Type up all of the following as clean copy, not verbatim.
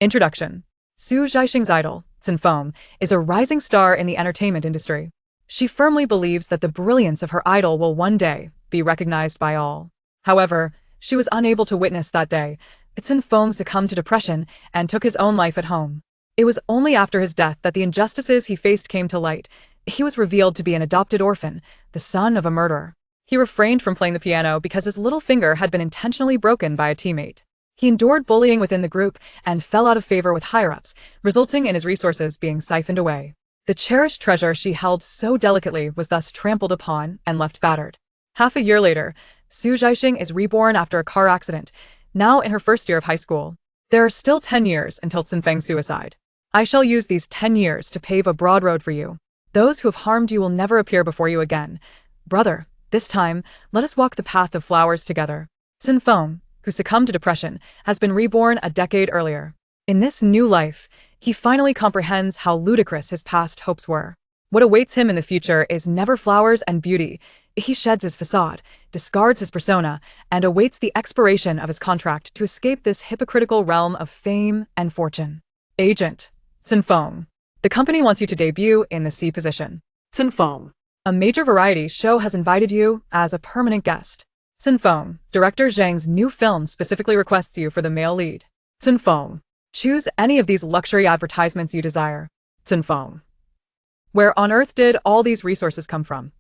Introduction. Zhaixing's idol, Cen Feng, is a rising star in the entertainment industry. She firmly believes that the brilliance of her idol will one day be recognized by all. However, she was unable to witness that day. Cen Feng succumbed to depression and took his own life at home. It was only after his death that the injustices he faced came to light. He was revealed to be an adopted orphan, the son of a murderer. He refrained from playing the piano because his little finger had been intentionally broken by a teammate. He endured bullying within the group and fell out of favor with higher-ups, resulting in his resources being siphoned away. The cherished treasure she held so delicately was thus trampled upon and left battered. Half a year later, Zhaixing is reborn after a car accident, now in her first year of high school. There are still 10 years until Cen Feng's suicide. I shall use these 10 years to pave a broad road for you. Those who have harmed you will never appear before you again. Brother, this time, let us walk the path of flowers together. Cen Feng, who succumbed to depression, has been reborn a decade earlier. In this new life, he finally comprehends how ludicrous his past hopes were. What awaits him in the future is never flowers and beauty. He sheds his facade, discards his persona, and awaits the expiration of his contract to escape this hypocritical realm of fame and fortune. Agent. Cen Feng. The company wants you to debut in the C position. Cen Feng. A major variety show has invited you as a permanent guest. Cen Feng, director Zhang's new film specifically requests you for the male lead. Cen Feng. Choose any of these luxury advertisements you desire. Cen Feng. Where on earth did all these resources come from?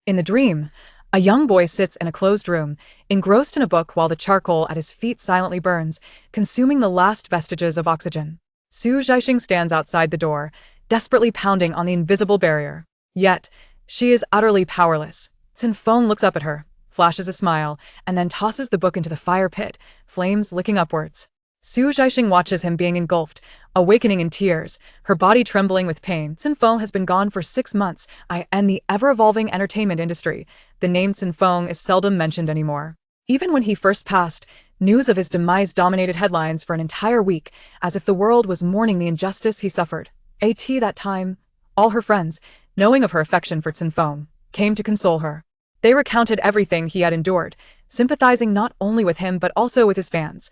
In the dream, a young boy sits in a closed room, engrossed in a book while the charcoal at his feet silently burns, consuming the last vestiges of oxygen. Zhaixing stands outside the door, desperately pounding on the invisible barrier. Yet, she is utterly powerless. Cen Feng looks up at her, flashes a smile, and then tosses the book into the fire pit, flames licking upwards. Zhaixing watches him being engulfed, awakening in tears, her body trembling with pain. Cen Feng has been gone for 6 months. In the ever-evolving entertainment industry, the name Cen Feng is seldom mentioned anymore. Even when he first passed, news of his demise dominated headlines for an entire week, as if the world was mourning the injustice he suffered. At that time, all her friends, knowing of her affection for Cen Feng, came to console her. They recounted everything he had endured, sympathizing not only with him but also with his fans.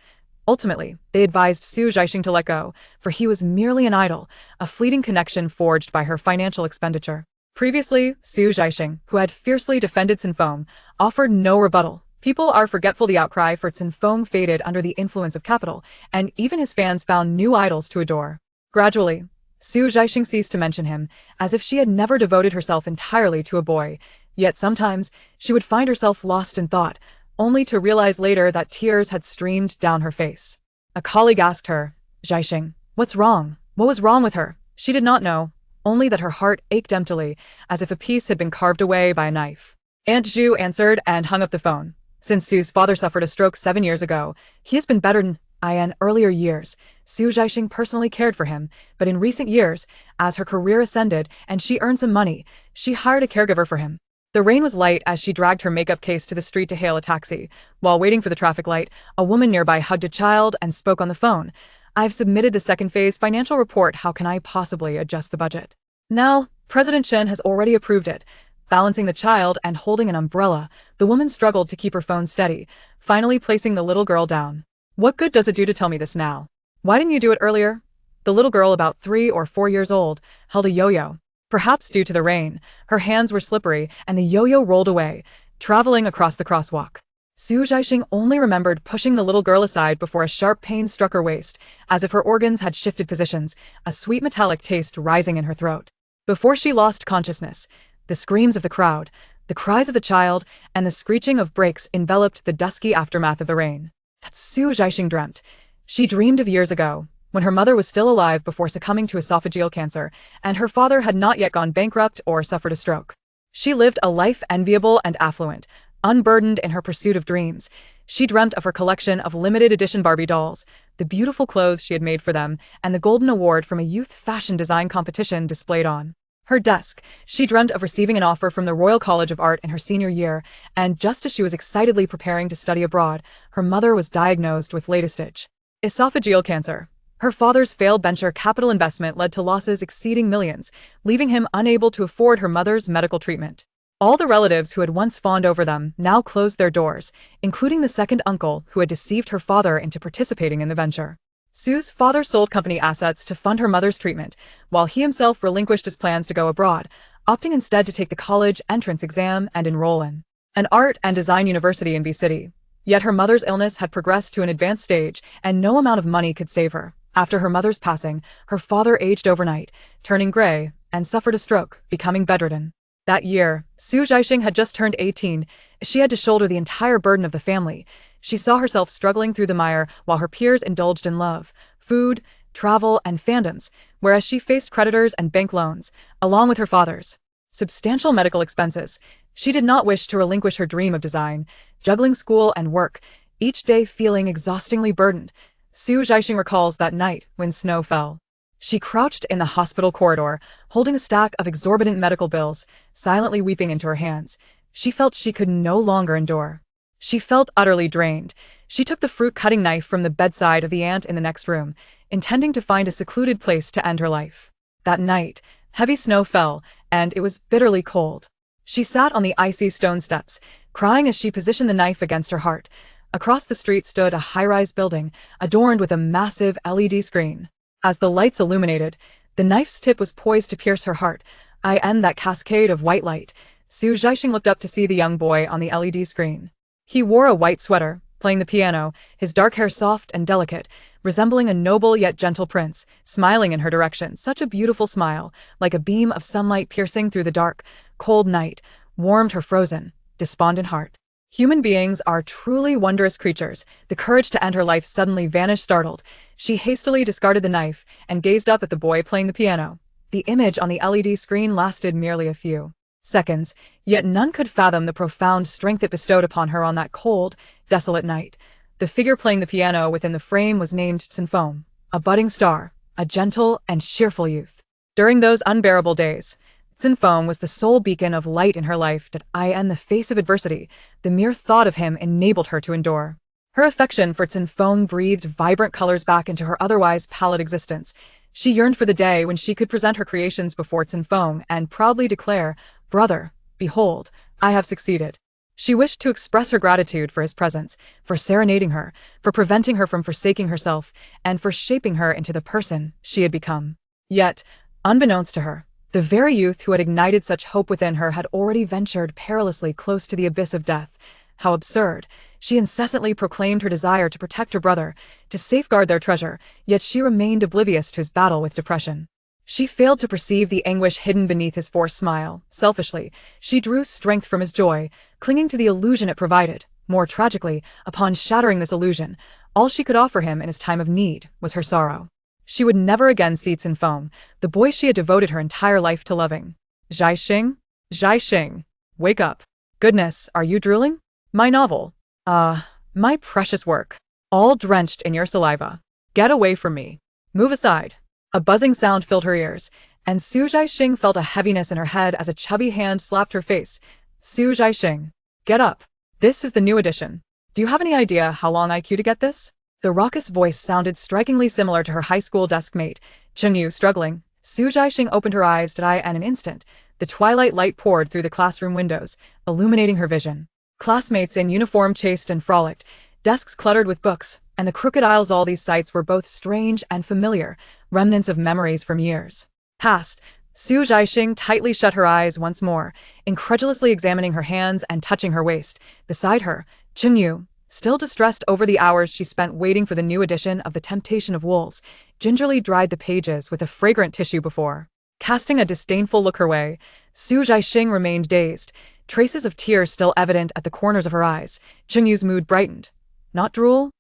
Ultimately, they advised Zhaixing to let go, for he was merely an idol, a fleeting connection forged by her financial expenditure. Previously, Zhaixing, who had fiercely defended Cen Feng, offered no rebuttal. People are forgetful. The outcry for Cen Feng faded under the influence of capital, and even his fans found new idols to adore. Gradually, Zhaixing ceased to mention him, as if she had never devoted herself entirely to a boy. Yet sometimes, she would find herself lost in thought, only to realize later that tears had streamed down her face. A colleague asked her, "Zhaixing, what's wrong? What was wrong with her?" She did not know, only that her heart ached emptily, as if a piece had been carved away by a knife. Aunt Zhu answered and hung up the phone. Since Su's father suffered a stroke 7 years ago, he has been better in earlier years. Zhaixing personally cared for him, but in recent years, as her career ascended and she earned some money, she hired a caregiver for him. The rain was light as she dragged her makeup case to the street to hail a taxi. While waiting for the traffic light, a woman nearby hugged a child and spoke on the phone. "I've submitted the second phase financial report. How can I possibly adjust the budget?" Now, President Chen has already approved it. Balancing the child and holding an umbrella, the woman struggled to keep her phone steady, finally placing the little girl down. "What good does it do to tell me this now? Why didn't you do it earlier?" The little girl, about 3 or 4 years old, held a yo-yo. Perhaps due to the rain, her hands were slippery and the yo-yo rolled away, traveling across the crosswalk. Zhaixing only remembered pushing the little girl aside before a sharp pain struck her waist, as if her organs had shifted positions, a sweet metallic taste rising in her throat. Before she lost consciousness, the screams of the crowd, the cries of the child, and the screeching of brakes enveloped the dusky aftermath of the rain. That Zhaixing dreamt. She dreamed of years ago, when her mother was still alive before succumbing to esophageal cancer, and her father had not yet gone bankrupt or suffered a stroke. She lived a life enviable and affluent, unburdened in her pursuit of dreams. She dreamt of her collection of limited edition Barbie dolls, the beautiful clothes she had made for them, and the golden award from a youth fashion design competition displayed on her desk. She dreamt of receiving an offer from the Royal College of Art in her senior year, and just as she was excitedly preparing to study abroad, her mother was diagnosed with late-stage esophageal cancer. Her father's failed venture capital investment led to losses exceeding millions, leaving him unable to afford her mother's medical treatment. All the relatives who had once fawned over them now closed their doors, including the second uncle who had deceived her father into participating in the venture. Sue's father sold company assets to fund her mother's treatment, while he himself relinquished his plans to go abroad, opting instead to take the college entrance exam and enroll in an art and design university in B City. Yet her mother's illness had progressed to an advanced stage, and no amount of money could save her. After her mother's passing, her father aged overnight, turning gray, and suffered a stroke, becoming bedridden. That year, Zhaixing had just turned 18. She had to shoulder the entire burden of the family. She saw herself struggling through the mire while her peers indulged in love, food, travel, and fandoms, whereas she faced creditors and bank loans, along with her father's substantial medical expenses. She did not wish to relinquish her dream of design, juggling school and work, each day feeling exhaustingly burdened. Zhaixing recalls that night when snow fell. She crouched in the hospital corridor, holding a stack of exorbitant medical bills, silently weeping into her hands. She felt she could no longer endure. She felt utterly drained. She took the fruit-cutting knife from the bedside of the aunt in the next room, intending to find a secluded place to end her life. That night, heavy snow fell, and it was bitterly cold. She sat on the icy stone steps, crying as she positioned the knife against her heart. Across the street stood a high-rise building, adorned with a massive LED screen. As the lights illuminated, the knife's tip was poised to pierce her heart. That cascade of white light. Zhaixing looked up to see the young boy on the LED screen. He wore a white sweater, playing the piano, his dark hair soft and delicate, resembling a noble yet gentle prince, smiling in her direction. Such a beautiful smile, like a beam of sunlight piercing through the dark, cold night, warmed her frozen, despondent heart. Human beings are truly wondrous creatures. The courage to end her life suddenly vanished startled. She hastily discarded the knife and gazed up at the boy playing the piano. The image on the LED screen lasted merely a few seconds, yet none could fathom the profound strength it bestowed upon her on that cold, desolate night. The figure playing the piano within the frame was named Cen Feng, a budding star, a gentle and cheerful youth. During those unbearable days, Cen Feng was the sole beacon of light in her life. In the face of adversity, the mere thought of him enabled her to endure. Her affection for Cen Feng breathed vibrant colors back into her otherwise pallid existence. She yearned for the day when she could present her creations before Cen Feng and proudly declare, "Brother, behold, I have succeeded." She wished to express her gratitude for his presence, for serenading her, for preventing her from forsaking herself, and for shaping her into the person she had become. Yet, unbeknownst to her, the very youth who had ignited such hope within her had already ventured perilously close to the abyss of death. How absurd! She incessantly proclaimed her desire to protect her brother, to safeguard their treasure, yet she remained oblivious to his battle with depression. She failed to perceive the anguish hidden beneath his forced smile. Selfishly, she drew strength from his joy, clinging to the illusion it provided. More tragically, upon shattering this illusion, all she could offer him in his time of need was her sorrow. She would never again see Cen Feng, the boy she had devoted her entire life to loving. Zhaixing? Zhaixing, wake up. Goodness, are you drooling? My novel. My precious work. All drenched in your saliva. Get away from me. Move aside. A buzzing sound filled her ears, and Zhaixing felt a heaviness in her head as a chubby hand slapped her face. Zhaixing, get up. This is the new edition. Do you have any idea how long I queued to get this? The raucous voice sounded strikingly similar to her high school desk mate, Chengyu. Struggling, Zhaixing opened her eyes. In an instant, the twilight light poured through the classroom windows, illuminating her vision. Classmates in uniform chased and frolicked, desks cluttered with books, and the crooked aisles. All these sights were both strange and familiar, remnants of memories from years past. Zhaixing tightly shut her eyes once more, incredulously examining her hands and touching her waist. Beside her, Chengyu, still distressed over the hours she spent waiting for the new edition of The Temptation of Wolves, gingerly dried the pages with a fragrant tissue before casting a disdainful look her way. Zhaixing remained dazed, traces of tears still evident at the corners of her eyes. Chengyu's mood brightened. Not drool?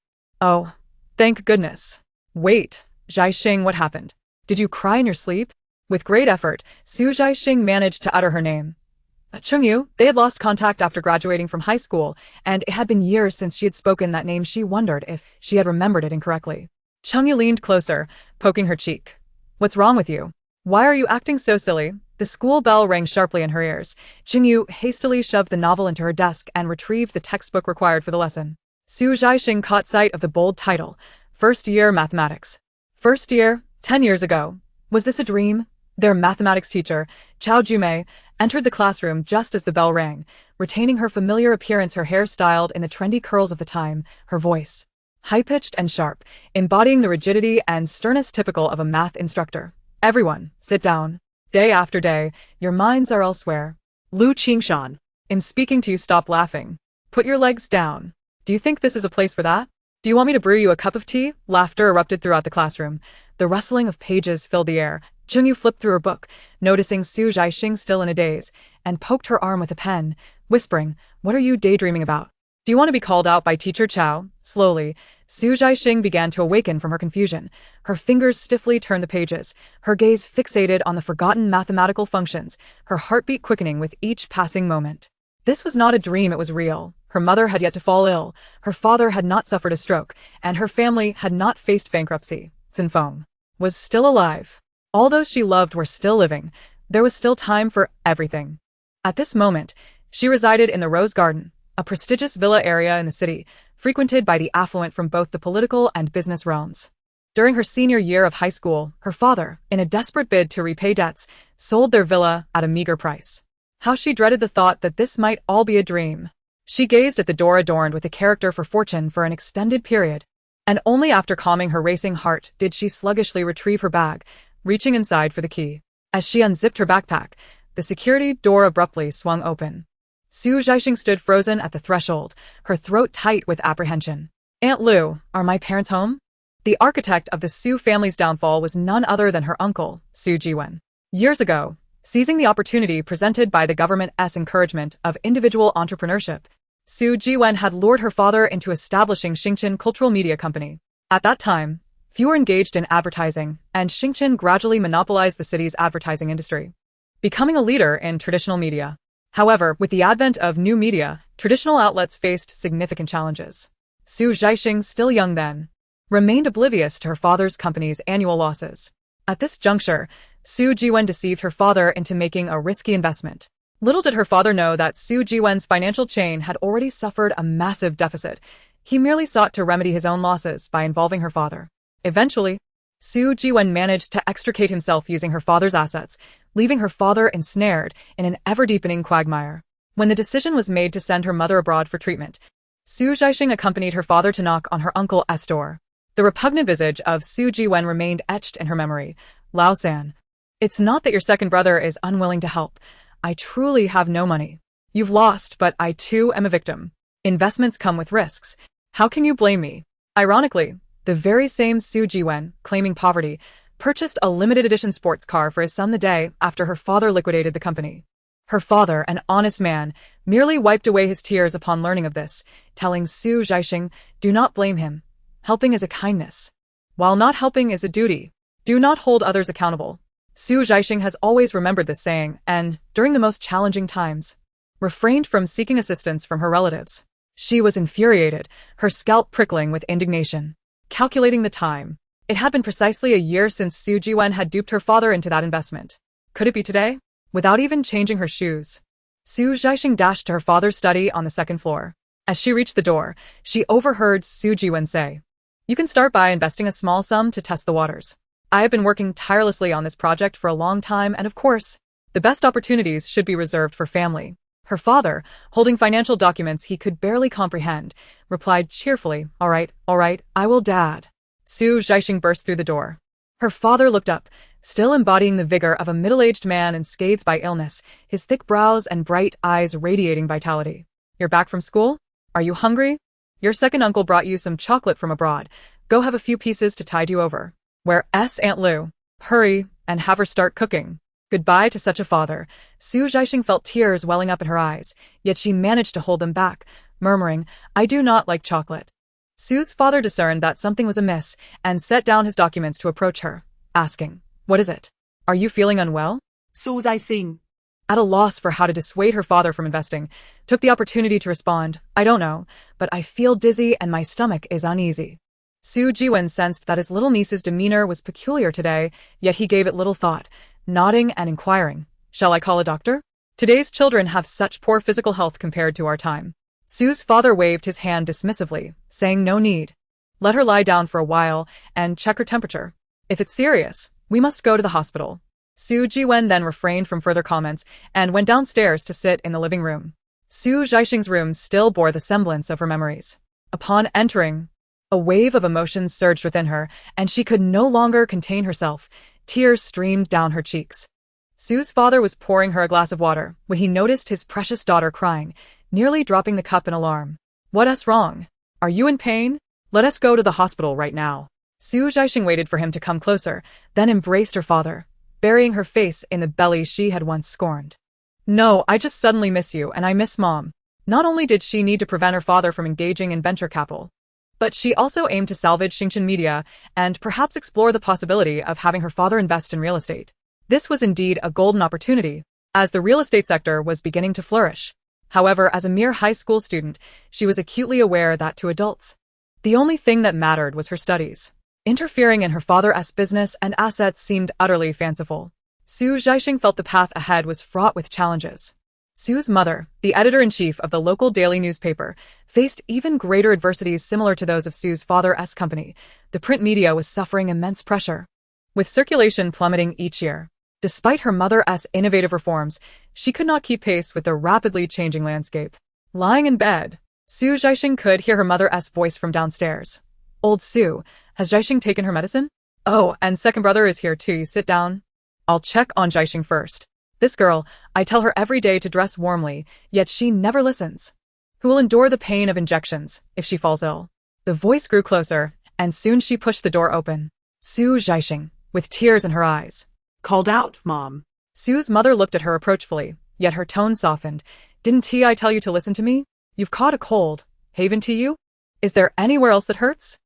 Oh, thank goodness. Wait, Zhaixing, what happened? Did you cry in your sleep? With great effort, Zhaixing managed to utter her name. Chengyu. They had lost contact after graduating from high school, and it had been years since she had spoken that name. She wondered if she had remembered it incorrectly. Chengyu leaned closer, poking her cheek. What's wrong with you? Why are you acting so silly? The school bell rang sharply in her ears. Chengyu hastily shoved the novel into her desk and retrieved the textbook required for the lesson. Zhaixing caught sight of the bold title, First Year Mathematics. First year, 10 years ago. Was this a dream? Their mathematics teacher, Chao Jumei, entered the classroom just as the bell rang, retaining her familiar appearance, her hair styled in the trendy curls of the time, her voice high-pitched and sharp, embodying the rigidity and sternness typical of a math instructor. Everyone, sit down. Day after day, your minds are elsewhere. Lu Qingshan. I'm speaking to you, stop laughing. Put your legs down. Do you think this is a place for that? Do you want me to brew you a cup of tea? Laughter erupted throughout the classroom. The rustling of pages filled the air. Jungyu flipped through her book, noticing Zhaixing still in a daze, and poked her arm with a pen, whispering, "What are you daydreaming about? Do you want to be called out by Teacher Chow?" Slowly, Zhaixing began to awaken from her confusion. Her fingers stiffly turned the pages, her gaze fixated on the forgotten mathematical functions, her heartbeat quickening with each passing moment. This was not a dream, it was real. Her mother had yet to fall ill, her father had not suffered a stroke, and her family had not faced bankruptcy. Cen Feng was still alive. All those she loved were still living. There was still time for everything. At this moment, she resided in the Rose Garden, a prestigious villa area in the city, frequented by the affluent from both the political and business realms. During her senior year of high school, her father, in a desperate bid to repay debts, sold their villa at a meager price. How she dreaded the thought that this might all be a dream. She gazed at the door adorned with a character for fortune for an extended period, and only after calming her racing heart did she sluggishly retrieve her bag, reaching inside for the key. As she unzipped her backpack, the security door abruptly swung open. Zhaixing stood frozen at the threshold, her throat tight with apprehension. "Aunt Lu, are my parents home?" The architect of the Su family's downfall was none other than her uncle, Su Jiwen. Years ago, seizing the opportunity presented by the government's encouragement of individual entrepreneurship, Su Jiwen had lured her father into establishing Xingchen Cultural Media Company. At that time, few were engaged in advertising, and Xingchen gradually monopolized the city's advertising industry, becoming a leader in traditional media. However, with the advent of new media, traditional outlets faced significant challenges. Zhaixing, still young then, remained oblivious to her father's company's annual losses. At this juncture, Su Jiwen deceived her father into making a risky investment. Little did her father know that Su Jiwen's financial chain had already suffered a massive deficit. He merely sought to remedy his own losses by involving her father. Eventually, Su Jiwen managed to extricate himself using her father's assets, leaving her father ensnared in an ever-deepening quagmire. When the decision was made to send her mother abroad for treatment, Zhaixing accompanied her father to knock on her uncle's door. The repugnant visage of Su Jiwen remained etched in her memory. "Lao San, it's not that your second brother is unwilling to help. I truly have no money. You've lost, but I too am a victim. Investments come with risks. How can you blame me?" Ironically, the very same Su Jiwen, claiming poverty, purchased a limited edition sports car for his son the day after her father liquidated the company. Her father, an honest man, merely wiped away his tears upon learning of this, telling Zhaixing, "Do not blame him. Helping is a kindness, while not helping is a duty. Do not hold others accountable." Zhaixing has always remembered this saying and, during the most challenging times, refrained from seeking assistance from her relatives. She was infuriated, her scalp prickling with indignation. Calculating the time, it had been precisely a year since Su Jiwen had duped her father into that investment. Could it be today? Without even changing her shoes, Zhaixing dashed to her father's study on the second floor. As she reached the door, she overheard Su Jiwen say, "You can start by investing a small sum to test the waters. I have been working tirelessly on this project for a long time, and of course, the best opportunities should be reserved for family." Her father, holding financial documents he could barely comprehend, replied cheerfully, all right, I will, Dad." Zhaixing burst through the door. Her father looked up, still embodying the vigor of a middle-aged man unscathed by illness, his thick brows and bright eyes radiating vitality. "You're back from school? Are you hungry? Your second uncle brought you some chocolate from abroad. Go have a few pieces to tide you over. Where's Aunt Lu? Hurry, and have her start cooking." Goodbye to such a father. Zhaixing felt tears welling up in her eyes, yet she managed to hold them back, murmuring, "I do not like chocolate." Su's father discerned that something was amiss and set down his documents to approach her, asking, "What is it? Are you feeling unwell?" Zhaixing, at a loss for how to dissuade her father from investing, took the opportunity to respond, "I don't know, but I feel dizzy and my stomach is uneasy." Su Jiwen sensed that his little niece's demeanor was peculiar today, yet he gave it little thought, nodding and inquiring, "Shall I call a doctor? Today's children have such poor physical health compared to our time." Su's father waved his hand dismissively, saying no need. Let her lie down for a while and check her temperature. If it's serious, we must go to the hospital. Su Jiwen then refrained from further comments and went downstairs to sit in the living room. Zhaixing's room still bore the semblance of her memories. Upon entering, A wave of emotions surged within her, and she could no longer contain herself. Tears streamed down her cheeks. Sue's father was pouring her a glass of water when he noticed his precious daughter crying, nearly dropping the cup in alarm. "What's wrong? Are you in pain? Let us go to the hospital right now." Zhaixing waited for him to come closer, then embraced her father, burying her face in the belly she had once scorned. "No, I just suddenly miss you, and I miss Mom." Not only did she need to prevent her father from engaging in venture capital, but she also aimed to salvage Xingqian media and perhaps explore the possibility of having her father invest in real estate. This was indeed a golden opportunity, as the real estate sector was beginning to flourish. However, as a mere high school student, she was acutely aware that to adults, the only thing that mattered was her studies. Interfering in her father's business and assets seemed utterly fanciful. Zhaixing felt the path ahead was fraught with challenges. Sue's mother, the editor-in-chief of the local daily newspaper, faced even greater adversities similar to those of Sue's father's company. The print media was suffering immense pressure, with circulation plummeting each year. Despite her mother's innovative reforms, she could not keep pace with the rapidly changing landscape. Lying in bed, Zhaixing could hear her mother's voice from downstairs. "Old Sue, has Zhaixing taken her medicine?" "Oh, and second brother is here too. Sit down. I'll check on Zhaixing first. This girl, I tell her every day to dress warmly, yet she never listens. Who will endure the pain of injections if she falls ill?" The voice grew closer, and soon she pushed the door open. Zhaixing, with tears in her eyes, Called out, Mom. Sue's mother looked at her reproachfully, yet her tone softened. "Didn't I tell you to listen to me? You've caught a cold. Haven't you? Is there anywhere else that hurts?"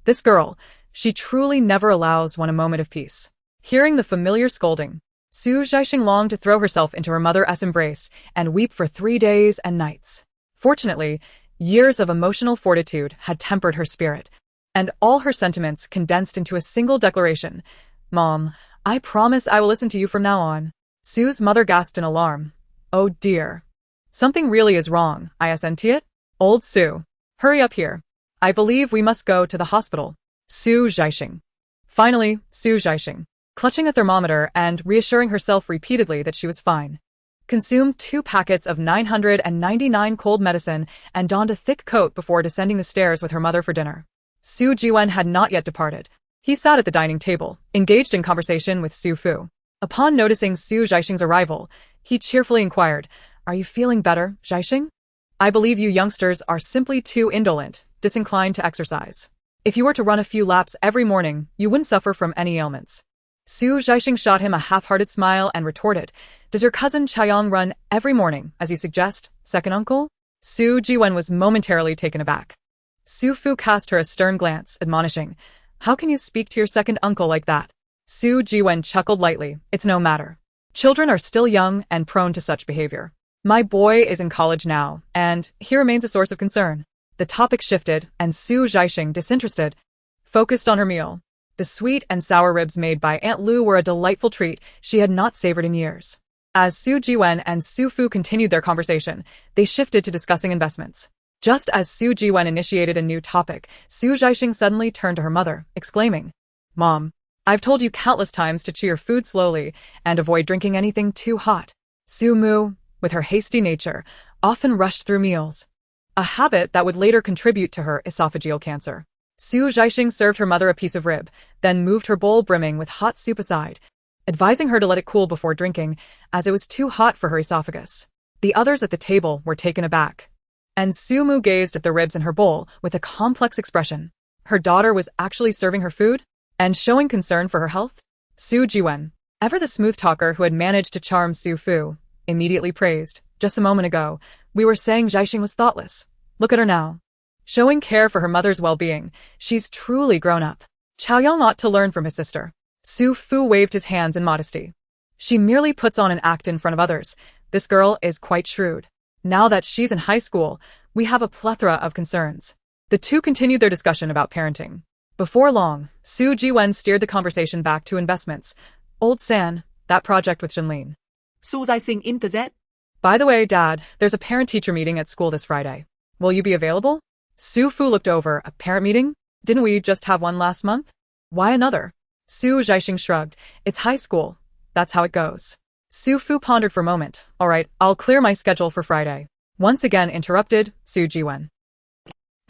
This girl, she truly never allows one a moment of peace. Hearing the familiar scolding, Zhaixing longed to throw herself into her mother's embrace and weep for 3 days and nights. Fortunately, years of emotional fortitude had tempered her spirit, and all her sentiments condensed into a single declaration. "Mom, I promise I will listen to you from now on." Sue's mother gasped in alarm. "Oh dear. Something really is wrong, isn't it? Old Sue, hurry up here. I believe we must go to the hospital." Zhaixing. Finally, Zhaixing, clutching a thermometer and reassuring herself repeatedly that she was fine, consumed 2 packets of 999 cold medicine and donned a thick coat before descending the stairs with her mother for dinner. Su Jiwen had not yet departed. He sat at the dining table, engaged in conversation with Su Fu. Upon noticing Zhaixing's arrival, he cheerfully inquired, "Are you feeling better, Zhaixing? I believe you youngsters are simply too indolent, disinclined to exercise. If you were to run a few laps every morning, you wouldn't suffer from any ailments." Zhaixing shot him a half-hearted smile and retorted, "Does your cousin Chaiyang run every morning, as you suggest, second uncle?" Su Jiwen was momentarily taken aback. Su Fu cast her a stern glance, admonishing, "How can you speak to your second uncle like that?" Su Jiwen chuckled lightly, "It's no matter. Children are still young and prone to such behavior. My boy is in college now, and he remains a source of concern." The topic shifted, and Zhaixing, disinterested, focused on her meal. The sweet and sour ribs made by Aunt Lu were a delightful treat she had not savored in years. As Su Jiwen and Su Fu continued their conversation, they shifted to discussing investments. Just as Su Jiwen initiated a new topic, Zhaixing suddenly turned to her mother, exclaiming, "Mom, I've told you countless times to chew your food slowly and avoid drinking anything too hot." Su Mu, with her hasty nature, often rushed through meals, a habit that would later contribute to her esophageal cancer. Zhaixing served her mother a piece of rib, then moved her bowl brimming with hot soup aside, advising her to let it cool before drinking, as it was too hot for her esophagus. The others at the table were taken aback, and Su Mu gazed at the ribs in her bowl with a complex expression. Her daughter was actually serving her food and showing concern for her health? Su Jiwen, ever the smooth talker who had managed to charm Su Fu, immediately praised, "Just a moment ago, we were saying Zhaixing was thoughtless. Look at her now. Showing care for her mother's well-being, she's truly grown up. Chaoyang ought to learn from his sister." Su Fu waved his hands in modesty. "She merely puts on an act in front of others. This girl is quite shrewd. Now that she's in high school, we have a plethora of concerns." The two continued their discussion about parenting. Before long, Su Jiwen steered the conversation back to investments. "Old San, that project with Zhenlin." Zhaixing interject. "By the way, Dad, there's a parent-teacher meeting at school this Friday. Will you be available?" Su Fu looked over. "A parent meeting? Didn't we just have one last month? Why another?" Zhaixing shrugged. "It's high school. That's how it goes." Su Fu pondered for a moment. "All right, I'll clear my schedule for Friday." Once again interrupted, Su Jiwen.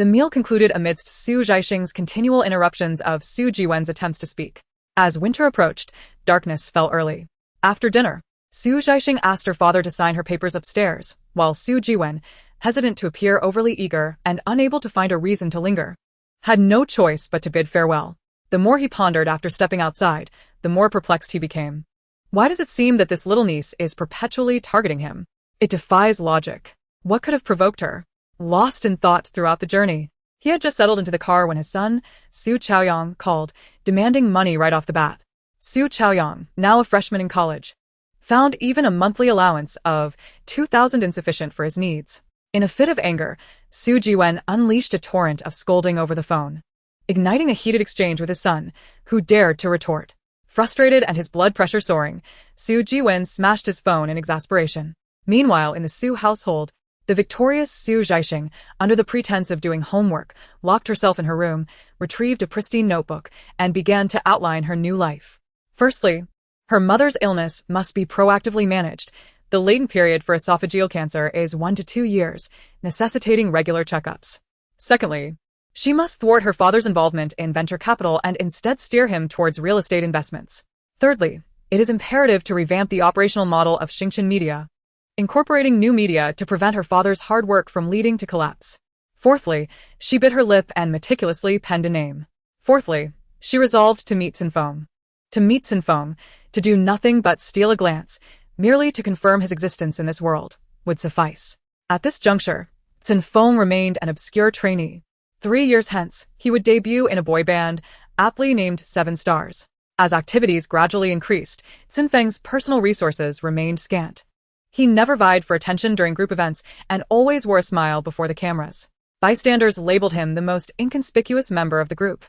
The meal concluded amidst Su Zhaixing's continual interruptions of Su Jiwen's attempts to speak. As winter approached, darkness fell early. After dinner, Su Zhaixing asked her father to sign her papers upstairs, while Su Jiwen, hesitant to appear overly eager and unable to find a reason to linger, had no choice but to bid farewell. The more he pondered after stepping outside, the more perplexed he became. Why does it seem that this little niece is perpetually targeting him? It defies logic. What could have provoked her? Lost in thought throughout the journey, he had just settled into the car when his son, Su Chaoyang, called, demanding money right off the bat. Su Chaoyang, now a freshman in college, found even a monthly allowance of 2,000 insufficient for his needs. In a fit of anger, Su Jiwen unleashed a torrent of scolding over the phone, igniting a heated exchange with his son, who dared to retort. Frustrated and his blood pressure soaring, Su Jiwen smashed his phone in exasperation. Meanwhile, in the Su household, the victorious Su Zhaixing, under the pretense of doing homework, locked herself in her room, retrieved a pristine notebook, and began to outline her new life. Firstly, her mother's illness must be proactively managed. The latent period for esophageal cancer is 1 to 2 years, necessitating regular checkups. Secondly, she must thwart her father's involvement in venture capital and instead steer him towards real estate investments. Thirdly, it is imperative to revamp the operational model of Xingchen Media, incorporating new media to prevent her father's hard work from leading to collapse. Fourthly, she bit her lip and meticulously penned a name. Fourthly, she resolved to meet Cen Feng. To meet Cen Feng, to do nothing but steal a glance, merely to confirm his existence in this world, would suffice. At this juncture, Cen Feng remained an obscure trainee. 3 years hence, he would debut in a boy band, aptly named 7 Stars. As activities gradually increased, Cen Feng's personal resources remained scant. He never vied for attention during group events and always wore a smile before the cameras. Bystanders labeled him the most inconspicuous member of the group.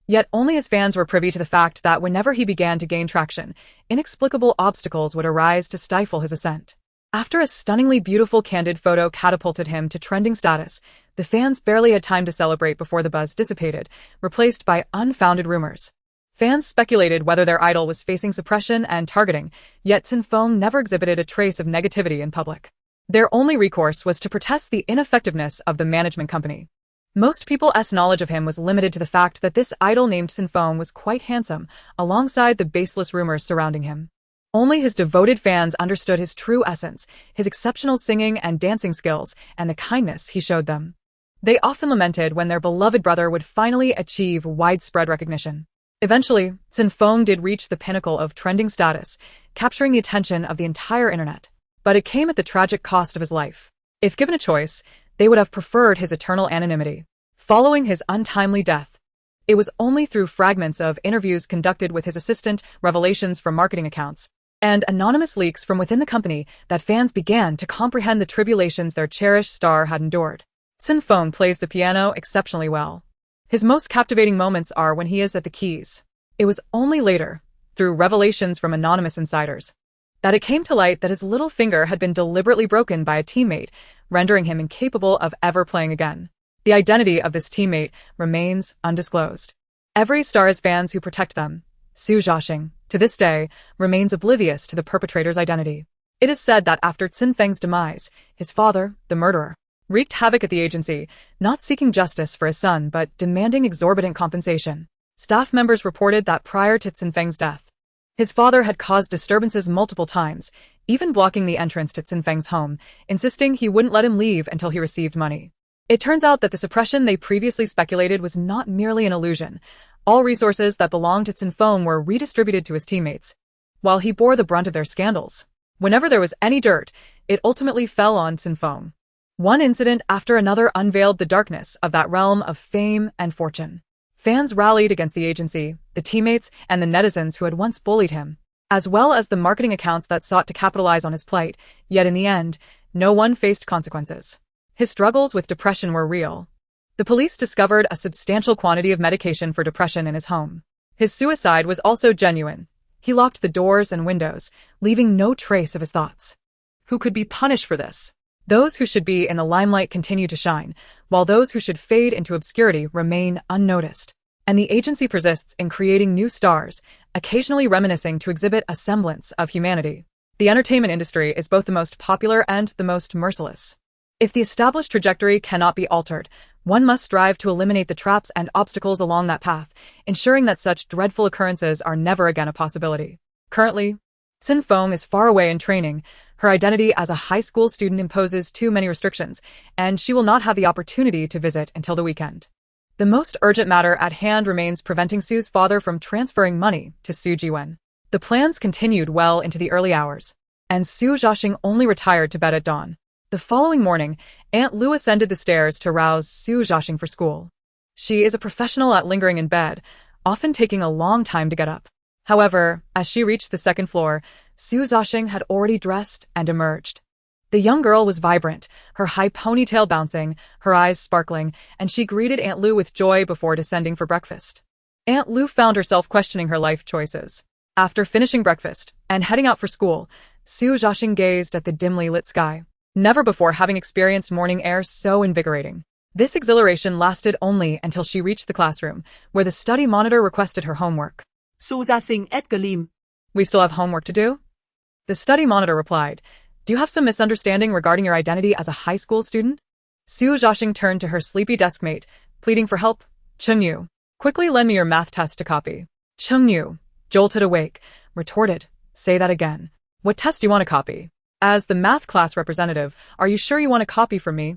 Yet only his fans were privy to the fact that whenever he began to gain traction, inexplicable obstacles would arise to stifle his ascent. After a stunningly beautiful candid photo catapulted him to trending status, the fans barely had time to celebrate before the buzz dissipated, replaced by unfounded rumors. Fans speculated whether their idol was facing suppression and targeting, yet Cen Feng never exhibited a trace of negativity in public. Their only recourse was to protest the ineffectiveness of the management company. Most people's knowledge of him was limited to the fact that this idol named Cen Feng was quite handsome, alongside the baseless rumors surrounding him. Only his devoted fans understood his true essence, his exceptional singing and dancing skills, and the kindness he showed them. They often lamented when their beloved brother would finally achieve widespread recognition. Eventually, Cen Feng did reach the pinnacle of trending status, capturing the attention of the entire internet. But it came at the tragic cost of his life. If given a choice, they would have preferred his eternal anonymity. Following his untimely death, it was only through fragments of interviews conducted with his assistant, revelations from marketing accounts, and anonymous leaks from within the company that fans began to comprehend the tribulations their cherished star had endured. Cen Feng plays the piano exceptionally well. His most captivating moments are when he is at the keys. It was only later, through revelations from anonymous insiders, that it came to light that his little finger had been deliberately broken by a teammate, rendering him incapable of ever playing again. The identity of this teammate remains undisclosed. Every star has fans who protect them. Su Zhaixing, to this day, remains oblivious to the perpetrator's identity. It is said that after Cen Feng's demise, his father, the murderer, wreaked havoc at the agency, not seeking justice for his son but demanding exorbitant compensation. Staff members reported that prior to Cen Feng's death, his father had caused disturbances multiple times, even blocking the entrance to Cen Feng's home, insisting he wouldn't let him leave until he received money. It turns out that the suppression they previously speculated was not merely an illusion. All resources that belonged to Cen Feng were redistributed to his teammates, while he bore the brunt of their scandals. Whenever there was any dirt, it ultimately fell on Cen Feng. One incident after another unveiled the darkness of that realm of fame and fortune. Fans rallied against the agency, the teammates, and the netizens who had once bullied him, as well as the marketing accounts that sought to capitalize on his plight, yet in the end, no one faced consequences. His struggles with depression were real. The police discovered a substantial quantity of medication for depression in his home. His suicide was also genuine. He locked the doors and windows, leaving no trace of his thoughts. Who could be punished for this? Those who should be in the limelight continue to shine, while those who should fade into obscurity remain unnoticed. And the agency persists in creating new stars, occasionally reminiscing to exhibit a semblance of humanity. The entertainment industry is both the most popular and the most merciless. If the established trajectory cannot be altered, one must strive to eliminate the traps and obstacles along that path, ensuring that such dreadful occurrences are never again a possibility. Currently, Cen Feng is far away in training. Her identity as a high school student imposes too many restrictions, and she will not have the opportunity to visit until the weekend. The most urgent matter at hand remains preventing Sue's father from transferring money to Su Jiwen. The plans continued well into the early hours, and Su Zhaixing only retired to bed at dawn. The following morning, Aunt Lu ascended the stairs to rouse Su Zhaixing for school. She is a professional at lingering in bed, often taking a long time to get up. However, as she reached the second floor, Su Zhaixing had already dressed and emerged. The young girl was vibrant, her high ponytail bouncing, her eyes sparkling, and she greeted Aunt Lu with joy before descending for breakfast. Aunt Lu found herself questioning her life choices. After finishing breakfast and heading out for school, Su Zhaixing gazed at the dimly lit sky, never before having experienced morning air so invigorating. This exhilaration lasted only until she reached the classroom, where the study monitor requested her homework. Su Zhaixing et Galim. We still have homework to do? The study monitor replied, Do you have some misunderstanding regarding your identity as a high school student? Su Zhaixing turned to her sleepy deskmate, pleading for help. Chengyu, quickly lend me your math test to copy. Chengyu, jolted awake, retorted, Say that again. What test do you want to copy? As the math class representative, are you sure you want a copy from me?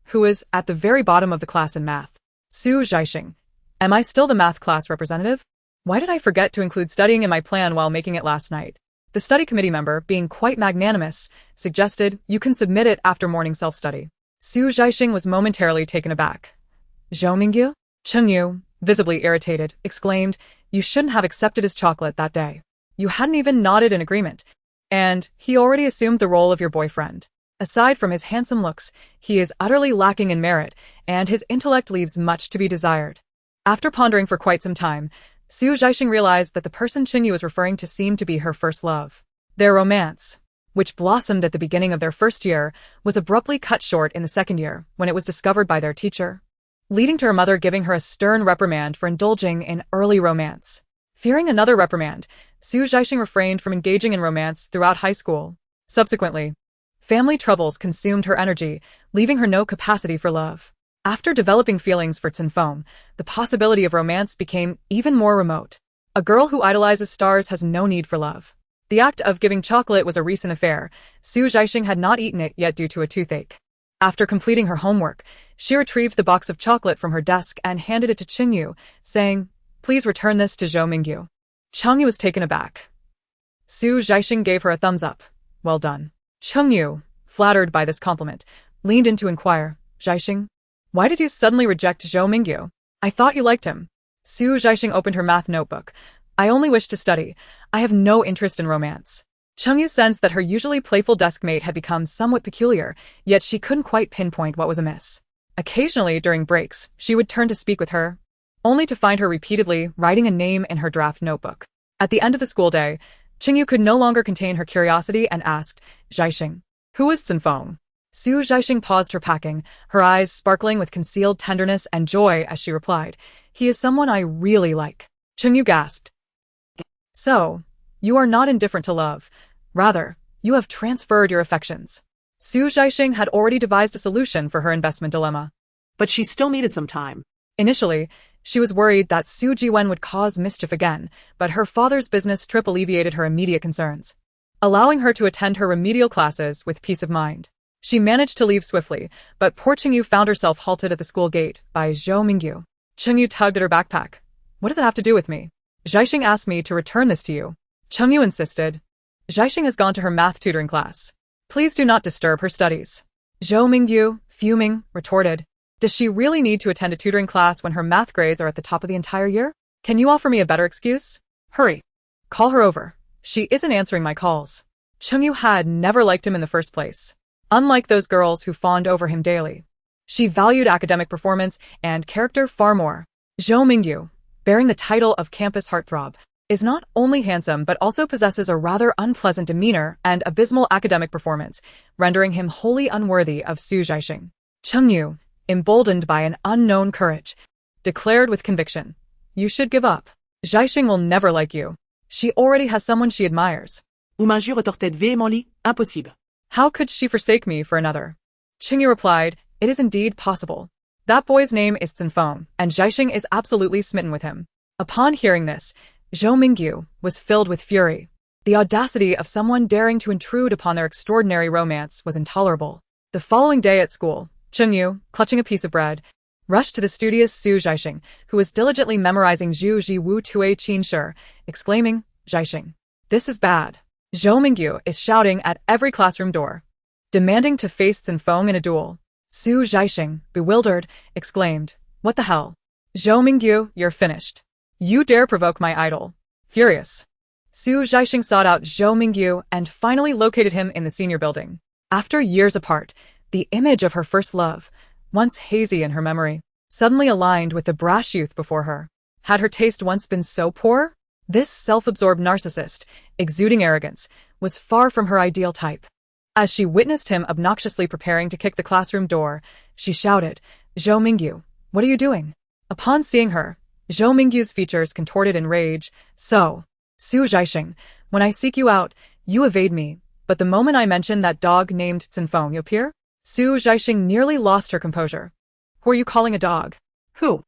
Who is at the very bottom of the class in math? Su Zhaixing. Am I still the math class representative? Why did I forget to include studying in my plan while making it last night? The study committee member, being quite magnanimous, suggested you can submit it after morning self-study. Su Zhaixing was momentarily taken aback. Zhou Mingyu? Chengyu, visibly irritated, exclaimed, You shouldn't have accepted his chocolate that day. You hadn't even nodded in agreement. And he already assumed the role of your boyfriend. Aside from his handsome looks, he is utterly lacking in merit, and his intellect leaves much to be desired. After pondering for quite some time, Su Zhaixing realized that the person Chengyu was referring to seemed to be her first love. Their romance, which blossomed at the beginning of their first year, was abruptly cut short in the second year when it was discovered by their teacher, leading to her mother giving her a stern reprimand for indulging in early romance. Fearing another reprimand, Su Zhaixing refrained from engaging in romance throughout high school. Subsequently, family troubles consumed her energy, leaving her no capacity for love. After developing feelings for Cen Feng, the possibility of romance became even more remote. A girl who idolizes stars has no need for love. The act of giving chocolate was a recent affair. Su Zhaixing had not eaten it yet due to a toothache. After completing her homework, she retrieved the box of chocolate from her desk and handed it to Chengyu, saying, Please return this to Zhou Mingyu. Chengyu was taken aback. Su Zhaixing gave her a thumbs up. Well done. Chengyu, flattered by this compliment, leaned in to inquire, Zhaixing, why did you suddenly reject Zhou Mingyu? I thought you liked him. Su Zhaixing opened her math notebook. I only wish to study. I have no interest in romance. Chengyu sensed that her usually playful deskmate had become somewhat peculiar, yet she couldn't quite pinpoint what was amiss. Occasionally, during breaks, she would turn to speak with her, only to find her repeatedly writing a name in her draft notebook. At the end of the school day, Chengyu could no longer contain her curiosity and asked, Zhaixing, who is Cen Feng? Su Zhaixing paused her packing, her eyes sparkling with concealed tenderness and joy as she replied, He is someone I really like. Chengyu gasped. So, you are not indifferent to love. Rather, you have transferred your affections. Su Zhaixing had already devised a solution for her investment dilemma. But she still needed some time. Initially, she was worried that Su Jiwen would cause mischief again, but her father's business trip alleviated her immediate concerns, allowing her to attend her remedial classes with peace of mind. She managed to leave swiftly, but poor Chengyu found herself halted at the school gate by Zhou Mingyu. Chengyu tugged at her backpack. What does it have to do with me? Zhaixing asked me to return this to you. Chengyu insisted. Zhaixing has gone to her math tutoring class. Please do not disturb her studies. Zhou Mingyu, fuming, retorted. Does she really need to attend a tutoring class when her math grades are at the top of the entire year? Can you offer me a better excuse? Hurry. Call her over. She isn't answering my calls. Chengyu had never liked him in the first place. Unlike those girls who fawned over him daily, she valued academic performance and character far more. Zhou Mingyu, bearing the title of campus heartthrob, is not only handsome but also possesses a rather unpleasant demeanor and abysmal academic performance, rendering him wholly unworthy of Su Zhaixing. Chengyu, emboldened by an unknown courage, declared with conviction, You should give up. Zhaixing will never like you. She already has someone she admires. Ou m'injure retortait véhémentement, impossible. How could she forsake me for another? Qingyu replied, "It is indeed possible. That boy's name is Cen Feng, and Zhaixing is absolutely smitten with him." Upon hearing this, Zhou Mingyu was filled with fury. The audacity of someone daring to intrude upon their extraordinary romance was intolerable. The following day at school, Qingyu, clutching a piece of bread, rushed to the studious Su Zhaixing, who was diligently memorizing Zhu Ji Wu Tui Qin Shi, exclaiming, "Zhaixing, this is bad." Zhou Mingyu is shouting at every classroom door, demanding to face Cen Feng in a duel. Su Zhaixing, bewildered, exclaimed, "What the hell? Zhou Mingyu, you're finished. You dare provoke my idol." Furious, Su Zhaixing sought out Zhou Mingyu and finally located him in the senior building. After years apart, the image of her first love, once hazy in her memory, suddenly aligned with the brash youth before her. Had her taste once been so poor? This self-absorbed narcissist, exuding arrogance, was far from her ideal type. As she witnessed him obnoxiously preparing to kick the classroom door, she shouted, "Zhou Mingyu, what are you doing?" Upon seeing her, Zhou Mingyu's features contorted in rage. "So, Su Zhaixing, when I seek you out, you evade me, but the moment I mention that dog named Cen Feng, you appear?" Su Zhaixing nearly lost her composure. "Who are you calling a dog?" Who?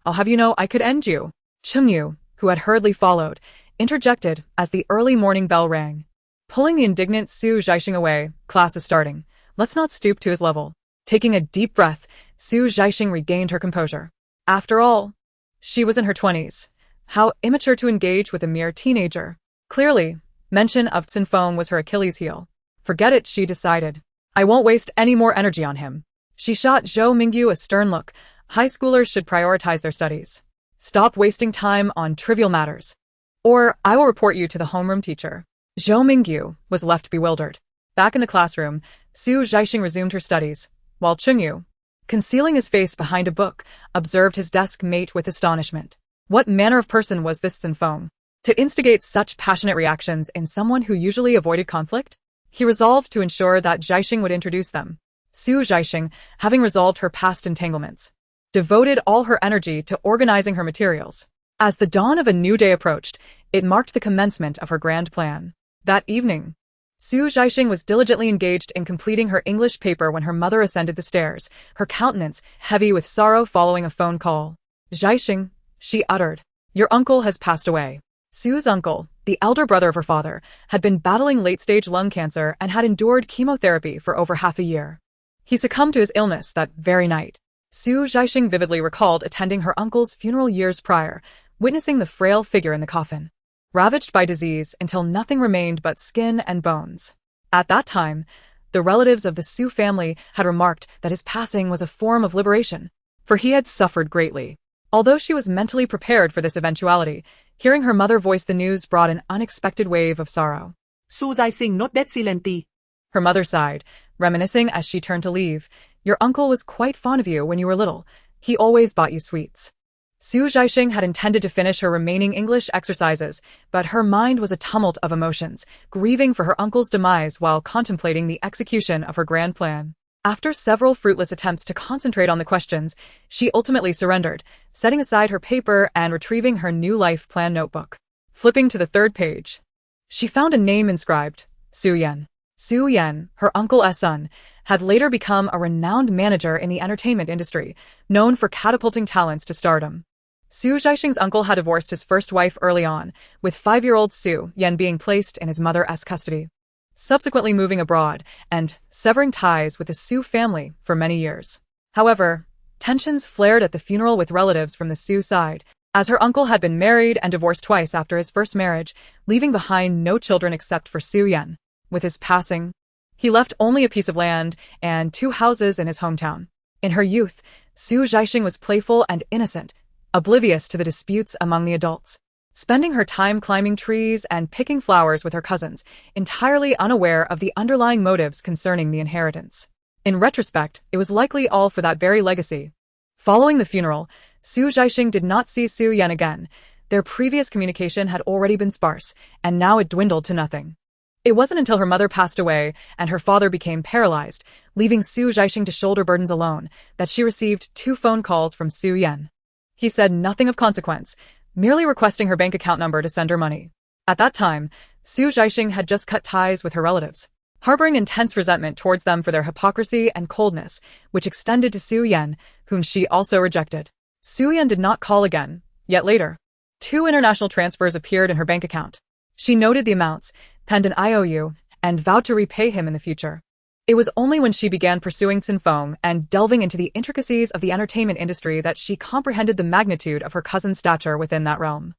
"I'll have you know I could end you." Qingyu, who had hurriedly followed, interjected as the early morning bell rang. Pulling the indignant Su Zhaixing away, "Class is starting. Let's not stoop to his level." Taking a deep breath, Su Zhaixing regained her composure. After all, she was in her 20s. How immature to engage with a mere teenager. Clearly, mention of Cen Feng was her Achilles heel. Forget it, she decided. I won't waste any more energy on him. She shot Zhou Mingyu a stern look. High schoolers should prioritize their studies. Stop wasting time on trivial matters, or I will report you to the homeroom teacher. Zhou Mingyu was left bewildered. Back in the classroom, Su Zhaixing resumed her studies, while Qingyu, concealing his face behind a book, observed his desk mate with astonishment. What manner of person was this Cen Feng, to instigate such passionate reactions in someone who usually avoided conflict? He resolved to ensure that Zhaixing would introduce them. Su Zhaixing, having resolved her past entanglements, devoted all her energy to organizing her materials. As the dawn of a new day approached, it marked the commencement of her grand plan. That evening, Su Zhaixing was diligently engaged in completing her English paper when her mother ascended the stairs, her countenance heavy with sorrow following a phone call. "Zhaixing," she uttered, "your uncle has passed away." Su's uncle, the elder brother of her father, had been battling late-stage lung cancer and had endured chemotherapy for over half a year. He succumbed to his illness that very night. Su Zhaixing vividly recalled attending her uncle's funeral years prior, witnessing the frail figure in the coffin, ravaged by disease until nothing remained but skin and bones. At that time, the relatives of the Su family had remarked that his passing was a form of liberation, for he had suffered greatly. Although she was mentally prepared for this eventuality, hearing her mother voice the news brought an unexpected wave of sorrow. Su Zhaixing not that silently. Her mother sighed, reminiscing as she turned to leave. "Your uncle was quite fond of you when you were little. He always bought you sweets." Su Zhaixing had intended to finish her remaining English exercises, but her mind was a tumult of emotions, grieving for her uncle's demise while contemplating the execution of her grand plan. After several fruitless attempts to concentrate on the questions, she ultimately surrendered, setting aside her paper and retrieving her new life plan notebook. Flipping to the third page, she found a name inscribed, Su Yan. Su Yan, her uncle's son, had later become a renowned manager in the entertainment industry, known for catapulting talents to stardom. Su Zhaixing's uncle had divorced his first wife early on, with 5-year-old Su Yan being placed in his mother's custody, subsequently moving abroad and severing ties with the Su family for many years. However, tensions flared at the funeral with relatives from the Su side, as her uncle had been married and divorced twice after his first marriage, leaving behind no children except for Su Yan. With his passing, he left only a piece of land and 2 houses in his hometown. In her youth, Su Zhaixing was playful and innocent, oblivious to the disputes among the adults, spending her time climbing trees and picking flowers with her cousins, entirely unaware of the underlying motives concerning the inheritance. In retrospect, it was likely all for that very legacy. Following the funeral, Su Zhaixing did not see Su Yan again. Their previous communication had already been sparse, and now it dwindled to nothing. It wasn't until her mother passed away and her father became paralyzed, leaving Su Zhaixing to shoulder burdens alone, that she received 2 phone calls from Su Yan. He said nothing of consequence, merely requesting her bank account number to send her money. At that time, Su Zhaixing had just cut ties with her relatives. harboring intense resentment towards them for their hypocrisy and coldness, which extended to Su Yan, whom she also rejected. Su Yan did not call again, yet later. 2 international transfers appeared in her bank account. She noted the amounts, penned an IOU, and vowed to repay him in the future. It was only when she began pursuing Cen Feng and delving into the intricacies of the entertainment industry that she comprehended the magnitude of her cousin's stature within that realm.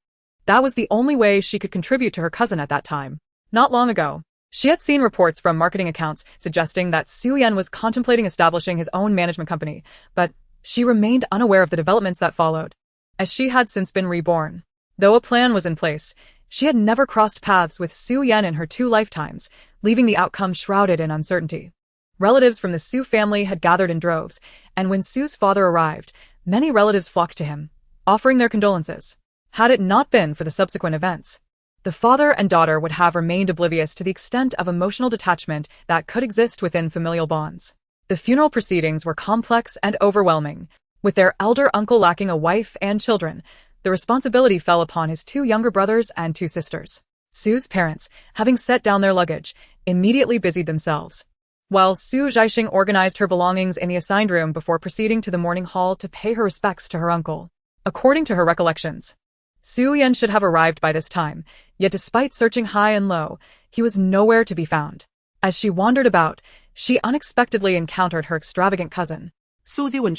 That was the only way she could contribute to her cousin at that time. Not long ago, she had seen reports from marketing accounts suggesting that Su Yan was contemplating establishing his own management company, but she remained unaware of the developments that followed, as she had since been reborn. Though a plan was in place, she had never crossed paths with Su Yan in her 2 lifetimes, leaving the outcome shrouded in uncertainty. Relatives from the Su family had gathered in droves, and when Su's father arrived, many relatives flocked to him, offering their condolences. Had it not been for the subsequent events, the father and daughter would have remained oblivious to the extent of emotional detachment that could exist within familial bonds. The funeral proceedings were complex and overwhelming. With their elder uncle lacking a wife and children, the responsibility fell upon his 2 younger brothers and 2 sisters. Su's parents, having set down their luggage, immediately busied themselves, while Su Zhaixing organized her belongings in the assigned room before proceeding to the morning hall to pay her respects to her uncle. According to her recollections, Su Yan should have arrived by this time, yet despite searching high and low, he was nowhere to be found. As she wandered about, she unexpectedly encountered her extravagant cousin. Su Jiwen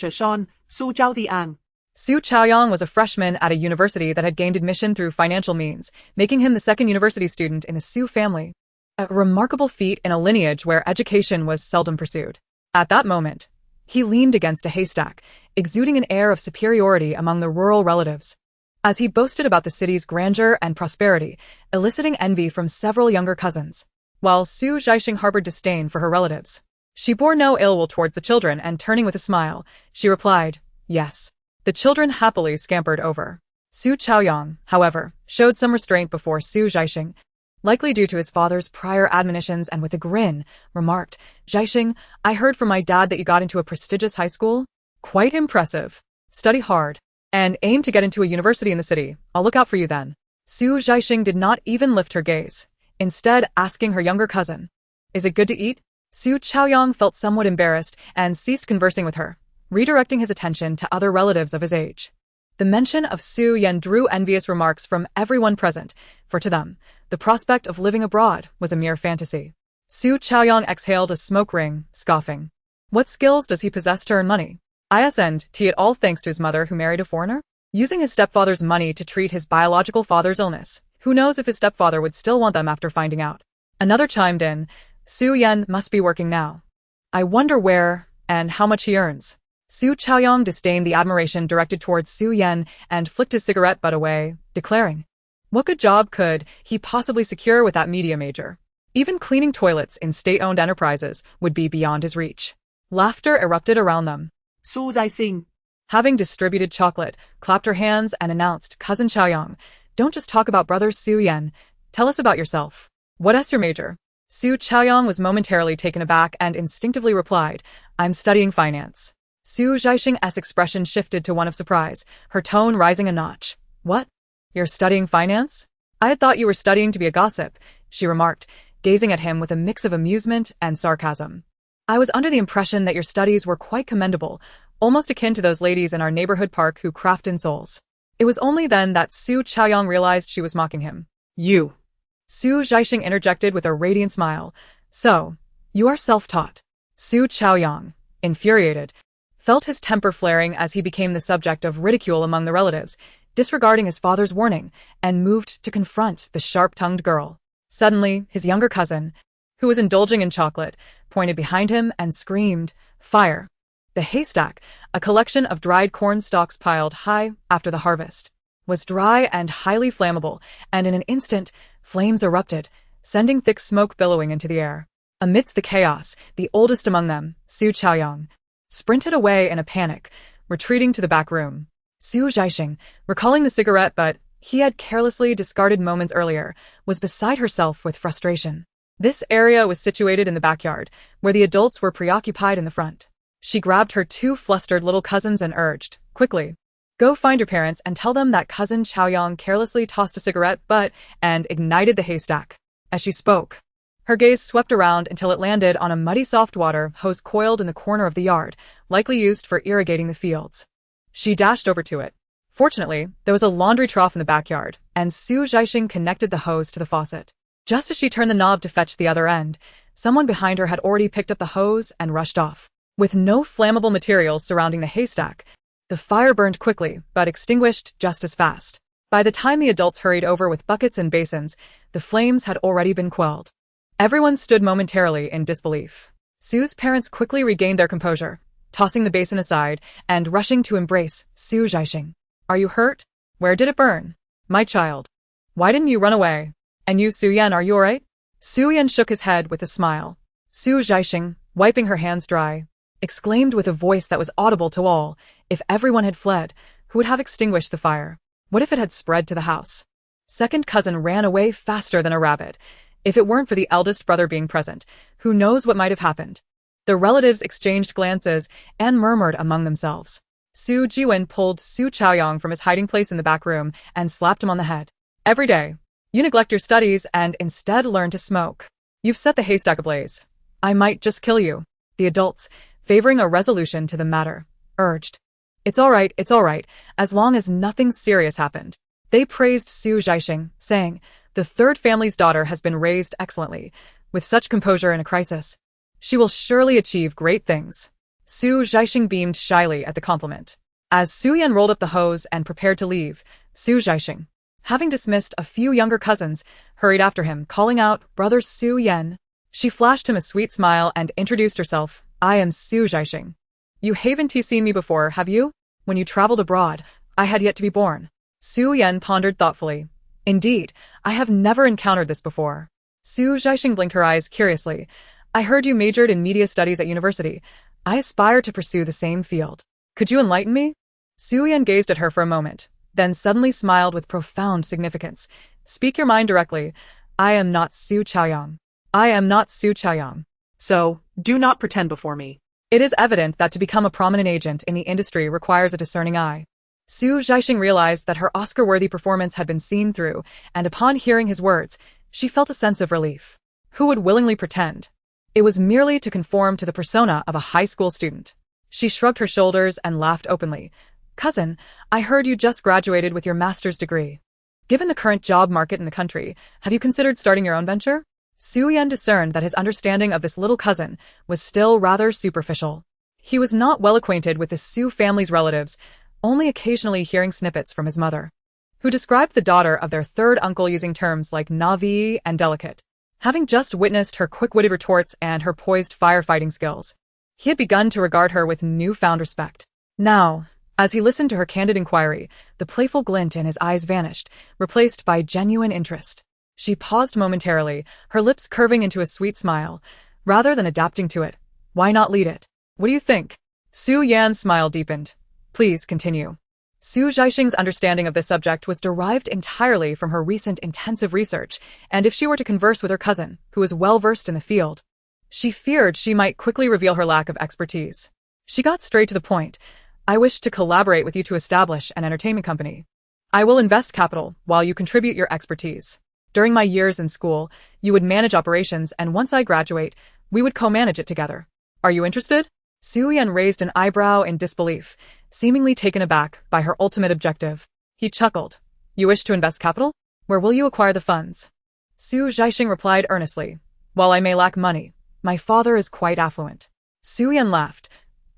Su Zhao Diang. Su Chaoyang was a freshman at a university that had gained admission through financial means, making him the 2nd university student in the Su family. A remarkable feat in a lineage where education was seldom pursued. At that moment, he leaned against a haystack, exuding an air of superiority among the rural relatives, as he boasted about the city's grandeur and prosperity, eliciting envy from several younger cousins. While Su Zhaixing harbored disdain for her relatives, she bore no ill will towards the children, and turning with a smile, she replied, "Yes." The children happily scampered over. Su Chaoyang, however, showed some restraint before Su Zhaixing, likely due to his father's prior admonitions, and with a grin, remarked, "Zhaixing, I heard from my dad that you got into a prestigious high school? Quite impressive. Study hard, and aim to get into a university in the city. I'll look out for you then." Su Zhaixing did not even lift her gaze, instead asking her younger cousin, "Is it good to eat?" Su Chaoyang felt somewhat embarrassed and ceased conversing with her, redirecting his attention to other relatives of his age. The mention of Su Yan drew envious remarks from everyone present, for to them, the prospect of living abroad was a mere fantasy. Su Chaoyang exhaled a smoke ring, scoffing. What skills does he possess to earn money? And it all thanks to his mother who married a foreigner? Using his stepfather's money to treat his biological father's illness. Who knows if his stepfather would still want them after finding out? Another chimed in, Su Yan must be working now. I wonder where and how much he earns. Su Chaoyang disdained the admiration directed towards Su Yan and flicked his cigarette butt away, declaring, what good job could he possibly secure with that media major? Even cleaning toilets in state-owned enterprises would be beyond his reach. Laughter erupted around them. Su Zhaixing, having distributed chocolate, clapped her hands and announced, Cousin Chaoyang, don't just talk about brother Su Yan. Tell us about yourself. What's your major? Su Chaoyang was momentarily taken aback and instinctively replied, I'm studying finance. Su Zhaixing's expression shifted to one of surprise, her tone rising a notch. What? You're studying finance? I had thought you were studying to be a gossip, she remarked, gazing at him with a mix of amusement and sarcasm. I was under the impression that your studies were quite commendable, almost akin to those ladies in our neighborhood park who craft insoles. It was only then that Su Chaoyang realized she was mocking him. You. Su Zhaixing interjected with a radiant smile. So, you are self-taught. Su Chaoyang, infuriated, felt his temper flaring as he became the subject of ridicule among the relatives, disregarding his father's warning, and moved to confront the sharp-tongued girl. Suddenly, his younger cousin, who was indulging in chocolate, pointed behind him and screamed, Fire! The haystack, a collection of dried corn stalks piled high after the harvest, was dry and highly flammable, and in an instant, flames erupted, sending thick smoke billowing into the air. Amidst the chaos, the oldest among them, Su Chaoyang, sprinted away in a panic, retreating to the back room. Su Zhaixing, recalling the cigarette butt he had carelessly discarded moments earlier, was beside herself with frustration. This area was situated in the backyard, where the adults were preoccupied in the front. She grabbed her two flustered little cousins and urged, quickly, go find your parents and tell them that cousin Chaoyang carelessly tossed a cigarette butt and ignited the haystack. As she spoke, Her gaze swept around until it landed on a muddy soft water hose coiled in the corner of the yard, likely used for irrigating the fields. She dashed over to it. Fortunately, there was a laundry trough in the backyard, and Zhaixing connected the hose to the faucet. Just as she turned the knob to fetch the other end, someone behind her had already picked up the hose and rushed off. With no flammable materials surrounding the haystack, the fire burned quickly, but extinguished just as fast. By the time the adults hurried over with buckets and basins, the flames had already been quelled. Everyone stood momentarily in disbelief. Sue's parents quickly regained their composure, tossing the basin aside and rushing to embrace Zhaixing. Are you hurt? Where did it burn? My child. Why didn't you run away? And you, Suyan, are you alright? Suyan shook his head with a smile. Zhaixing, wiping her hands dry, exclaimed with a voice that was audible to all, if everyone had fled, who would have extinguished the fire? What if it had spread to the house? Second cousin ran away faster than a rabbit. If it weren't for the eldest brother being present, who knows what might have happened? The relatives exchanged glances and murmured among themselves. Su Jiwen pulled Su Chaoyang from his hiding place in the back room and slapped him on the head. Every day, you neglect your studies and instead learn to smoke. You've set the haystack ablaze. I might just kill you. The adults, favoring a resolution to the matter, urged. It's all right, as long as nothing serious happened. They praised Zhaixing, saying, the third family's daughter has been raised excellently, with such composure in a crisis. She will surely achieve great things. Zhaixing beamed shyly at the compliment. As Su Yan rolled up the hose and prepared to leave, Zhaixing, having dismissed a few younger cousins, hurried after him, calling out, Brother Su Yan. She flashed him a sweet smile and introduced herself. I am Zhaixing. You haven't seen me before, have you? When you traveled abroad, I had yet to be born. Su Yan pondered thoughtfully. Indeed, I have never encountered this before. Zhaixing blinked her eyes curiously. I heard you majored in media studies at university. I aspire to pursue the same field. Could you enlighten me? Su Yan gazed at her for a moment, then suddenly smiled with profound significance. Speak your mind directly. I am not Su Chaoyang. So, do not pretend before me. It is evident that to become a prominent agent in the industry requires a discerning eye. Zhaixing realized that her Oscar-worthy performance had been seen through, and upon hearing his words, she felt a sense of relief. Who would willingly pretend? It was merely to conform to the persona of a high school student. She shrugged her shoulders and laughed openly. Cousin, I heard you just graduated with your master's degree. Given the current job market in the country, have you considered starting your own venture? Su Yan discerned that his understanding of this little cousin was still rather superficial. He was not well acquainted with the Su family's relatives, only occasionally hearing snippets from his mother, who described the daughter of their third uncle using terms like navi and delicate. Having just witnessed her quick-witted retorts and her poised firefighting skills, he had begun to regard her with newfound respect. Now, as he listened to her candid inquiry, the playful glint in his eyes vanished, replaced by genuine interest. She paused momentarily, her lips curving into a sweet smile. Rather than adapting to it, why not lead it? What do you think? Su Yan's smile deepened. Please continue. Zhaixing's understanding of this subject was derived entirely from her recent intensive research, and if she were to converse with her cousin, who was well-versed in the field, she feared she might quickly reveal her lack of expertise. She got straight to the point. I wish to collaborate with you to establish an entertainment company. I will invest capital while you contribute your expertise. During my years in school, you would manage operations, and once I graduate, we would co-manage it together. Are you interested? Su Yan raised an eyebrow in disbelief, seemingly taken aback by her ultimate objective. He chuckled. You wish to invest capital? Where will you acquire the funds? Zhaixing replied earnestly. While I may lack money, my father is quite affluent. Su Yan laughed.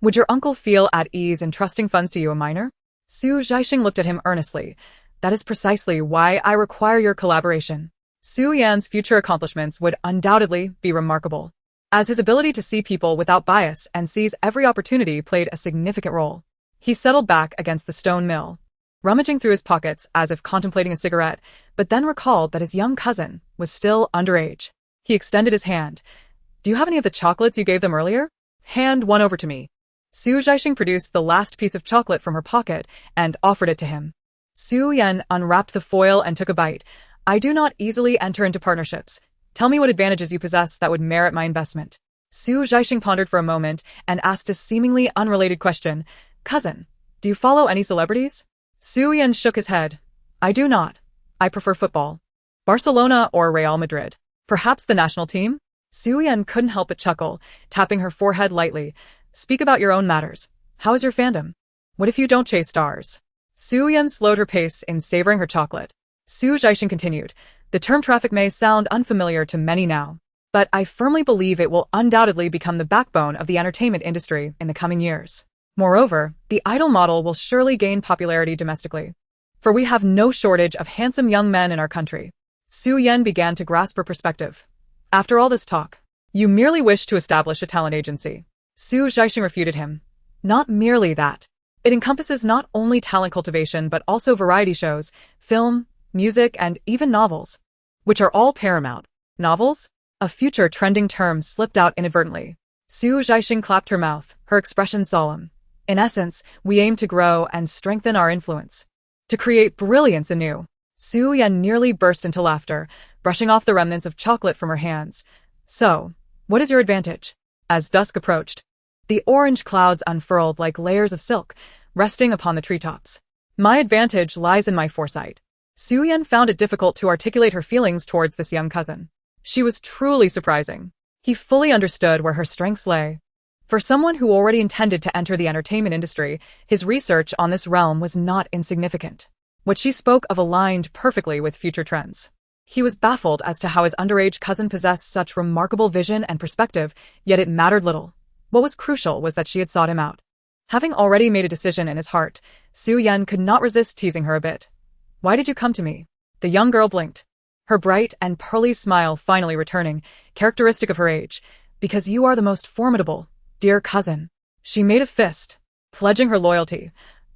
Would your uncle feel at ease in trusting funds to you, a minor? Zhaixing looked at him earnestly. That is precisely why I require your collaboration. Su Yan's future accomplishments would undoubtedly be remarkable, as his ability to see people without bias and seize every opportunity played a significant role. He settled back against the stone mill, rummaging through his pockets as if contemplating a cigarette, but then recalled that his young cousin was still underage. He extended his hand. Do you have any of the chocolates you gave them earlier? Hand one over to me. Zhaixing produced the last piece of chocolate from her pocket and offered it to him. Su Yan unwrapped the foil and took a bite. I do not easily enter into partnerships. Tell me what advantages you possess that would merit my investment. Zhaixing pondered for a moment and asked a seemingly unrelated question. Cousin, do you follow any celebrities? Su Yan shook his head. I do not. I prefer football. Barcelona or Real Madrid. Perhaps the national team? Su Yan couldn't help but chuckle, tapping her forehead lightly. Speak about your own matters. How is your fandom? What if you don't chase stars? Su Yan slowed her pace in savoring her chocolate. Zhaixing continued. The term traffic may sound unfamiliar to many now, but I firmly believe it will undoubtedly become the backbone of the entertainment industry in the coming years. Moreover, the idol model will surely gain popularity domestically, for we have no shortage of handsome young men in our country. Su Yan began to grasp her perspective. After all this talk, you merely wish to establish a talent agency. Zhaixing refuted him. Not merely that. It encompasses not only talent cultivation but also variety shows, film, music, and even novels, which are all paramount. Novels? A future trending term slipped out inadvertently. Zhaixing clapped her mouth, her expression solemn. In essence, we aim to grow and strengthen our influence, to create brilliance anew. Su Yan nearly burst into laughter, brushing off the remnants of chocolate from her hands. So, what is your advantage? As dusk approached, the orange clouds unfurled like layers of silk, resting upon the treetops. My advantage lies in my foresight. Su Yan found it difficult to articulate her feelings towards this young cousin. She was truly surprising. He fully understood where her strengths lay. For someone who already intended to enter the entertainment industry, his research on this realm was not insignificant. What she spoke of aligned perfectly with future trends. He was baffled as to how his underage cousin possessed such remarkable vision and perspective, yet it mattered little. What was crucial was that she had sought him out. Having already made a decision in his heart, Su Yan could not resist teasing her a bit. Why did you come to me? The young girl blinked, her bright and pearly smile finally returning, characteristic of her age. Because you are the most formidable, dear cousin. She made a fist, pledging her loyalty.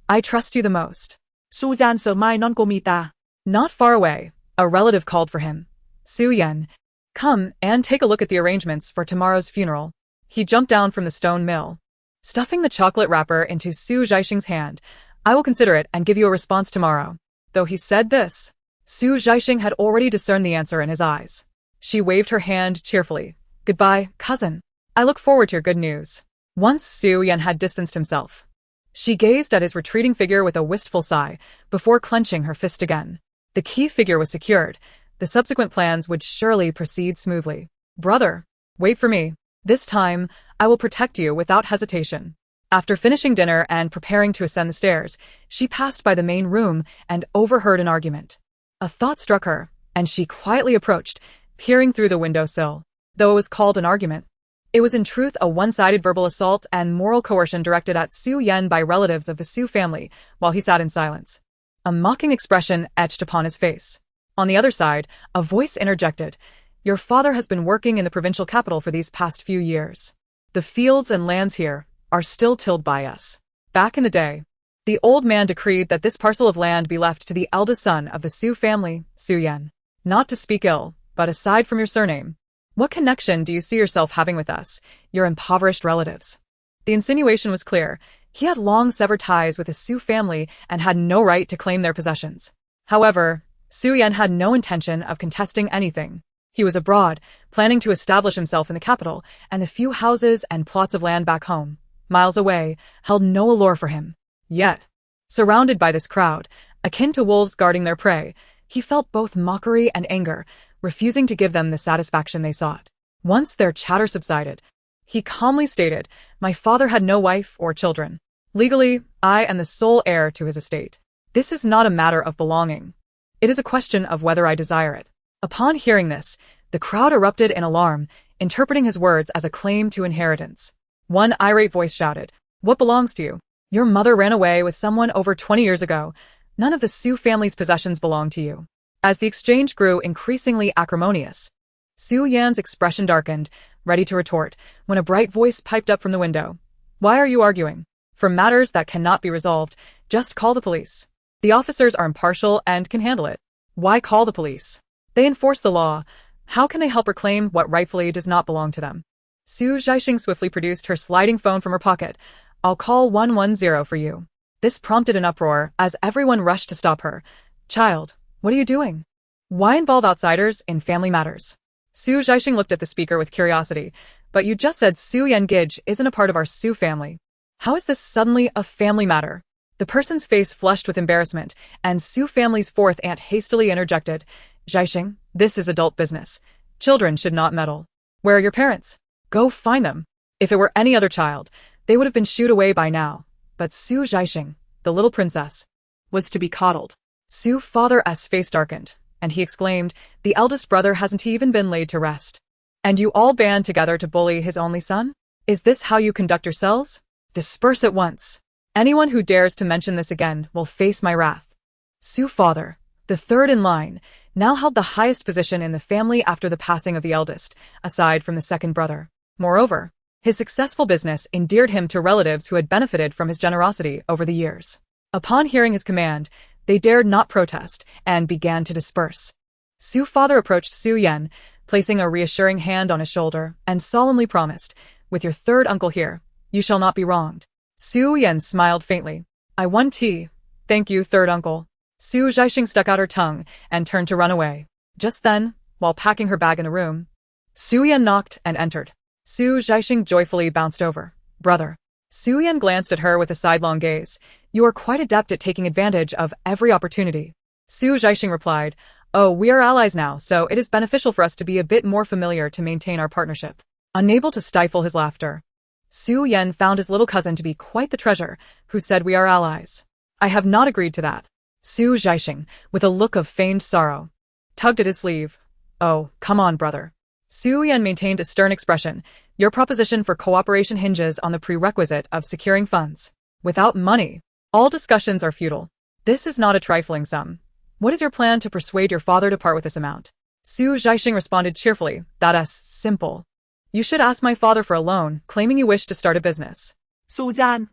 I trust you the most. Sujan sợ mai non cô mi ta. Not far away, a relative called for him. Su Yan, come and take a look at the arrangements for tomorrow's funeral. He jumped down from the stone mill, stuffing the chocolate wrapper into Zhaixing's hand. I will consider it and give you a response tomorrow. Though he said this, Zhaixing had already discerned the answer in his eyes. She waved her hand cheerfully. Goodbye, cousin. I look forward to your good news. Once Su Yan had distanced himself, she gazed at his retreating figure with a wistful sigh, before clenching her fist again. The key figure was secured. The subsequent plans would surely proceed smoothly. Brother, wait for me. This time, I will protect you without hesitation. After finishing dinner and preparing to ascend the stairs, she passed by the main room and overheard an argument. A thought struck her, and she quietly approached, peering through the windowsill. Though it was called an argument, it was in truth a one-sided verbal assault and moral coercion directed at Su Yan by relatives of the Su family, while he sat in silence. A mocking expression etched upon his face. On the other side, a voice interjected. Your father has been working in the provincial capital for these past few years. The fields and lands here are still tilled by us. Back in the day, the old man decreed that this parcel of land be left to the eldest son of the Su family, Su Yan. Not to speak ill, but aside from your surname, what connection do you see yourself having with us, your impoverished relatives? The insinuation was clear. He had long severed ties with the Su family and had no right to claim their possessions. However, Su Yan had no intention of contesting anything. He was abroad, planning to establish himself in the capital, and the few houses and plots of land back home, miles away, held no allure for him. Yet, surrounded by this crowd, akin to wolves guarding their prey, he felt both mockery and anger, refusing to give them the satisfaction they sought. Once their chatter subsided, he calmly stated, My father had no wife or children. Legally, I am the sole heir to his estate. This is not a matter of belonging. It is a question of whether I desire it. Upon hearing this, the crowd erupted in alarm, interpreting his words as a claim to inheritance. One irate voice shouted, What belongs to you? Your mother ran away with someone over 20 years ago. None of the Su family's possessions belong to you. As the exchange grew increasingly acrimonious, Su Yan's expression darkened, ready to retort, when a bright voice piped up from the window. Why are you arguing? For matters that cannot be resolved, just call the police. The officers are impartial and can handle it. Why call the police? They enforce the law. How can they help reclaim what rightfully does not belong to them? Zhaixing swiftly produced her sliding phone from her pocket. I'll call 110 for you. This prompted an uproar as everyone rushed to stop her. Child, what are you doing? Why involve outsiders in family matters? Zhaixing looked at the speaker with curiosity. But you just said Su Yan Gij isn't a part of our Su family. How is this suddenly a family matter? The person's face flushed with embarrassment, and Su family's fourth aunt hastily interjected. Zhaixing, this is adult business. Children should not meddle. Where are your parents? Go find them. If it were any other child, they would have been shooed away by now. But Su Zhaixing, the little princess, was to be coddled. Su's father's face darkened, and he exclaimed, "The eldest brother hasn't even been laid to rest. And you all band together to bully his only son? Is this how you conduct yourselves? Disperse at once. Anyone who dares to mention this again will face my wrath." Su's father, the third in line, now held the highest position in the family after the passing of the eldest, aside from the second brother. Moreover, his successful business endeared him to relatives who had benefited from his generosity over the years. Upon hearing his command, they dared not protest and began to disperse. Su's father approached Su Yan, placing a reassuring hand on his shoulder, and solemnly promised, "With your third uncle here, you shall not be wronged." Su Yan smiled faintly. "I won tea. Thank you, third uncle." Su Zhaixing stuck out her tongue and turned to run away. Just then, while packing her bag in a room, Su Yan knocked and entered. Su Zhaixing joyfully bounced over. "Brother." Su Yan glanced at her with a sidelong gaze. "You are quite adept at taking advantage of every opportunity." Su Zhaixing replied, "Oh, we are allies now, so it is beneficial for us to be a bit more familiar to maintain our partnership." Unable to stifle his laughter, Su Yan found his little cousin to be quite the treasure, who said, "We are allies." "I have not agreed to that." Su Zhaixing, with a look of feigned sorrow, tugged at his sleeve. "Oh, come on, brother." Su Yan maintained a stern expression. "Your proposition for cooperation hinges on the prerequisite of securing funds. Without money, all discussions are futile. This is not a trifling sum. What is your plan to persuade your father to part with this amount?" Su Zhaixing responded cheerfully, "That's simple. You should ask my father for a loan, claiming you wish to start a business." Suzanne.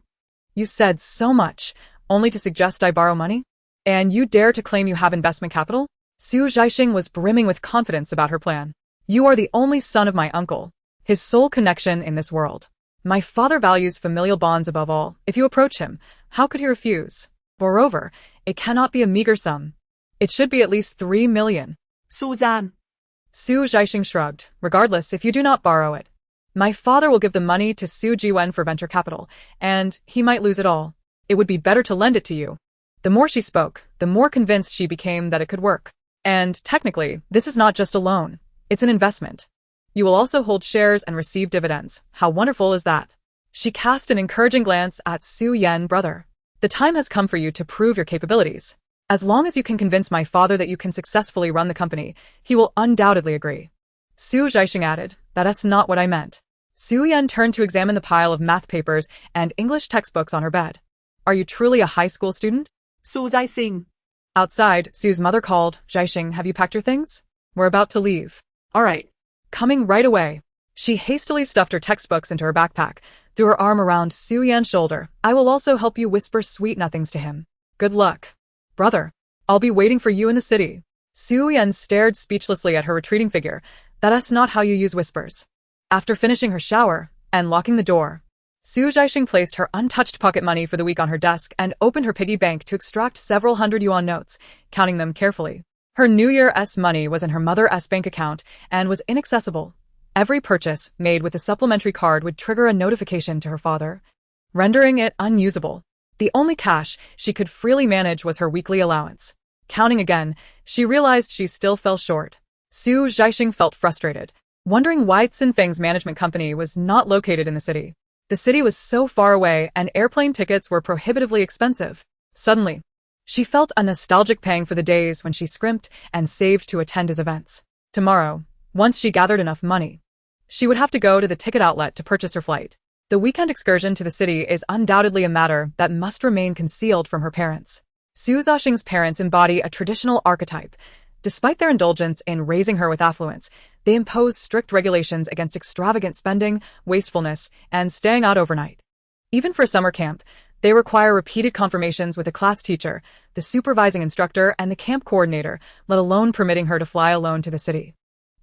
"You said so much, only to suggest I borrow money? And you dare to claim you have investment capital?" Su Zhaixing was brimming with confidence about her plan. "You are the only son of my uncle, his sole connection in this world. My father values familial bonds above all. If you approach him, how could he refuse? Moreover, it cannot be a meager sum. It should be at least 3 million. Suzanne. Su Zhaixing shrugged. "Regardless, if you do not borrow it, my father will give the money to Su Jiwen for venture capital, and he might lose it all. It would be better to lend it to you." The more she spoke, the more convinced she became that it could work. "And technically, this is not just a loan. It's an investment. You will also hold shares and receive dividends. How wonderful is that?" She cast an encouraging glance at Su Yan, "Brother, the time has come for you to prove your capabilities. As long as you can convince my father that you can successfully run the company, he will undoubtedly agree." Su Zhaixing added, "That's not what I meant." Su Yan turned to examine the pile of math papers and English textbooks on her bed. "Are you truly a high school student?" Su Zhaixing. Outside, Su's mother called. "Zhaixing, have you packed your things? We're about to leave." All right. Coming right away. She hastily stuffed her textbooks into her backpack, threw her arm around Su Yan's shoulder. "I will also help you whisper sweet nothings to him. Good luck. Brother, I'll be waiting for you in the city." Su Yan stared speechlessly at her retreating figure. "That's not how you use whispers." After finishing her shower and locking the door, Su Zhaixing placed her untouched pocket money for the week on her desk and opened her piggy bank to extract several hundred yuan notes, counting them carefully. Her New Year's money was in her mother's bank account and was inaccessible. Every purchase made with a supplementary card would trigger a notification to her father, rendering it unusable. The only cash she could freely manage was her weekly allowance. Counting again, she realized she still fell short. Su Zhaixing felt frustrated, wondering why Cen Feng's management company was not located in the city. The city was so far away and airplane tickets were prohibitively expensive. Suddenly, she felt a nostalgic pang for the days when she scrimped and saved to attend his events. Tomorrow, once she gathered enough money, she would have to go to the ticket outlet to purchase her flight. The weekend excursion to the city is undoubtedly a matter that must remain concealed from her parents. Su Zhaixing's parents embody a traditional archetype. Despite their indulgence in raising her with affluence, they impose strict regulations against extravagant spending, wastefulness, and staying out overnight. Even for summer camp, they require repeated confirmations with a class teacher, the supervising instructor, and the camp coordinator, let alone permitting her to fly alone to the city.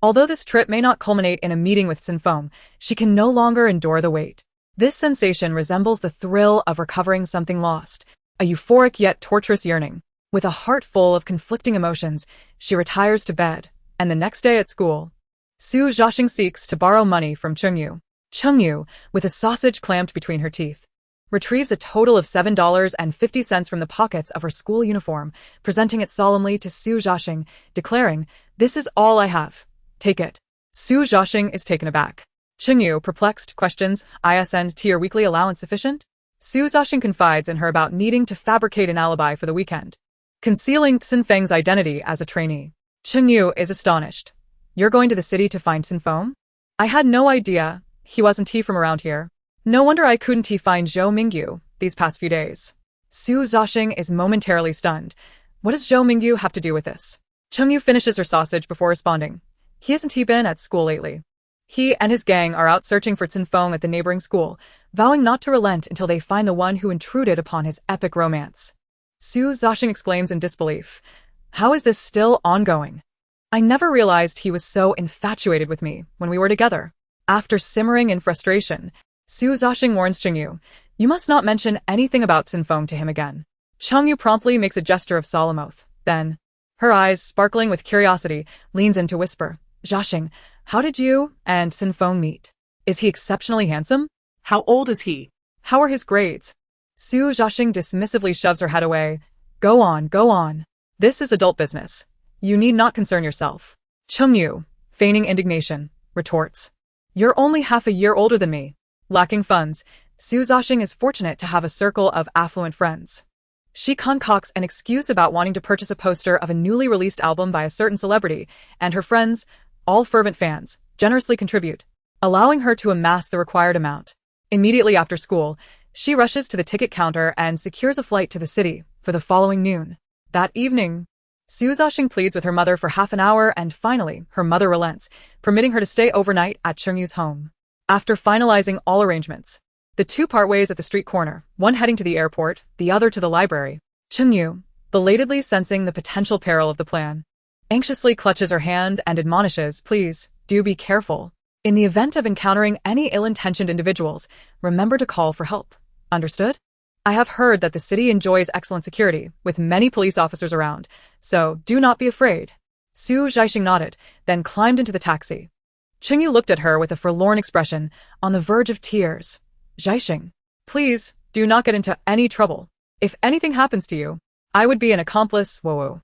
Although this trip may not culminate in a meeting with Cen Feng, she can no longer endure the wait. This sensation resembles the thrill of recovering something lost, a euphoric yet torturous yearning. With a heart full of conflicting emotions, she retires to bed, and the next day at school, Su Zhaixing seeks to borrow money from Chengyu. Chengyu, with a sausage clamped between her teeth, retrieves a total of $7.50 from the pockets of her school uniform, presenting it solemnly to Su Zhaixing, declaring, "This is all I have. Take it." Su Zhaixing is taken aback. Chengyu, perplexed, questions, "Isn't your weekly allowance sufficient?" Su Zhaixing confides in her about needing to fabricate an alibi for the weekend, concealing Cen Feng's identity as a trainee. Chengyu is astonished. "You're going to the city to find Cen Feng? I had no idea. Wasn't he from around here? No wonder I couldn't find Zhou Mingyu these past few days." Su Zhaixing is momentarily stunned. What does Zhou Mingyu have to do with this? Chengyu finishes her sausage before responding. Hasn't he been at school lately? He and his gang are out searching for Cen Feng at the neighboring school, vowing not to relent until they find the one who intruded upon his epic romance. Su Zhaixing exclaims in disbelief. How is this still ongoing? I never realized he was so infatuated with me when we were together. After simmering in frustration, Su Zhaixing warns Chengyu, "You must not mention anything about Cen Feng to him again." Chengyu promptly makes a gesture of solemn oath. Then, her eyes sparkling with curiosity, leans in to whisper, "Zhaixing, how did you and Cen Feng meet? Is he exceptionally handsome? How old is he? How are his grades?" Su Zhaixing dismissively shoves her head away. Go on, go on. This is adult business. You need not concern yourself." Chengyu, feigning indignation, retorts, "You're only half a year older than me." Lacking funds, Su Zhaixing is fortunate to have a circle of affluent friends. She concocts an excuse about wanting to purchase a poster of a newly released album by a certain celebrity, and her friends, all fervent fans, generously contribute, allowing her to amass the required amount. Immediately after school, she rushes to the ticket counter and secures a flight to the city for the following noon. That evening, Su Zhaixing pleads with her mother for half an hour, and finally, her mother relents, permitting her to stay overnight at Chengyu's home. After finalizing all arrangements, the two part ways at the street corner, one heading to the airport, the other to the library. Chengyu, belatedly sensing the potential peril of the plan, anxiously clutches her hand and admonishes, "Please, do be careful. In the event of encountering any ill-intentioned individuals, remember to call for help. Understood? I have heard that the city enjoys excellent security, with many police officers around, so do not be afraid." Su Zhaixing nodded, then climbed into the taxi. Chengyu looked at her with a forlorn expression, on the verge of tears. "Zhaixing, please, do not get into any trouble. If anything happens to you, I would be an accomplice." Whoa.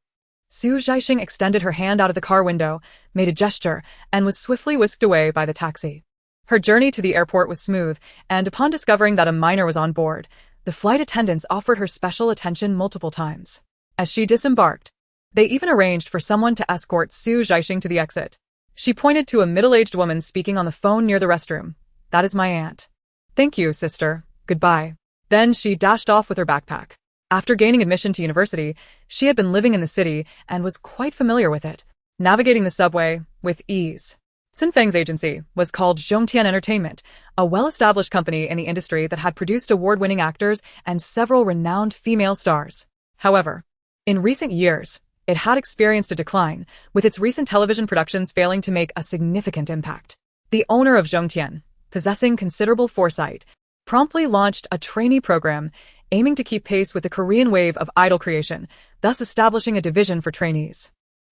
Su Zhaixing extended her hand out of the car window, made a gesture, and was swiftly whisked away by the taxi. Her journey to the airport was smooth, and upon discovering that a minor was on board, the flight attendants offered her special attention multiple times. As she disembarked, they even arranged for someone to escort Su Zhaixing to the exit. She pointed to a middle-aged woman speaking on the phone near the restroom. "That is my aunt. Thank you, sister. Goodbye." Then she dashed off with her backpack. After gaining admission to university, she had been living in the city and was quite familiar with it, navigating the subway with ease. Cen Feng's agency was called Zhongtian Entertainment, a well-established company in the industry that had produced award-winning actors and several renowned female stars. However, in recent years, it had experienced a decline, with its recent television productions failing to make a significant impact. The owner of Zhongtian, possessing considerable foresight, promptly launched a trainee program aiming to keep pace with the Korean wave of idol creation, thus establishing a division for trainees.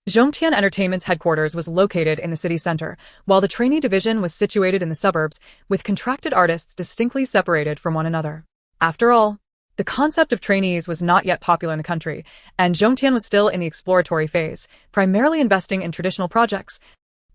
Zhongtian Entertainment's headquarters was located in the city center, while the trainee division was situated in the suburbs, with contracted artists distinctly separated from one another. After all, the concept of trainees was not yet popular in the country, and Zhongtian was still in the exploratory phase, primarily investing in traditional projects,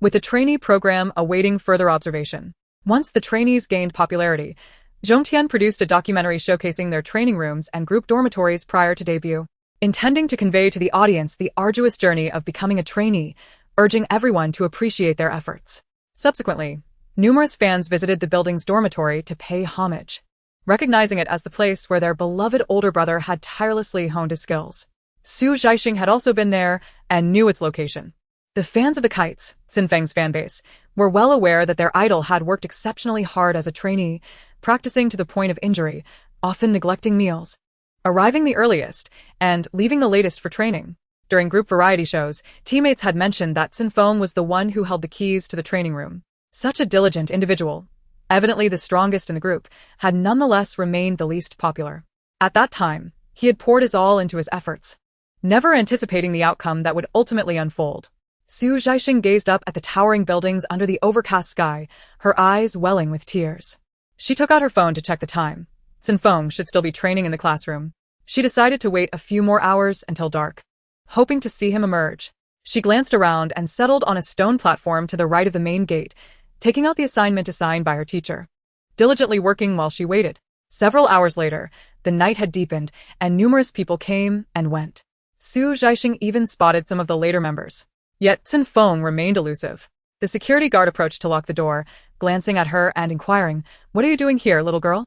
with the trainee program awaiting further observation. Once the trainees gained popularity, Zhongtian produced a documentary showcasing their training rooms and group dormitories prior to debut, intending to convey to the audience the arduous journey of becoming a trainee, urging everyone to appreciate their efforts. Subsequently, numerous fans visited the building's dormitory to pay homage, recognizing it as the place where their beloved older brother had tirelessly honed his skills. Su Zhaixing had also been there and knew its location. The fans of the Kites, Cen Feng's fanbase, were well aware that their idol had worked exceptionally hard as a trainee, practicing to the point of injury, often neglecting meals, arriving the earliest, and leaving the latest for training. During group variety shows, teammates had mentioned that Cen Feng was the one who held the keys to the training room. Such a diligent individual, evidently the strongest in the group, had nonetheless remained the least popular. At that time, he had poured his all into his efforts, never anticipating the outcome that would ultimately unfold. Su Zhaixing gazed up at the towering buildings under the overcast sky, her eyes welling with tears. She took out her phone to check the time. Cen Feng should still be training in the classroom. She decided to wait a few more hours until dark, hoping to see him emerge. She glanced around and settled on a stone platform to the right of the main gate, taking out the assignment assigned by her teacher. Diligently working while she waited. Several hours later, the night had deepened, and numerous people came and went. Zhaixing even spotted some of the later members. Yet Cen Feng remained elusive. The security guard approached to lock the door, glancing at her and inquiring, "What are you doing here, little girl?"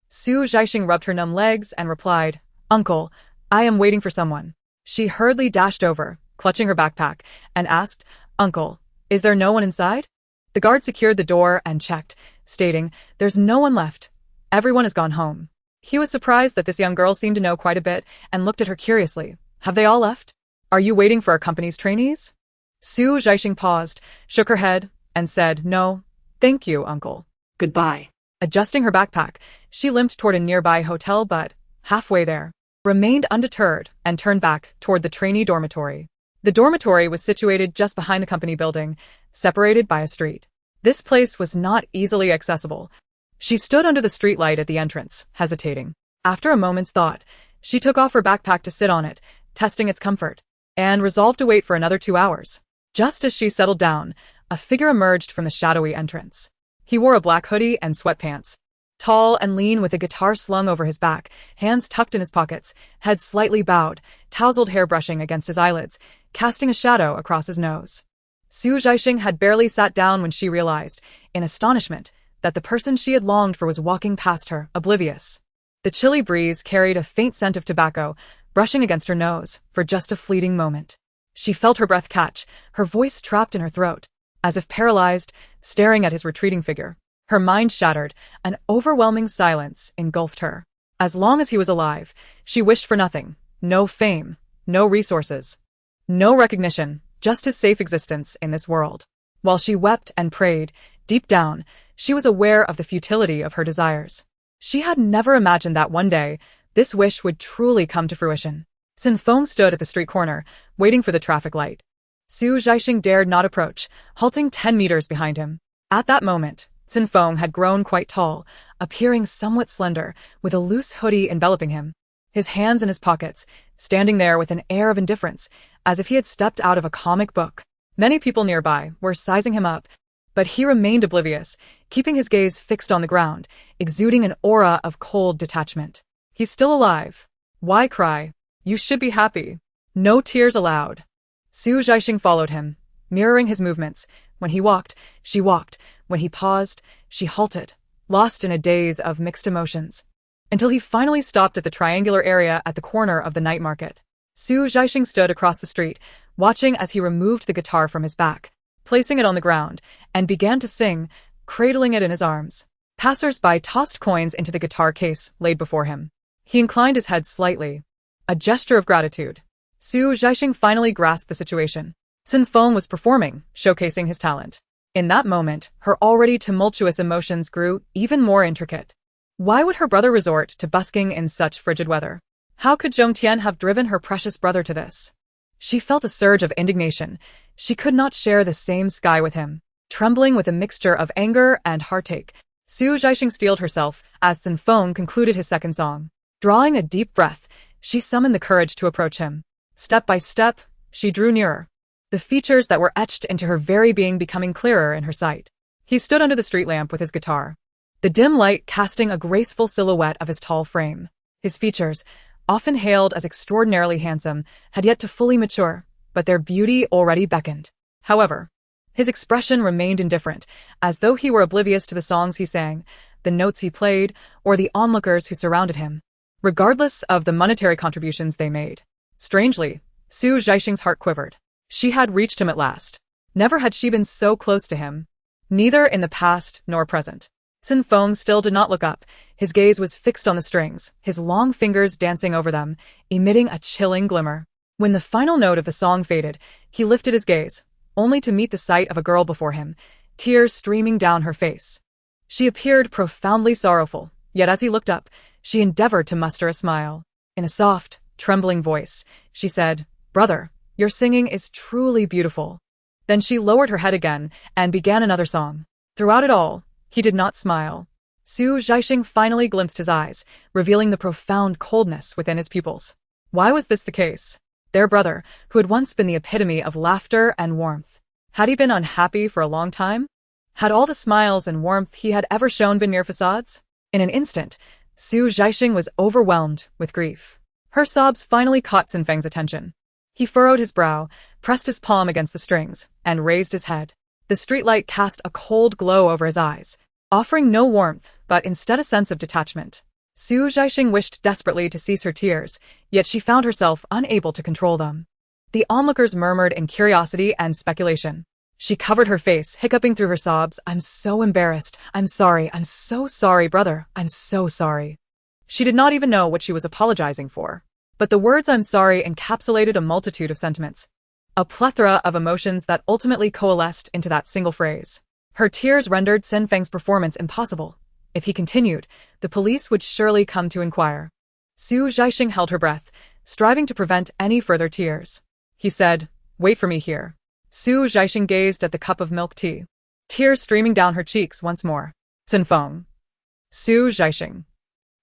Zhaixing rubbed her numb legs and replied, "Uncle, I am waiting for someone." She hurriedly dashed over, clutching her backpack, and asked, "Uncle, is there no one inside?" The guard secured the door and checked, stating, "There's no one left. Everyone has gone home." He was surprised that this young girl seemed to know quite a bit and looked at her curiously. "Have they all left? Are you waiting for our company's trainees?" Zhaixing paused, shook her head, and said, "No, thank you, uncle." Goodbye. Adjusting her backpack, she limped toward a nearby hotel but, halfway there, remained undeterred and turned back toward the trainee dormitory. The dormitory was situated just behind the company building, separated by a street. This place was not easily accessible. She stood under the streetlight at the entrance, hesitating. After a moment's thought, she took off her backpack to sit on it, testing its comfort, and resolved to wait for another 2 hours. Just as she settled down, a figure emerged from the shadowy entrance. He wore a black hoodie and sweatpants. Tall and lean with a guitar slung over his back, hands tucked in his pockets, head slightly bowed, tousled hair brushing against his eyelids, casting a shadow across his nose. Zhaixing had barely sat down when she realized, in astonishment, that the person she had longed for was walking past her, oblivious. The chilly breeze carried a faint scent of tobacco, brushing against her nose for just a fleeting moment. She felt her breath catch, her voice trapped in her throat, as if paralyzed, staring at his retreating figure. Her mind shattered, an overwhelming silence engulfed her. As long as he was alive, she wished for nothing. No fame, no resources, no recognition, just his safe existence in this world. While she wept and prayed, deep down, she was aware of the futility of her desires. She had never imagined that one day, this wish would truly come to fruition. Cen Feng stood at the street corner, waiting for the traffic light. Zhaixing dared not approach, halting 10 meters behind him. At that moment, Cen Feng had grown quite tall, appearing somewhat slender, with a loose hoodie enveloping him. His hands in his pockets, standing there with an air of indifference, as if he had stepped out of a comic book. Many people nearby were sizing him up, but he remained oblivious, keeping his gaze fixed on the ground, exuding an aura of cold detachment. He's still alive. Why cry? You should be happy. No tears allowed. Zhaixing followed him, mirroring his movements. When he walked, she walked. When he paused, she halted, lost in a daze of mixed emotions. Until he finally stopped at the triangular area at the corner of the night market. Zhaixing stood across the street, watching as he removed the guitar from his back, placing it on the ground, and began to sing, cradling it in his arms. Passers-by tossed coins into the guitar case laid before him. He inclined his head slightly, a gesture of gratitude. Zhaixing finally grasped the situation. Cen Feng was performing, showcasing his talent. In that moment, her already tumultuous emotions grew even more intricate. Why would her brother resort to busking in such frigid weather? How could Zhong Tian have driven her precious brother to this? She felt a surge of indignation. She could not share the same sky with him. Trembling with a mixture of anger and heartache, Zhaixing steeled herself as Cen Feng concluded his second song. Drawing a deep breath, she summoned the courage to approach him. Step by step, she drew nearer, the features that were etched into her very being becoming clearer in her sight. He stood under the street lamp with his guitar, the dim light casting a graceful silhouette of his tall frame. His features, often hailed as extraordinarily handsome, had yet to fully mature, but their beauty already beckoned. However, his expression remained indifferent, as though he were oblivious to the songs he sang, the notes he played, or the onlookers who surrounded him, regardless of the monetary contributions they made. Strangely, Zhaixing's heart quivered. She had reached him at last. Never had she been so close to him, neither in the past nor present. Cen Feng still did not look up. His gaze was fixed on the strings, his long fingers dancing over them, emitting a chilling glimmer. When the final note of the song faded, he lifted his gaze, only to meet the sight of a girl before him, tears streaming down her face. She appeared profoundly sorrowful, yet as he looked up, she endeavored to muster a smile. In a soft, trembling voice, she said, "Brother, your singing is truly beautiful." Then she lowered her head again and began another song. Throughout it all, he did not smile. Zhaixing finally glimpsed his eyes, revealing the profound coldness within his pupils. Why was this the case? their brother, who had once been the epitome of laughter and warmth. Had he been unhappy for a long time? Had all the smiles and warmth he had ever shown been mere facades? In an instant, Zhaixing was overwhelmed with grief. Her sobs finally caught Cen Feng's attention. He furrowed his brow, pressed his palm against the strings, and raised his head. The streetlight cast a cold glow over his eyes, offering no warmth, but instead a sense of detachment. Zhaixing wished desperately to cease her tears, yet she found herself unable to control them. The onlookers murmured in curiosity and speculation. She covered her face, hiccuping through her sobs. "I'm so embarrassed. I'm so sorry, brother. I'm so sorry." She did not even know what she was apologizing for. But the words "I'm sorry" encapsulated a multitude of sentiments. A plethora of emotions that ultimately coalesced into that single phrase. Her tears rendered Cen Feng's performance impossible. If he continued, the police would surely come to inquire. Zhaixing held her breath, striving to prevent any further tears. He said, "Wait for me here." Zhaixing gazed at the cup of milk tea, tears streaming down her cheeks once more. "Cen Feng." Zhaixing.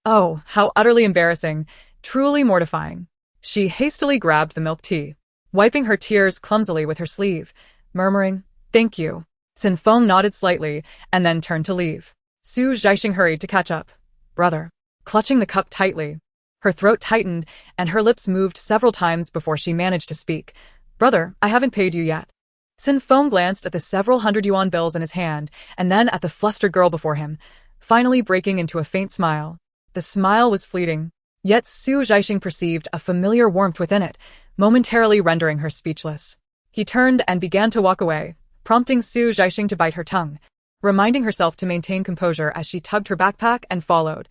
Oh, how utterly embarrassing, truly mortifying. She hastily grabbed the milk tea, wiping her tears clumsily with her sleeve, murmuring, "Thank you." Cen Feng nodded slightly and then turned to leave. Zhaixing hurried to catch up. "Brother." Clutching the cup tightly. Her throat tightened and her lips moved several times before she managed to speak. "Brother, I haven't paid you yet." Cen Feng glanced at the several hundred yuan bills in his hand and then at the flustered girl before him, finally breaking into a faint smile. The smile was fleeting, yet Zhaixing perceived a familiar warmth within it, momentarily rendering her speechless. He turned and began to walk away, prompting Zhaixing to bite her tongue, reminding herself to maintain composure as she tugged her backpack and followed.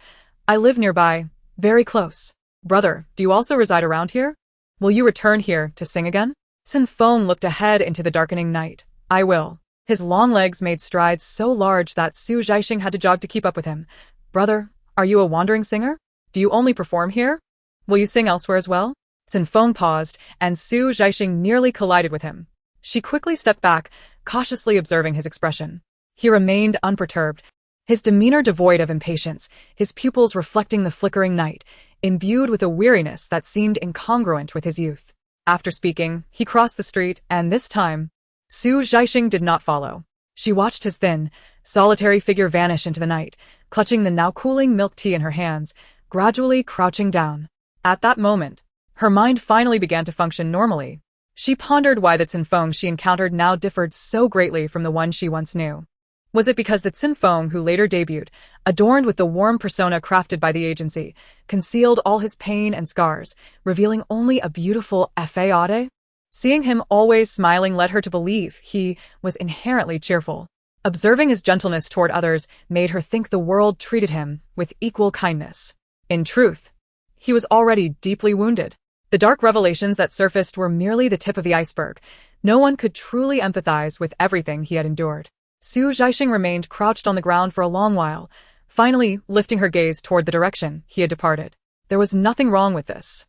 "I live nearby, very close." "Brother, do you also reside around here? Will you return here to sing again?" Cen Feng looked ahead into the darkening night. "I will." His long legs made strides so large that Zhaixing had to jog to keep up with him. "Brother, are you a wandering singer? Do you only perform here? Will you sing elsewhere as well?" Cen Feng paused, and Zhaixing nearly collided with him. She quickly stepped back, cautiously observing his expression. He remained unperturbed, his demeanor devoid of impatience, his pupils reflecting the flickering night, imbued with a weariness that seemed incongruent with his youth. After speaking, he crossed the street, and this time, Zhaixing did not follow. She watched his thin, solitary figure vanish into the night, clutching the now cooling milk tea in her hands, gradually crouching down. At that moment, her mind finally began to function normally. She pondered why the Cen Feng she encountered now differed so greatly from the one she once knew. Was it because the Cen Feng who later debuted, adorned with the warm persona crafted by the agency, concealed all his pain and scars, revealing only a beautiful facade? Seeing him always smiling led her to believe he was inherently cheerful. Observing his gentleness toward others made her think the world treated him with equal kindness. In truth, he was already deeply wounded. The dark revelations that surfaced were merely the tip of the iceberg. No one could truly empathize with everything he had endured. Zhaixing remained crouched on the ground for a long while, finally lifting her gaze toward the direction he had departed. There was nothing wrong with this.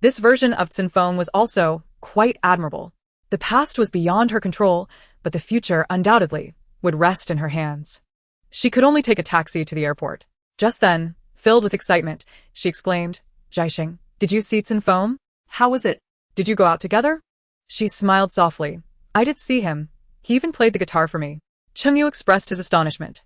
This version of Cen Feng was also quite admirable. The past was beyond her control, but the future, undoubtedly, would rest in her hands. She could only take a taxi to the airport. Just then, filled with excitement, she exclaimed, "Zhaixing, did you see Cen Feng? How was it?" Did you go out together?" She smiled softly. "I did see him. He even played the guitar for me." Chengyu expressed his astonishment.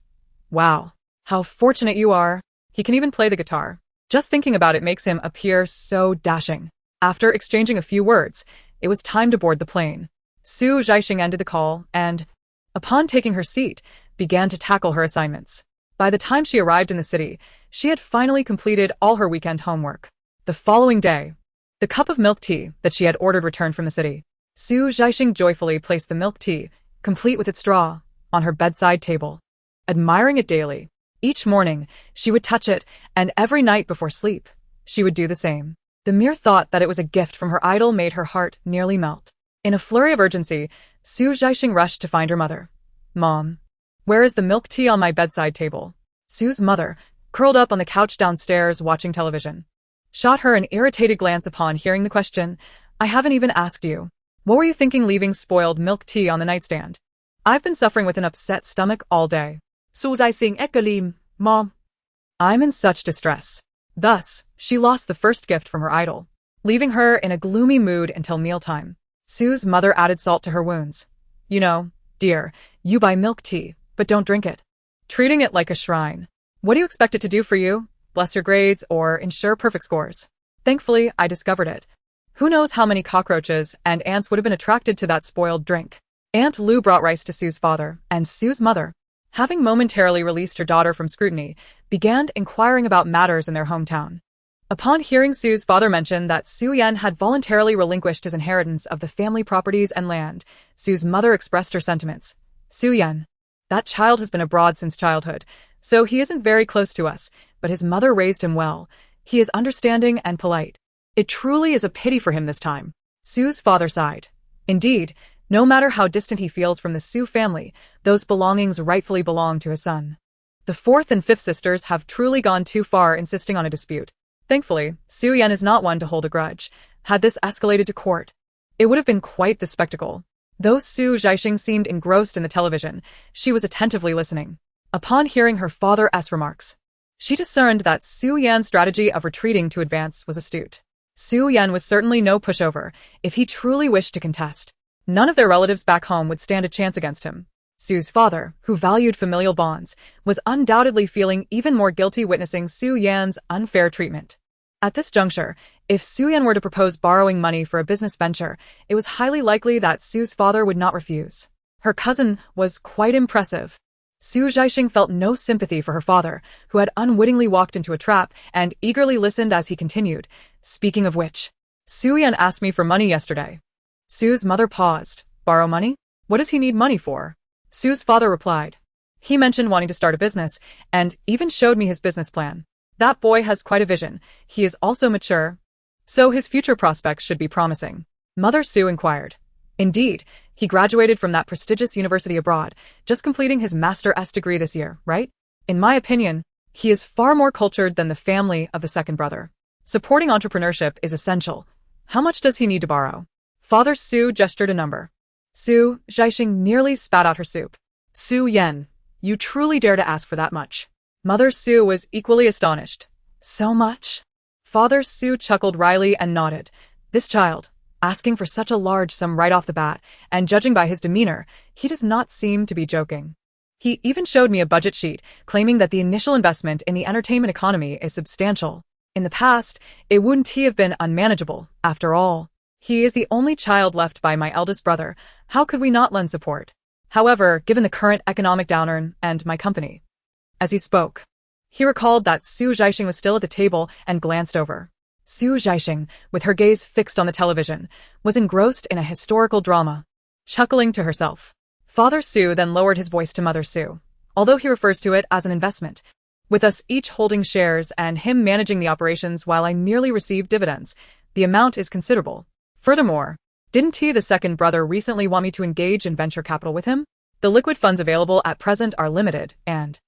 "Wow, how fortunate you are. He can even play the guitar. Just thinking about it makes him appear so dashing." After exchanging a few words, it was time to board the plane. Zhaixing ended the call and, upon taking her seat, began to tackle her assignments. By the time she arrived in the city, she had finally completed all her weekend homework. The following day, the cup of milk tea that she had ordered returned from the city. Zhaixing joyfully placed the milk tea, complete with its straw, on her bedside table. Admiring it daily, each morning, she would touch it, and every night before sleep, she would do the same. The mere thought that it was a gift from her idol made her heart nearly melt. In a flurry of urgency, Zhaixing rushed to find her mother. "Mom, where is the milk tea on my bedside table?" Sue's mother, curled up on the couch downstairs watching television, shot her an irritated glance upon hearing the question. "I haven't even asked you. What were you thinking leaving spoiled milk tea on the nightstand? I've been suffering with an upset stomach all day." Zhaixing exclaimed, "Mom, I'm in such distress." Thus, she lost the first gift from her idol. leaving her in a gloomy mood until mealtime. Sue's mother added salt to her wounds. You know, dear, you buy milk tea, but don't drink it. Treating it like a shrine. What do you expect it to do for you? Bless your grades or ensure perfect scores? Thankfully, I discovered it. Who knows how many cockroaches and ants would have been attracted to that spoiled drink. Aunt Lou brought rice to Sue's father, and Sue's mother, having momentarily released her daughter from scrutiny, began inquiring about matters in their hometown. Upon hearing Sue's father mention that Su Yan had voluntarily relinquished his inheritance of the family properties and land, Sue's mother expressed her sentiments. Su Yan. That child has been abroad since childhood, so he isn't very close to us, but his mother raised him well. He is understanding and polite. It truly is a pity for him this time. Sue's father sighed. Indeed, no matter how distant he feels from the Su family, those belongings rightfully belong to his son. The fourth and fifth sisters have truly gone too far insisting on a dispute. Thankfully, Su Yan is not one to hold a grudge. Had this escalated to court, it would have been quite the spectacle. Though Su Zhaixing seemed engrossed in the television, she was attentively listening. Upon hearing her father's remarks, she discerned that Su Yan's strategy of retreating to advance was astute. Su Yan was certainly no pushover. If he truly wished to contest, none of their relatives back home would stand a chance against him. Sue's father, who valued familial bonds, was undoubtedly feeling even more guilty witnessing Su Yan's unfair treatment. At this juncture, if Su Yan were to propose borrowing money for a business venture, it was highly likely that Sue's father would not refuse. Her cousin was quite impressive. Su Zhaixing felt no sympathy for her father, who had unwittingly walked into a trap, and eagerly listened as he continued. Speaking of which, Su Yan asked me for money yesterday. Sue's mother paused. Borrow money? What does he need money for? Sue's father replied. He mentioned wanting to start a business, and even showed me his business plan. That boy has quite a vision. He is also mature, so his future prospects should be promising. Mother Su inquired. Indeed, he graduated from that prestigious university abroad, just completing his Master's degree this year, right? In my opinion, he is far more cultured than the family of the second brother. Supporting entrepreneurship is essential. How much does he need to borrow? Father Su gestured a number. Su Zhaixing nearly spat out her soup. Su Yan, you truly dare to ask for that much? Mother Su was equally astonished. So much? Father Su chuckled wryly and nodded. This child, asking for such a large sum right off the bat, and judging by his demeanor, he does not seem to be joking. He even showed me a budget sheet, claiming that the initial investment in the entertainment economy is substantial. In the past, it wouldn't have been unmanageable. After all, he is the only child left by my eldest brother. How could we not lend support? However, given the current economic downturn and my company. As he spoke, he recalled that Su Zhaixing was still at the table and glanced over. Su Zhaixing, with her gaze fixed on the television, was engrossed in a historical drama. Chuckling to herself, Father Su then lowered his voice to Mother Su, although he refers to it as an investment. With us each holding shares and him managing the operations while I merely receive dividends, the amount is considerable. Furthermore, didn't he, the second brother, recently want me to engage in venture capital with him? The liquid funds available at present are limited, and...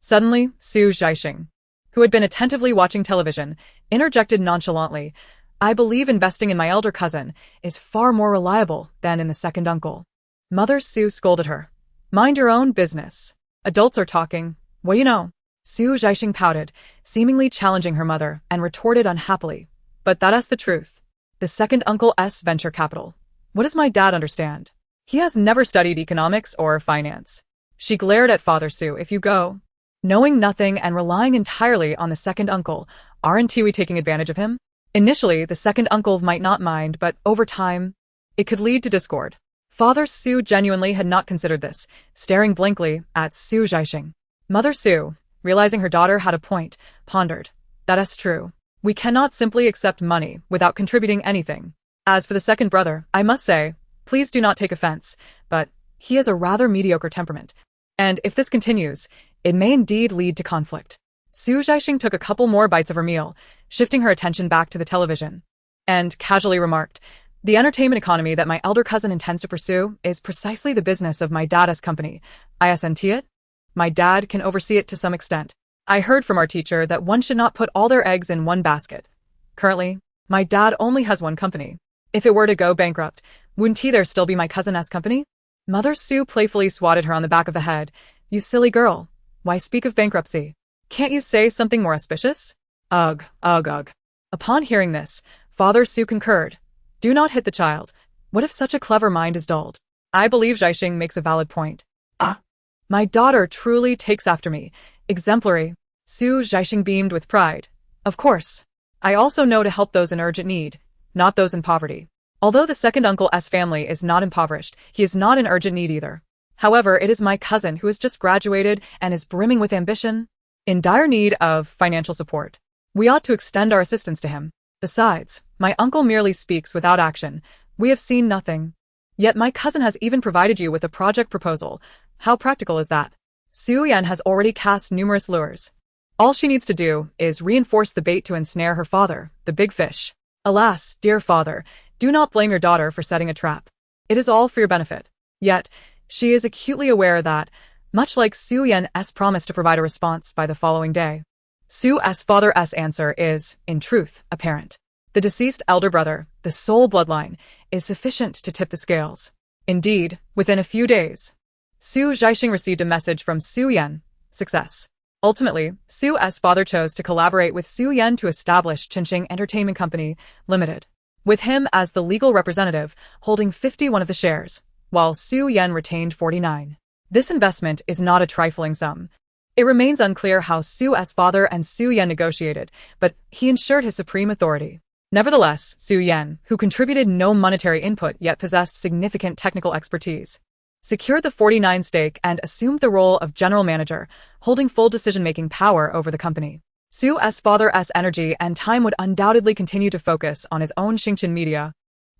Suddenly, Su Zhaixing, who had been attentively watching television, interjected nonchalantly, I believe investing in my elder cousin is far more reliable than in the second uncle. Mother Su scolded her. Mind your own business. Adults are talking. What do you know? Su Zhaixing pouted, seemingly challenging her mother, and retorted unhappily. But that's the truth. The second uncle's venture capital. What does my dad understand? He has never studied economics or finance. She glared at Father Su. If you go, knowing nothing and relying entirely on the second uncle, aren't we taking advantage of him? Initially, the second uncle might not mind, but over time, it could lead to discord. Father Su genuinely had not considered this, staring blankly at Su Zhaixing. Mother Su, realizing her daughter had a point, pondered. That is true. We cannot simply accept money without contributing anything. As for the second brother, I must say, please do not take offense, but he has a rather mediocre temperament. And if this continues, it may indeed lead to conflict. Su Zhaixing took a couple more bites of her meal, shifting her attention back to the television, and casually remarked, the entertainment economy that my elder cousin intends to pursue is precisely the business of my dad's company. Isn't it? My dad can oversee it to some extent. I heard from our teacher that one should not put all their eggs in one basket. Currently, my dad only has one company. If it were to go bankrupt, wouldn't there still be my cousin's company? Mother Su playfully swatted her on the back of the head. You silly girl. Why speak of bankruptcy? Can't you say something more auspicious? Ugh, ugh, ugh. Upon hearing this, Father Su concurred. Do not hit the child. What if such a clever mind is dulled? I believe Zhaixing makes a valid point. Ah. My daughter truly takes after me. Exemplary. Zhaixing beamed with pride. Of course. I also know to help those in urgent need, not those in poverty. Although the second uncle's family is not impoverished, he is not in urgent need either. However, it is my cousin who has just graduated and is brimming with ambition, in dire need of financial support. We ought to extend our assistance to him. Besides, my uncle merely speaks without action. We have seen nothing. Yet my cousin has even provided you with a project proposal. How practical is that? Su Yan has already cast numerous lures. All she needs to do is reinforce the bait to ensnare her father, the big fish. Alas, dear father, do not blame your daughter for setting a trap. It is all for your benefit. Yet, she is acutely aware that, much like Su Yan's promise to provide a response by the following day, Su's father's answer is, in truth, apparent. The deceased elder brother, the sole bloodline, is sufficient to tip the scales. Indeed, within a few days, Zhaixing received a message from Su Yan. Success. Ultimately, Su's father chose to collaborate with Su Yan to establish Zhaixing Entertainment Company, Limited, with him as the legal representative, holding 51 of the shares, while Su Yan retained 49. This investment is not a trifling sum. It remains unclear how Su's father and Su Yan negotiated, but he ensured his supreme authority. Nevertheless, Su Yan, who contributed no monetary input yet possessed significant technical expertise, secured the 49 stake and assumed the role of general manager, holding full decision-making power over the company. Su's father's energy and time would undoubtedly continue to focus on his own Xingqian media,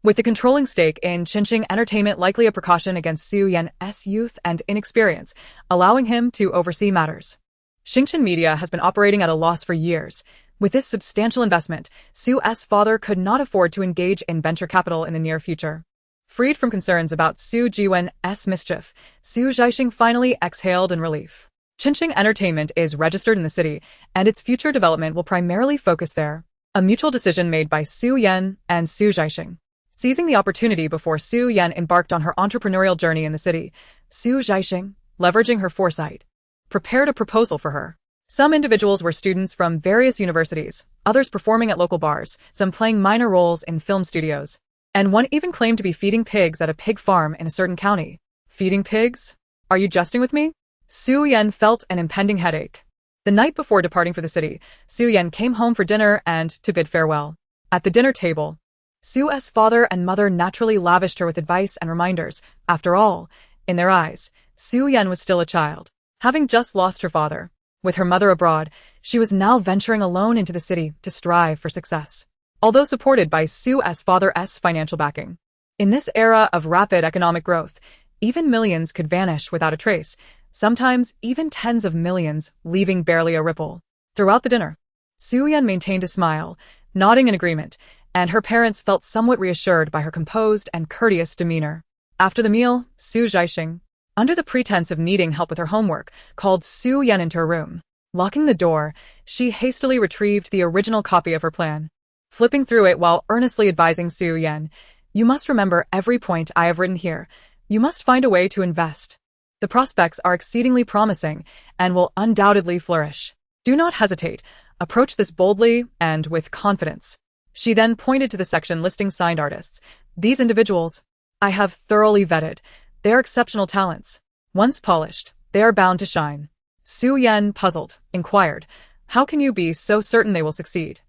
with the controlling stake in Zhaixing Entertainment likely a precaution against Su Yan's youth and inexperience, allowing him to oversee matters. Xingqian Media has been operating at a loss for years. With this substantial investment, Su's father could not afford to engage in venture capital in the near future. Freed from concerns about Su Jiwen's mischief, Zhaixing finally exhaled in relief. Zhaixing Entertainment is registered in the city, and its future development will primarily focus there. A mutual decision made by Su Yan and Zhaixing. Seizing the opportunity before Su Yan embarked on her entrepreneurial journey in the city, Zhaixing, leveraging her foresight, prepared a proposal for her. Some individuals were students from various universities, others performing at local bars, some playing minor roles in film studios, and one even claimed to be feeding pigs at a pig farm in a certain county. Feeding pigs? Are you jesting with me? Su Yan felt an impending headache. The night before departing for the city, Su Yan came home for dinner and to bid farewell. At the dinner table, Su's father and mother naturally lavished her with advice and reminders. After all, in their eyes, Su Yan was still a child. Having just lost her father, with her mother abroad, she was now venturing alone into the city to strive for success. Although supported by Su's father's financial backing. In this era of rapid economic growth, even millions could vanish without a trace, sometimes even tens of millions, leaving barely a ripple. Throughout the dinner, Su Yan maintained a smile, nodding in agreement, and her parents felt somewhat reassured by her composed and courteous demeanor. After the meal, Zhaixing, under the pretense of needing help with her homework, called Su Yan into her room. Locking the door, she hastily retrieved the original copy of her plan. Flipping through it while earnestly advising Su Yan, "You must remember every point I have written here. You must find a way to invest. The prospects are exceedingly promising and will undoubtedly flourish. Do not hesitate. Approach this boldly and with confidence." She then pointed to the section listing signed artists. "These individuals, I have thoroughly vetted. They are exceptional talents. Once polished, they are bound to shine." Su Yan, puzzled, inquired, "How can you be so certain they will succeed?"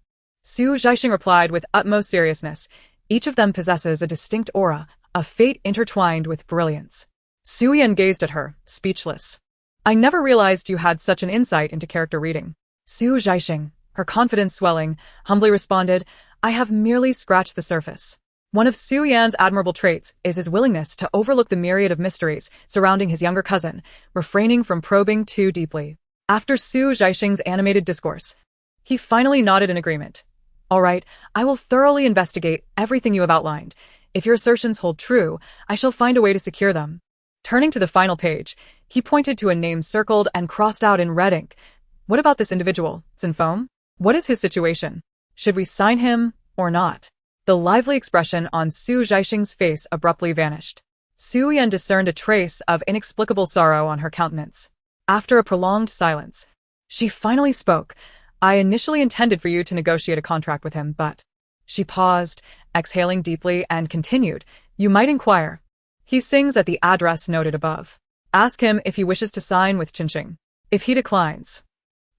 Zhaixing replied with utmost seriousness, "Each of them possesses a distinct aura, a fate intertwined with brilliance." Su Yan gazed at her, speechless. "I never realized you had such an insight into character reading." Zhaixing, her confidence swelling, humbly responded, "I have merely scratched the surface." One of Su Yan's admirable traits is his willingness to overlook the myriad of mysteries surrounding his younger cousin, refraining from probing too deeply. After Zhaixing's animated discourse, he finally nodded in agreement. "All right, I will thoroughly investigate everything you have outlined. If your assertions hold true, I shall find a way to secure them." Turning to the final page, he pointed to a name circled and crossed out in red ink. "What about this individual, Cen Feng? What is his situation? Should we sign him or not?" The lively expression on Zhaixing's face abruptly vanished. Su Yan discerned a trace of inexplicable sorrow on her countenance. After a prolonged silence, she finally spoke. "I initially intended for you to negotiate a contract with him, but..." She paused, exhaling deeply, and continued, "You might inquire. He sings at the address noted above. Ask him if he wishes to sign with Zhaixing. If he declines."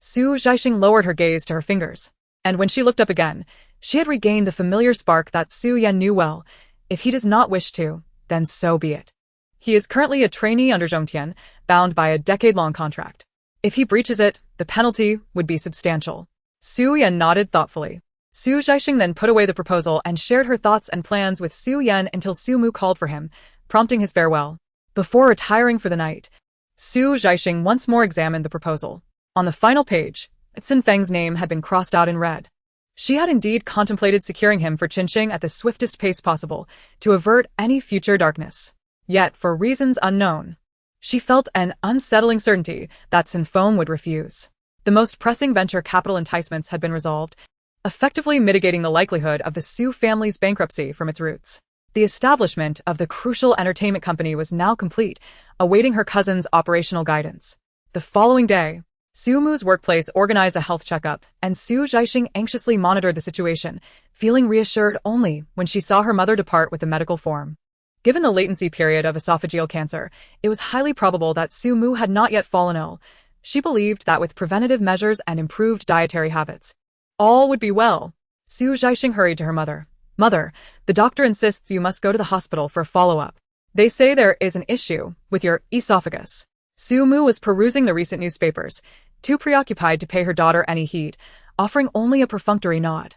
Zhaixing lowered her gaze to her fingers, and when she looked up again, she had regained the familiar spark that Su Yan knew well. If he does not wish to, then so be it. He is currently a trainee under Zhongtian, bound by a decade-long contract. If he breaches it, the penalty would be substantial. Su Yan nodded thoughtfully. Zhaixing then put away the proposal and shared her thoughts and plans with Su Yan until Su Mu called for him, prompting his farewell. Before retiring for the night, Zhaixing once more examined the proposal. On the final page, Cen Feng's name had been crossed out in red. She had indeed contemplated securing him for Zhaixing at the swiftest pace possible to avert any future darkness. Yet, for reasons unknown, she felt an unsettling certainty that Cen Feng would refuse. The most pressing venture capital enticements had been resolved, effectively mitigating the likelihood of the Su family's bankruptcy from its roots. The establishment of the crucial entertainment company was now complete, awaiting her cousin's operational guidance. The following day, Su Mu's workplace organized a health checkup, and Zhaixing anxiously monitored the situation, feeling reassured only when she saw her mother depart with the medical form. Given the latency period of esophageal cancer, it was highly probable that Su Mu had not yet fallen ill. She believed that with preventative measures and improved dietary habits, all would be well. Zhaixing hurried to her mother. "Mother, the doctor insists you must go to the hospital for a follow-up. They say there is an issue with your esophagus." Su Mu was perusing the recent newspapers, too preoccupied to pay her daughter any heed, offering only a perfunctory nod.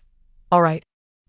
All right,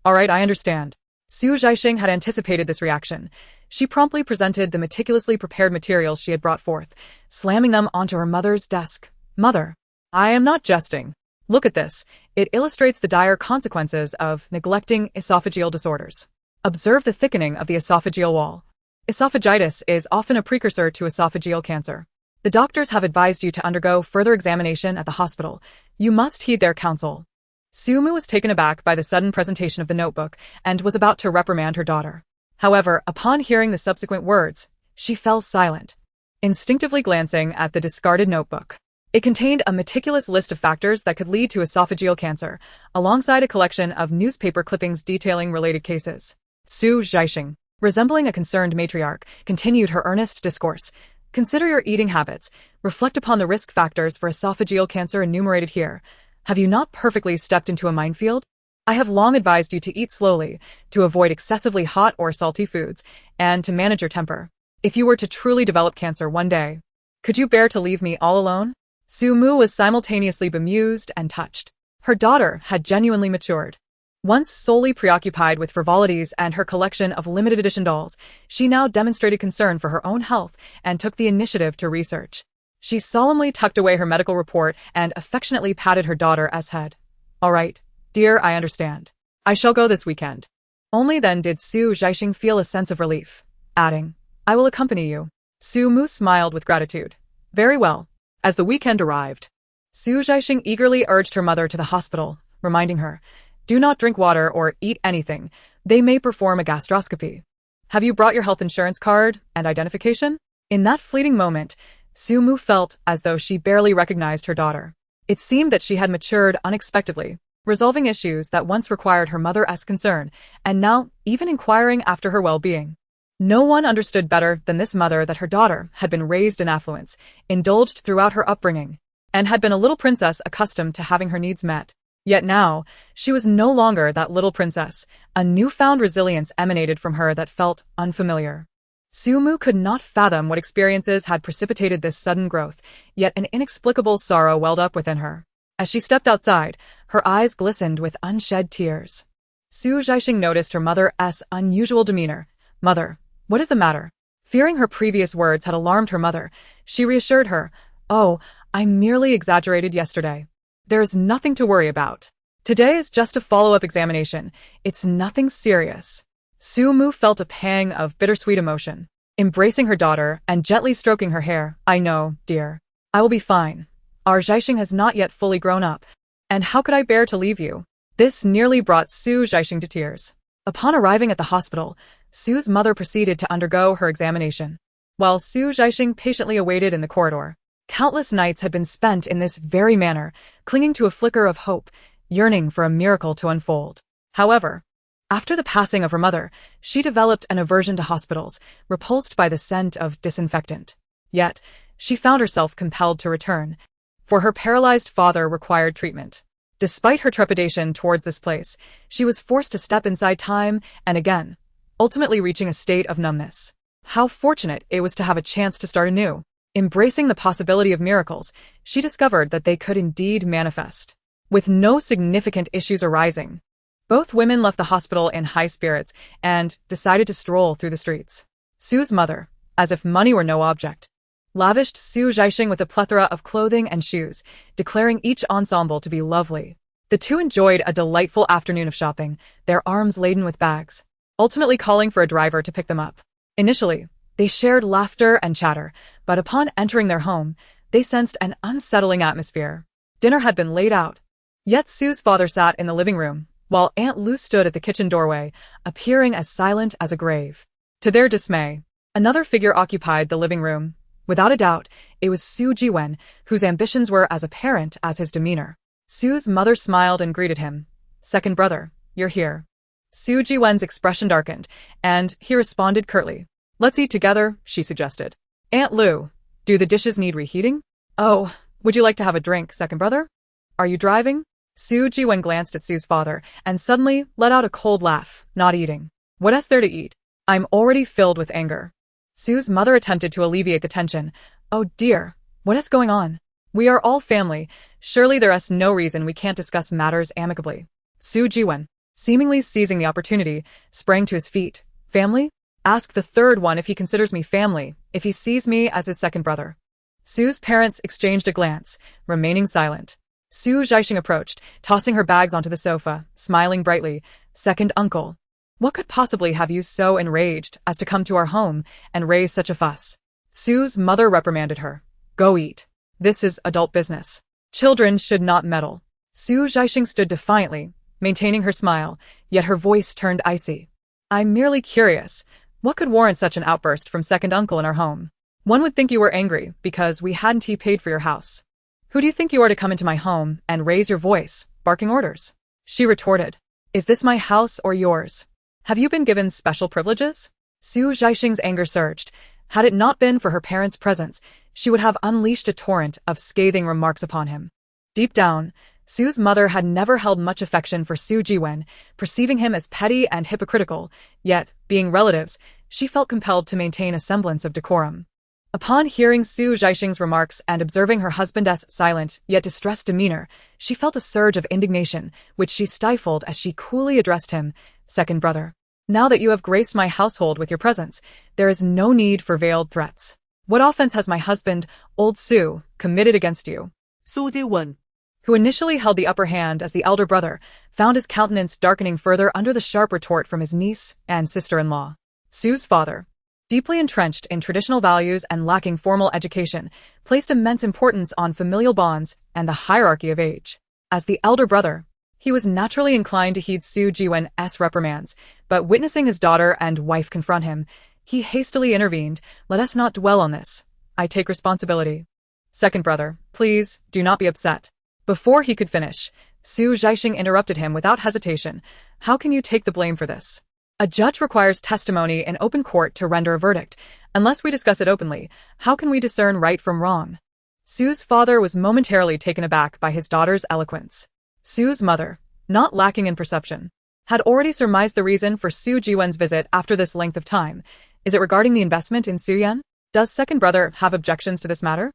I understand." Zhaixing had anticipated this reaction. She promptly presented the meticulously prepared materials she had brought forth, slamming them onto her mother's desk. "Mother, I am not jesting. Look at this. It illustrates the dire consequences of neglecting esophageal disorders. Observe the thickening of the esophageal wall. Esophagitis is often a precursor to esophageal cancer. The doctors have advised you to undergo further examination at the hospital. You must heed their counsel." Su Mu was taken aback by the sudden presentation of the notebook and was about to reprimand her daughter. However, upon hearing the subsequent words, she fell silent, instinctively glancing at the discarded notebook. It contained a meticulous list of factors that could lead to esophageal cancer, alongside a collection of newspaper clippings detailing related cases. Zhaixing, resembling a concerned matriarch, continued her earnest discourse. "Consider your eating habits. Reflect upon the risk factors for esophageal cancer enumerated here. Have you not perfectly stepped into a minefield? I have long advised you to eat slowly, to avoid excessively hot or salty foods, and to manage your temper. If you were to truly develop cancer one day, could you bear to leave me all alone?" Su Mu was simultaneously bemused and touched. Her daughter had genuinely matured. Once solely preoccupied with frivolities and her collection of limited edition dolls, she now demonstrated concern for her own health and took the initiative to research. She solemnly tucked away her medical report and affectionately patted her daughter's head. "All right, dear, I understand. I shall go this weekend." Only then did Zhaixing feel a sense of relief, adding, "I will accompany you." Su Mu smiled with gratitude. "Very well." As the weekend arrived, Zhaixing eagerly urged her mother to the hospital, reminding her, "Do not drink water or eat anything. They may perform a gastroscopy. Have you brought your health insurance card and identification?" In that fleeting moment, Su Mu felt as though she barely recognized her daughter. It seemed that she had matured unexpectedly, resolving issues that once required her mother's concern, and now even inquiring after her well-being. No one understood better than this mother that her daughter had been raised in affluence, indulged throughout her upbringing, and had been a little princess accustomed to having her needs met. Yet now, she was no longer that little princess. A newfound resilience emanated from her that felt unfamiliar. Su Mu could not fathom what experiences had precipitated this sudden growth, yet an inexplicable sorrow welled up within her. As she stepped outside, her eyes glistened with unshed tears. Zhaixing noticed her mother's unusual demeanor. "Mother, what is the matter?" Fearing her previous words had alarmed her mother, she reassured her, "Oh, I merely exaggerated yesterday. There's nothing to worry about. Today is just a follow-up examination. It's nothing serious." Su Mu felt a pang of bittersweet emotion. Embracing her daughter and gently stroking her hair, "I know, dear. I will be fine. Our Zhaixing has not yet fully grown up. And how could I bear to leave you?" This nearly brought Zhaixing to tears. Upon arriving at the hospital, Su's mother proceeded to undergo her examination. While Zhaixing patiently awaited in the corridor, countless nights had been spent in this very manner, clinging to a flicker of hope, yearning for a miracle to unfold. However, After the passing of her mother, she developed an aversion to hospitals, repulsed by the scent of disinfectant. Yet, she found herself compelled to return, for her paralyzed father required treatment. Despite her trepidation towards this place, she was forced to step inside time and again, ultimately reaching a state of numbness. How fortunate it was to have a chance to start anew. Embracing the possibility of miracles, she discovered that they could indeed manifest. With no significant issues arising, both women left the hospital in high spirits and decided to stroll through the streets. Sue's mother, as if money were no object, lavished Zhaixing with a plethora of clothing and shoes, declaring each ensemble to be lovely. The two enjoyed a delightful afternoon of shopping, their arms laden with bags, ultimately calling for a driver to pick them up. Initially, they shared laughter and chatter, but upon entering their home, they sensed an unsettling atmosphere. Dinner had been laid out, yet Sue's father sat in the living room, while Aunt Lu stood at the kitchen doorway, appearing as silent as a grave. To their dismay, another figure occupied the living room. Without a doubt, it was Su Jiwen, whose ambitions were as apparent as his demeanor. Sue's mother smiled and greeted him. "Second brother, you're here." Su Jiwen's expression darkened, and he responded curtly. "Let's eat together," she suggested. "Aunt Lu, do the dishes need reheating?" "Oh, would you like to have a drink, second brother? Are you driving?" Su Jiwen glanced at Sue's father and suddenly let out a cold laugh, not eating. "What is there to eat? I'm already filled with anger." Sue's mother attempted to alleviate the tension. "Oh dear, what is going on? We are all family. Surely there is no reason we can't discuss matters amicably." Su Jiwen, seemingly seizing the opportunity, sprang to his feet. "Family? Ask the third one if he considers me family, if he sees me as his second brother." Sue's parents exchanged a glance, remaining silent. Su Zhaixing approached, tossing her bags onto the sofa, smiling brightly. "Second uncle, what could possibly have you so enraged as to come to our home and raise such a fuss?" Sue's mother reprimanded her. "Go eat. This is adult business. Children should not meddle." Su Zhaixing stood defiantly, maintaining her smile, yet her voice turned icy. "I'm merely curious. What could warrant such an outburst from second uncle in our home? One would think you were angry because we hadn't paid for your house. Who do you think you are to come into my home and raise your voice, barking orders?" She retorted. "Is this my house or yours? Have you been given special privileges?" Su Zhaixing's anger surged. Had it not been for her parents' presence, she would have unleashed a torrent of scathing remarks upon him. Deep down, Sue's mother had never held much affection for Su Jiwen, perceiving him as petty and hypocritical, yet, being relatives, she felt compelled to maintain a semblance of decorum. Upon hearing Su Zhaixing's remarks and observing her husband's silent yet distressed demeanor, she felt a surge of indignation, which she stifled as she coolly addressed him. "Second brother, now that you have graced my household with your presence, there is no need for veiled threats. What offense has my husband, old Su, committed against you?" Su Jiwen, who initially held the upper hand as the elder brother, found his countenance darkening further under the sharp retort from his niece and sister-in-law. Sue's father, deeply entrenched in traditional values and lacking formal education, placed immense importance on familial bonds and the hierarchy of age. As the elder brother, he was naturally inclined to heed Su Jiwen's reprimands, but witnessing his daughter and wife confront him, he hastily intervened. "Let us not dwell on this. I take responsibility. Second brother, please, do not be upset." Before he could finish, Su Zhaixing interrupted him without hesitation. "How can you take the blame for this? A judge requires testimony in open court to render a verdict. Unless we discuss it openly, how can we discern right from wrong?" Sue's father was momentarily taken aback by his daughter's eloquence. Sue's mother, not lacking in perception, had already surmised the reason for Su Jiwen's visit after this length of time. Is it regarding the investment in Suyan? Does second brother have objections to this matter?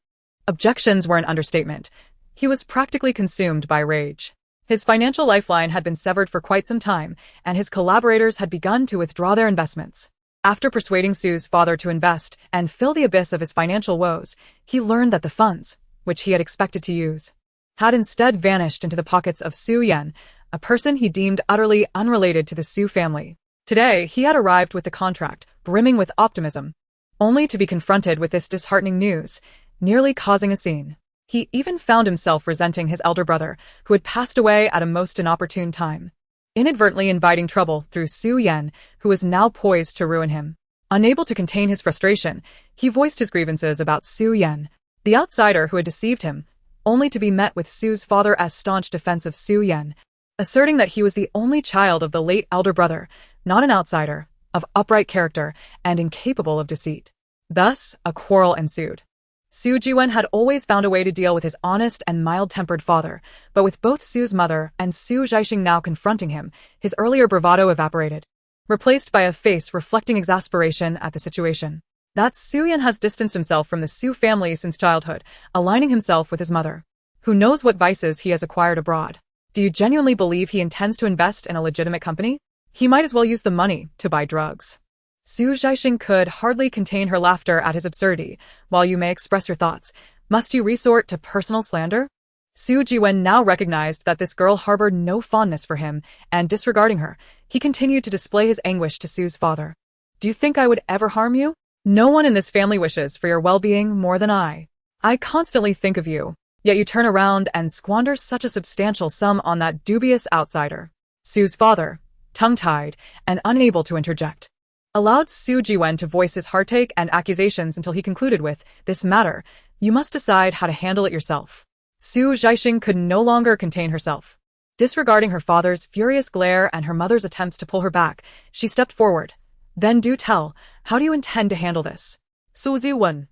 Objections were an understatement. He was practically consumed by rage. His financial lifeline had been severed for quite some time, and his collaborators had begun to withdraw their investments. After persuading Sue's father to invest and fill the abyss of his financial woes, he learned that the funds, which he had expected to use, had instead vanished into the pockets of Su Yan, a person he deemed utterly unrelated to the Su family. Today, he had arrived with the contract, brimming with optimism, only to be confronted with this disheartening news, nearly causing a scene. He even found himself resenting his elder brother, who had passed away at a most inopportune time, inadvertently inviting trouble through Su Yan, who was now poised to ruin him. Unable to contain his frustration, he voiced his grievances about Su Yan, the outsider who had deceived him, only to be met with Sue's father as staunch defense of Su Yan. asserting that he was the only child of the late elder brother, not an outsider, of upright character, and incapable of deceit. Thus, a quarrel ensued. Su Jiwen had always found a way to deal with his honest and mild-tempered father, but with both Su's mother and Su Zhaixing now confronting him, his earlier bravado evaporated, replaced by a face reflecting exasperation at the situation. That Su Yan has distanced himself from the Su family since childhood, aligning himself with his mother. Who knows what vices he has acquired abroad? Do you genuinely believe he intends to invest in a legitimate company? He might as well use the money to buy drugs. Su Zhaixing could hardly contain her laughter at his absurdity. While you may express your thoughts, must you resort to personal slander? Su Jiwen now recognized that this girl harbored no fondness for him, and disregarding her, he continued to display his anguish to Su's father. Do you think I would ever harm you? No one in this family wishes for your well-being more than I. I constantly think of you, yet you turn around and squander such a substantial sum on that dubious outsider. Su's father, tongue-tied and unable to interject, allowed Su Jiwen to voice his heartache and accusations until he concluded with, "This matter, you must decide how to handle it yourself." Su Zhaixing could no longer contain herself. Disregarding her father's furious glare and her mother's attempts to pull her back, she stepped forward. "Then do tell, how do you intend to handle this?" Su Jiwen.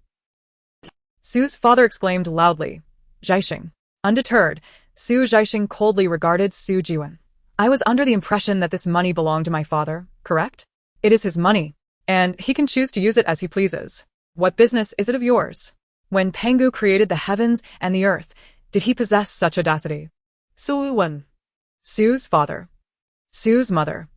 Su's father exclaimed loudly. Zhaixing. Undeterred, Su Zhaixing coldly regarded Su Jiwen. "I was under the impression that this money belonged to my father, correct? It is his money, and he can choose to use it as he pleases. What business is it of yours? When Pangu created the heavens and the earth, did he possess such audacity?" Su Jiwen. Su's father. Su's mother.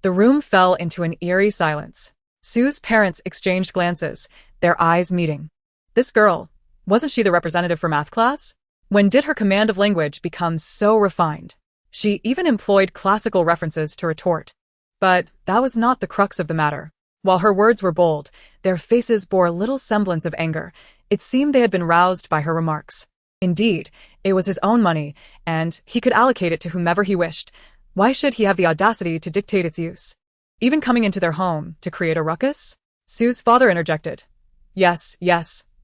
The room fell into an eerie silence. Su's parents exchanged glances, their eyes meeting. This girl, wasn't she the representative for math class? When did her command of language become so refined? She even employed classical references to retort. But that was not the crux of the matter. While her words were bold, their faces bore little semblance of anger. It seemed they had been roused by her remarks. Indeed, it was his own money, and he could allocate it to whomever he wished. Why should he have the audacity to dictate its use? Even coming into their home to create a ruckus? Su's father interjected. Yes,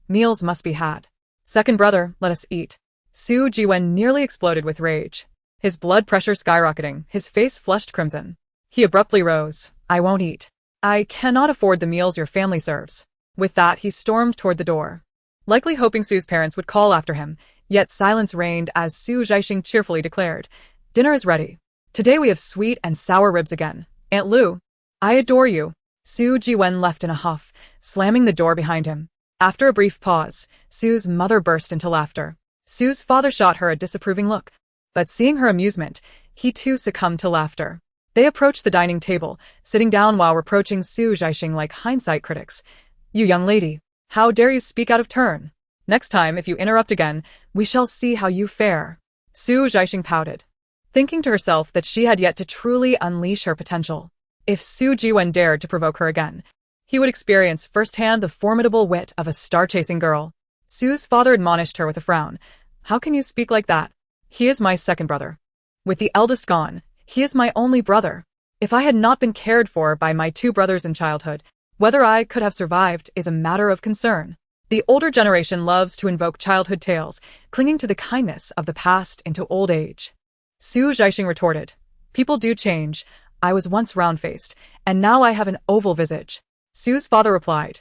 meals must be had. Second brother, let us eat." Su Jiwen nearly exploded with rage. His blood pressure skyrocketing, his face flushed crimson. He abruptly rose. "I won't eat. I cannot afford the meals your family serves." With that, he stormed toward the door, likely hoping Su's parents would call after him, yet silence reigned as Su Zhaixing cheerfully declared, "Dinner is ready. Today we have sweet and sour ribs again. Aunt Lu, I adore you." Su Jiwen left in a huff, slamming the door behind him. After a brief pause, Su's mother burst into laughter. Su's father shot her a disapproving look, but seeing her amusement, he too succumbed to laughter. They approached the dining table, sitting down while reproaching Su Zhaixing like hindsight critics. "You young lady, how dare you speak out of turn? Next time, if you interrupt again, we shall see how you fare." Su Zhaixing pouted, thinking to herself that she had yet to truly unleash her potential. If Su Jiwen dared to provoke her again, he would experience firsthand the formidable wit of a star-chasing girl. Su's father admonished her with a frown. "How can you speak like that? He is my second brother. With the eldest gone, he is my only brother. If I had not been cared for by my two brothers in childhood, whether I could have survived is a matter of concern." The older generation loves to invoke childhood tales, clinging to the kindness of the past into old age. Su Zhaixing retorted, "People do change. I was once round-faced, and now I have an oval visage." Su's father replied,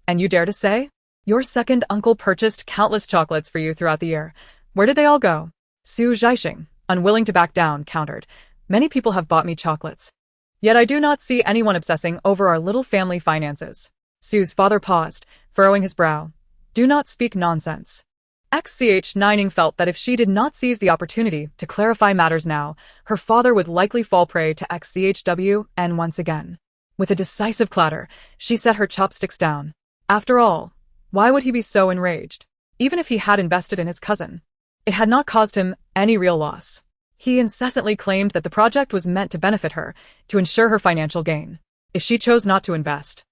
"And you dare to say? Your second uncle purchased countless chocolates for you throughout the year. Where did they all go?" Su Zhaixing, unwilling to back down, countered, "Many people have bought me chocolates. Yet I do not see anyone obsessing over our little family finances." Su's father paused, furrowing his brow. "Do not speak nonsense." Zhaixing felt that if she did not seize the opportunity to clarify matters now, her father would likely fall prey to Zhaixing, and once again. With a decisive clatter, she set her chopsticks down. After all, why would he be so enraged? Even if he had invested in his cousin, it had not caused him any real loss. He incessantly claimed that the project was meant to benefit her, to ensure her financial gain. If she chose not to invest,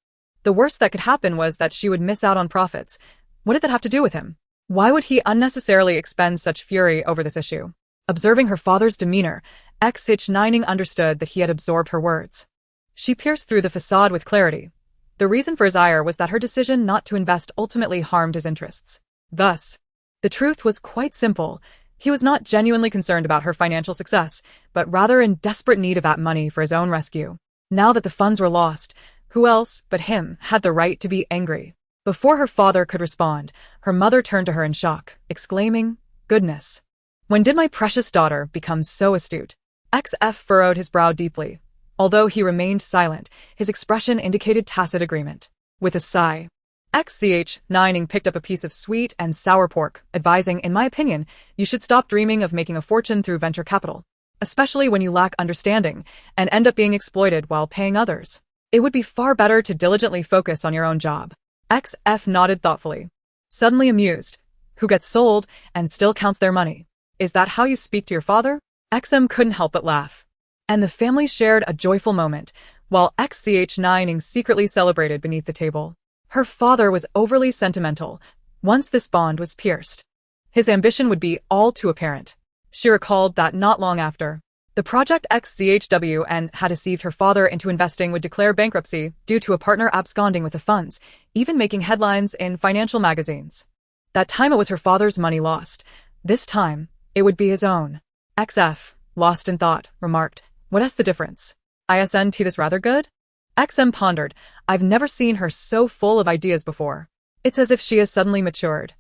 the worst that could happen was that she would miss out on profits. What did that have to do with him? Why would he unnecessarily expend such fury over this issue? Observing her father's demeanor, Zhaixing understood that he had absorbed her words. She pierced through the facade with clarity. The reason for his ire was that her decision not to invest ultimately harmed his interests. Thus, the truth was quite simple. He was not genuinely concerned about her financial success, but rather in desperate need of that money for his own rescue. Now that the funds were lost, who else but him had the right to be angry? Before her father could respond, her mother turned to her in shock, exclaiming, "Goodness! When did my precious daughter become so astute?" XF furrowed his brow deeply. Although he remained silent, his expression indicated tacit agreement. With a sigh, XCH9ing picked up a piece of sweet and sour pork, advising, "In my opinion, you should stop dreaming of making a fortune through venture capital, especially when you lack understanding and end up being exploited while paying others. It would be far better to diligently focus on your own job." XF nodded thoughtfully, suddenly amused. Who gets sold and still counts their money? Is that how you speak to your father? XM couldn't help but laugh. And the family shared a joyful moment, while XCH9ing secretly celebrated beneath the table. Her father was overly sentimental. Once this bond was pierced, his ambition would be all too apparent. She recalled that not long after, the project XCHWN had deceived her father into investing would declare bankruptcy due to a partner absconding with the funds, even making headlines in financial magazines. That time it was her father's money lost. This time, it would be his own. XF, lost in thought, remarked, "What's the difference? ISNT this rather good?" XM pondered, "I've never seen her so full of ideas before. It's as if she has suddenly matured.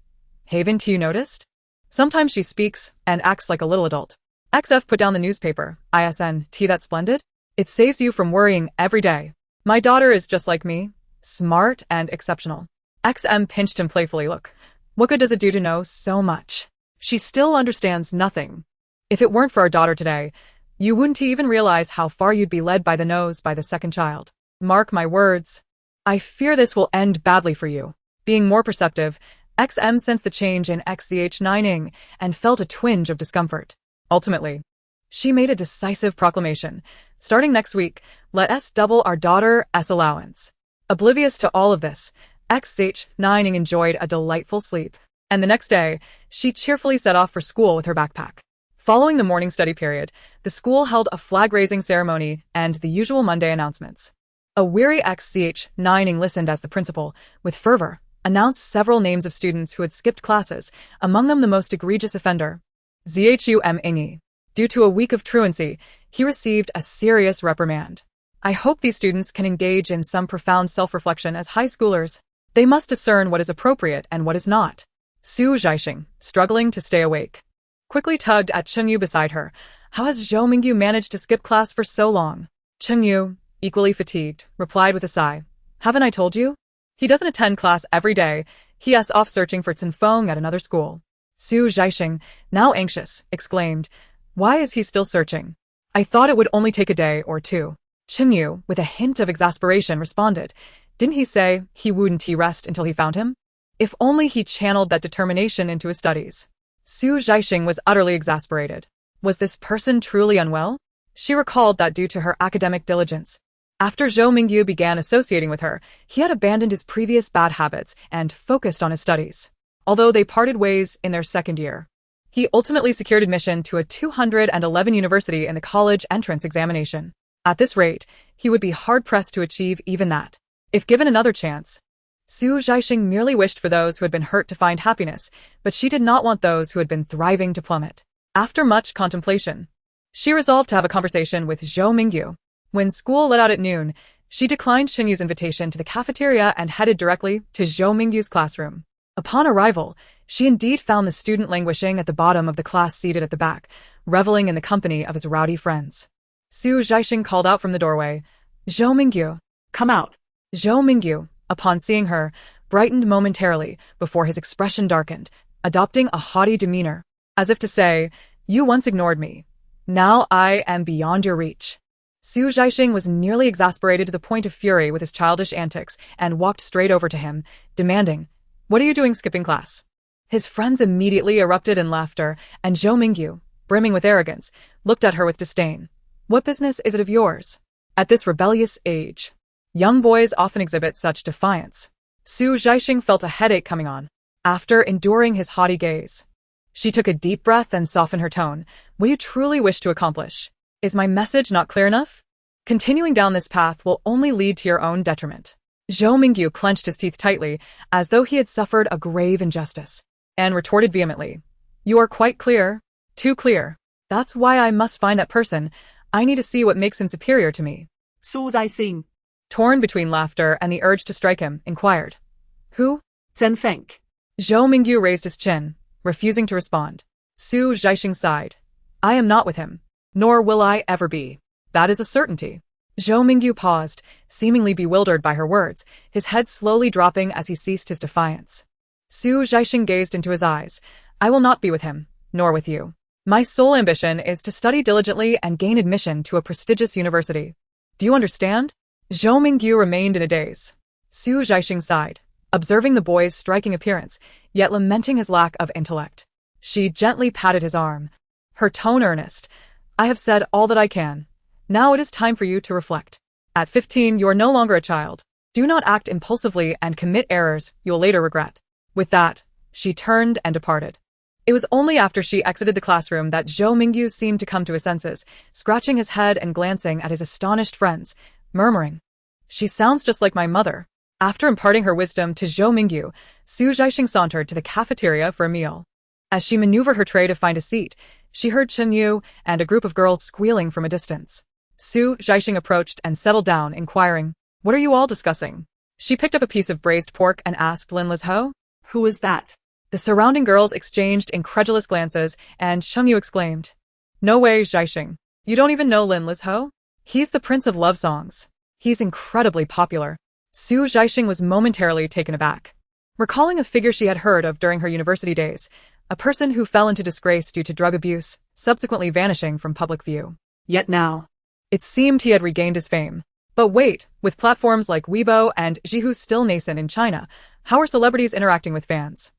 Haven't you noticed? Sometimes she speaks and acts like a little adult." XF put down the newspaper. ISNT that's splendid? It saves you from worrying every day. My daughter is just like me, smart and exceptional. XM pinched him playfully. Look, what good does it do to know so much? She still understands nothing. If it weren't for our daughter today, you wouldn't even realize how far you'd be led by the nose by the second child. Mark my words. I fear this will end badly for you. Being more perceptive, XM sensed the change in XCH9ing and felt a twinge of discomfort. Ultimately, she made a decisive proclamation. Starting next week, let us double our daughter's allowance. Oblivious to all of this, XCH9ing enjoyed a delightful sleep. And the next day, she cheerfully set off for school with her backpack. Following the morning study period, the school held a flag-raising ceremony and the usual Monday announcements. A weary XCH9ing listened as the principal, with fervor, announced several names of students who had skipped classes, among them the most egregious offender, Zhaixing. Due to a week of truancy, he received a serious reprimand. I hope these students can engage in some profound self-reflection as high schoolers. They must discern what is appropriate and what is not. Zhaixing, struggling to stay awake, quickly tugged at Chengyu beside her. How has Zhou Mingyu managed to skip class for so long? Chengyu, equally fatigued, replied with a sigh. Haven't I told you? He doesn't attend class every day. He is off searching for Cen Feng at another school. Zhaixing, now anxious, exclaimed, "Why is he still searching? I thought it would only take a day or two." Chengyu, with a hint of exasperation, responded, "Didn't he say he wouldn't rest until he found him? If only he channeled that determination into his studies." Zhaixing was utterly exasperated. Was this person truly unwell? She recalled that due to her academic diligence, after Zhou Mingyu began associating with her, he had abandoned his previous bad habits and focused on his studies. Although they parted ways in their second year, he ultimately secured admission to a 211 university in the college entrance examination. At this rate, he would be hard-pressed to achieve even that. If given another chance, Zhaixing merely wished for those who had been hurt to find happiness, but she did not want those who had been thriving to plummet. After much contemplation, she resolved to have a conversation with Zhou Mingyu. When school let out at noon, she declined Chenyu's invitation to the cafeteria and headed directly to Zhou Mingyu's classroom. Upon arrival, she indeed found the student languishing at the bottom of the class seated at the back, reveling in the company of his rowdy friends. Zhaixing called out from the doorway, "Zhou Mingyu, Come out. Zhou Mingyu, upon seeing her, brightened momentarily before his expression darkened, adopting a haughty demeanor, as if to say, "You once ignored me. Now I am beyond your reach." Zhaixing was nearly exasperated to the point of fury with his childish antics and walked straight over to him, demanding, "What are you doing skipping class?" His friends immediately erupted in laughter, and Zhou Mingyu, brimming with arrogance, looked at her with disdain. "What business is it of yours?" At this rebellious age, young boys often exhibit such defiance. Zhaixing felt a headache coming on. After enduring his haughty gaze, she took a deep breath and softened her tone. "What do you truly wish to accomplish? Is my message not clear enough? Continuing down this path will only lead to your own detriment." Zhou Mingyu clenched his teeth tightly, as though he had suffered a grave injustice, and retorted vehemently, "You are quite clear. Too clear. That's why I must find that person. I need to see what makes him superior to me. Zhaixing. Torn between laughter and the urge to strike him, inquired. Who? Cen Feng. Zhou Mingyu raised his chin, refusing to respond. Zhaixing sighed. I am not with him. Nor will I ever be. That is a certainty. Zhou Mingyu paused, seemingly bewildered by her words, his head slowly dropping as he ceased his defiance. Zhaixing gazed into his eyes. I will not be with him, nor with you. My sole ambition is to study diligently and gain admission to a prestigious university. Do you understand? Zhou Mingyu remained in a daze. Zhaixing sighed, observing the boy's striking appearance, yet lamenting his lack of intellect. She gently patted his arm, her tone earnest. I have said all that I can. Now it is time for you to reflect. At 15, you are no longer a child. Do not act impulsively and commit errors you'll later regret. With that, she turned and departed. It was only after she exited the classroom that Zhou Mingyu seemed to come to his senses, scratching his head and glancing at his astonished friends, murmuring, She sounds just like my mother. After imparting her wisdom to Zhou Mingyu, Zhaixing sauntered to the cafeteria for a meal. As she maneuvered her tray to find a seat, she heard Chen Yu and a group of girls squealing from a distance. Zhaixing approached and settled down, inquiring, What are you all discussing? She picked up a piece of braised pork and asked Lin Lizho. Who is that? The surrounding girls exchanged incredulous glances, and Chen Yu exclaimed, No way, Zhaixing. You don't even know Lin Lizho? He's the prince of love songs. He's incredibly popular. Zhaixing was momentarily taken aback. Recalling a figure she had heard of during her university days, a person who fell into disgrace due to drug abuse, subsequently vanishing from public view. Yet now, it seemed he had regained his fame. But wait, with platforms like Weibo and Zhihu still nascent in China, how are celebrities interacting with fans?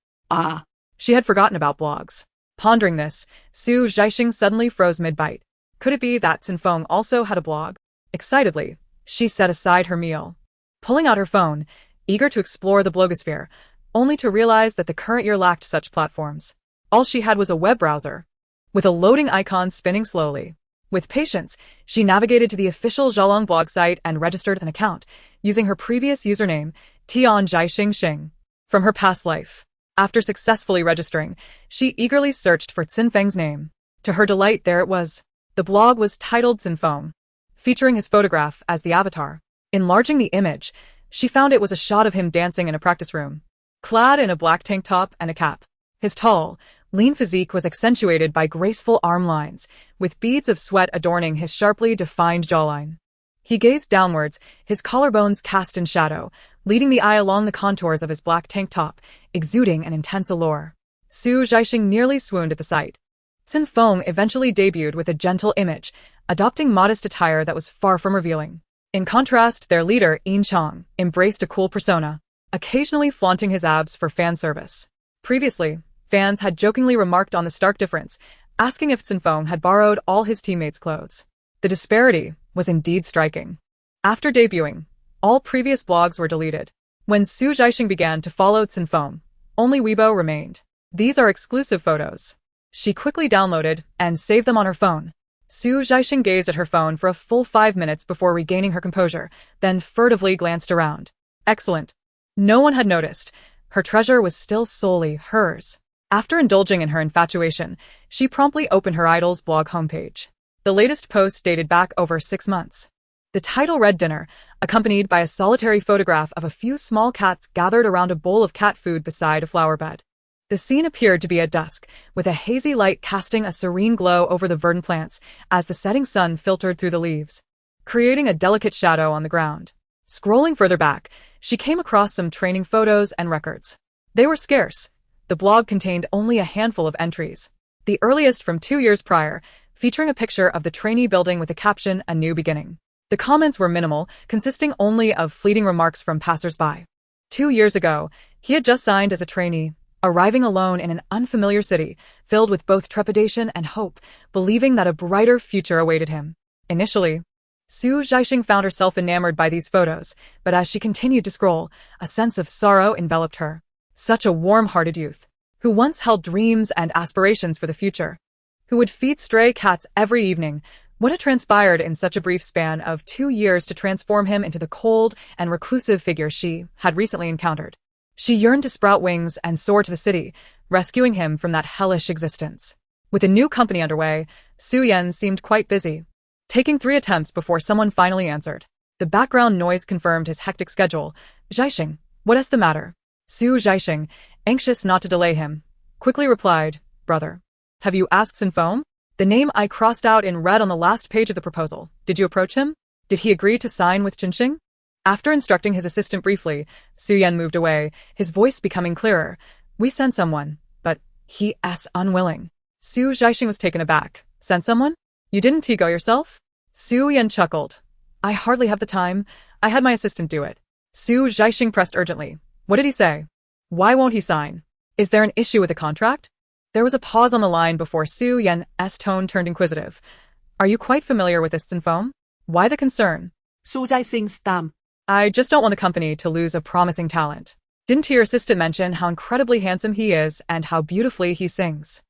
She had forgotten about blogs. Pondering this, Zhaixing suddenly froze mid-bite. Could it be that Cen Feng also had a blog? Excitedly, she set aside her meal. Pulling out her phone, eager to explore the blogosphere, only to realize that the current year lacked such platforms. All she had was a web browser, with a loading icon spinning slowly. With patience, she navigated to the official Zhalong blog site and registered an account, using her previous username, Tian Zhaixing, from her past life. After successfully registering, she eagerly searched for Cen Feng's name. To her delight, there it was. The blog was titled Cen Feng, featuring his photograph as the avatar. Enlarging the image, she found it was a shot of him dancing in a practice room, clad in a black tank top and a cap. His tall, lean physique was accentuated by graceful arm lines, with beads of sweat adorning his sharply defined jawline. He gazed downwards, his collarbones cast in shadow, leading the eye along the contours of his black tank top, exuding an intense allure. Zhaixing nearly swooned at the sight. Cen Feng eventually debuted with a gentle image, adopting modest attire that was far from revealing. In contrast, their leader, Yin Chang, embraced a cool persona, occasionally flaunting his abs for fan service. Previously, fans had jokingly remarked on the stark difference, asking if Cen Feng had borrowed all his teammates' clothes. The disparity was indeed striking. After debuting, all previous blogs were deleted. When Zhaixing began to follow Cen Feng, only Weibo remained. These are exclusive photos. She quickly downloaded and saved them on her phone. Zhaixing gazed at her phone for a full 5 minutes before regaining her composure, then furtively glanced around. Excellent. No one had noticed. Her treasure was still solely hers. After indulging in her infatuation, she promptly opened her idol's blog homepage. The latest post dated back over 6 months. The title read Dinner, accompanied by a solitary photograph of a few small cats gathered around a bowl of cat food beside a flower bed. The scene appeared to be at dusk, with a hazy light casting a serene glow over the verdant plants as the setting sun filtered through the leaves, creating a delicate shadow on the ground. Scrolling further back, she came across some training photos and records. They were scarce. The blog contained only a handful of entries, the earliest from 2 years prior, featuring a picture of the trainee building with the caption, A New Beginning. The comments were minimal, consisting only of fleeting remarks from passers-by. 2 years ago, he had just signed as a trainee, arriving alone in an unfamiliar city, filled with both trepidation and hope, believing that a brighter future awaited him. Initially, Zhaixing found herself enamored by these photos, but as she continued to scroll, a sense of sorrow enveloped her. Such a warm-hearted youth, who once held dreams and aspirations for the future, who would feed stray cats every evening. What had transpired in such a brief span of 2 years to transform him into the cold and reclusive figure she had recently encountered? She yearned to sprout wings and soar to the city, rescuing him from that hellish existence. With a new company underway, Su Yan seemed quite busy, taking 3 attempts before someone finally answered. The background noise confirmed his hectic schedule. Zhaixing, what is the matter? Zhaixing, anxious not to delay him, quickly replied, brother. Have you asked Cen Feng? The name I crossed out in red on the last page of the proposal. Did you approach him? Did he agree to sign with Zhaixing? After instructing his assistant briefly, Su Yan moved away, his voice becoming clearer. We sent someone, but he is unwilling. Zhaixing was taken aback. Sent someone? You didn't go yourself? Su Yan chuckled. I hardly have the time. I had my assistant do it. Zhaixing pressed urgently. What did he say? Why won't he sign? Is there an issue with the contract? There was a pause on the line before Su Yan's tone turned inquisitive. Are you quite familiar with this Cen Feng? Why the concern? Zhaixing stammered. I just don't want the company to lose a promising talent. Didn't your assistant mention how incredibly handsome he is and how beautifully he sings?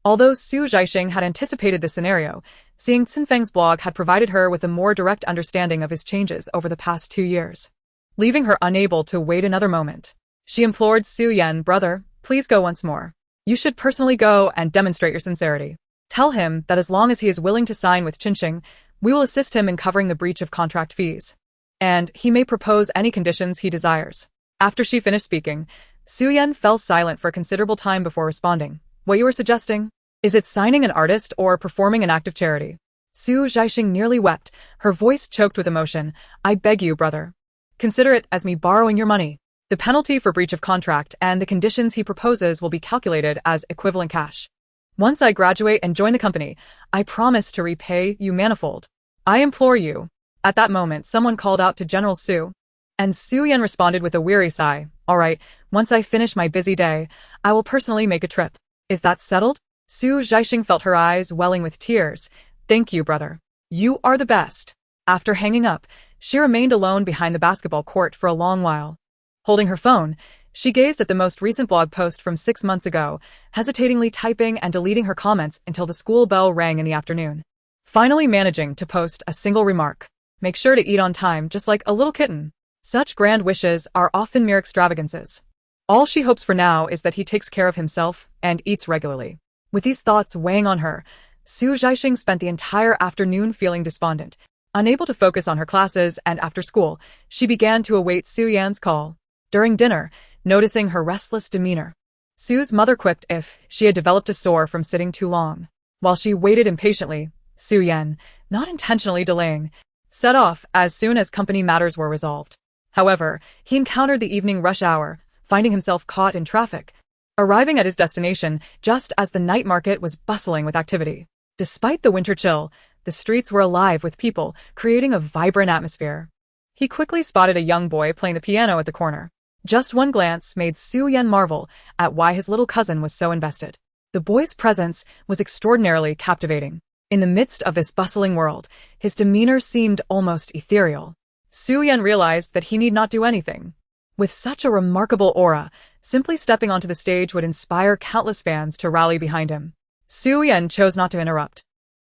Although Zhaixing had anticipated this scenario, seeing Cen Feng's blog had provided her with a more direct understanding of his changes over the past 2 years. Leaving her unable to wait another moment, she implored Su Yan, brother, please go once more. You should personally go and demonstrate your sincerity. Tell him that as long as he is willing to sign with Zhaixing, we will assist him in covering the breach of contract fees. And he may propose any conditions he desires. After she finished speaking, Su Yan fell silent for a considerable time before responding. What you were suggesting? Is it signing an artist or performing an act of charity? Zhaixing nearly wept, her voice choked with emotion. I beg you, brother. Consider it as me borrowing your money. The penalty for breach of contract and the conditions he proposes will be calculated as equivalent cash. Once I graduate and join the company, I promise to repay you manifold. I implore you. At that moment, someone called out to General Su. And Su Yan responded with a weary sigh. All right, once I finish my busy day, I will personally make a trip. Is that settled? Zhaixing felt her eyes welling with tears. Thank you, brother. You are the best. After hanging up, she remained alone behind the basketball court for a long while. Holding her phone, she gazed at the most recent blog post from 6 months ago, hesitatingly typing and deleting her comments until the school bell rang in the afternoon. Finally managing to post a single remark. Make sure to eat on time, just like a little kitten. Such grand wishes are often mere extravagances. All she hopes for now is that he takes care of himself and eats regularly. With these thoughts weighing on her, Zhaixing spent the entire afternoon feeling despondent. Unable to focus on her classes and after school, she began to await Su Yan's call. During dinner, noticing her restless demeanor, Su's mother quipped if she had developed a sore from sitting too long. While she waited impatiently, Su Yan, not intentionally delaying, set off as soon as company matters were resolved. However, he encountered the evening rush hour, finding himself caught in traffic. Arriving at his destination just as the night market was bustling with activity. Despite the winter chill, the streets were alive with people, creating a vibrant atmosphere. He quickly spotted a young boy playing the piano at the corner. Just one glance made Su Yan marvel at why his little cousin was so invested. The boy's presence was extraordinarily captivating. In the midst of this bustling world, his demeanor seemed almost ethereal. Su Yan realized that he need not do anything. With such a remarkable aura, simply stepping onto the stage would inspire countless fans to rally behind him. Su Yan chose not to interrupt,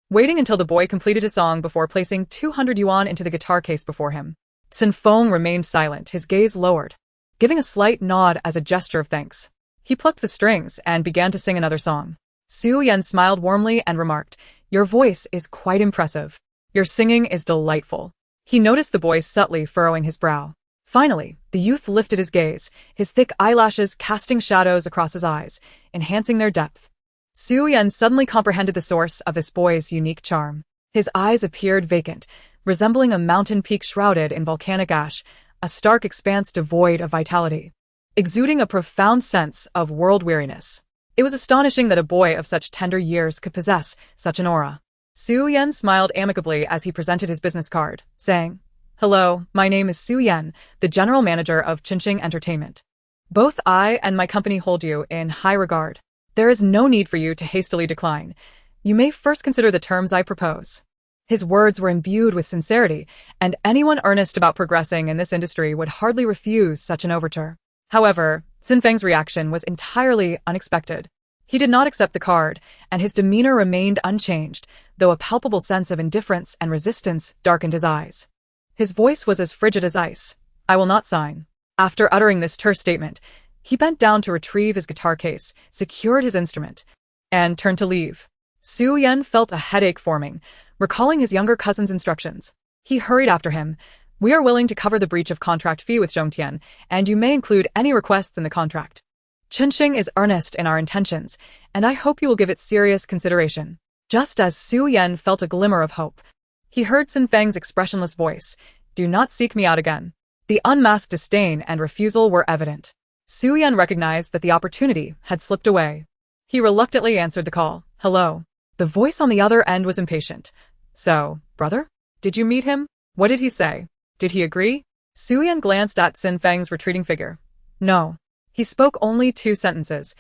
waiting until the boy completed his song before placing 200 yuan into the guitar case before him. Cen Feng remained silent, his gaze lowered, giving a slight nod as a gesture of thanks. He plucked the strings and began to sing another song. Su Yan smiled warmly and remarked, Your voice is quite impressive. Your singing is delightful. He noticed the boy subtly furrowing his brow. Finally, the youth lifted his gaze, his thick eyelashes casting shadows across his eyes, enhancing their depth. Su Yan suddenly comprehended the source of this boy's unique charm. His eyes appeared vacant, resembling a mountain peak shrouded in volcanic ash, a stark expanse devoid of vitality, exuding a profound sense of world-weariness. It was astonishing that a boy of such tender years could possess such an aura. Su Yan smiled amicably as he presented his business card, saying, Hello, my name is Su Yan, the general manager of Zhaixing Entertainment. Both I and my company hold you in high regard. There is no need for you to hastily decline. You may first consider the terms I propose. His words were imbued with sincerity, and anyone earnest about progressing in this industry would hardly refuse such an overture. However, Cen Feng's reaction was entirely unexpected. He did not accept the card, and his demeanor remained unchanged, though a palpable sense of indifference and resistance darkened his eyes. His voice was as frigid as ice. I will not sign. After uttering this terse statement, he bent down to retrieve his guitar case, secured his instrument, and turned to leave. Su Yan felt a headache forming, recalling his younger cousin's instructions. He hurried after him. We are willing to cover the breach of contract fee with Zhongtian, and you may include any requests in the contract. Zhaixing is earnest in our intentions, and I hope you will give it serious consideration. Just as Su Yan felt a glimmer of hope, he heard Cen Feng's expressionless voice. Do not seek me out again. The unmasked disdain and refusal were evident. Su Yan recognized that the opportunity had slipped away. He reluctantly answered the call. Hello. The voice on the other end was impatient. So, brother? Did you meet him? What did he say? Did he agree? Su Yan glanced at Cen Feng's retreating figure. No. He spoke only 2 sentences.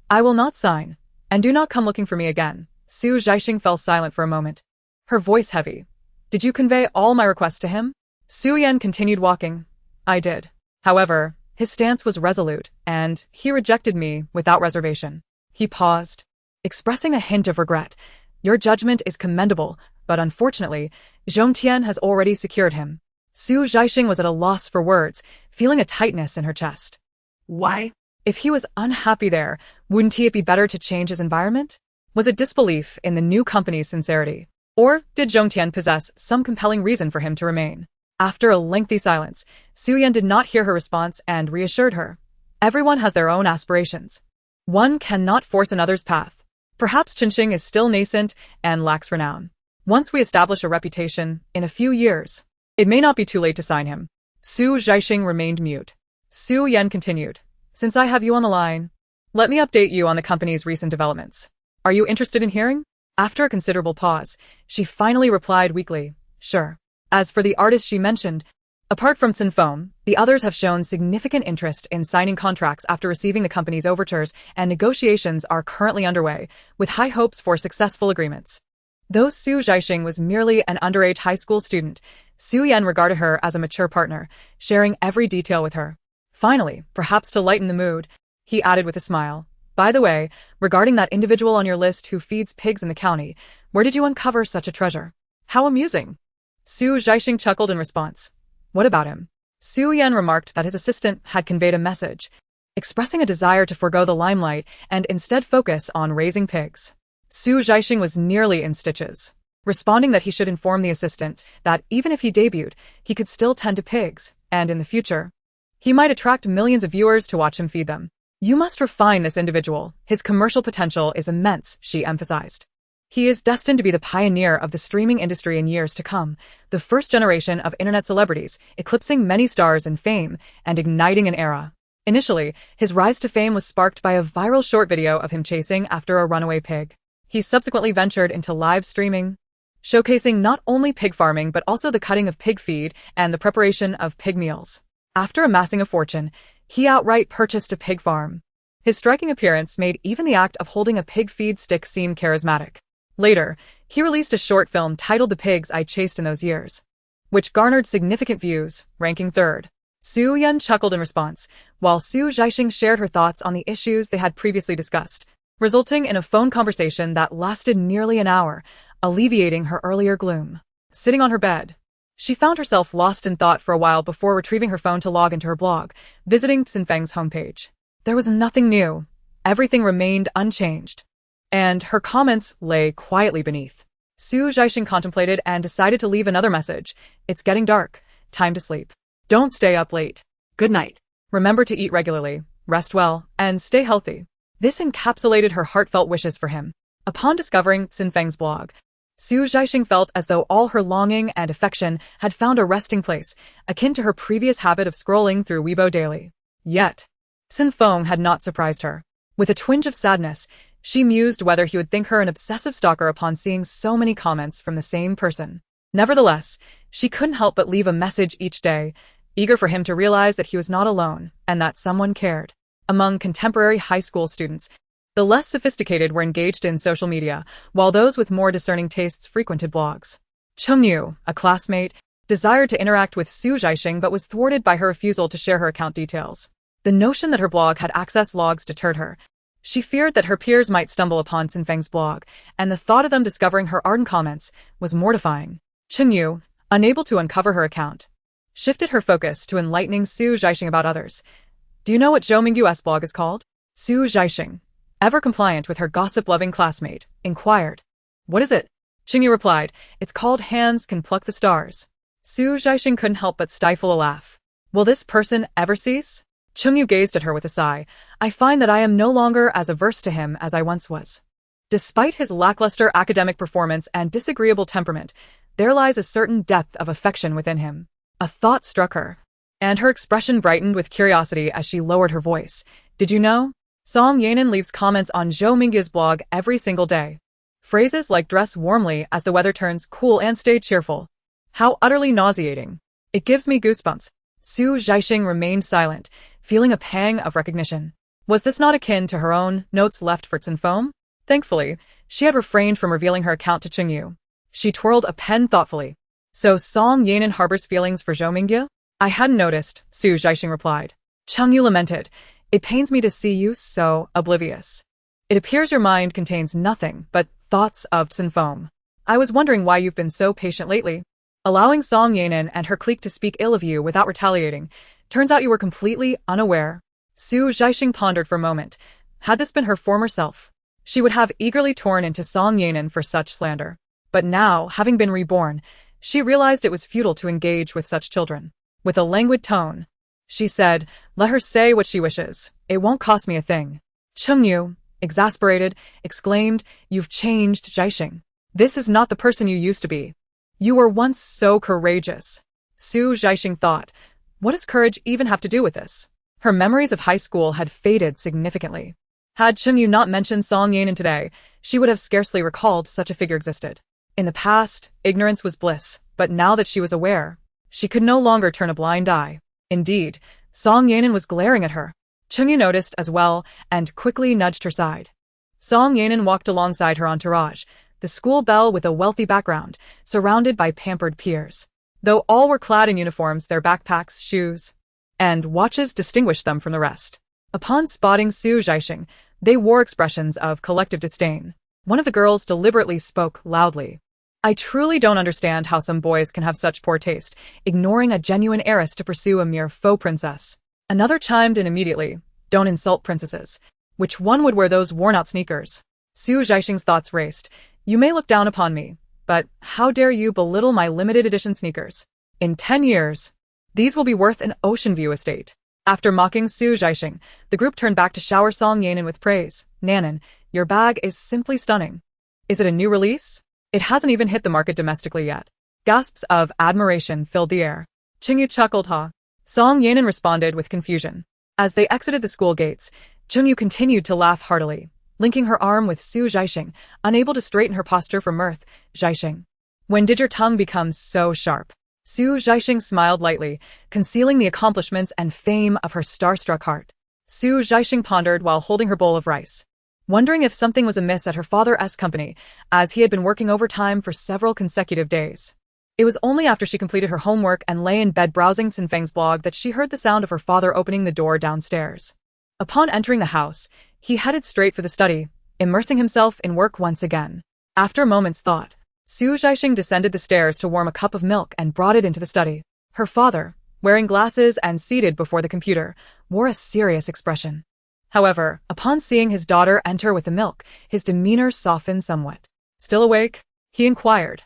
I will not sign. And do not come looking for me again. Zhaixing fell silent for a moment. Her voice heavy. Did you convey all my requests to him? Su Yan continued walking. I did. However, his stance was resolute, and he rejected me without reservation. He paused, expressing a hint of regret. Your judgment is commendable, but unfortunately, Zhongtian has already secured him. Zhaixing was at a loss for words, feeling a tightness in her chest. Why? If he was unhappy there, wouldn't it be better to change his environment? Was it disbelief in the new company's sincerity? Or did Zhongtian possess some compelling reason for him to remain? After a lengthy silence, Su Yan did not hear her response and reassured her. Everyone has their own aspirations. One cannot force another's path. Perhaps Zhaixing is still nascent and lacks renown. Once we establish a reputation, in a few years, it may not be too late to sign him. Zhaixing remained mute. Su Yan continued. Since I have you on the line, let me update you on the company's recent developments. Are you interested in hearing? After a considerable pause, she finally replied weakly, sure. As for the artist she mentioned, apart from Cen Feng, the others have shown significant interest in signing contracts after receiving the company's overtures, and negotiations are currently underway, with high hopes for successful agreements. Though Zhaixing was merely an underage high school student, Su Yan regarded her as a mature partner, sharing every detail with her. Finally, perhaps to lighten the mood, he added with a smile. By the way, regarding that individual on your list who feeds pigs in the county, where did you uncover such a treasure? How amusing! Zhaixing chuckled in response. What about him? Su Yan remarked that his assistant had conveyed a message, expressing a desire to forego the limelight and instead focus on raising pigs. Zhaixing was nearly in stitches, responding that he should inform the assistant that even if he debuted, he could still tend to pigs, and in the future, he might attract millions of viewers to watch him feed them. You must refine this individual. His commercial potential is immense, she emphasized. He is destined to be the pioneer of the streaming industry in years to come, the first generation of internet celebrities, eclipsing many stars in fame and igniting an era. Initially, his rise to fame was sparked by a viral short video of him chasing after a runaway pig. He subsequently ventured into live streaming, showcasing not only pig farming but also the cutting of pig feed and the preparation of pig meals. After amassing a fortune, he outright purchased a pig farm. His striking appearance made even the act of holding a pig feed stick seem charismatic. Later, he released a short film titled The Pigs I Chased in Those Years, which garnered significant views, ranking 3rd. Su Yan chuckled in response, while Zhaixing shared her thoughts on the issues they had previously discussed, resulting in a phone conversation that lasted nearly an hour, alleviating her earlier gloom. Sitting on her bed, she found herself lost in thought for a while before retrieving her phone to log into her blog, visiting Cen Feng's homepage. There was nothing new. Everything remained unchanged. And her comments lay quietly beneath. Zhaixing contemplated and decided to leave another message. It's getting dark. Time to sleep. Don't stay up late. Good night. Remember to eat regularly, rest well, and stay healthy. This encapsulated her heartfelt wishes for him. Upon discovering Cen Feng's blog, Zhaixing felt as though all her longing and affection had found a resting place, akin to her previous habit of scrolling through Weibo daily. Yet, Cen Feng had not surprised her. With a twinge of sadness, she mused whether he would think her an obsessive stalker upon seeing so many comments from the same person. Nevertheless, she couldn't help but leave a message each day, eager for him to realize that he was not alone and that someone cared. Among contemporary high school students, the less sophisticated were engaged in social media, while those with more discerning tastes frequented blogs. Chengyu, a classmate, desired to interact with Zhaixing but was thwarted by her refusal to share her account details. The notion that her blog had access logs deterred her. She feared that her peers might stumble upon Cen Feng's blog, and the thought of them discovering her ardent comments was mortifying. Chengyu, unable to uncover her account, shifted her focus to enlightening Zhaixing about others. Do you know what Zhou Mingyu's blog is called? Zhaixing, ever compliant with her gossip-loving classmate, inquired. What is it? Qingyu replied, it's called Hands Can Pluck the Stars. Zhaixing couldn't help but stifle a laugh. Will this person ever cease? Qingyu gazed at her with a sigh. I find that I am no longer as averse to him as I once was. Despite his lackluster academic performance and disagreeable temperament, there lies a certain depth of affection within him. A thought struck her, and her expression brightened with curiosity as she lowered her voice. Did you know? Song Yanan leaves comments on Zhou Mingyu's blog every single day. Phrases like dress warmly as the weather turns cool and stay cheerful. How utterly nauseating. It gives me goosebumps. Zhaixing remained silent, feeling a pang of recognition. Was this not akin to her own notes left for Cen Feng? Thankfully, she had refrained from revealing her account to Qingyu. She twirled a pen thoughtfully. So Song Yanan harbors feelings for Zhou Mingyu? I hadn't noticed, Zhaixing replied. Qingyu lamented. It pains me to see you so oblivious. It appears your mind contains nothing but thoughts of Cen Feng. I was wondering why you've been so patient lately. Allowing Song Yanan and her clique to speak ill of you without retaliating. Turns out you were completely unaware. Zhaixing pondered for a moment. Had this been her former self, she would have eagerly torn into Song Yanan for such slander. But now, having been reborn, she realized it was futile to engage with such children. With a languid tone, she said, let her say what she wishes. It won't cost me a thing. Qingyu, exasperated, exclaimed, you've changed, Zhaixing. This is not the person you used to be. You were once so courageous. Zhaixing thought, what does courage even have to do with this? Her memories of high school had faded significantly. Had Qingyu not mentioned Song Yanan today, she would have scarcely recalled such a figure existed. In the past, ignorance was bliss, but now that she was aware, she could no longer turn a blind eye. Indeed, Song Yanan was glaring at her. Qingyu noticed as well and quickly nudged her side. Song Yanan walked alongside her entourage, the school belle with a wealthy background, surrounded by pampered peers. Though all were clad in uniforms, their backpacks, shoes, and watches distinguished them from the rest. Upon spotting Zhaixing, they wore expressions of collective disdain. One of the girls deliberately spoke loudly. I truly don't understand how some boys can have such poor taste, ignoring a genuine heiress to pursue a mere faux princess. Another chimed in immediately. Don't insult princesses. Which one would wear those worn-out sneakers? Zhaixing's thoughts raced. You may look down upon me, but how dare you belittle my limited edition sneakers? In 10 years, these will be worth an ocean view estate. After mocking Zhaixing, the group turned back to shower Song Yanan with praise. Nanan, your bag is simply stunning. Is it a new release? It hasn't even hit the market domestically yet. Gasps of admiration filled the air. Qingyu chuckled, ha. Song Yanan responded with confusion. As they exited the school gates, Qingyu continued to laugh heartily, linking her arm with Zhaixing, unable to straighten her posture for mirth. Zhaixing, when did your tongue become so sharp? Zhaixing smiled lightly, concealing the accomplishments and fame of her starstruck heart. Zhaixing pondered while holding her bowl of rice, wondering if something was amiss at her father's company, as he had been working overtime for several consecutive days. It was only after she completed her homework and lay in bed browsing Cen Feng's blog that she heard the sound of her father opening the door downstairs. Upon entering the house, he headed straight for the study, immersing himself in work once again. After a moment's thought, Zhaixing descended the stairs to warm a cup of milk and brought it into the study. Her father, wearing glasses and seated before the computer, wore a serious expression. However, upon seeing his daughter enter with the milk, his demeanor softened somewhat. Still awake? He inquired.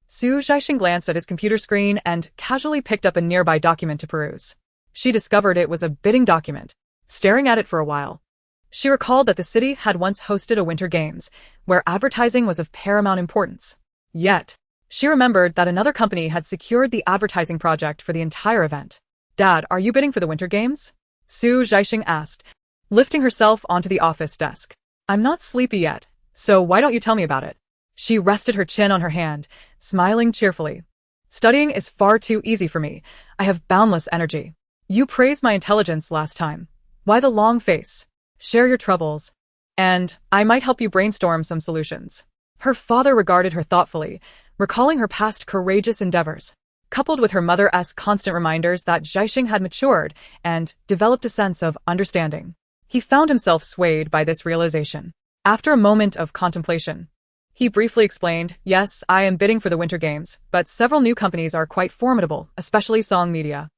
Zhaixing glanced at his computer screen and casually picked up a nearby document to peruse. She discovered it was a bidding document. Staring at it for a while, she recalled that the city had once hosted a Winter Games, where advertising was of paramount importance. Yet, she remembered that another company had secured the advertising project for the entire event. Dad, are you bidding for the Winter Games? Zhaixing asked, lifting herself onto the office desk. I'm not sleepy yet, so why don't you tell me about it? She rested her chin on her hand, smiling cheerfully. Studying is far too easy for me. I have boundless energy. You praised my intelligence last time. Why the long face? Share your troubles, and I might help you brainstorm some solutions. Her father regarded her thoughtfully, recalling her past courageous endeavors, coupled with her mother's constant reminders that Zhaixing had matured and developed a sense of understanding. He found himself swayed by this realization. After a moment of contemplation, he briefly explained, yes, I am bidding for the Winter Games, but several new companies are quite formidable, especially Song Media.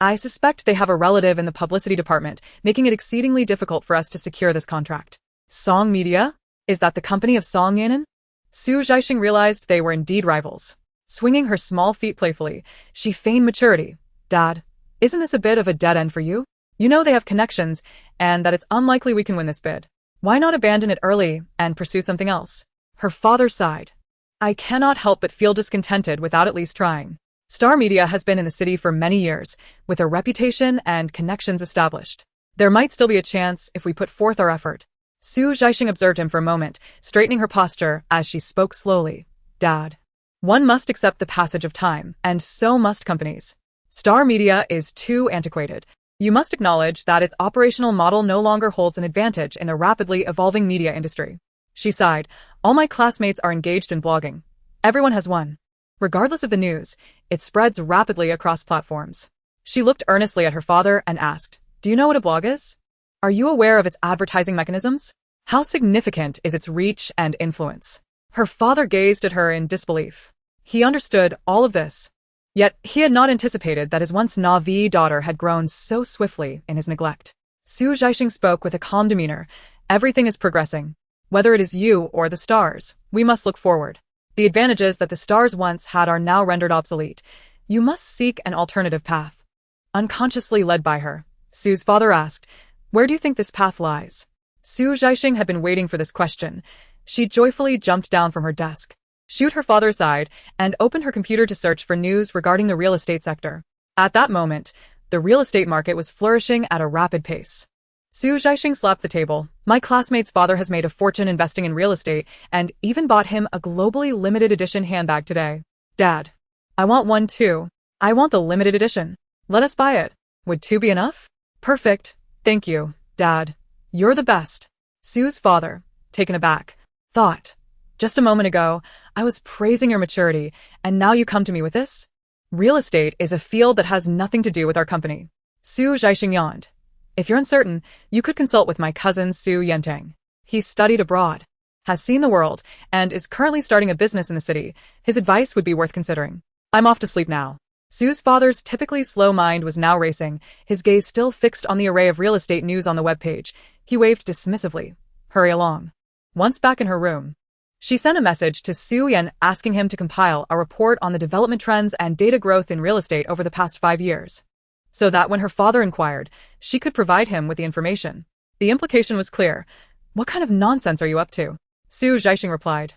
I suspect they have a relative in the publicity department, making it exceedingly difficult for us to secure this contract. Song Media? Is that the company of Song Yanan? Su Zhaixing realized they were indeed rivals. Swinging her small feet playfully, she feigned maturity. Dad, isn't this a bit of a dead end for you? You know they have connections, and that it's unlikely we can win this bid. Why not abandon it early and pursue something else? Her father sighed. I cannot help but feel discontented without at least trying. Star Media has been in the city for many years, with a reputation and connections established. There might still be a chance if we put forth our effort. Su Zhaixing observed him for a moment, straightening her posture as she spoke slowly. Dad, one must accept the passage of time, and so must companies. Star Media is too antiquated. You must acknowledge that its operational model no longer holds an advantage in the rapidly evolving media industry. She sighed. All my classmates are engaged in blogging. Everyone has one. Regardless of the news, it spreads rapidly across platforms. She looked earnestly at her father and asked, Do you know what a blog is? Are you aware of its advertising mechanisms? How significant is its reach and influence? Her father gazed at her in disbelief. He understood all of this. Yet he had not anticipated that his once naive daughter had grown so swiftly in his neglect. Su Zhaixing spoke with a calm demeanor. Everything is progressing. Whether it is you or the stars, we must look forward. The advantages that the stars once had are now rendered obsolete. You must seek an alternative path. Unconsciously led by her, Su's father asked, Where do you think this path lies? Su Zhaixing had been waiting for this question. She joyfully jumped down from her desk, shooed her father aside, and opened her computer to search for news regarding the real estate sector. At that moment, the real estate market was flourishing at a rapid pace. Su Zhaixing slapped the table. My classmate's father has made a fortune investing in real estate and even bought him a globally limited edition handbag today. Dad, I want one too. I want the limited edition. Let us buy it. Would two be enough? Perfect. Thank you, Dad. You're the best. Su's father, taken aback, thought, Just a moment ago, I was praising your maturity, and now you come to me with this? Real estate is a field that has nothing to do with our company. Su Zhaixing yawned. If you're uncertain, you could consult with my cousin Su Yentang. He's studied abroad, has seen the world, and is currently starting a business in the city. His advice would be worth considering. I'm off to sleep now. Su's father's typically slow mind was now racing, his gaze still fixed on the array of real estate news on the webpage. He waved dismissively. Hurry along. Once back in her room, she sent a message to Su Yan asking him to compile a report on the development trends and data growth in real estate over the past 5 years, so that when her father inquired, she could provide him with the information. The implication was clear. What kind of nonsense are you up to? Su Zhaixing replied.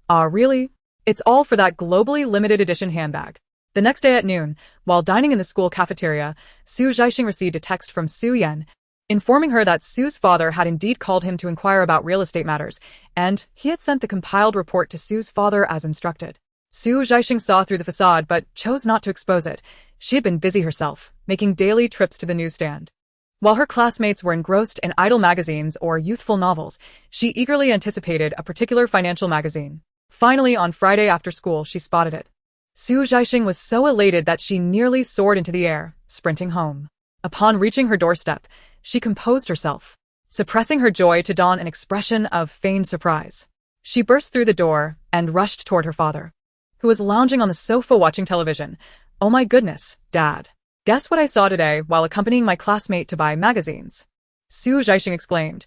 Really? It's all for that globally limited edition handbag. The next day at noon, while dining in the school cafeteria, Su Zhaixing received a text from Su Yan, informing her that Su's father had indeed called him to inquire about real estate matters, and he had sent the compiled report to Su's father as instructed. Su Zhaixing saw through the facade but chose not to expose it. She had been busy herself, making daily trips to the newsstand. While her classmates were engrossed in idle magazines or youthful novels, she eagerly anticipated a particular financial magazine. Finally, on Friday after school, she spotted it. Su Zhaixing was so elated that she nearly soared into the air, sprinting home. Upon reaching her doorstep, she composed herself, suppressing her joy to don an expression of feigned surprise. She burst through the door and rushed toward her father, who was lounging on the sofa watching television. Oh my goodness, Dad. Guess what I saw today while accompanying my classmate to buy magazines? Su Zhaixing exclaimed.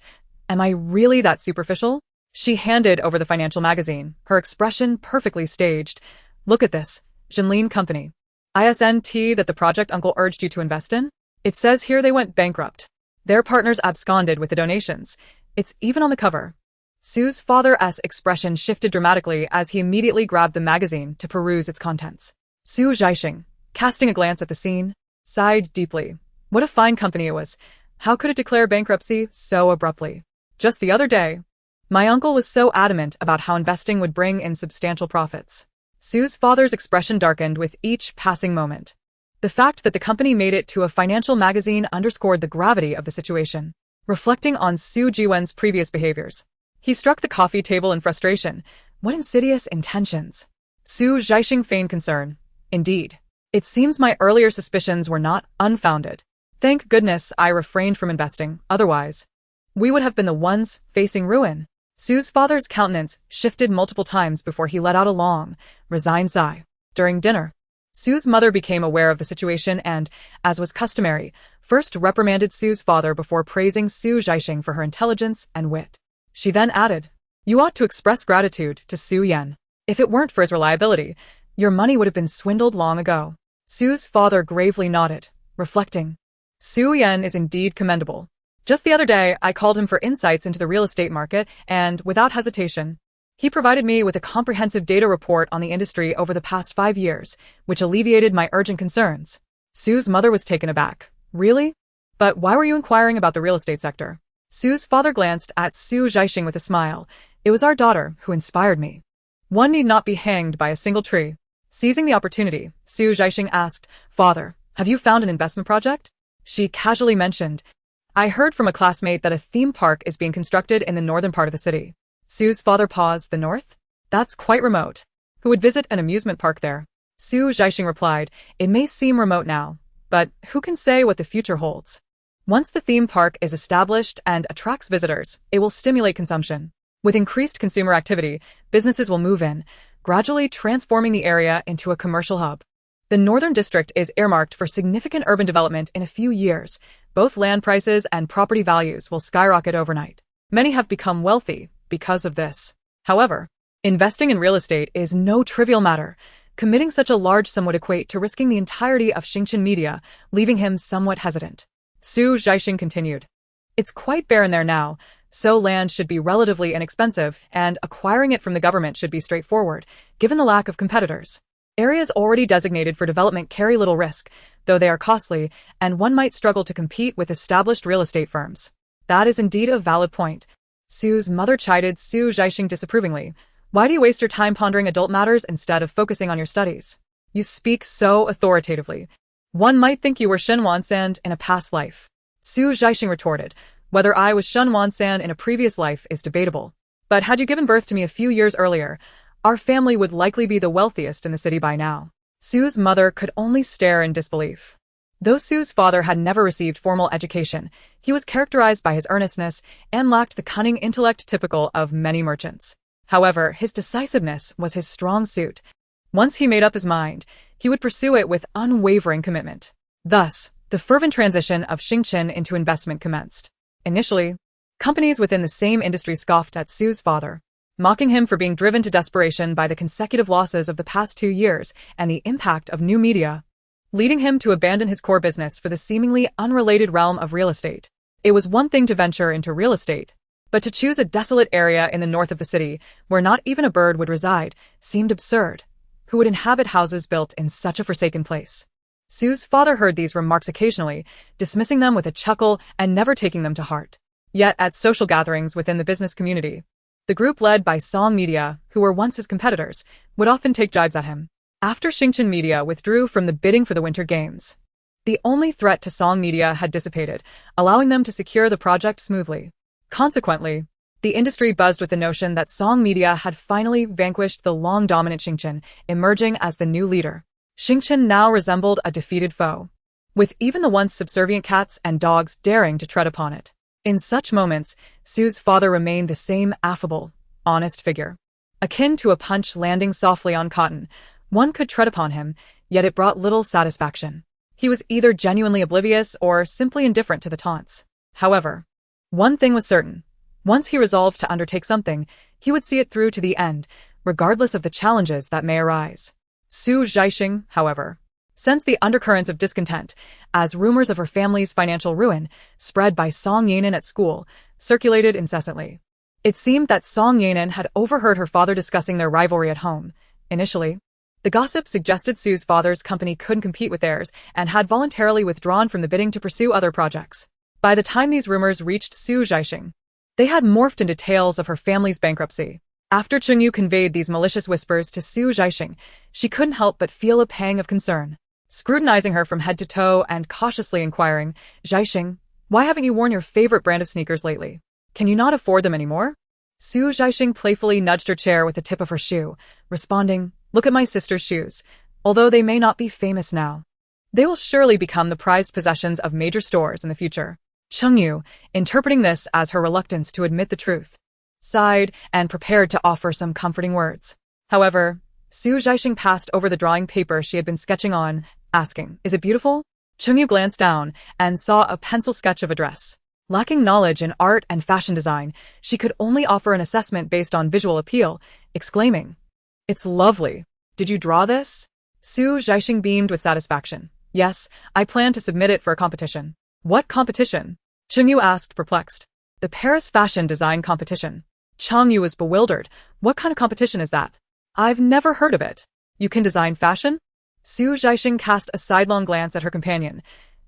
Am I really that superficial? She handed over the financial magazine, her expression perfectly staged. Look at this, Jinlin Company. ISNT that the project uncle urged you to invest in? It says here they went bankrupt. Their partners absconded with the donations. It's even on the cover. Su's father's expression shifted dramatically as he immediately grabbed the magazine to peruse its contents. Su Zhaixing, casting a glance at the scene, sighed deeply. What a fine company it was. How could it declare bankruptcy so abruptly? Just the other day, my uncle was so adamant about how investing would bring in substantial profits. Su's father's expression darkened with each passing moment. The fact that the company made it to a financial magazine underscored the gravity of the situation. Reflecting on Su Jiwen's previous behaviors, he struck the coffee table in frustration. What insidious intentions! Su Zhaixing feigned concern. Indeed, it seems my earlier suspicions were not unfounded. Thank goodness I refrained from investing, otherwise we would have been the ones facing ruin. Su's father's countenance shifted multiple times before he let out a long, resigned sigh. During dinner, Su's mother became aware of the situation and, as was customary, first reprimanded Su's father before praising Su Zhaixing for her intelligence and wit. She then added, You ought to express gratitude to Su Yan. If it weren't for his reliability, your money would have been swindled long ago. Su's father gravely nodded, reflecting. Su Yan is indeed commendable. Just the other day, I called him for insights into the real estate market, and, without hesitation, he provided me with a comprehensive data report on the industry over the past 5 years, which alleviated my urgent concerns. Su's mother was taken aback. Really? But why were you inquiring about the real estate sector? Su's father glanced at Su Zhaixing with a smile. It was our daughter who inspired me. One need not be hanged by a single tree. Seizing the opportunity, Su Zhaixing asked, Father, have you found an investment project? She casually mentioned, I heard from a classmate that a theme park is being constructed in the northern part of the city. Su's father paused. The north? That's quite remote. Who would visit an amusement park there? Su Zhaixing replied, It may seem remote now, but who can say what the future holds? Once the theme park is established and attracts visitors, it will stimulate consumption. With increased consumer activity, businesses will move in, gradually transforming the area into a commercial hub. The Northern District is earmarked for significant urban development in a few years. Both land prices and property values will skyrocket overnight. Many have become wealthy because of this. However, investing in real estate is no trivial matter. Committing such a large sum would equate to risking the entirety of Xingchen media, leaving him somewhat hesitant. Su Zhaixing continued. It's quite barren there now, so land should be relatively inexpensive, and acquiring it from the government should be straightforward, given the lack of competitors. Areas already designated for development carry little risk, though they are costly, and one might struggle to compete with established real estate firms. That is indeed a valid point. Su's mother chided Su Zhaixing disapprovingly. Why do you waste your time pondering adult matters instead of focusing on your studies? You speak so authoritatively. One might think you were Shen Wansan in a past life. Su Zhaixing retorted. Whether I was Shen Wansan in a previous life is debatable. But had you given birth to me a few years earlier, our family would likely be the wealthiest in the city by now. Su's mother could only stare in disbelief. Though Su's father had never received formal education, he was characterized by his earnestness and lacked the cunning intellect typical of many merchants. However, his decisiveness was his strong suit. Once he made up his mind, he would pursue it with unwavering commitment. Thus, the fervent transition of Xingchen into investment commenced. Initially, companies within the same industry scoffed at Su's father, mocking him for being driven to desperation by the consecutive losses of the past 2 years and the impact of new media, leading him to abandon his core business for the seemingly unrelated realm of real estate. It was one thing to venture into real estate, but to choose a desolate area in the north of the city, where not even a bird would reside, seemed absurd. Who would inhabit houses built in such a forsaken place? Su's father heard these remarks occasionally, dismissing them with a chuckle and never taking them to heart. Yet at social gatherings within the business community, the group led by Song Media, who were once his competitors, would often take jibes at him. After Xingchen Media withdrew from the bidding for the Winter Games, the only threat to Song Media had dissipated, allowing them to secure the project smoothly. Consequently, the industry buzzed with the notion that Song Media had finally vanquished the long-dominant Xingchen, emerging as the new leader. Xingchen now resembled a defeated foe, with even the once subservient cats and dogs daring to tread upon it. In such moments, Su's father remained the same affable, honest figure. Akin to a punch landing softly on cotton, one could tread upon him, yet it brought little satisfaction. He was either genuinely oblivious or simply indifferent to the taunts. However, one thing was certain. Once he resolved to undertake something, he would see it through to the end, regardless of the challenges that may arise. Su Zhaixing, however, sensed the undercurrents of discontent, as rumors of her family's financial ruin, spread by Song Yanan at school, circulated incessantly. It seemed that Song Yanan had overheard her father discussing their rivalry at home. Initially, the gossip suggested Su's father's company couldn't compete with theirs and had voluntarily withdrawn from the bidding to pursue other projects. By the time these rumors reached Su Zhaixing, they had morphed into tales of her family's bankruptcy. After Chengyu conveyed these malicious whispers to Su Zhaixing, she couldn't help but feel a pang of concern. Scrutinizing her from head to toe and cautiously inquiring, Zhaixing, why haven't you worn your favorite brand of sneakers lately? Can you not afford them anymore? Su Zhaixing playfully nudged her chair with the tip of her shoe, responding, Look at my sister's shoes. Although they may not be famous now, they will surely become the prized possessions of major stores in the future. Chengyu, interpreting this as her reluctance to admit the truth, sighed and prepared to offer some comforting words. However, Su Zhaixing passed over the drawing paper she had been sketching on, asking, Is it beautiful? Chengyu glanced down and saw a pencil sketch of a dress. Lacking knowledge in art and fashion design, she could only offer an assessment based on visual appeal, exclaiming, "It's lovely. Did you draw this?" Zhaixing beamed with satisfaction. "Yes, I plan to submit it for a competition." "What competition?" Chengyu asked, perplexed. "The Paris Fashion Design Competition." Chengyu was bewildered. "What kind of competition is that?" "I've never heard of it." "You can design fashion?" Zhaixing cast a sidelong glance at her companion.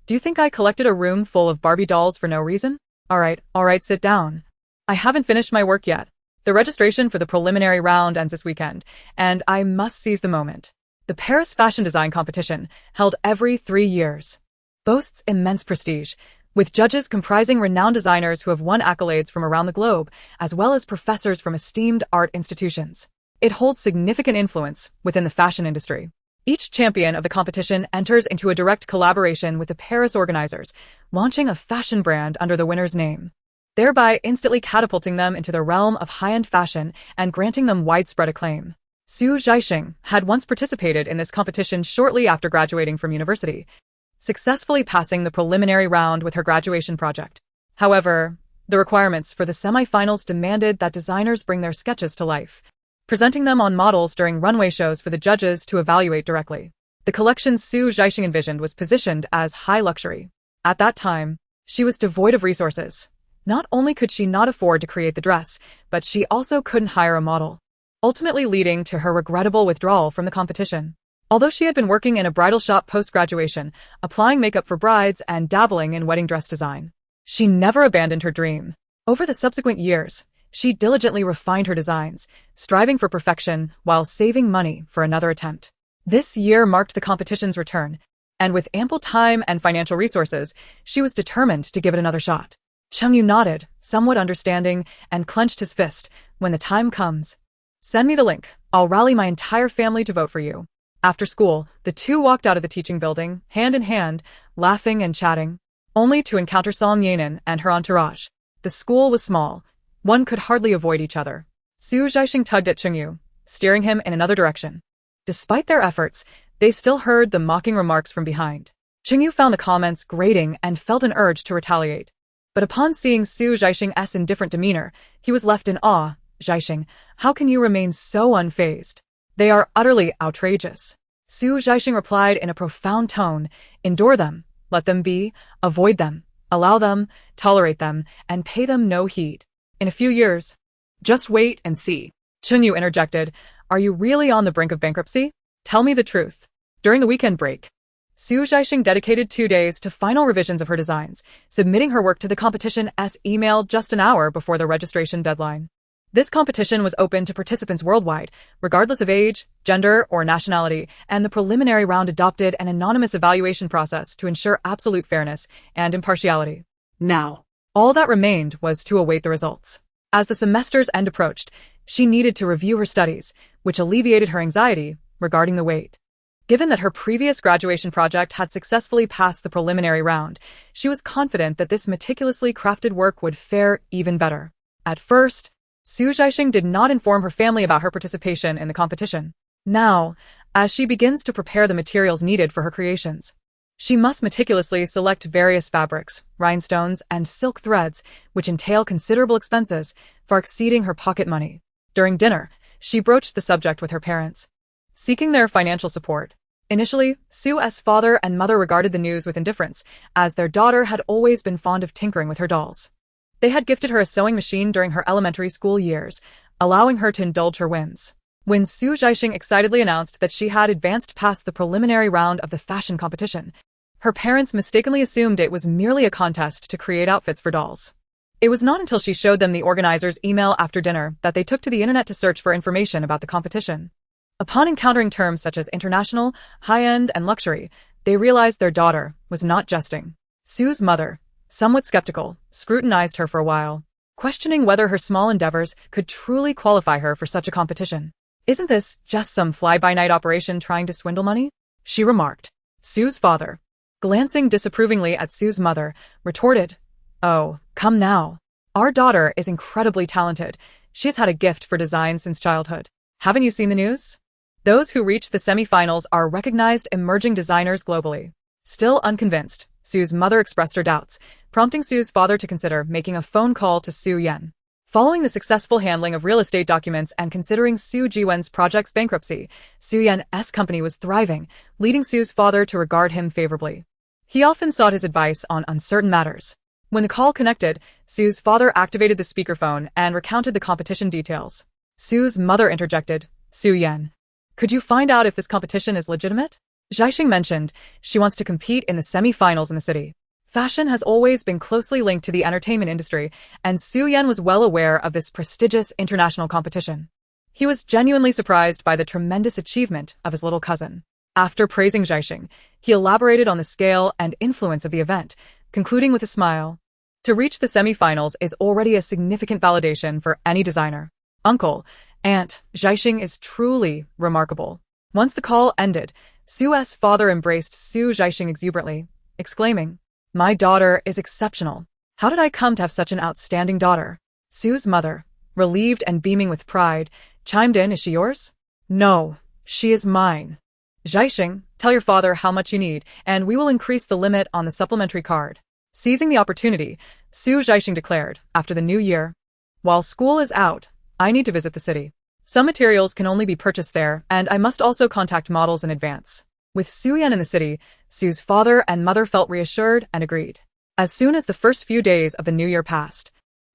"Do you think I collected a room full of Barbie dolls for no reason?" All right, sit down. I haven't finished my work yet. The registration for the preliminary round ends this weekend, and I must seize the moment. The Paris Fashion Design Competition, held every 3 years, boasts immense prestige, with judges comprising renowned designers who have won accolades from around the globe, as well as professors from esteemed art institutions. It holds significant influence within the fashion industry. Each champion of the competition enters into a direct collaboration with the Paris organizers, launching a fashion brand under the winner's name, thereby instantly catapulting them into the realm of high-end fashion and granting them widespread acclaim. Zhaixing had once participated in this competition shortly after graduating from university, successfully passing the preliminary round with her graduation project. However, the requirements for the semi-finals demanded that designers bring their sketches to life, presenting them on models during runway shows for the judges to evaluate directly. The collection Zhaixing envisioned was positioned as high luxury. At that time, she was devoid of resources. Not only could she not afford to create the dress, but she also couldn't hire a model, ultimately leading to her regrettable withdrawal from the competition. Although she had been working in a bridal shop post-graduation, applying makeup for brides and dabbling in wedding dress design, she never abandoned her dream. Over the subsequent years, she diligently refined her designs, striving for perfection while saving money for another attempt. This year marked the competition's return, and with ample time and financial resources, she was determined to give it another shot. Chengyu nodded, somewhat understanding, and clenched his fist. "When the time comes, send me the link. I'll rally my entire family to vote for you." After school, the two walked out of the teaching building, hand in hand, laughing and chatting, only to encounter Song Yanin and her entourage. The school was small. One could hardly avoid each other. Zhaixing tugged at Chengyu, steering him in another direction. Despite their efforts, they still heard the mocking remarks from behind. Chengyu found the comments grating and felt an urge to retaliate. But upon seeing Zhaixing's indifferent demeanor, he was left in awe. "Zhaixing, how can you remain so unfazed? They are utterly outrageous." Zhaixing replied in a profound tone, "Endure them, let them be, avoid them, allow them, tolerate them, and pay them no heed. In a few years, just wait and see." Chengyu interjected, "Are you really on the brink of bankruptcy? Tell me the truth." During the weekend break, Zhaixing dedicated 2 days to final revisions of her designs, submitting her work to the competition's email just an hour before the registration deadline. This competition was open to participants worldwide, regardless of age, gender, or nationality, and the preliminary round adopted an anonymous evaluation process to ensure absolute fairness and impartiality. Now, All that remained was to await the results. As the semester's end approached, she needed to review her studies, which alleviated her anxiety regarding the wait. Given that her previous graduation project had successfully passed the preliminary round, she was confident that this meticulously crafted work would fare even better. At first, Zhaixing did not inform her family about her participation in the competition. Now, as she begins to prepare the materials needed for her creations, she must meticulously select various fabrics, rhinestones, and silk threads, which entail considerable expenses, far exceeding her pocket money. During dinner, she broached the subject with her parents, seeking their financial support. Initially, Sue's father and mother regarded the news with indifference, as their daughter had always been fond of tinkering with her dolls. They had gifted her a sewing machine during her elementary school years, allowing her to indulge her whims. When Zhaixing excitedly announced that she had advanced past the preliminary round of the fashion competition, her parents mistakenly assumed it was merely a contest to create outfits for dolls. It was not until she showed them the organizer's email after dinner that they took to the internet to search for information about the competition. Upon encountering terms such as international, high-end, and luxury, they realized their daughter was not jesting. Sue's mother, somewhat skeptical, scrutinized her for a while, questioning whether her small endeavors could truly qualify her for such a competition. "Isn't this just some fly-by-night operation trying to swindle money?" she remarked. Sue's father, glancing disapprovingly at Sue's mother, retorted, "Oh, come now. Our daughter is incredibly talented. She's had a gift for design since childhood. Haven't you seen the news? Those who reach the semifinals are recognized emerging designers globally." Still unconvinced, Sue's mother expressed her doubts, prompting Sue's father to consider making a phone call to Su Yan. Following the successful handling of real estate documents and considering Su Jiwen's project's bankruptcy, Su Yan's company was thriving, leading Sue's father to regard him favorably. He often sought his advice on uncertain matters. When the call connected, Sue's father activated the speakerphone and recounted the competition details. Sue's mother interjected, "Su Yan, could you find out if this competition is legitimate?" Zhaixing mentioned she wants to compete in the semi-finals in the city. Fashion has always been closely linked to the entertainment industry, and Su Yan was well aware of this prestigious international competition. He was genuinely surprised by the tremendous achievement of his little cousin. After praising Zhaixing, he elaborated on the scale and influence of the event, concluding with a smile. To reach the semi-finals is already a significant validation for any designer. Uncle, Aunt, Zhaixing is truly remarkable. Once the call ended, Sue's father embraced Su Zhaixing exuberantly, exclaiming, "My daughter is exceptional. How did I come to have such an outstanding daughter?" Sue's mother, relieved and beaming with pride, chimed in, "Is she yours?" "No, she is mine." "Zhaixing, tell your father how much you need, and we will increase the limit on the supplementary card." Seizing the opportunity, Su Zhaixing declared, after the new year, "While school is out, I need to visit the city. Some materials can only be purchased there, and I must also contact models in advance." With Su Yan in the city, Sue's father and mother felt reassured and agreed. As soon as the first few days of the new year passed,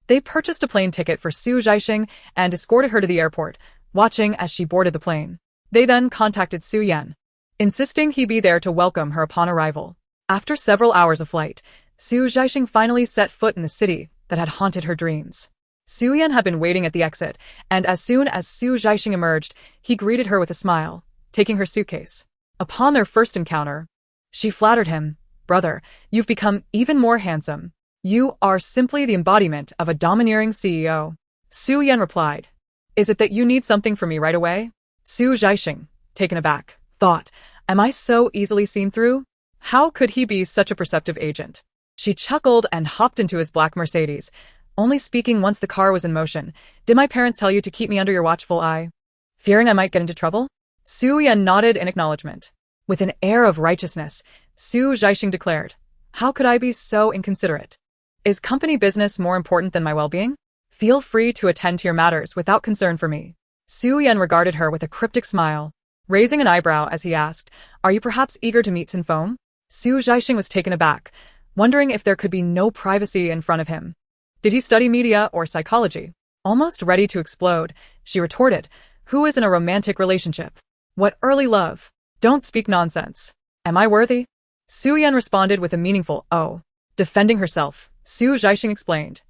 they purchased a plane ticket for Su Zhaixing and escorted her to the airport, watching as she boarded the plane. They then contacted Su Yan, insisting he be there to welcome her upon arrival. After several hours of flight, Su Zhaixing finally set foot in the city that had haunted her dreams. Su Yan had been waiting at the exit, and as soon as Su Zhaixing emerged, he greeted her with a smile, taking her suitcase. Upon their first encounter, she flattered him, "Brother, you've become even more handsome. You are simply the embodiment of a domineering CEO." Su Yan replied, "Is it that you need something from me right away?" Su Zhaixing, taken aback, thought, "Am I so easily seen through? How could he be such a perceptive agent?" She chuckled and hopped into his black Mercedes, only speaking once the car was in motion. "Did my parents tell you to keep me under your watchful eye, fearing I might get into trouble?" Su Yan nodded in acknowledgement. With an air of righteousness, Su Zhaixing declared, "How could I be so inconsiderate? Is company business more important than my well-being? Feel free to attend to your matters without concern for me." Su Yan regarded her with a cryptic smile, raising an eyebrow as he asked, "Are you perhaps eager to meet Cen Feng?" Su Zhaixing was taken aback, wondering if there could be no privacy in front of him. Did he study media or psychology? Almost ready to explode, she retorted, "Who is in a romantic relationship? What early love? Don't speak nonsense. Am I worthy?" Su Yan responded with a meaningful "oh." Defending herself, Su Zhaixing explained,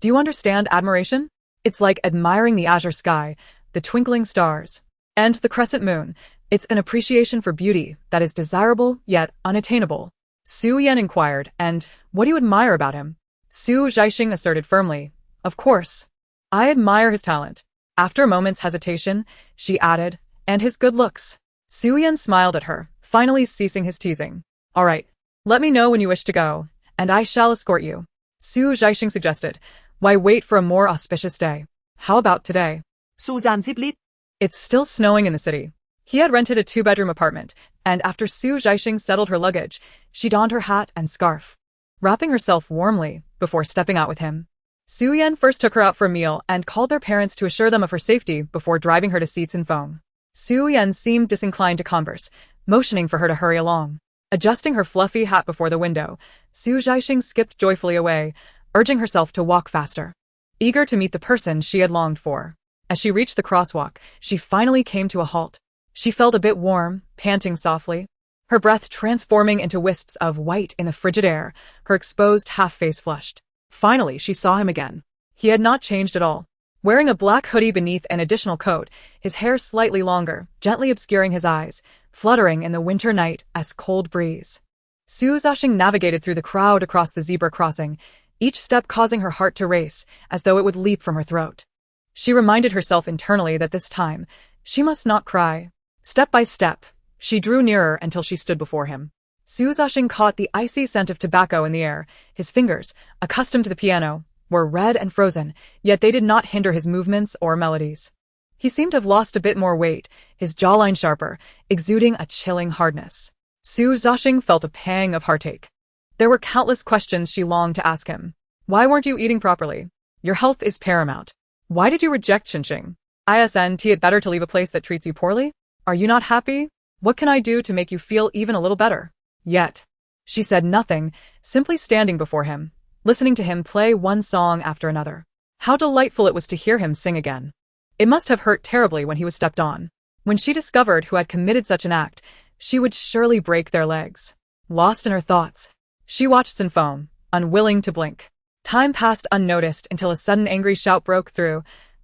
"Do you understand admiration? It's like admiring the azure sky, the twinkling stars, and the crescent moon. It's an appreciation for beauty that is desirable yet unattainable." Su Yan inquired, "And what do you admire about him?" Su Zhaixing asserted firmly, "Of course, I admire his talent." After a moment's hesitation, she added, "And his good looks." Su Yan smiled at her, finally ceasing his teasing. "All right, let me know when you wish to go, and I shall escort you." Su Zhaixing suggested, "Why wait for a more auspicious day? How about today?" Suzanne Ziblit. It's still snowing in the city. He had rented a 2-bedroom apartment, and after Su Zhaixing settled her luggage, she donned her hat and scarf, wrapping herself warmly before stepping out with him. Su Yan first took her out for a meal and called their parents to assure them of her safety before driving her to see Cen Feng. Su Yan seemed disinclined to converse, motioning for her to hurry along. Adjusting her fluffy hat before the window, Su Zhaixing skipped joyfully away, urging herself to walk faster, eager to meet the person she had longed for. As she reached the crosswalk, she finally came to a halt. She felt a bit warm, panting softly, her breath transforming into wisps of white in the frigid air, her exposed half-face flushed. Finally, she saw him again. He had not changed at all. Wearing a black hoodie beneath an additional coat, his hair slightly longer, gently obscuring his eyes, fluttering in the winter night as cold breeze. Su Zhaixing navigated through the crowd across the zebra crossing, each step causing her heart to race, as though it would leap from her throat. She reminded herself internally that this time, she must not cry. Step by step, she drew nearer until she stood before him. Su Zhaixing caught the icy scent of tobacco in the air. His fingers, accustomed to the piano, were red and frozen, yet they did not hinder his movements or melodies. He seemed to have lost a bit more weight, his jawline sharper, exuding a chilling hardness. Su Zhaixing felt a pang of heartache. There were countless questions she longed to ask him. Why weren't you eating properly? Your health is paramount. Why did you reject Zhaixing? Isn't it better to leave a place that treats you poorly? Are you not happy? What can I do to make you feel even a little better? Yet, she said nothing, simply standing before him, listening to him play one song after another. How delightful it was to hear him sing again. It must have hurt terribly when he was stepped on. When she discovered who had committed such an act, she would surely break their legs. Lost in her thoughts, she watched Cen Feng, unwilling to blink. Time passed unnoticed until a sudden angry shout broke through.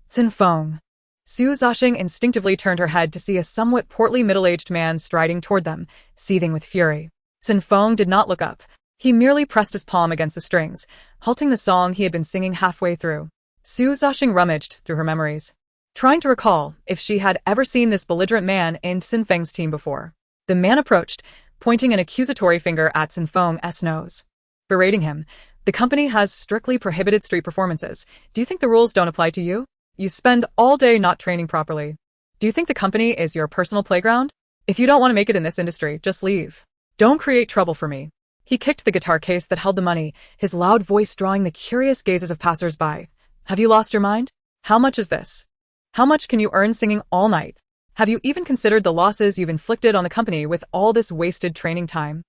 Cen Feng. Zhaixing instinctively turned her head to see a somewhat portly middle-aged man striding toward them, seething with fury. Cen Feng did not look up. He merely pressed his palm against the strings, halting the song he had been singing halfway through. Zhaixing rummaged through her memories, trying to recall if she had ever seen this belligerent man in Cen Feng's team before. The man approached, pointing an accusatory finger at Cen Feng's nose. Berating him, "The company has strictly prohibited street performances. Do you think the rules don't apply to you? You spend all day not training properly. Do you think the company is your personal playground? If you don't want to make it in this industry, just leave. Don't create trouble for me." He kicked the guitar case that held the money, his loud voice drawing the curious gazes of passers-by. "Have you lost your mind? How much is this? How much can you earn singing all night? Have you even considered the losses you've inflicted on the company with all this wasted training time?"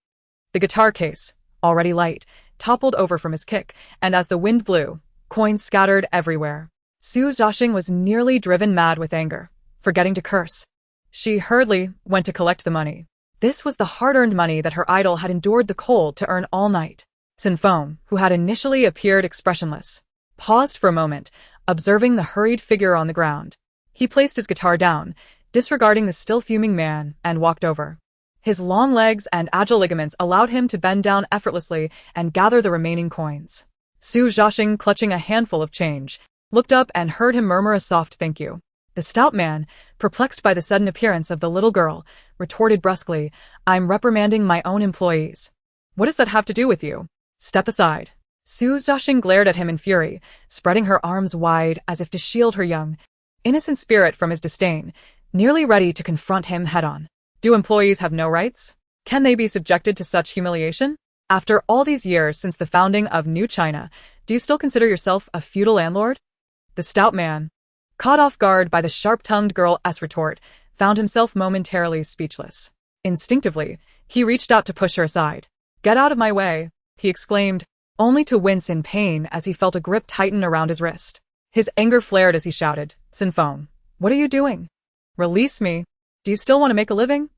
The guitar case, already light, toppled over from his kick, and as the wind blew, coins scattered everywhere. Zhaixing was nearly driven mad with anger, forgetting to curse. She hurriedly went to collect the money. This was the hard-earned money that her idol had endured the cold to earn all night. Cen Feng, who had initially appeared expressionless, paused for a moment, observing the hurried figure on the ground. He placed his guitar down, disregarding the still fuming man, and walked over. His long legs and agile ligaments allowed him to bend down effortlessly and gather the remaining coins. Zhaixing, clutching a handful of change, looked up and heard him murmur a soft thank you. The stout man, perplexed by the sudden appearance of the little girl, retorted brusquely, "I'm reprimanding my own employees." "What does that have to do with you? Step aside." Zhaixing glared at him in fury, spreading her arms wide as if to shield her young, innocent spirit from his disdain, nearly ready to confront him head-on. "Do employees have no rights? Can they be subjected to such humiliation? After all these years since the founding of New China, do you still consider yourself a feudal landlord?" The stout man, caught off guard by the sharp-tongued girl's retort, found himself momentarily speechless. Instinctively, he reached out to push her aside. "Get out of my way," he exclaimed, only to wince in pain as he felt a grip tighten around his wrist. His anger flared as he shouted, "Cen Feng, what are you doing? Release me. Do you still want to make a living?"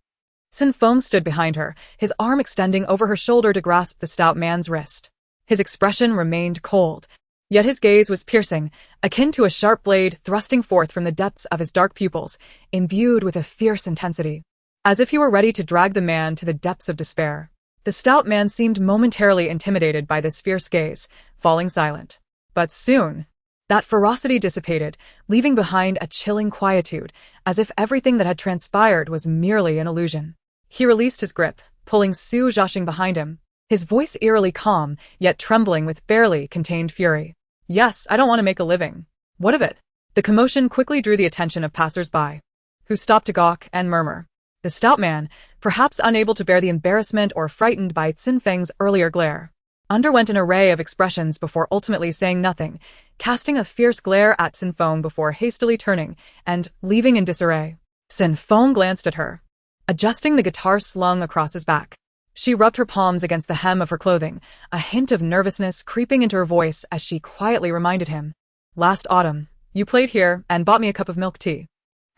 Cen Feng stood behind her, his arm extending over her shoulder to grasp the stout man's wrist. His expression remained cold, yet his gaze was piercing, akin to a sharp blade thrusting forth from the depths of his dark pupils, imbued with a fierce intensity, as if he were ready to drag the man to the depths of despair. The stout man seemed momentarily intimidated by this fierce gaze, falling silent. But soon, that ferocity dissipated, leaving behind a chilling quietude, as if everything that had transpired was merely an illusion. He released his grip, pulling Zhaixing behind him, his voice eerily calm, yet trembling with barely contained fury. "Yes, I don't want to make a living. What of it?" The commotion quickly drew the attention of passers-by, who stopped to gawk and murmur. The stout man, perhaps unable to bear the embarrassment or frightened by Cen Feng's earlier glare, underwent an array of expressions before ultimately saying nothing, casting a fierce glare at Cen Feng before hastily turning and leaving in disarray. Cen Feng glanced at her, adjusting the guitar slung across his back. She rubbed her palms against the hem of her clothing, a hint of nervousness creeping into her voice as she quietly reminded him, "Last autumn, you played here and bought me a cup of milk tea."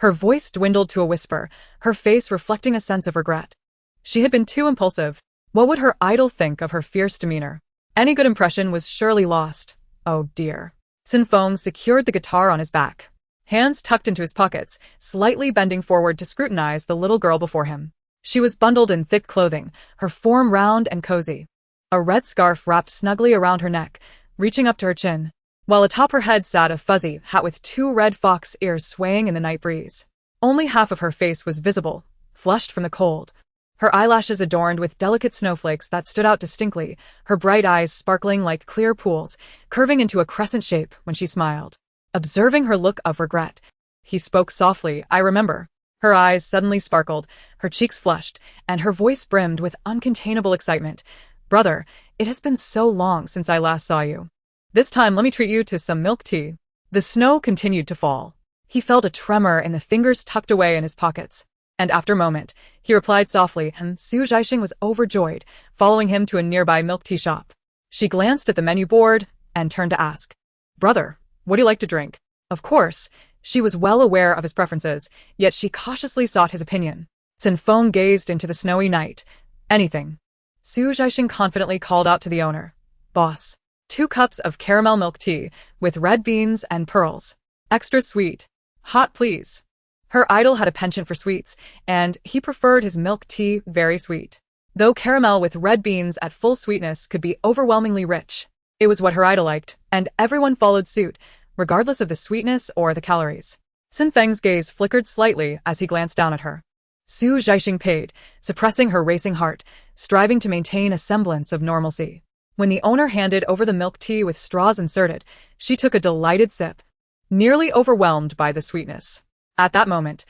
Her voice dwindled to a whisper, her face reflecting a sense of regret. She had been too impulsive. What would her idol think of her fierce demeanor? Any good impression was surely lost. Oh dear. Cen Feng secured the guitar on his back, hands tucked into his pockets, slightly bending forward to scrutinize the little girl before him. She was bundled in thick clothing, her form round and cozy. A red scarf wrapped snugly around her neck, reaching up to her chin, while atop her head sat a fuzzy hat with two red fox ears swaying in the night breeze. Only half of her face was visible, flushed from the cold, her eyelashes adorned with delicate snowflakes that stood out distinctly, her bright eyes sparkling like clear pools, curving into a crescent shape when she smiled. Observing her look of regret, he spoke softly, "I remember." Her eyes suddenly sparkled, her cheeks flushed, and her voice brimmed with uncontainable excitement. "Brother, It has been so long since I last saw you. This time let me treat you to some milk tea. The snow continued to fall. He felt a tremor in the fingers tucked away in his pockets. And after a moment, he replied softly, and Zhaixing was overjoyed, following him to a nearby milk tea shop. She glanced at the menu board and turned to ask, "Brother, what do you like to drink?" Of course, she was well aware of his preferences, yet she cautiously sought his opinion. Cen Feng gazed into the snowy night. "Anything." Zhaixing confidently called out to the owner, "Boss, 2 cups of caramel milk tea with red beans and pearls. Extra sweet. Hot, please." Her idol had a penchant for sweets, and he preferred his milk tea very sweet. Though caramel with red beans at full sweetness could be overwhelmingly rich, it was what her idol liked, and everyone followed suit, regardless of the sweetness or the calories. Cen Feng's gaze flickered slightly as he glanced down at her. Zhaixing paid, suppressing her racing heart, striving to maintain a semblance of normalcy. When the owner handed over the milk tea with straws inserted, she took a delighted sip, nearly overwhelmed by the sweetness. At that moment,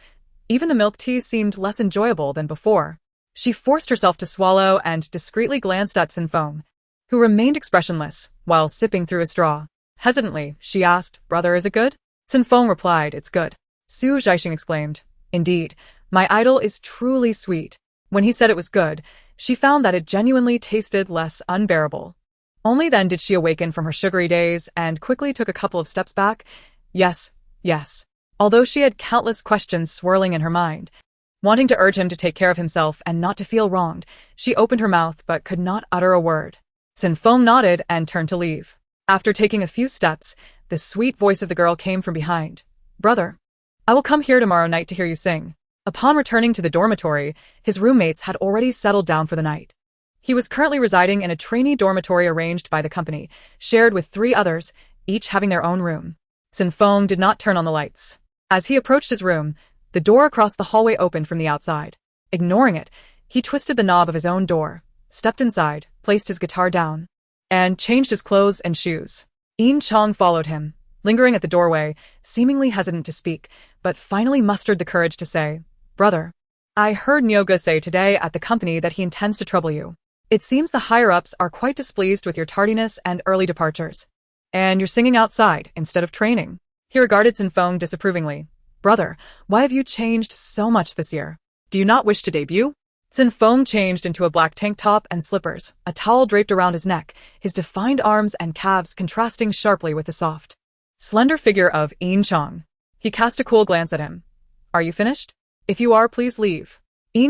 even the milk tea seemed less enjoyable than before. She forced herself to swallow and discreetly glanced at Cen Feng, who remained expressionless while sipping through a straw. Hesitantly, she asked, "Brother, is it good?" Cen Feng replied, "It's good." Zhaixing exclaimed, "Indeed, my idol is truly sweet." When he said it was good, she found that it genuinely tasted less unbearable. Only then did she awaken from her sugary daze and quickly took a couple of steps back. Yes, yes. Although she had countless questions swirling in her mind, wanting to urge him to take care of himself and not to feel wronged, she opened her mouth but could not utter a word. Cen Feng nodded and turned to leave. After taking a few steps, the sweet voice of the girl came from behind. "Brother, I will come here tomorrow night to hear you sing." Upon returning to the dormitory, his roommates had already settled down for the night. He was currently residing in a trainee dormitory arranged by the company, shared with 3 others, each having their own room. Cen Feng did not turn on the lights. As he approached his room, the door across the hallway opened from the outside. Ignoring it, he twisted the knob of his own door, stepped inside, placed his guitar down, and changed his clothes and shoes. Chong followed him, lingering at the doorway, seemingly hesitant to speak, but finally mustered the courage to say, "Brother, I heard Nyoga say today at the company that he intends to trouble you. It seems the higher-ups are quite displeased with your tardiness and early departures. And you're singing outside instead of training." He regarded Cen Feng disapprovingly. "Brother, why have you changed so much this year? Do you not wish to debut?" Cen Feng changed into a black tank top and slippers, a towel draped around his neck, his defined arms and calves contrasting sharply with the soft, slender figure of Chong. He cast a cool glance at him. "Are you finished? If you are, please leave."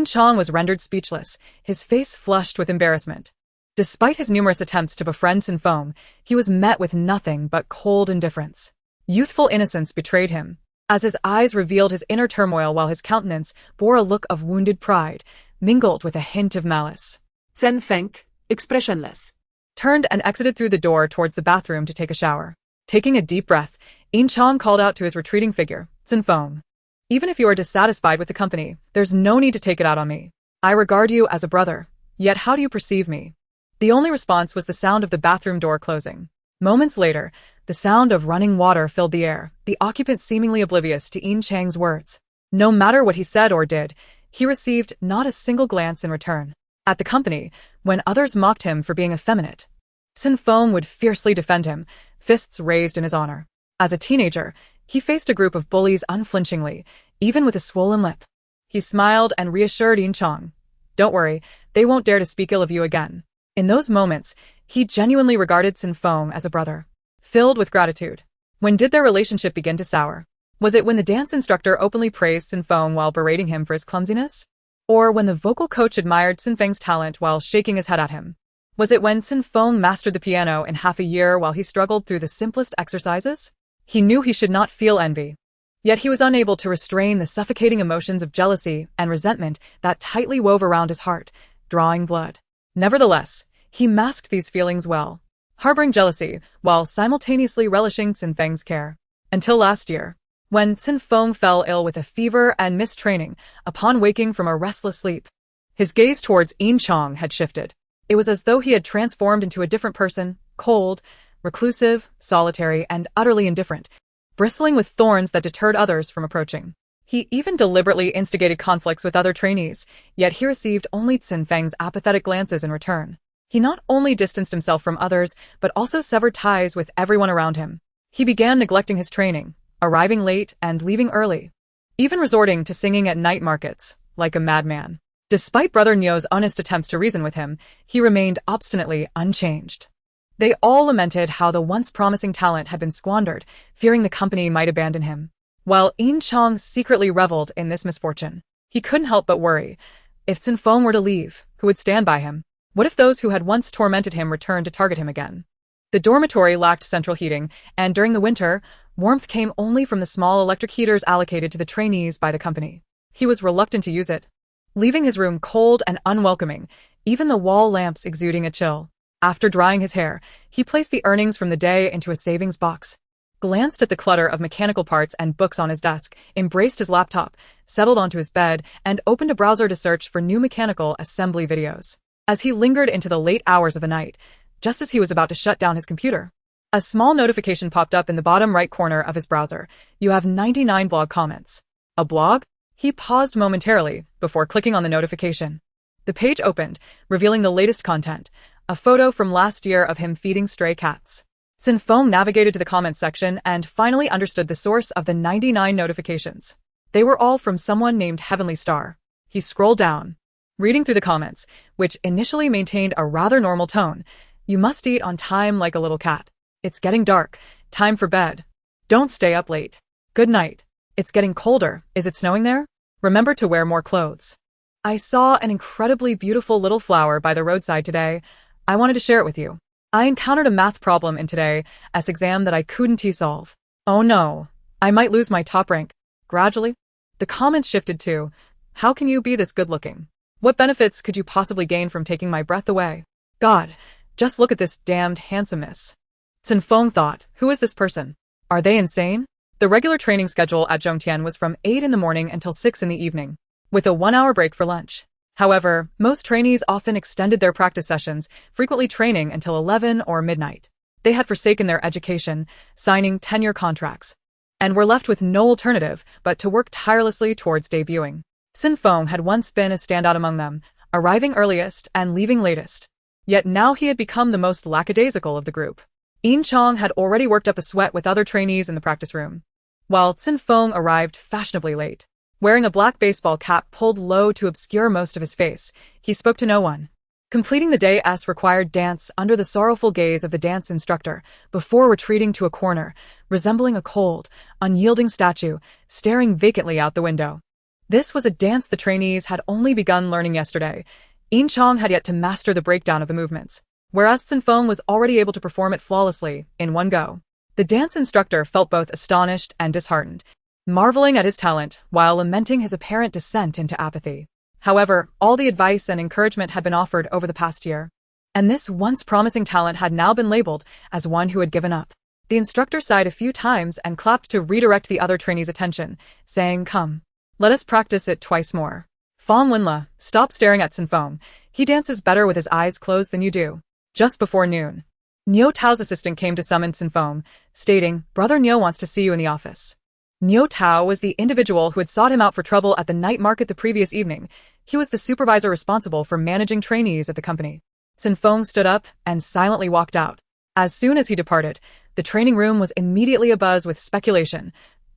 Chong was rendered speechless, his face flushed with embarrassment. Despite his numerous attempts to befriend Cen Feng, he was met with nothing but cold indifference. Youthful innocence betrayed him, as his eyes revealed his inner turmoil while his countenance bore a look of wounded pride, mingled with a hint of malice. Cen Feng, expressionless, turned and exited through the door towards the bathroom to take a shower. Taking a deep breath, Chong called out to his retreating figure, "Cen Feng, even if you are dissatisfied with the company, there's no need to take it out on me. I regard you as a brother, yet how do you perceive me?" The only response was the sound of the bathroom door closing. Moments later, the sound of running water filled the air, the occupant seemingly oblivious to Chang's words. No matter what he said or did, he received not a single glance in return. At the company, when others mocked him for being effeminate, Cen Feng would fiercely defend him, fists raised in his honor. As a teenager, he faced a group of bullies unflinchingly, even with a swollen lip. He smiled and reassured Chong, "Don't worry, they won't dare to speak ill of you again." In those moments, he genuinely regarded Cen Feng as a brother, filled with gratitude. When did their relationship begin to sour? Was it when the dance instructor openly praised Cen Feng while berating him for his clumsiness? Or when the vocal coach admired Cen Feng's talent while shaking his head at him? Was it when Cen Feng mastered the piano in half a year while he struggled through the simplest exercises? He knew he should not feel envy. Yet he was unable to restrain the suffocating emotions of jealousy and resentment that tightly wove around his heart, drawing blood. Nevertheless, he masked these feelings well, harboring jealousy while simultaneously relishing Cen Feng's care. Until last year, when Cen Feng fell ill with a fever and missed training upon waking from a restless sleep. His gaze towards Chong had shifted. It was as though he had transformed into a different person, cold, reclusive, solitary, and utterly indifferent, bristling with thorns that deterred others from approaching. He even deliberately instigated conflicts with other trainees, yet he received only Cen Feng's apathetic glances in return. He not only distanced himself from others, but also severed ties with everyone around him. He began neglecting his training, arriving late and leaving early, even resorting to singing at night markets, like a madman. Despite Brother Nyo's honest attempts to reason with him, he remained obstinately unchanged. They all lamented how the once promising talent had been squandered, fearing the company might abandon him. While In Chong secretly reveled in this misfortune, he couldn't help but worry. If Cen Feng were to leave, who would stand by him? What if those who had once tormented him returned to target him again? The dormitory lacked central heating, and during the winter, warmth came only from the small electric heaters allocated to the trainees by the company. He was reluctant to use it, leaving his room cold and unwelcoming, even the wall lamps exuding a chill. After drying his hair, he placed the earnings from the day into a savings box, glanced at the clutter of mechanical parts and books on his desk, embraced his laptop, settled onto his bed, and opened a browser to search for new mechanical assembly videos. As he lingered into the late hours of the night, just as he was about to shut down his computer, a small notification popped up in the bottom right corner of his browser. You have 99 blog comments. A blog? He paused momentarily before clicking on the notification. The page opened, revealing the latest content, a photo from last year of him feeding stray cats. Cen Feng navigated to the comments section and finally understood the source of the 99 notifications. They were all from someone named Heavenly Star. He scrolled down, reading through the comments, which initially maintained a rather normal tone. You must eat on time like a little cat. It's getting dark. Time for bed. Don't stay up late. Good night. It's getting colder. Is it snowing there? Remember to wear more clothes. I saw an incredibly beautiful little flower by the roadside today. I wanted to share it with you. I encountered a math problem in today's exam that I couldn't solve. Oh no, I might lose my top rank. Gradually, the comments shifted to, how can you be this good looking? What benefits could you possibly gain from taking my breath away? God, just look at this damned handsomeness. Cen Feng thought, who is this person? Are they insane? The regular training schedule at Zhongtian was from 8 in the morning until 6 in the evening, with a 1-hour break for lunch. However, most trainees often extended their practice sessions, frequently training until 11 or midnight. They had forsaken their education, signing tenure contracts, and were left with no alternative but to work tirelessly towards debuting. Cen Feng had once been a standout among them, arriving earliest and leaving latest. Yet now he had become the most lackadaisical of the group. In Chong had already worked up a sweat with other trainees in the practice room, while Cen Feng arrived fashionably late. Wearing a black baseball cap pulled low to obscure most of his face, he spoke to no one, completing the day's required dance under the sorrowful gaze of the dance instructor before retreating to a corner, resembling a cold, unyielding statue, staring vacantly out the window. This was a dance the trainees had only begun learning yesterday. In Chong had yet to master the breakdown of the movements, whereas Cen Feng was already able to perform it flawlessly, in one go. The dance instructor felt both astonished and disheartened, marveling at his talent while lamenting his apparent descent into apathy. However, all the advice and encouragement had been offered over the past year, and this once promising talent had now been labeled as one who had given up. The instructor sighed a few times and clapped to redirect the other trainees' attention, saying, "Come, let us practice it twice more. Fong Wenla, stop staring at Cen Feng. He dances better with his eyes closed than you do." Just before noon, Niu Tao's assistant came to summon Cen Feng, stating, "Brother Niu wants to see you in the office." Niu Tao was the individual who had sought him out for trouble at the night market the previous evening. He was the supervisor responsible for managing trainees at the company. Cen Feng stood up and silently walked out. As soon as he departed, the training room was immediately abuzz with speculation.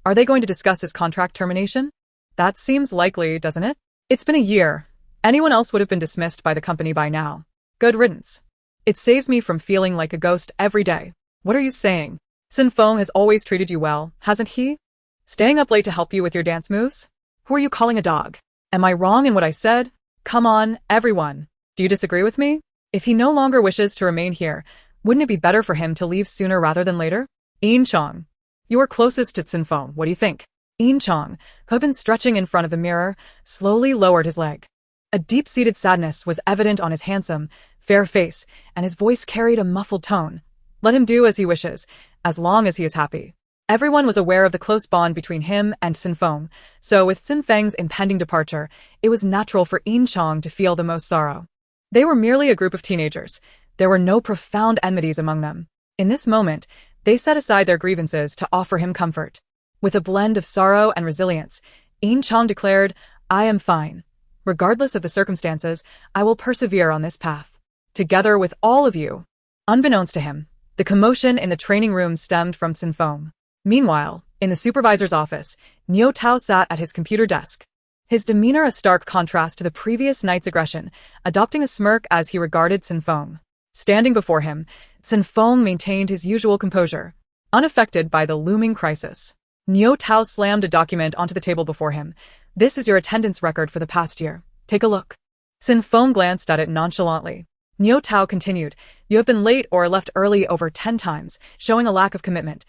Are they going to discuss his contract termination? That seems likely, doesn't it? It's been a year. Anyone else would have been dismissed by the company by now. Good riddance. It saves me from feeling like a ghost every day. What are you saying? Cen Feng has always treated you well, hasn't he? Staying up late to help you with your dance moves? Who are you calling a dog? Am I wrong in what I said? Come on, everyone. Do you disagree with me? If he no longer wishes to remain here, wouldn't it be better for him to leave sooner rather than later? In Chong. You are closest to Cen Feng. What do you think? In Chong, who had been stretching in front of the mirror, slowly lowered his leg. A deep-seated sadness was evident on his handsome, fair face, and his voice carried a muffled tone. Let him do as he wishes, as long as he is happy. Everyone was aware of the close bond between him and Cen Feng, so with Cen Feng's impending departure, it was natural for In Chong to feel the most sorrow. They were merely a group of teenagers. There were no profound enmities among them. In this moment, they set aside their grievances to offer him comfort. With a blend of sorrow and resilience, In Chong declared, "I am fine. Regardless of the circumstances, I will persevere on this path." together with all of you. Unbeknownst to him, the commotion in the training room stemmed from Cen Feng. Meanwhile, in the supervisor's office, Niu Tao sat at his computer desk. His demeanor a stark contrast to the previous night's aggression, adopting a smirk as he regarded Cen Feng. Standing before him, Cen Feng maintained his usual composure, unaffected by the looming crisis. Niu Tao slammed a document onto the table before him. This is your attendance record for the past year. Take a look. Cen Feng glanced at it nonchalantly. Niu Tao continued, you have been late or left early over 10 times, showing a lack of commitment.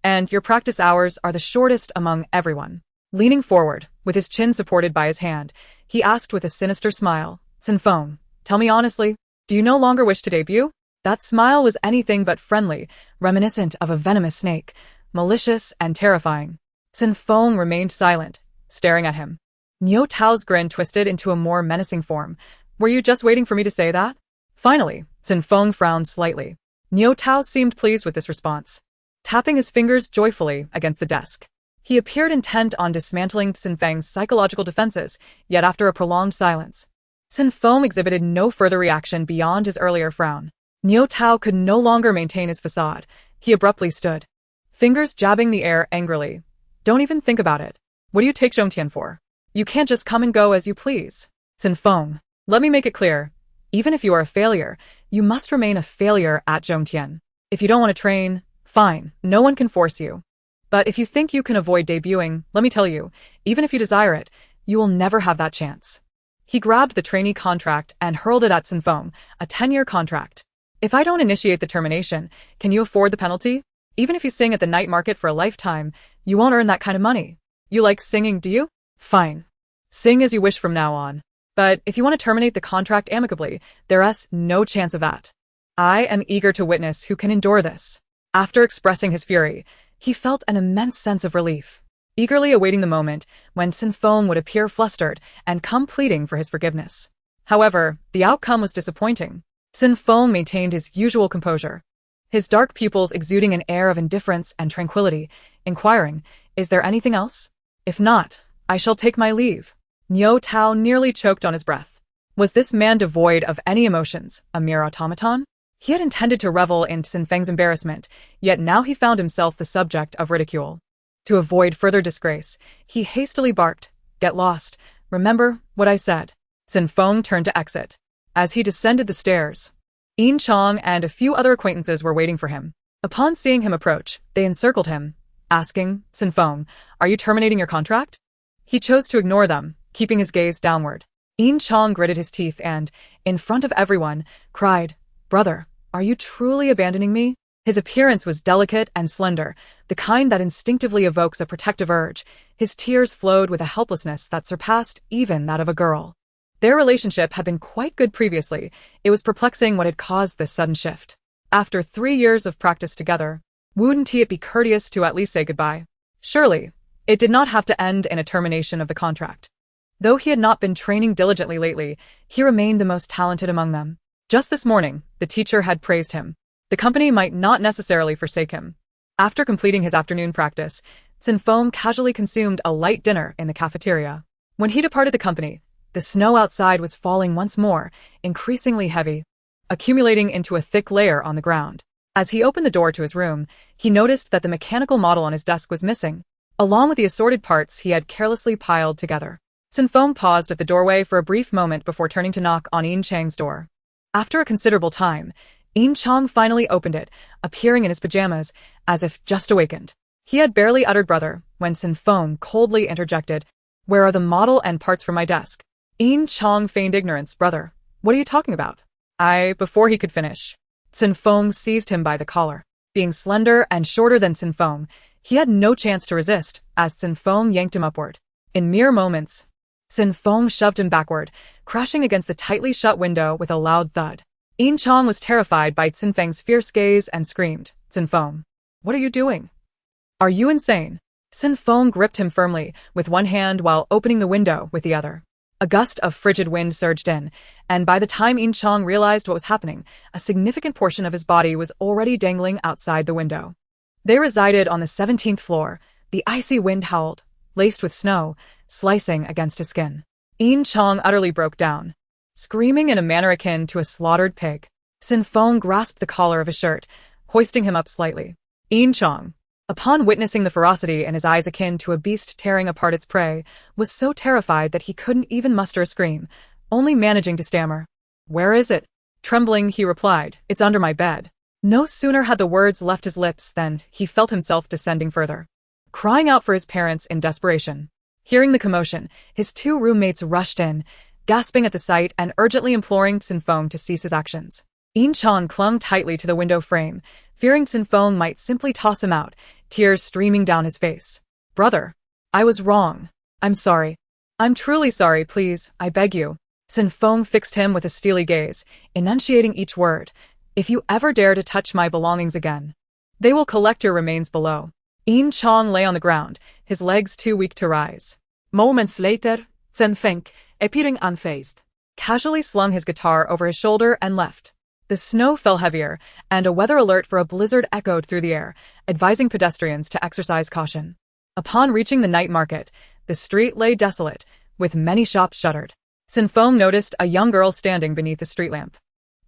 And your practice hours are the shortest among everyone. Leaning forward, with his chin supported by his hand, he asked with a sinister smile, Cen Feng, tell me honestly, do you no longer wish to debut? That smile was anything but friendly, reminiscent of a venomous snake, malicious and terrifying. Cen Feng remained silent, staring at him. Niu Tao's grin twisted into a more menacing form. Were you just waiting for me to say that? Finally, Cen Feng frowned slightly. Niu Tao seemed pleased with this response, tapping his fingers joyfully against the desk. He appeared intent on dismantling Cen Feng's psychological defenses, yet after a prolonged silence, Cen Feng exhibited no further reaction beyond his earlier frown. Niu Tao could no longer maintain his facade. He abruptly stood, fingers jabbing the air angrily. Don't even think about it. What do you take Zhaixing for? You can't just come and go as you please. Cen Feng, let me make it clear. Even if you are a failure, you must remain a failure at Zhaixing. If you don't want to train, fine, no one can force you. But if you think you can avoid debuting, let me tell you, even if you desire it, you will never have that chance. He grabbed the trainee contract and hurled it at Cen Feng, a 10-year contract. If I don't initiate the termination, can you afford the penalty? Even if you sing at the night market for a lifetime, you won't earn that kind of money. You like singing, do you? Fine. Sing as you wish from now on. But if you want to terminate the contract amicably, there's no chance of that. I am eager to witness who can endure this. After expressing his fury, he felt an immense sense of relief, eagerly awaiting the moment when Cen Feng would appear flustered and come pleading for his forgiveness. However, the outcome was disappointing. Cen Feng maintained his usual composure, his dark pupils exuding an air of indifference and tranquility, inquiring, is there anything else? If not, I shall take my leave. Niu Tao nearly choked on his breath. Was this man devoid of any emotions, a mere automaton? He had intended to revel in Cen Feng's embarrassment, yet now he found himself the subject of ridicule. To avoid further disgrace, he hastily barked, get lost, remember what I said. Cen Feng turned to exit. As he descended the stairs, Yin Chong and a few other acquaintances were waiting for him. Upon seeing him approach, they encircled him, asking, Cen Feng, are you terminating your contract? He chose to ignore them, keeping his gaze downward. Yin Chong gritted his teeth and, in front of everyone, cried, brother, are you truly abandoning me? His appearance was delicate and slender, the kind that instinctively evokes a protective urge. His tears flowed with a helplessness that surpassed even that of a girl. Their relationship had been quite good previously. It was perplexing what had caused this sudden shift. After 3 years of practice together, wouldn't it be courteous to at least say goodbye? Surely, it did not have to end in a termination of the contract. Though he had not been training diligently lately, he remained the most talented among them. Just this morning, the teacher had praised him. The company might not necessarily forsake him. After completing his afternoon practice, Cen Feng casually consumed a light dinner in the cafeteria. When he departed the company, the snow outside was falling once more, increasingly heavy, accumulating into a thick layer on the ground. As he opened the door to his room, he noticed that the mechanical model on his desk was missing, along with the assorted parts he had carelessly piled together. Cen Feng paused at the doorway for a brief moment before turning to knock on Yin Chang's door. After a considerable time, Yin Chang finally opened it, appearing in his pajamas, as if just awakened. He had barely uttered brother, when Cen Feng coldly interjected, where are the model and parts from my desk? Yin Chang feigned ignorance, brother. What are you talking about? Before he could finish, Cen Feng seized him by the collar. Being slender and shorter than Cen Feng, he had no chance to resist, as Cen Feng yanked him upward. In mere moments, Cen Feng shoved him backward, crashing against the tightly shut window with a loud thud. Yin Chang was terrified by Cen Feng's fierce gaze and screamed, Cen Feng, what are you doing? Are you insane? Cen Feng gripped him firmly, with one hand while opening the window with the other. A gust of frigid wind surged in, and by the time Yin Chang realized what was happening, a significant portion of his body was already dangling outside the window. They resided on the 17th floor. The icy wind howled, laced with snow, slicing against his skin. Yin Chang utterly broke down. screaming in a manner akin to a slaughtered pig. Cen Feng grasped the collar of his shirt, hoisting him up slightly. Yin Chong, upon witnessing the ferocity in his eyes akin to a beast tearing apart its prey, was so terrified that he couldn't even muster a scream, only managing to stammer. "Where is it?" Trembling, he replied, "It's under my bed." No sooner had the words left his lips than he felt himself descending further, crying out for his parents in desperation. Hearing the commotion, his two roommates rushed in, gasping at the sight and urgently imploring Cen Feng to cease his actions. Yin Chong clung tightly to the window frame, fearing Cen Feng might simply toss him out, tears streaming down his face. "Brother, I was wrong. I'm sorry. I'm truly sorry, please, I beg you." Cen Feng fixed him with a steely gaze, enunciating each word. "If you ever dare to touch my belongings again, they will collect your remains below." Yin Chong lay on the ground, his legs too weak to rise. Moments later, Cen Feng, appearing unfazed, casually slung his guitar over his shoulder and left. The snow fell heavier, and a weather alert for a blizzard echoed through the air, advising pedestrians to exercise caution. Upon reaching the night market, the street lay desolate, with many shops shuttered. Cen Feng noticed a young girl standing beneath the street lamp.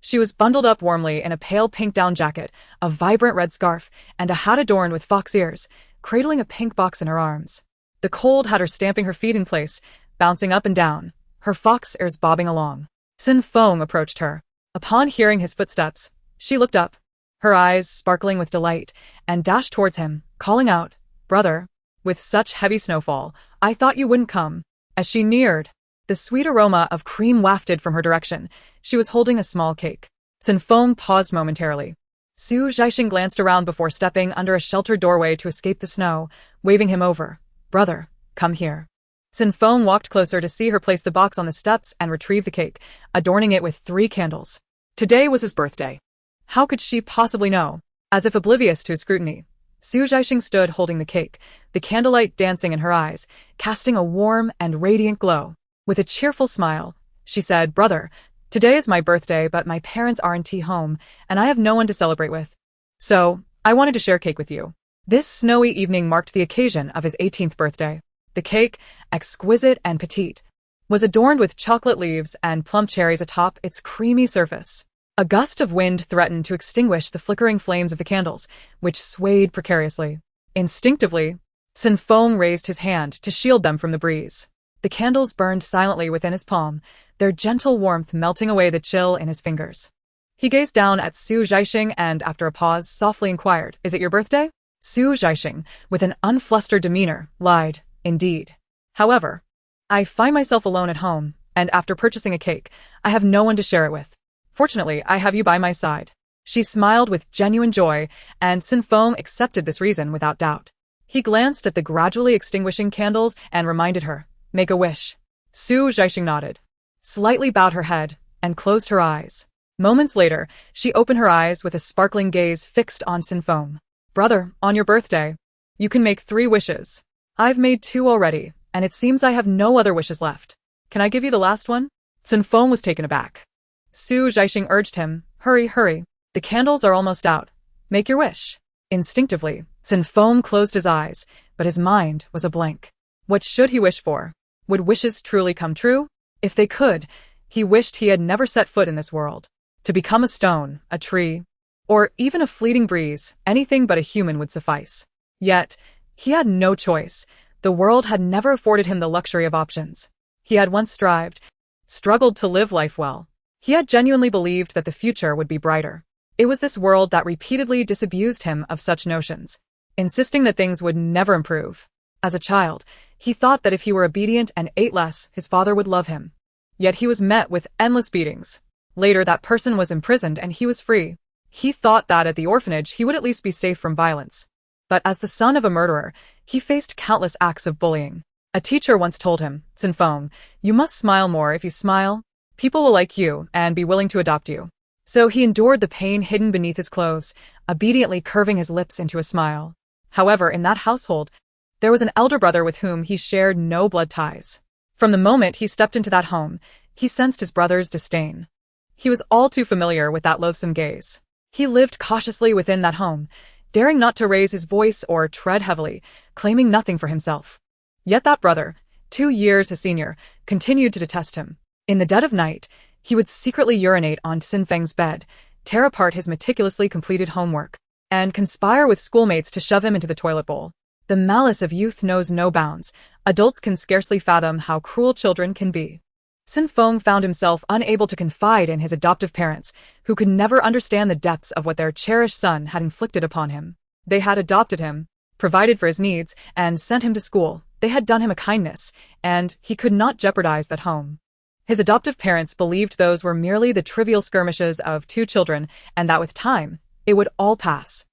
She was bundled up warmly in a pale pink down jacket, a vibrant red scarf, and a hat adorned with fox ears, cradling a pink box in her arms. The cold had her stamping her feet in place, bouncing up and down, her fox ears bobbing along. Cen Feng approached her. Upon hearing his footsteps, she looked up, her eyes sparkling with delight, and dashed towards him, calling out, "Brother, with such heavy snowfall, I thought you wouldn't come." As she neared, the sweet aroma of cream wafted from her direction. She was holding a small cake. Cen Feng paused momentarily. Zhaixing glanced around before stepping under a sheltered doorway to escape the snow, waving him over. "Brother, come here." Cen Feng walked closer to see her place the box on the steps and retrieve the cake, adorning it with 3 candles. Today was his birthday. How could she possibly know? As if oblivious to his scrutiny, Zhaixing stood holding the cake, the candlelight dancing in her eyes, casting a warm and radiant glow. With a cheerful smile, she said, "Brother, today is my birthday, but my parents aren't home, and I have no one to celebrate with. So, I wanted to share cake with you." This snowy evening marked the occasion of his 18th birthday. The cake, exquisite and petite, was adorned with chocolate leaves and plump cherries atop its creamy surface. A gust of wind threatened to extinguish the flickering flames of the candles, which swayed precariously. Instinctively, Cen Feng raised his hand to shield them from the breeze. The candles burned silently within his palm, their gentle warmth melting away the chill in his fingers. He gazed down at Zhaixing and, after a pause, softly inquired, "Is it your birthday?" Zhaixing, with an unflustered demeanor, lied, "Indeed. However, I find myself alone at home, and after purchasing a cake, I have no one to share it with. Fortunately, I have you by my side." She smiled with genuine joy, and Cen Feng accepted this reason without doubt. He glanced at the gradually extinguishing candles and reminded her, "Make a wish." Zhaixing nodded, slightly bowed her head, and closed her eyes. Moments later, she opened her eyes with a sparkling gaze fixed on Cen Feng. "Brother, on your birthday, you can make 3 wishes. I've made 2 already, and it seems I have no other wishes left. Can I give you the last one?" Cen Feng was taken aback. Zhaixing urged him, "Hurry, hurry. The candles are almost out. Make your wish." Instinctively, Cen Feng closed his eyes, but his mind was a blank. What should he wish for? Would wishes truly come true? If they could, he wished he had never set foot in this world. To become a stone, a tree, or even a fleeting breeze, anything but a human would suffice. Yet, he had no choice. The world had never afforded him the luxury of options. He had once struggled to live life well. He had genuinely believed that the future would be brighter. It was this world that repeatedly disabused him of such notions, insisting that things would never improve. As a child, he thought that if he were obedient and ate less, his father would love him. Yet he was met with endless beatings. Later, that person was imprisoned and he was free. He thought that at the orphanage he would at least be safe from violence. But as the son of a murderer, he faced countless acts of bullying. A teacher once told him, "Cen Feng, you must smile more. If you smile, people will like you and be willing to adopt you." So he endured the pain hidden beneath his clothes, obediently curving his lips into a smile. However, in that household, there was an elder brother with whom he shared no blood ties. From the moment he stepped into that home, he sensed his brother's disdain. He was all too familiar with that loathsome gaze. He lived cautiously within that home, daring not to raise his voice or tread heavily, claiming nothing for himself. Yet that brother, 2 years his senior, continued to detest him. In the dead of night, He would secretly urinate on Cen Feng's bed, tear apart his meticulously completed homework, and conspire with schoolmates to shove him into the toilet bowl. The malice of youth knows no bounds. Adults can scarcely fathom how cruel children can be. Cen Feng found himself unable to confide in his adoptive parents, who could never understand the depths of what their cherished son had inflicted upon him. They had adopted him, provided for his needs, and sent him to school. They had done him a kindness, and he could not jeopardize that home. His adoptive parents believed those were merely the trivial skirmishes of two children, and that with time, it would all pass.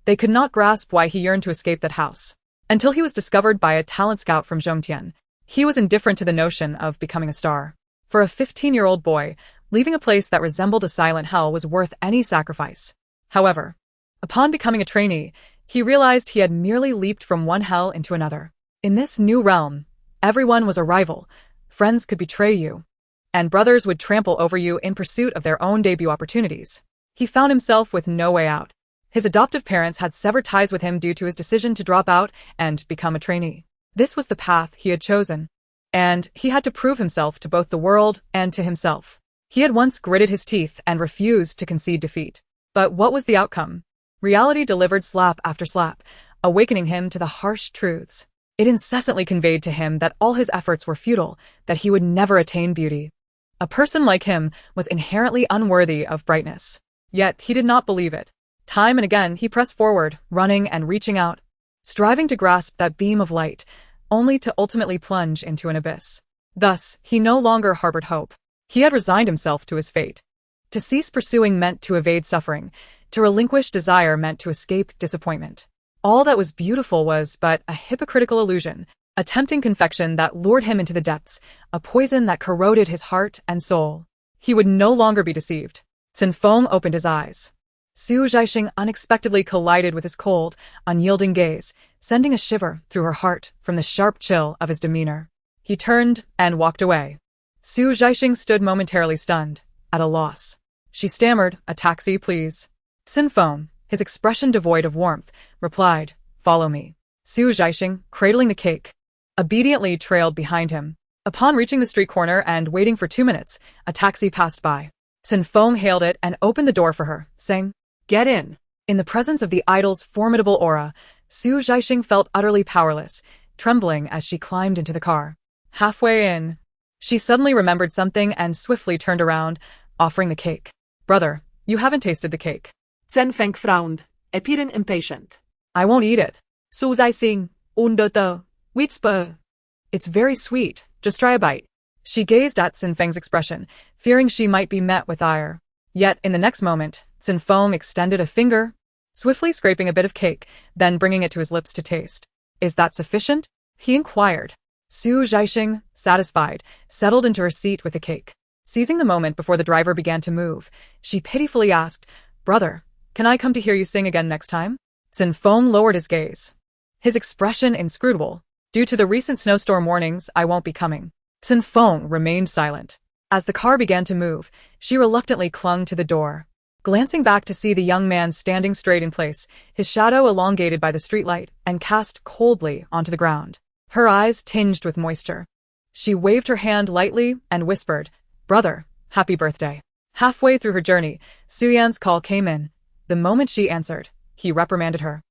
They could not grasp why he yearned to escape that house. Until he was discovered by a talent scout from Zhongtian, he was indifferent to the notion of becoming a star. For a 15-year-old boy, leaving a place that resembled a silent hell was worth any sacrifice. However, upon becoming a trainee, he realized he had merely leaped from one hell into another. In this new realm, everyone was a rival, friends could betray you, and brothers would trample over you in pursuit of their own debut opportunities. He found himself with no way out. His adoptive parents had severed ties with him due to his decision to drop out and become a trainee. This was the path he had chosen, and he had to prove himself to both the world and to himself. He had once gritted his teeth and refused to concede defeat. But what was the outcome? Reality delivered slap after slap, awakening him to the harsh truths. It incessantly conveyed to him that all his efforts were futile, that he would never attain beauty. A person like him was inherently unworthy of brightness. Yet he did not believe it. Time and again he pressed forward, running and reaching out, striving to grasp that beam of light, only to ultimately plunge into an abyss. Thus, he no longer harbored hope. He had resigned himself to his fate. To cease pursuing meant to evade suffering. To relinquish desire meant to escape disappointment. All that was beautiful was but a hypocritical illusion, a tempting confection that lured him into the depths, a poison that corroded his heart and soul. He would no longer be deceived. Cen Feng opened his eyes. Zhaixing unexpectedly collided with his cold, unyielding gaze, sending a shiver through her heart from the sharp chill of his demeanor. He turned and walked away. Zhaixing stood momentarily stunned, at a loss. She stammered, "A taxi, please." Cen Feng, his expression devoid of warmth, replied, "Follow me." Zhaixing, cradling the cake, obediently trailed behind him. Upon reaching the street corner and waiting for 2 minutes, a taxi passed by. Cen Feng hailed it and opened the door for her, saying, "Get in." In the presence of the idol's formidable aura, Zhaixing felt utterly powerless, trembling as she climbed into the car. Halfway in, she suddenly remembered something and swiftly turned around, offering the cake. "Brother, you haven't tasted the cake." Cen Feng frowned, appearing impatient. "I won't eat it." Zhaixing, under the whisper. "It's very sweet, just try a bite." She gazed at Cen Feng's expression, fearing she might be met with ire. Yet, in the next moment, Cen Feng extended a finger, swiftly scraping a bit of cake, then bringing it to his lips to taste. "Is that sufficient?" he inquired. Zhaixing, satisfied, settled into her seat with the cake. Seizing the moment before the driver began to move, she pitifully asked, "Brother, can I come to hear you sing again next time?" Cen Feng lowered his gaze, his expression inscrutable. "Due to the recent snowstorm warnings, I won't be coming." Cen Feng remained silent. As the car began to move, she reluctantly clung to the door. Glancing back to see the young man standing straight in place, his shadow elongated by the streetlight and cast coldly onto the ground. Her eyes tinged with moisture. She waved her hand lightly and whispered, "Brother, happy birthday." Halfway through her journey, Suyan's call came in. The moment she answered, he reprimanded her.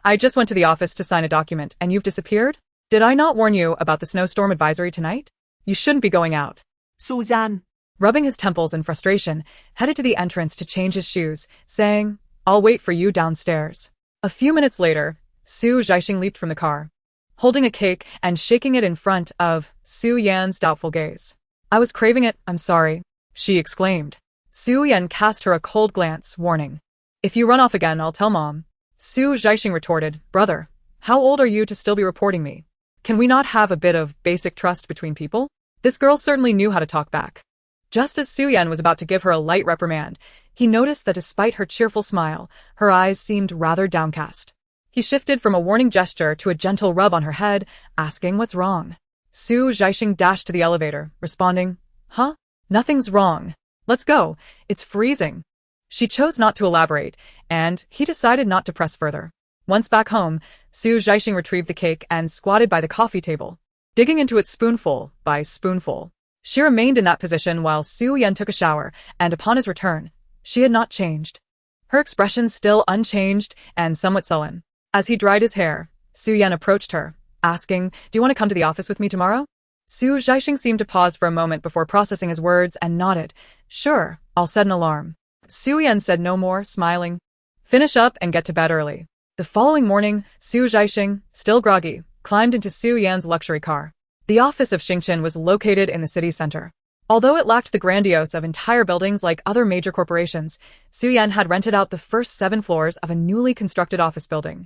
"I just went to the office to sign a document and you've disappeared? Did I not warn you about the snowstorm advisory tonight? You shouldn't be going out." Suyan, rubbing his temples in frustration, headed to the entrance to change his shoes, saying, "I'll wait for you downstairs." A few minutes later, Zhaixing leaped from the car, holding a cake and shaking it in front of Yan's doubtful gaze. "I was craving it, I'm sorry," she exclaimed. Yan cast her a cold glance, warning, "If you run off again, I'll tell Mom." Zhaixing retorted, "Brother, how old are you to still be reporting me? Can we not have a bit of basic trust between people?" This girl certainly knew how to talk back. Just as Yan was about to give her a light reprimand, he noticed that despite her cheerful smile, her eyes seemed rather downcast. He shifted from a warning gesture to a gentle rub on her head, asking what's wrong. Zhaixing dashed to the elevator, responding, "Huh? Nothing's wrong. Let's go. It's freezing." She chose not to elaborate, and he decided not to press further. Once back home, Zhaixing retrieved the cake and squatted by the coffee table, digging into it spoonful by spoonful. She remained in that position while Su Yan took a shower, and upon his return, she had not changed. Her expression still unchanged and somewhat sullen. As he dried his hair, Su Yan approached her, asking, "Do you want to come to the office with me tomorrow?" Zhaixing seemed to pause for a moment before processing his words and nodded. "Sure, I'll set an alarm." Su Yan said no more, smiling. "Finish up and get to bed early." The following morning, Zhaixing, still groggy, climbed into Su Yan's luxury car. The office of Xingchen was located in the city center. Although it lacked the grandiose of entire buildings like other major corporations, Su Yan had rented out the first 7 floors of a newly constructed office building.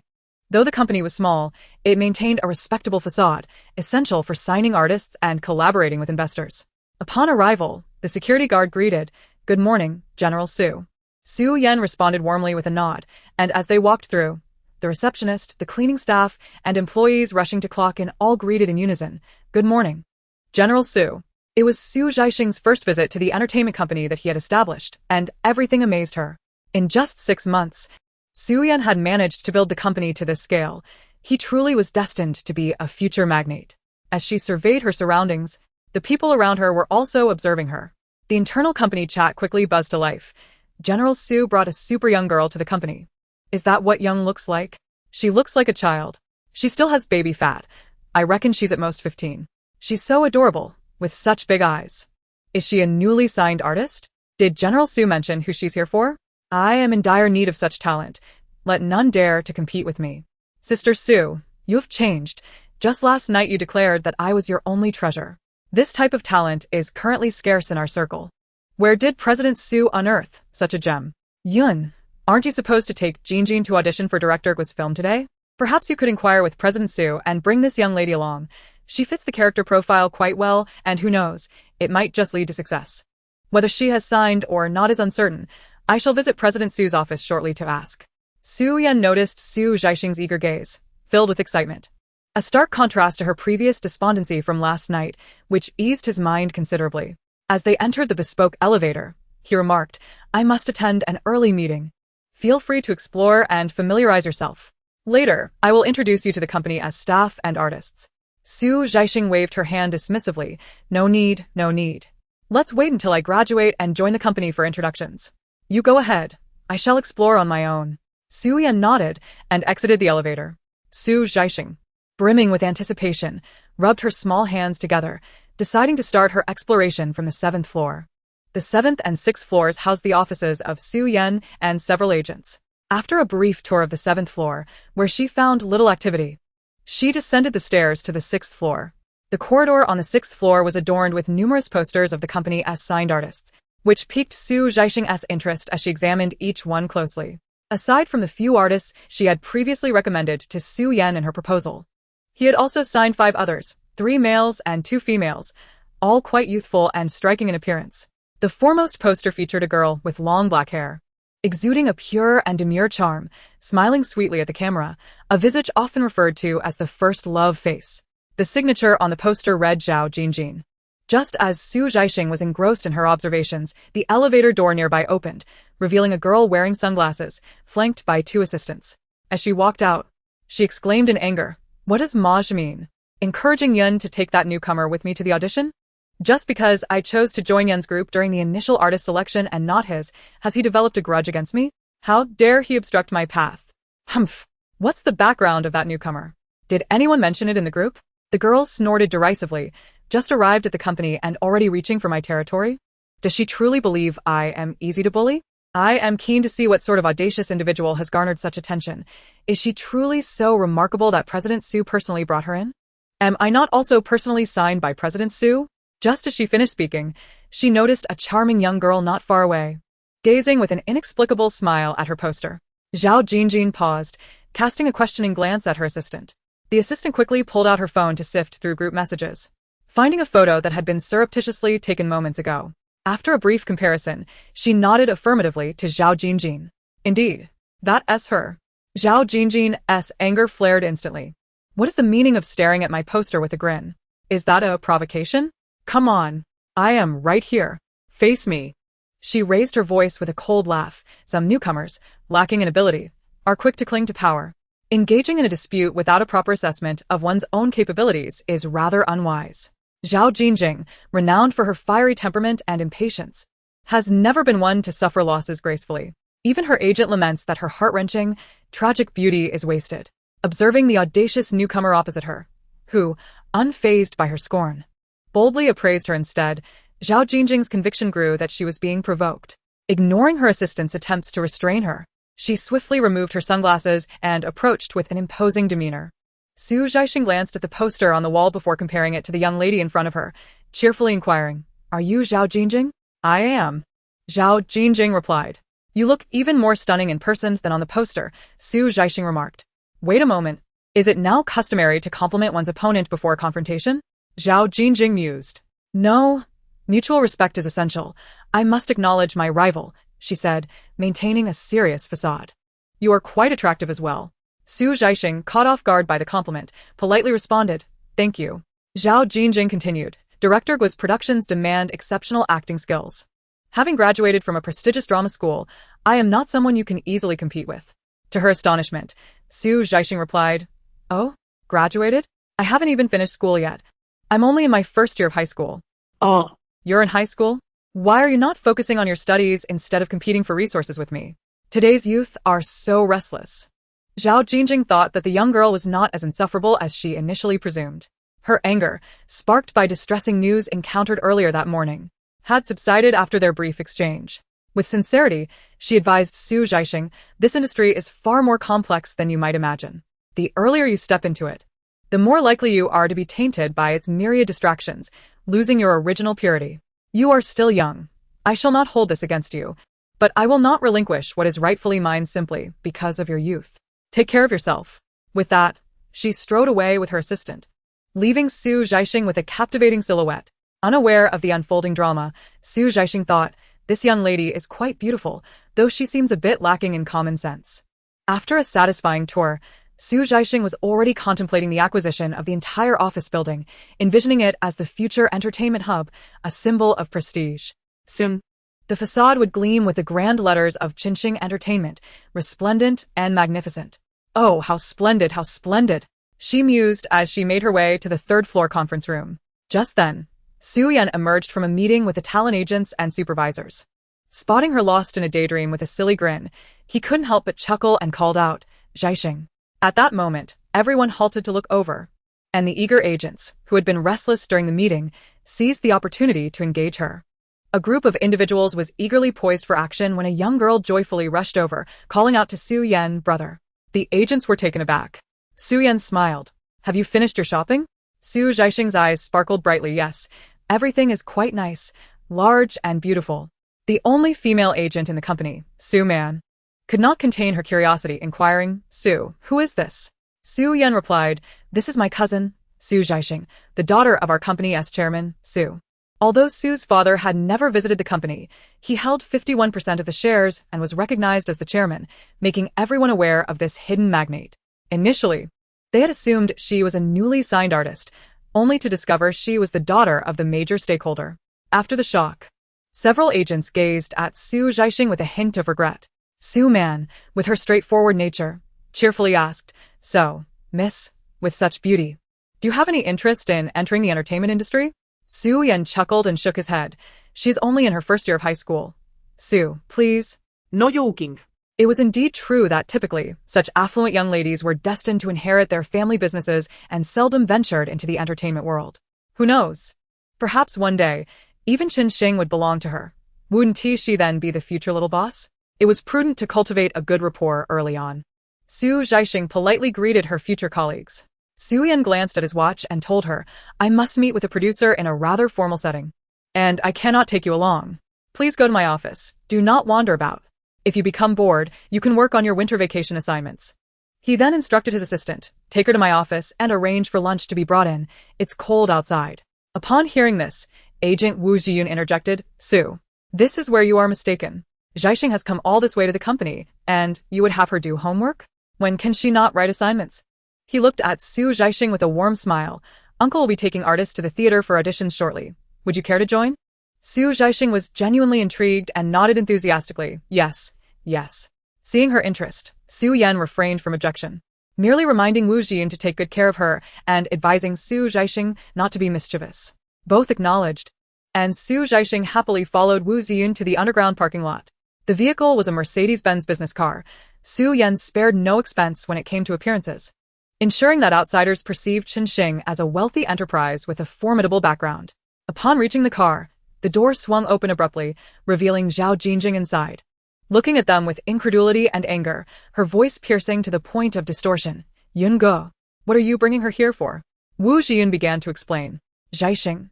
Though the company was small, it maintained a respectable facade, essential for signing artists and collaborating with investors. Upon arrival, the security guard greeted, "Good morning, General Su." Su Yan responded warmly with a nod, and as they walked through, the receptionist, the cleaning staff, and employees rushing to clock in all greeted in unison, "Good morning, General Su." It was Zhaixing's first visit to the entertainment company that he had established, and everything amazed her. In just 6 months, Su Yan had managed to build the company to this scale. He truly was destined to be a future magnate. As she surveyed her surroundings, the people around her were also observing her. The internal company chat quickly buzzed to life. General Su brought a super young girl to the company. Is that what young looks like? She looks like a child. She still has baby fat. I reckon she's at most 15. She's so adorable, with such big eyes. Is she a newly signed artist? Did General Su mention who she's here for? I am in dire need of such talent. Let none dare to compete with me. Sister Su, you have changed. Just last night you declared that I was your only treasure. This type of talent is currently scarce in our circle. Where did President Su unearth such a gem? Yun, aren't you supposed to take Jinjin to audition for Director Gu's film today? Perhaps you could inquire with President Su and bring this young lady along. She fits the character profile quite well, and who knows, it might just lead to success. Whether she has signed or not is uncertain. I shall visit President Su's office shortly to ask. Su Yan noticed Zhaixing's eager gaze, filled with excitement. A stark contrast to her previous despondency from last night, which eased his mind considerably. As they entered the bespoke elevator, he remarked, "I must attend an early meeting. Feel free to explore and familiarize yourself. Later, I will introduce you to the company as staff and artists." Zhaixing waved her hand dismissively. "No need, no need. Let's wait until I graduate and join the company for introductions. You go ahead. I shall explore on my own." Su Yan nodded and exited the elevator. Zhaixing, brimming with anticipation, rubbed her small hands together, deciding to start her exploration from the 7th floor. The 7th and 6th floors housed the offices of Su Yan and several agents. After a brief tour of the 7th floor, where she found little activity, she descended the stairs to the 6th floor. The corridor on the 6th floor was adorned with numerous posters of the company as signed artists, which piqued Zhaixing's interest as she examined each one closely. Aside from the few artists she had previously recommended to Su Yan in her proposal, he had also signed 5 others, 3 males and 2 females, all quite youthful and striking in appearance. The foremost poster featured a girl with long black hair, exuding a pure and demure charm, smiling sweetly at the camera, a visage often referred to as the first love face. The signature on the poster read Zhao Jinjin. Just as Zhaixing was engrossed in her observations, the elevator door nearby opened, revealing a girl wearing sunglasses, flanked by 2 assistants. As she walked out, she exclaimed in anger, "What does Maj mean? Encouraging Yun to take that newcomer with me to the audition? Just because I chose to join Yun's group during the initial artist selection and not his, has he developed a grudge against me? How dare he obstruct my path? Humph! What's the background of that newcomer? Did anyone mention it in the group?" The girl snorted derisively. "Just arrived at the company and already reaching for my territory? Does she truly believe I am easy to bully? I am keen to see what sort of audacious individual has garnered such attention. Is she truly so remarkable that President Su personally brought her in? Am I not also personally signed by President Su?" Just as she finished speaking, she noticed a charming young girl not far away, gazing with an inexplicable smile at her poster. Zhao Jinjin paused, casting a questioning glance at her assistant. The assistant quickly pulled out her phone to sift through group messages, finding a photo that had been surreptitiously taken moments ago. After a brief comparison, she nodded affirmatively to Zhao Jinjin. "Indeed, that's her." Zhao Jinjin's anger flared instantly. "What is the meaning of staring at my poster with a grin? Is that a provocation? Come on. I am right here. Face me." She raised her voice with a cold laugh. Some newcomers, lacking in ability, are quick to cling to power. Engaging in a dispute without a proper assessment of one's own capabilities is rather unwise. Zhao Jingjing, renowned for her fiery temperament and impatience, has never been one to suffer losses gracefully. Even her agent laments that her heart-wrenching, tragic beauty is wasted. Observing the audacious newcomer opposite her, who, unfazed by her scorn, boldly appraised her instead, Zhao Jingjing's conviction grew that she was being provoked. Ignoring her assistant's attempts to restrain her, she swiftly removed her sunglasses and approached with an imposing demeanor. Zhaixing glanced at the poster on the wall before comparing it to the young lady in front of her, cheerfully inquiring, "Are you Zhao Jingjing?" "I am," Zhao Jingjing replied. "You look even more stunning in person than on the poster," Zhaixing remarked. "Wait a moment. Is it now customary to compliment one's opponent before a confrontation?" Zhao Jingjing mused. "No. Mutual respect is essential. I must acknowledge my rival," she said, maintaining a serious facade. "You are quite attractive as well." Zhaixing, caught off guard by the compliment, politely responded, "Thank you." Zhao Jingjing continued, "Director Guo's productions demand exceptional acting skills. Having graduated from a prestigious drama school, I am not someone you can easily compete with." To her astonishment, Zhaixing replied, "Oh, graduated? I haven't even finished school yet. I'm only in my first year of high school." Oh, "You're in high school? Why are you not focusing on your studies instead of competing for resources with me? Today's youth are so restless." Zhao Jingjing thought that the young girl was not as insufferable as she initially presumed. Her anger, sparked by distressing news encountered earlier that morning, had subsided after their brief exchange. With sincerity, she advised Zhaixing, "This industry is far more complex than you might imagine. The earlier you step into it, the more likely you are to be tainted by its myriad distractions, losing your original purity. You are still young. I shall not hold this against you, but I will not relinquish what is rightfully mine simply because of your youth. Take care of yourself." With that, she strode away with her assistant, leaving Zhaixing with a captivating silhouette. Unaware of the unfolding drama, Zhaixing thought, "This young lady is quite beautiful, though she seems a bit lacking in common sense." After a satisfying tour, Zhaixing was already contemplating the acquisition of the entire office building, envisioning it as the future entertainment hub, a symbol of prestige. Soon, the facade would gleam with the grand letters of Zhaixing Entertainment, resplendent and magnificent. "Oh, how splendid, how splendid," she mused as she made her way to the third-floor conference room. Just then, Su Yan emerged from a meeting with the talent agents and supervisors. Spotting her lost in a daydream with a silly grin, he couldn't help but chuckle and called out, "Zhaixing." At that moment, everyone halted to look over, and the eager agents, who had been restless during the meeting, seized the opportunity to engage her. A group of individuals was eagerly poised for action when a young girl joyfully rushed over, calling out to Su Yan, "Brother." The agents were taken aback. Su Yan smiled. "Have you finished your shopping?" Zhaixing's eyes sparkled brightly. "Yes, everything is quite nice, large and beautiful." The only female agent in the company, Su Man, could not contain her curiosity, inquiring, "Su, who is this?" Su Yan replied, "This is my cousin, Zhaixing, the daughter of our company's chairman, Su." Although Su's father had never visited the company, he held 51% of the shares and was recognized as the chairman, making everyone aware of this hidden magnate. Initially, they had assumed she was a newly signed artist, only to discover she was the daughter of the major stakeholder. After the shock, several agents gazed at Zhaixing with a hint of regret. Su Man, with her straightforward nature, cheerfully asked, "So, miss, with such beauty, do you have any interest in entering the entertainment industry?" Su Yan chuckled and shook his head. "She's only in her first year of high school. Su, please." no joking. It was indeed true that typically, such affluent young ladies were destined to inherit their family businesses and seldom ventured into the entertainment world. Who knows? Perhaps one day, even Zhaixing would belong to her. Wouldn't she then be the future little boss? It was prudent to cultivate a good rapport early on. Zhaixing politely greeted her future colleagues. Su Yan glanced at his watch and told her, "I must meet with a producer in a rather formal setting. And I cannot take you along. Please go to my office. Do not wander about. If you become bored, you can work on your winter vacation assignments." He then instructed his assistant, "Take her to my office and arrange for lunch to be brought in. It's cold outside." Upon hearing this, Agent Wu Zhiyun interjected, "Su, this is where you are mistaken. Zhaixing has come all this way to the company, and you would have her do homework? When can she not write assignments?" He looked at Zhaixing with a warm smile. "Uncle will be taking artists to the theater for auditions shortly. Would you care to join?" Zhaixing was genuinely intrigued and nodded enthusiastically. Yes, yes. Seeing her interest, Su Yan refrained from objection, merely reminding Wu Jin to take good care of her and advising Zhaixing not to be mischievous. Both acknowledged, and Su Zhaixing happily followed Wu Ziyun to the underground parking lot. The vehicle was a Mercedes-Benz business car. Su Yan spared no expense when it came to appearances, ensuring that outsiders perceived Zhaixing as a wealthy enterprise with a formidable background. Upon reaching the car, the door swung open abruptly, revealing Zhao Jingjing inside. Looking at them with incredulity and anger, her voice piercing to the point of distortion. Yun Go, what are you bringing her here for? Wu Ziyun began to explain. Zhaixing,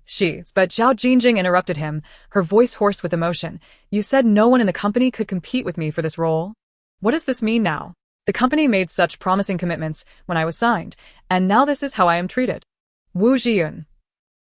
but Zhao Jingjing interrupted him, her voice hoarse with emotion. You said no one in the company could compete with me for this role? What does this mean now? The company made such promising commitments when I was signed, and now this is how I am treated. Wu Ziyun.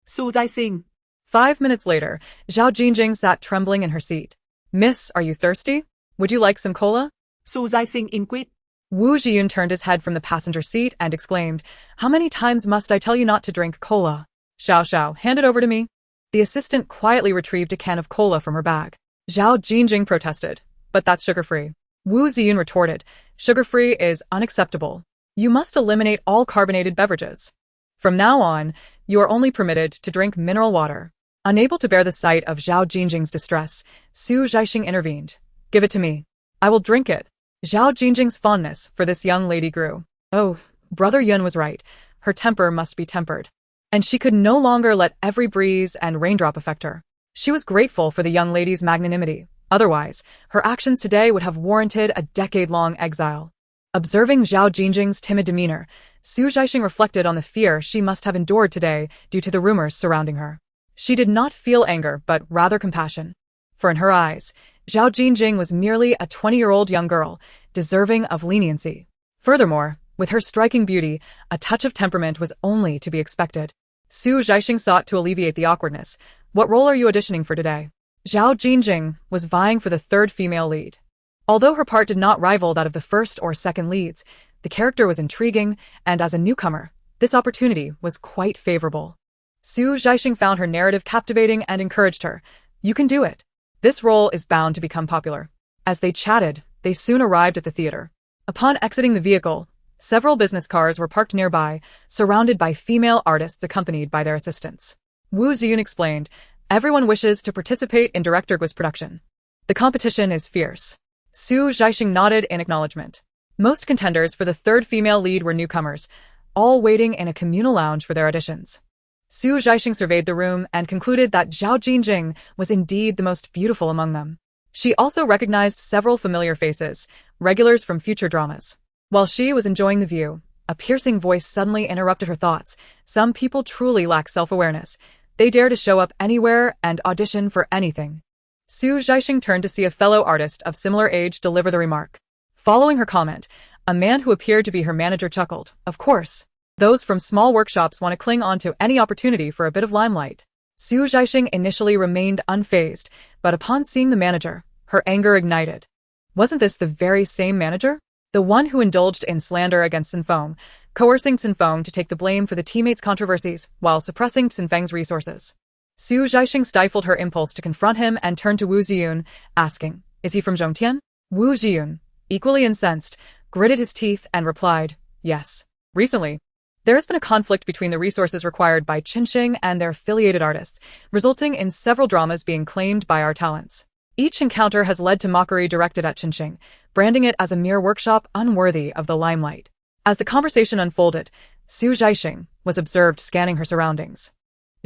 Su Zhaixing. 5 minutes later, Zhao Jingjing sat trembling in her seat. Miss, are you thirsty? Would you like some cola? Su Zhaixing inquired. Wu Ziyun turned his head from the passenger seat and exclaimed, How many times must I tell you not to drink cola? Xiao, hand it over to me. The assistant quietly retrieved a can of cola from her bag. Zhao Jingjing protested, but that's sugar-free. Wu Ziyun retorted, Sugar-free is unacceptable. You must eliminate all carbonated beverages. From now on, you are only permitted to drink mineral water. Unable to bear the sight of Zhao Jingjing's distress, Su Zhaixing intervened. Give it to me. I will drink it. Zhao Jingjing's fondness for this young lady grew. Oh, Brother Yun was right. Her temper must be tempered. And she could no longer let every breeze and raindrop affect her. She was grateful for the young lady's magnanimity. Otherwise, her actions today would have warranted a decade-long exile. Observing Zhao Jingjing's timid demeanor, Su Zhaixing reflected on the fear she must have endured today due to the rumors surrounding her. She did not feel anger, but rather compassion. For in her eyes, Zhao Jingjing was merely a 20-year-old young girl, deserving of leniency. Furthermore, with her striking beauty, a touch of temperament was only to be expected. Su Zhaixing sought to alleviate the awkwardness. What role are you auditioning for today? Zhao Jingjing was vying for the third female lead. Although her part did not rival that of the first or second leads, the character was intriguing, and as a newcomer, this opportunity was quite favorable. Su Zhaixing found her narrative captivating and encouraged her. You can do it. This role is bound to become popular. As they chatted, they soon arrived at the theater. Upon exiting the vehicle, several business cars were parked nearby, surrounded by female artists accompanied by their assistants. Wu Ziyun explained, Everyone wishes to participate in Director Gui's production. The competition is fierce. Su Zhaixing nodded in acknowledgement. Most contenders for the third female lead were newcomers, all waiting in a communal lounge for their auditions. Su Zhaixing surveyed the room and concluded that Zhao Jingjing was indeed the most beautiful among them. She also recognized several familiar faces, regulars from future dramas. While she was enjoying the view, a piercing voice suddenly interrupted her thoughts. Some people truly lack self-awareness. They dare to show up anywhere and audition for anything. Su Zhaixing turned to see a fellow artist of similar age deliver the remark. Following her comment, a man who appeared to be her manager chuckled. Of course, those from small workshops want to cling on to any opportunity for a bit of limelight. Su Zhaixing initially remained unfazed, but upon seeing the manager, her anger ignited. Wasn't this the very same manager? The one who indulged in slander against Cen Feng, coercing Cen Feng to take the blame for the teammates' controversies while suppressing Cen Feng's resources. Su Zhaixing stifled her impulse to confront him and turned to Wu Ziyun, asking, Is he from Zhongtian? Wu Ziyun, equally incensed, gritted his teeth and replied, Yes. Recently, there has been a conflict between the resources required by Zhaixing and their affiliated artists, resulting in several dramas being claimed by our talents. Each encounter has led to mockery directed at Zhaixing, branding it as a mere workshop unworthy of the limelight. As the conversation unfolded, Su Zhaixing was observed scanning her surroundings.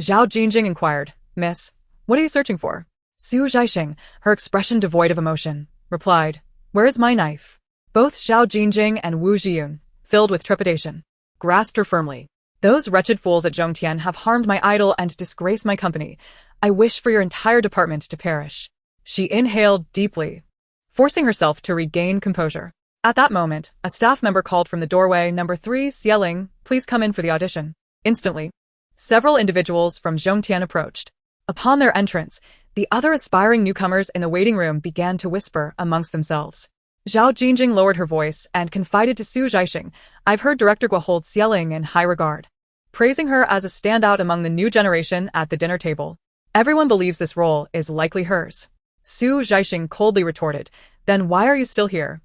Zhao Jingjing inquired, Miss, what are you searching for? Su Zhaixing, her expression devoid of emotion, replied, Where is my knife? Both Zhao Jingjing and Wu Ziyun, filled with trepidation, grasped her firmly. Those wretched fools at Zhongtian have harmed my idol and disgraced my company. I wish for your entire department to perish. She inhaled deeply, forcing herself to regain composure. At that moment, a staff member called from the doorway, Number 3, Xieling, please come in for the audition. Instantly, several individuals from Zhongtian approached. Upon their entrance, the other aspiring newcomers in the waiting room began to whisper amongst themselves. Zhao Jingjing lowered her voice and confided to Su Zhaixing, I've heard Director Gua hold Xieling in high regard, praising her as a standout among the new generation at the dinner table. Everyone believes this role is likely hers. Su Zhaixing coldly retorted, Then why are you still here?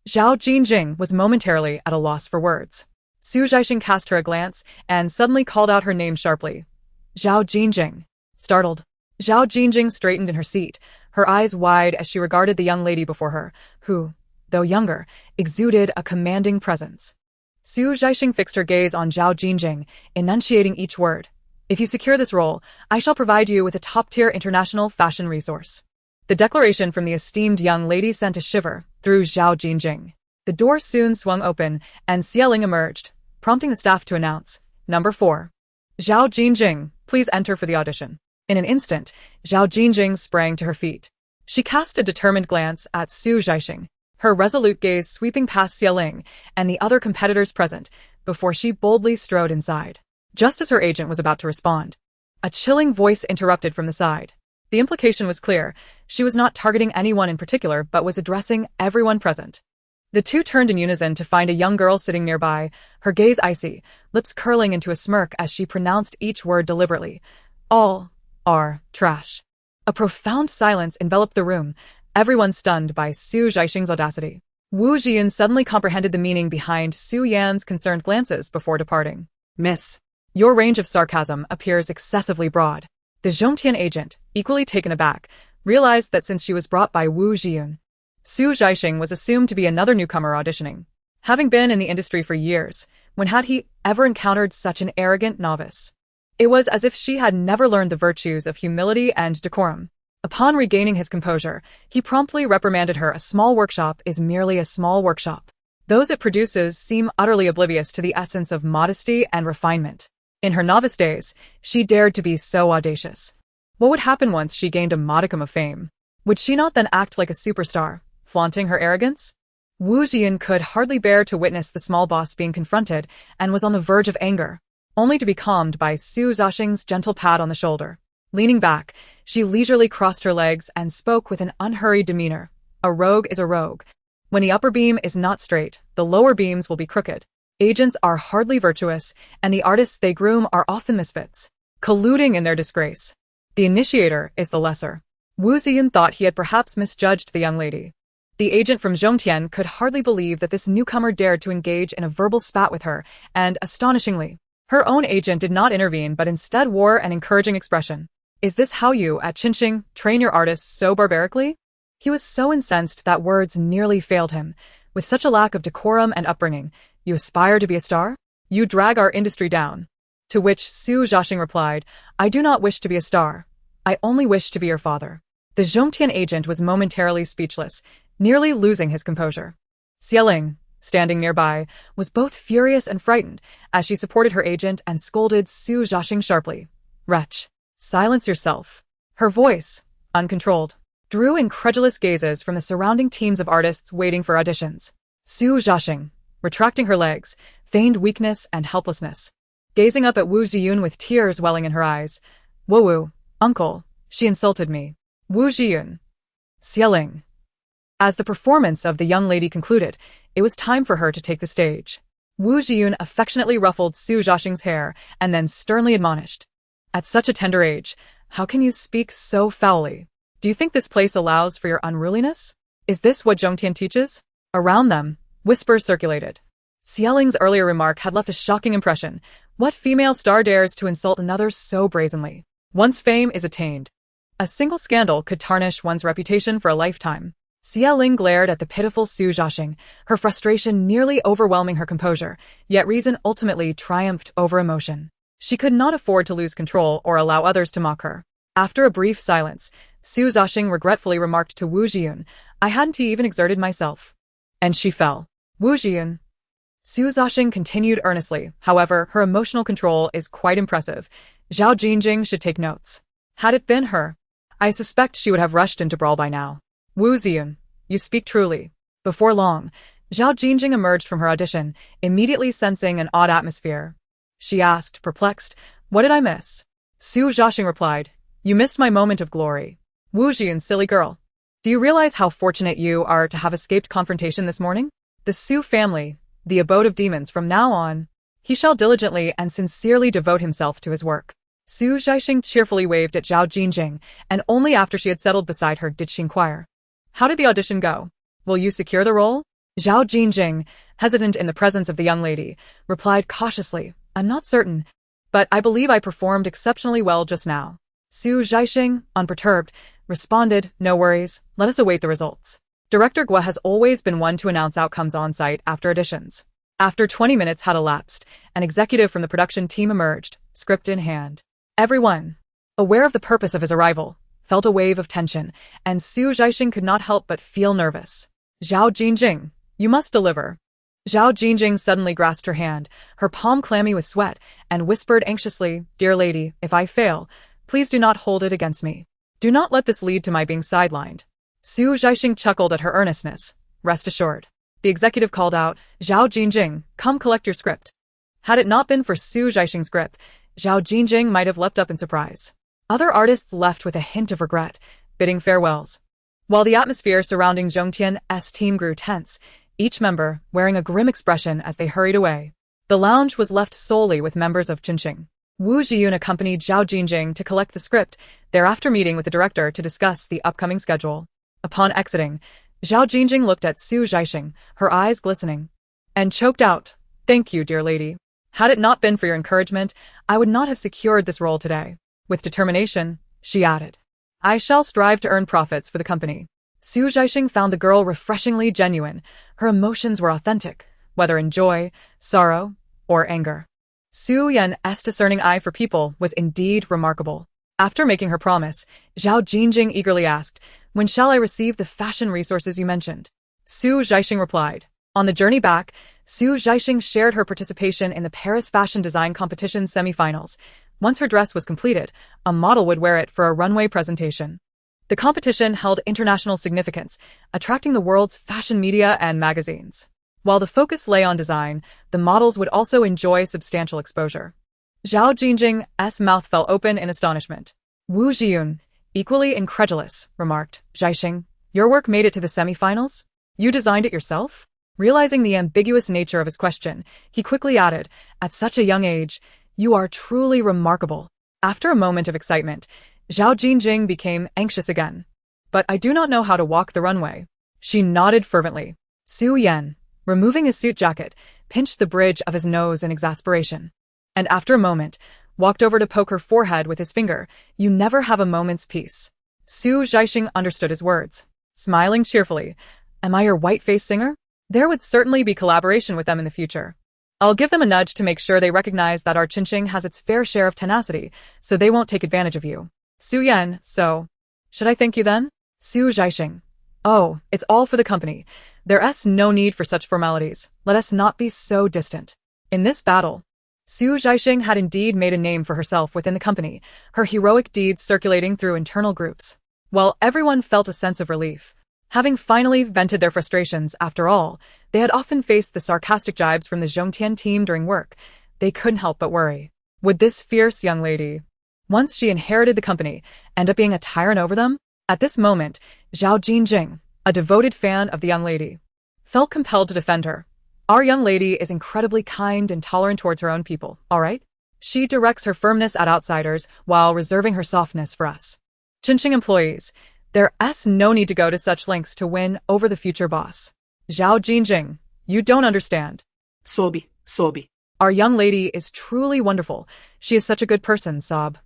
Zhao Jingjing was momentarily at a loss for words. Su Zhaixing cast her a glance and suddenly called out her name sharply. Zhao Jingjing. Startled, Zhao Jingjing straightened in her seat, her eyes wide as she regarded the young lady before her, who, though younger, exuded a commanding presence. Zhaixing fixed her gaze on Zhao Jingjing, enunciating each word. If you secure this role, I shall provide you with a top-tier international fashion resource. The declaration from the esteemed young lady sent a shiver through Zhao Jingjing. The door soon swung open, and Xieling emerged, prompting the staff to announce, Number 4. Zhao Jingjing, please enter for the audition. In an instant, Zhao Jingjing sprang to her feet. She cast a determined glance at Zhaixing, her resolute gaze sweeping past Xieling and the other competitors present, before she boldly strode inside. Just as her agent was about to respond, a chilling voice interrupted from the side. The implication was clear. She was not targeting anyone in particular, but was addressing everyone present. The two turned in unison to find a young girl sitting nearby, her gaze icy, lips curling into a smirk as she pronounced each word deliberately. All are trash. A profound silence enveloped the room, everyone stunned by Zhaixing's audacity. Wu Jian suddenly comprehended the meaning behind Su Yan's concerned glances before departing. Miss, your range of sarcasm appears excessively broad. The Zhongtian agent, equally taken aback, realized that since she was brought by Wu Jian, Zhaixing was assumed to be another newcomer auditioning. Having been in the industry for years, when had he ever encountered such an arrogant novice? It was as if she had never learned the virtues of humility and decorum. Upon regaining his composure, he promptly reprimanded her. A small workshop is merely a small workshop. Those it produces seem utterly oblivious to the essence of modesty and refinement. In her novice days, she dared to be so audacious. What would happen once she gained a modicum of fame? Would she not then act like a superstar, flaunting her arrogance? Wu Jian could hardly bear to witness the small boss being confronted and was on the verge of anger, only to be calmed by Zhaixing's gentle pat on the shoulder. Leaning back, she leisurely crossed her legs and spoke with an unhurried demeanor. A rogue is a rogue. When the upper beam is not straight, the lower beams will be crooked. Agents are hardly virtuous, and the artists they groom are often misfits, colluding in their disgrace. The initiator is the lesser. Wu Jian thought he had perhaps misjudged the young lady. The agent from Zhongtian could hardly believe that this newcomer dared to engage in a verbal spat with her, and, astonishingly, her own agent did not intervene but instead wore an encouraging expression. Is this how you, at Zhaixing, train your artists so barbarically? He was so incensed that words nearly failed him. With such a lack of decorum and upbringing, you aspire to be a star? You drag our industry down. To which Zhaixing replied, I do not wish to be a star. I only wish to be your father. The Zhongtian agent was momentarily speechless, nearly losing his composure. Xieling, standing nearby, was both furious and frightened as she supported her agent and scolded Zhaixing sharply. Wretch, silence yourself. Her voice, uncontrolled, drew incredulous gazes from the surrounding teams of artists waiting for auditions. Zhaixing, retracting her legs, feigned weakness and helplessness, gazing up at Wu Jian with tears welling in her eyes. Wu, uncle, she insulted me. Wu Jian. Xieling. As the performance of the young lady concluded, it was time for her to take the stage. Wu Jian affectionately ruffled Zhaixing's hair and then sternly admonished. At such a tender age, how can you speak so foully? Do you think this place allows for your unruliness? Is this what Zhongtian teaches? Around them, whispers circulated. Xieling's earlier remark had left a shocking impression. What female star dares to insult another so brazenly? Once fame is attained, a single scandal could tarnish one's reputation for a lifetime. Xieling glared at the pitiful Zhaixing, her frustration nearly overwhelming her composure, yet reason ultimately triumphed over emotion. She could not afford to lose control or allow others to mock her. After a brief silence, Zhaixing regretfully remarked to Wu Jian, I hadn't even exerted myself. And she fell. Wu Jian. Zhaixing continued earnestly, however, her emotional control is quite impressive. Zhao Jingjing should take notes. Had it been her, I suspect she would have rushed into brawl by now. Wu Jian, you speak truly. Before long, Zhao Jingjing emerged from her audition, immediately sensing an odd atmosphere. She asked, perplexed, what did I miss? Zhaixing replied, you missed my moment of glory. Wu Jian, silly girl. Do you realize how fortunate you are to have escaped confrontation this morning? The Su family, the abode of demons from now on. He shall diligently and sincerely devote himself to his work. Zhaixing cheerfully waved at Zhao Jingjing, and only after she had settled beside her did she inquire. How did the audition go? Will you secure the role? Zhao Jingjing, hesitant in the presence of the young lady, replied cautiously, I'm not certain, but I believe I performed exceptionally well just now. Zhaixing, unperturbed, responded, no worries, let us await the results. Director Guo has always been one to announce outcomes on-site after auditions. After 20 minutes had elapsed, an executive from the production team emerged, script in hand. Everyone, aware of the purpose of his arrival, felt a wave of tension, and Zhaixing could not help but feel nervous. Zhao Jingjing, you must deliver. Zhao Jingjing suddenly grasped her hand, her palm clammy with sweat, and whispered anxiously, Dear lady, if I fail, please do not hold it against me. Do not let this lead to my being sidelined. Zhaixing chuckled at her earnestness. Rest assured. The executive called out, Zhao Jingjing, come collect your script. Had it not been for Zhaixing's grip, Zhao Jingjing might have leapt up in surprise. Other artists left with a hint of regret, bidding farewells. While the atmosphere surrounding Zhongtian's team grew tense, each member wearing a grim expression as they hurried away. The lounge was left solely with members of Zhaixing. Wu Zhiyun accompanied Zhao Jingjing to collect the script, thereafter meeting with the director to discuss the upcoming schedule. Upon exiting, Zhao Jingjing looked at Zhaixing, her eyes glistening, and choked out, Thank you, dear lady. Had it not been for your encouragement, I would not have secured this role today. With determination, she added, I shall strive to earn profits for the company. Zhaixing found the girl refreshingly genuine. Her emotions were authentic, whether in joy, sorrow, or anger. Su Yan's discerning eye for people was indeed remarkable. After making her promise, Zhao Jingjing eagerly asked, When shall I receive the fashion resources you mentioned? Zhaixing replied. On the journey back, Zhaixing shared her participation in the Paris Fashion Design Competition semi-finals. Once her dress was completed, a model would wear it for a runway presentation. The competition held international significance, attracting the world's fashion media and magazines. While the focus lay on design, the models would also enjoy substantial exposure. Zhao Jingjing's mouth fell open in astonishment. Wu Zhiyun, equally incredulous, remarked, Zhaixing, your work made it to the semi-finals? You designed it yourself? Realizing the ambiguous nature of his question, he quickly added, At such a young age, you are truly remarkable. After a moment of excitement, Zhao Jingjing became anxious again. But I do not know how to walk the runway. She nodded fervently. Su Yan, removing his suit jacket, pinched the bridge of his nose in exasperation. And after a moment, walked over to poke her forehead with his finger. You never have a moment's peace. Zhaixing understood his words. Smiling cheerfully, Am I your white-faced singer? There would certainly be collaboration with them in the future. I'll give them a nudge to make sure they recognize that our Zhaixing has its fair share of tenacity, so they won't take advantage of you. Su Yan, so. Should I thank you then? Zhaixing. Oh, it's all for the company. There's no need for such formalities. Let us not be so distant. In this battle, Zhaixing had indeed made a name for herself within the company, her heroic deeds circulating through internal groups. While everyone felt a sense of relief, having finally vented their frustrations, after all, they had often faced the sarcastic jibes from the Zhongtian team during work. They couldn't help but worry. Would this fierce young lady, once she inherited the company, end up being a tyrant over them? At this moment, Zhao Jingjing, a devoted fan of the young lady, felt compelled to defend her. Our young lady is incredibly kind and tolerant towards her own people, all right? She directs her firmness at outsiders while reserving her softness for us. Zhaixing employees, there's no need to go to such lengths to win over the future boss. Zhao Jingjing, you don't understand. Sobi. Our young lady is truly wonderful. She is such a good person, sob.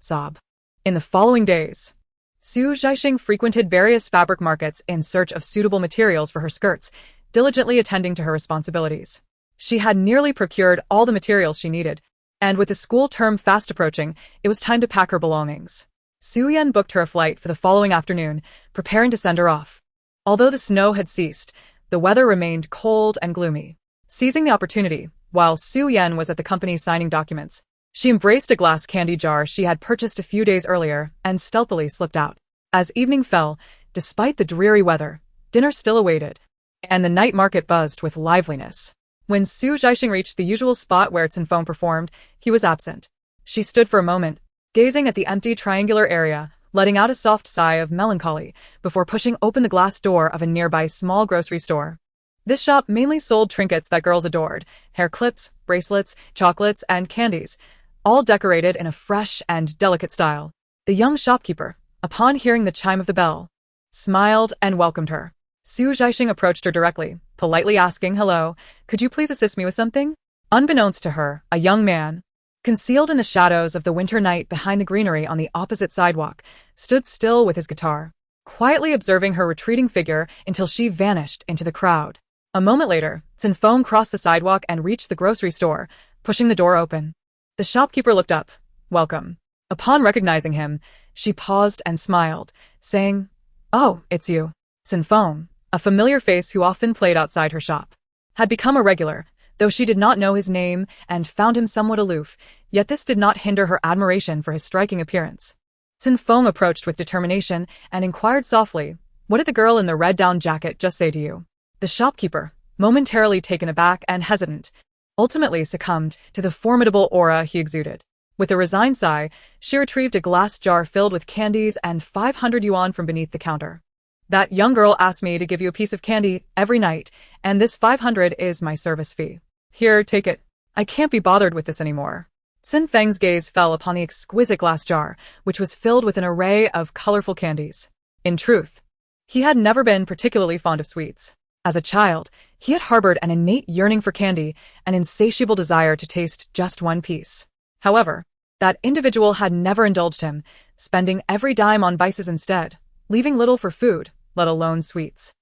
In the following days, Zhaixing frequented various fabric markets in search of suitable materials for her skirts, diligently attending to her responsibilities. She had nearly procured all the materials she needed, and with the school term fast approaching, it was time to pack her belongings. Su Yan booked her a flight for the following afternoon, preparing to send her off. Although the snow had ceased, the weather remained cold and gloomy. Seizing the opportunity, while Su Yan was at the company signing documents, she embraced a glass candy jar she had purchased a few days earlier and stealthily slipped out. As evening fell, despite the dreary weather, dinner still awaited, and the night market buzzed with liveliness. When Zhaixing reached the usual spot where Cen Feng performed, he was absent. She stood for a moment, gazing at the empty triangular area, letting out a soft sigh of melancholy before pushing open the glass door of a nearby small grocery store. This shop mainly sold trinkets that girls adored, hair clips, bracelets, chocolates, and candies, all decorated in a fresh and delicate style. The young shopkeeper, upon hearing the chime of the bell, smiled and welcomed her. Zhaixing approached her directly, politely asking, Hello, could you please assist me with something? Unbeknownst to her, a young man, Concealed in the shadows of the winter night behind the greenery on the opposite sidewalk, stood still with his guitar, quietly observing her retreating figure until she vanished into the crowd. A moment later, Cen Feng crossed the sidewalk and reached the grocery store, pushing the door open. The shopkeeper looked up. Welcome. Upon recognizing him, she paused and smiled, saying, "Oh, it's you." Cen Feng, a familiar face who often played outside her shop, had become a regular, though she did not know his name and found him somewhat aloof, yet this did not hinder her admiration for his striking appearance. Cen Feng approached with determination and inquired softly, "What did the girl in the red down jacket just say to you?" The shopkeeper, momentarily taken aback and hesitant, ultimately succumbed to the formidable aura he exuded. With a resigned sigh, she retrieved a glass jar filled with candies and 500 yuan from beneath the counter. "That young girl asked me to give you a piece of candy every night, and this 500 is my service fee. Here, take it. I can't be bothered with this anymore." Cen Feng's gaze fell upon the exquisite glass jar, which was filled with an array of colorful candies. In truth, he had never been particularly fond of sweets. As a child, he had harbored an innate yearning for candy, an insatiable desire to taste just one piece. However, that individual had never indulged him, spending every dime on vices instead, leaving little for food, let alone sweets.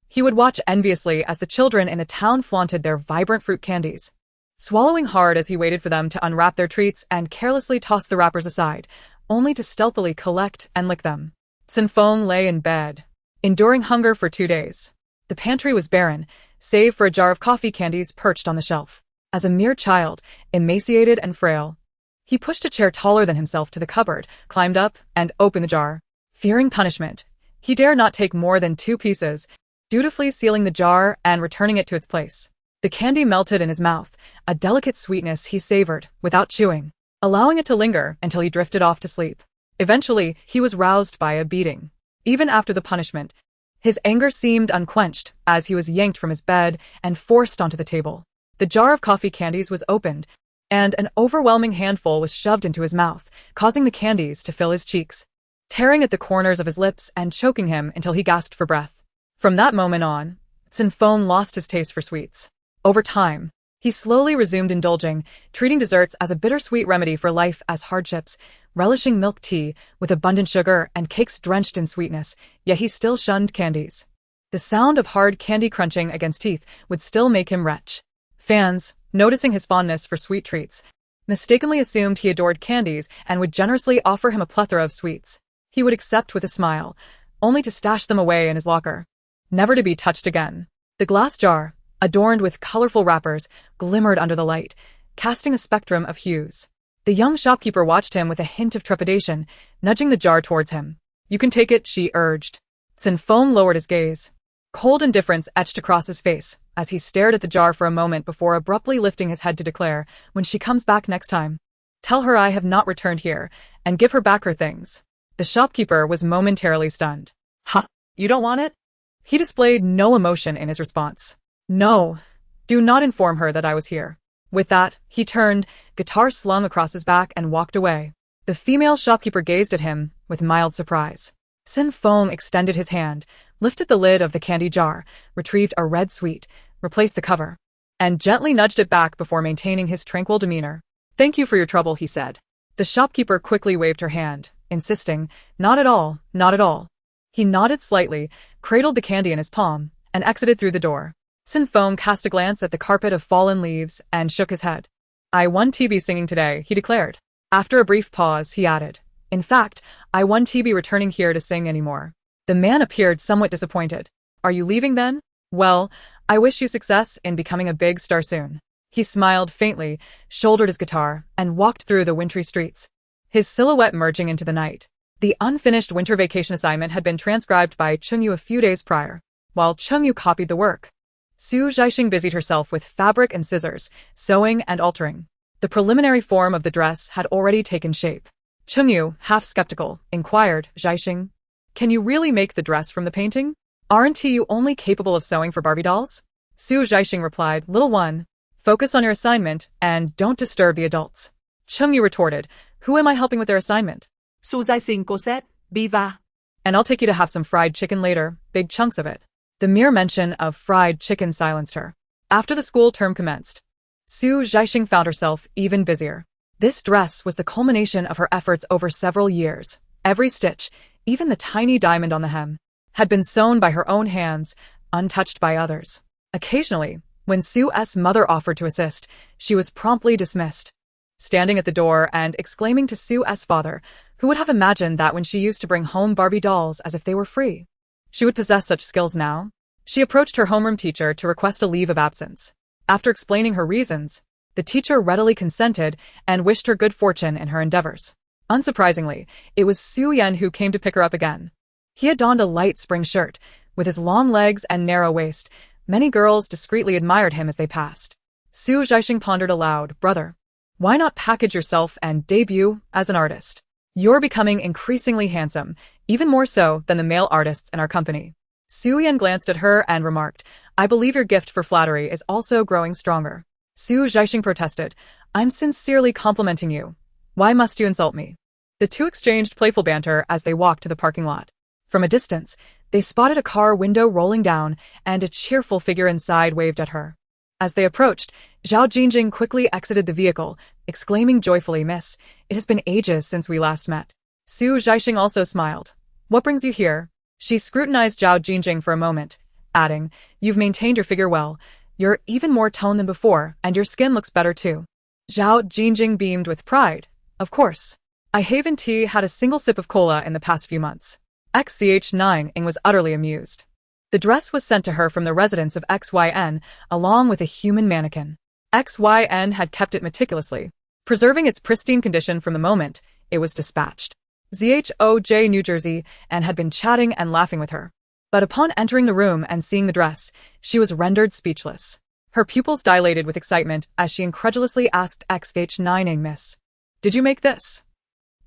He would watch enviously as the children in the town flaunted their vibrant fruit candies, swallowing hard as he waited for them to unwrap their treats and carelessly toss the wrappers aside, only to stealthily collect and lick them. Cen Feng lay in bed, enduring hunger for 2 days. The pantry was barren, save for a jar of coffee candies perched on the shelf. As a mere child, emaciated and frail, he pushed a chair taller than himself to the cupboard, climbed up, and opened the jar. Fearing punishment, he dared not take more than 2 pieces, dutifully sealing the jar and returning it to its place. The candy melted in his mouth, a delicate sweetness he savored without chewing, allowing it to linger until he drifted off to sleep. Eventually, he was roused by a beating. Even after the punishment, his anger seemed unquenched as he was yanked from his bed and forced onto the table. The jar of coffee candies was opened, and an overwhelming handful was shoved into his mouth, causing the candies to fill his cheeks, tearing at the corners of his lips and choking him until he gasped for breath. From that moment on, Cen Feng lost his taste for sweets. Over time, he slowly resumed indulging, treating desserts as a bittersweet remedy for life as hardships, relishing milk tea with abundant sugar and cakes drenched in sweetness, yet he still shunned candies. The sound of hard candy crunching against teeth would still make him retch. Fans, noticing his fondness for sweet treats, mistakenly assumed he adored candies and would generously offer him a plethora of sweets. He would accept with a smile, only to stash them away in his locker, never to be touched again. The glass jar, adorned with colorful wrappers, glimmered under the light, casting a spectrum of hues. The young shopkeeper watched him with a hint of trepidation, nudging the jar towards him. "You can take it," she urged. Cen Feng lowered his gaze. Cold indifference etched across his face as he stared at the jar for a moment before abruptly lifting his head to declare, "When she comes back next time, tell her I have not returned here, and give her back her things." The shopkeeper was momentarily stunned. "Huh? You don't want it?" He displayed no emotion in his response. "No. Do not inform her that I was here." With that, he turned, guitar slung across his back, and walked away. The female shopkeeper gazed at him with mild surprise. Cen Feng extended his hand, lifted the lid of the candy jar, retrieved a red sweet, replaced the cover, and gently nudged it back before maintaining his tranquil demeanor. "Thank you for your trouble," he said. The shopkeeper quickly waved her hand, insisting, "Not at all, not at all." He nodded slightly, cradled the candy in his palm, and exited through the door. Cen Feng cast a glance at the carpet of fallen leaves and shook his head. "I won TB singing today," he declared. After a brief pause, he added, "In fact, I won TB returning here to sing anymore." The man appeared somewhat disappointed. "Are you leaving then? Well, I wish you success in becoming a big star soon." He smiled faintly, shouldered his guitar, and walked through the wintry streets, his silhouette merging into the night. The unfinished winter vacation assignment had been transcribed by Chengyu a few days prior. While Chengyu copied the work, Zhaixing busied herself with fabric and scissors, sewing and altering. The preliminary form of the dress had already taken shape. Chengyu, half skeptical, inquired, "Zhaixing, can you really make the dress from the painting? Aren't you only capable of sewing for Barbie dolls?" Zhaixing replied, "Little one, focus on your assignment and don't disturb the adults." Chengyu retorted, "Who am I helping with their assignment?" Zhaixing Cosette, Biva. "And I'll take you to have some fried chicken later, big chunks of it." The mere mention of fried chicken silenced her. After the school term commenced, Zhaixing found herself even busier. This dress was the culmination of her efforts over several years. Every stitch, even the tiny diamond on the hem, had been sewn by her own hands, untouched by others. Occasionally, when Sue's mother offered to assist, she was promptly dismissed, standing at the door and exclaiming to Sue's father, who would have imagined that when she used to bring home Barbie dolls as if they were free, she would possess such skills now. She approached her homeroom teacher to request a leave of absence. After explaining her reasons, the teacher readily consented and wished her good fortune in her endeavors. Unsurprisingly, it was Su Yan who came to pick her up again. He had donned a light spring shirt. With his long legs and narrow waist, many girls discreetly admired him as they passed. Zhaixing pondered aloud, "Brother, why not package yourself and debut as an artist? You're becoming increasingly handsome, even more so than the male artists in our company." Su Yan glanced at her and remarked, "I believe your gift for flattery is also growing stronger." Zhaixing protested, "I'm sincerely complimenting you. Why must you insult me?" The two exchanged playful banter as they walked to the parking lot. From a distance, they spotted a car window rolling down, and a cheerful figure inside waved at her. As they approached, Zhaixing quickly exited the vehicle, exclaiming joyfully, "Miss, it has been ages since we last met." Zhaixing also smiled. "What brings you here?" She scrutinized Zhaixing for a moment, adding, "You've maintained your figure well. You're even more toned than before, and your skin looks better too." Zhaixing beamed with pride. "Of course. I haven't had a single sip of cola in the past few months." Zhaixing was utterly amused. The dress was sent to her from the residence of Xyn, along with a human mannequin. Xyn had kept it meticulously, preserving its pristine condition from the moment it was dispatched. Zhoj New Jersey and had been chatting and laughing with her. But upon entering the room and seeing the dress, she was rendered speechless. Her pupils dilated with excitement as she incredulously asked Zhaixing, "Miss, did you make this?"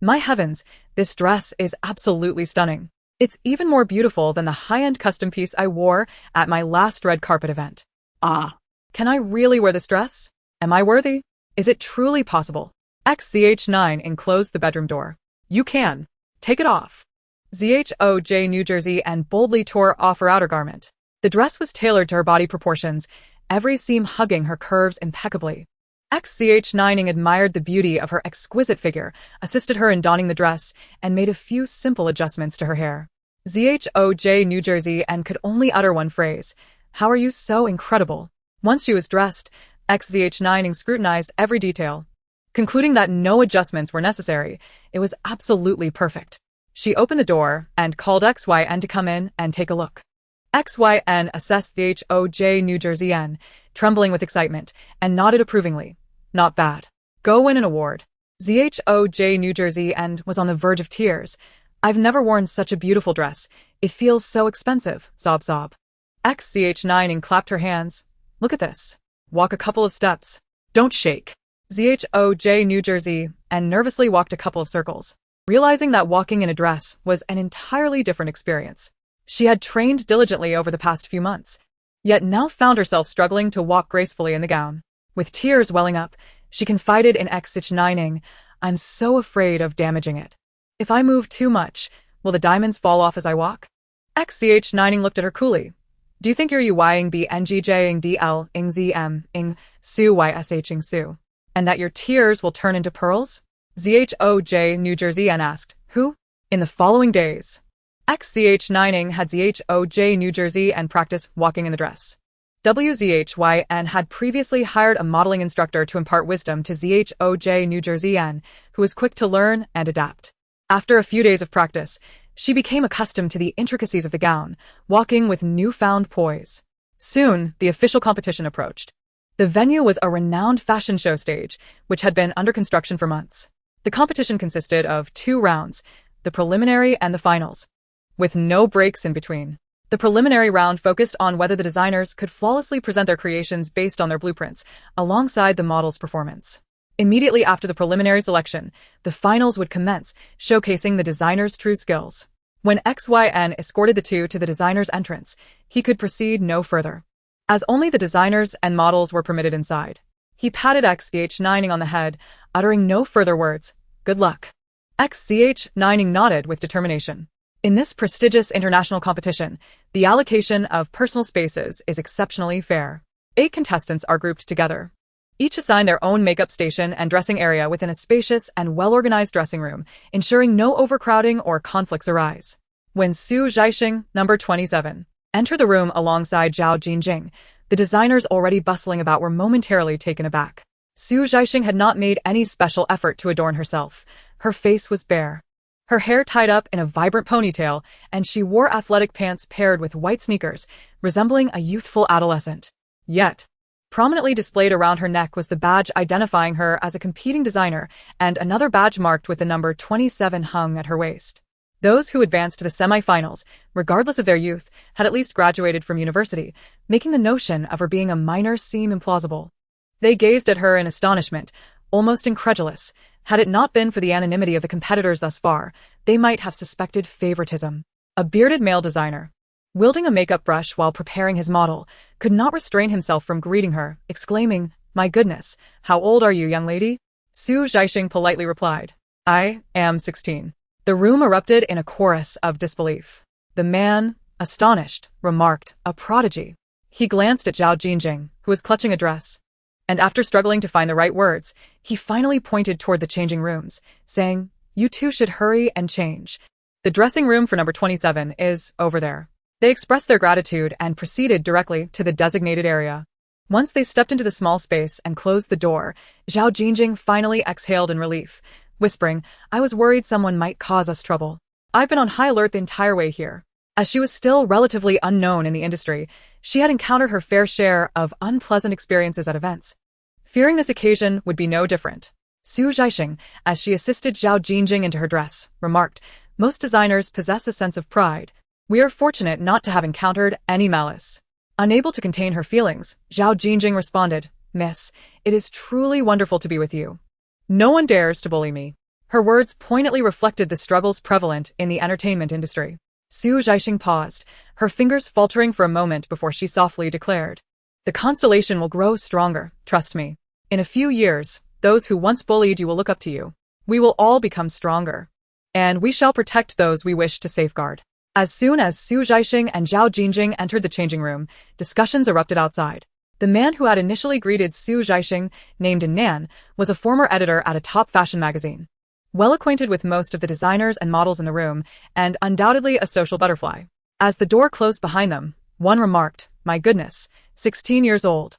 "My heavens, this dress is absolutely stunning. It's even more beautiful than the high-end custom piece I wore at my last red carpet event." "Ah, can I really wear this dress? Am I worthy? Is it truly possible?" Zhaixing closed the bedroom door. "You can. Take it off." Zhoj New Jersey and boldly tore off her outer garment. The dress was tailored to her body proportions, every seam hugging her curves impeccably. Zhaixing admired the beauty of her exquisite figure, assisted her in donning the dress, and made a few simple adjustments to her hair. Zhoj New Jersey and could only utter one phrase, "How are you so incredible?" Once she was dressed, Zhaixing scrutinized every detail. Concluding that no adjustments were necessary, it was absolutely perfect. She opened the door and called Xyn to come in and take a look. Xyn assessed Zhoj New Jersey, trembling with excitement, and nodded approvingly. "Not bad. Go win an award." Zhoj New Jersey was on the verge of tears. "I've never worn such a beautiful dress. It feels so expensive," sob. Zhaixing clapped her hands. "Look at this. Walk a couple of steps. Don't shake." Zhoj New Jersey nervously walked a couple of circles, realizing that walking in a dress was an entirely different experience. She had trained diligently over the past few months, yet now found herself struggling to walk gracefully in the gown. With tears welling up, she confided in Zhaixing, "I'm so afraid of damaging it. If I move too much, will the diamonds fall off as I walk?" Zhaixing looked at her coolly. "Do you think you're Ying Bngjing DL ing ZM ing Su Yshing Su, and that your tears will turn into pearls?" Zhoj New Jersey asked. "Who?" In the following days, Zhaixing had Zhoj New Jersey practice walking in the dress. Zhyn had previously hired a modeling instructor to impart wisdom to Zhoj New Jersey, who was quick to learn and adapt. After a few days of practice, she became accustomed to the intricacies of the gown, walking with newfound poise. Soon, the official competition approached. The venue was a renowned fashion show stage, which had been under construction for months. The competition consisted of 2 rounds, the preliminary and the finals, with no breaks in between. The preliminary round focused on whether the designers could flawlessly present their creations based on their blueprints, alongside the model's performance. Immediately after the preliminary selection, the finals would commence, showcasing the designer's true skills. When Xyn escorted the two to the designer's entrance, he could proceed no further, as only the designers and models were permitted inside. He patted Zhaixing on the head, uttering no further words. "Good luck." Zhaixing nodded with determination. In this prestigious international competition, the allocation of personal spaces is exceptionally fair. 8 contestants are grouped together. Each assigned their own makeup station and dressing area within a spacious and well-organized dressing room, ensuring no overcrowding or conflicts arise. When Zhaixing, number 27, entered the room alongside Zhao Jingjing, the designers already bustling about were momentarily taken aback. Zhaixing had not made any special effort to adorn herself. Her face was bare. Her hair tied up in a vibrant ponytail, and she wore athletic pants paired with white sneakers, resembling a youthful adolescent. Yet, prominently displayed around her neck was the badge identifying her as a competing designer, and another badge marked with the number 27 hung at her waist. Those who advanced to the semi-finals, regardless of their youth, had at least graduated from university, making the notion of her being a minor seem implausible. They gazed at her in astonishment, almost incredulous. Had it not been for the anonymity of the competitors thus far, they might have suspected favoritism. A bearded male designer, wielding a makeup brush while preparing his model, could not restrain himself from greeting her, exclaiming, "My goodness, how old are you, young lady?" Zhaixing politely replied, "I am 16. The room erupted in a chorus of disbelief. The man, astonished, remarked, "A prodigy." He glanced at Zhao Jingjing, who was clutching a dress, and after struggling to find the right words, he finally pointed toward the changing rooms, saying, "You two should hurry and change. The dressing room for number 27 is over there." They expressed their gratitude and proceeded directly to the designated area. Once they stepped into the small space and closed the door, Zhao Jingjing finally exhaled in relief, whispering, "I was worried someone might cause us trouble. I've been on high alert the entire way here." As she was still relatively unknown in the industry, she had encountered her fair share of unpleasant experiences at events. Fearing this occasion would be no different. Zhaixing, as she assisted Zhao Jingjing into her dress, remarked, "Most designers possess a sense of pride. We are fortunate not to have encountered any malice." Unable to contain her feelings, Zhao Jingjing responded, "Miss, it is truly wonderful to be with you. No one dares to bully me." Her words poignantly reflected the struggles prevalent in the entertainment industry. Zhaixing paused, her fingers faltering for a moment before she softly declared, "The constellation will grow stronger, trust me. In a few years, those who once bullied you will look up to you. We will all become stronger. And we shall protect those we wish to safeguard." As soon as Zhaixing and Zhao Jingjing entered the changing room, discussions erupted outside. The man who had initially greeted Zhaixing, named Nan, was a former editor at a top fashion magazine. Well acquainted with most of the designers and models in the room, and undoubtedly a social butterfly. As the door closed behind them, one remarked, "My goodness, 16 years old.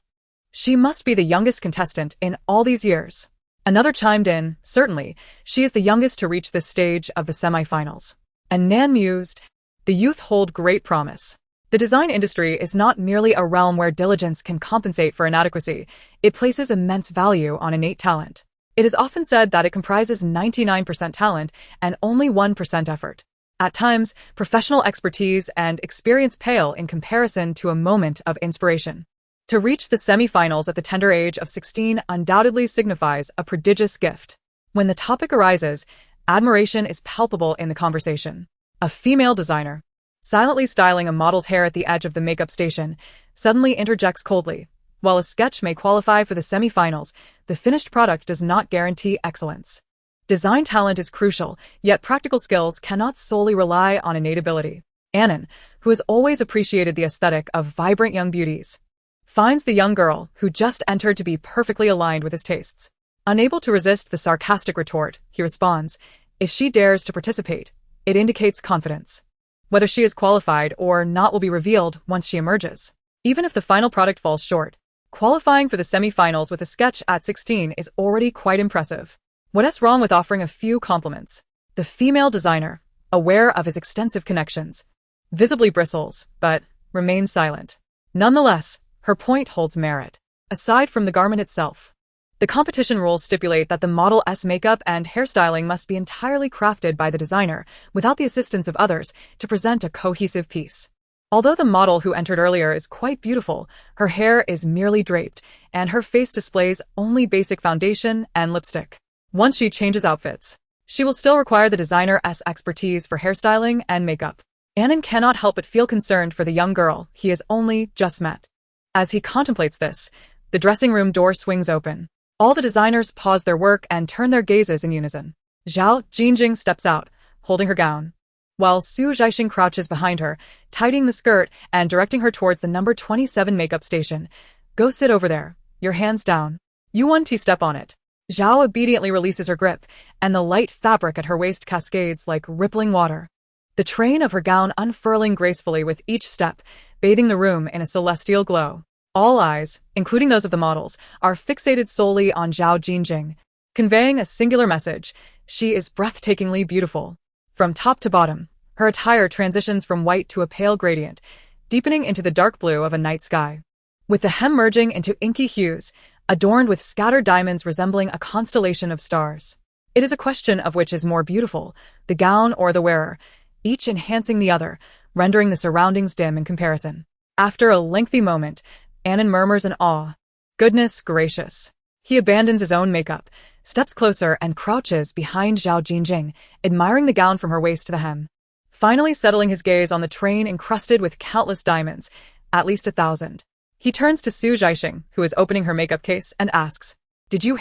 She must be the youngest contestant in all these years." Another chimed in, "Certainly, she is the youngest to reach this stage of the semi-finals." And Nan mused, "The youth hold great promise." The design industry is not merely a realm where diligence can compensate for inadequacy. It places immense value on innate talent. It is often said that it comprises 99% talent and only 1% effort. At times, professional expertise and experience pale in comparison to a moment of inspiration. To reach the semi-finals at the tender age of 16 undoubtedly signifies a prodigious gift. When the topic arises, admiration is palpable in the conversation. A female designer, silently styling a model's hair at the edge of the makeup station, suddenly interjects coldly. While a sketch may qualify for the semi-finals, the finished product does not guarantee excellence. Design talent is crucial, yet practical skills cannot solely rely on innate ability. Annan, who has always appreciated the aesthetic of vibrant young beauties, finds the young girl who just entered to be perfectly aligned with his tastes. Unable to resist the sarcastic retort, he responds, "If she dares to participate, it indicates confidence. Whether she is qualified or not will be revealed once she emerges." Even if the final product falls short, qualifying for the semi-finals with a sketch at 16 is already quite impressive. What's wrong with offering a few compliments? The female designer, aware of his extensive connections, visibly bristles, but remains silent. Nonetheless, her point holds merit. Aside from the garment itself, the competition rules stipulate that the model's makeup and hairstyling must be entirely crafted by the designer, without the assistance of others, to present a cohesive piece. Although the model who entered earlier is quite beautiful, her hair is merely draped, and her face displays only basic foundation and lipstick. Once she changes outfits, she will still require the designer's expertise for hairstyling and makeup. Annan cannot help but feel concerned for the young girl he has only just met. As he contemplates this, the dressing room door swings open. All the designers pause their work and turn their gazes in unison. Zhao Jingjing steps out, holding her gown, while Zhaixing crouches behind her, tightening the skirt and directing her towards the number 27 makeup station. "Go sit over there, your hands down." You step on it. Zhao obediently releases her grip, and the light fabric at her waist cascades like rippling water. The train of her gown unfurling gracefully with each step, bathing the room in a celestial glow. All eyes, including those of the models, are fixated solely on Zhao Jingjing, conveying a singular message: she is breathtakingly beautiful. From top to bottom, her attire transitions from white to a pale gradient, deepening into the dark blue of a night sky, with the hem merging into inky hues, adorned with scattered diamonds resembling a constellation of stars. It is a question of which is more beautiful, the gown or the wearer, each enhancing the other, rendering the surroundings dim in comparison. After a lengthy moment, Anan murmurs in awe. Goodness gracious. He abandons his own makeup, steps closer and crouches behind Zhao Jingjing, admiring the gown from her waist to the hem. Finally settling his gaze on the train encrusted with countless diamonds, at least 1,000. He turns to Zhaixing, who is opening her makeup case, and asks, "Did you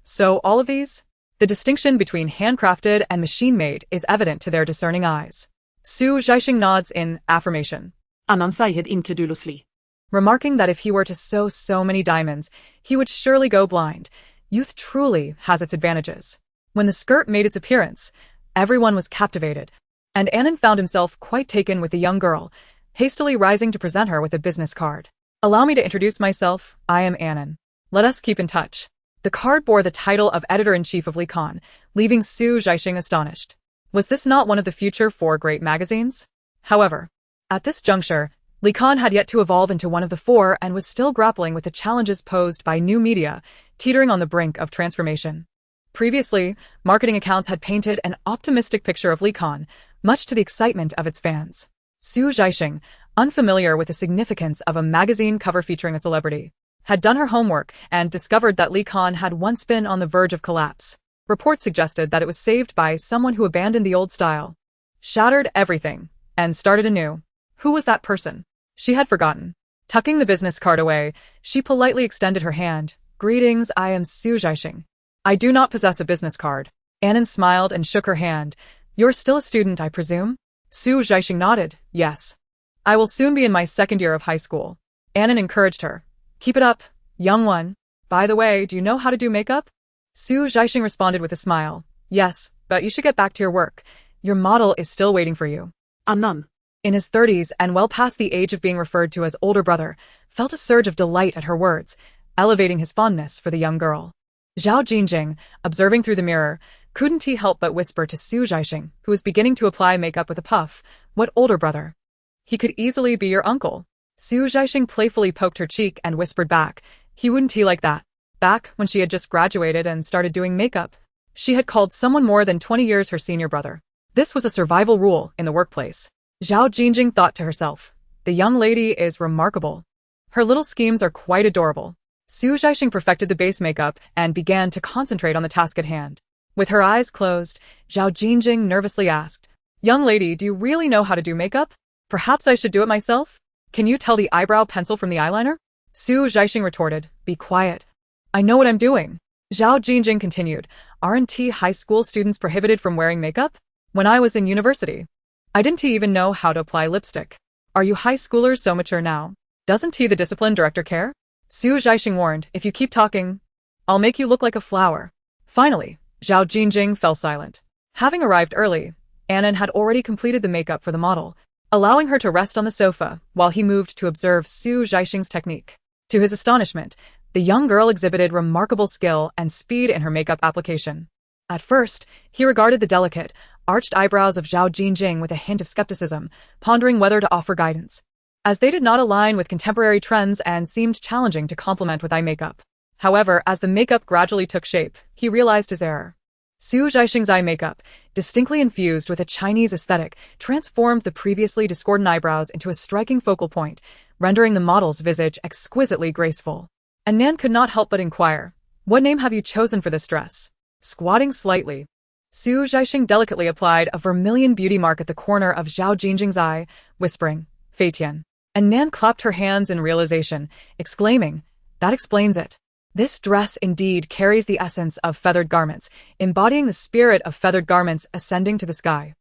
sew all of these?" The distinction between handcrafted and machine-made is evident to their discerning eyes. Zhaixing nods in affirmation. Anan sighed incredulously, Remarking that if he were to sew so many diamonds, he would surely go blind. Youth truly has its advantages. When the skirt made its appearance, everyone was captivated, and Anan found himself quite taken with the young girl, hastily rising to present her with a business card. "Allow me to introduce myself. I am Anan. Let us keep in touch." The card bore the title of Editor-in-Chief of Lighthearted, leaving Zhaixing astonished. Was this not one of the future 4 great magazines? However, at this juncture, Lighthearted had yet to evolve into one of the 4 and was still grappling with the challenges posed by new media, teetering on the brink of transformation. Previously, marketing accounts had painted an optimistic picture of Lighthearted, much to the excitement of its fans. Zhaixing, unfamiliar with the significance of a magazine cover featuring a celebrity, had done her homework and discovered that Lighthearted had once been on the verge of collapse. Reports suggested that it was saved by someone who abandoned the old style, shattered everything, and started anew. Who was that person? She had forgotten. Tucking the business card away, she politely extended her hand. "Greetings, I am Zhaixing. I do not possess a business card." Anan smiled and shook her hand. "You're still a student, I presume?" Zhaixing nodded. "Yes. I will soon be in my 2nd year of high school." Anan encouraged her. "Keep it up, young one. By the way, do you know how to do makeup?" Zhaixing responded with a smile. "Yes, but you should get back to your work. Your model is still waiting for you." Anan, In his 30s and well past the age of being referred to as older brother, felt a surge of delight at her words, elevating his fondness for the young girl. Zhao Jingjing, observing through the mirror, couldn't he help but whisper to Zhaixing, who was beginning to apply makeup with a puff, "What older brother? He could easily be your uncle." Zhaixing playfully poked her cheek and whispered back, "He wouldn't he like that?" Back when she had just graduated and started doing makeup, she had called someone more than 20 years her senior brother. This was a survival rule in the workplace. Zhao Jingjing thought to herself, "The young lady is remarkable. Her little schemes are quite adorable." Zhaixing perfected the base makeup and began to concentrate on the task at hand. With her eyes closed, Zhao Jingjing nervously asked, "Young lady, do you really know how to do makeup? Perhaps I should do it myself? Can you tell the eyebrow pencil from the eyeliner?" Zhaixing retorted, "Be quiet. I know what I'm doing." Zhao Jingjing continued, "Aren't high school students prohibited from wearing makeup? When I was in university, I didn't even know how to apply lipstick. Are you high schoolers so mature now? Doesn't the discipline director care?" Zhaixing warned, "If you keep talking, I'll make you look like a flower." Finally, Zhao Jingjing fell silent. Having arrived early, Anan had already completed the makeup for the model, allowing her to rest on the sofa while he moved to observe Zhaixing's technique. To his astonishment, the young girl exhibited remarkable skill and speed in her makeup application. At first, he regarded the delicate, arched eyebrows of Zhao Jingjing with a hint of skepticism, pondering whether to offer guidance, as they did not align with contemporary trends and seemed challenging to complement with eye makeup. However, as the makeup gradually took shape, he realized his error. Zhaixing's eye makeup, distinctly infused with a Chinese aesthetic, transformed the previously discordant eyebrows into a striking focal point, rendering the model's visage exquisitely graceful. Anan could not help but inquire, "What name have you chosen for this dress?" Squatting slightly, Zhaixing delicately applied a vermilion beauty mark at the corner of Zhao Jingjing's eye, whispering, "Feitian." Anan clapped her hands in realization, exclaiming, "That explains it. This dress indeed carries the essence of feathered garments, embodying the spirit of feathered garments ascending to the sky."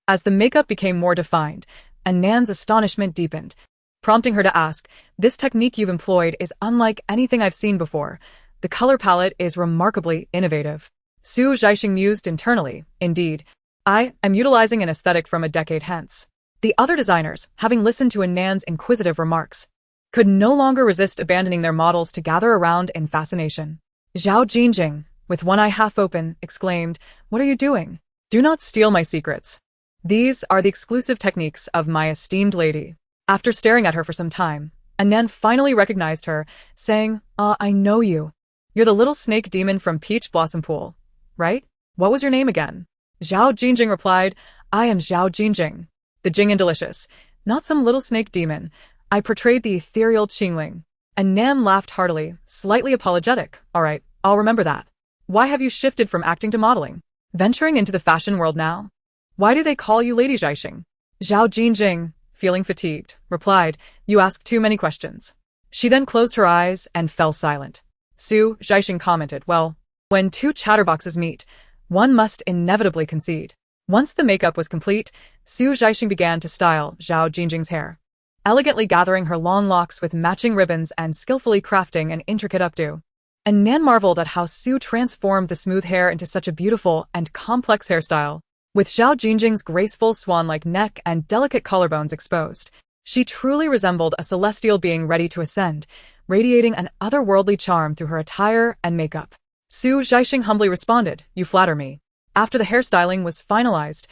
As the makeup became more defined, Anan's astonishment deepened, prompting her to ask, "This technique you've employed is unlike anything I've seen before. The The color palette is remarkably innovative. Su Zhaixing mused internally. Indeed, I am utilizing an aesthetic from a decade hence. The other designers, having listened to Annan's inquisitive remarks, could no longer resist abandoning their models to gather around in fascination. Zhao Jingjing, with one eye half open, exclaimed, "What are you doing? Do not steal my secrets. These are the exclusive techniques of my esteemed lady." After staring at her for some time, Annan finally recognized her, saying, I know you. You're the little snake demon from Peach Blossom Pool, right? What was your name again?" Zhao Jingjing replied, "I am Zhao Jingjing, the Jing and Delicious, not some little snake demon. I portrayed the ethereal Qingling." Annan laughed heartily, slightly apologetic. "All right, I'll remember that. Why have you shifted from acting to modeling? Venturing into the fashion world now? Why do they call you Lady Zhaixing?" Zhao Jingjing, feeling fatigued, replied, "You ask too many questions." She then closed her eyes and fell silent. Su Zhaixing commented, "Well, when two chatterboxes meet, one must inevitably concede." Once the makeup was complete, Su Zhaixing began to style Zhao Jingjing's hair, elegantly gathering her long locks with matching ribbons and skillfully crafting an intricate updo. And Nan marveled at how Su transformed the smooth hair into such a beautiful and complex hairstyle. With Zhao Jingjing's graceful swan-like neck and delicate collarbones exposed, she truly resembled a celestial being ready to ascend, radiating an otherworldly charm through her attire and makeup. Su Zhaixing humbly responded, "You flatter me." After the hairstyling was finalized,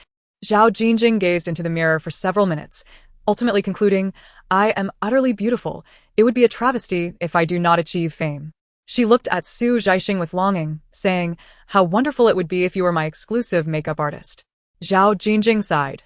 Zhao Jingjing gazed into the mirror for several minutes, ultimately concluding, "I am utterly beautiful. It would be a travesty if I do not achieve fame." She looked at Su Zhaixing with longing, saying, "How wonderful it would be if you were my exclusive makeup artist." Zhao Jingjing sighed.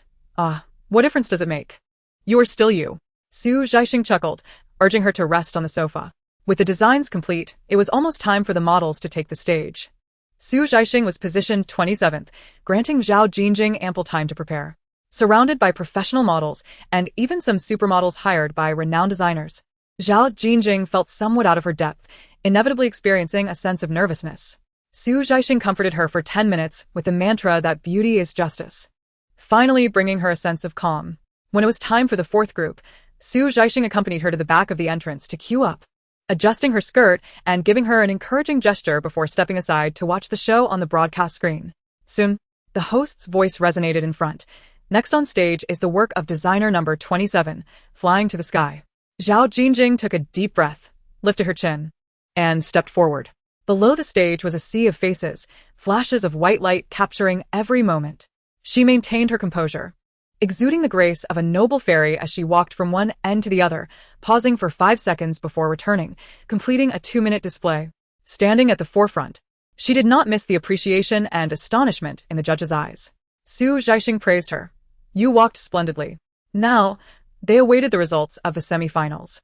What difference does it make? You are still you." Su Zhaixing chuckled, urging her to rest on the sofa. With the designs complete, it was almost time for the models to take the stage. Su Zhaixing was positioned 27th, granting Zhao Jingjing ample time to prepare. Surrounded by professional models and even some supermodels hired by renowned designers, Zhao Jingjing felt somewhat out of her depth, inevitably experiencing a sense of nervousness. Su Zhaixing comforted her for 10 minutes with the mantra that beauty is justice, finally bringing her a sense of calm. When it was time for the fourth group, Su Zhaixing accompanied her to the back of the entrance to queue up, adjusting her skirt and giving her an encouraging gesture before stepping aside to watch the show on the broadcast screen. Soon, the host's voice resonated in front. "Next on stage is the work of designer number 27, Flying to the Sky." Zhao Jingjing took a deep breath, lifted her chin, and stepped forward. Below the stage was a sea of faces, flashes of white light capturing every moment. She maintained her composure, exuding the grace of a noble fairy as she walked from one end to the other, pausing for 5 seconds before returning, completing a 2-minute display. Standing at the forefront, she did not miss the appreciation and astonishment in the judges' eyes. Su Zhaixing praised her. "You walked splendidly." Now, they awaited the results of the semi-finals.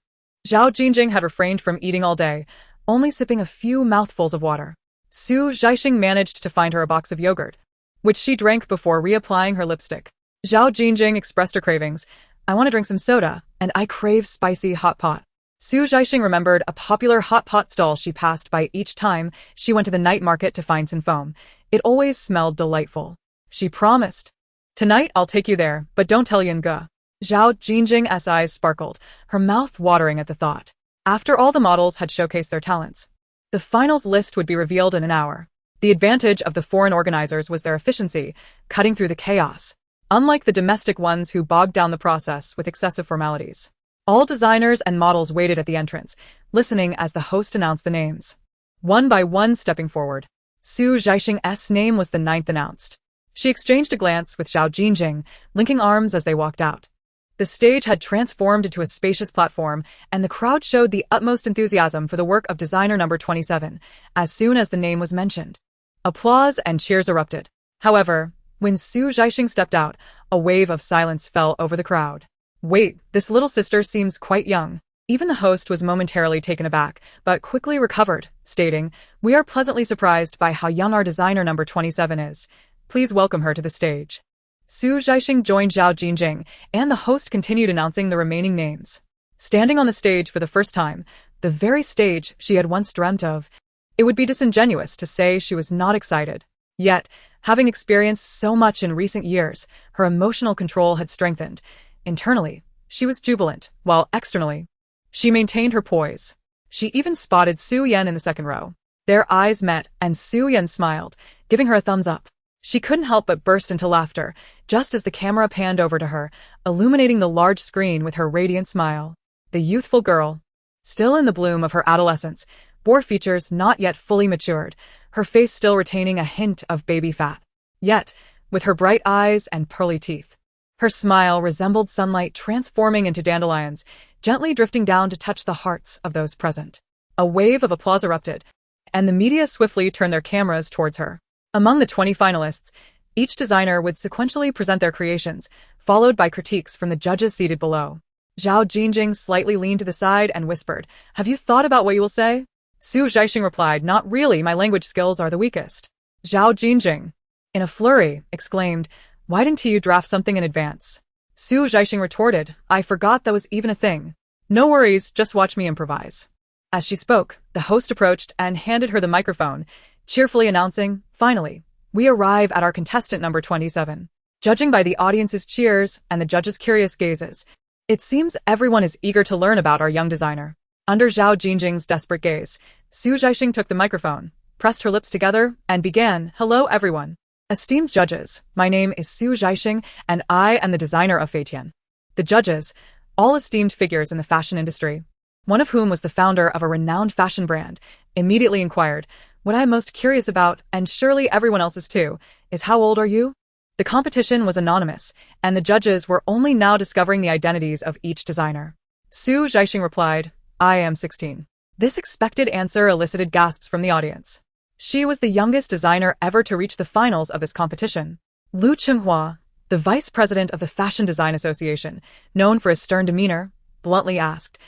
Zhao Jingjing had refrained from eating all day, only sipping a few mouthfuls of water. Su Zhaixing managed to find her a box of yogurt, which she drank before reapplying her lipstick. Zhao Jingjing expressed her cravings. "I want to drink some soda, and I crave spicy hot pot." Su Zhaixing remembered a popular hot pot stall she passed by each time she went to the night market to find Cen Feng. It always smelled delightful. She promised, "Tonight I'll take you there, but don't tell Yin Ge." Zhao Jingjing's eyes sparkled, her mouth watering at the thought. After all the models had showcased their talents, the finals list would be revealed in an hour. The advantage of the foreign organizers was their efficiency, cutting through the chaos, unlike the domestic ones who bogged down the process with excessive formalities. All designers and models waited at the entrance, listening as the host announced the names. One by one stepping forward, Su Zhaixing's name was the 9th announced. She exchanged a glance with Zhao Jingjing, linking arms as they walked out. The stage had transformed into a spacious platform, and the crowd showed the utmost enthusiasm for the work of designer number 27, as soon as the name was mentioned. Applause and cheers erupted. However, when Su Zhaixing stepped out, a wave of silence fell over the crowd. "Wait, this little sister seems quite young." Even the host was momentarily taken aback, but quickly recovered, stating, "We are pleasantly surprised by how young our designer number 27 is. Please welcome her to the stage." Su Zhaixing joined Zhao Jingjing, and the host continued announcing the remaining names. Standing on the stage for the first time, the very stage she had once dreamt of, it would be disingenuous to say she was not excited. Yet, having experienced so much in recent years, her emotional control had strengthened. Internally, she was jubilant, while externally, she maintained her poise. She even spotted Su Yan in the second row. Their eyes met, and Su Yan smiled, giving her a thumbs up. She couldn't help but burst into laughter, just as the camera panned over to her, illuminating the large screen with her radiant smile. The youthful girl, still in the bloom of her adolescence, bore features not yet fully matured, her face still retaining a hint of baby fat. Yet, with her bright eyes and pearly teeth, her smile resembled sunlight transforming into dandelions, gently drifting down to touch the hearts of those present. A wave of applause erupted, and the media swiftly turned their cameras towards her. Among the 20 finalists, each designer would sequentially present their creations, followed by critiques from the judges seated below. Zhaixing slightly leaned to the side and whispered, "Have you thought about what you will say?" Zhaixing replied, "Not really, my language skills are the weakest." Zhaixing, in a flurry, exclaimed, "Why didn't you draft something in advance?" Zhaixing retorted, "I forgot that was even a thing." "No worries, just watch me improvise." As she spoke, the host approached and handed her the microphone, cheerfully announcing, "Finally, we arrive at our contestant number 27. Judging by the audience's cheers and the judges' curious gazes, it seems everyone is eager to learn about our young designer." Under Zhaixing's desperate gaze, Zhaixing took the microphone, pressed her lips together, and began, "Hello everyone. Esteemed judges, my name is Zhaixing, and I am the designer of Feitian." The judges, all esteemed figures in the fashion industry, one of whom was the founder of a renowned fashion brand, immediately inquired, "What I am most curious about, and surely everyone else is too, is how old are you?" The competition was anonymous, and the judges were only now discovering the identities of each designer. Zhaixing replied, "I am 16. This expected answer elicited gasps from the audience. She was the youngest designer ever to reach the finals of this competition. Lu Chenghua, the vice president of the Fashion Design Association, known for his stern demeanor, bluntly asked,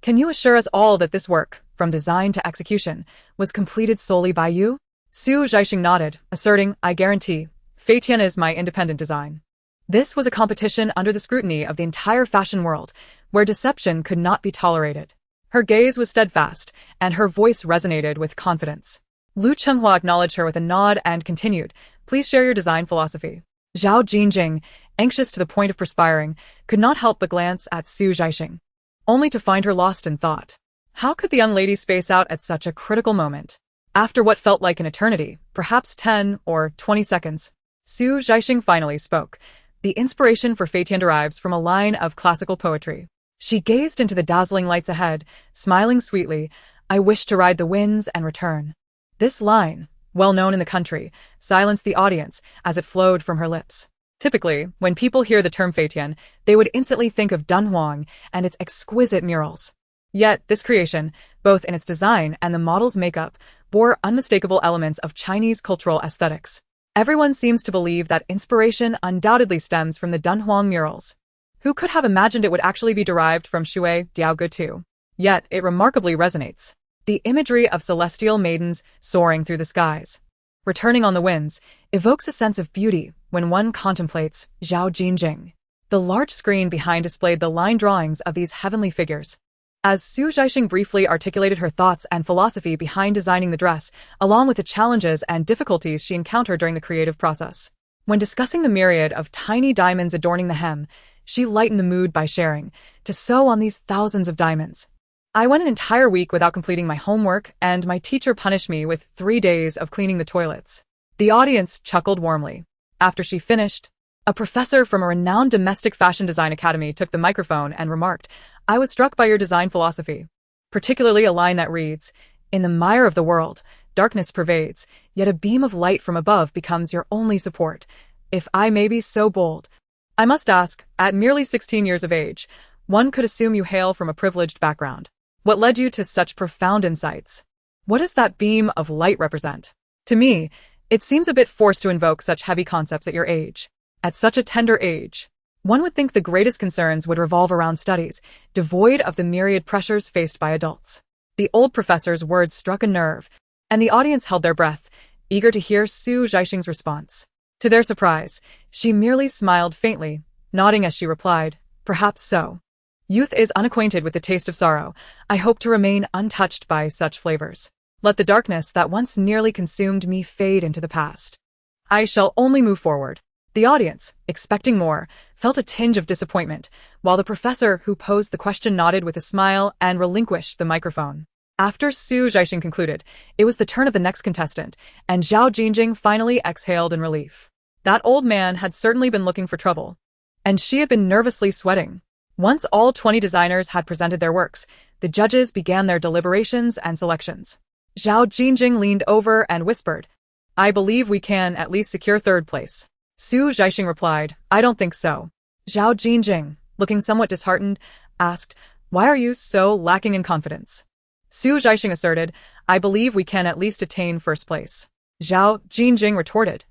"Can you assure us all that this work, from design to execution, was completed solely by you?" Zhaixing nodded, asserting, "I guarantee, Feitian is my independent design." This was a competition under the scrutiny of the entire fashion world, where deception could not be tolerated. Her gaze was steadfast, and her voice resonated with confidence. Lu Chenghua acknowledged her with a nod and continued, "Please share your design philosophy." Zhaixing, anxious to the point of perspiring, could not help but glance at Zhaixing, only to find her lost in thought. How could the young lady space out at such a critical moment? After what felt like an eternity, perhaps 10 or 20 seconds, Zhaixing finally spoke. "The inspiration for Feitian derives from a line of classical poetry." She gazed into the dazzling lights ahead, smiling sweetly, "I wish to ride the winds and return." This line, well known in the country, silenced the audience as it flowed from her lips. Typically, when people hear the term Feitian, they would instantly think of Dunhuang and its exquisite murals. Yet, this creation, both in its design and the model's makeup, bore unmistakable elements of Chinese cultural aesthetics. Everyone seems to believe that inspiration undoubtedly stems from the Dunhuang murals. Who could have imagined it would actually be derived from Shui Diaogutu? Yet, it remarkably resonates. The imagery of celestial maidens soaring through the skies, returning on the winds, evokes a sense of beauty when one contemplates Zhaixing. The large screen behind displayed the line drawings of these heavenly figures. As Zhaixing briefly articulated her thoughts and philosophy behind designing the dress, along with the challenges and difficulties she encountered during the creative process. When discussing the myriad of tiny diamonds adorning the hem, she lightened the mood by sharing, "To sew on these thousands of diamonds, I went an entire week without completing my homework, and my teacher punished me with 3 days of cleaning the toilets." The audience chuckled warmly. After she finished, a professor from a renowned domestic fashion design academy took the microphone and remarked, "I was struck by your design philosophy, particularly a line that reads, 'In the mire of the world, darkness pervades, yet a beam of light from above becomes your only support. If I may be so bold, I must ask, at merely 16 years of age, one could assume you hail from a privileged background. What led you to such profound insights? What does that beam of light represent?' To me, it seems a bit forced to invoke such heavy concepts at your age. At such a tender age, one would think the greatest concerns would revolve around studies, devoid of the myriad pressures faced by adults." The old professor's words struck a nerve, and the audience held their breath, eager to hear Zhaixing's response. To their surprise, she merely smiled faintly, nodding as she replied, "Perhaps so. Youth is unacquainted with the taste of sorrow. I hope to remain untouched by such flavors. Let the darkness that once nearly consumed me fade into the past. I shall only move forward." The audience, expecting more, felt a tinge of disappointment, while the professor who posed the question nodded with a smile and relinquished the microphone. After Su Zhaixing concluded, it was the turn of the next contestant, and Zhao Jingjing finally exhaled in relief. That old man had certainly been looking for trouble, and she had been nervously sweating. Once all 20 designers had presented their works, the judges began their deliberations and selections. Zhao Jingjing leaned over and whispered, "I believe we can at least secure third place." Su Zhaixing replied, "I don't think so." Zhao Jingjing, looking somewhat disheartened, asked, "Why are you so lacking in confidence?" Su Zhaixing asserted, "I believe we can at least attain first place." Zhao Jingjing retorted,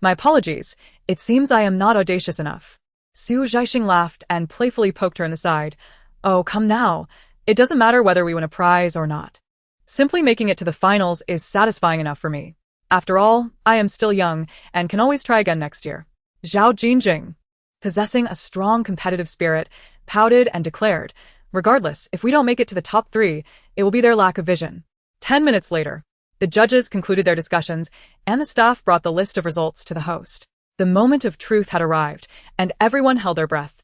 "My apologies, it seems I am not audacious enough." Su Zhaixing laughed and playfully poked her in the side. "Oh, come now. It doesn't matter whether we win a prize or not. Simply making it to the finals is satisfying enough for me. After all, I am still young and can always try again next year." Zhao Jingjing, possessing a strong competitive spirit, pouted and declared, "Regardless, if we don't make it to the top 3, it will be their lack of vision." 10 minutes later, the judges concluded their discussions, and the staff brought the list of results to the host. The moment of truth had arrived, and everyone held their breath,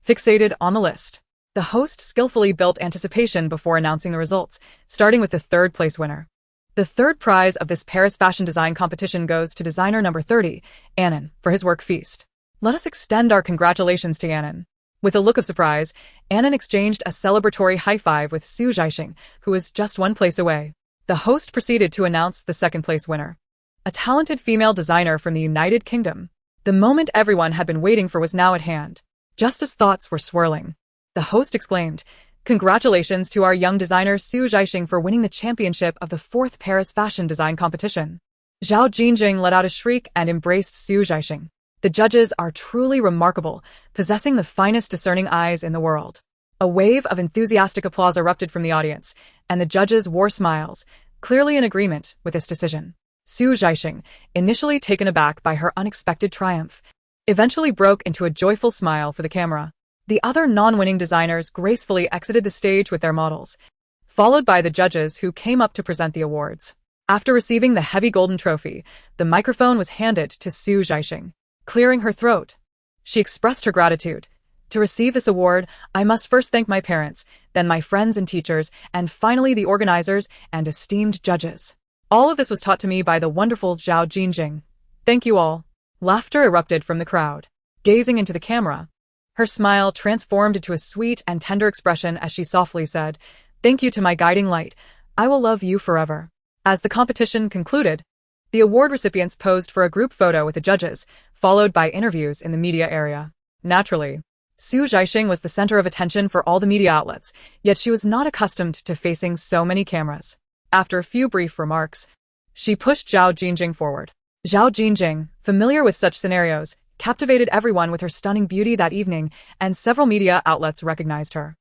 fixated on the list. The host skillfully built anticipation before announcing the results, starting with the third-place winner. The third prize of this Paris fashion design competition goes to designer number 30, Annan, for his work Feast. Let us extend our congratulations to Annan. With a look of surprise, Annan exchanged a celebratory high-five with Su Zhaixing, who was just one place away. The host proceeded to announce the second-place winner, a talented female designer from the United Kingdom. The moment everyone had been waiting for was now at hand. Just as thoughts were swirling, the host exclaimed, "Congratulations to our young designer Su Zhaixing for winning the championship of the 4th Paris fashion design competition." Zhao Jingjing let out a shriek and embraced Su Zhaixing. The judges are truly remarkable, possessing the finest discerning eyes in the world. A wave of enthusiastic applause erupted from the audience, and the judges wore smiles, clearly in agreement with this decision. Su Zhaixing, initially taken aback by her unexpected triumph, eventually broke into a joyful smile for the camera. The other non-winning designers gracefully exited the stage with their models, followed by the judges who came up to present the awards. After receiving the heavy golden trophy, the microphone was handed to Su Zhaixing. Clearing her throat, she expressed her gratitude. "To receive this award, I must first thank my parents, then my friends and teachers, and finally the organizers and esteemed judges. All of this was taught to me by the wonderful Zhao Jingjing. Thank you all." Laughter erupted from the crowd. Gazing into the camera, her smile transformed into a sweet and tender expression as she softly said, "Thank you to my guiding light. I will love you forever." As the competition concluded, the award recipients posed for a group photo with the judges, followed by interviews in the media area. Naturally, Su Zhaixing was the center of attention for all the media outlets, yet she was not accustomed to facing so many cameras. After a few brief remarks, she pushed Zhao Jingjing forward. Zhao Jingjing, familiar with such scenarios, captivated everyone with her stunning beauty that evening, and several media outlets recognized her.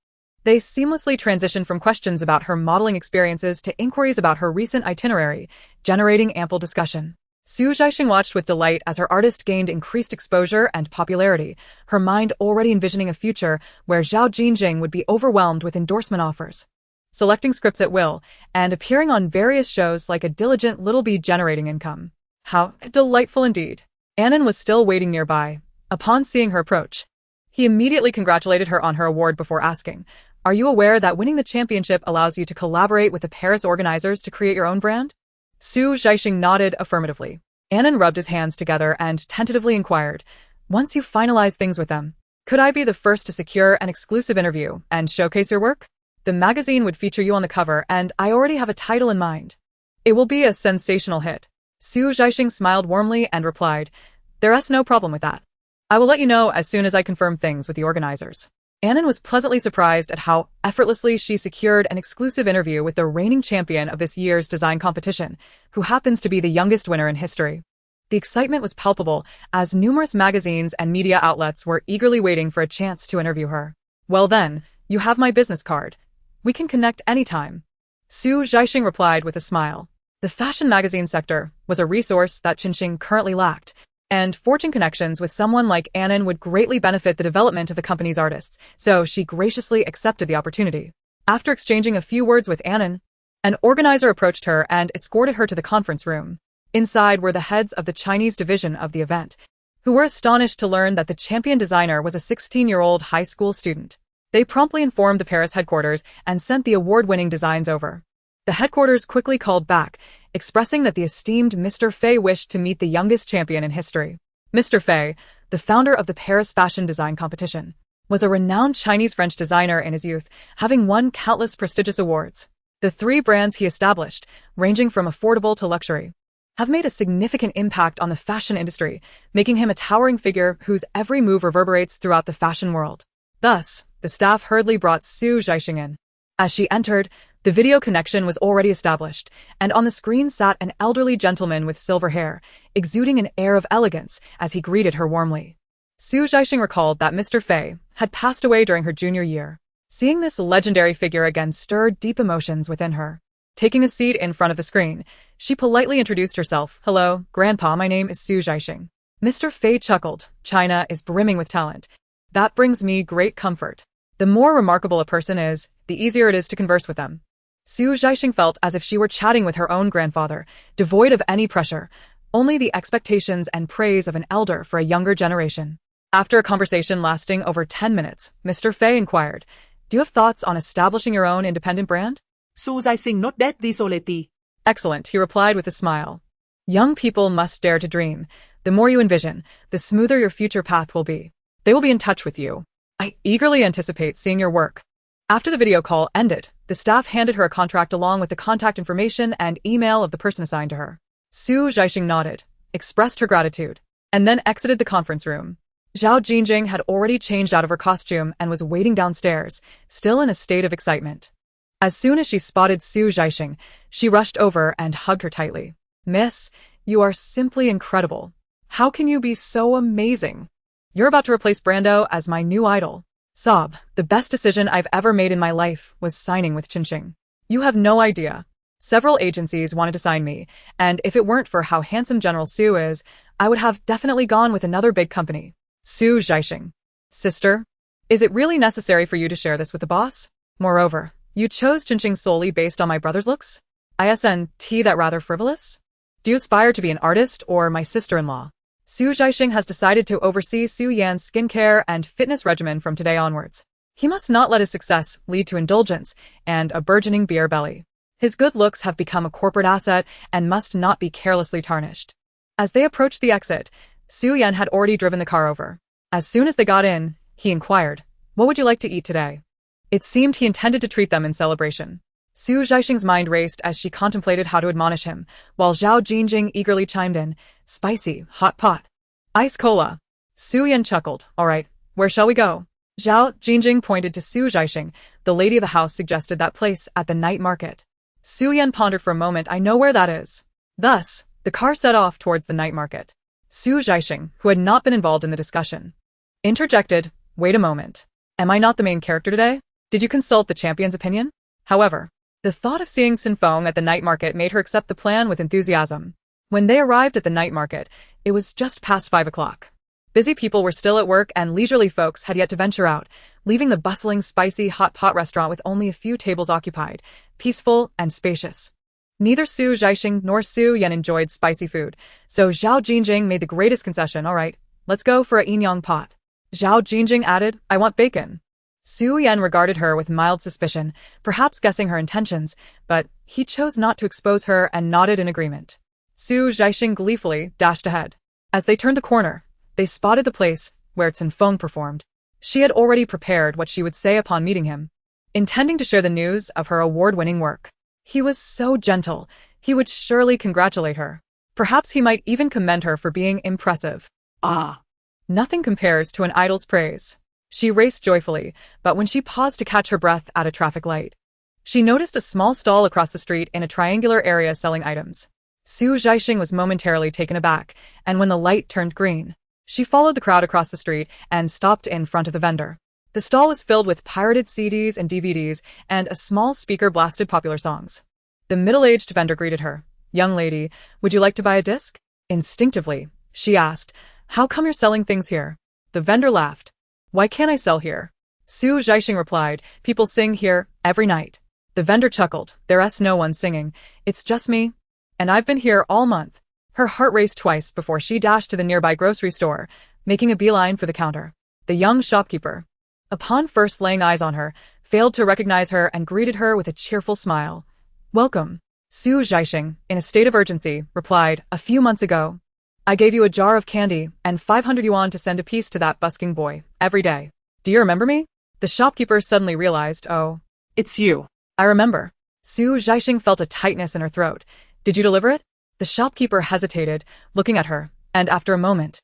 They seamlessly transitioned from questions about her modeling experiences to inquiries about her recent itinerary, generating ample discussion. Su Zhaixing watched with delight as her artist gained increased exposure and popularity, her mind already envisioning a future where Zhao Jingjing would be overwhelmed with endorsement offers, selecting scripts at will, and appearing on various shows like a diligent little bee generating income. How delightful indeed. Annan was still waiting nearby. Upon seeing her approach, he immediately congratulated her on her award before asking, "Are you aware that winning the championship allows you to collaborate with the Paris organizers to create your own brand?" Su Zhaixing nodded affirmatively. Annan rubbed his hands together and tentatively inquired, "Once you finalize things with them, could I be the first to secure an exclusive interview and showcase your work? The magazine would feature you on the cover, and I already have a title in mind. It will be a sensational hit." Su Zhaixing smiled warmly and replied, "There's no problem with that. I will let you know as soon as I confirm things with the organizers." Annan was pleasantly surprised at how effortlessly she secured an exclusive interview with the reigning champion of this year's design competition, who happens to be the youngest winner in history. The excitement was palpable, as numerous magazines and media outlets were eagerly waiting for a chance to interview her. "Well then, you have my business card. We can connect anytime," Su Zhaixing replied with a smile. The fashion magazine sector was a resource that Zhaixing currently lacked, and forging connections with someone like Annan would greatly benefit the development of the company's artists, so she graciously accepted the opportunity. After exchanging a few words with Annan, an organizer approached her and escorted her to the conference room. Inside were the heads of the Chinese division of the event, who were astonished to learn that the champion designer was a 16-year-old high school student. They promptly informed the Paris headquarters and sent the award-winning designs over. The headquarters quickly called back, expressing that the esteemed Mr. Fei wished to meet the youngest champion in history. Mr. Fei, the founder of the Paris fashion design competition, was a renowned Chinese-French designer in his youth, having won countless prestigious awards. The 3 brands he established, ranging from affordable to luxury, have made a significant impact on the fashion industry, making him a towering figure whose every move reverberates throughout the fashion world. Thus, the staff hurriedly brought Zhaixing in. As she entered, the video connection was already established, and on the screen sat an elderly gentleman with silver hair, exuding an air of elegance as he greeted her warmly. Zhaixing recalled that Mr. Fei had passed away during her junior year. Seeing this legendary figure again stirred deep emotions within her. Taking a seat in front of the screen, she politely introduced herself. "Hello, Grandpa, my name is Zhaixing." Mr. Fei chuckled. "China is brimming with talent. That brings me great comfort. The more remarkable a person is, the easier it is to converse with them." Zhaixing felt as if she were chatting with her own grandfather, devoid of any pressure, only the expectations and praise of an elder for a younger generation. After a conversation lasting over 10 minutes, Mr. Fei inquired, "Do you have thoughts on establishing your own independent brand?" Zhaixing not that desolate. "Excellent," he replied with a smile. "Young people must dare to dream. The more you envision, the smoother your future path will be. They will be in touch with you. I eagerly anticipate seeing your work." After the video call ended, the staff handed her a contract along with the contact information and email of the person assigned to her. Zhaixing nodded, expressed her gratitude, and then exited the conference room. Zhaixing had already changed out of her costume and was waiting downstairs, still in a state of excitement. As soon as she spotted Zhaixing, she rushed over and hugged her tightly. "Miss, you are simply incredible. How can you be so amazing? You're about to replace Brando as my new idol." Sob, "The best decision I've ever made in my life was signing with Zhaixing. You have no idea. Several agencies wanted to sign me, and if it weren't for how handsome General Su is, I would have definitely gone with another big company." Zhaixing: "Sister, is it really necessary for you to share this with the boss? Moreover, you chose Zhaixing solely based on my brother's looks? Isn't that rather frivolous? Do you aspire to be an artist or my sister-in-law?" Zhaixing has decided to oversee Su Yan's skincare and fitness regimen from today onwards. He must not let his success lead to indulgence and a burgeoning beer belly. His good looks have become a corporate asset and must not be carelessly tarnished. As they approached the exit, Su Yan had already driven the car over. As soon as they got in, he inquired, "What would you like to eat today?" It seemed he intended to treat them in celebration. Zhaixing's mind raced as she contemplated how to admonish him, while Zhaixing eagerly chimed in, "Spicy, hot pot. Ice cola." Su Yan chuckled. "All right, where shall we go?" Zhaixing pointed to Zhaixing. The lady of the house suggested that place at the night market. Su Yan pondered for a moment. "I know where that is." Thus, the car set off towards the night market. Zhaixing, who had not been involved in the discussion, interjected, "Wait a moment. Am I not the main character today? Did you consult the champion's opinion?" However, the thought of seeing Cen Feng at the night market made her accept the plan with enthusiasm. When they arrived at the night market, it was just past 5 o'clock. Busy people were still at work and leisurely folks had yet to venture out, leaving the bustling, spicy, hot pot restaurant with only a few tables occupied, peaceful and spacious. Neither Zhaixing nor Su Yan enjoyed spicy food, so Zhaixing made the greatest concession. "All right, let's go for a yin-yang pot." Zhaixing added, "I want bacon." Su Yan regarded her with mild suspicion, perhaps guessing her intentions, but he chose not to expose her and nodded in agreement. Zhaixing gleefully dashed ahead. As they turned the corner, they spotted the place where Cen Feng performed. She had already prepared what she would say upon meeting him, intending to share the news of her award-winning work. He was so gentle, he would surely congratulate her. Perhaps he might even commend her for being impressive. Nothing compares to an idol's praise. She raced joyfully, but when she paused to catch her breath at a traffic light, she noticed a small stall across the street in a triangular area selling items. Zhaixing was momentarily taken aback, and when the light turned green, she followed the crowd across the street and stopped in front of the vendor. The stall was filled with pirated CDs and DVDs, and a small speaker blasted popular songs. The middle-aged vendor greeted her. "Young lady, would you like to buy a disc?" Instinctively, she asked, "How come you're selling things here?" The vendor laughed. "Why can't I sell here?" Zhaixing replied, "People sing here every night." The vendor chuckled. "There's no one singing. It's just me. And I've been here all month." Her heart raced twice before she dashed to the nearby grocery store, making a beeline for the counter. The young shopkeeper, upon first laying eyes on her, failed to recognize her and greeted her with a cheerful smile. Welcome. Su Zhaixing, in a state of urgency, replied, "A few months ago, I gave you a jar of candy and 500 yuan to send a piece to that busking boy, every day. Do you remember me?" The shopkeeper suddenly realized, "Oh, It's you. I remember." Su Zhaixing felt a tightness in her throat. "Did you deliver it?" The shopkeeper hesitated, looking at her, and after a moment,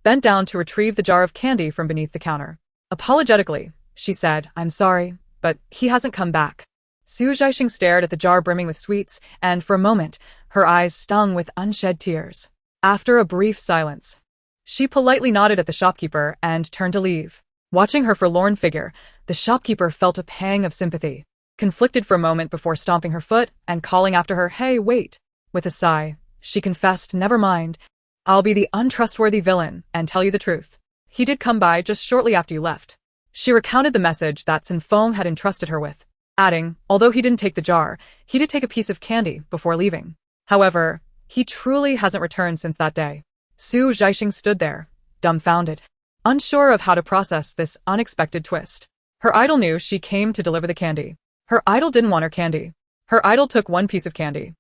bent down to retrieve the jar of candy from beneath the counter. Apologetically, she said, "I'm sorry, but he hasn't come back." Su Zhaixing stared at the jar brimming with sweets, and for a moment, her eyes stung with unshed tears. After a brief silence, she politely nodded at the shopkeeper and turned to leave. Watching her forlorn figure, the shopkeeper felt a pang of sympathy, conflicted for a moment before stomping her foot and calling after her, "Hey, wait." With a sigh, she confessed, "Never mind. I'll be the untrustworthy villain and tell you the truth. He did come by just shortly after you left." She recounted the message that Cen Feng had entrusted her with, adding, "Although he didn't take the jar, he did take a piece of candy before leaving. However, he truly hasn't returned since that day." Su Zhaixing stood there, dumbfounded, unsure of how to process this unexpected twist. Her idol knew she came to deliver the candy. Her idol didn't want her candy. Her idol took one piece of candy.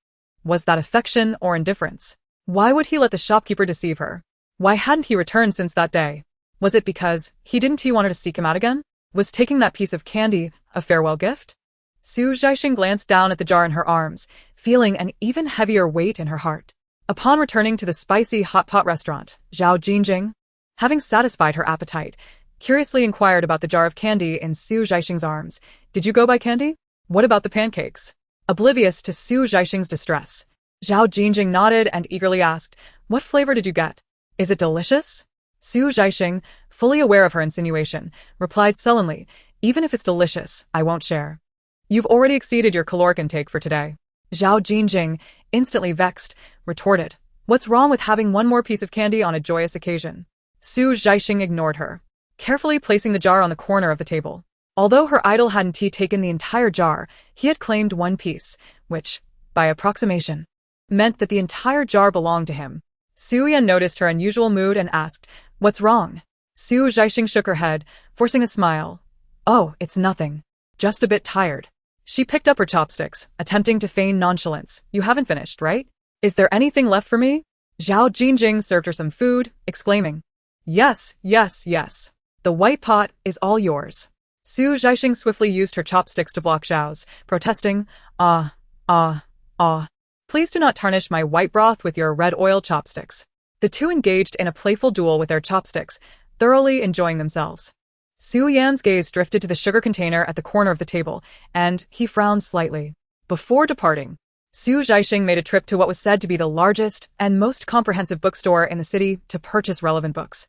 Was that affection or indifference? Why would he let the shopkeeper deceive her? Why hadn't he returned since that day? Was it because he didn't want her to seek him out again? Was taking that piece of candy a farewell gift? Su Zhaixing glanced down at the jar in her arms, feeling an even heavier weight in her heart. Upon returning to the spicy hot pot restaurant, Zhaixing, having satisfied her appetite, curiously inquired about the jar of candy in Su Zhaixing's arms. "Did you go buy candy? What about the pancakes?" Oblivious to Su Zhaixing's distress, Zhaixing nodded and eagerly asked, "What flavor did you get? Is it delicious?" Su Zhaixing, fully aware of her insinuation, replied sullenly, "Even if it's delicious, I won't share. You've already exceeded your caloric intake for today." Zhaixing, instantly vexed, retorted, "What's wrong with having one more piece of candy on a joyous occasion?" Su Zhaixing ignored her, carefully placing the jar on the corner of the table. Although her idol hadn't taken the entire jar, he had claimed one piece, which, by approximation, meant that the entire jar belonged to him. Su Yan noticed her unusual mood and asked, "What's wrong?" Su Zhaixing shook her head, forcing a smile. "Oh, it's nothing. Just a bit tired." She picked up her chopsticks, attempting to feign nonchalance. "You haven't finished, right? Is there anything left for me?" Zhaixing served her some food, exclaiming, "Yes, yes, yes. The white pot is all yours." Su Zhaixing swiftly used her chopsticks to block Zhao's, protesting, "Ah, ah, ah. Please do not tarnish my white broth with your red oil chopsticks." The two engaged in a playful duel with their chopsticks, thoroughly enjoying themselves. Su Yan's gaze drifted to the sugar container at the corner of the table, and he frowned slightly. Before departing, Su Zhaixing made a trip to what was said to be the largest and most comprehensive bookstore in the city to purchase relevant books,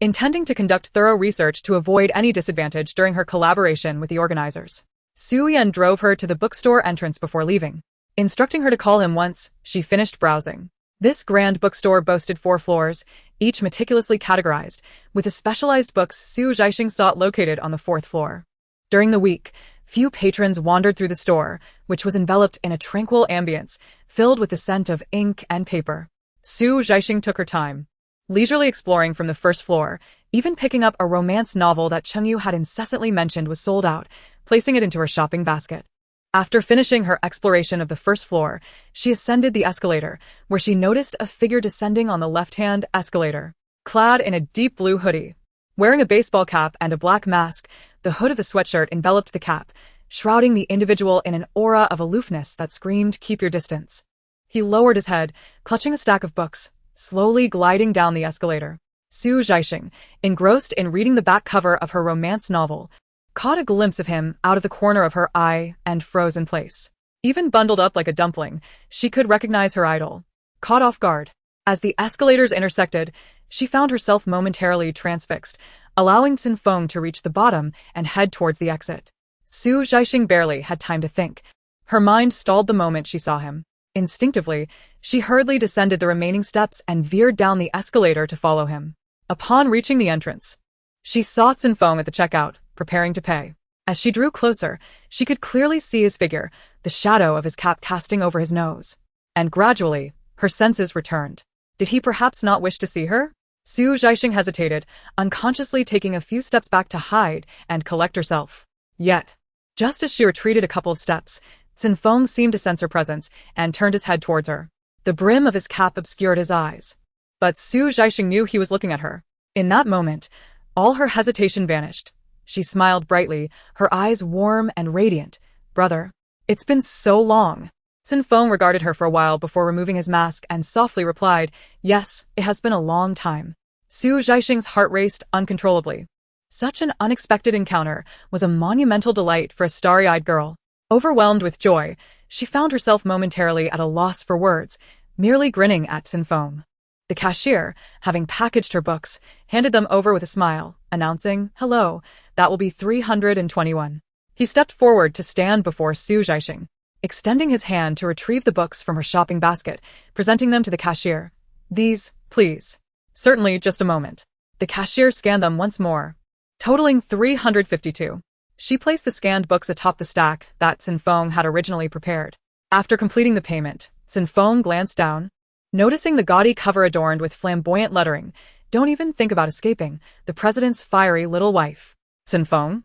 intending to conduct thorough research to avoid any disadvantage during her collaboration with the organizers. Su Yan drove her to the bookstore entrance before leaving, instructing her to call him once she finished browsing. This grand bookstore boasted 4 floors, each meticulously categorized, with the specialized books Su Zhaixing sought located on the 4th floor. During the week, few patrons wandered through the store, which was enveloped in a tranquil ambience, filled with the scent of ink and paper. Su Zhaixing took her time, leisurely exploring from the 1st floor, even picking up a romance novel that Chengyu had incessantly mentioned was sold out, placing it into her shopping basket. After finishing her exploration of the 1st floor, she ascended the escalator, where she noticed a figure descending on the left-hand escalator. Clad in a deep blue hoodie, wearing a baseball cap and a black mask, the hood of the sweatshirt enveloped the cap, shrouding the individual in an aura of aloofness that screamed, "Keep your distance." He lowered his head, clutching a stack of books, slowly gliding down the escalator. Su Zhaixing, engrossed in reading the back cover of her romance novel, caught a glimpse of him out of the corner of her eye and froze in place. Even bundled up like a dumpling, she could recognize her idol. Caught off guard, as the escalators intersected, she found herself momentarily transfixed, allowing Cen Feng to reach the bottom and head towards the exit. Su Zhaixing barely had time to think. Her mind stalled the moment she saw him. Instinctively, she hurriedly descended the remaining steps and veered down the escalator to follow him. Upon reaching the entrance, she saw Cen Feng at the checkout, preparing to pay. As she drew closer, she could clearly see his figure, the shadow of his cap casting over his nose. And gradually, her senses returned. Did he perhaps not wish to see her? Su Zhaixing hesitated, unconsciously taking a few steps back to hide and collect herself. Yet, just as she retreated a couple of steps, Cen Feng seemed to sense her presence and turned his head towards her. The brim of his cap obscured his eyes. But Zhaixing knew he was looking at her. In that moment, all her hesitation vanished. She smiled brightly, her eyes warm and radiant. "Brother, it's been so long." Cen Feng regarded her for a while before removing his mask and softly replied, "Yes, it has been a long time." Zhaixing's heart raced uncontrollably. Such an unexpected encounter was a monumental delight for a starry-eyed girl. Overwhelmed with joy, she found herself momentarily at a loss for words, merely grinning at Cen Feng. The cashier, having packaged her books, handed them over with a smile, announcing, "Hello, that will be 321. He stepped forward to stand before Zhaixing, extending his hand to retrieve the books from her shopping basket, presenting them to the cashier. "These, please." "Certainly, just a moment." The cashier scanned them once more, totaling 352. She placed the scanned books atop the stack that Cen Feng had originally prepared. After completing the payment, Cen Feng glanced down, noticing the gaudy cover adorned with flamboyant lettering. "Don't even think about escaping. The president's fiery little wife." "Cen Feng?"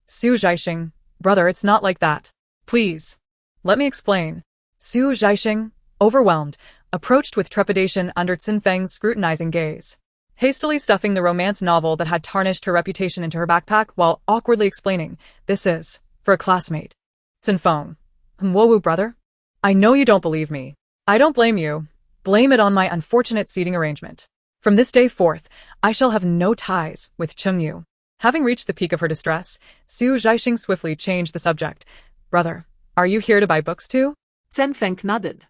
Zhaixing, "Brother, it's not like that. Please. Let me explain." Zhaixing, overwhelmed, approached with trepidation under Cen Feng's scrutinizing gaze. Hastily stuffing the romance novel that had tarnished her reputation into her backpack while awkwardly explaining, "This is for a classmate." Cen Feng, "Whoa, brother? I know you don't believe me. I don't blame you. Blame it on my unfortunate seating arrangement. From this day forth, I shall have no ties with Chengyu." Having reached the peak of her distress, Zhaixing swiftly changed the subject. "Brother, are you here to buy books too?" Cen Feng nodded.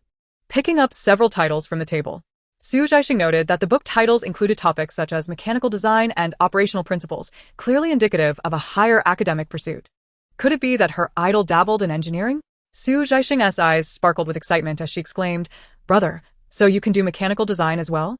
Picking up several titles from the table, Zhaixing noted that the book titles included topics such as mechanical design and operational principles, clearly indicative of a higher academic pursuit. Could it be that her idol dabbled in engineering? Zhaixing's eyes sparkled with excitement as she exclaimed, "Brother, so you can do mechanical design as well?"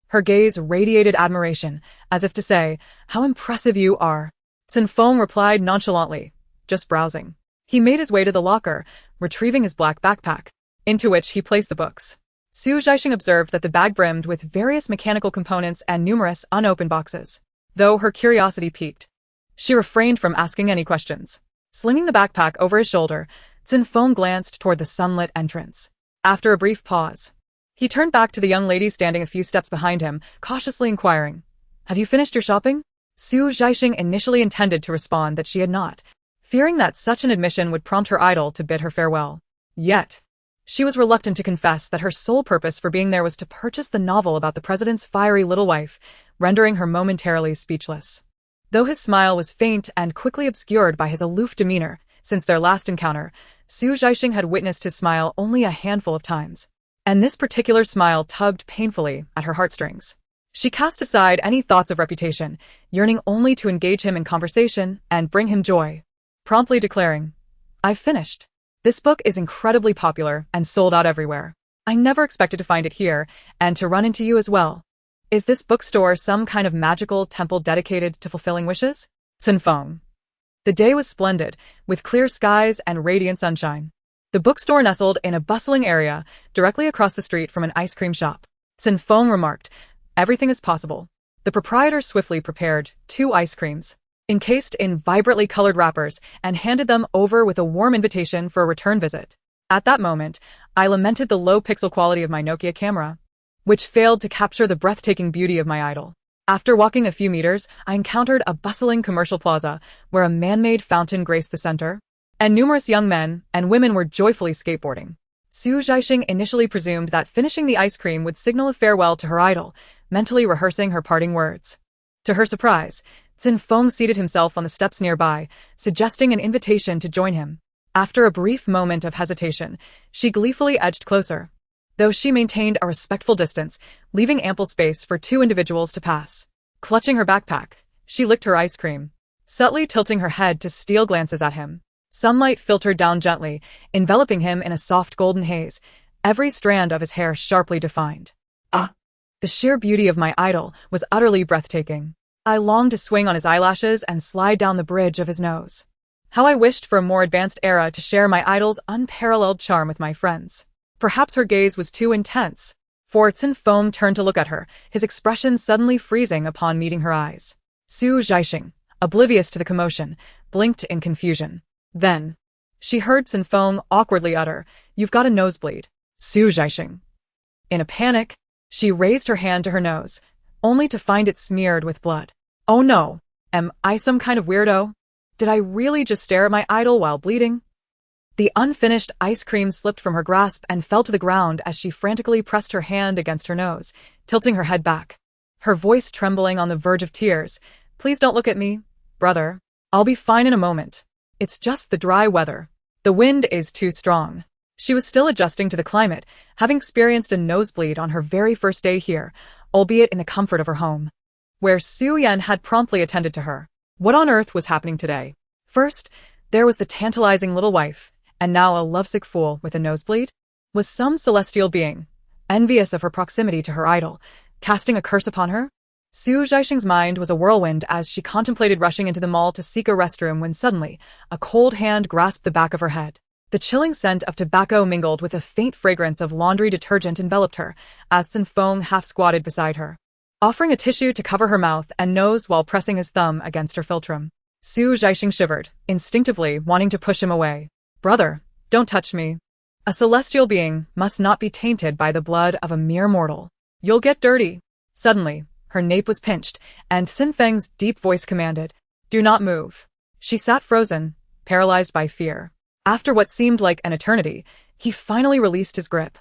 Her gaze radiated admiration, as if to say, "How impressive you are." Cen Feng replied nonchalantly, "Just browsing." He made his way to the locker, retrieving his black backpack, into which he placed the books. Zhaixing observed that the bag brimmed with various mechanical components and numerous unopened boxes. Though her curiosity piqued, she refrained from asking any questions. Slinging the backpack over his shoulder, Cen Feng glanced toward the sunlit entrance. After a brief pause, he turned back to the young lady standing a few steps behind him, cautiously inquiring, "Have you finished your shopping?" Zhaixing initially intended to respond that she had not, fearing that such an admission would prompt her idol to bid her farewell. Yet, she was reluctant to confess that her sole purpose for being there was to purchase the novel about the president's fiery little wife, rendering her momentarily speechless. Though his smile was faint and quickly obscured by his aloof demeanor, since their last encounter, Zhaixing had witnessed his smile only a handful of times. And this particular smile tugged painfully at her heartstrings. She cast aside any thoughts of reputation, yearning only to engage him in conversation and bring him joy, promptly declaring, "I've finished. This book is incredibly popular and sold out everywhere. I never expected to find it here and to run into you as well. Is this bookstore some kind of magical temple dedicated to fulfilling wishes?" Cen Feng. The day was splendid, with clear skies and radiant sunshine. The bookstore nestled in a bustling area, directly across the street from an ice cream shop. Cen Feng remarked, "Everything is possible." The proprietor swiftly prepared 2 ice creams, encased in vibrantly colored wrappers, and handed them over with a warm invitation for a return visit. At that moment, I lamented the low pixel quality of my Nokia camera, which failed to capture the breathtaking beauty of my idol. After walking a few meters, I encountered a bustling commercial plaza where a man-made fountain graced the center, and numerous young men and women were joyfully skateboarding. Zhaixing initially presumed that finishing the ice cream would signal a farewell to her idol, mentally rehearsing her parting words. To her surprise, Cen Feng seated himself on the steps nearby, suggesting an invitation to join him. After a brief moment of hesitation, she gleefully edged closer, though she maintained a respectful distance, leaving ample space for 2 individuals to pass. Clutching her backpack, she licked her ice cream, subtly tilting her head to steal glances at him. Sunlight filtered down gently, enveloping him in a soft golden haze, every strand of his hair sharply defined. Ah! The sheer beauty of my idol was utterly breathtaking. I longed to swing on his eyelashes and slide down the bridge of his nose. How I wished for a more advanced era to share my idol's unparalleled charm with my friends. Perhaps her gaze was too intense, for Cen Feng turned to look at her, his expression suddenly freezing upon meeting her eyes. Zhaixing, oblivious to the commotion, blinked in confusion. Then, She heard Cen Feng awkwardly utter, "You've got a nosebleed." Zhaixing. In a panic, she raised her hand to her nose, only to find it smeared with blood. Oh no! Am I some kind of weirdo? Did I really just stare at my idol while bleeding? The unfinished ice cream slipped from her grasp and fell to the ground as she frantically pressed her hand against her nose, tilting her head back. Her voice trembling on the verge of tears. "Please don't look at me, brother. I'll be fine in a moment. It's just the dry weather. The wind is too strong." She was still adjusting to the climate, having experienced a nosebleed on her very first day here, albeit in the comfort of her home, where Su Yan had promptly attended to her. What on earth was happening today? First, there was the tantalizing little wife, and now a lovesick fool with a nosebleed? Was some celestial being, envious of her proximity to her idol, casting a curse upon her? Zhaixing's mind was a whirlwind as she contemplated rushing into the mall to seek a restroom when suddenly, a cold hand grasped the back of her head. The chilling scent of tobacco mingled with a faint fragrance of laundry detergent enveloped her, as Cen Feng half squatted beside her, offering a tissue to cover her mouth and nose while pressing his thumb against her philtrum. Zhaixing shivered, instinctively wanting to push him away. "Brother, don't touch me. A celestial being must not be tainted by the blood of a mere mortal. You'll get dirty." Suddenly, her nape was pinched, and Cen Feng's deep voice commanded, "Do not move." She sat frozen, paralyzed by fear. After what seemed like an eternity, he finally released his grip.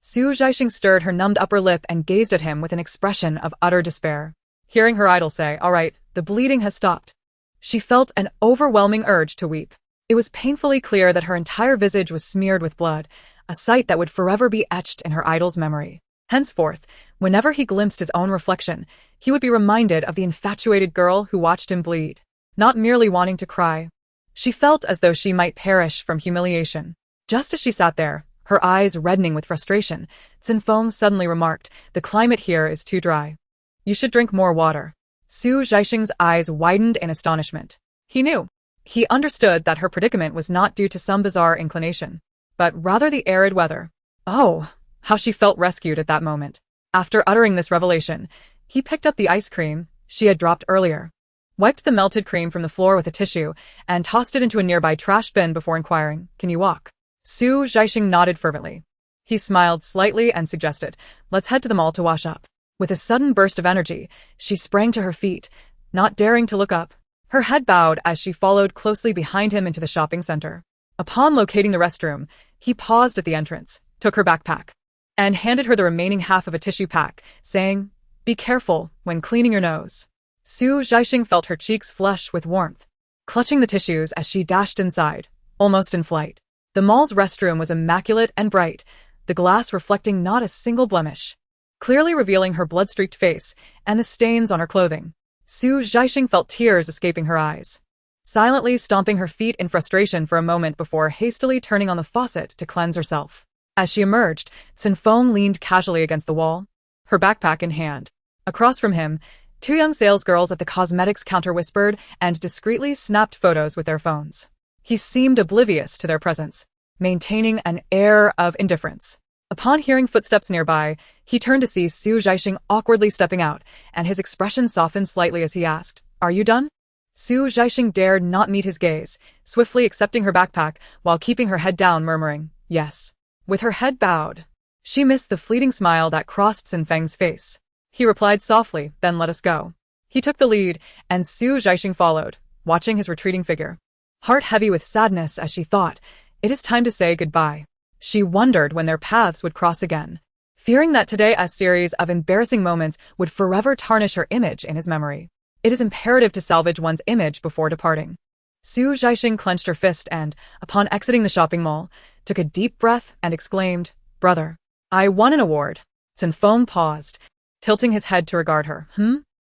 Zhaixing stirred her numbed upper lip and gazed at him with an expression of utter despair. Hearing her idol say, "All right, the bleeding has stopped," she felt an overwhelming urge to weep. It was painfully clear that her entire visage was smeared with blood, a sight that would forever be etched in her idol's memory. Henceforth, whenever he glimpsed his own reflection, he would be reminded of the infatuated girl who watched him bleed, not merely wanting to cry. She felt as though she might perish from humiliation. Just as she sat there, her eyes reddening with frustration, Cen Feng suddenly remarked, "The climate here is too dry. You should drink more water." Zhaixing's eyes widened in astonishment. He knew. He understood that her predicament was not due to some bizarre inclination, but rather the arid weather. Oh, how she felt rescued at that moment. After uttering this revelation, he picked up the ice cream she had dropped earlier, wiped the melted cream from the floor with a tissue, and tossed it into a nearby trash bin before inquiring, "Can you walk?" Zhaixing nodded fervently. He smiled slightly and suggested, "Let's head to the mall to wash up." With a sudden burst of energy, she sprang to her feet, not daring to look up. Her head bowed as she followed closely behind him into the shopping center. Upon locating the restroom, he paused at the entrance, took her backpack, and handed her the remaining half of a tissue pack, saying, "Be careful when cleaning your nose." Zhaixing felt her cheeks flush with warmth, clutching the tissues as she dashed inside, almost in flight. The mall's restroom was immaculate and bright, the glass reflecting not a single blemish, clearly revealing her blood-streaked face and the stains on her clothing. Zhaixing felt tears escaping her eyes, silently stomping her feet in frustration for a moment before hastily turning on the faucet to cleanse herself. As she emerged, Cen Feng leaned casually against the wall, her backpack in hand. Across from him, two young salesgirls at the cosmetics counter whispered and discreetly snapped photos with their phones. He seemed oblivious to their presence, maintaining an air of indifference. Upon hearing footsteps nearby, he turned to see Zhaixing awkwardly stepping out, and his expression softened slightly as he asked, "Are you done?" Zhaixing dared not meet his gaze, swiftly accepting her backpack while keeping her head down, murmuring, "Yes." With her head bowed, she missed the fleeting smile that crossed Cen Feng's face. He replied softly, "Then let us go." He took the lead, and Zhaixing followed, watching his retreating figure, heart heavy with sadness as she thought, "It is time to say goodbye." She wondered when their paths would cross again, fearing that today a series of embarrassing moments would forever tarnish her image in his memory. It is imperative to salvage one's image before departing. Zhaixing clenched her fist and, upon exiting the shopping mall, took a deep breath and exclaimed, "Brother, I won an award." Cen Feng paused, tilting his head to regard her.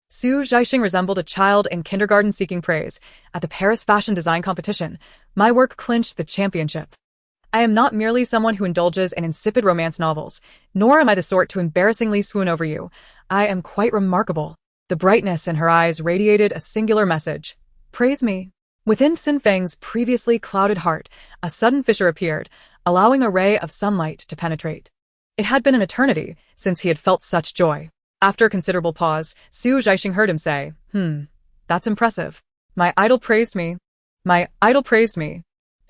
Zhaixing resembled a child in kindergarten seeking praise. "At the Paris fashion design competition, my work clinched the championship. I am not merely someone who indulges in insipid romance novels, nor am I the sort to embarrassingly swoon over you. I am quite remarkable." The brightness in her eyes radiated a singular message. "Praise me." Within Cen Feng's previously clouded heart, a sudden fissure appeared, allowing a ray of sunlight to penetrate. It had been an eternity since he had felt such joy. After a considerable pause, Zhaixing heard him say, That's impressive. My idol praised me."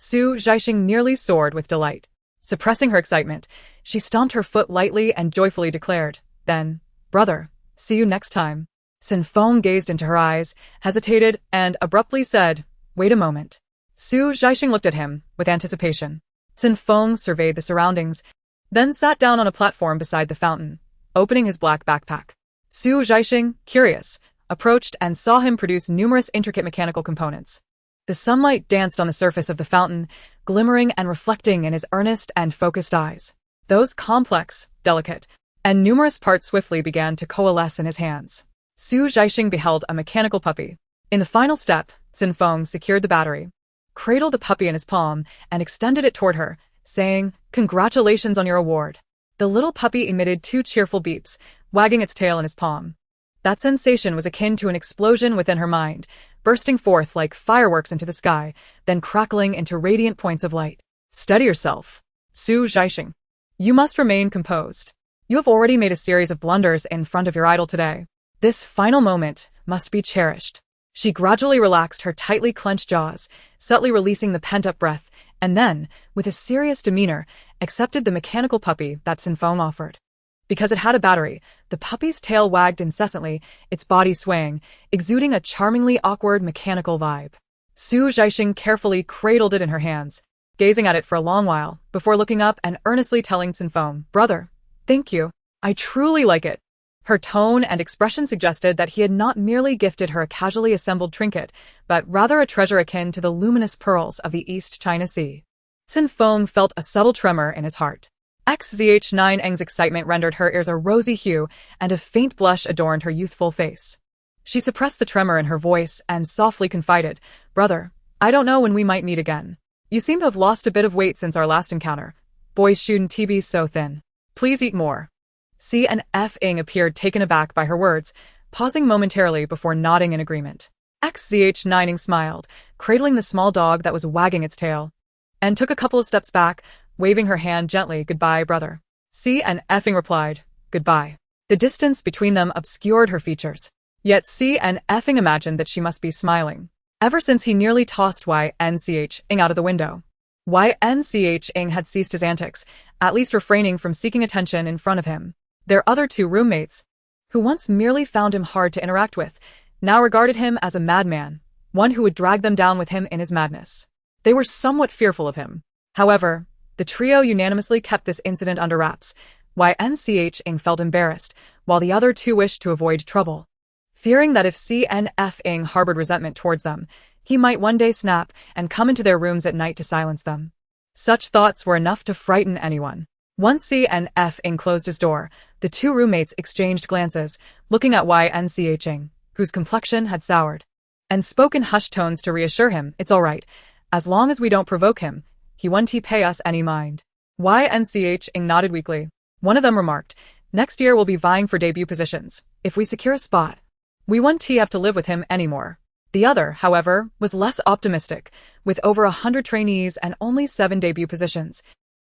Zhaixing nearly soared with delight. Suppressing her excitement, she stomped her foot lightly and joyfully declared, "Then, brother, see you next time." Cen Feng gazed into her eyes, hesitated, and abruptly said, "Wait a moment." Zhaixing looked at him with anticipation. Cen Feng surveyed the surroundings, then sat down on a platform beside the fountain, opening his black backpack. Zhaixing, curious, approached and saw him produce numerous intricate mechanical components. The sunlight danced on the surface of the fountain, glimmering and reflecting in his earnest and focused eyes. Those complex, delicate, and numerous parts swiftly began to coalesce in his hands. Zhaixing beheld a mechanical puppy. In the final step, Cen Feng secured the battery, cradled the puppy in his palm, and extended it toward her, saying, "Congratulations on your award." The little puppy emitted 2 cheerful beeps, wagging its tail in his palm. That sensation was akin to an explosion within her mind, bursting forth like fireworks into the sky, then crackling into radiant points of light. "Steady yourself, Zhaixing. You must remain composed. You have already made a series of blunders in front of your idol today. This final moment must be cherished." She gradually relaxed her tightly clenched jaws, subtly releasing the pent-up breath, and then, with a serious demeanor, accepted the mechanical puppy that Cen Feng offered. Because it had a battery, the puppy's tail wagged incessantly, its body swaying, exuding a charmingly awkward mechanical vibe. Zhaixing carefully cradled it in her hands, gazing at it for a long while, before looking up and earnestly telling Cen Feng, "Brother, thank you. I truly like it." Her tone and expression suggested that he had not merely gifted her a casually assembled trinket, but rather a treasure akin to the luminous pearls of the East China Sea. Cen Feng felt a subtle tremor in his heart. Zhaixing's excitement rendered her ears a rosy hue, and a faint blush adorned her youthful face. She suppressed the tremor in her voice and softly confided, "Brother, I don't know when we might meet again. You seem to have lost a bit of weight since our last encounter. Boys shouldn't be so thin. Please eat more." Cen Feng appeared taken aback by her words, pausing momentarily before nodding in agreement. Zhaixing smiled, cradling the small dog that was wagging its tail, and took a couple of steps back, waving her hand gently. "Goodbye, brother." Cen Feng replied, "Goodbye." The distance between them obscured her features. Yet Cen Feng imagined that she must be smiling, ever since he nearly tossed Zhaixing out of the window. Zhaixing had ceased his antics, at least refraining from seeking attention in front of him. Their other 2 roommates, who once merely found him hard to interact with, now regarded him as a madman, one who would drag them down with him in his madness. They were somewhat fearful of him. However, the trio unanimously kept this incident under wraps. Zhaixing felt embarrassed, while the other 2 wished to avoid trouble, fearing that if Cen Feng harbored resentment towards them, he might one day snap and come into their rooms at night to silence them. Such thoughts were enough to frighten anyone. Once Cen Feng closed his door, the 2 roommates exchanged glances, looking at Zhaixing, whose complexion had soured, and spoke in hushed tones to reassure him, "It's all right. As long as we don't provoke him, he won't pay us any mind." Zhaixing nodded weakly. One of them remarked, "Next year we'll be vying for debut positions. If we secure a spot, we won't have to live with him anymore." The other, however, was less optimistic. With over 100 trainees and only 7 debut positions,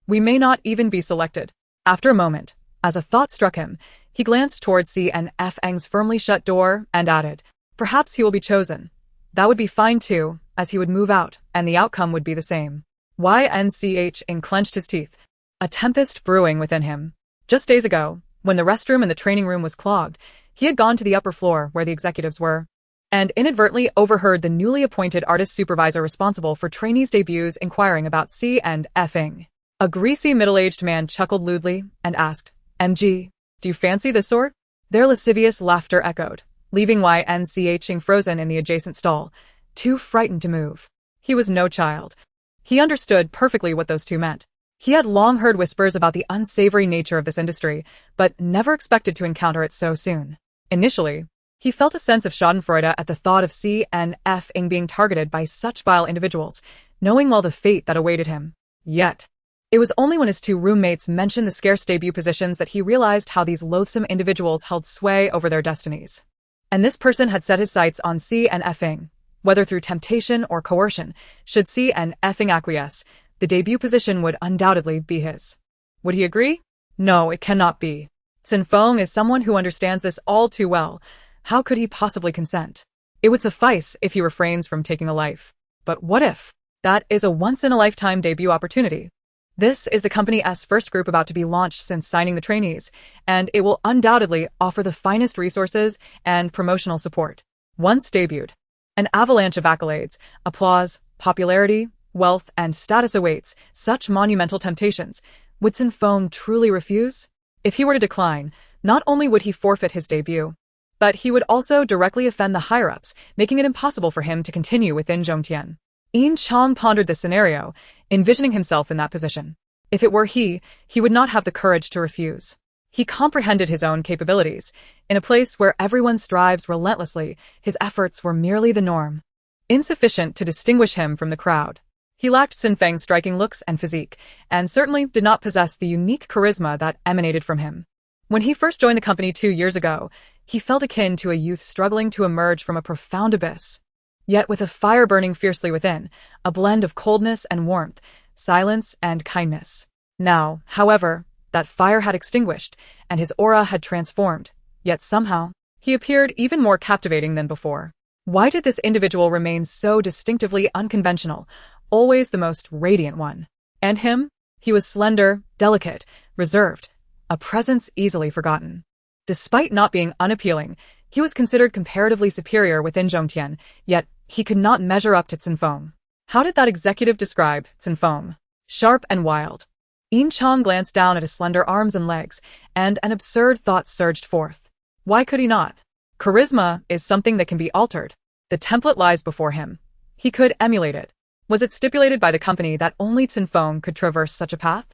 we may not even be selected. After a moment, as a thought struck him, he glanced towards Cen Feng's firmly shut door and added, "Perhaps he will be chosen. That would be fine too, as he would move out, and the outcome would be the same." Zhaixing clenched his teeth, a tempest brewing within him. Just days ago, when the restroom in the training room was clogged, he had gone to the upper floor where the executives were, and inadvertently overheard the newly appointed artist supervisor responsible for trainees' debuts inquiring about Cen Feng. A greasy middle-aged man chuckled lewdly and asked, "MG, do you fancy this sort?" Their lascivious laughter echoed, leaving Zhaixing frozen in the adjacent stall, too frightened to move. He was no child. He understood perfectly what those 2 meant. He had long heard whispers about the unsavory nature of this industry, but never expected to encounter it so soon. Initially, he felt a sense of schadenfreude at the thought of Cen Feng being targeted by such vile individuals, knowing well the fate that awaited him. Yet, it was only when his 2 roommates mentioned the scarce debut positions that he realized how these loathsome individuals held sway over their destinies. And this person had set his sights on Cen Feng. Whether through temptation or coercion, should Cen Feng acquiesce, the debut position would undoubtedly be his. Would he agree? No, it cannot be. Cen Feng is someone who understands this all too well. How could he possibly consent? It would suffice if he refrains from taking a life. But what if? That is a once-in-a-lifetime debut opportunity. This is the company's first group about to be launched since signing the trainees, and it will undoubtedly offer the finest resources and promotional support. Once debuted, an avalanche of accolades, applause, popularity, wealth, and status awaits such monumental temptations. Would Cen Feng truly refuse? If he were to decline, not only would he forfeit his debut, but he would also directly offend the higher-ups, making it impossible for him to continue within Zhongtian. Yin Chang pondered this scenario, envisioning himself in that position. If it were he would not have the courage to refuse. He comprehended his own capabilities. In a place where everyone strives relentlessly, his efforts were merely the norm, insufficient to distinguish him from the crowd. He lacked Cen Feng's striking looks and physique, and certainly did not possess the unique charisma that emanated from him. When he first joined the company 2 years ago, he felt akin to a youth struggling to emerge from a profound abyss. Yet with a fire burning fiercely within, a blend of coldness and warmth, silence and kindness. Now, however, that fire had extinguished, and his aura had transformed, yet somehow, he appeared even more captivating than before. Why did this individual remain so distinctively unconventional, always the most radiant one? And him? He was slender, delicate, reserved, a presence easily forgotten. Despite not being unappealing, he was considered comparatively superior within Zhongtian, yet he could not measure up to Cen Feng. How did that executive describe Cen Feng? Sharp and wild. Yin Chang glanced down at his slender arms and legs, and an absurd thought surged forth. Why could he not? Charisma is something that can be altered. The template lies before him. He could emulate it. Was it stipulated by the company that only Cen Feng could traverse such a path?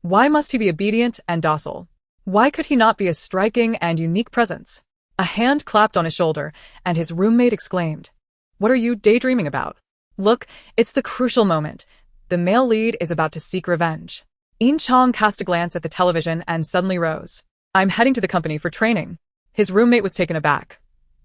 Why must he be obedient and docile? Why could he not be a striking and unique presence? A hand clapped on his shoulder, and his roommate exclaimed, "What are you daydreaming about? Look, it's the crucial moment. The male lead is about to seek revenge." Yin Chang cast a glance at the television and suddenly rose. "I'm heading to the company for training." His roommate was taken aback.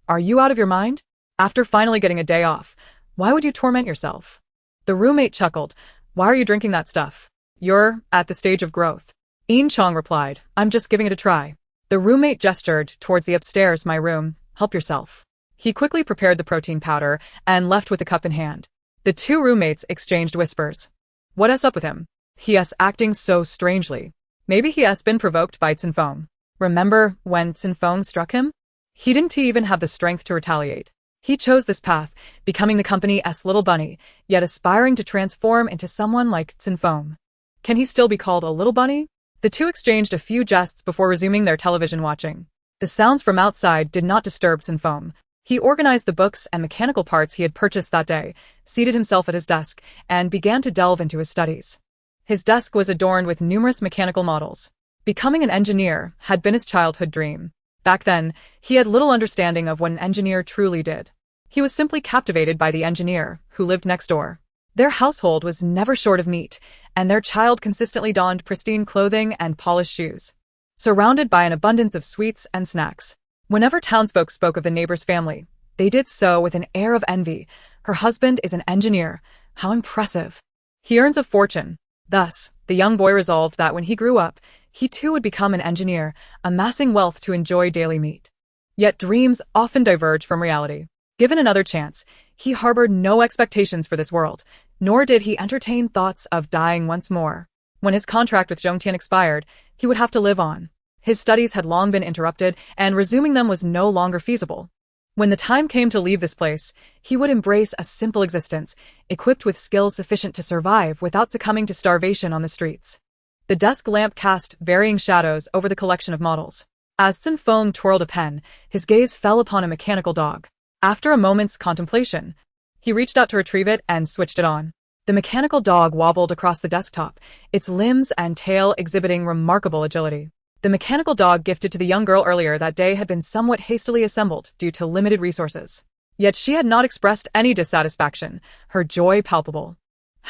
"Are you out of your mind? After finally getting a day off, why would you torment yourself?" The roommate chuckled. "Why are you drinking that stuff? You're at the stage of growth." Yin Chang replied, "I'm just giving it a try." The roommate gestured towards the upstairs, "My room, help yourself." He quickly prepared the protein powder and left with the cup in hand. The two roommates exchanged whispers. "What's up with him? He's acting so strangely. Maybe he's been provoked by Cen Feng. Remember when Cen Feng struck him? He didn't even have the strength to retaliate. He chose this path, becoming the company's little bunny, yet aspiring to transform into someone like Cen Feng. Can he still be called a little bunny?" The two exchanged a few jests before resuming their television watching. The sounds from outside did not disturb Cen Feng. He organized the books and mechanical parts he had purchased that day, seated himself at his desk, and began to delve into his studies. His desk was adorned with numerous mechanical models. Becoming an engineer had been his childhood dream. Back then, he had little understanding of what an engineer truly did. He was simply captivated by the engineer, who lived next door. Their household was never short of meat, and their child consistently donned pristine clothing and polished shoes, surrounded by an abundance of sweets and snacks. Whenever townsfolk spoke of the neighbor's family, they did so with an air of envy. "Her husband is an engineer. How impressive. He earns a fortune." Thus, the young boy resolved that when he grew up, he too would become an engineer, amassing wealth to enjoy daily meat. Yet dreams often diverge from reality. Given another chance, he harbored no expectations for this world, nor did he entertain thoughts of dying once more. When his contract with Zhongtian expired, he would have to live on. His studies had long been interrupted, and resuming them was no longer feasible. When the time came to leave this place, he would embrace a simple existence, equipped with skills sufficient to survive without succumbing to starvation on the streets. The desk lamp cast varying shadows over the collection of models. As Cen Feng twirled a pen, his gaze fell upon a mechanical dog. After a moment's contemplation, he reached out to retrieve it and switched it on. The mechanical dog wobbled across the desktop, its limbs and tail exhibiting remarkable agility. The mechanical dog gifted to the young girl earlier that day had been somewhat hastily assembled due to limited resources. Yet she had not expressed any dissatisfaction, her joy palpable.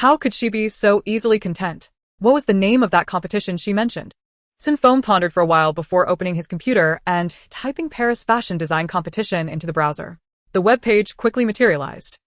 How could she be so easily content? What was the name of that competition she mentioned? Cen Feng pondered for a while before opening his computer and typing Paris fashion design competition into the browser. The web page quickly materialized.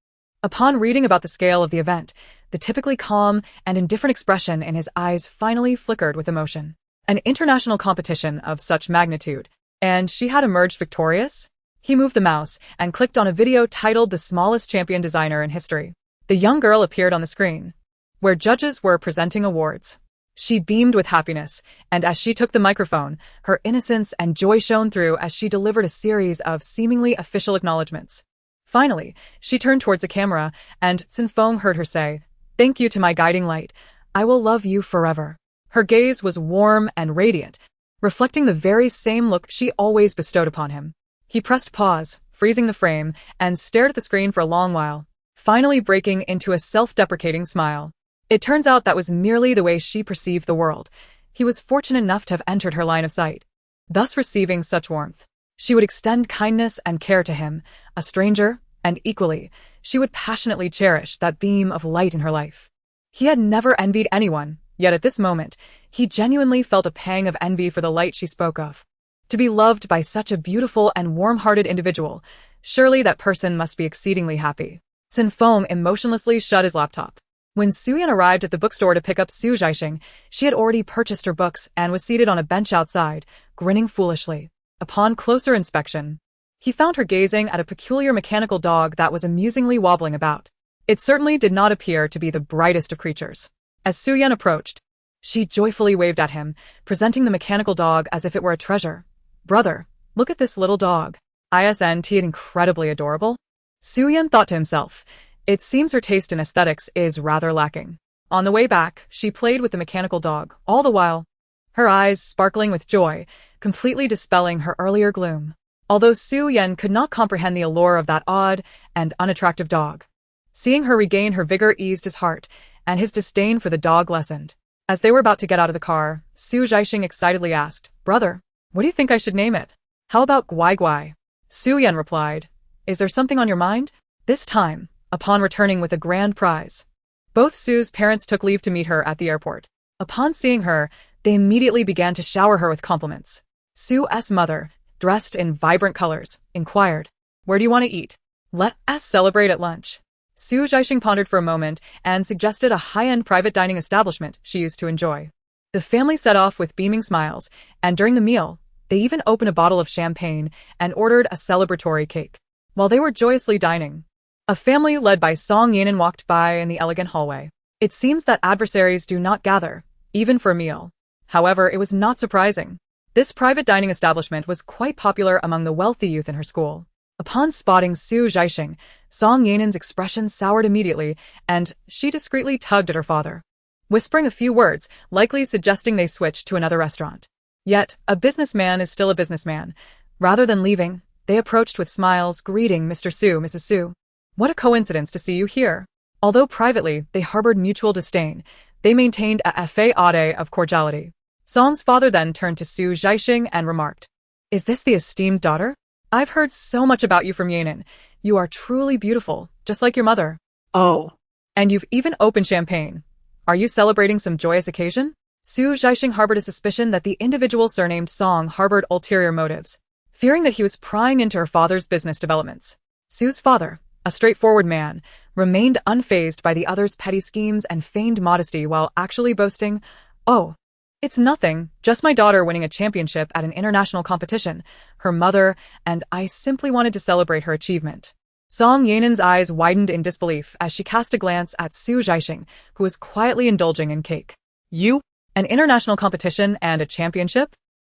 Upon reading about the scale of the event, the typically calm and indifferent expression in his eyes finally flickered with emotion. An international competition of such magnitude, and she had emerged victorious? He moved the mouse and clicked on a video titled "The Smallest Champion Designer in History." The young girl appeared on the screen, where judges were presenting awards. She beamed with happiness, and as she took the microphone, her innocence and joy shone through as she delivered a series of seemingly official acknowledgments. Finally, she turned towards the camera, and Cen Feng heard her say, "Thank you to my guiding light. I will love you forever." Her gaze was warm and radiant, reflecting the very same look she always bestowed upon him. He pressed pause, freezing the frame, and stared at the screen for a long while, finally breaking into a self-deprecating smile. It turns out that was merely the way she perceived the world. He was fortunate enough to have entered her line of sight, thus receiving such warmth. She would extend kindness and care to him, a stranger, and equally, she would passionately cherish that beam of light in her life. He had never envied anyone, yet at this moment, he genuinely felt a pang of envy for the light she spoke of. To be loved by such a beautiful and warm-hearted individual, surely that person must be exceedingly happy. Cen Feng emotionlessly shut his laptop. When Suyan arrived at the bookstore to pick up Zhaixing, she had already purchased her books and was seated on a bench outside, grinning foolishly. Upon closer inspection, he found her gazing at a peculiar mechanical dog that was amusingly wobbling about. It certainly did not appear to be the brightest of creatures. As Suyan approached, she joyfully waved at him, presenting the mechanical dog as if it were a treasure. "Brother, look at this little dog. Isn't he incredibly adorable?" Suyan thought to himself. It seems her taste in aesthetics is rather lacking. On the way back, she played with the mechanical dog, all the while, her eyes sparkling with joy, completely dispelling her earlier gloom. Although Suyan could not comprehend the allure of that odd and unattractive dog, seeing her regain her vigor eased his heart, and his disdain for the dog lessened. As they were about to get out of the car, Zhaixing excitedly asked, "Brother, what do you think I should name it?" "How about Guai Guai?" Suyan replied, "Is there something on your mind?" This time, upon returning with a grand prize, both Su's parents took leave to meet her at the airport. Upon seeing her, they immediately began to shower her with compliments. Su's mother, dressed in vibrant colors, inquired, "Where do you want to eat? Let us celebrate at lunch." Zhaixing pondered for a moment and suggested a high-end private dining establishment she used to enjoy. The family set off with beaming smiles, and during the meal, they even opened a bottle of champagne and ordered a celebratory cake. While they were joyously dining, a family led by Song Yanan walked by in the elegant hallway. It seems that adversaries do not gather, even for a meal. However, it was not surprising. This private dining establishment was quite popular among the wealthy youth in her school. Upon spotting Zhaixing, Song Yanan's expression soured immediately, and she discreetly tugged at her father, whispering a few words, likely suggesting they switch to another restaurant. Yet, a businessman is still a businessman. Rather than leaving, they approached with smiles, greeting Mr. Su, Mrs. Su. "What a coincidence to see you here." Although privately they harbored mutual disdain, they maintained a facade of cordiality. Song's father then turned to Zhaixing and remarked, "Is this the esteemed daughter? I've heard so much about you from Yanan. You are truly beautiful, just like your mother. Oh. And you've even opened champagne. Are you celebrating some joyous occasion?" Zhaixing harbored a suspicion that the individual surnamed Song harbored ulterior motives, fearing that he was prying into her father's business developments. Su's father, a straightforward man, remained unfazed by the other's petty schemes and feigned modesty while actually boasting, "Oh, it's nothing, just my daughter winning a championship at an international competition. Her mother and I simply wanted to celebrate her achievement." Song Yanan's eyes widened in disbelief as she cast a glance at Zhaixing, who was quietly indulging in cake. "You? An international competition and a championship?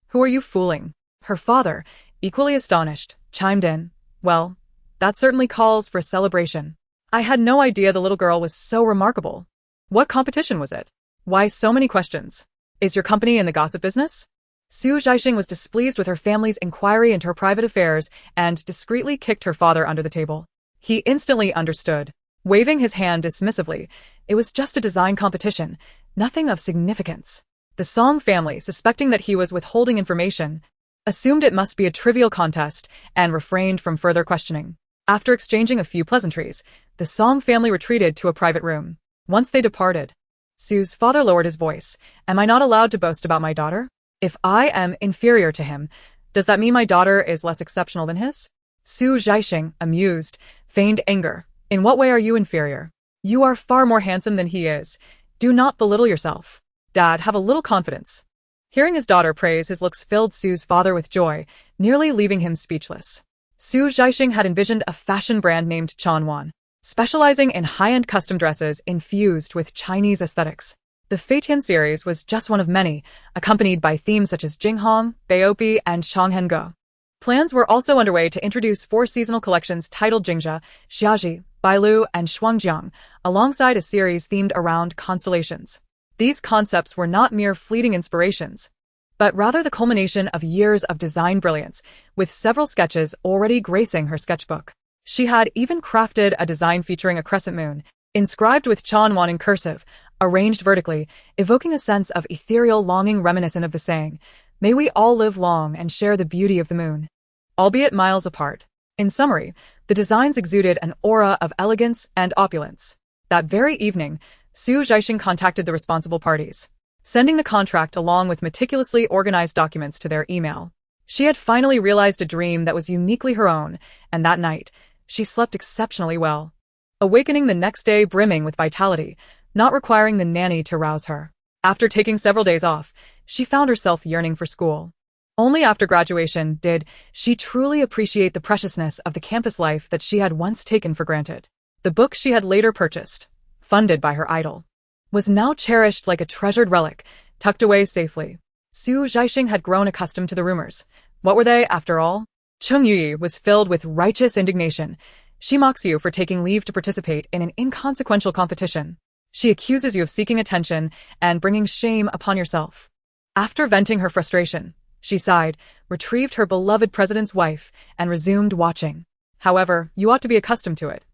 Who are you fooling?" Her father, equally astonished, chimed in, "Well, that certainly calls for a celebration. I had no idea the little girl was so remarkable. What competition was it? Why so many questions? Is your company in the gossip business?" Zhaixing was displeased with her family's inquiry into her private affairs and discreetly kicked her father under the table. He instantly understood. Waving his hand dismissively, it was just a design competition, nothing of significance. The Song family, suspecting that he was withholding information, assumed it must be a trivial contest and refrained from further questioning. After exchanging a few pleasantries, the Song family retreated to a private room. Once they departed, Su's father lowered his voice. "Am I not allowed to boast about my daughter? If I am inferior to him, does that mean my daughter is less exceptional than his?" Zhaixing, amused, feigned anger. "In what way are you inferior? You are far more handsome than he is. Do not belittle yourself. Dad, have a little confidence." Hearing his daughter praise his looks filled Su's father with joy, nearly leaving him speechless. Zhaixing had envisioned a fashion brand named Chanwan, specializing in high-end custom dresses infused with Chinese aesthetics. The Feitian series was just one of many, accompanied by themes such as Jinghong, Baopi, and Changhengo. Plans were also underway to introduce 4 seasonal collections titled Jingjia, Xiaji, Bailu, and Shuangjiang, alongside a series themed around constellations. These concepts were not mere fleeting inspirations, but rather the culmination of years of design brilliance, with several sketches already gracing her sketchbook. She had even crafted a design featuring a crescent moon, inscribed with Chanwan in cursive, arranged vertically, evoking a sense of ethereal longing reminiscent of the saying, "May we all live long and share the beauty of the moon," albeit miles apart. In summary, the designs exuded an aura of elegance and opulence. That very evening, Zhaixing contacted the responsible parties, sending the contract along with meticulously organized documents to their email. She had finally realized a dream that was uniquely her own, and that night, she slept exceptionally well, awakening the next day brimming with vitality, not requiring the nanny to rouse her. After taking several days off, she found herself yearning for school. Only after graduation did she truly appreciate the preciousness of the campus life that she had once taken for granted. The book she had later purchased, funded by her idol, was now cherished like a treasured relic, tucked away safely. Zhaixing had grown accustomed to the rumors. What were they, after all? Cheng Yi was filled with righteous indignation. She mocks you for taking leave to participate in an inconsequential competition. She accuses you of seeking attention and bringing shame upon yourself. After venting her frustration, she sighed, retrieved her beloved president's wife, and resumed watching. However, you ought to be accustomed to it.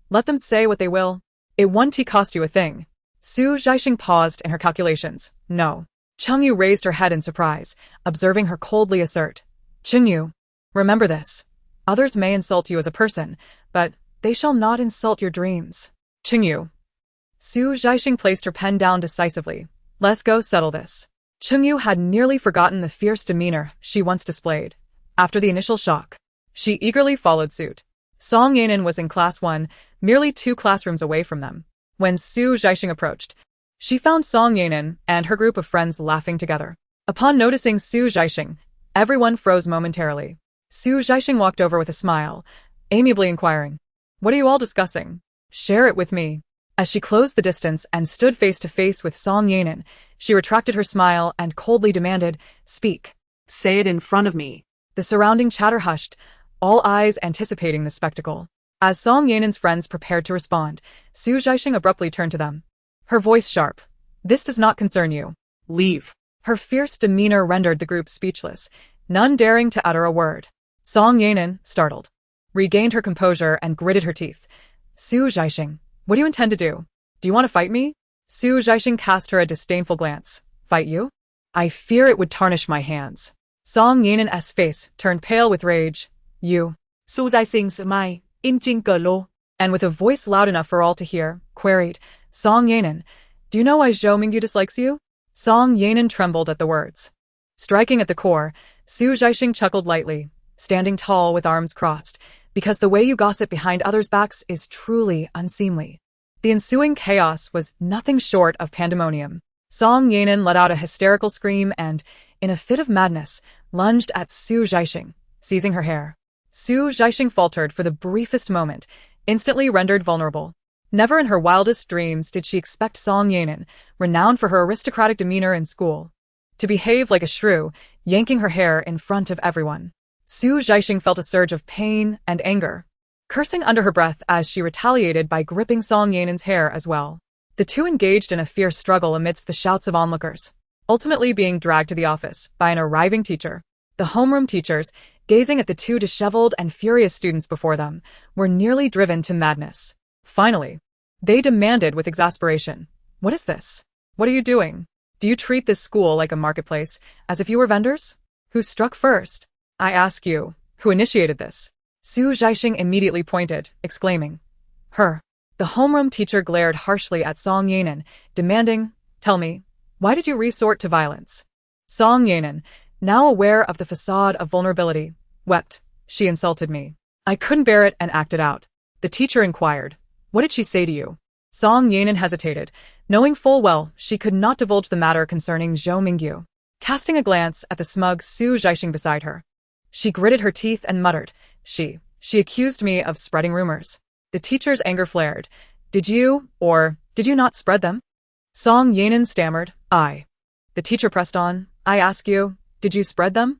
Let them say what they will. It won't cost you a thing. Zhaixing paused in her calculations. No. Cheng Yu raised her head in surprise, observing her coldly assert, "Cheng Yu, remember this. Others may insult you as a person, but they shall not insult your dreams." Cheng Yu. Zhaixing placed her pen down decisively. "Let's go settle this." Cheng Yu had nearly forgotten the fierce demeanor she once displayed. After the initial shock, she eagerly followed suit. Song Yanan was in class 1, merely 2 classrooms away from them. When Zhaixing approached, she found Song Yanan and her group of friends laughing together. Upon noticing Zhaixing, everyone froze momentarily. Zhaixing walked over with a smile, amiably inquiring, "What are you all discussing? Share it with me." As she closed the distance and stood face to face with Song Yanan, she retracted her smile and coldly demanded, "Speak. Say it in front of me." The surrounding chatter hushed, all eyes anticipating the spectacle. As Song Yanan's friends prepared to respond, Zhaixing abruptly turned to them. Her voice sharp. "This does not concern you. Leave." Her fierce demeanor rendered the group speechless, none daring to utter a word. Song Yanan, startled, regained her composure and gritted her teeth. "Zhaixing, what do you intend to do? Do you want to fight me?" Zhaixing cast her a disdainful glance. "Fight you? I fear it would tarnish my hands." Song Yanan's face turned pale with rage. "You." Zhaixing's my im jing ge lo. And with a voice loud enough for all to hear, queried, "Song Yanan, do you know why Zhou Mingyu dislikes you?" Song Yanan trembled at the words. Striking at the core, Zhaixing chuckled lightly, standing tall with arms crossed, "Because the way you gossip behind others' backs is truly unseemly." The ensuing chaos was nothing short of pandemonium. Song Yanan let out a hysterical scream and, in a fit of madness, lunged at Zhaixing, seizing her hair. Zhaixing faltered for the briefest moment, instantly rendered vulnerable. Never in her wildest dreams did she expect Song Yanan, renowned for her aristocratic demeanor in school, to behave like a shrew, yanking her hair in front of everyone. Zhaixing felt a surge of pain and anger, cursing under her breath as she retaliated by gripping Song Yanan's hair as well. The two engaged in a fierce struggle amidst the shouts of onlookers, ultimately being dragged to the office by an arriving teacher. The homeroom teachers, gazing at the 2 disheveled and furious students before them, were nearly driven to madness. Finally, they demanded with exasperation, "What is this? What are you doing? Do you treat this school like a marketplace, as if you were vendors? Who struck first? I ask you, who initiated this?" Zhaixing immediately pointed, exclaiming, "Her." The homeroom teacher glared harshly at Song Yanan, demanding, "Tell me, why did you resort to violence?" Song Yanan, now aware of the facade of vulnerability, wept. "She insulted me. I couldn't bear it and acted out." The teacher inquired, "What did she say to you?" Song Yanan hesitated, knowing full well she could not divulge the matter concerning Zhou Mingyu. Casting a glance at the smug Zhaixing beside her, she gritted her teeth and muttered, She accused me of spreading rumors." The teacher's anger flared. Did you, or did you not spread them? Song Yanan stammered, I. The teacher pressed on, I ask you, did you spread them?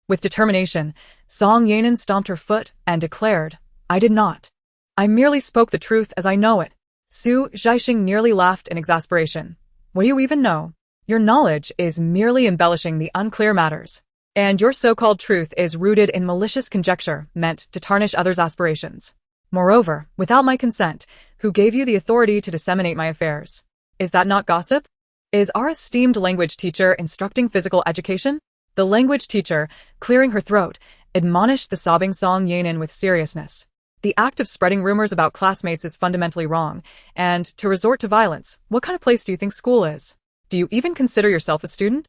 With determination, Song Yanan stomped her foot and declared, I did not. I merely spoke the truth as I know it. Zhaixing nearly laughed in exasperation. What do you even know? Your knowledge is merely embellishing the unclear matters, and your so-called truth is rooted in malicious conjecture meant to tarnish others' aspirations. Moreover, without my consent, who gave you the authority to disseminate my affairs? Is that not gossip? Is our esteemed language teacher instructing physical education? The language teacher, clearing her throat, admonished the sobbing Song Yanan with seriousness. The act of spreading rumors about classmates is fundamentally wrong, and to resort to violence, what kind of place do you think school is? Do you even consider yourself a student?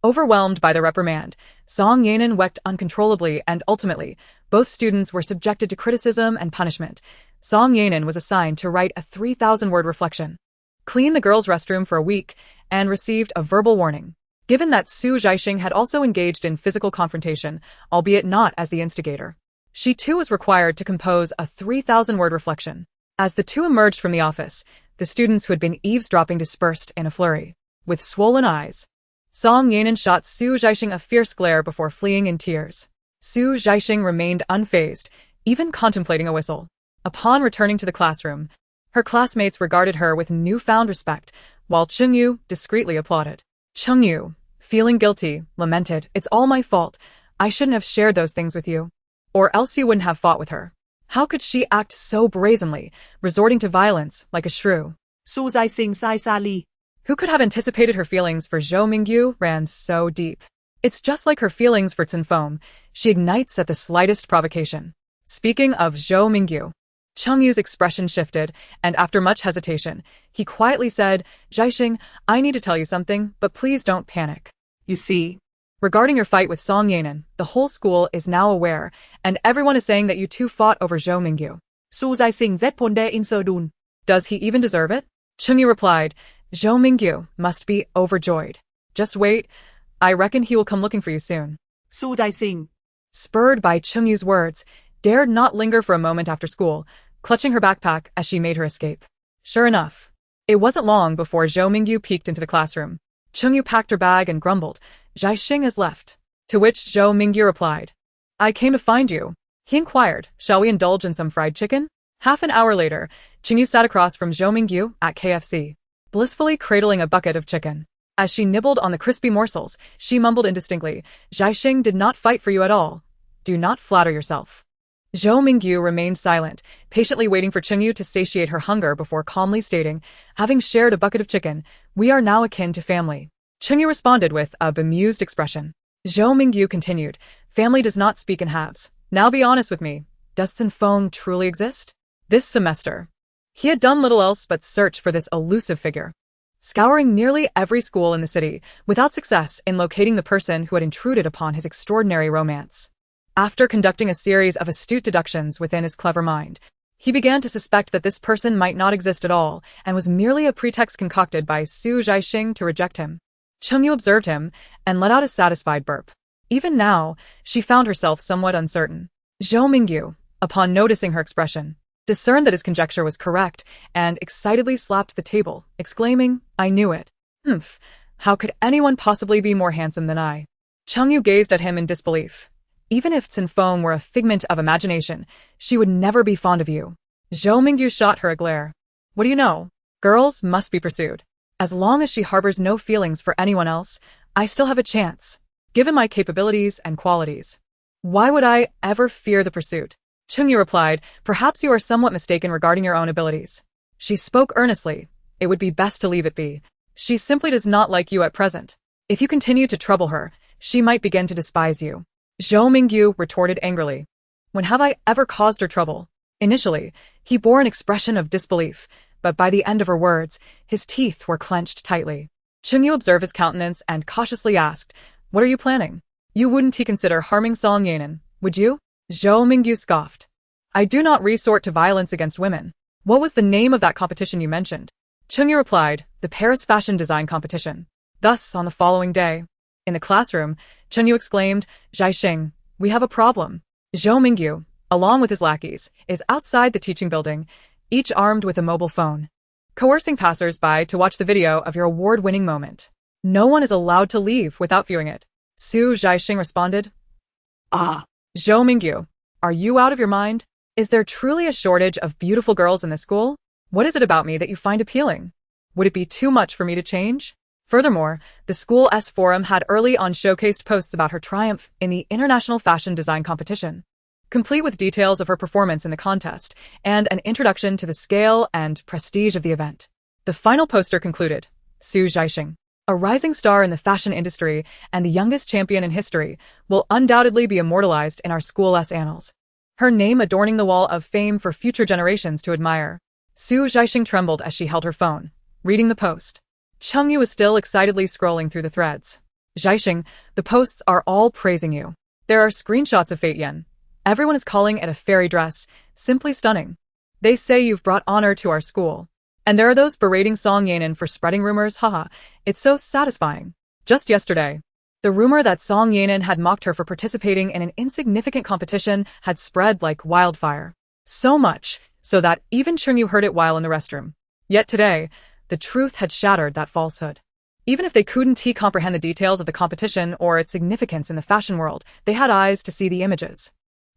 Overwhelmed by the reprimand, Song Yanan wept uncontrollably and ultimately, both students were subjected to criticism and punishment. Song Yanan was assigned to write a 3,000-word reflection, clean the girls' restroom for a week, and received a verbal warning. Given that Zhaixing had also engaged in physical confrontation, albeit not as the instigator, she too was required to compose a 3,000-word reflection. As the two emerged from the office, the students who had been eavesdropping dispersed in a flurry. With swollen eyes, Song Yanan shot Zhaixing a fierce glare before fleeing in tears. Zhaixing remained unfazed, even contemplating a whistle. Upon returning to the classroom, her classmates regarded her with newfound respect, while Chengyu discreetly applauded. Chengyu, feeling guilty, lamented, It's all my fault. I shouldn't have shared those things with you. Or else you wouldn't have fought with her. How could she act so brazenly, resorting to violence like a shrew? Zhaixing sai sa li. Who could have anticipated her feelings for Zhou Mingyu ran so deep? It's just like her feelings for Cen Feng. She ignites at the slightest provocation. Speaking of Zhou Mingyu, Chengyu's expression shifted, and after much hesitation, he quietly said, Zhaixing, I need to tell you something, but please don't panic. You see, regarding your fight with Song Yanan, the whole school is now aware, and everyone is saying that you two fought over Zhou Mingyu. Zhaixing zet ponde in serdun. Does he even deserve it? Chengyu replied, Zhou Mingyu must be overjoyed. Just wait, I reckon he will come looking for you soon. Zhaixing, spurred by Chengyu's words, dared not linger for a moment after school, clutching her backpack as she made her escape. Sure enough, it wasn't long before Zhou Mingyu peeked into the classroom. Chengyu packed her bag and grumbled, Zhaixing has left. To which Zhou Mingyu replied, I came to find you. He inquired, shall we indulge in some fried chicken? Half an hour later, Chengyu sat across from Zhou Mingyu at KFC, blissfully cradling a bucket of chicken. As she nibbled on the crispy morsels, she mumbled indistinctly, Zhaixing did not fight for you at all. Do not flatter yourself. Zhou Mingyu remained silent, patiently waiting for Chengyu to satiate her hunger before calmly stating, having shared a bucket of chicken, we are now akin to family. Chengyu responded with a bemused expression. Zhou Mingyu continued, family does not speak in halves. Now be honest with me. Does Cen Feng truly exist? This semester, he had done little else but search for this elusive figure, scouring nearly every school in the city, without success in locating the person who had intruded upon his extraordinary romance. After conducting a series of astute deductions within his clever mind, he began to suspect that this person might not exist at all and was merely a pretext concocted by Zhaixing to reject him. Chengyu observed him and let out a satisfied burp. Even now, she found herself somewhat uncertain. Zhou Mingyu, upon noticing her expression, discerned that his conjecture was correct and excitedly slapped the table, exclaiming, I knew it. Humph, how could anyone possibly be more handsome than I? Chengyu gazed at him in disbelief. Even if Cen Feng were a figment of imagination, she would never be fond of you. Zhou Mingyu shot her a glare. What do you know? Girls must be pursued. As long as she harbors no feelings for anyone else, I still have a chance, given my capabilities and qualities. Why would I ever fear the pursuit? Chengyu replied, perhaps you are somewhat mistaken regarding your own abilities. She spoke earnestly. It would be best to leave it be. She simply does not like you at present. If you continue to trouble her, she might begin to despise you. Zhou Mingyu retorted angrily. When have I ever caused her trouble? Initially, he bore an expression of disbelief, but by the end of her words, his teeth were clenched tightly. Chengyu observed his countenance and cautiously asked, what are you planning? You wouldn't consider harming Song Yanan, would you? Zhou Mingyu scoffed. I do not resort to violence against women. What was the name of that competition you mentioned? Chengyu replied, the Paris Fashion Design Competition. Thus, on the following day, in the classroom, Chengyu exclaimed, Zhaixing, we have a problem. Zhou Mingyu, along with his lackeys, is outside the teaching building, each armed with a mobile phone, coercing passers-by to watch the video of your award-winning moment. No one is allowed to leave without viewing it. Zhaixing responded. Ah. Zhou Mingyu, are you out of your mind? Is there truly a shortage of beautiful girls in this school? What is it about me that you find appealing? Would it be too much for me to change? Furthermore, the school's forum had early on showcased posts about her triumph in the International Fashion Design Competition, complete with details of her performance in the contest and an introduction to the scale and prestige of the event. The final poster concluded, Zhaixing, a rising star in the fashion industry and the youngest champion in history, will undoubtedly be immortalized in our school's annals, her name adorning the wall of fame for future generations to admire. Zhaixing trembled as she held her phone, reading the post. Chengyu was still excitedly scrolling through the threads. Zhaixing, the posts are all praising you. There are screenshots of Fate Yen. Everyone is calling it a fairy dress, simply stunning. They say you've brought honor to our school. And there are those berating Song Yanan for spreading rumors, haha, it's so satisfying. Just yesterday, the rumor that Song Yanan had mocked her for participating in an insignificant competition had spread like wildfire. So much, so that even Chengyu heard it while in the restroom. Yet today, the truth had shattered that falsehood. Even if they couldn't comprehend the details of the competition or its significance in the fashion world, they had eyes to see the images.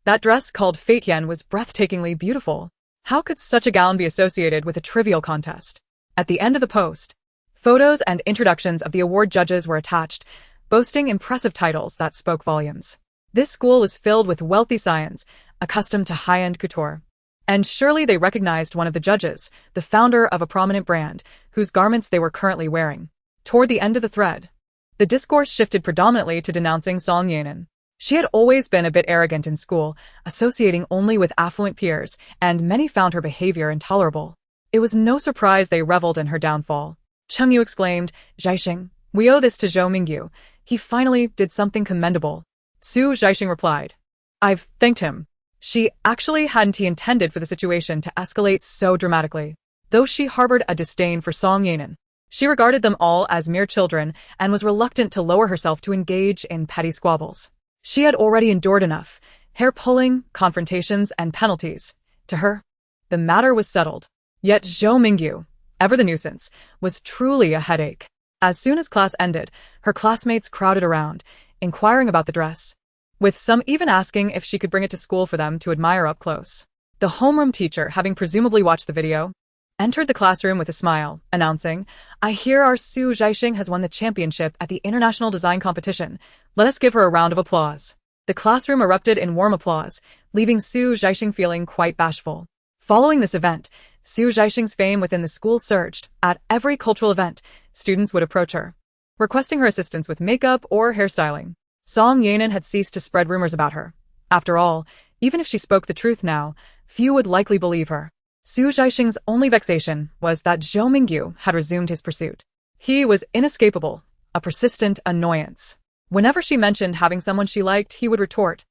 That dress called Fate Yen was breathtakingly beautiful. How could such a gown be associated with a trivial contest? At the end of the post, photos and introductions of the award judges were attached, boasting impressive titles that spoke volumes. This school was filled with wealthy scions, accustomed to high-end couture. And surely they recognized one of the judges, the founder of a prominent brand, whose garments they were currently wearing. Toward the end of the thread, the discourse shifted predominantly to denouncing Song Yanan. She had always been a bit arrogant in school, associating only with affluent peers, and many found her behavior intolerable. It was no surprise they reveled in her downfall. Chengyu exclaimed, Zhaixing, we owe this to Zhou Mingyu. He finally did something commendable. Zhaixing replied, I've thanked him. She actually hadn't intended for the situation to escalate so dramatically. Though she harbored a disdain for Song Yanan, she regarded them all as mere children and was reluctant to lower herself to engage in petty squabbles. She had already endured enough, hair-pulling, confrontations, and penalties. To her, the matter was settled. Yet Zhou Mingyu, ever the nuisance, was truly a headache. As soon as class ended, her classmates crowded around, inquiring about the dress, with some even asking if she could bring it to school for them to admire up close. The homeroom teacher, having presumably watched the video, entered the classroom with a smile, announcing, I hear our Zhaixing has won the championship at the International Design Competition. Let us give her a round of applause. The classroom erupted in warm applause, leaving Zhaixing feeling quite bashful. Following this event, Zhaixing's fame within the school surged. At every cultural event, students would approach her, requesting her assistance with makeup or hairstyling. Song Yanan had ceased to spread rumors about her. After all, even if she spoke the truth now, few would likely believe her. Zhaixing's only vexation was that Zhou Mingyu had resumed his pursuit. He was inescapable, a persistent annoyance. Whenever she mentioned having someone she liked, he would retort,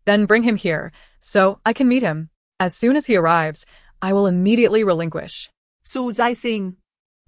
Then bring him here, so I can meet him. As soon as he arrives, I will immediately relinquish. Zhaixing,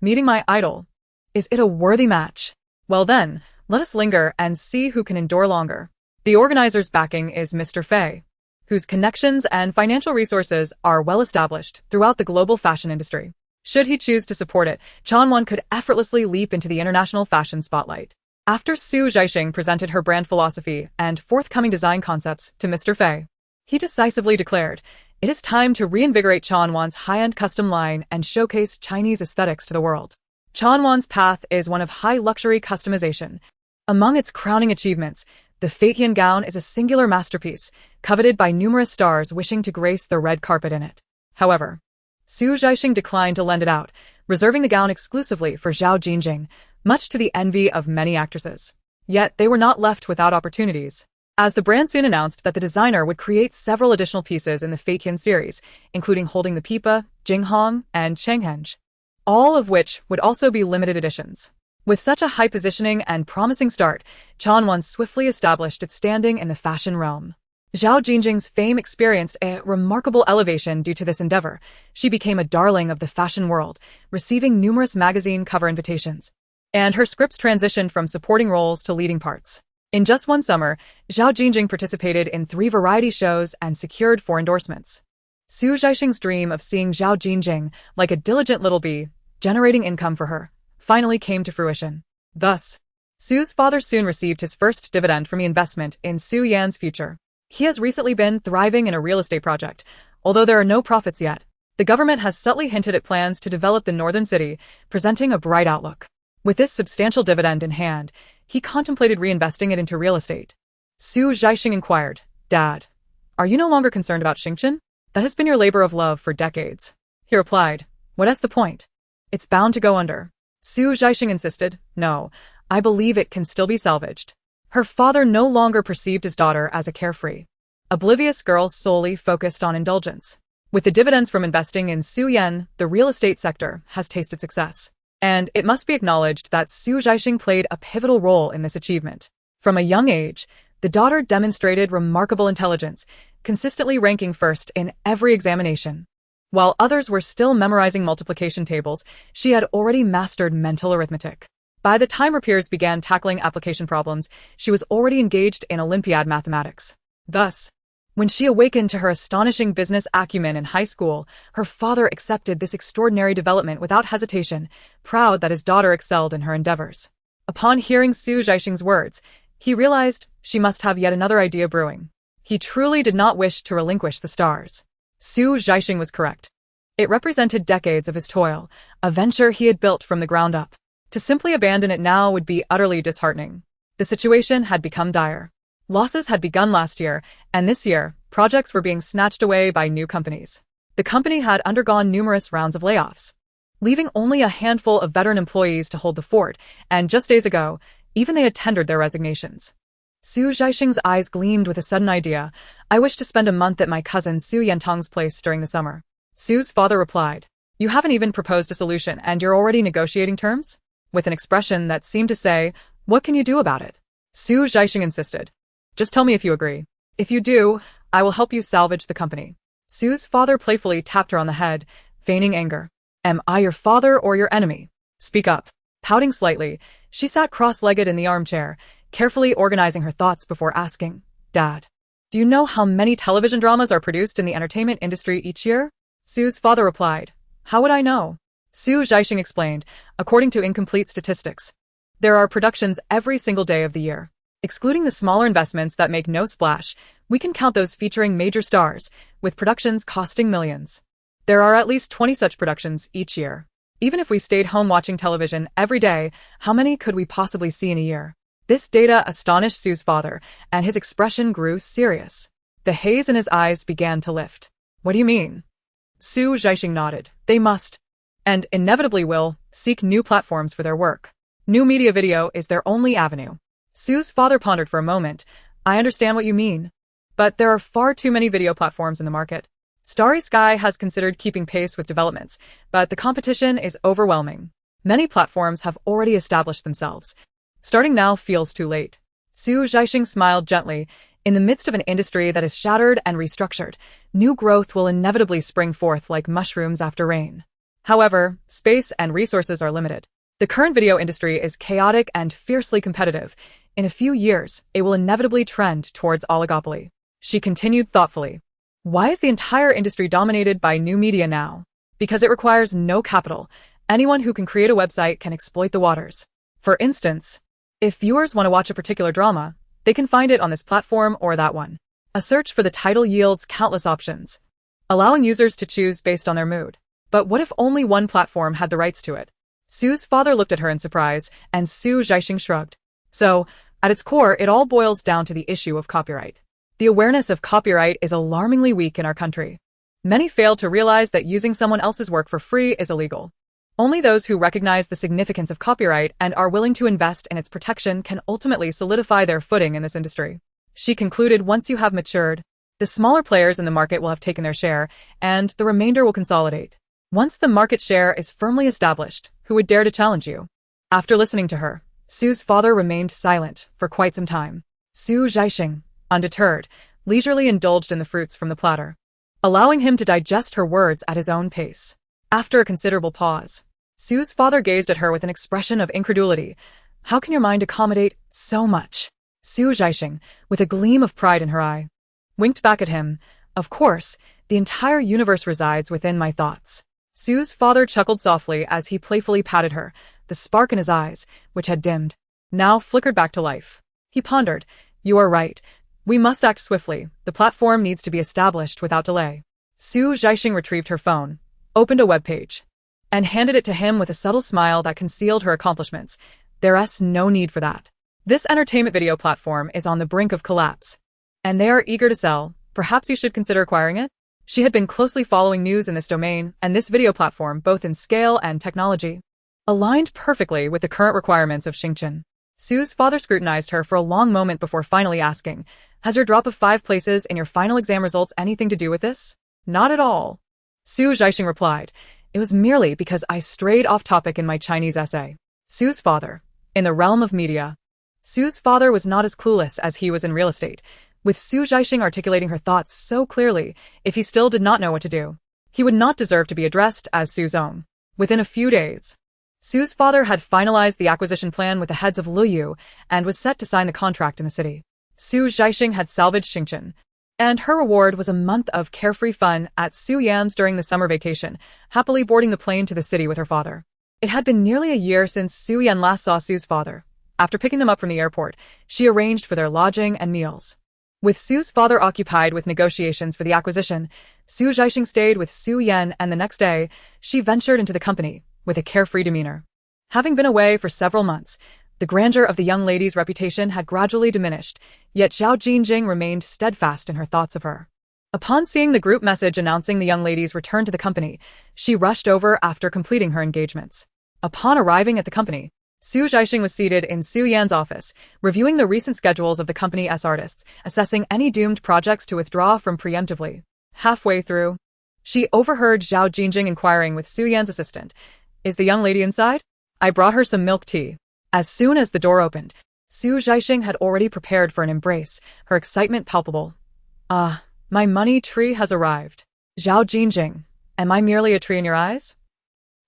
Meeting my idol. Is it a worthy match? Well then, let us linger and see who can endure longer. The organizer's backing is Mr. Fei, whose connections and financial resources are well established throughout the global fashion industry. Should he choose to support it, Changwan could effortlessly leap into the international fashion spotlight. After Zhaixing presented her brand philosophy and forthcoming design concepts to Mr. Fei, he decisively declared, it is time to reinvigorate Changwan's high-end custom line and showcase Chinese aesthetics to the world. Changwan's path is one of high luxury customization. Among its crowning achievements, the Fate Yen gown is a singular masterpiece, coveted by numerous stars wishing to grace the red carpet in it. However, Zhaixing declined to lend it out, reserving the gown exclusively for Zhao Jingjing, much to the envy of many actresses. Yet they were not left without opportunities, as the brand soon announced that the designer would create several additional pieces in the Fate Yen series, including Holding the Pipa, Jinghong, and Changhenge, all of which would also be limited editions. With such a high positioning and promising start, Changwan swiftly established its standing in the fashion realm. Zhao Jingjing's fame experienced a remarkable elevation due to this endeavor. She became a darling of the fashion world, receiving numerous magazine cover invitations, and her scripts transitioned from supporting roles to leading parts. In just one summer, Zhaixing participated in 3 variety shows and secured 4 endorsements. Zhaixing's dream of seeing Zhaixing, like a diligent little bee, generating income for her, finally came to fruition. Thus, Su's father soon received his first dividend from the investment in Su Yan's future. He has recently been thriving in a real estate project, although there are no profits yet. The government has subtly hinted at plans to develop the northern city, presenting a bright outlook. With this substantial dividend in hand, he contemplated reinvesting it into real estate. Zhaixing inquired, "Dad, are you no longer concerned about Xingchen? That has been your labor of love for decades." He replied, "What is the point? It's bound to go under." Zhaixing insisted, "No, I believe it can still be salvaged." Her father no longer perceived his daughter as a carefree, oblivious girl solely focused on indulgence. With the dividends from investing in Su Yan, the real estate sector has tasted success. And it must be acknowledged that Zhaixing played a pivotal role in this achievement. From a young age, the daughter demonstrated remarkable intelligence, consistently ranking first in every examination. While others were still memorizing multiplication tables, she had already mastered mental arithmetic. By the time her peers began tackling application problems, she was already engaged in Olympiad mathematics. Thus, when she awakened to her astonishing business acumen in high school, her father accepted this extraordinary development without hesitation, proud that his daughter excelled in her endeavors. Upon hearing Zhaixing's words, he realized she must have yet another idea brewing. He truly did not wish to relinquish the stars. Zhaixing was correct. It represented decades of his toil, a venture he had built from the ground up. To simply abandon it now would be utterly disheartening. The situation had become dire. Losses had begun last year, and this year, projects were being snatched away by new companies. The company had undergone numerous rounds of layoffs, leaving only a handful of veteran employees to hold the fort, and just days ago, even they had tendered their resignations. Zhaixing's eyes gleamed with a sudden idea. "I wish to spend a month at my cousin Su Yantong's place during the summer." Su's father replied, "You haven't even proposed a solution, and you're already negotiating terms?" With an expression that seemed to say, "What can you do about it?" Zhaixing insisted, "Just tell me if you agree. If you do, I will help you salvage the company." Su's father playfully tapped her on the head, feigning anger. "Am I your father or your enemy? Speak up." Pouting slightly, she sat cross-legged in the armchair, carefully organizing her thoughts before asking, "Dad, do you know how many television dramas are produced in the entertainment industry each year?" Su's father replied, "How would I know?" Zhaixing explained, "According to incomplete statistics, there are productions every single day of the year. Excluding the smaller investments that make no splash, we can count those featuring major stars, with productions costing millions. There are at least 20 such productions each year. Even if we stayed home watching television every day, how many could we possibly see in a year?" This data astonished Su's father, and his expression grew serious. The haze in his eyes began to lift. "What do you mean?" Zhaixing nodded. "They must, and inevitably will, seek new platforms for their work. New media video is their only avenue." Su's father pondered for a moment. "I understand what you mean. But there are far too many video platforms in the market. Starry Sky has considered keeping pace with developments, but the competition is overwhelming. Many platforms have already established themselves. Starting now feels too late." Zhaixing smiled gently. "In the midst of an industry that is shattered and restructured, new growth will inevitably spring forth like mushrooms after rain. However, space and resources are limited. The current video industry is chaotic and fiercely competitive. In a few years, it will inevitably trend towards oligopoly." She continued thoughtfully, "Why is the entire industry dominated by new media now? Because it requires no capital. Anyone who can create a website can exploit the waters. For instance, if viewers want to watch a particular drama, they can find it on this platform or that one. A search for the title yields countless options, allowing users to choose based on their mood. But what if only one platform had the rights to it?" Su's father looked at her in surprise, and Zhaixing shrugged. "So, at its core, it all boils down to the issue of copyright. The awareness of copyright is alarmingly weak in our country. Many fail to realize that using someone else's work for free is illegal. Only those who recognize the significance of copyright and are willing to invest in its protection can ultimately solidify their footing in this industry." She concluded, "Once you have matured, the smaller players in the market will have taken their share, and the remainder will consolidate. Once the market share is firmly established, who would dare to challenge you?" After listening to her, Su's father remained silent for quite some time. Zhaixing, undeterred, leisurely indulged in the fruits from the platter, allowing him to digest her words at his own pace. After a considerable pause, Su's father gazed at her with an expression of incredulity. "How can your mind accommodate so much?" Su Zhaixing, with a gleam of pride in her eye, winked back at him. Of course, the entire universe resides within my thoughts. Su's father chuckled softly as he playfully patted her, the spark in his eyes, which had dimmed, now flickered back to life. He pondered, "You are right. We must act swiftly. The platform needs to be established without delay." Su Zhaixing retrieved her phone, opened a web page, and handed it to him with a subtle smile that concealed her accomplishments. There's no need for that. This entertainment video platform is on the brink of collapse, and they are eager to sell. Perhaps you should consider acquiring it? She had been closely following news in this domain, and this video platform, both in scale and technology, aligned perfectly with the current requirements of Xingchen. Su's father scrutinized her for a long moment before finally asking, "Has your drop of 5 places in your final exam results anything to do with this?" "Not at all," Su Zhaixing replied. "It was merely because I strayed off topic in my Chinese essay." Su's father, in the realm of media. Su's father was not as clueless as he was in real estate, with Su Zhaixing articulating her thoughts so clearly. If he still did not know what to do, he would not deserve to be addressed as Su's own. Within a few days, Su's father had finalized the acquisition plan with the heads of Liu and was set to sign the contract in the city. Su Zhaixing had salvaged Xingchen, and her reward was a month of carefree fun at Su Yan's during the summer vacation, happily boarding the plane to the city with her father. It had been nearly a year since Su Yan last saw Su's father. After picking them up from the airport, she arranged for their lodging and meals. With Su's father occupied with negotiations for the acquisition, Su Zhaixing stayed with Su Yan, and the next day, she ventured into the company with a carefree demeanor. Having been away for several months, the grandeur of the young lady's reputation had gradually diminished, yet Zhao Jingjing remained steadfast in her thoughts of her. Upon seeing the group message announcing the young lady's return to the company, she rushed over after completing her engagements. Upon arriving at the company, Su Zhaixing was seated in Su Yan's office, reviewing the recent schedules of the company's artists, assessing any doomed projects to withdraw from preemptively. Halfway through, she overheard Zhao Jingjing inquiring with Su Yan's assistant, "Is the young lady inside? I brought her some milk tea." As soon as the door opened, Su Zhaixing had already prepared for an embrace, her excitement palpable. "Ah, my money tree has arrived. Zhao Jingjing, am I merely a tree in your eyes?"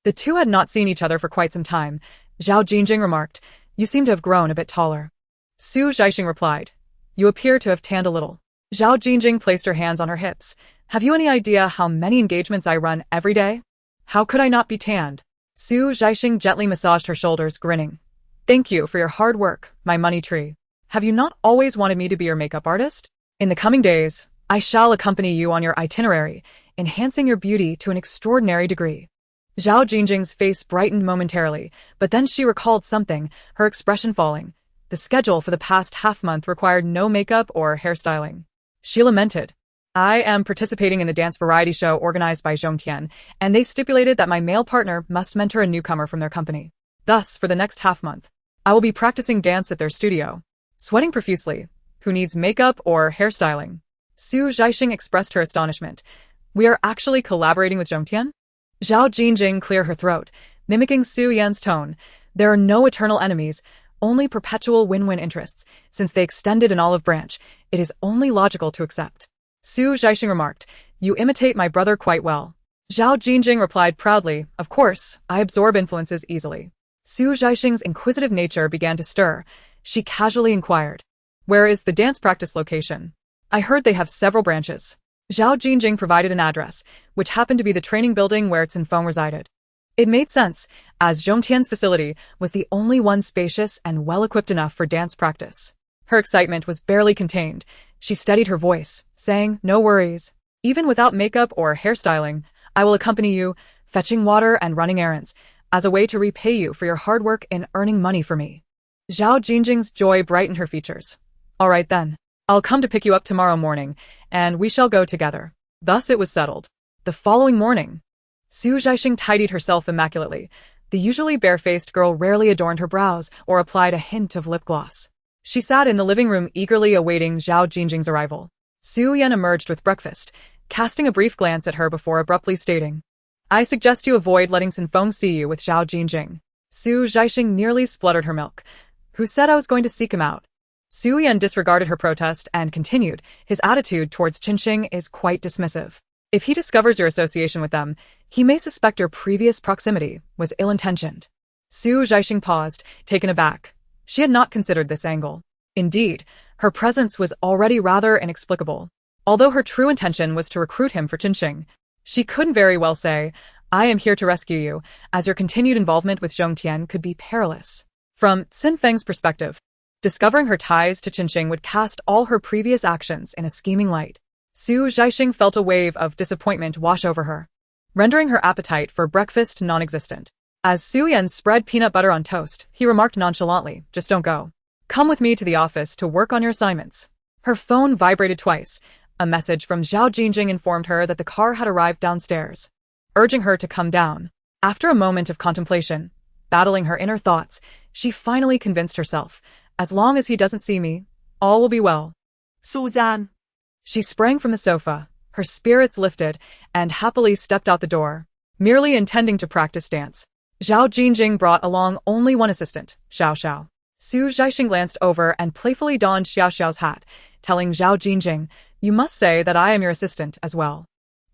The two had not seen each other for quite some time. Zhao Jingjing remarked, "You seem to have grown a bit taller." Su Zhaixing replied, "You appear to have tanned a little." Zhao Jingjing placed her hands on her hips. "Have you any idea how many engagements I run every day? How could I not be tanned?" Su Zhaixing gently massaged her shoulders, grinning. "Thank you for your hard work, my money tree. Have you not always wanted me to be your makeup artist? In the coming days, I shall accompany you on your itinerary, enhancing your beauty to an extraordinary degree." Zhao Jingjing's face brightened momentarily, but then she recalled something, her expression falling. The schedule for the past half-month required no makeup or hairstyling. She lamented, "I am participating in the dance variety show organized by Zhongtian, and they stipulated that my male partner must mentor a newcomer from their company. Thus, for the next half-month, I will be practicing dance at their studio, sweating profusely. Who needs makeup or hairstyling?" Su Zhaixing expressed her astonishment. "We are actually collaborating with Zhongtian?" Zhao Jingjing cleared her throat, mimicking Su Yan's tone. "There are no eternal enemies, only perpetual win-win interests. Since they extended an olive branch, it is only logical to accept." Su Zhaixing remarked, "You imitate my brother quite well." Zhao Jingjing replied proudly, "Of course, I absorb influences easily." Su Zhaixing's inquisitive nature began to stir. She casually inquired, "Where is the dance practice location? I heard they have several branches." Zhao Jingjing provided an address, which happened to be the training building where Cen Feng resided. It made sense, as Zhongtian's facility was the only one spacious and well-equipped enough for dance practice. Her excitement was barely contained. She steadied her voice, saying, "No worries. Even without makeup or hairstyling, I will accompany you, fetching water and running errands, as a way to repay you for your hard work in earning money for me." Zhao Jingjing's joy brightened her features. "All right then. I'll come to pick you up tomorrow morning, and we shall go together." Thus it was settled. The following morning, Su Zhaixing tidied herself immaculately. The usually barefaced girl rarely adorned her brows or applied a hint of lip gloss. She sat in the living room eagerly awaiting Zhao Jingjing's arrival. Su Yan emerged with breakfast, casting a brief glance at her before abruptly stating, "I suggest you avoid letting Cen Feng see you with Zhao Jingjing." Su Zhaixing nearly spluttered her milk. "Who said I was going to seek him out?" Su Yan disregarded her protest and continued, "His attitude towards Qinxing is quite dismissive. If he discovers your association with them, he may suspect your previous proximity was ill-intentioned." Su Zhaixing paused, taken aback. She had not considered this angle. Indeed, her presence was already rather inexplicable. Although her true intention was to recruit him for Zhaixing, she couldn't very well say, "I am here to rescue you," as your continued involvement with Zhongtian could be perilous. From Cen Feng's perspective, discovering her ties to Zhaixing would cast all her previous actions in a scheming light. Zhaixing felt a wave of disappointment wash over her, rendering her appetite for breakfast non-existent. As Su Yan spread peanut butter on toast, he remarked nonchalantly, "Just don't go. Come with me to the office to work on your assignments." Her phone vibrated twice. A message from Zhao Jingjing informed her that the car had arrived downstairs, urging her to come down. After a moment of contemplation, battling her inner thoughts, she finally convinced herself, "As long as he doesn't see me, all will be well." Suzanne. She sprang from the sofa, her spirits lifted, and happily stepped out the door, merely intending to practice dance. Zhao Jingjing brought along only one assistant, Xiao Xiao. Zhaixing glanced over and playfully donned Xiao Xiao's hat, telling Zhao Jingjing, "You must say that I am your assistant as well."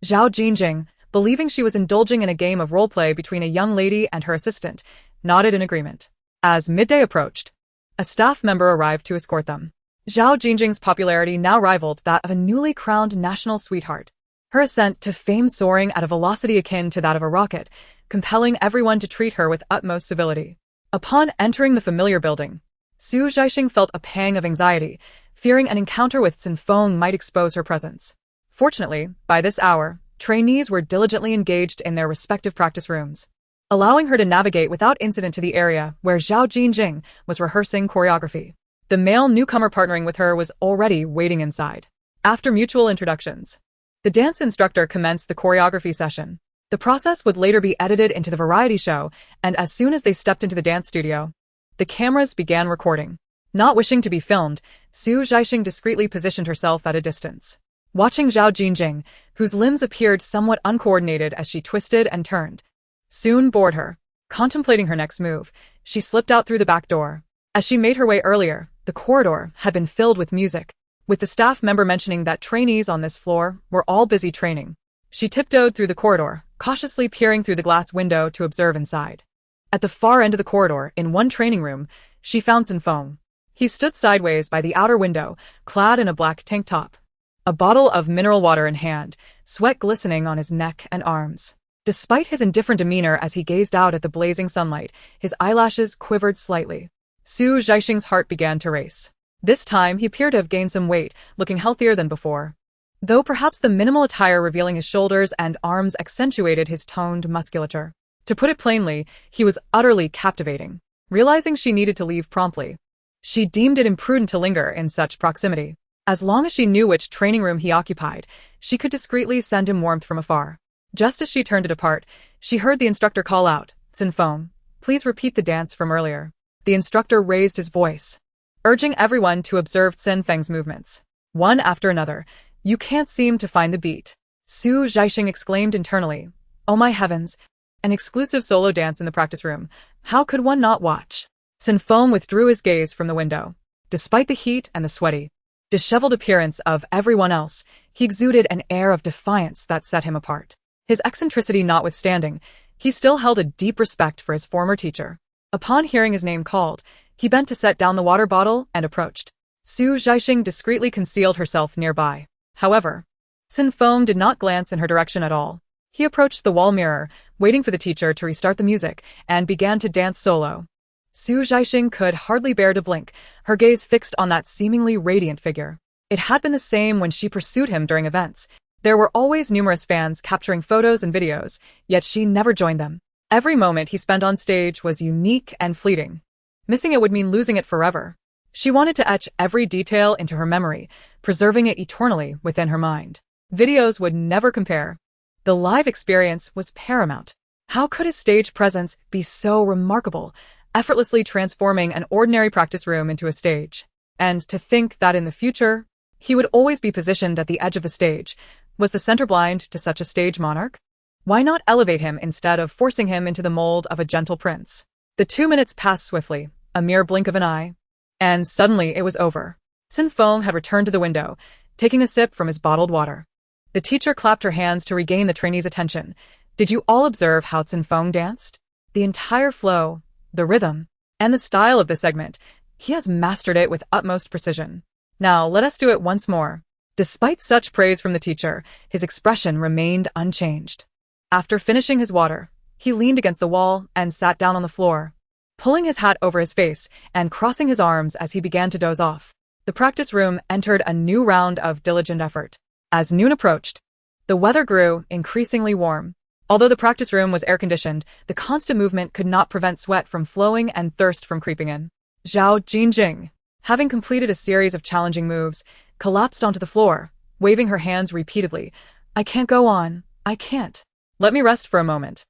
Zhao Jingjing, believing she was indulging in a game of role-play between a young lady and her assistant, nodded in agreement. As midday approached, a staff member arrived to escort them. Zhao Jingjing's popularity now rivaled that of a newly crowned national sweetheart, her ascent to fame soaring at a velocity akin to that of a rocket, compelling everyone to treat her with utmost civility. Upon entering the familiar building, Zhaixing felt a pang of anxiety, fearing an encounter with Cen Feng might expose her presence. Fortunately, by this hour, trainees were diligently engaged in their respective practice rooms, allowing her to navigate without incident to the area where Zhao Jingjing was rehearsing choreography. The male newcomer partnering with her was already waiting inside. After mutual introductions, the dance instructor commenced the choreography session. The process would later be edited into the variety show, and as soon as they stepped into the dance studio, the cameras began recording. Not wishing to be filmed, Zhaixing discreetly positioned herself at a distance, watching Zhao Jingjing, whose limbs appeared somewhat uncoordinated as she twisted and turned. Soon bored her. Contemplating her next move, she slipped out through the back door. As she made her way earlier, the corridor had been filled with music, with the staff member mentioning that trainees on this floor were all busy training. She tiptoed through the corridor, cautiously peering through the glass window to observe inside. At the far end of the corridor, in one training room, she found Cen Feng. He stood sideways by the outer window, clad in a black tank top, a bottle of mineral water in hand, sweat glistening on his neck and arms. Despite his indifferent demeanor as he gazed out at the blazing sunlight, his eyelashes quivered slightly. Zhaixing's heart began to race. This time, he appeared to have gained some weight, looking healthier than before, though perhaps the minimal attire revealing his shoulders and arms accentuated his toned musculature. To put it plainly, he was utterly captivating. Realizing she needed to leave promptly, she deemed it imprudent to linger in such proximity. As long as she knew which training room he occupied, she could discreetly send him warmth from afar. Just as she turned to depart, she heard the instructor call out, "Cen Feng, please repeat the dance from earlier." The instructor raised his voice, urging everyone to observe Cen Feng's movements. One after another, "You can't seem to find the beat." Zhaixing exclaimed internally, "Oh my heavens, an exclusive solo dance in the practice room. How could one not watch?" Cen Feng withdrew his gaze from the window. Despite the heat and the sweaty, disheveled appearance of everyone else, he exuded an air of defiance that set him apart. His eccentricity notwithstanding, he still held a deep respect for his former teacher. Upon hearing his name called, he bent to set down the water bottle and approached. Zhaixing discreetly concealed herself nearby. However, Cen Feng did not glance in her direction at all. He approached the wall mirror, waiting for the teacher to restart the music, and began to dance solo. Zhaixing could hardly bear to blink, her gaze fixed on that seemingly radiant figure. It had been the same when she pursued him during events. There were always numerous fans capturing photos and videos, yet she never joined them. Every moment he spent on stage was unique and fleeting. Missing it would mean losing it forever. She wanted to etch every detail into her memory, preserving it eternally within her mind. Videos would never compare. The live experience was paramount. How could his stage presence be so remarkable, effortlessly transforming an ordinary practice room into a stage? And to think that in the future, he would always be positioned at the edge of the stage. Was the center blind to such a stage monarch? Why not elevate him instead of forcing him into the mold of a gentle prince? The 2 minutes passed swiftly, a mere blink of an eye, and suddenly it was over. Cen Feng had returned to the window, taking a sip from his bottled water. The teacher clapped her hands to regain the trainees' attention. Did you all observe how Cen Feng danced? The entire flow, the rhythm, and the style of the segment, He has mastered it with utmost precision. Now, let us do it once more. Despite such praise from the teacher, his expression remained unchanged. After finishing his water, he leaned against the wall and sat down on the floor, pulling his hat over his face and crossing his arms as he began to doze off. The practice room entered a new round of diligent effort. As noon approached, the weather grew increasingly warm. Although the practice room was air-conditioned, the constant movement could not prevent sweat from flowing and thirst from creeping in. Zhaixing, having completed a series of challenging moves, collapsed onto the floor, waving her hands repeatedly. I can't go on. I can't. Let me rest for a moment.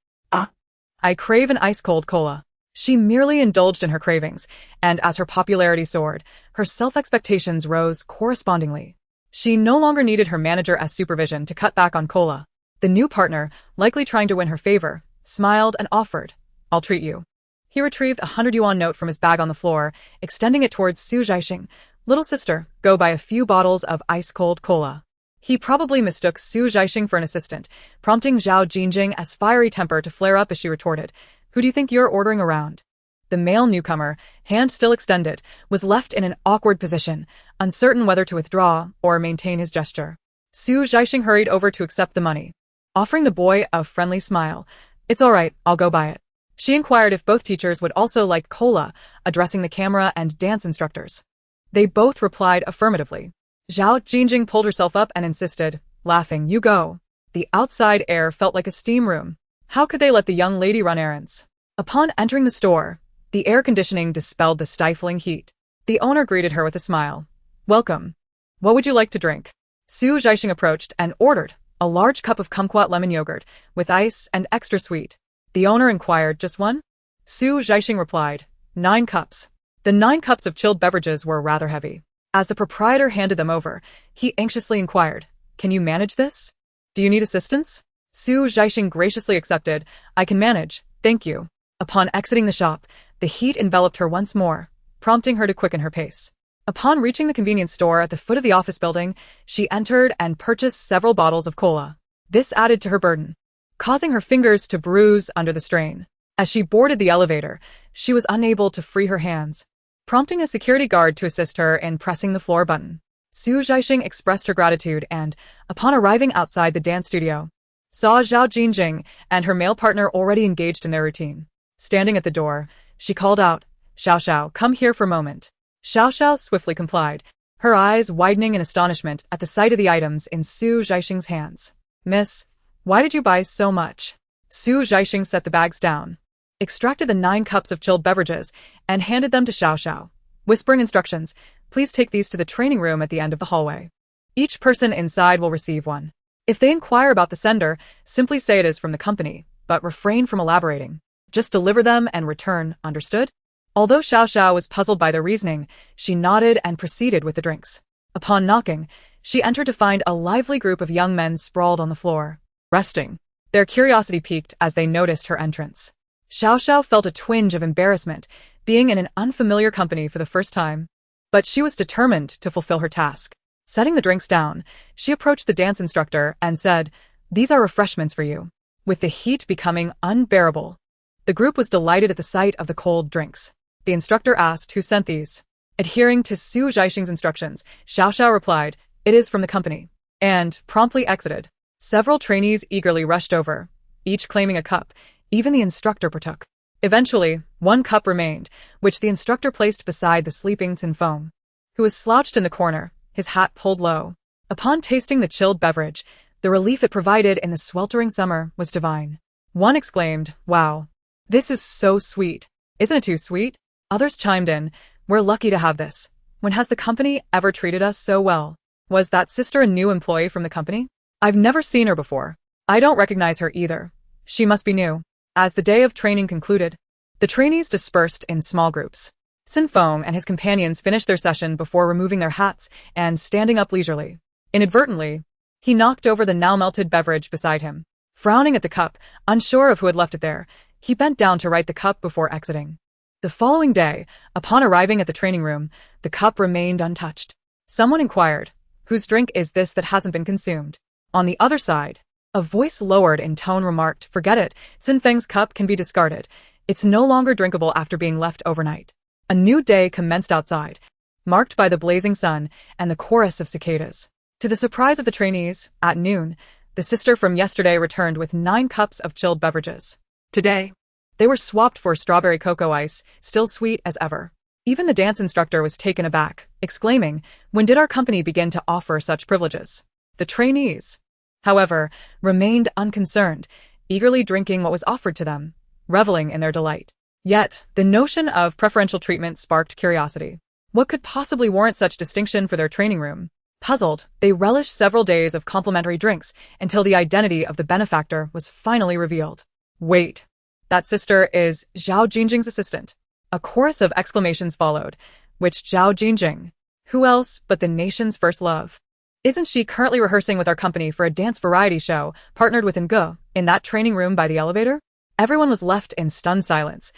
I crave an ice-cold cola. She merely indulged in her cravings, and as her popularity soared, her self-expectations rose correspondingly. She no longer needed her manager as supervision to cut back on cola. The new partner, likely trying to win her favor, smiled and offered, I'll treat you. He retrieved a 100 yuan note from his bag on the floor, extending it towards Zhaixing. Little sister, go buy a few bottles of ice-cold cola. He probably mistook Zhaixing for an assistant, prompting Zhaixing's fiery temper to flare up as she retorted, Who do you think you're ordering around? The male newcomer, hand still extended, was left in an awkward position, uncertain whether to withdraw or maintain his gesture. Zhaixing hurried over to accept the money, offering the boy a friendly smile. It's all right, I'll go buy it. She inquired if both teachers would also like cola, addressing the camera and dance instructors. They both replied affirmatively. Zhaixing pulled herself up and insisted, laughing, You go. The outside air felt like a steam room. How could they let the young lady run errands? Upon entering the store, the air conditioning dispelled the stifling heat. The owner greeted her with a smile. Welcome. What would you like to drink? Zhaixing approached and ordered a large cup of kumquat lemon yogurt with ice and extra sweet. The owner inquired, Just one? Zhaixing replied, 9 cups. The 9 cups of chilled beverages were rather heavy. As the proprietor handed them over, he anxiously inquired, Can you manage this? Do you need assistance? Zhaixing graciously accepted, I can manage, thank you. Upon exiting the shop, the heat enveloped her once more, prompting her to quicken her pace. Upon reaching the convenience store at the foot of the office building, she entered and purchased several bottles of cola. This added to her burden, causing her fingers to bruise under the strain. As she boarded the elevator, she was unable to free her hands, prompting a security guard to assist her in pressing the floor button. Zhaixing expressed her gratitude and, upon arriving outside the dance studio, saw Zhaixing and her male partner already engaged in their routine. Standing at the door, she called out, Xiao, come here for a moment. Xiao swiftly complied, her eyes widening in astonishment at the sight of the items in Zhaixing's hands. Miss, why did you buy so much? Zhaixing set the bags down, extracted the 9 cups of chilled beverages, and handed them to Xiao, whispering instructions, Please take these to the training room at the end of the hallway. Each person inside will receive one. If they inquire about the sender, simply say it is from the company, but refrain from elaborating. Just deliver them and return, understood? Although Xiao was puzzled by their reasoning, she nodded and proceeded with the drinks. Upon knocking, she entered to find a lively group of young men sprawled on the floor, resting. Their curiosity piqued as they noticed her entrance. Xiao felt a twinge of embarrassment, being in an unfamiliar company for the first time. But she was determined to fulfill her task. Setting the drinks down, she approached the dance instructor and said, These are refreshments for you. With the heat becoming unbearable, the group was delighted at the sight of the cold drinks. The instructor asked who sent these. Adhering to Zhaixing's instructions, Xiao replied, It is from the company, and promptly exited. Several trainees eagerly rushed over, each claiming a cup. Even the instructor partook. Eventually, 1 cup remained, which the instructor placed beside the sleeping Cen Feng, who was slouched in the corner, his hat pulled low. Upon tasting the chilled beverage, the relief it provided in the sweltering summer was divine. One exclaimed, Wow, this is so sweet. Isn't it too sweet? Others chimed in, We're lucky to have this. When has the company ever treated us so well? Was that sister a new employee from the company? I've never seen her before. I don't recognize her either. She must be new. As the day of training concluded, the trainees dispersed in small groups. Cen Feng and his companions finished their session before removing their hats and standing up leisurely. Inadvertently, he knocked over the now-melted beverage beside him. Frowning at the cup, unsure of who had left it there, he bent down to right the cup before exiting. The following day, upon arriving at the training room, the cup remained untouched. Someone inquired, Whose drink is this that hasn't been consumed? On the other side, a voice lowered in tone remarked, Forget it, Cen Feng's cup can be discarded. It's no longer drinkable after being left overnight. A new day commenced outside, marked by the blazing sun and the chorus of cicadas. To the surprise of the trainees, at noon, the sister from yesterday returned with 9 cups of chilled beverages. Today, they were swapped for strawberry cocoa ice, still sweet as ever. Even the dance instructor was taken aback, exclaiming, "When did our company begin to offer such privileges?" The trainees, however, remained unconcerned, eagerly drinking what was offered to them, reveling in their delight. Yet, the notion of preferential treatment sparked curiosity. What could possibly warrant such distinction for their training room? Puzzled, they relished several days of complimentary drinks until the identity of the benefactor was finally revealed. Wait, that sister is Zhao Jingjing's assistant. A chorus of exclamations followed. Which Zhao Jingjing? Who else but the nation's first love? Isn't she currently rehearsing with our company for a dance variety show, partnered with Ngo, in that training room by the elevator? Everyone was left in stunned silence.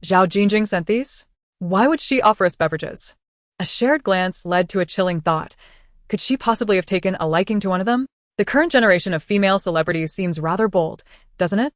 Zhao Jingjing sent these? Why would she offer us beverages? A shared glance led to a chilling thought. Could she possibly have taken a liking to one of them? The current generation of female celebrities seems rather bold, doesn't it?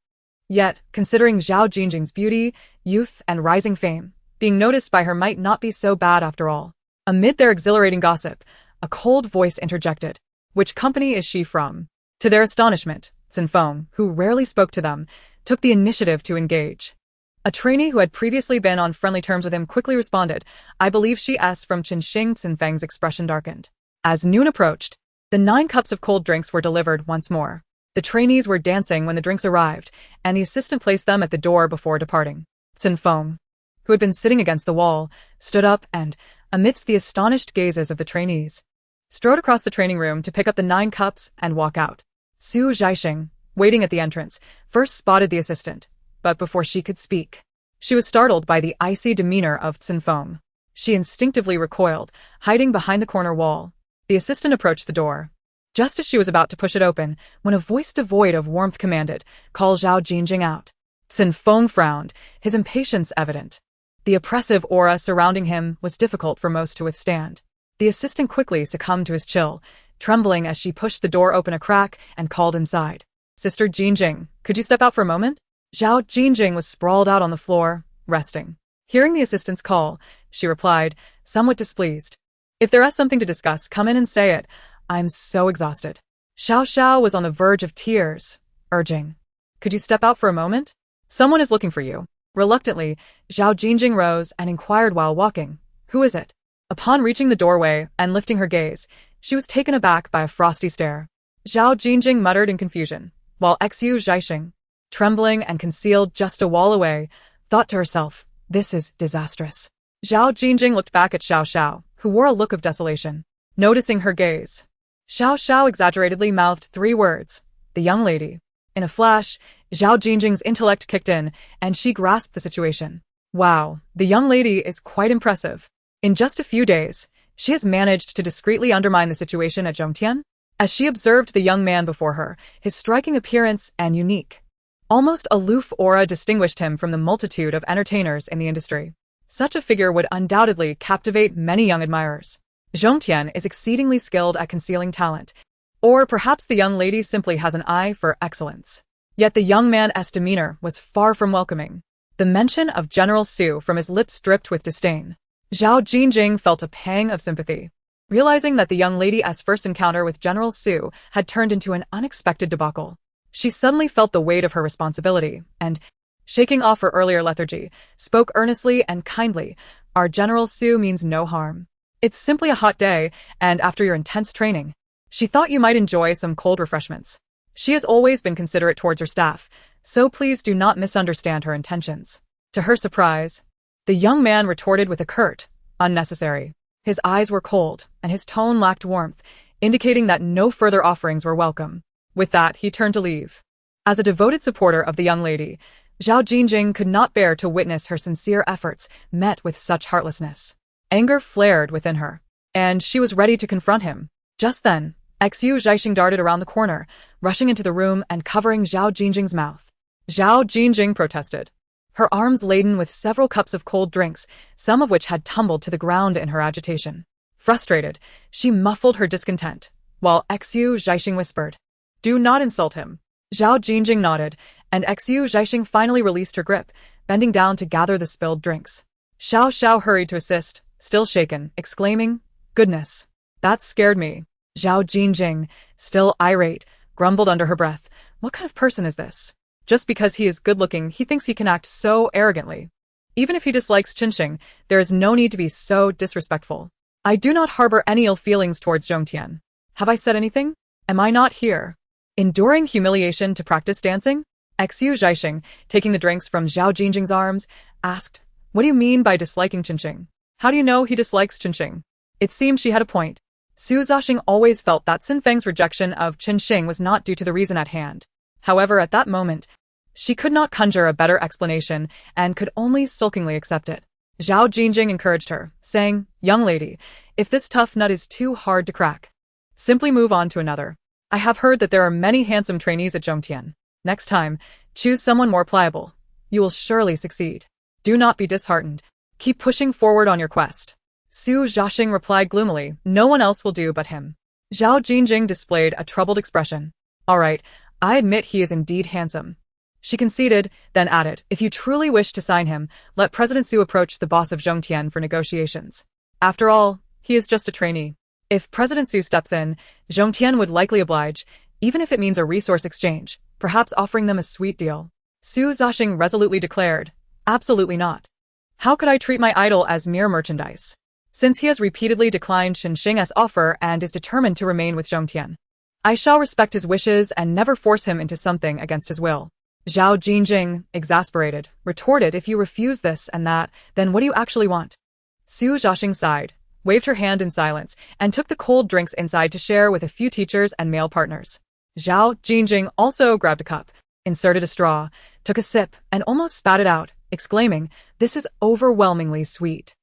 Yet, considering Zhao Jingjing's beauty, youth, and rising fame, being noticed by her might not be so bad after all. Amid their exhilarating gossip, a cold voice interjected. Which company is she from? To their astonishment, Cen Feng, who rarely spoke to them, took the initiative to engage. A trainee who had previously been on friendly terms with him quickly responded, "I believe she's from Zhaixing." Cen Feng's expression darkened. As noon approached, the 9 cups of cold drinks were delivered once more. The trainees were dancing when the drinks arrived, and the assistant placed them at the door before departing. Cen Feng, who had been sitting against the wall, stood up and, amidst the astonished gazes of the trainees, strode across the training room to pick up the 9 cups and walk out. Zhaixing, waiting at the entrance, first spotted the assistant, but before she could speak, she was startled by the icy demeanor of Cen Feng. She instinctively recoiled, hiding behind the corner wall. The assistant approached the door. Just as she was about to push it open, when a voice devoid of warmth commanded, "Call Zhao Jingjing out." Cen Feng frowned, his impatience evident. The oppressive aura surrounding him was difficult for most to withstand. The assistant quickly succumbed to his chill, trembling as she pushed the door open a crack and called inside. "Sister Jingjing, could you step out for a moment?" Zhao Jingjing was sprawled out on the floor, resting. Hearing the assistant's call, she replied, somewhat displeased. "If there is something to discuss, come in and say it. I'm so exhausted." Xiao was on the verge of tears, urging, "Could you step out for a moment? Someone is looking for you." Reluctantly, Zhao Jingjing rose and inquired while walking, "Who is it?" Upon reaching the doorway and lifting her gaze, she was taken aback by a frosty stare. Zhao Jingjing muttered in confusion, while Zhaixing, trembling and concealed just a wall away, thought to herself, "This is disastrous." Zhao Jingjing looked back at Xiao, who wore a look of desolation. Noticing her gaze, Xiao exaggeratedly mouthed 3 words, "The young lady." In a flash, Zhao Jingjing's intellect kicked in, and she grasped the situation. Wow, the young lady is quite impressive. In just a few days, she has managed to discreetly undermine the situation at Zhongtian. As she observed the young man before her, his striking appearance and unique, almost aloof aura distinguished him from the multitude of entertainers in the industry. Such a figure would undoubtedly captivate many young admirers. Zhongtian is exceedingly skilled at concealing talent, or perhaps the young lady simply has an eye for excellence. Yet the young man's demeanor was far from welcoming. The mention of General Su from his lips dripped with disdain. Zhao Jingjing felt a pang of sympathy. Realizing that the young lady's first encounter with General Su had turned into an unexpected debacle, she suddenly felt the weight of her responsibility and, shaking off her earlier lethargy, spoke earnestly and kindly, "Our General Su means no harm. It's simply a hot day, and after your intense training, she thought you might enjoy some cold refreshments. She has always been considerate towards her staff, so please do not misunderstand her intentions." To her surprise, the young man retorted with a curt, "Unnecessary." His eyes were cold, and his tone lacked warmth, indicating that no further offerings were welcome. With that, he turned to leave. As a devoted supporter of the young lady, Zhao Jingjing could not bear to witness her sincere efforts met with such heartlessness. Anger flared within her, and she was ready to confront him. Just then, Zhaixing darted around the corner, rushing into the room and covering Zhao Jingjing's mouth. Zhao Jingjing protested, her arms laden with several cups of cold drinks, some of which had tumbled to the ground in her agitation. Frustrated, she muffled her discontent, while Zhaixing whispered, "Do not insult him." Zhao Jingjing nodded, and Zhaixing finally released her grip, bending down to gather the spilled drinks. Xiao Xiao hurried to assist, still shaken, exclaiming, "Goodness, that scared me." Zhao Jinjing, still irate, grumbled under her breath, "What kind of person is this? Just because he is good-looking, he thinks he can act so arrogantly. Even if he dislikes Qinxing, there is no need to be so disrespectful. I do not harbor any ill feelings towards Zhongtian. Have I said anything? Am I not here, enduring humiliation to practice dancing?" Xu Zhaixing, taking the drinks from Zhao Jinjing's arms, asked, "What do you mean by disliking Qinxing? How do you know he dislikes Qinxing?" It seemed she had a point. Su Zhaixing always felt that Cen Feng's rejection of Qinxing was not due to the reason at hand. However, at that moment, she could not conjure a better explanation and could only sulkingly accept it. Zhao Jinjing encouraged her, saying, "Young lady, if this tough nut is too hard to crack, simply move on to another. I have heard that there are many handsome trainees at Zhongtian. Next time, choose someone more pliable. You will surely succeed. Do not be disheartened. Keep pushing forward on your quest." Su Zhaixing replied gloomily, "No one else will do but him." Zhao Jinjing displayed a troubled expression. "All right, I admit he is indeed handsome." She conceded, then added, "If you truly wish to sign him, let President Su approach the boss of Zhongtian for negotiations. After all, he is just a trainee. If President Su steps in, Zhongtian would likely oblige, even if it means a resource exchange, perhaps offering them a sweet deal." Su Zhaixing resolutely declared, "Absolutely not. How could I treat my idol as mere merchandise? Since he has repeatedly declined Qinxing's offer and is determined to remain with Zhongtian, I shall respect his wishes and never force him into something against his will." Zhao Jinjing, exasperated, retorted, "If you refuse this and that, then what do you actually want?" Su Zhaixing sighed, waved her hand in silence, and took the cold drinks inside to share with a few teachers and male partners. Zhao Jinjing also grabbed a cup, inserted a straw, took a sip, and almost spat it out, exclaiming, "This is overwhelmingly sweet.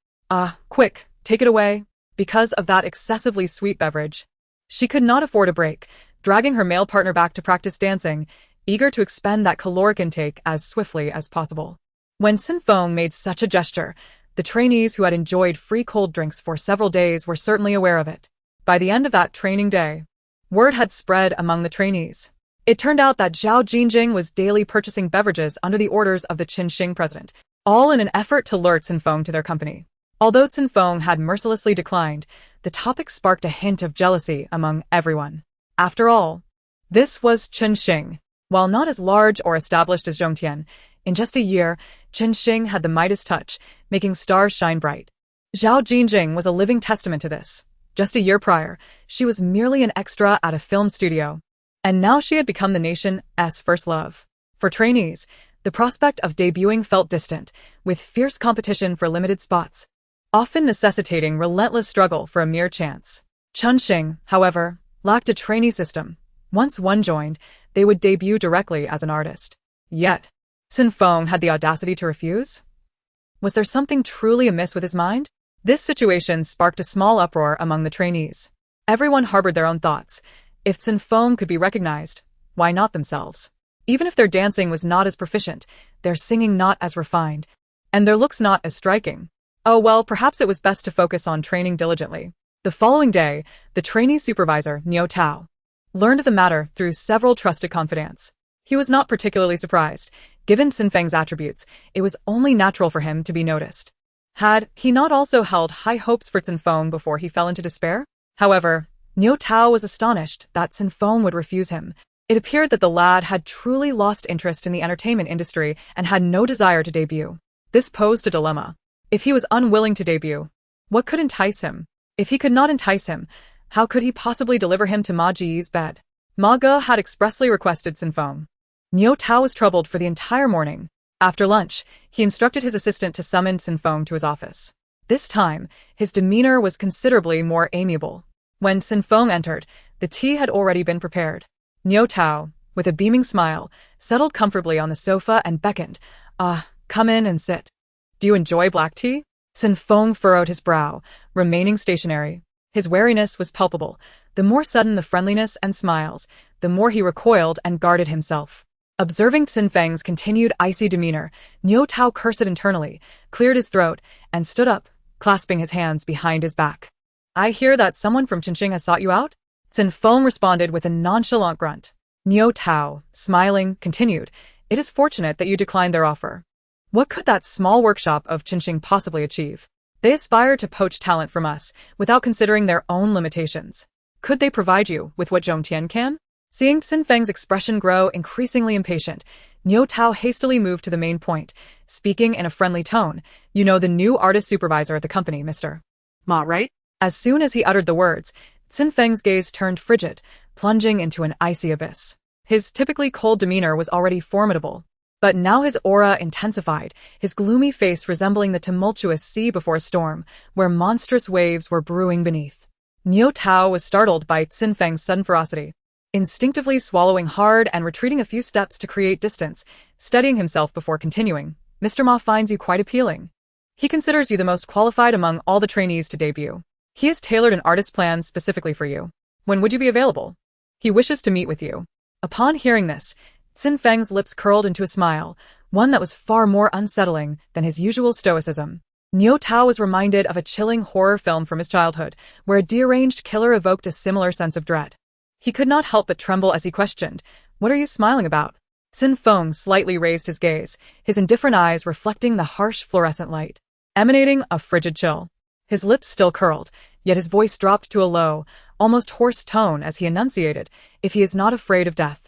Quick, take it away." Because of that excessively sweet beverage, she could not afford a break, dragging her male partner back to practice dancing, eager to expend that caloric intake as swiftly as possible. When Cen Feng made such a gesture, the trainees who had enjoyed free cold drinks for several days were certainly aware of it. By the end of that training day, word had spread among the trainees. It turned out that Zhao Jinjing was daily purchasing beverages under the orders of the Qinxing president, all in an effort to lure Cen Feng to their company. Although Cen Feng had mercilessly declined, the topic sparked a hint of jealousy among everyone. After all, this was Qinxing. While not as large or established as Zhongtian, in just a year, Qinxing had the Midas touch, making stars shine bright. Zhao Jinjing was a living testament to this. Just a year prior, she was merely an extra at a film studio, and now she had become the nation's first love. For trainees, the prospect of debuting felt distant, with fierce competition for limited spots, often necessitating relentless struggle for a mere chance. Qinxing, however, lacked a trainee system. Once one joined, they would debut directly as an artist. Yet, Cen Feng had the audacity to refuse? Was there something truly amiss with his mind? This situation sparked a small uproar among the trainees. Everyone harbored their own thoughts. If Cen Feng could be recognized, why not themselves? Even if their dancing was not as proficient, their singing not as refined, and their looks not as striking, oh well, perhaps it was best to focus on training diligently. The following day, the trainee supervisor, Niu Tao, learned the matter through several trusted confidants. He was not particularly surprised. Given Cen Feng's attributes, it was only natural for him to be noticed. Had he not also held high hopes for Cen Feng before he fell into despair? However, Niu Tao was astonished that Cen Feng would refuse him. It appeared that the lad had truly lost interest in the entertainment industry and had no desire to debut. This posed a dilemma. If he was unwilling to debut, what could entice him? If he could not entice him, how could he possibly deliver him to Ma Ji's bed? Ma Ge had expressly requested Cen Feng. Niu Tao was troubled for the entire morning. After lunch, he instructed his assistant to summon Cen Feng to his office. This time, his demeanor was considerably more amiable. When Cen Feng entered, the tea had already been prepared. Niu Tao, with a beaming smile, settled comfortably on the sofa and beckoned, come in and sit. Do you enjoy black tea? Cen Feng furrowed his brow, remaining stationary. His wariness was palpable. The more sudden the friendliness and smiles, the more he recoiled and guarded himself. Observing Cen Feng's continued icy demeanor, Niu Tao cursed internally, cleared his throat, and stood up, clasping his hands behind his back. I hear that someone from Qinxing has sought you out? Cen Feng responded with a nonchalant grunt. Niu Tao, smiling, continued, It is fortunate that you declined their offer. What could that small workshop of Zhaixing possibly achieve? They aspire to poach talent from us without considering their own limitations. Could they provide you with what Zhongtian can? Seeing Cen Feng's expression grow increasingly impatient, Niu Tao hastily moved to the main point, speaking in a friendly tone. You know, the new artist supervisor at the company, Mr. Ma, right? As soon as he uttered the words, Cen Feng's gaze turned frigid, plunging into an icy abyss. His typically cold demeanor was already formidable, but now his aura intensified, his gloomy face resembling the tumultuous sea before a storm, where monstrous waves were brewing beneath. Niu Tao was startled by Cen Feng's sudden ferocity. Instinctively swallowing hard and retreating a few steps to create distance, steadying himself before continuing, Mr. Ma finds you quite appealing. He considers you the most qualified among all the trainees to debut. He has tailored an artist plan specifically for you. When would you be available? He wishes to meet with you. Upon hearing this, Cen Feng's lips curled into a smile, one that was far more unsettling than his usual stoicism. Niu Tao was reminded of a chilling horror film from his childhood, where a deranged killer evoked a similar sense of dread. He could not help but tremble as he questioned, "What are you smiling about?" Cen Feng slightly raised his gaze, his indifferent eyes reflecting the harsh fluorescent light, emanating a frigid chill. His lips still curled, yet his voice dropped to a low, almost hoarse tone as he enunciated, "If he is not afraid of death,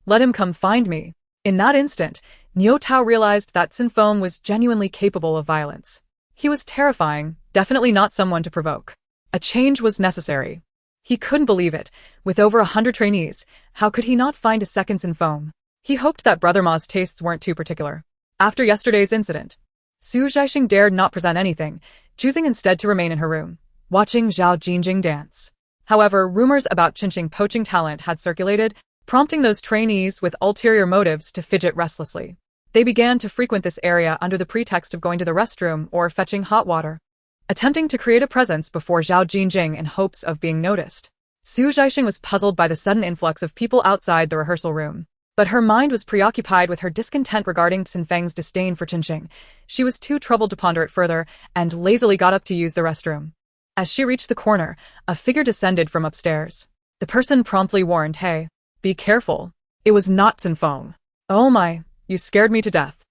let him come find me." In that instant, Niu Tao realized that Cen Feng was genuinely capable of violence. He was terrifying, definitely not someone to provoke. A change was necessary. He couldn't believe it. With over 100 trainees, how could he not find a second Cen Feng? He hoped that Brother Ma's tastes weren't too particular. After yesterday's incident, Zhaixing dared not present anything, choosing instead to remain in her room, watching Zhao Jingjing dance. However, rumors about Zhaixing poaching talent had circulated, prompting those trainees with ulterior motives to fidget restlessly. They began to frequent this area under the pretext of going to the restroom or fetching hot water, attempting to create a presence before Zhao Jingjing in hopes of being noticed. Zhaixing was puzzled by the sudden influx of people outside the rehearsal room, but her mind was preoccupied with her discontent regarding Cen Feng's disdain for Zhaixing. She was too troubled to ponder it further and lazily got up to use the restroom. As she reached the corner, a figure descended from upstairs. The person promptly warned, "Hey, be careful." It was not Cen Feng. "Oh my, you scared me to death,"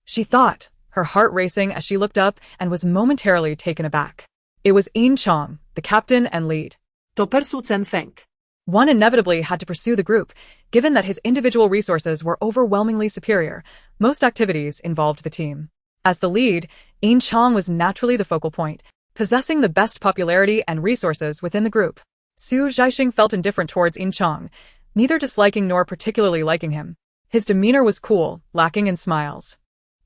she thought, her heart racing as she looked up and was momentarily taken aback. It was Yin Chong, the captain and lead. To persu Cen Feng. One inevitably had to pursue the group, given that his individual resources were overwhelmingly superior. Most activities involved the team. As the lead, Yin Chong was naturally the focal point, possessing the best popularity and resources within the group. Zhaixing felt indifferent towards Yin Chong, neither disliking nor particularly liking him. His demeanor was cool, lacking in smiles.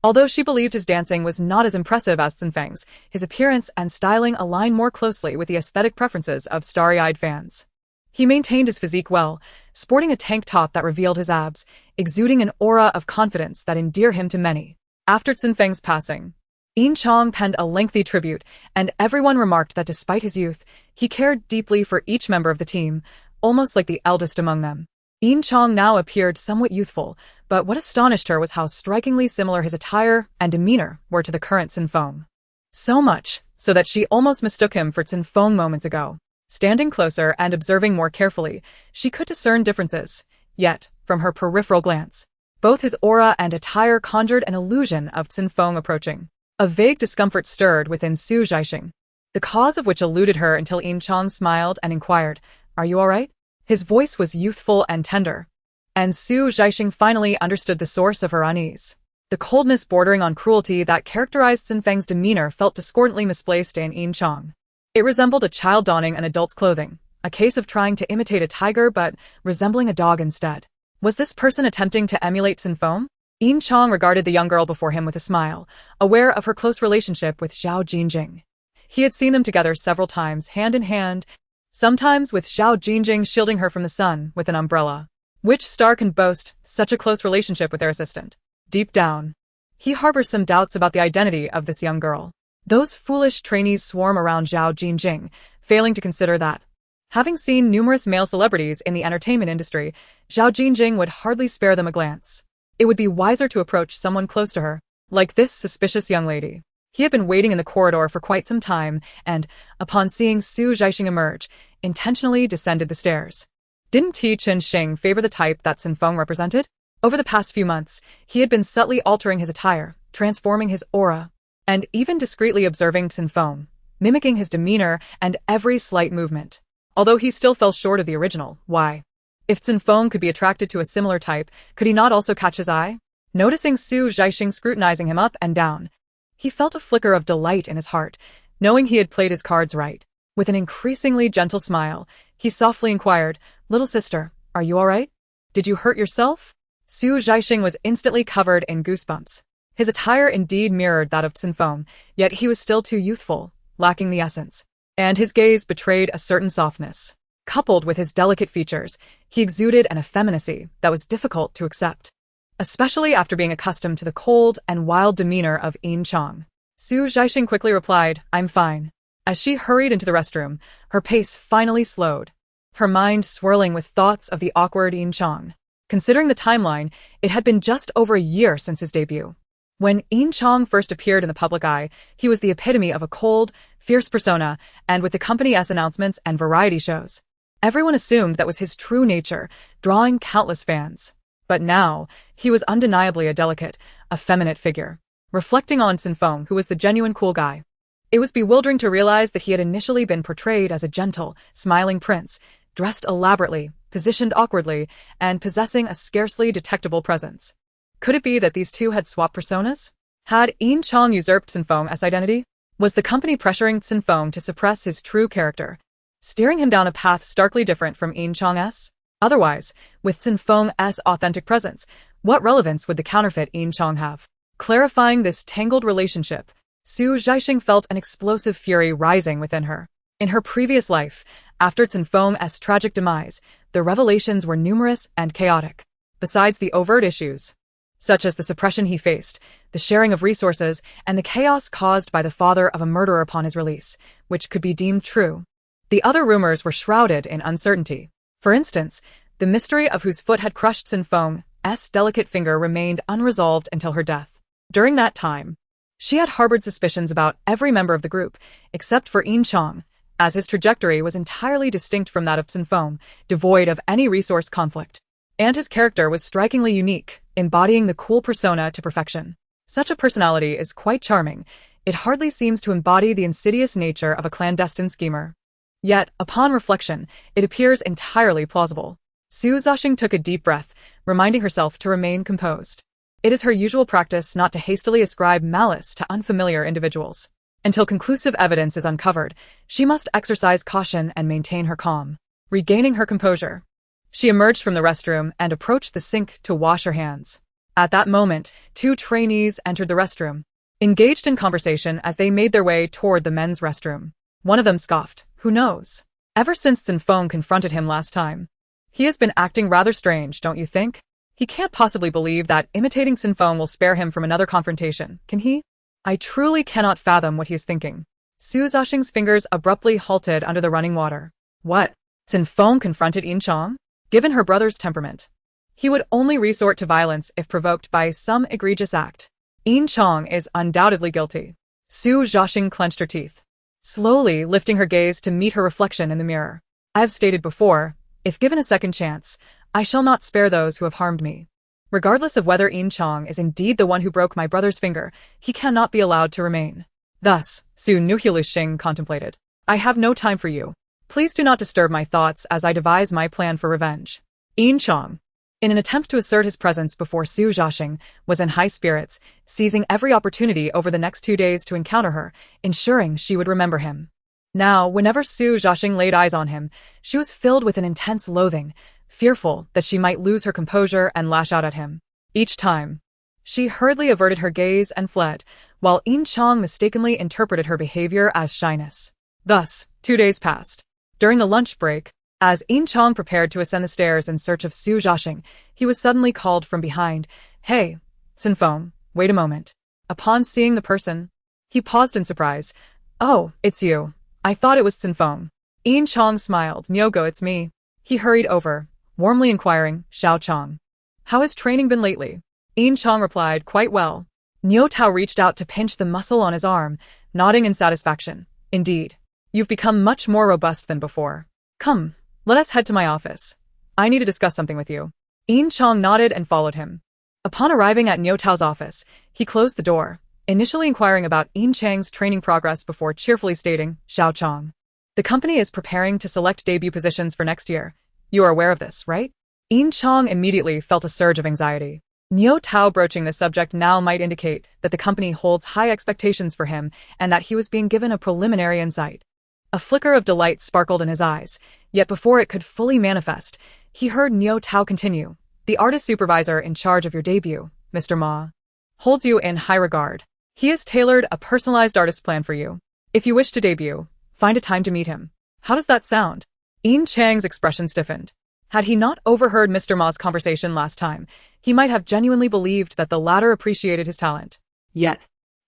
Although she believed his dancing was not as impressive as Cen Feng's, his appearance and styling aligned more closely with the aesthetic preferences of starry-eyed fans. He maintained his physique well, sporting a tank top that revealed his abs, exuding an aura of confidence that endeared him to many. After Cen Feng's passing, Yin Chong penned a lengthy tribute, and everyone remarked that despite his youth, he cared deeply for each member of the team, almost like the eldest among them. Yin Chong now appeared somewhat youthful, but what astonished her was how strikingly similar his attire and demeanor were to the current Cen Feng. So much, so that she almost mistook him for Cen Feng moments ago. Standing closer and observing more carefully, she could discern differences. Yet, from her peripheral glance, both his aura and attire conjured an illusion of Cen Feng approaching. A vague discomfort stirred within Zhaixing, the cause of which eluded her until Yin Chong smiled and inquired, "Are you all right?" His voice was youthful and tender, and Zhaixing finally understood the source of her unease. The coldness bordering on cruelty that characterized Cen Feng's demeanor felt discordantly misplaced in Yin Chong. It resembled a child donning an adult's clothing, a case of trying to imitate a tiger but resembling a dog instead. Was this person attempting to emulate Cen Feng? Yin Chong regarded the young girl before him with a smile, aware of her close relationship with Zhao Jingjing. He had seen them together several times, hand in hand, sometimes with Zhao Jingjing shielding her from the sun with an umbrella. Which star can boast such a close relationship with their assistant? Deep down, he harbors some doubts about the identity of this young girl. Those foolish trainees swarm around Zhao Jingjing, failing to consider that. Having seen numerous male celebrities in the entertainment industry, Zhao Jingjing would hardly spare them a glance. It would be wiser to approach someone close to her, like this suspicious young lady. He had been waiting in the corridor for quite some time and, upon seeing Zhaixing emerge, intentionally descended the stairs. Didn't Zhaixing favor the type that Cen Feng represented? Over the past few months, he had been subtly altering his attire, transforming his aura, and even discreetly observing Cen Feng, mimicking his demeanor and every slight movement. Although he still fell short of the original, why? If Cen Feng could be attracted to a similar type, could he not also catch his eye? Noticing Zhaixing scrutinizing him up and down, he felt a flicker of delight in his heart, knowing he had played his cards right. With an increasingly gentle smile, he softly inquired, "Little sister, are you all right? Did you hurt yourself?" Zhaixing was instantly covered in goosebumps. His attire indeed mirrored that of Cen Feng, yet he was still too youthful, lacking the essence. And his gaze betrayed a certain softness. Coupled with his delicate features, he exuded an effeminacy that was difficult to accept, especially after being accustomed to the cold and wild demeanor of Yin Chang. Zhaixing quickly replied, "I'm fine." As she hurried into the restroom, her pace finally slowed, her mind swirling with thoughts of the awkward Yin Chang. Considering the timeline, it had been just over a year since his debut. When Yin Chang first appeared in the public eye, he was the epitome of a cold, fierce persona, and with the company's announcements and variety shows, everyone assumed that was his true nature, drawing countless fans. But now, he was undeniably a delicate, effeminate figure. Reflecting on Cen Feng, who was the genuine cool guy, it was bewildering to realize that he had initially been portrayed as a gentle, smiling prince, dressed elaborately, positioned awkwardly, and possessing a scarcely detectable presence. Could it be that these two had swapped personas? Had Yin Chang usurped Cen Feng's identity? Was the company pressuring Cen Feng to suppress his true character, steering him down a path starkly different from Yin Chang's? Otherwise, with Cen Feng's authentic presence, what relevance would the counterfeit Yin Chang have? Clarifying this tangled relationship, Zhaixing felt an explosive fury rising within her. In her previous life, after Cen Feng's tragic demise, the revelations were numerous and chaotic. Besides the overt issues, such as the suppression he faced, the sharing of resources, and the chaos caused by the father of a murderer upon his release, which could be deemed true, the other rumors were shrouded in uncertainty. For instance, the mystery of whose foot had crushed Cen Feng's delicate finger remained unresolved until her death. During that time, she had harbored suspicions about every member of the group, except for Yin Chang, as his trajectory was entirely distinct from that of Cen Feng, devoid of any resource conflict. And his character was strikingly unique, embodying the cool persona to perfection. Such a personality is quite charming. It hardly seems to embody the insidious nature of a clandestine schemer. Yet, upon reflection, it appears entirely plausible. Zhaixing took a deep breath, reminding herself to remain composed. It is her usual practice not to hastily ascribe malice to unfamiliar individuals. Until conclusive evidence is uncovered, she must exercise caution and maintain her calm. Regaining her composure, she emerged from the restroom and approached the sink to wash her hands. At that moment, two trainees entered the restroom, engaged in conversation as they made their way toward the men's restroom. One of them scoffed, "Who knows? Ever since Cen Feng confronted him last time, he has been acting rather strange, don't you think? He can't possibly believe that imitating Cen Feng will spare him from another confrontation, can he? I truly cannot fathom what he is thinking." Zhaixing's fingers abruptly halted under the running water. What? Cen Feng confronted Yin Chang? Given her brother's temperament, he would only resort to violence if provoked by some egregious act. Yin Chang is undoubtedly guilty. Zhaixing clenched her teeth, slowly lifting her gaze to meet her reflection in the mirror. I have stated before, if given a second chance, I shall not spare those who have harmed me. Regardless of whether Yin Chang is indeed the one who broke my brother's finger, he cannot be allowed to remain. Thus, Zhaixing contemplated. I have no time for you. Please do not disturb my thoughts as I devise my plan for revenge. Yin Chang, in an attempt to assert his presence before Zhaixing, was in high spirits, seizing every opportunity over the next 2 days to encounter her, ensuring she would remember him. Now, whenever Zhaixing laid eyes on him, she was filled with an intense loathing, fearful that she might lose her composure and lash out at him. Each time, she hurriedly averted her gaze and fled, while Yin Chang mistakenly interpreted her behavior as shyness. Thus, 2 days passed. During the lunch break, as Yin Chang prepared to ascend the stairs in search of Zhaixing, he was suddenly called from behind. "Hey, Cen Feng, wait a moment." Upon seeing the person, he paused in surprise. "Oh, it's you. I thought it was Cen Feng." Yin Chang smiled. "Nyogo, it's me." He hurried over, warmly inquiring, "Xiao Chang, how has training been lately?" Yin Chang replied, "Quite well." Niu Tao reached out to pinch the muscle on his arm, nodding in satisfaction. "Indeed. You've become much more robust than before. Come, let us head to my office. I need to discuss something with you." Yin Chang nodded and followed him. Upon arriving at Niu Tao's office, he closed the door, initially inquiring about Yin Chang's training progress before cheerfully stating, Xiao Chong. The company is preparing to select debut positions for next year. You are aware of this, right? Yin Chang immediately felt a surge of anxiety. Niu Tao broaching the subject now might indicate that the company holds high expectations for him and that he was being given a preliminary insight. A flicker of delight sparkled in his eyes, yet before it could fully manifest, he heard Niu Tao continue. The artist supervisor in charge of your debut, Mr. Ma, holds you in high regard. He has tailored a personalized artist plan for you. If you wish to debut, find a time to meet him. How does that sound? Yin Chang's expression stiffened. Had he not overheard Mr. Ma's conversation last time, he might have genuinely believed that the latter appreciated his talent. Yet,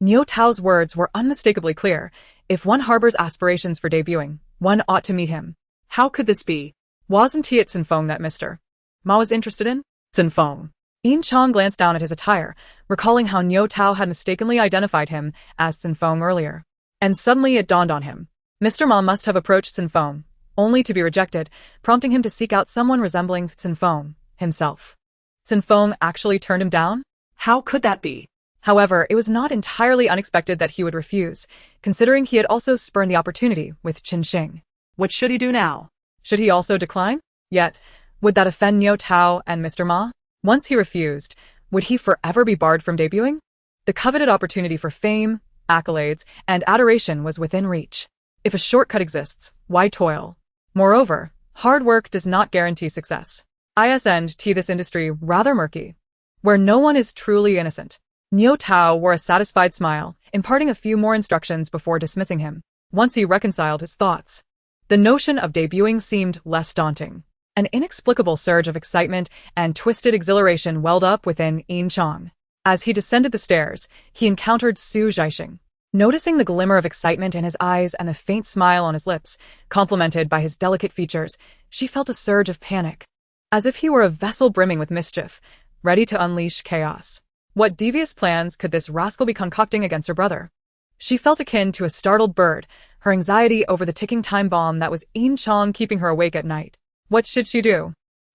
Niu Tao's words were unmistakably clear. If one harbors aspirations for debuting, one ought to meet him. How could this be? Wasn't he at Cen Feng that Mr. Ma was interested in? Cen Feng. Yin Chang glanced down at his attire, recalling how Niu Tao had mistakenly identified him as Cen Feng earlier. And suddenly it dawned on him. Mr. Ma must have approached Cen Feng, only to be rejected, prompting him to seek out someone resembling Cen Feng himself. Cen Feng actually turned him down? How could that be? However, it was not entirely unexpected that he would refuse, considering he had also spurned the opportunity with Zhaixing. What should he do now? Should he also decline? Yet, would that offend Niu Tao and Mr. Ma? Once he refused, would he forever be barred from debuting? The coveted opportunity for fame, accolades, and adoration was within reach. If a shortcut exists, why toil? Moreover, hard work does not guarantee success. This industry rather murky, where no one is truly innocent. Niu Tao wore a satisfied smile, imparting a few more instructions before dismissing him. Once he reconciled his thoughts, the notion of debuting seemed less daunting. An inexplicable surge of excitement and twisted exhilaration welled up within Yin Chang. As he descended the stairs, he encountered Zhaixing. Noticing the glimmer of excitement in his eyes and the faint smile on his lips, complemented by his delicate features, she felt a surge of panic. As if he were a vessel brimming with mischief, ready to unleash chaos. What devious plans could this rascal be concocting against her brother? She felt akin to a startled bird, her anxiety over the ticking time bomb that was Yin Chang keeping her awake at night. What should she do?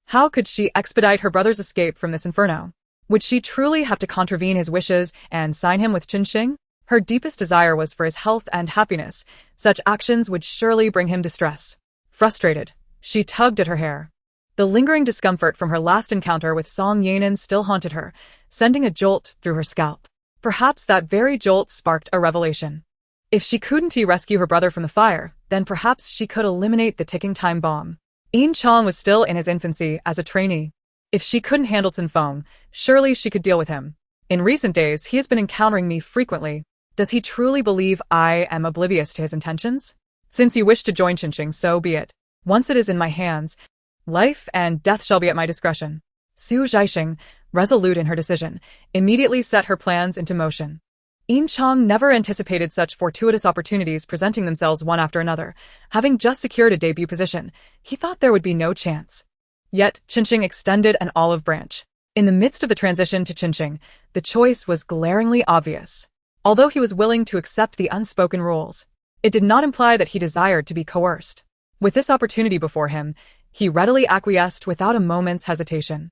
How could she expedite her brother's escape from this inferno? Would she truly have to contravene his wishes and sign him with Zhaixing? Her deepest desire was for his health and happiness. Such actions would surely bring him distress. Frustrated, she tugged at her hair. The lingering discomfort from her last encounter with Song Yanan still haunted her, sending a jolt through her scalp. Perhaps that very jolt sparked a revelation. If she couldn't rescue her brother from the fire, then perhaps she could eliminate the ticking time bomb. Yin Chang was still in his infancy as a trainee. If she couldn't handle Cen Feng, surely she could deal with him. In recent days, he has been encountering me frequently. Does he truly believe I am oblivious to his intentions? Since you wish to join Zhaixing, so be it. Once it is in my hands, life and death shall be at my discretion. Zhaixing, resolute in her decision, immediately set her plans into motion. Yin Chang never anticipated such fortuitous opportunities presenting themselves one after another. Having just secured a debut position, he thought there would be no chance. Yet, Zhaixing extended an olive branch. In the midst of the transition to Zhaixing, the choice was glaringly obvious. Although he was willing to accept the unspoken rules, it did not imply that he desired to be coerced. With this opportunity before him, he readily acquiesced without a moment's hesitation.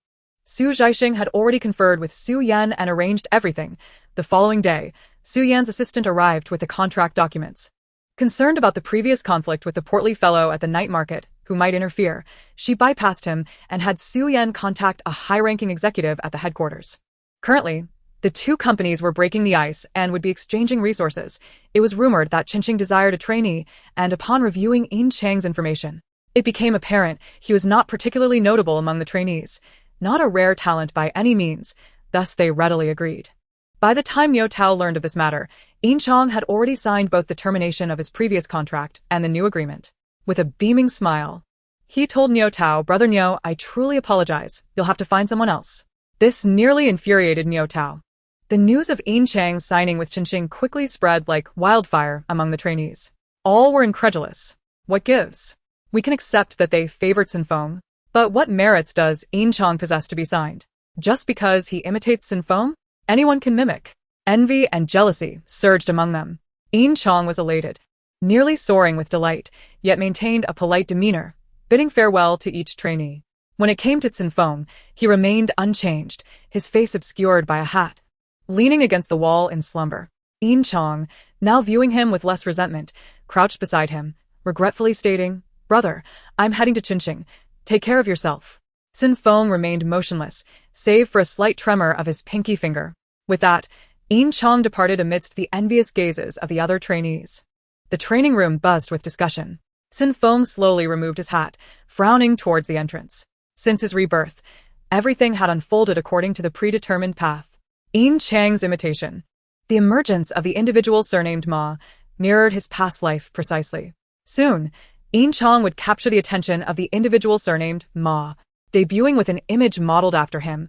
Zhaixing had already conferred with Su Yan and arranged everything. The following day, Su Yan's assistant arrived with the contract documents. Concerned about the previous conflict with the portly fellow at the night market, who might interfere, she bypassed him and had Su Yan contact a high-ranking executive at the headquarters. Currently, the two companies were breaking the ice and would be exchanging resources. It was rumored that Zhaixing desired a trainee, and upon reviewing Yin Chang's information, it became apparent he was not particularly notable among the trainees. Not a rare talent by any means, thus they readily agreed. By the time Niu Tao learned of this matter, Yin Chang had already signed both the termination of his previous contract and the new agreement. With a beaming smile, he told Niu Tao, "Brother Niu, I truly apologize. You'll have to find someone else." This nearly infuriated Niu Tao. The news of Yin Chang's signing with Zhaixing quickly spread like wildfire among the trainees. All were incredulous. What gives? We can accept that they favored Cen Feng, but what merits does Yin Chang possess to be signed? Just because he imitates Cen Feng? Anyone can mimic. Envy and jealousy surged among them. Yin Chang was elated, nearly soaring with delight, yet maintained a polite demeanor, bidding farewell to each trainee. When it came to Cen Feng, he remained unchanged, his face obscured by a hat. Leaning against the wall in slumber, Yin Chong, now viewing him with less resentment, crouched beside him, regretfully stating, "Brother, I'm heading to Zhaixing. Take care of yourself." Cen Feng remained motionless, save for a slight tremor of his pinky finger. With that, Yin Chong departed amidst the envious gazes of the other trainees. The training room buzzed with discussion. Cen Feng slowly removed his hat, frowning towards the entrance. Since his rebirth, everything had unfolded according to the predetermined path. Yin Chang's imitation, the emergence of the individual surnamed Ma, mirrored his past life precisely. Soon, Yin Chong would capture the attention of the individual surnamed Ma, debuting with an image modeled after him,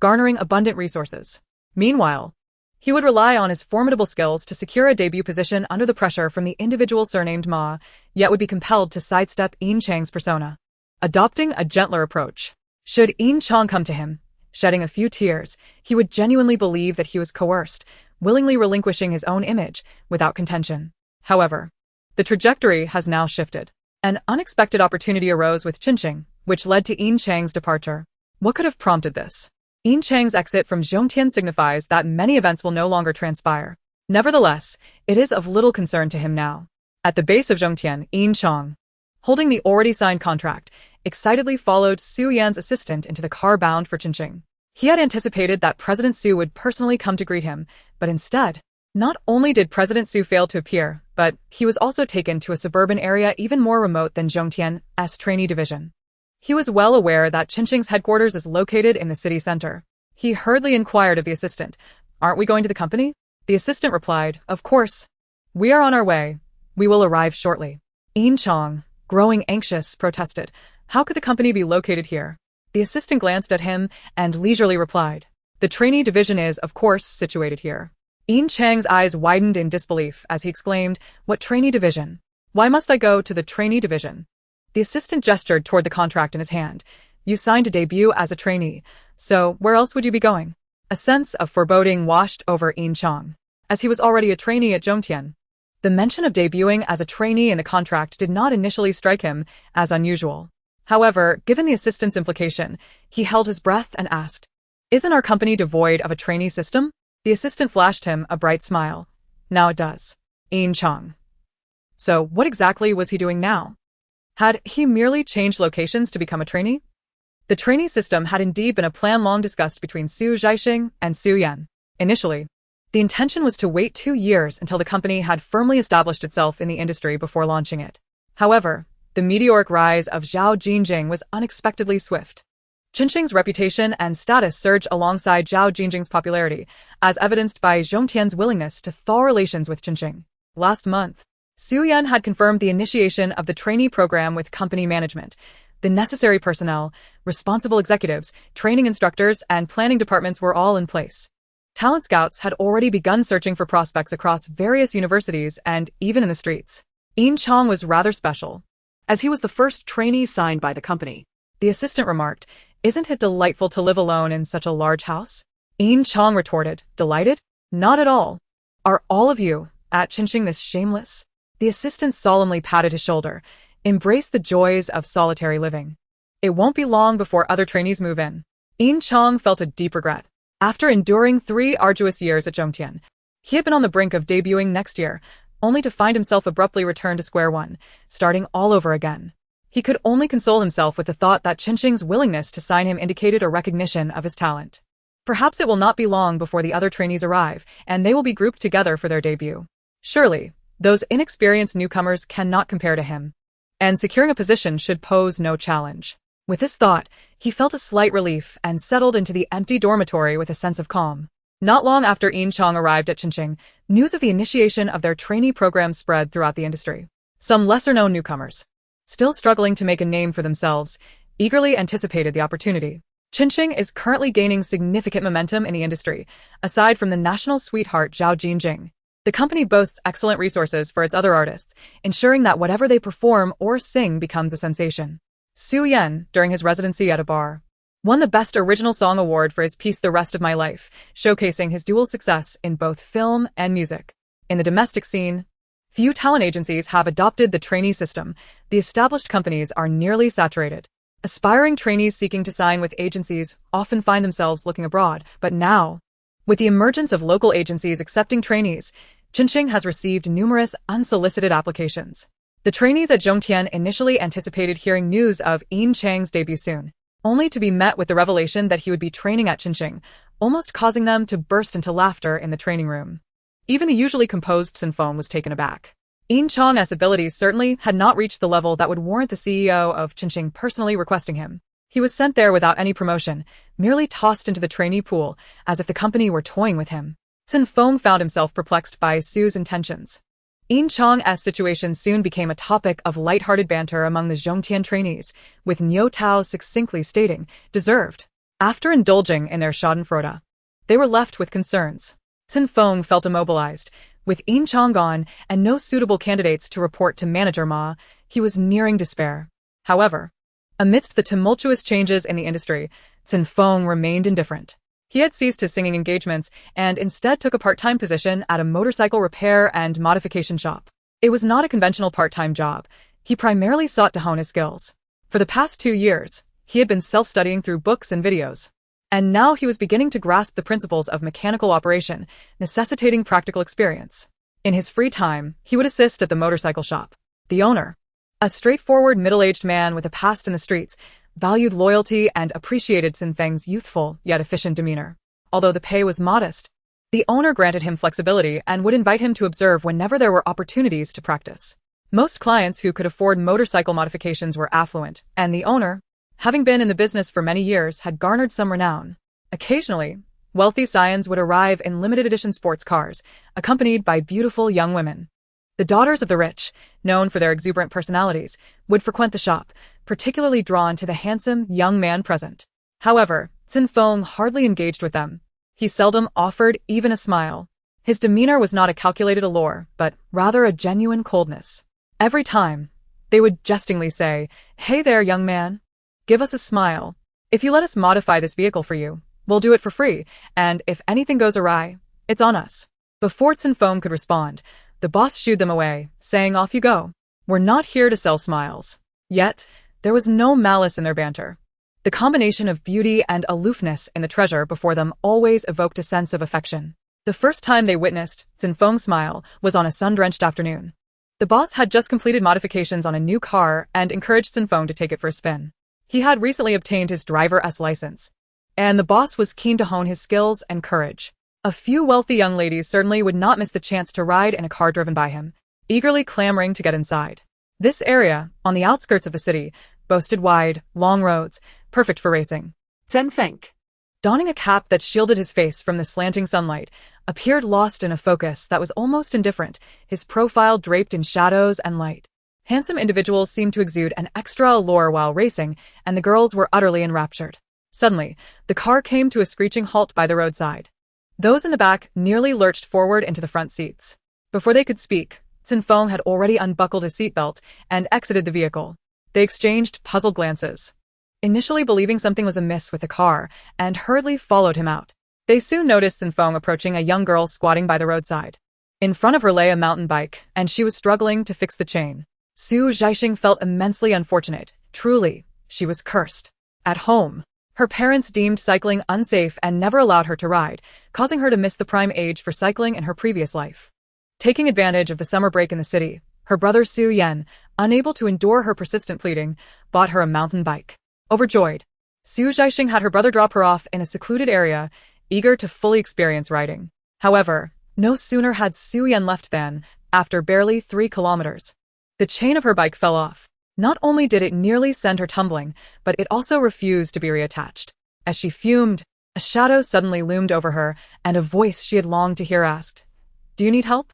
garnering abundant resources. Meanwhile, he would rely on his formidable skills to secure a debut position under the pressure from the individual surnamed Ma, yet would be compelled to sidestep Yin Chang's persona, adopting a gentler approach. Should Yin Chong come to him, shedding a few tears, he would genuinely believe that he was coerced, willingly relinquishing his own image without contention. However, the trajectory has now shifted. An unexpected opportunity arose with Zhaixing, which led to Yin Chang's departure. What could have prompted this? Yin Chang's exit from Zhongtian signifies that many events will no longer transpire. Nevertheless, it is of little concern to him now. At the base of Zhongtian, Yin Chong, holding the already signed contract, excitedly followed Su Yan's assistant into the car bound for Zhaixing. He had anticipated that President Su would personally come to greet him, but instead, not only did President Su fail to appear, but he was also taken to a suburban area even more remote than Zhongtian's trainee division. He was well aware that Zhaixing's headquarters is located in the city center. He hurriedly inquired of the assistant, "Aren't we going to the company?" The assistant replied, "Of course. We are on our way. We will arrive shortly." Yin Chong, growing anxious, protested, "How could the company be located here?" The assistant glanced at him and leisurely replied, "The trainee division is, of course, situated here." Yin Chang's eyes widened in disbelief as he exclaimed, "What trainee division? Why must I go to the trainee division?" The assistant gestured toward the contract in his hand. "You signed to debut as a trainee, so where else would you be going?" A sense of foreboding washed over Yin Chong, as he was already a trainee at Zhongtian. The mention of debuting as a trainee in the contract did not initially strike him as unusual. However, given the assistant's implication, he held his breath and asked, "Isn't our company devoid of a trainee system?" The assistant flashed him a bright smile. "Now it does." Yin Chong. So what exactly was he doing now? Had he merely changed locations to become a trainee? The trainee system had indeed been a plan long discussed between Su Zhaixing and Su Yan. Initially, the intention was to wait 2 years until the company had firmly established itself in the industry before launching it. However, the meteoric rise of Zhao Jingjing was unexpectedly swift. Zhaixing's reputation and status surged alongside Zhao Jingjing's popularity, as evidenced by Zhongtian's willingness to thaw relations with Zhaixing. Last month, Su Yan had confirmed the initiation of the trainee program with company management. The necessary personnel, responsible executives, training instructors, and planning departments were all in place. Talent scouts had already begun searching for prospects across various universities and even in the streets. Yin Chong was rather special, as he was the first trainee signed by the company. The assistant remarked, "Isn't it delightful to live alone in such a large house?" Yin Chong retorted, "Delighted? Not at all. Are all of you at Zhaixing this shameless?" The assistant solemnly patted his shoulder, "Embrace the joys of solitary living. It won't be long before other trainees move in." Yin Chong felt a deep regret. After enduring 3 arduous years at Zhongtian, he had been on the brink of debuting next year, only to find himself abruptly returned to square one, starting all over again. He could only console himself with the thought that Zhaixing's willingness to sign him indicated a recognition of his talent. Perhaps it will not be long before the other trainees arrive, and they will be grouped together for their debut. Surely, those inexperienced newcomers cannot compare to him, and securing a position should pose no challenge. With this thought, he felt a slight relief and settled into the empty dormitory with a sense of calm. Not long after Yin Chong arrived at Zhaixing, news of the initiation of their trainee program spread throughout the industry. Some lesser-known newcomers, still struggling to make a name for themselves, eagerly anticipated the opportunity. Zhaixing is currently gaining significant momentum in the industry, aside from the national sweetheart Zhao Jingjing. The company boasts excellent resources for its other artists, ensuring that whatever they perform or sing becomes a sensation. Su Yan, during his residency at a bar, won the Best Original Song award for his piece The Rest of My Life, showcasing his dual success in both film and music. In the domestic scene, few talent agencies have adopted the trainee system. The established companies are nearly saturated. Aspiring trainees seeking to sign with agencies often find themselves looking abroad, but now, with the emergence of local agencies accepting trainees, Zhaixing has received numerous unsolicited applications. The trainees at Zhongtian initially anticipated hearing news of Yin Chang's debut soon, only to be met with the revelation that he would be training at Zhaixing, almost causing them to burst into laughter in the training room. Even the usually composed Cen Feng was taken aback. Yin Chang's abilities certainly had not reached the level that would warrant the CEO of Zhaixing personally requesting him. He was sent there without any promotion, merely tossed into the trainee pool, as if the company were toying with him. Cen Feng found himself perplexed by Su's intentions. Yin Chang's situation soon became a topic of lighthearted banter among the Zhongtian trainees, with Niu Tao succinctly stating, deserved. After indulging in their schadenfreude, they were left with concerns. Cen Feng felt immobilized. With Yin Chang gone and no suitable candidates to report to Manager Ma, he was nearing despair. However, amidst the tumultuous changes in the industry, Cen Feng remained indifferent. He had ceased his singing engagements and instead took a part-time position at a motorcycle repair and modification shop. It was not a conventional part-time job. He primarily sought to hone his skills. For the past 2 years, he had been self-studying through books and videos. And now he was beginning to grasp the principles of mechanical operation, necessitating practical experience. In his free time, he would assist at the motorcycle shop. The owner, a straightforward middle-aged man with a past in the streets, valued loyalty and appreciated Cen Feng's youthful yet efficient demeanor. Although the pay was modest, the owner granted him flexibility and would invite him to observe whenever there were opportunities to practice. Most clients who could afford motorcycle modifications were affluent, and the owner, having been in the business for many years, had garnered some renown. Occasionally, wealthy scions would arrive in limited-edition sports cars, accompanied by beautiful young women. The daughters of the rich, known for their exuberant personalities, would frequent the shop, particularly drawn to the handsome young man present. However, Cen Feng hardly engaged with them. He seldom offered even a smile. His demeanor was not a calculated allure, but rather a genuine coldness. Every time, they would jestingly say, "Hey there, young man. Give us a smile. If you let us modify this vehicle for you, we'll do it for free, and if anything goes awry, it's on us." Before Cen Feng could respond, the boss shooed them away, saying, "Off you go. We're not here to sell smiles." Yet, there was no malice in their banter. The combination of beauty and aloofness in the treasure before them always evoked a sense of affection. The first time they witnessed Cen Feng's smile was on a sun-drenched afternoon. The boss had just completed modifications on a new car and encouraged Cen Feng to take it for a spin. He had recently obtained his driver's license, and the boss was keen to hone his skills and courage. A few wealthy young ladies certainly would not miss the chance to ride in a car driven by him, eagerly clamoring to get inside. This area, on the outskirts of the city, boasted wide, long roads, perfect for racing. Cen Feng, Donning a cap that shielded his face from the slanting sunlight, appeared lost in a focus that was almost indifferent, his profile draped in shadows and light. Handsome individuals seemed to exude an extra allure while racing, and the girls were utterly enraptured. Suddenly, the car came to a screeching halt by the roadside. Those in the back nearly lurched forward into the front seats. Before they could speak, Cen Feng had already unbuckled his seatbelt and exited the vehicle. They exchanged puzzled glances, initially believing something was amiss with the car, and hurriedly followed him out. They soon noticed Cen Feng approaching a young girl squatting by the roadside. In front of her lay a mountain bike, and she was struggling to fix the chain. Zhaixing felt immensely unfortunate. Truly, she was cursed. At home, her parents deemed cycling unsafe and never allowed her to ride, causing her to miss the prime age for cycling in her previous life. Taking advantage of the summer break in the city, her brother Su Yan, unable to endure her persistent pleading, bought her a mountain bike. Overjoyed, Zhaixing had her brother drop her off in a secluded area, eager to fully experience riding. However, no sooner had Su Yan left than, after barely 3 kilometers, the chain of her bike fell off. Not only did it nearly send her tumbling, but it also refused to be reattached. As she fumed, a shadow suddenly loomed over her, and a voice she had longed to hear asked, "Do you need help?"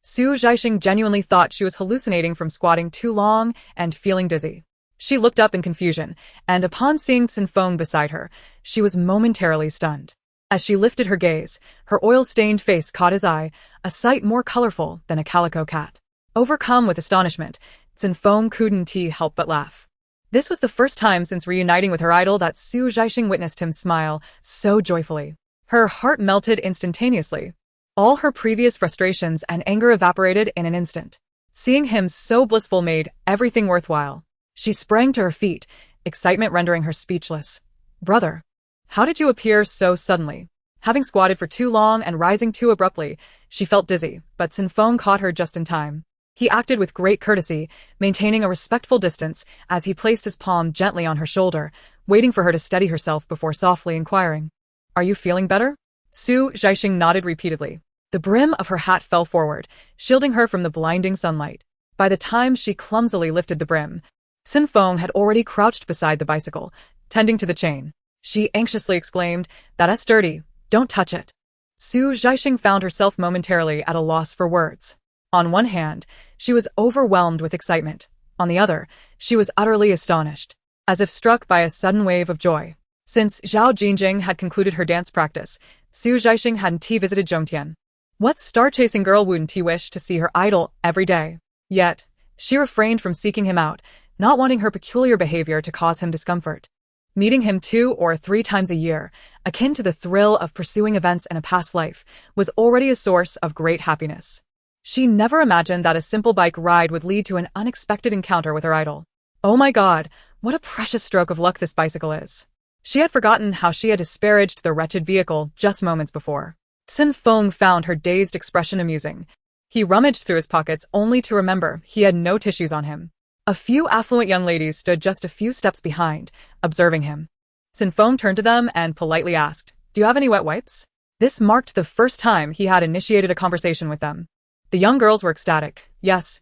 Zhaixing genuinely thought she was hallucinating from squatting too long and feeling dizzy. She looked up in confusion, and upon seeing Cen Feng beside her, she was momentarily stunned. As she lifted her gaze, her oil-stained face caught his eye, a sight more colorful than a calico cat. Overcome with astonishment, Cen Feng couldn't help but laugh. This was the first time since reuniting with her idol that Zhaixing witnessed him smile so joyfully. Her heart melted instantaneously. All her previous frustrations and anger evaporated in an instant. Seeing him so blissful made everything worthwhile. She sprang to her feet, excitement rendering her speechless. Brother, how did you appear so suddenly? Having squatted for too long and rising too abruptly, she felt dizzy, but Cen Feng caught her just in time. He acted with great courtesy, maintaining a respectful distance as he placed his palm gently on her shoulder, waiting for her to steady herself before softly inquiring. Are you feeling better? Zhaixing nodded repeatedly. The brim of her hat fell forward, shielding her from the blinding sunlight. By the time she clumsily lifted the brim, Cen Feng had already crouched beside the bicycle, tending to the chain. She anxiously exclaimed, "That's dirty. Don't touch it." Zhaixing found herself momentarily at a loss for words. On one hand, she was overwhelmed with excitement. On the other, she was utterly astonished, as if struck by a sudden wave of joy. Since Zhao Jingjing had concluded her dance practice, Zhaixing hadn't visited Zhongtian. What star-chasing girl wouldn't wish to see her idol every day? Yet, she refrained from seeking him out, not wanting her peculiar behavior to cause him discomfort. Meeting him 2 or 3 times a year, akin to the thrill of pursuing events in a past life, was already a source of great happiness. She never imagined that a simple bike ride would lead to an unexpected encounter with her idol. Oh my god, what a precious stroke of luck this bicycle is. She had forgotten how she had disparaged the wretched vehicle just moments before. Cen Feng found her dazed expression amusing. He rummaged through his pockets only to remember he had no tissues on him. A few affluent young ladies stood just a few steps behind, observing him. Cen Feng turned to them and politely asked, "Do you have any wet wipes?" This marked the first time he had initiated a conversation with them. The young girls were ecstatic. Yes,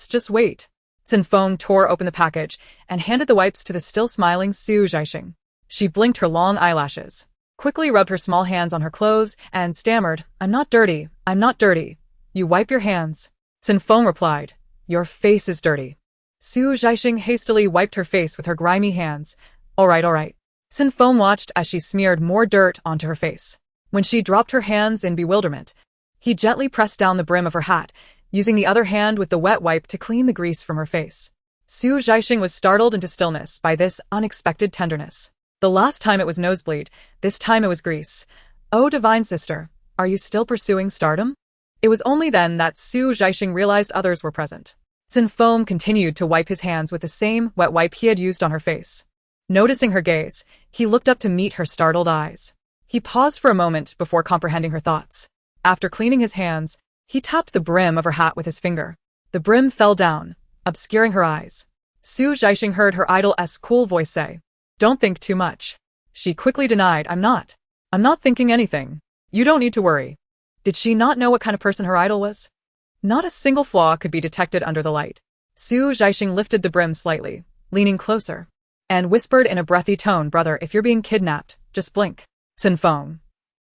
just wait. Cen Feng tore open the package and handed the wipes to the still smiling Zhaixing. She blinked her long eyelashes, quickly rubbed her small hands on her clothes, and stammered, I'm not dirty. You wipe your hands." Cen Feng replied, "Your face is dirty." Zhaixing hastily wiped her face with her grimy hands. All right. Cen Feng watched as she smeared more dirt onto her face. When she dropped her hands in bewilderment, he gently pressed down the brim of her hat, using the other hand with the wet wipe to clean the grease from her face. Zhaixing was startled into stillness by this unexpected tenderness. The last time it was nosebleed, this time it was grease. Oh, divine sister, are you still pursuing stardom? It was only then that Zhaixing realized others were present. Cen Feng continued to wipe his hands with the same wet wipe he had used on her face. Noticing her gaze, he looked up to meet her startled eyes. He paused for a moment before comprehending her thoughts. After cleaning his hands, he tapped the brim of her hat with his finger. The brim fell down, obscuring her eyes. Zhaixing heard her idol's cool voice say, "Don't think too much." She quickly denied, I'm not thinking anything. You don't need to worry." Did she not know what kind of person her idol was? Not a single flaw could be detected under the light. Zhaixing lifted the brim slightly, leaning closer, and whispered in a breathy tone, "Brother, if you're being kidnapped, just blink." Cen Feng,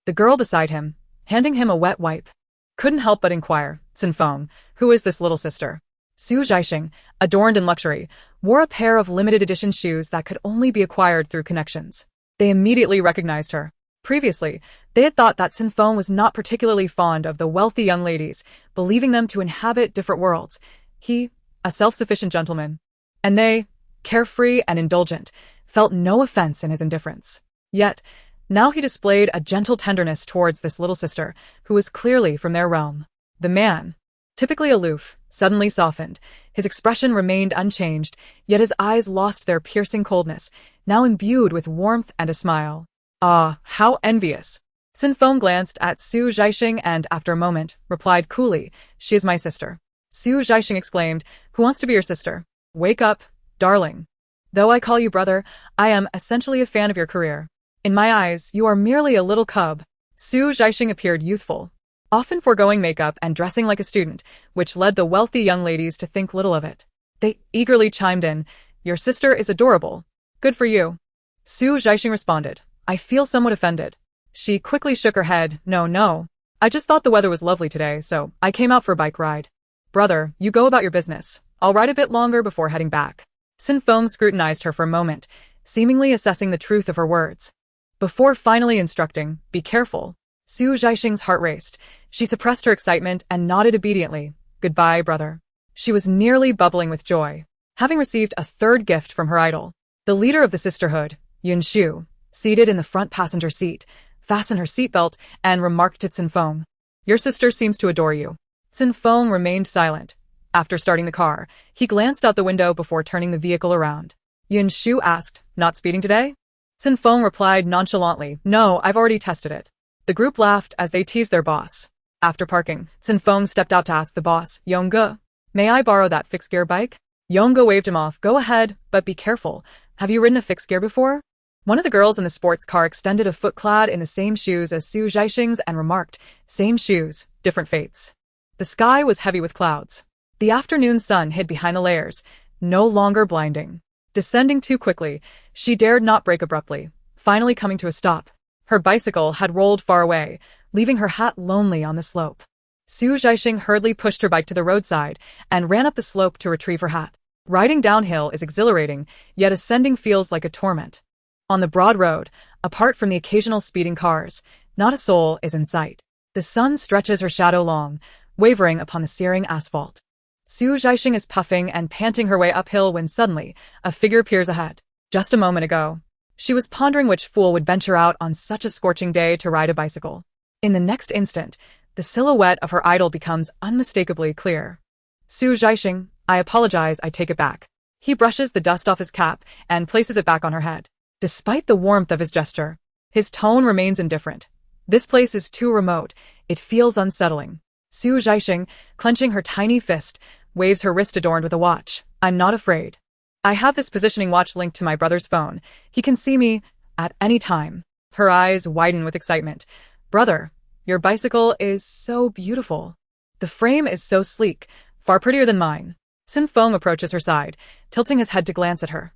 the girl beside him, handing him a wet wipe, couldn't help but inquire, "Cen Feng, who is this little sister?" Zhaixing, adorned in luxury, wore a pair of limited edition shoes that could only be acquired through connections. They immediately recognized her. Previously, they had thought that Cen Feng was not particularly fond of the wealthy young ladies, believing them to inhabit different worlds. He, a self-sufficient gentleman, and they, carefree and indulgent, felt no offense in his indifference. Yet, now he displayed a gentle tenderness towards this little sister, who was clearly from their realm. The man, typically aloof, suddenly softened. His expression remained unchanged, yet his eyes lost their piercing coldness, now imbued with warmth and a smile. Ah, how envious! Cen Feng glanced at Zhaixing and, after a moment, replied coolly, "She is my sister." Zhaixing exclaimed, "Who wants to be your sister? Wake up, darling. Though I call you brother, I am essentially a fan of your career. In my eyes, you are merely a little cub." Zhaixing appeared youthful, often foregoing makeup and dressing like a student, which led the wealthy young ladies to think little of it. They eagerly chimed in, "Your sister is adorable. Good for you." Zhaixing responded, "I feel somewhat offended." She quickly shook her head, No. I just thought the weather was lovely today, so I came out for a bike ride." "Brother, you go about your business. I'll ride a bit longer before heading back." Cen Feng scrutinized her for a moment, seemingly assessing the truth of her words. Before finally instructing, "Be careful." Zhaixing's heart raced. She suppressed her excitement and nodded obediently. "Goodbye, brother." She was nearly bubbling with joy, having received a third gift from her idol. The leader of the sisterhood, Mixue, seated in the front passenger seat, fastened her seatbelt and remarked to Cen Feng, "Your sister seems to adore you." Cen Feng remained silent. After starting the car, he glanced out the window before turning the vehicle around. Shu asked, not speeding today? Cen Feng replied nonchalantly, no, I've already tested it. The group laughed as they teased their boss. After parking, Cen Feng stepped out to ask the boss, Yongge, may I borrow that fixed-gear bike? Yongge waved him off, go ahead, but be careful. Have you ridden a fixed gear before? One of the girls in the sports car extended a foot clad in the same shoes as Zhaixing's and remarked, same shoes, different fates. The sky was heavy with clouds. The afternoon sun hid behind the layers, no longer blinding. Descending too quickly, she dared not brake abruptly, finally coming to a stop. Her bicycle had rolled far away, leaving her hat lonely on the slope. Zhaixing hurriedly pushed her bike to the roadside and ran up the slope to retrieve her hat. Riding downhill is exhilarating, yet ascending feels like a torment. On the broad road, apart from the occasional speeding cars, not a soul is in sight. The sun stretches her shadow long, wavering upon the searing asphalt. Zhaixing is puffing and panting her way uphill when suddenly, a figure appears ahead. Just a moment ago, she was pondering which fool would venture out on such a scorching day to ride a bicycle. In the next instant, the silhouette of her idol becomes unmistakably clear. Zhaixing, I apologize, I take it back. He brushes the dust off his cap and places it back on her head. Despite the warmth of his gesture, his tone remains indifferent. This place is too remote, it feels unsettling. Zhaixing, clenching her tiny fist, waves her wrist adorned with a watch. I'm not afraid. I have this positioning watch linked to my brother's phone. He can see me at any time. Her eyes widen with excitement. Brother, your bicycle is so beautiful. The frame is so sleek, far prettier than mine. Cen Feng approaches her side, tilting his head to glance at her.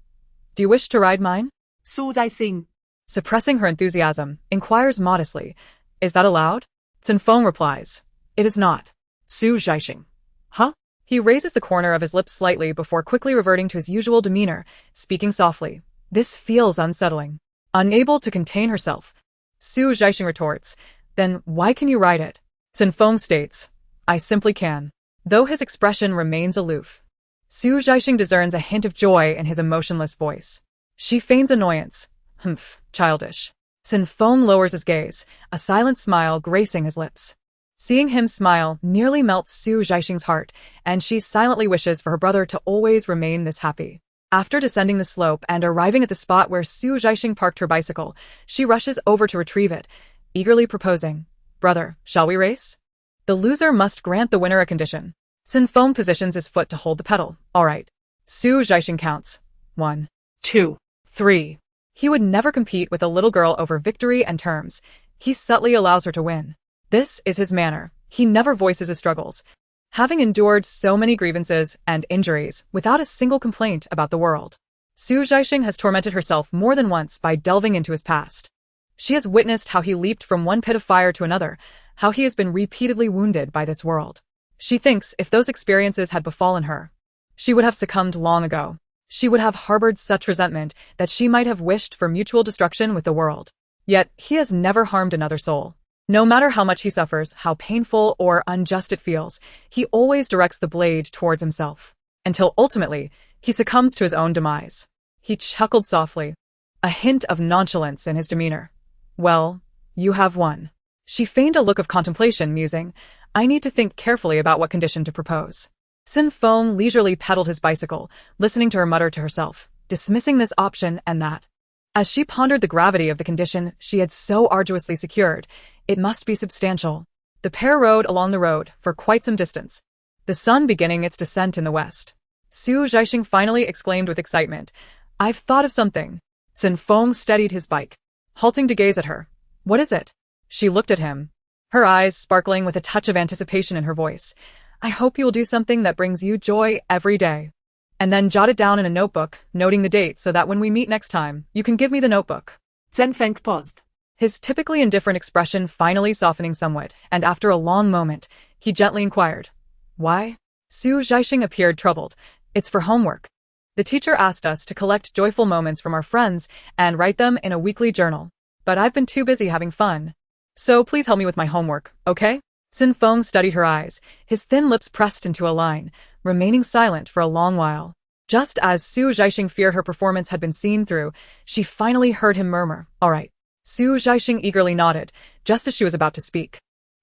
Do you wish to ride mine? Zhaixing, Suppressing her enthusiasm, inquires modestly, is that allowed? Cen Feng replies, it is not. Zhaixing, huh? He raises the corner of his lips slightly before quickly reverting to his usual demeanor, speaking softly. This feels unsettling. Unable to contain herself, Zhaixing retorts, then why can you ride it? Cen Feng states, I simply can. Though his expression remains aloof, Zhaixing discerns a hint of joy in his emotionless voice. She feigns annoyance. Humph, childish. Cen Feng lowers his gaze, a silent smile gracing his lips. Seeing him smile nearly melts Zhaixing's heart, and she silently wishes for her brother to always remain this happy. After descending the slope and arriving at the spot where Zhaixing parked her bicycle, she rushes over to retrieve it, eagerly proposing, brother, shall we race? The loser must grant the winner a condition. Cen Feng positions his foot to hold the pedal. All right. Zhaixing counts. 1, 2, 3. He would never compete with a little girl over victory and terms. He subtly allows her to win. This is his manner. He never voices his struggles, having endured so many grievances and injuries without a single complaint about the world. Zhaixing has tormented herself more than once by delving into his past. She has witnessed how he leaped from one pit of fire to another, how he has been repeatedly wounded by this world. She thinks if those experiences had befallen her, she would have succumbed long ago. She would have harbored such resentment that she might have wished for mutual destruction with the world. Yet he has never harmed another soul. No matter how much he suffers, how painful or unjust it feels, he always directs the blade towards himself, until ultimately he succumbs to his own demise. He chuckled softly, a hint of nonchalance in his demeanor. Well, you have won. She feigned a look of contemplation, musing, I need to think carefully about what condition to propose. Cen Feng leisurely pedaled his bicycle, listening to her mutter to herself, dismissing this option and that. As she pondered the gravity of the condition she had so arduously secured, it must be substantial. The pair rode along the road for quite some distance, the sun beginning its descent in the west. Zhaixing finally exclaimed with excitement, I've thought of something. Cen Feng steadied his bike, halting to gaze at her. What is it? She looked at him, her eyes sparkling with a touch of anticipation in her voice. I hope you will do something that brings you joy every day. And then jot it down in a notebook, noting the date so that when we meet next time, you can give me the notebook. Cen Feng paused, His typically indifferent expression finally softening somewhat, and after a long moment, he gently inquired, Why? Zhaixing appeared troubled. It's for homework. The teacher asked us to collect joyful moments from our friends and write them in a weekly journal. But I've been too busy having fun. So please help me with my homework, okay? Cen Feng studied her eyes, his thin lips pressed into a line, remaining silent for a long while. Just as Zhaixing feared her performance had been seen through, she finally heard him murmur, All right. Zhaixing eagerly nodded, just as she was about to speak.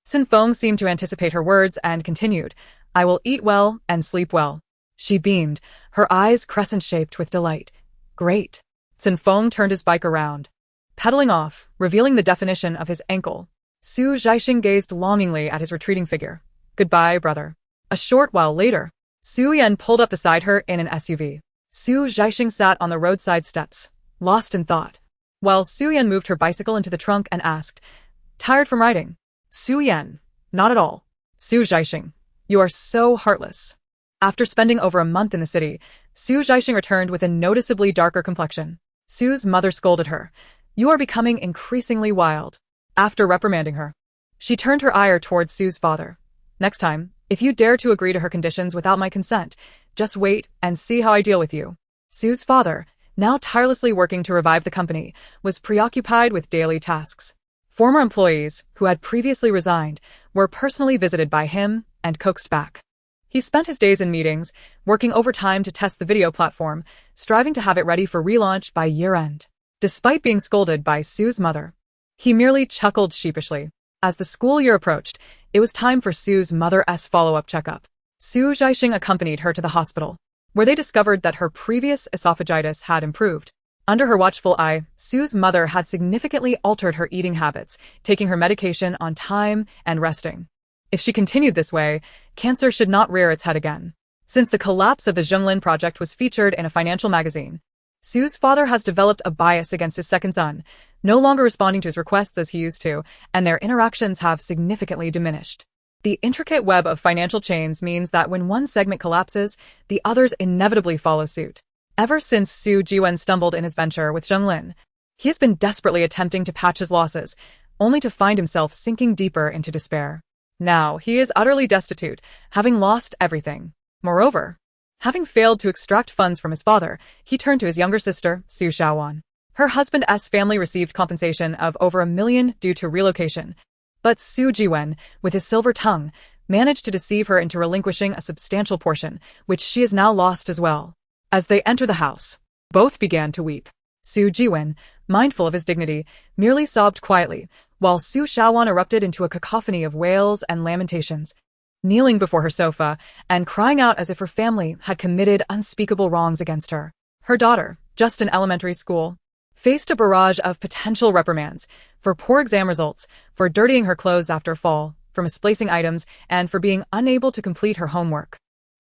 Cen Feng seemed to anticipate her words and continued, I will eat well and sleep well. She beamed, her eyes crescent-shaped with delight. Great. Cen Feng turned his bike around, pedaling off, revealing the definition of his ankle. Zhaixing gazed longingly at his retreating figure. Goodbye, brother. A short while later, Su Yan pulled up beside her in an SUV. Zhaixing sat on the roadside steps, lost in thought, while Su Yan moved her bicycle into the trunk and asked, "Tired from riding?" Su Yan, not at all. Zhaixing, you are so heartless. After spending over a month in the city, Zhaixing returned with a noticeably darker complexion. Su's mother scolded her. You are becoming increasingly wild. After reprimanding her, she turned her ire towards Su's father. Next time, if you dare to agree to her conditions without my consent, just wait and see how I deal with you. Su's father, now tirelessly working to revive the company, was preoccupied with daily tasks. Former employees, who had previously resigned, were personally visited by him and coaxed back. He spent his days in meetings, working overtime to test the video platform, striving to have it ready for relaunch by year-end. Despite being scolded by Su's mother, he merely chuckled sheepishly. As the school year approached, it was time for Su's mother's follow-up checkup. Zhaixing accompanied her to the hospital, where they discovered that her previous esophagitis had improved. Under her watchful eye, Su's mother had significantly altered her eating habits, taking her medication on time and resting. If she continued this way, cancer should not rear its head again. Since the collapse of the Zhonglin project was featured in a financial magazine, Su's father has developed a bias against his second son, no longer responding to his requests as he used to, and their interactions have significantly diminished. The intricate web of financial chains means that when one segment collapses, the others inevitably follow suit. Ever since Su Jiwen stumbled in his venture with Zhonglin, he has been desperately attempting to patch his losses, only to find himself sinking deeper into despair. Now, he is utterly destitute, having lost everything. Moreover, having failed to extract funds from his father, he turned to his younger sister, Su Xiaowan. Her husband's family received compensation of over $1 million due to relocation, but Su Jiwen, with his silver tongue, managed to deceive her into relinquishing a substantial portion, which she has now lost as well. As they entered the house, both began to weep. Su Jiwen, mindful of his dignity, merely sobbed quietly, while Su Xiaowan erupted into a cacophony of wails and lamentations, kneeling before her sofa and crying out as if her family had committed unspeakable wrongs against her. Her daughter, just in elementary school, faced a barrage of potential reprimands for poor exam results, for dirtying her clothes after a fall, for misplacing items, and for being unable to complete her homework.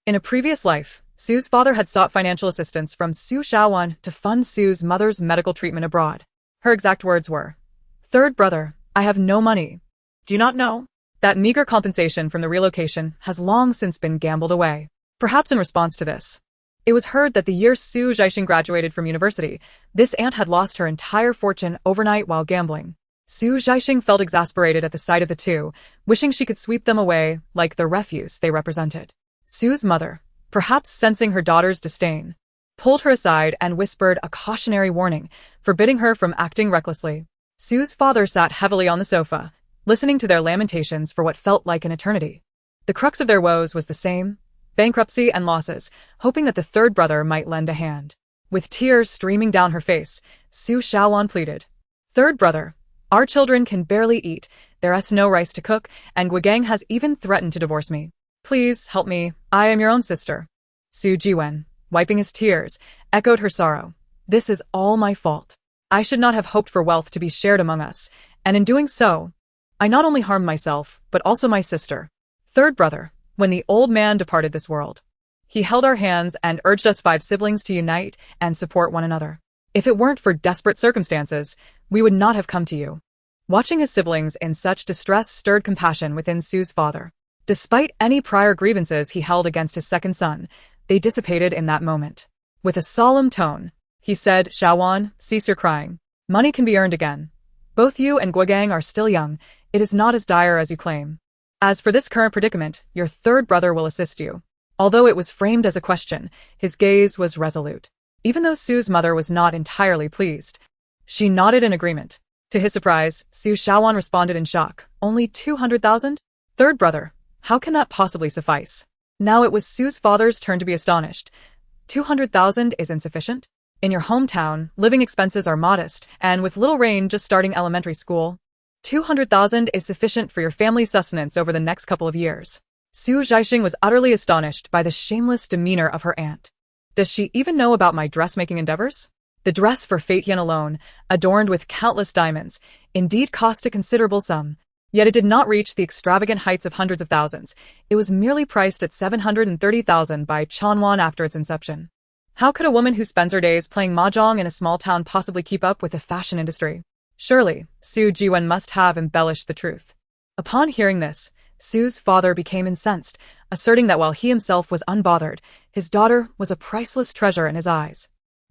In a previous life, Su's father had sought financial assistance from Su Xiaowan to fund Su's mother's medical treatment abroad. Her exact words were, "Third brother, I have no money. Do you not know that meager compensation from the relocation has long since been gambled away?" Perhaps in response to this, it was heard that the year Su Zhaixing graduated from university, this aunt had lost her entire fortune overnight while gambling. Su Zhaixing felt exasperated at the sight of the two, wishing she could sweep them away like the refuse they represented. Su's mother, perhaps sensing her daughter's disdain, pulled her aside and whispered a cautionary warning, forbidding her from acting recklessly. Su's father sat heavily on the sofa, listening to their lamentations for what felt like an eternity. The crux of their woes was the same: bankruptcy and losses, hoping that the third brother might lend a hand. With tears streaming down her face, Su Xiaowan pleaded, "Third brother, our children can barely eat, there's no rice to cook, and Guigang has even threatened to divorce me. Please help me, I am your own sister." Su Jiwen, wiping his tears, echoed her sorrow. "This is all my fault. I should not have hoped for wealth to be shared among us, and in doing so, I not only harmed myself, but also my sister. Third brother, when the old man departed this world, he held our hands and urged us 5 siblings to unite and support one another. If it weren't for desperate circumstances, we would not have come to you." Watching his siblings in such distress stirred compassion within Su's father. Despite any prior grievances he held against his second son, they dissipated in that moment. With a solemn tone, he said, "Xiaowan, cease your crying. Money can be earned again. Both you and Guigang are still young. It is not as dire as you claim. As for this current predicament, your third brother will assist you." Although it was framed as a question, his gaze was resolute. Even though Su's mother was not entirely pleased, she nodded in agreement. To his surprise, Su Xiaowan responded in shock, "Only 200,000? Third brother, how can that possibly suffice?" Now it was Su's father's turn to be astonished. 200,000 is insufficient? In your hometown, living expenses are modest, and with little Rain just starting elementary school, 200,000 is sufficient for your family's sustenance over the next couple of years. Su Zhaixing was utterly astonished by the shameless demeanor of her aunt. Does she even know about my dressmaking endeavors? The dress for Fate Yin alone, adorned with countless diamonds, indeed cost a considerable sum. Yet it did not reach the extravagant heights of hundreds of thousands. It was merely priced at 730,000 by Chanwan after its inception. How could a woman who spends her days playing mahjong in a small town possibly keep up with the fashion industry? Surely, Su Jiwen must have embellished the truth. Upon hearing this, Su's father became incensed, asserting that while he himself was unbothered, his daughter was a priceless treasure in his eyes.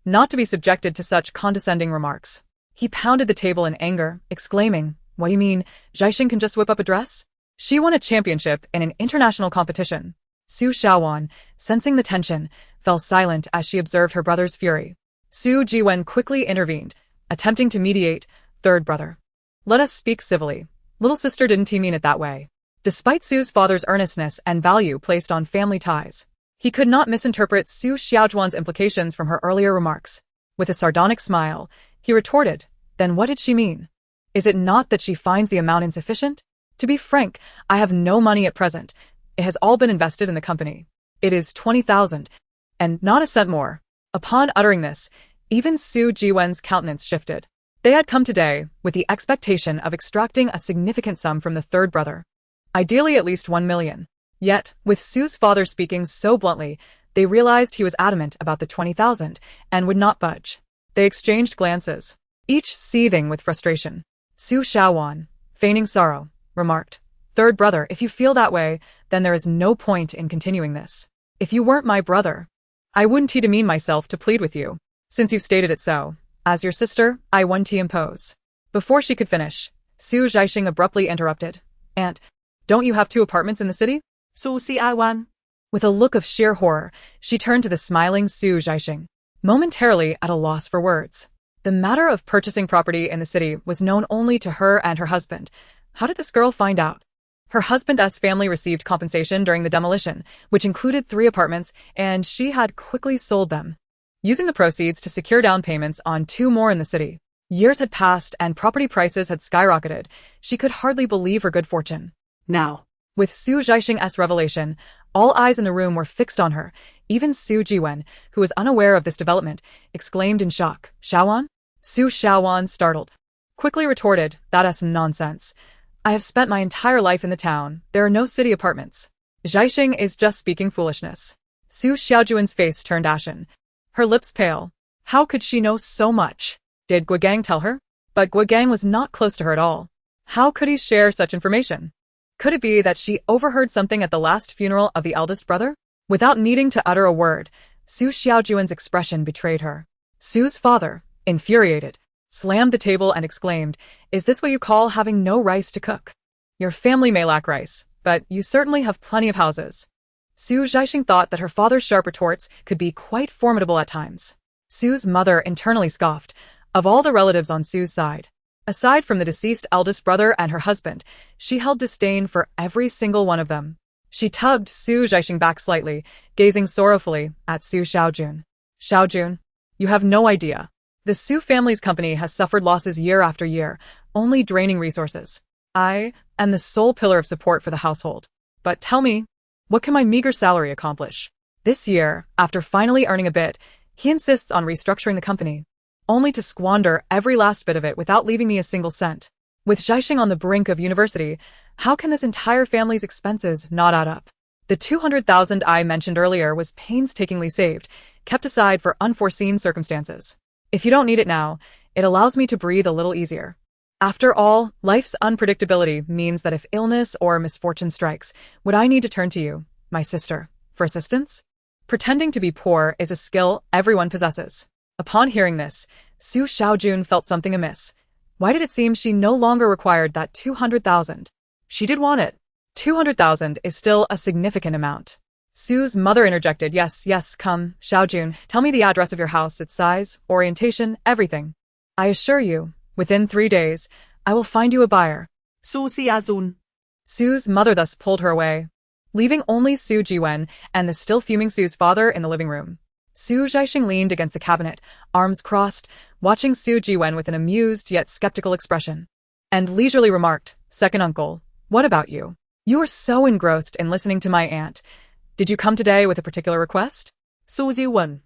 Not to be subjected to such condescending remarks. He pounded the table in anger, exclaiming, "What do you mean, Zhaixing can just whip up a dress? She won a championship in an international competition." Su Xiaowan, sensing the tension, fell silent as she observed her brother's fury. Su Jiwen quickly intervened, attempting to mediate. "Third brother, let us speak civilly. Little sister didn't mean it that way." Despite Su's father's earnestness and value placed on family ties, he could not misinterpret Su Xiaojuan's implications from her earlier remarks. With a sardonic smile, he retorted, "Then what did she mean? Is it not that she finds the amount insufficient? To be frank, I have no money at present. It has all been invested in the company. It is 20,000, and not a cent more." Upon uttering this, even Su Jiwen's countenance shifted. They had come today with the expectation of extracting a significant sum from the third brother. Ideally at least 1 million. Yet, with Su's father speaking so bluntly, they realized he was adamant about the 20,000 and would not budge. They exchanged glances, each seething with frustration. Su Xiaowan, feigning sorrow, remarked, "Third brother, if you feel that way, then there is no point in continuing this. If you weren't my brother, I wouldn't demean myself to plead with you. Since you've stated it so, as your sister, I wouldn't impose." Before she could finish, Su Zhaixing abruptly interrupted, "Aunt, don't you have 2 apartments in the city?" Su Xiaowan. With a look of sheer horror, she turned to the smiling Su Zhaixing, momentarily at a loss for words. The matter of purchasing property in the city was known only to her and her husband. How did this girl find out? Her husband's family received compensation during the demolition, which included 3 apartments, and she had quickly sold them, using the proceeds to secure down payments on 2 more in the city. Years had passed and property prices had skyrocketed. She could hardly believe her good fortune. Now, with Su Zhaixing's revelation, all eyes in the room were fixed on her. Even Su Jiwen, who was unaware of this development, exclaimed in shock, "Xiaowan?" Su Xiaowan, startled, quickly retorted, "That's nonsense. I have spent my entire life in the town. There are no city apartments. Zhaixing is just speaking foolishness." Su Xiaojuan's face turned ashen, her lips pale. How could she know so much? Did Guogang tell her? But Guogang was not close to her at all. How could he share such information? Could it be that she overheard something at the last funeral of the eldest brother? Without needing to utter a word, Su Xiaojuan's expression betrayed her. Su's father, infuriated, slammed the table and exclaimed, "Is this what you call having no rice to cook? Your family may lack rice, but you certainly have plenty of houses." Su Zhaixing thought that her father's sharp retorts could be quite formidable at times. Su's mother internally scoffed. Of all the relatives on Su's side, aside from the deceased eldest brother and her husband, she held disdain for every single one of them. She tugged Su Zhaixing back slightly, gazing sorrowfully at Su Xiaojun. "Xiaojun, you have no idea. The Su family's company has suffered losses year after year, only draining resources. I am the sole pillar of support for the household. But tell me, what can my meager salary accomplish?" This year, after finally earning a bit, he insists on restructuring the company, only to squander every last bit of it without leaving me a single cent. With Zhaixing on the brink of university, how can this entire family's expenses not add up? The 200,000 I mentioned earlier was painstakingly saved, kept aside for unforeseen circumstances. If you don't need it now, it allows me to breathe a little easier. After all, life's unpredictability means that if illness or misfortune strikes, would I need to turn to you, my sister, for assistance? Pretending to be poor is a skill everyone possesses. Upon hearing this, Su Xiaojun felt something amiss. Why did it seem she no longer required that 200,000? She did want it. 200,000 is still a significant amount. Su's mother interjected, Yes, come, Xiaojun, tell me the address of your house, its size, orientation, everything. I assure you, within 3 days, I will find you a buyer." Su Xiaojun. Su's mother thus pulled her away, leaving only Su Jiwen and the still fuming Su's father in the living room. Su Zhaixing leaned against the cabinet, arms crossed, watching Su Jiwen with an amused yet skeptical expression, and leisurely remarked, "Second uncle, what about you? You are so engrossed in listening to my aunt. Did you come today with a particular request?" Su Jiwen.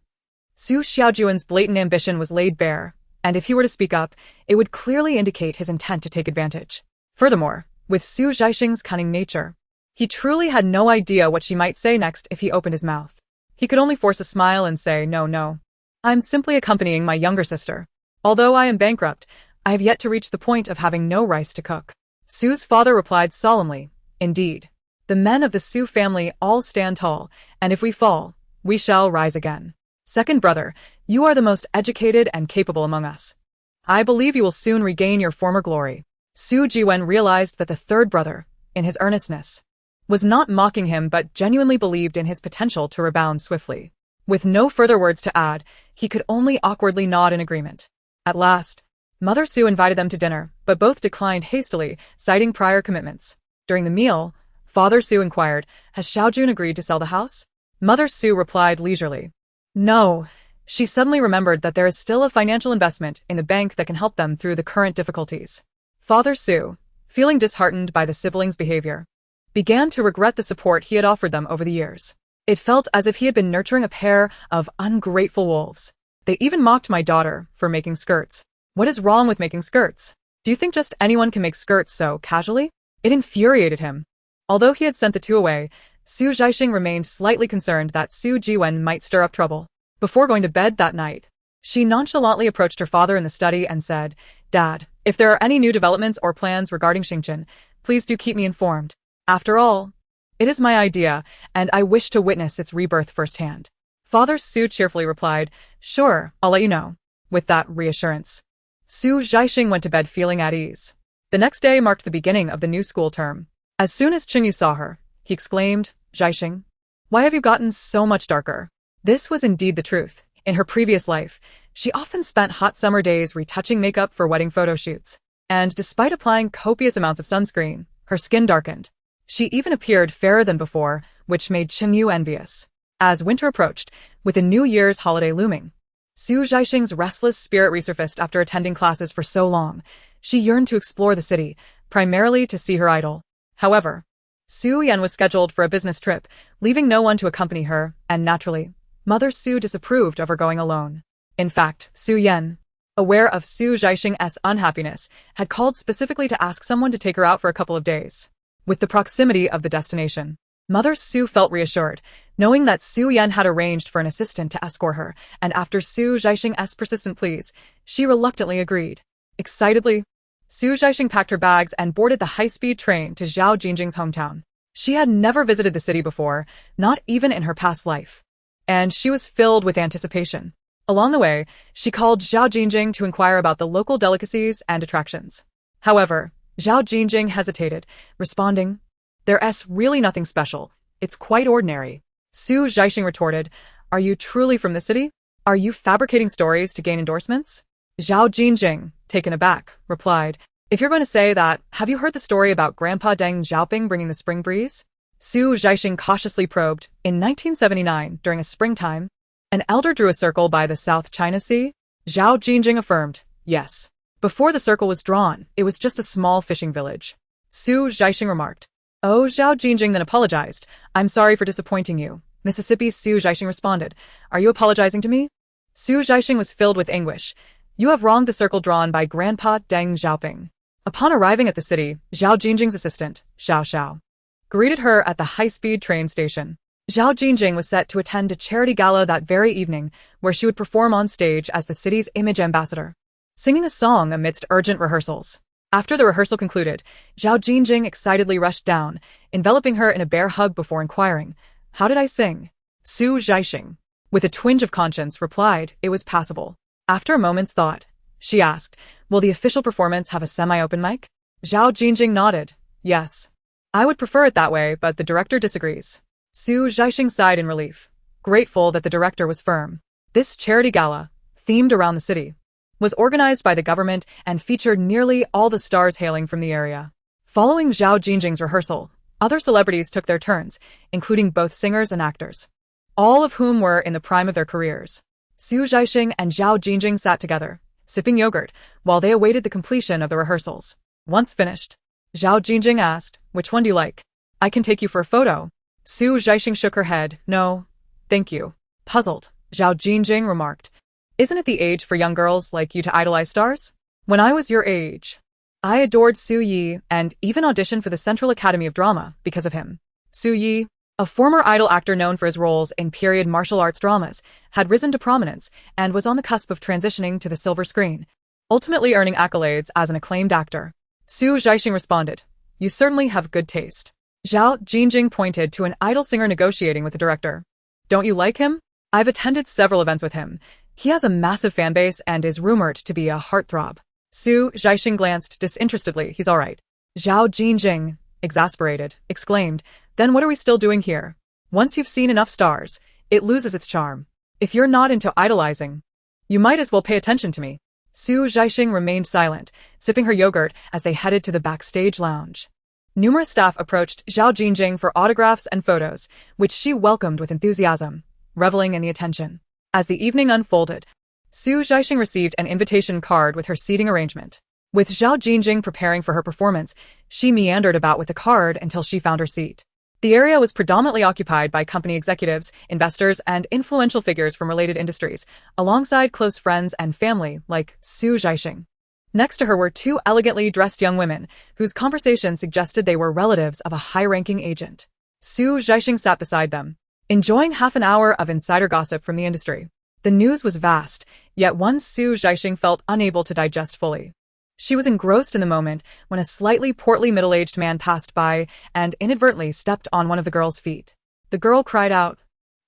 Su Xiaojuan's blatant ambition was laid bare, and if he were to speak up, it would clearly indicate his intent to take advantage. Furthermore, with Su Zhaixing's cunning nature, he truly had no idea what she might say next if he opened his mouth. He could only force a smile and say, "No, no. I'm simply accompanying my younger sister. Although I am bankrupt, I have yet to reach the point of having no rice to cook." Su's father replied solemnly, "Indeed. The men of the Su family all stand tall, and if we fall, we shall rise again. Second brother, you are the most educated and capable among us. I believe you will soon regain your former glory." Su Jiwen realized that the third brother, in his earnestness, was not mocking him but genuinely believed in his potential to rebound swiftly. With no further words to add, he could only awkwardly nod in agreement. At last, Mother Su invited them to dinner, but both declined hastily, citing prior commitments. During the meal, Father Su inquired, "Has Xiaojun agreed to sell the house?" Mother Su replied leisurely, "No." She suddenly remembered that there is still a financial investment in the bank that can help them through the current difficulties. Father Su, feeling disheartened by the siblings' behavior, began to regret the support he had offered them over the years. It felt as if he had been nurturing a pair of ungrateful wolves. "They even mocked my daughter for making skirts. What is wrong with making skirts? Do you think just anyone can make skirts so casually?" It infuriated him. Although he had sent the two away, Su Zhaixing remained slightly concerned that Su Jiwen might stir up trouble. Before going to bed that night, she nonchalantly approached her father in the study and said, "Dad, if there are any new developments or plans regarding Xingchen, please do keep me informed. After all, it is my idea, and I wish to witness its rebirth firsthand." Father Su cheerfully replied, "Sure, I'll let you know." With that reassurance, Su Zhaixing went to bed feeling at ease. The next day marked the beginning of the new school term. As soon as Qingyu saw her, he exclaimed, "Zhaixing, why have you gotten so much darker?" This was indeed the truth. In her previous life, she often spent hot summer days retouching makeup for wedding photo shoots, and despite applying copious amounts of sunscreen, her skin darkened. She even appeared fairer than before, which made Qingyu envious. As winter approached, with the New Year's holiday looming, Su Zhaixing's restless spirit resurfaced after attending classes for so long. She yearned to explore the city, primarily to see her idol. However, Su Yan was scheduled for a business trip, leaving no one to accompany her, and naturally, Mother Su disapproved of her going alone. In fact, Su Yan, aware of Su Zhaixing's unhappiness, had called specifically to ask someone to take her out for a couple of days. With the proximity of the destination, Mother Su felt reassured, knowing that Su Yan had arranged for an assistant to escort her, and after Su Zhaixing's persistent pleas, she reluctantly agreed. Excitedly, Su Zhaixing packed her bags and boarded the high-speed train to Zhao Jingjing's hometown. She had never visited the city before, not even in her past life, and she was filled with anticipation. Along the way, she called Zhao Jingjing to inquire about the local delicacies and attractions. However, Zhao Jingjing hesitated, responding, "There's really nothing special. It's quite ordinary." Su Zhaixing retorted, "Are you truly from the city? Are you fabricating stories to gain endorsements?" Zhao Jingjing, taken aback, replied, "If you're going to say that, have you heard the story about Grandpa Deng Xiaoping bringing the spring breeze?" Su Zhaixing cautiously probed, "In 1979, during a springtime, an elder drew a circle by the South China Sea?" Zhao Jingjing affirmed, "Yes. Before the circle was drawn, it was just a small fishing village." Su Zhaixing remarked. "Oh," Zhao Jingjing then apologized. "I'm sorry for disappointing you." Mississippi's Su Zhaixing responded, "Are you apologizing to me?" Su Zhaixing was filled with anguish. "You have wronged the circle drawn by Grandpa Deng Xiaoping." Upon arriving at the city, Zhao Jingjing's assistant, Xiao Xiao, greeted her at the high-speed train station. Zhao Jingjing was set to attend a charity gala that very evening, where she would perform on stage as the city's image ambassador, singing a song amidst urgent rehearsals. After the rehearsal concluded, Zhao Jingjing excitedly rushed down, enveloping her in a bear hug before inquiring, "How did I sing?" Su Zhaixing, with a twinge of conscience, replied, "It was passable." After a moment's thought, she asked, "Will the official performance have a semi-open mic?" Zhao Jingjing nodded, "Yes. I would prefer it that way, but the director disagrees." Su Zhaixing sighed in relief, grateful that the director was firm. This charity gala, themed around the city, was organized by the government and featured nearly all the stars hailing from the area. Following Zhao Jingjing's rehearsal, other celebrities took their turns, including both singers and actors, all of whom were in the prime of their careers. Su Zhaixing and Zhao Jingjing sat together, sipping yogurt, while they awaited the completion of the rehearsals. Once finished, Zhao Jingjing asked, "Which one do you like? I can take you for a photo." Su Zhaixing shook her head, "No, thank you." Puzzled, Zhao Jinjing remarked. Isn't it the age for young girls like you to idolize stars? When I was your age, I adored Su Yi and even auditioned for the Central Academy of Drama because of him. Su Yi, a former idol actor known for his roles in period martial arts dramas, had risen to prominence and was on the cusp of transitioning to the silver screen, ultimately earning accolades as an acclaimed actor. Su Zhaixing responded, You certainly have good taste. Zhao Jinjing pointed to an idol singer negotiating with the director. Don't you like him? I've attended several events with him. He has a massive fan base and is rumored to be a heartthrob. Su Zhaixing glanced disinterestedly. He's all right. Zhao Jinjing, exasperated, exclaimed, Then what are we still doing here? Once you've seen enough stars, it loses its charm. If you're not into idolizing, you might as well pay attention to me. Su Zhaixing remained silent, sipping her yogurt as they headed to the backstage lounge. Numerous staff approached Zhao Jinjing for autographs and photos, which she welcomed with enthusiasm, reveling in the attention. As the evening unfolded, Su Zhaixing received an invitation card with her seating arrangement. With Zhao Jinjing preparing for her performance, she meandered about with the card until she found her seat. The area was predominantly occupied by company executives, investors, and influential figures from related industries, alongside close friends and family like Su Zhaixing. Next to her were two elegantly dressed young women, whose conversation suggested they were relatives of a high-ranking agent. Su Zhaixing sat beside them, enjoying half an hour of insider gossip from the industry. The news was vast, yet one Su Zhaixing felt unable to digest fully. She was engrossed in the moment when a slightly portly middle-aged man passed by and inadvertently stepped on one of the girl's feet. The girl cried out,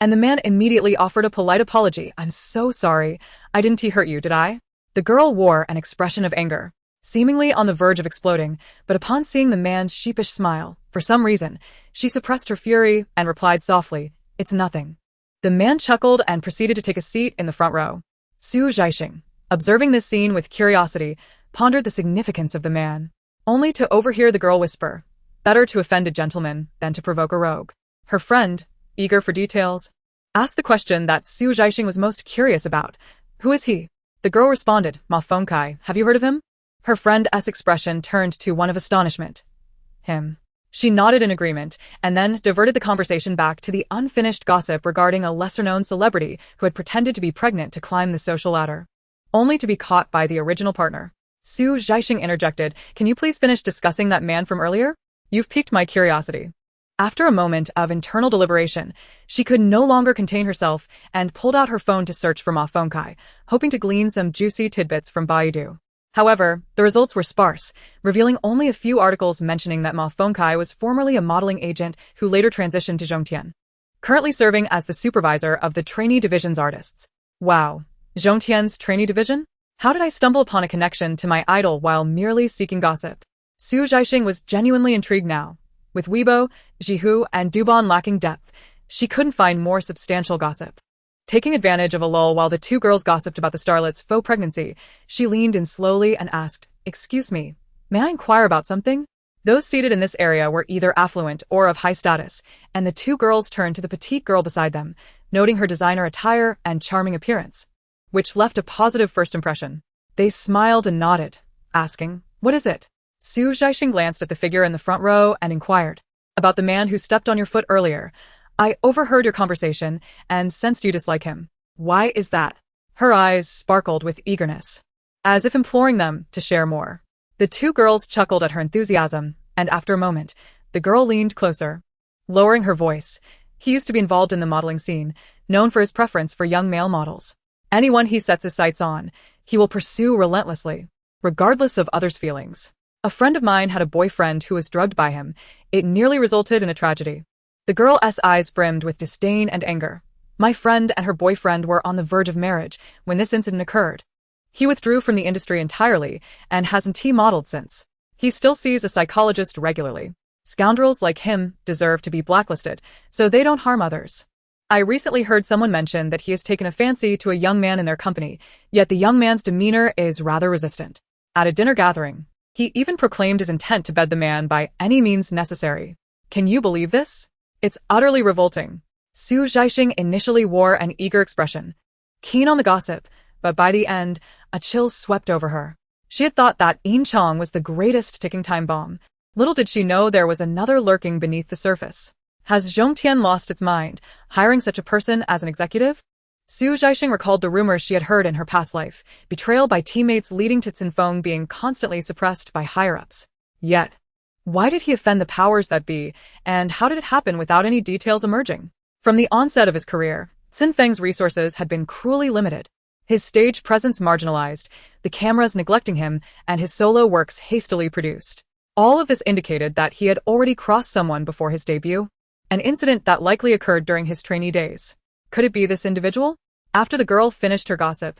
and the man immediately offered a polite apology. I'm so sorry. I didn't hurt you, did I? The girl wore an expression of anger, seemingly on the verge of exploding, but upon seeing the man's sheepish smile, for some reason, she suppressed her fury and replied softly, It's nothing. The man chuckled and proceeded to take a seat in the front row. Su Zhaixing, observing this scene with curiosity, pondered the significance of the man, only to overhear the girl whisper, Better to offend a gentleman than to provoke a rogue. Her friend, eager for details, asked the question that Su Zhaixing was most curious about. Who is he? The girl responded, Ma Fengkai, have you heard of him? Her friend's expression turned to one of astonishment. Him. She nodded in agreement, and then diverted the conversation back to the unfinished gossip regarding a lesser-known celebrity who had pretended to be pregnant to climb the social ladder, only to be caught by the original partner. Su Zhaixing interjected, Can you please finish discussing that man from earlier? You've piqued my curiosity. After a moment of internal deliberation, she could no longer contain herself and pulled out her phone to search for Ma Fengkai, hoping to glean some juicy tidbits from Baidu. However, the results were sparse, revealing only a few articles mentioning that Ma Fengkai was formerly a modeling agent who later transitioned to Zhongtian, currently serving as the supervisor of the trainee division's artists. Wow, Zhongtian's trainee division? How did I stumble upon a connection to my idol while merely seeking gossip? Su Zhaixing was genuinely intrigued now. With Weibo, Jihu, and Dubon lacking depth, she couldn't find more substantial gossip. Taking advantage of a lull while the two girls gossiped about the starlet's faux pregnancy, she leaned in slowly and asked, Excuse me, may I inquire about something? Those seated in this area were either affluent or of high status, and the two girls turned to the petite girl beside them, noting her designer attire and charming appearance, which left a positive first impression. They smiled and nodded, asking, What is it? Su Zhaixing glanced at the figure in the front row and inquired, About the man who stepped on your foot earlier. I overheard your conversation and sensed you dislike him. Why is that? Her eyes sparkled with eagerness, as if imploring them to share more. The two girls chuckled at her enthusiasm, and after a moment, the girl leaned closer, lowering her voice. He used to be involved in the modeling scene, known for his preference for young male models. Anyone he sets his sights on, he will pursue relentlessly, regardless of others' feelings. A friend of mine had a boyfriend who was drugged by him. It nearly resulted in a tragedy. The girl's eyes brimmed with disdain and anger. My friend and her boyfriend were on the verge of marriage when this incident occurred. He withdrew from the industry entirely and hasn't modeled since. He still sees a psychologist regularly. Scoundrels like him deserve to be blacklisted, so they don't harm others. I recently heard someone mention that he has taken a fancy to a young man in their company, yet the young man's demeanor is rather resistant. At a dinner gathering, he even proclaimed his intent to bed the man by any means necessary. Can you believe this? It's utterly revolting. Su Zhaixing initially wore an eager expression, keen on the gossip, but by the end, a chill swept over her. She had thought that Yin Chong was the greatest ticking time bomb. Little did she know there was another lurking beneath the surface. Has Zhongtian lost its mind, hiring such a person as an executive? Su Zhaixing recalled the rumors she had heard in her past life, betrayal by teammates leading to Cen Feng being constantly suppressed by higher-ups. Yet, why did he offend the powers that be, and how did it happen without any details emerging? From the onset of his career, Cen Feng's resources had been cruelly limited. His stage presence marginalized, the cameras neglecting him, and his solo works hastily produced. All of this indicated that he had already crossed someone before his debut, an incident that likely occurred during his trainee days. Could it be this individual? After the girl finished her gossip,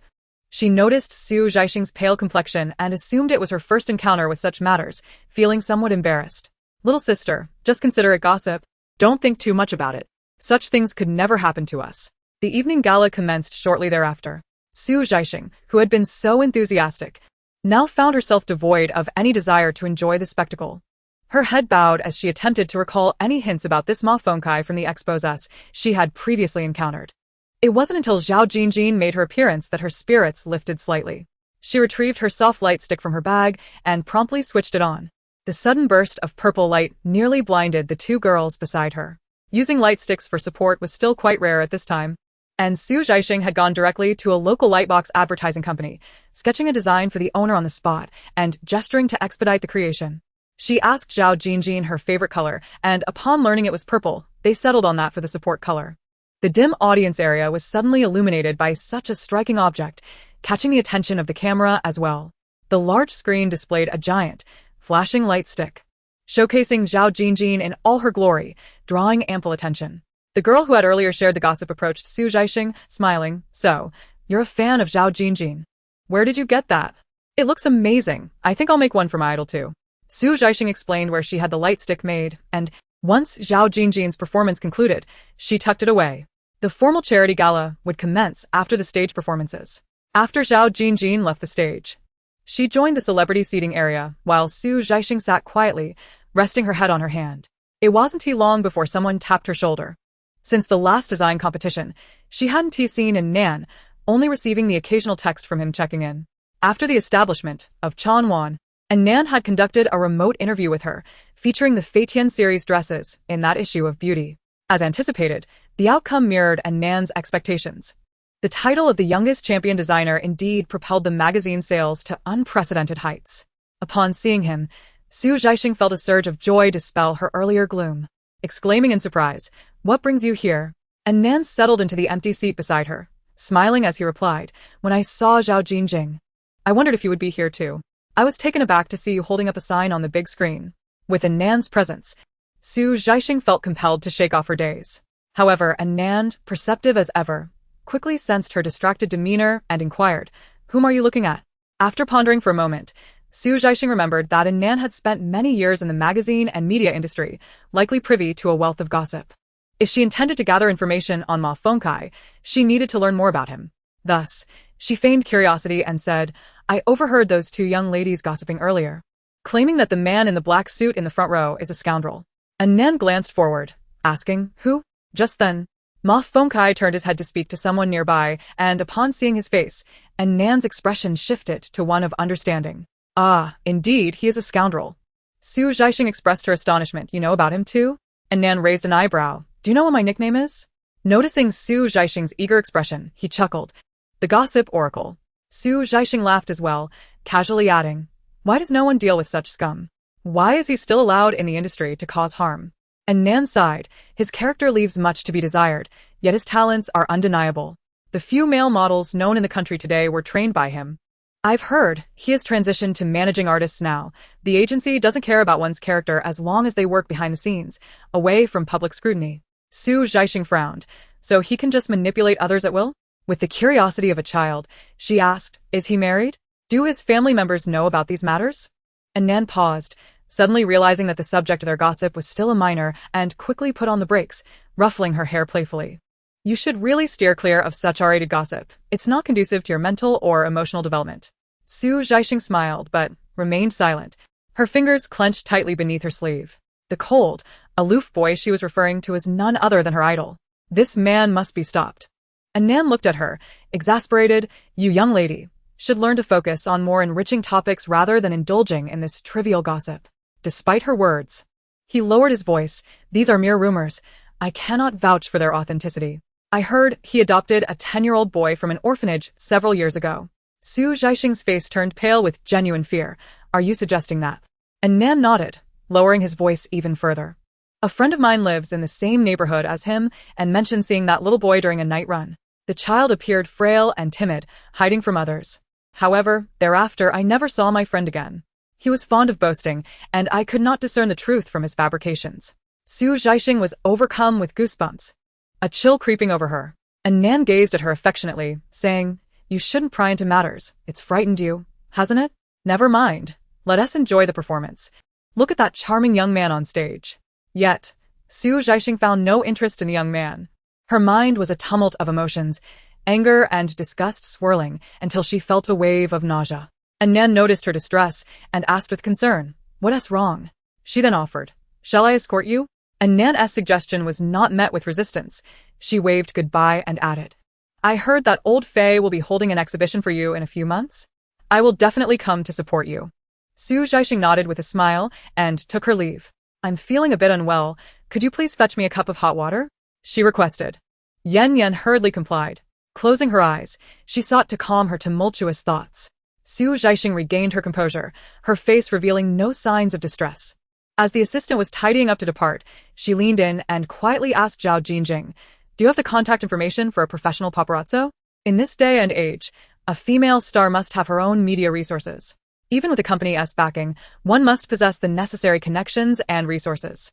she noticed Su Zhaixing's pale complexion and assumed it was her first encounter with such matters, feeling somewhat embarrassed. Little sister, just consider it gossip. Don't think too much about it. Such things could never happen to us. The evening gala commenced shortly thereafter. Su Zhaixing, who had been so enthusiastic, now found herself devoid of any desire to enjoy the spectacle. Her head bowed as she attempted to recall any hints about this Ma Fengkai from the exposes she had previously encountered. It wasn't until Zhao Jinjin made her appearance that her spirits lifted slightly. She retrieved her soft light stick from her bag and promptly switched it on. The sudden burst of purple light nearly blinded the two girls beside her. Using light sticks for support was still quite rare at this time, and Su Zhaixing had gone directly to a local lightbox advertising company, sketching a design for the owner on the spot and gesturing to expedite the creation. She asked Zhao Jinjin her favorite color, and upon learning it was purple, they settled on that for the support color. The dim audience area was suddenly illuminated by such a striking object, catching the attention of the camera as well. The large screen displayed a giant, flashing light stick, showcasing Zhao Jinjin in all her glory, drawing ample attention. The girl who had earlier shared the gossip approached Su Zhaixing, smiling. So, you're a fan of Zhao Jinjin. Where did you get that? It looks amazing. I think I'll make one for my idol too. Su Zhaixing explained where she had the light stick made, and once Zhao Jinjin's performance concluded, she tucked it away. The formal charity gala would commence after the stage performances. After Zhao Jinjin left the stage, she joined the celebrity seating area while Su Zhaixing sat quietly, resting her head on her hand. It wasn't too long before someone tapped her shoulder. Since the last design competition, she hadn't seen in Nan, only receiving the occasional text from him checking in. After the establishment of Chan Wan, and Nan had conducted a remote interview with her, featuring the Feitian series dresses in that issue of Beauty. As anticipated, the outcome mirrored Nan's expectations. The title of the youngest champion designer indeed propelled the magazine's sales to unprecedented heights. Upon seeing him, Su Zhaixing felt a surge of joy dispel her earlier gloom. Exclaiming in surprise, "What brings you here?" And Nan settled into the empty seat beside her, smiling as he replied, "When I saw Zhao Jinjing, I wondered if you would be here too. I was taken aback to see you holding up a sign on the big screen." With Nan's presence, Su Zhaixing felt compelled to shake off her daze. However, Nan, perceptive as ever, quickly sensed her distracted demeanor and inquired, "Whom are you looking at?" After pondering for a moment, Su Zhaixing remembered that Nan had spent many years in the magazine and media industry, likely privy to a wealth of gossip. If she intended to gather information on Ma Fengkai, she needed to learn more about him. Thus, she feigned curiosity and said, "I overheard those two young ladies gossiping earlier, claiming that the man in the black suit in the front row is a scoundrel." Nan glanced forward, asking, "Who?" Just then, Ma Fengkai turned his head to speak to someone nearby, and upon seeing his face, Nan's expression shifted to one of understanding. "Ah, indeed, he is a scoundrel." Su Zhaixing expressed her astonishment. "You know about him too?" Nan raised an eyebrow. "Do you know what my nickname is?" Noticing Su Zhaixing's eager expression, he chuckled. "The Gossip Oracle." Su Zhaixing laughed as well, casually adding, "Why does no one deal with such scum? Why is he still allowed in the industry to cause harm?" Nan sighed. His character leaves much to be desired, yet his talents are undeniable. The few male models known in the country today were trained by him. "I've heard he has transitioned to managing artists now. The agency doesn't care about one's character as long as they work behind the scenes, away from public scrutiny." Su Zhaixing frowned. "So he can just manipulate others at will?" With the curiosity of a child, she asked, "Is he married? Do his family members know about these matters?" Nan paused, suddenly realizing that the subject of their gossip was still a minor, and quickly put on the brakes, ruffling her hair playfully. "You should really steer clear of such R-rated gossip. It's not conducive to your mental or emotional development." Su Zhaixing smiled, but remained silent. Her fingers clenched tightly beneath her sleeve. The cold, aloof boy she was referring to was none other than her idol. This man must be stopped. Nan looked at her, exasperated. "You young lady should learn to focus on more enriching topics rather than indulging in this trivial gossip." Despite her words, he lowered his voice. "These are mere rumors. I cannot vouch for their authenticity." I heard he adopted a 10-year-old boy from an orphanage several years ago. Zhaixing's face turned pale with genuine fear. Are you suggesting that? And Nan nodded, lowering his voice even further. A friend of mine lives in the same neighborhood as him and mentioned seeing that little boy during a night run. The child appeared frail and timid, hiding from others. However, thereafter I never saw my friend again. He was fond of boasting, and I could not discern the truth from his fabrications. Zhaixing was overcome with goosebumps, a chill creeping over her. And Nan gazed at her affectionately, saying, "You shouldn't pry into matters. It's frightened you, hasn't it? Never mind. Let us enjoy the performance. Look at that charming young man on stage." Yet, Zhaixing found no interest in the young man. Her mind was a tumult of emotions, anger and disgust swirling until she felt a wave of nausea. And Nan noticed her distress and asked with concern, "What is wrong?" She then offered, "Shall I escort you?" And Nan's suggestion was not met with resistance. She waved goodbye and added, "I heard that old Faye will be holding an exhibition for you in a few months. I will definitely come to support you." Zhaixing nodded with a smile and took her leave. "I'm feeling a bit unwell. Could you please fetch me a cup of hot water?" she requested. Yen hurriedly complied. Closing her eyes, she sought to calm her tumultuous thoughts. Zhaixing regained her composure, her face revealing no signs of distress. As the assistant was tidying up to depart, she leaned in and quietly asked Zhao Jingjing, "Do you have the contact information for a professional paparazzo?" In this day and age, a female star must have her own media resources. Even with the company's backing, one must possess the necessary connections and resources.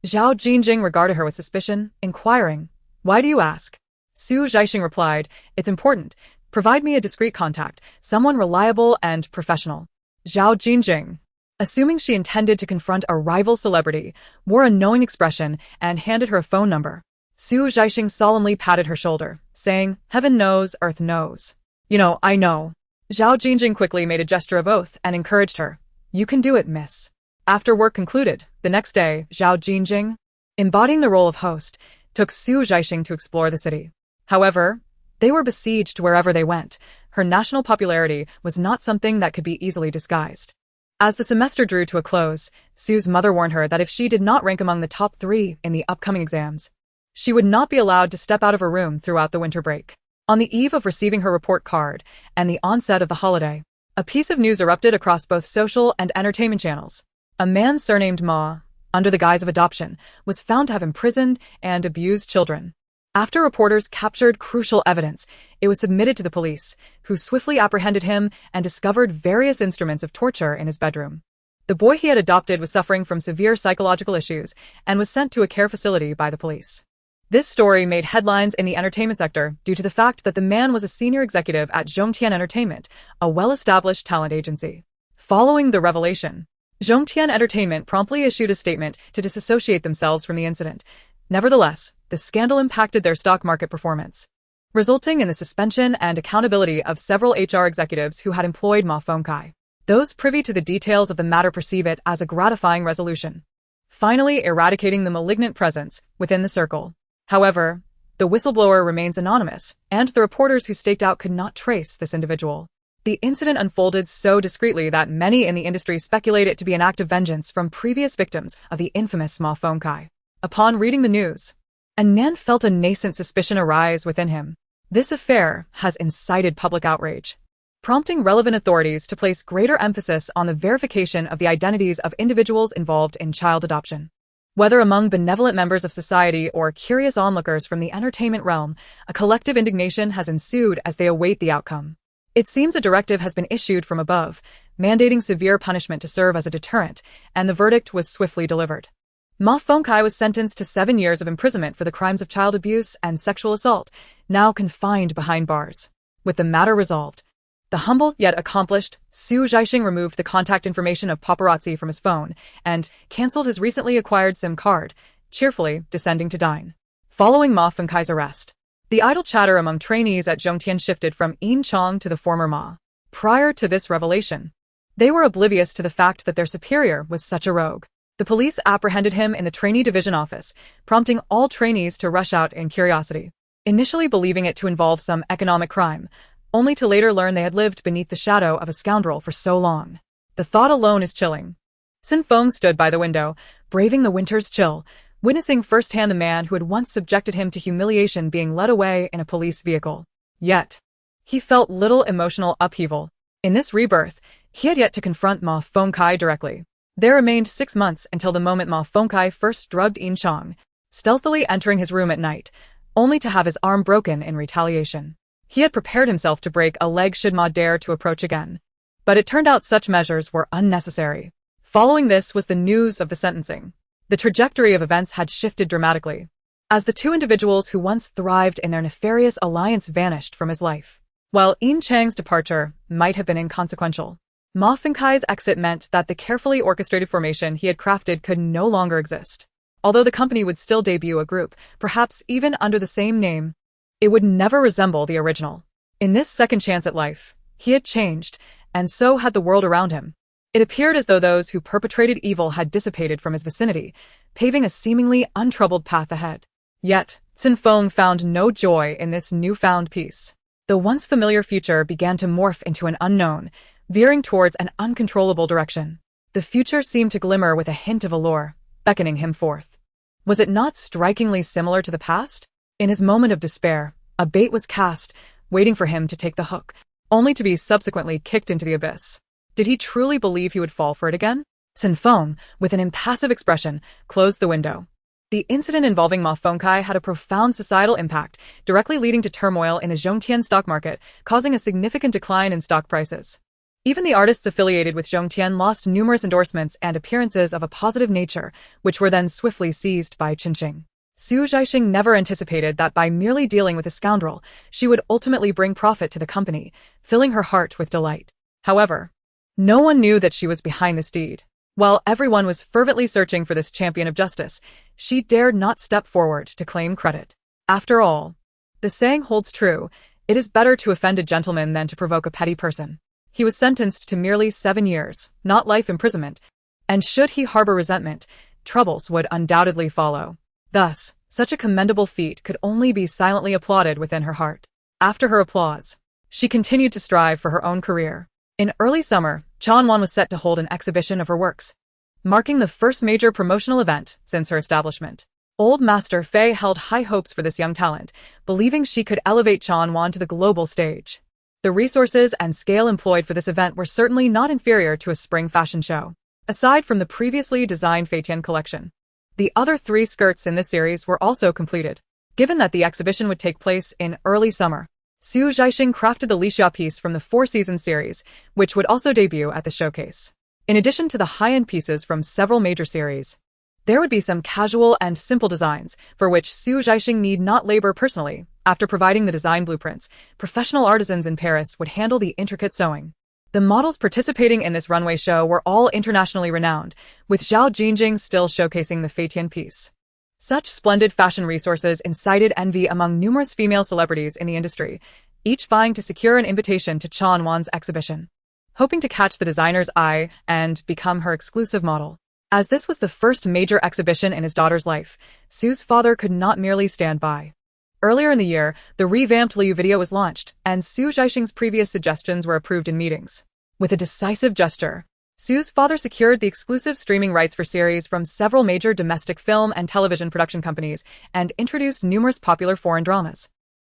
Zhao Jingjing regarded her with suspicion, inquiring, "Why do you ask?" Zhaixing replied, "It's important. Provide me a discreet contact, someone reliable and professional." Zhao Jingjing, assuming she intended to confront a rival celebrity, wore a knowing expression and handed her a phone number. Zhaixing solemnly patted her shoulder, saying, "Heaven knows, earth knows. I know." Zhao Jingjing quickly made a gesture of oath and encouraged her. "You can do it, miss." After work concluded, the next day, Zhao Jingjing, embodying the role of host, took Zhaixing to explore the city. However, they were besieged wherever they went. Her national popularity was not something that could be easily disguised. As the semester drew to a close, Sue's mother warned her that if she did not rank among the top 3 in the upcoming exams, she would not be allowed to step out of her room throughout the winter break. On the eve of receiving her report card and the onset of the holiday, a piece of news erupted across both social and entertainment channels. A man surnamed Ma, under the guise of adoption, was found to have imprisoned and abused children. After reporters captured crucial evidence, it was submitted to the police, who swiftly apprehended him and discovered various instruments of torture in his bedroom. The boy he had adopted was suffering from severe psychological issues and was sent to a care facility by the police. This story made headlines in the entertainment sector due to the fact that the man was a senior executive at Zhongtian Entertainment, a well-established talent agency. Following the revelation, Zhongtian Entertainment promptly issued a statement to disassociate themselves from the incident. Nevertheless, the scandal impacted their stock market performance, resulting in the suspension and accountability of several HR executives who had employed Ma Fengkai. Those privy to the details of the matter perceive it as a gratifying resolution, finally eradicating the malignant presence within the circle. However, the whistleblower remains anonymous, and the reporters who staked out could not trace this individual. The incident unfolded so discreetly that many in the industry speculate it to be an act of vengeance from previous victims of the infamous Ma Fengkai. Upon reading the news, Nan felt a nascent suspicion arise within him. This affair has incited public outrage, prompting relevant authorities to place greater emphasis on the verification of the identities of individuals involved in child adoption. Whether among benevolent members of society or curious onlookers from the entertainment realm, a collective indignation has ensued as they await the outcome. It seems a directive has been issued from above, mandating severe punishment to serve as a deterrent, and the verdict was swiftly delivered. Ma Fengkai was sentenced to 7 years of imprisonment for the crimes of child abuse and sexual assault, now confined behind bars. With the matter resolved, the humble yet accomplished Zhaixing removed the contact information of paparazzi from his phone and cancelled his recently acquired SIM card, cheerfully descending to dine. Following Ma Fengkai's arrest, the idle chatter among trainees at Zhongtian shifted from Yin Chong to the former Ma. Prior to this revelation, they were oblivious to the fact that their superior was such a rogue. The police apprehended him in the trainee division office, prompting all trainees to rush out in curiosity, initially believing it to involve some economic crime, only to later learn they had lived beneath the shadow of a scoundrel for so long. The thought alone is chilling. Cen Feng stood by the window, braving the winter's chill, witnessing firsthand the man who had once subjected him to humiliation being led away in a police vehicle. Yet, he felt little emotional upheaval. In this rebirth, he had yet to confront Ma Fengkai directly. There remained 6 months until the moment Ma Fengkai first drugged Yin Chang, stealthily entering his room at night, only to have his arm broken in retaliation. He had prepared himself to break a leg should Ma dare to approach again. But it turned out such measures were unnecessary. Following this was the news of the sentencing. The trajectory of events had shifted dramatically, as the two individuals who once thrived in their nefarious alliance vanished from his life. While Yin Chang's departure might have been inconsequential, Ma Fengkai's exit meant that the carefully orchestrated formation he had crafted could no longer exist. Although the company would still debut a group, perhaps even under the same name, it would never resemble the original. In this second chance at life, he had changed, and so had the world around him. It appeared as though those who perpetrated evil had dissipated from his vicinity, paving a seemingly untroubled path ahead. Yet, Cen Feng found no joy in this newfound peace. The once familiar future began to morph into an unknown, veering towards an uncontrollable direction. The future seemed to glimmer with a hint of allure, beckoning him forth. Was it not strikingly similar to the past? In his moment of despair, a bait was cast, waiting for him to take the hook, only to be subsequently kicked into the abyss. Did he truly believe he would fall for it again? Cen Feng, with an impassive expression, closed the window. The incident involving Ma Fengkai had a profound societal impact, directly leading to turmoil in the Zhongtian stock market, causing a significant decline in stock prices. Even the artists affiliated with Zhongtian lost numerous endorsements and appearances of a positive nature, which were then swiftly seized by Zhaixing. Zhaixing never anticipated that by merely dealing with a scoundrel, she would ultimately bring profit to the company, filling her heart with delight. However, no one knew that she was behind this deed. While everyone was fervently searching for this champion of justice, she dared not step forward to claim credit. After all, the saying holds true, it is better to offend a gentleman than to provoke a petty person. He was sentenced to merely 7 years, not life imprisonment, and should he harbor resentment, troubles would undoubtedly follow. Thus, such a commendable feat could only be silently applauded within her heart. After her applause, she continued to strive for her own career. In early summer, Chanwan was set to hold an exhibition of her works, marking the first major promotional event since her establishment. Old Master Fei held high hopes for this young talent, believing she could elevate Chanwan to the global stage. The resources and scale employed for this event were certainly not inferior to a spring fashion show. Aside from the previously designed Feitian collection, the other 3 skirts in this series were also completed. Given that the exhibition would take place in early summer, Zhaixing crafted the Lixia piece from the 4-season series, which would also debut at the showcase. In addition to the high-end pieces from several major series, there would be some casual and simple designs, for which Zhaixing need not labor personally. After providing the design blueprints, professional artisans in Paris would handle the intricate sewing. The models participating in this runway show were all internationally renowned, with Zhao Jingjing still showcasing the Feitian piece. Such splendid fashion resources incited envy among numerous female celebrities in the industry, each vying to secure an invitation to Chanwan's exhibition, hoping to catch the designer's eye and become her exclusive model. As this was the first major exhibition in his daughter's life, Sue's father could not merely stand by. Earlier in the year, the revamped Liu video was launched, and Zhaixing's previous suggestions were approved in meetings. With a decisive gesture, Sue's father secured the exclusive streaming rights for series from several major domestic film and television production companies and introduced numerous popular foreign dramas,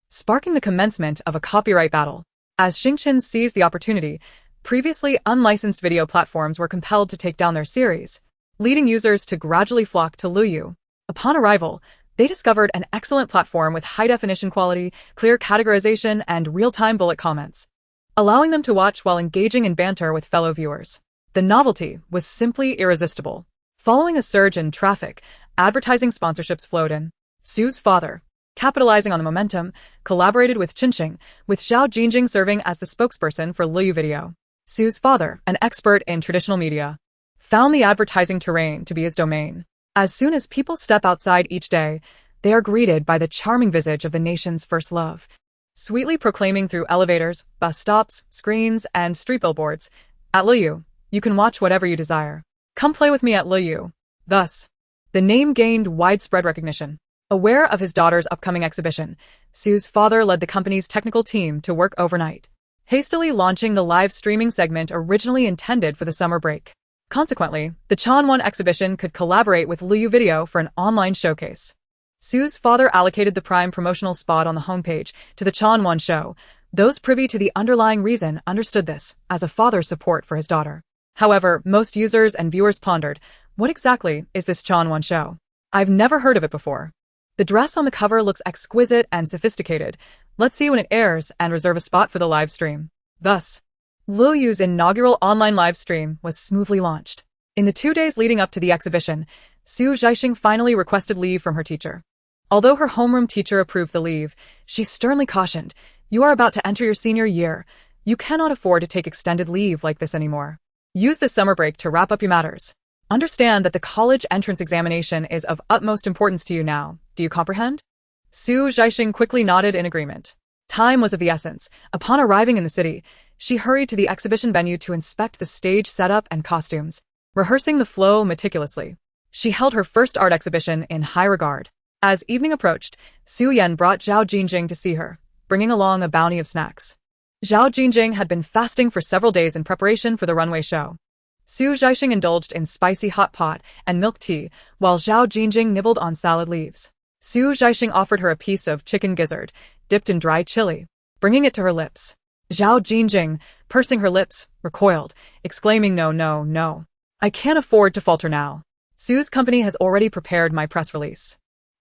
sparking the commencement of a copyright battle. As Xingqian seized the opportunity, previously unlicensed video platforms were compelled to take down their series, leading users to gradually flock to Liu. Upon arrival, they discovered an excellent platform with high-definition quality, clear categorization, and real-time bullet comments, allowing them to watch while engaging in banter with fellow viewers. The novelty was simply irresistible. Following a surge in traffic, advertising sponsorships flowed in. Sue's father, capitalizing on the momentum, collaborated with Zhaixing, with Zhao Jingjing serving as the spokesperson for Liu Video. Sue's father, an expert in traditional media, found the advertising terrain to be his domain. As soon as people step outside each day, they are greeted by the charming visage of the nation's first love, sweetly proclaiming through elevators, bus stops, screens, and street billboards, "At Liu, you can watch whatever you desire. Come play with me at Liu." Thus, the name gained widespread recognition. Aware of his daughter's upcoming exhibition, Sue's father led the company's technical team to work overnight, hastily launching the live streaming segment originally intended for the summer break. Consequently, the Changwon exhibition could collaborate with Liu Video for an online showcase. Sue's father allocated the prime promotional spot on the homepage to the Changwon show. Those privy to the underlying reason understood this as a father's support for his daughter. However, most users and viewers pondered, what exactly is this Changwon show? I've never heard of it before. The dress on the cover looks exquisite and sophisticated. Let's see when it airs and reserve a spot for the live stream. Thus, Liu Yu's inaugural online live stream was smoothly launched. In the 2 days leading up to the exhibition, Zhaixing finally requested leave from her teacher. Although her homeroom teacher approved the leave, she sternly cautioned, "You are about to enter your senior year. You cannot afford to take extended leave like this anymore. Use this summer break to wrap up your matters. Understand that the college entrance examination is of utmost importance to you now. Do you comprehend?" Zhaixing quickly nodded in agreement. Time was of the essence. Upon arriving in the city, she hurried to the exhibition venue to inspect the stage setup and costumes, rehearsing the flow meticulously. She held her first art exhibition in high regard. As evening approached, Su Yan brought Zhao Jingjing to see her, bringing along a bounty of snacks. Zhao Jingjing had been fasting for several days in preparation for the runway show. Zhaixing indulged in spicy hot pot and milk tea, while Zhao Jingjing nibbled on salad leaves. Zhaixing offered her a piece of chicken gizzard, dipped in dry chili, bringing it to her lips. Zhao Jingjing, pursing her lips, recoiled, exclaiming, "No, no, no. I can't afford to falter now. Su's company has already prepared my press release.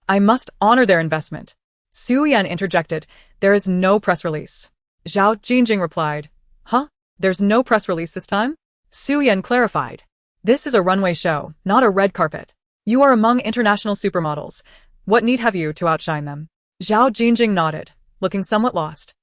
I must honor their investment." Su Yan interjected, "There is no press release." Zhao Jingjing replied, "Huh? There's no press release this time?" Su Yan clarified, "This is a runway show, not a red carpet. You are among international supermodels. What need have you to outshine them?" Zhao Jingjing nodded, looking somewhat lost,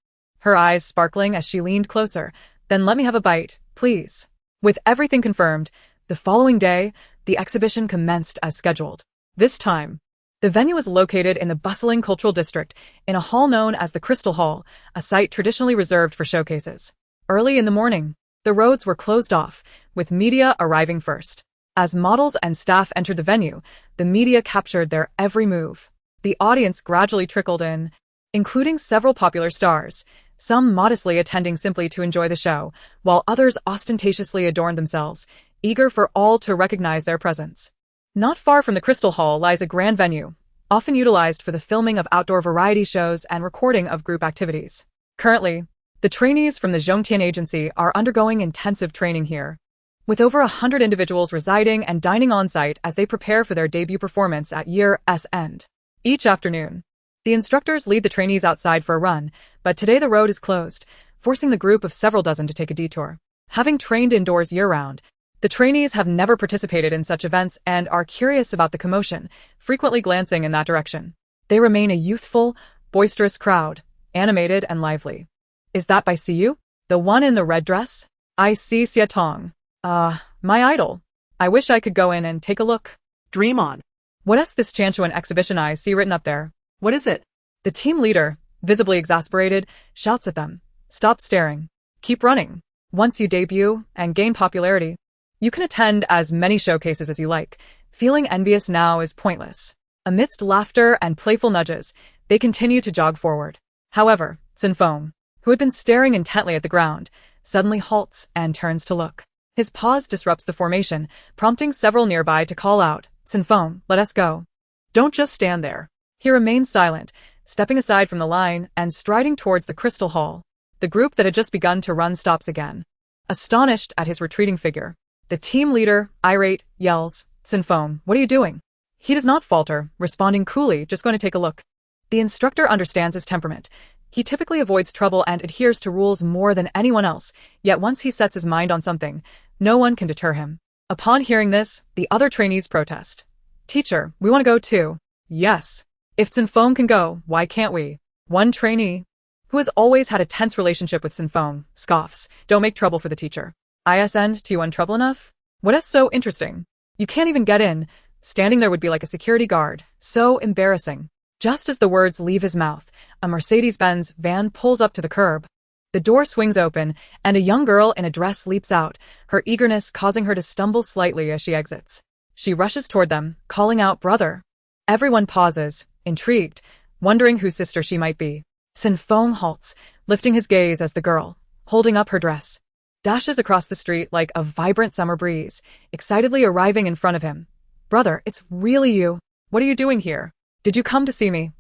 her eyes sparkling as she leaned closer. "Then let me have a bite, please." With everything confirmed, the following day, the exhibition commenced as scheduled. This time, the venue was located in the bustling cultural district, in a hall known as the Crystal Hall, a site traditionally reserved for showcases. Early in the morning, the roads were closed off, with media arriving first. As models and staff entered the venue, the media captured their every move. The audience gradually trickled in, including several popular stars, some modestly attending simply to enjoy the show, while others ostentatiously adorned themselves, eager for all to recognize their presence. Not far from the Crystal Hall lies a grand venue, often utilized for the filming of outdoor variety shows and recording of group activities. Currently, the trainees from the Zhongtian agency are undergoing intensive training here, with over 100 individuals residing and dining on-site as they prepare for their debut performance at year's end. Each afternoon, the instructors lead the trainees outside for a run, but today the road is closed, forcing the group of several dozen to take a detour. Having trained indoors year-round, the trainees have never participated in such events and are curious about the commotion, frequently glancing in that direction. They remain a youthful, boisterous crowd, animated and lively. "Is that by Siyu? The one in the red dress? I see Xie Tong. My idol. I wish I could go in and take a look." Dream on. "What's this Chanchuan exhibition I see written up there?" What is it? The team leader, visibly exasperated, shouts at them. "Stop staring. Keep running. Once you debut and gain popularity, you can attend as many showcases as you like. Feeling envious now is pointless." Amidst laughter and playful nudges, they continue to jog forward. However, Cen Feng, who had been staring intently at the ground, suddenly halts and turns to look. His pause disrupts the formation, prompting several nearby to call out, "Cen Feng, let us go." Don't just stand there. He remains silent, stepping aside from the line and striding towards the Crystal Hall. The group that had just begun to run stops again, astonished at his retreating figure. The team leader, irate, yells, "Cen Feng, what are you doing?" He does not falter, responding coolly, "Just going to take a look." The instructor understands his temperament. He typically avoids trouble and adheres to rules more than anyone else, yet once he sets his mind on something, no one can deter him. Upon hearing this, the other trainees protest. "Teacher, we want to go too." "Yes. If Cen Feng can go, why can't we?" One trainee, who has always had a tense relationship with Cen Feng, scoffs, "Don't make trouble for the teacher." "Isn't you trouble enough? What's so interesting? You can't even get in. Standing there would be like a security guard. So embarrassing." Just as the words leave his mouth, a Mercedes-Benz van pulls up to the curb. The door swings open, and a young girl in a dress leaps out, her eagerness causing her to stumble slightly as she exits. She rushes toward them, calling out, "Brother." Everyone pauses, intrigued, wondering whose sister she might be. Cen Feng halts, lifting his gaze as the girl, holding up her dress, dashes across the street like a vibrant summer breeze, excitedly arriving in front of him. "Brother, it's really you. What are you doing here? Did you come to see me?"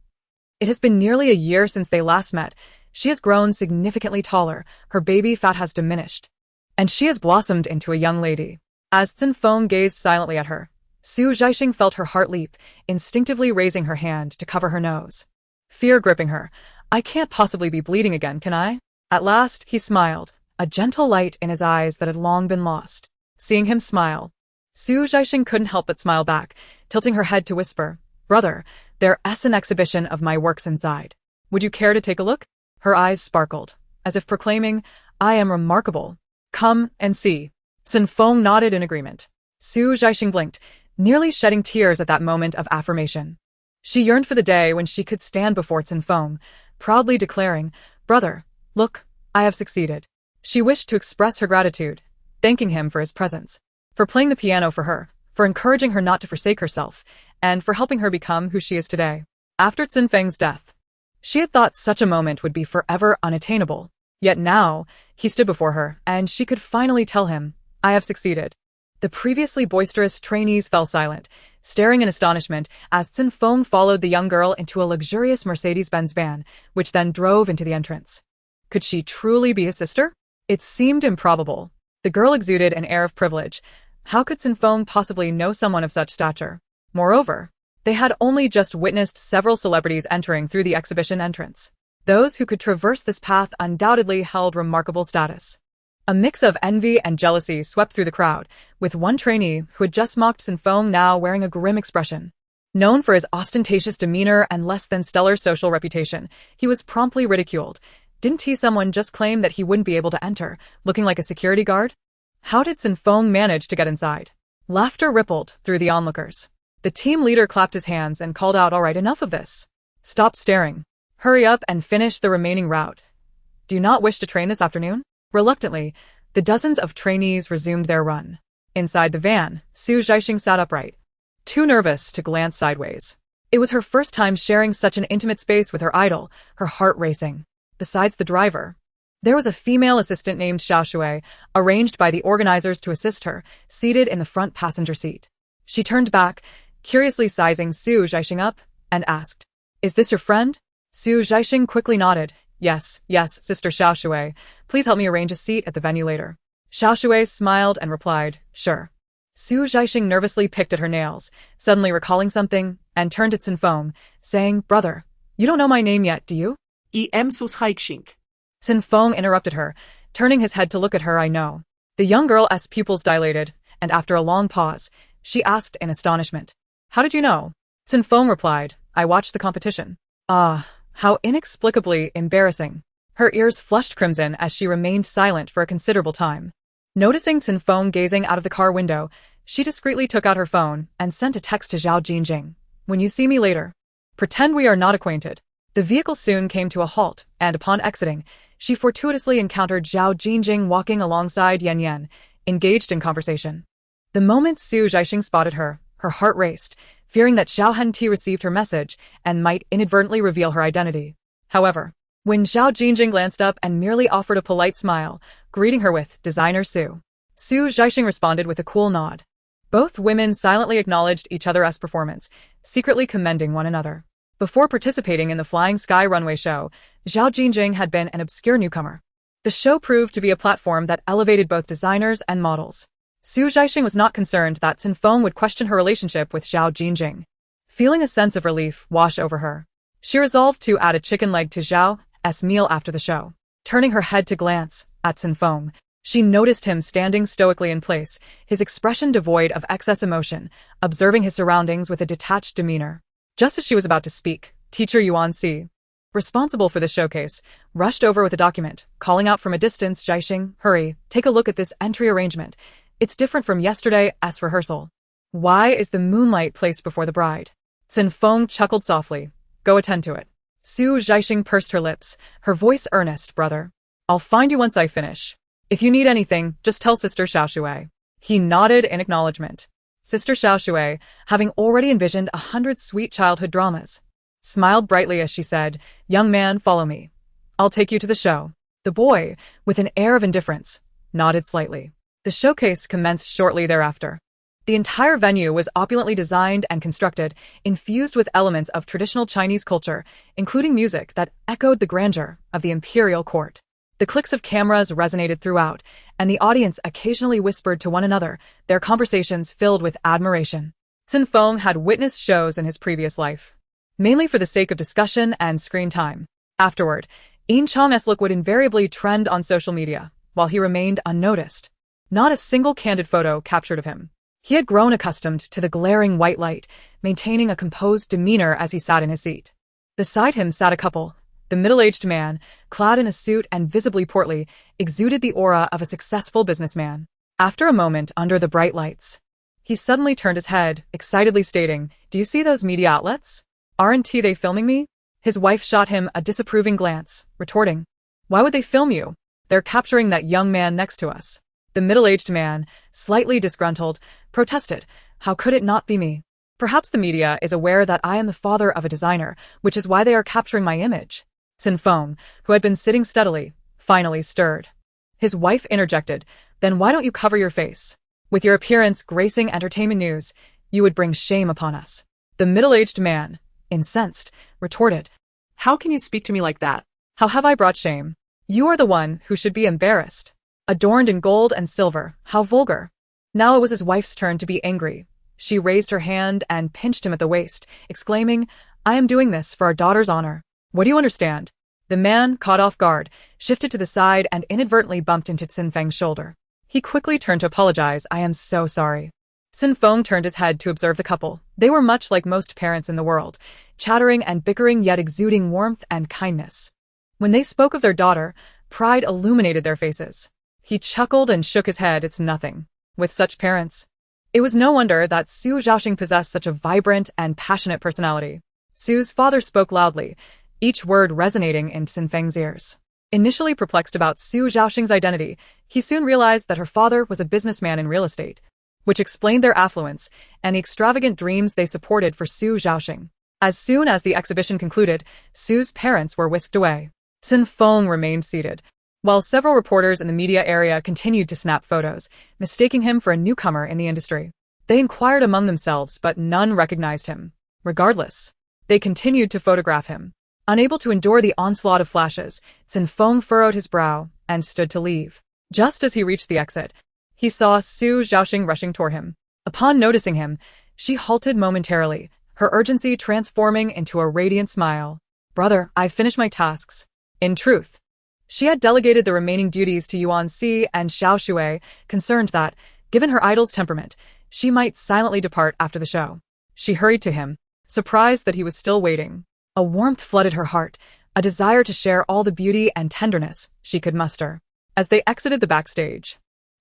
It has been nearly a year since they last met. She has grown significantly taller, her baby fat has diminished, and she has blossomed into a young lady. As Cen Feng gazed silently at her, Zhaixing felt her heart leap, instinctively raising her hand to cover her nose. Fear gripping her. "I can't possibly be bleeding again, can I?" At last, he smiled, a gentle light in his eyes that had long been lost. Seeing him smile, Zhaixing couldn't help but smile back, tilting her head to whisper, "Brother, there's an exhibition of my works inside. Would you care to take a look?" Her eyes sparkled, as if proclaiming, "I am remarkable. Come and see." Cen Feng nodded in agreement. Zhaixing blinked, nearly shedding tears at that moment of affirmation. She yearned for the day when she could stand before Cen Feng, proudly declaring, "Brother, look, I have succeeded." She wished to express her gratitude, thanking him for his presence, for playing the piano for her, for encouraging her not to forsake herself, and for helping her become who she is today. After Cen Feng's death, she had thought such a moment would be forever unattainable. Yet now, he stood before her, and she could finally tell him, "I have succeeded." The previously boisterous trainees fell silent, staring in astonishment as Cen Feng followed the young girl into a luxurious Mercedes-Benz van, which then drove into the entrance. Could she truly be his sister? It seemed improbable. The girl exuded an air of privilege. How could Cen Feng possibly know someone of such stature? Moreover, they had only just witnessed several celebrities entering through the exhibition entrance. Those who could traverse this path undoubtedly held remarkable status. A mix of envy and jealousy swept through the crowd, with one trainee who had just mocked Cen Feng now wearing a grim expression. Known for his ostentatious demeanor and less than stellar social reputation, he was promptly ridiculed. Didn't someone just claim that he wouldn't be able to enter, looking like a security guard? How did Cen Feng manage to get inside? Laughter rippled through the onlookers. The team leader clapped his hands and called out, "All right, enough of this. Stop staring. Hurry up and finish the remaining route. Do you not wish to train this afternoon?" Reluctantly, the dozens of trainees resumed their run. Inside the van, Zhaixing sat upright, too nervous to glance sideways. It was her first time sharing such an intimate space with her idol, her heart racing. Besides the driver, there was a female assistant named Xiaoshui, arranged by the organizers to assist her, seated in the front passenger seat. She turned back, curiously sizing Zhaixing up, and asked, "Is this your friend?" Zhaixing quickly nodded. Yes, Sister Xiaoshui. Please help me arrange a seat at the venue later." Xiaoshui smiled and replied, "Sure." Zhaixing nervously picked at her nails, suddenly recalling something, and turned to Cen Feng, saying, "Brother, you don't know my name yet, do you?" I am Zhaixing. Cen Feng interrupted her, turning his head to look at her. "I know." The young girl's pupils dilated, and after a long pause, she asked in astonishment, "How did you know?" Cen Feng replied, "I watched the competition." Ah, how inexplicably embarrassing. Her ears flushed crimson as she remained silent for a considerable time. Noticing Cen Feng gazing out of the car window, she discreetly took out her phone and sent a text to Zhaixing. "When you see me later, pretend we are not acquainted." The vehicle soon came to a halt, and upon exiting, she fortuitously encountered Zhaixing walking alongside Yan, engaged in conversation. The moment Zhaixing spotted her, her heart raced, fearing that Zhao hadn't received her message and might inadvertently reveal her identity. However, when Zhaixing glanced up and merely offered a polite smile, greeting her with "Designer Sue," Zhaixing responded with a cool nod. Both women silently acknowledged each other's performance, secretly commending one another. Before participating in the Flying Sky runway show, Zhaixing had been an obscure newcomer. The show proved to be a platform that elevated both designers and models. Zhaixing was not concerned that Cen Feng would question her relationship with Zhaixing. Feeling a sense of relief wash over her, she resolved to add a chicken leg to Zhao's meal after the show. Turning her head to glance at Cen Feng, she noticed him standing stoically in place, his expression devoid of excess emotion, observing his surroundings with a detached demeanor. Just as she was about to speak, Teacher Yuan Si, responsible for the showcase, rushed over with a document, calling out from a distance, "Zhaixing, hurry, take a look at this entry arrangement. It's different from yesterday's rehearsal. Why is the moonlight placed before the bride?" Cen Feng chuckled softly. "Go attend to it." Zhaixing pursed her lips, her voice earnest, "Brother, I'll find you once I finish. If you need anything, just tell Sister Xiaoshui." He nodded in acknowledgement. Sister Xiaoshui, having already envisioned 100 sweet childhood dramas, smiled brightly as she said, "Young man, follow me. I'll take you to the show." The boy, with an air of indifference, nodded slightly. The showcase commenced shortly thereafter. The entire venue was opulently designed and constructed, infused with elements of traditional Chinese culture, including music that echoed the grandeur of the imperial court. The clicks of cameras resonated throughout, and the audience occasionally whispered to one another, their conversations filled with admiration. Cen Feng had witnessed shows in his previous life, mainly for the sake of discussion and screen time. Afterward, Yin Chang's look would invariably trend on social media, while he remained unnoticed. Not a single candid photo captured of him. He had grown accustomed to the glaring white light, maintaining a composed demeanor as he sat in his seat. Beside him sat a couple. The middle-aged man, clad in a suit and visibly portly, exuded the aura of a successful businessman. After a moment under the bright lights, he suddenly turned his head, excitedly stating, "Do you see those media outlets? Aren't they filming me?" His wife shot him a disapproving glance, retorting, "Why would they film you? They're capturing that young man next to us." The middle-aged man, slightly disgruntled, protested, "How could it not be me? Perhaps the media is aware that I am the father of a designer, which is why they are capturing my image." Cen Feng, who had been sitting steadily, finally stirred. His wife interjected, "Then why don't you cover your face? With your appearance gracing entertainment news, you would bring shame upon us." The middle-aged man, incensed, retorted, How can you speak to me like that? "How have I brought shame? You are the one who should be embarrassed. Adorned in gold and silver, how vulgar." Now it was his wife's turn to be angry. She raised her hand and pinched him at the waist, exclaiming, "I am doing this for our daughter's honor. What do you understand?" The man, caught off guard, shifted to the side and inadvertently bumped into Cen Feng's shoulder. He quickly turned to apologize. "I am so sorry." Cen Feng turned his head to observe the couple. They were much like most parents in the world, chattering and bickering yet exuding warmth and kindness. When they spoke of their daughter, pride illuminated their faces. He chuckled and shook his head. "It's nothing. With such parents." It was no wonder that Su Zhaixing possessed such a vibrant and passionate personality. Su's father spoke loudly, each word resonating in Cen Feng's ears. Initially perplexed about Su Zhaoxing's identity, he soon realized that her father was a businessman in real estate, which explained their affluence and the extravagant dreams they supported for Su Zhaoxing. As soon as the exhibition concluded, Su's parents were whisked away. Cen Feng remained seated, while several reporters in the media area continued to snap photos, mistaking him for a newcomer in the industry. They inquired among themselves, but none recognized him. Regardless, they continued to photograph him. Unable to endure the onslaught of flashes, Cen Feng furrowed his brow and stood to leave. Just as he reached the exit, he saw Su Zhaoxing rushing toward him. Upon noticing him, she halted momentarily, her urgency transforming into a radiant smile. "Brother, I've finished my tasks." In truth, she had delegated the remaining duties to Yuan Si and Xiao Shui, concerned that, given her idol's temperament, she might silently depart after the show. She hurried to him, surprised that he was still waiting. A warmth flooded her heart, a desire to share all the beauty and tenderness she could muster. As they exited the backstage,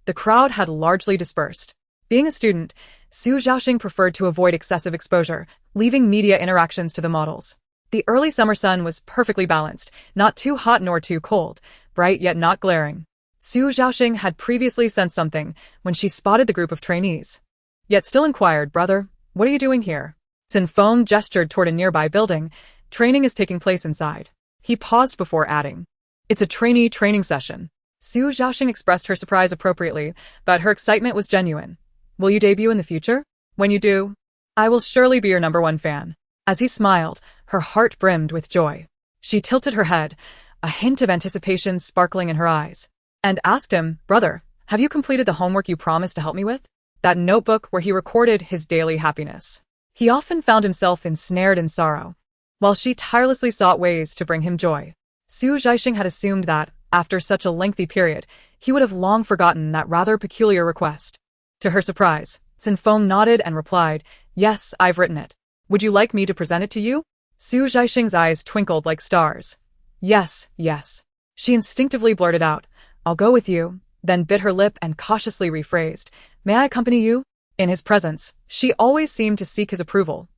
the crowd had largely dispersed. Being a student, Su Zhaoxing preferred to avoid excessive exposure, leaving media interactions to the models. The early summer sun was perfectly balanced, not too hot nor too cold, bright yet not glaring. Su Zhaoxing had previously sensed something when she spotted the group of trainees, yet still inquired, "Brother, what are you doing here?" Cen Feng gestured toward a nearby building. "Training is taking place inside." He paused before adding, "It's a trainee training session." Su Zhaoxing expressed her surprise appropriately, but her excitement was genuine. "Will you debut in the future? When you do, I will surely be your #1 fan." As he smiled, her heart brimmed with joy. She tilted her head, a hint of anticipation sparkling in her eyes, and asked him, "Brother, have you completed the homework you promised to help me with?" That notebook where he recorded his daily happiness. He often found himself ensnared in sorrow, while she tirelessly sought ways to bring him joy. Su Zhaixing had assumed that, after such a lengthy period, he would have long forgotten that rather peculiar request. To her surprise, Cen Feng nodded and replied, "Yes, I've written it. Would you like me to present it to you?" Su Zhaixing's eyes twinkled like stars. "Yes, yes." She instinctively blurted out, "I'll go with you," then bit her lip and cautiously rephrased, "May I accompany you?" In his presence, she always seemed to seek his approval,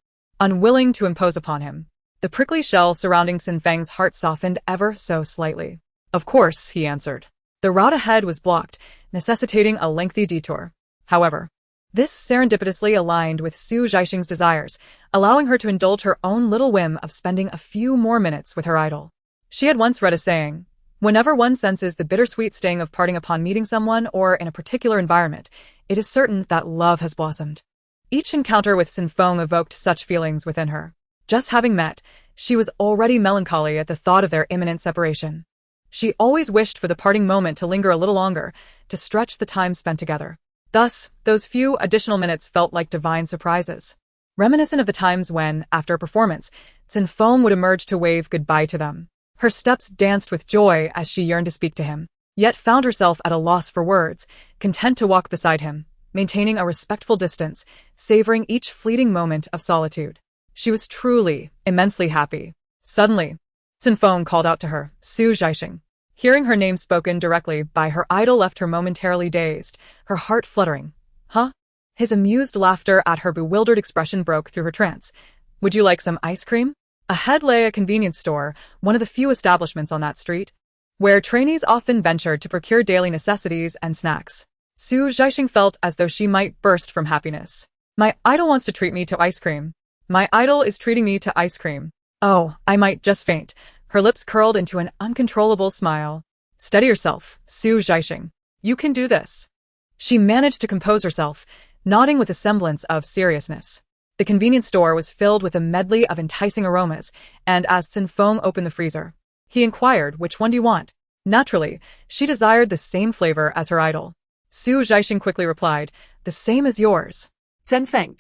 unwilling to impose upon him. The prickly shell surrounding Cen Feng's heart softened ever so slightly. "Of course," he answered. The route ahead was blocked, necessitating a lengthy detour. However, this serendipitously aligned with Su Zhaixing's desires, allowing her to indulge her own little whim of spending a few more minutes with her idol. She had once read a saying, Whenever one senses the bittersweet sting of parting upon meeting someone or in a particular environment, it is certain that love has blossomed. Each encounter with Cen Feng evoked such feelings within her. Just having met, she was already melancholy at the thought of their imminent separation. She always wished for the parting moment to linger a little longer, to stretch the time spent together. Thus, those few additional minutes felt like divine surprises. Reminiscent of the times when, after a performance, Cen Feng would emerge to wave goodbye to them. Her steps danced with joy as she yearned to speak to him, yet found herself at a loss for words, content to walk beside him, maintaining a respectful distance, savoring each fleeting moment of solitude. She was truly, immensely happy. Suddenly, Cen Feng called out to her, Zhaixing. Hearing her name spoken directly by her idol left her momentarily dazed, her heart fluttering. Huh? His amused laughter at her bewildered expression broke through her trance. Would you like some ice cream? Ahead lay a convenience store, one of the few establishments on that street, where trainees often ventured to procure daily necessities and snacks. Zhaixing felt as though she might burst from happiness. My idol wants to treat me to ice cream. My idol is treating me to ice cream. Oh, I might just faint. Her lips curled into an uncontrollable smile. Steady yourself, Zhaixing. You can do this. She managed to compose herself, nodding with a semblance of seriousness. The convenience store was filled with a medley of enticing aromas, and as Cen Feng opened the freezer, he inquired, which one do you want? Naturally, she desired the same flavor as her idol. Zhaixing quickly replied, the same as yours. Cen Feng.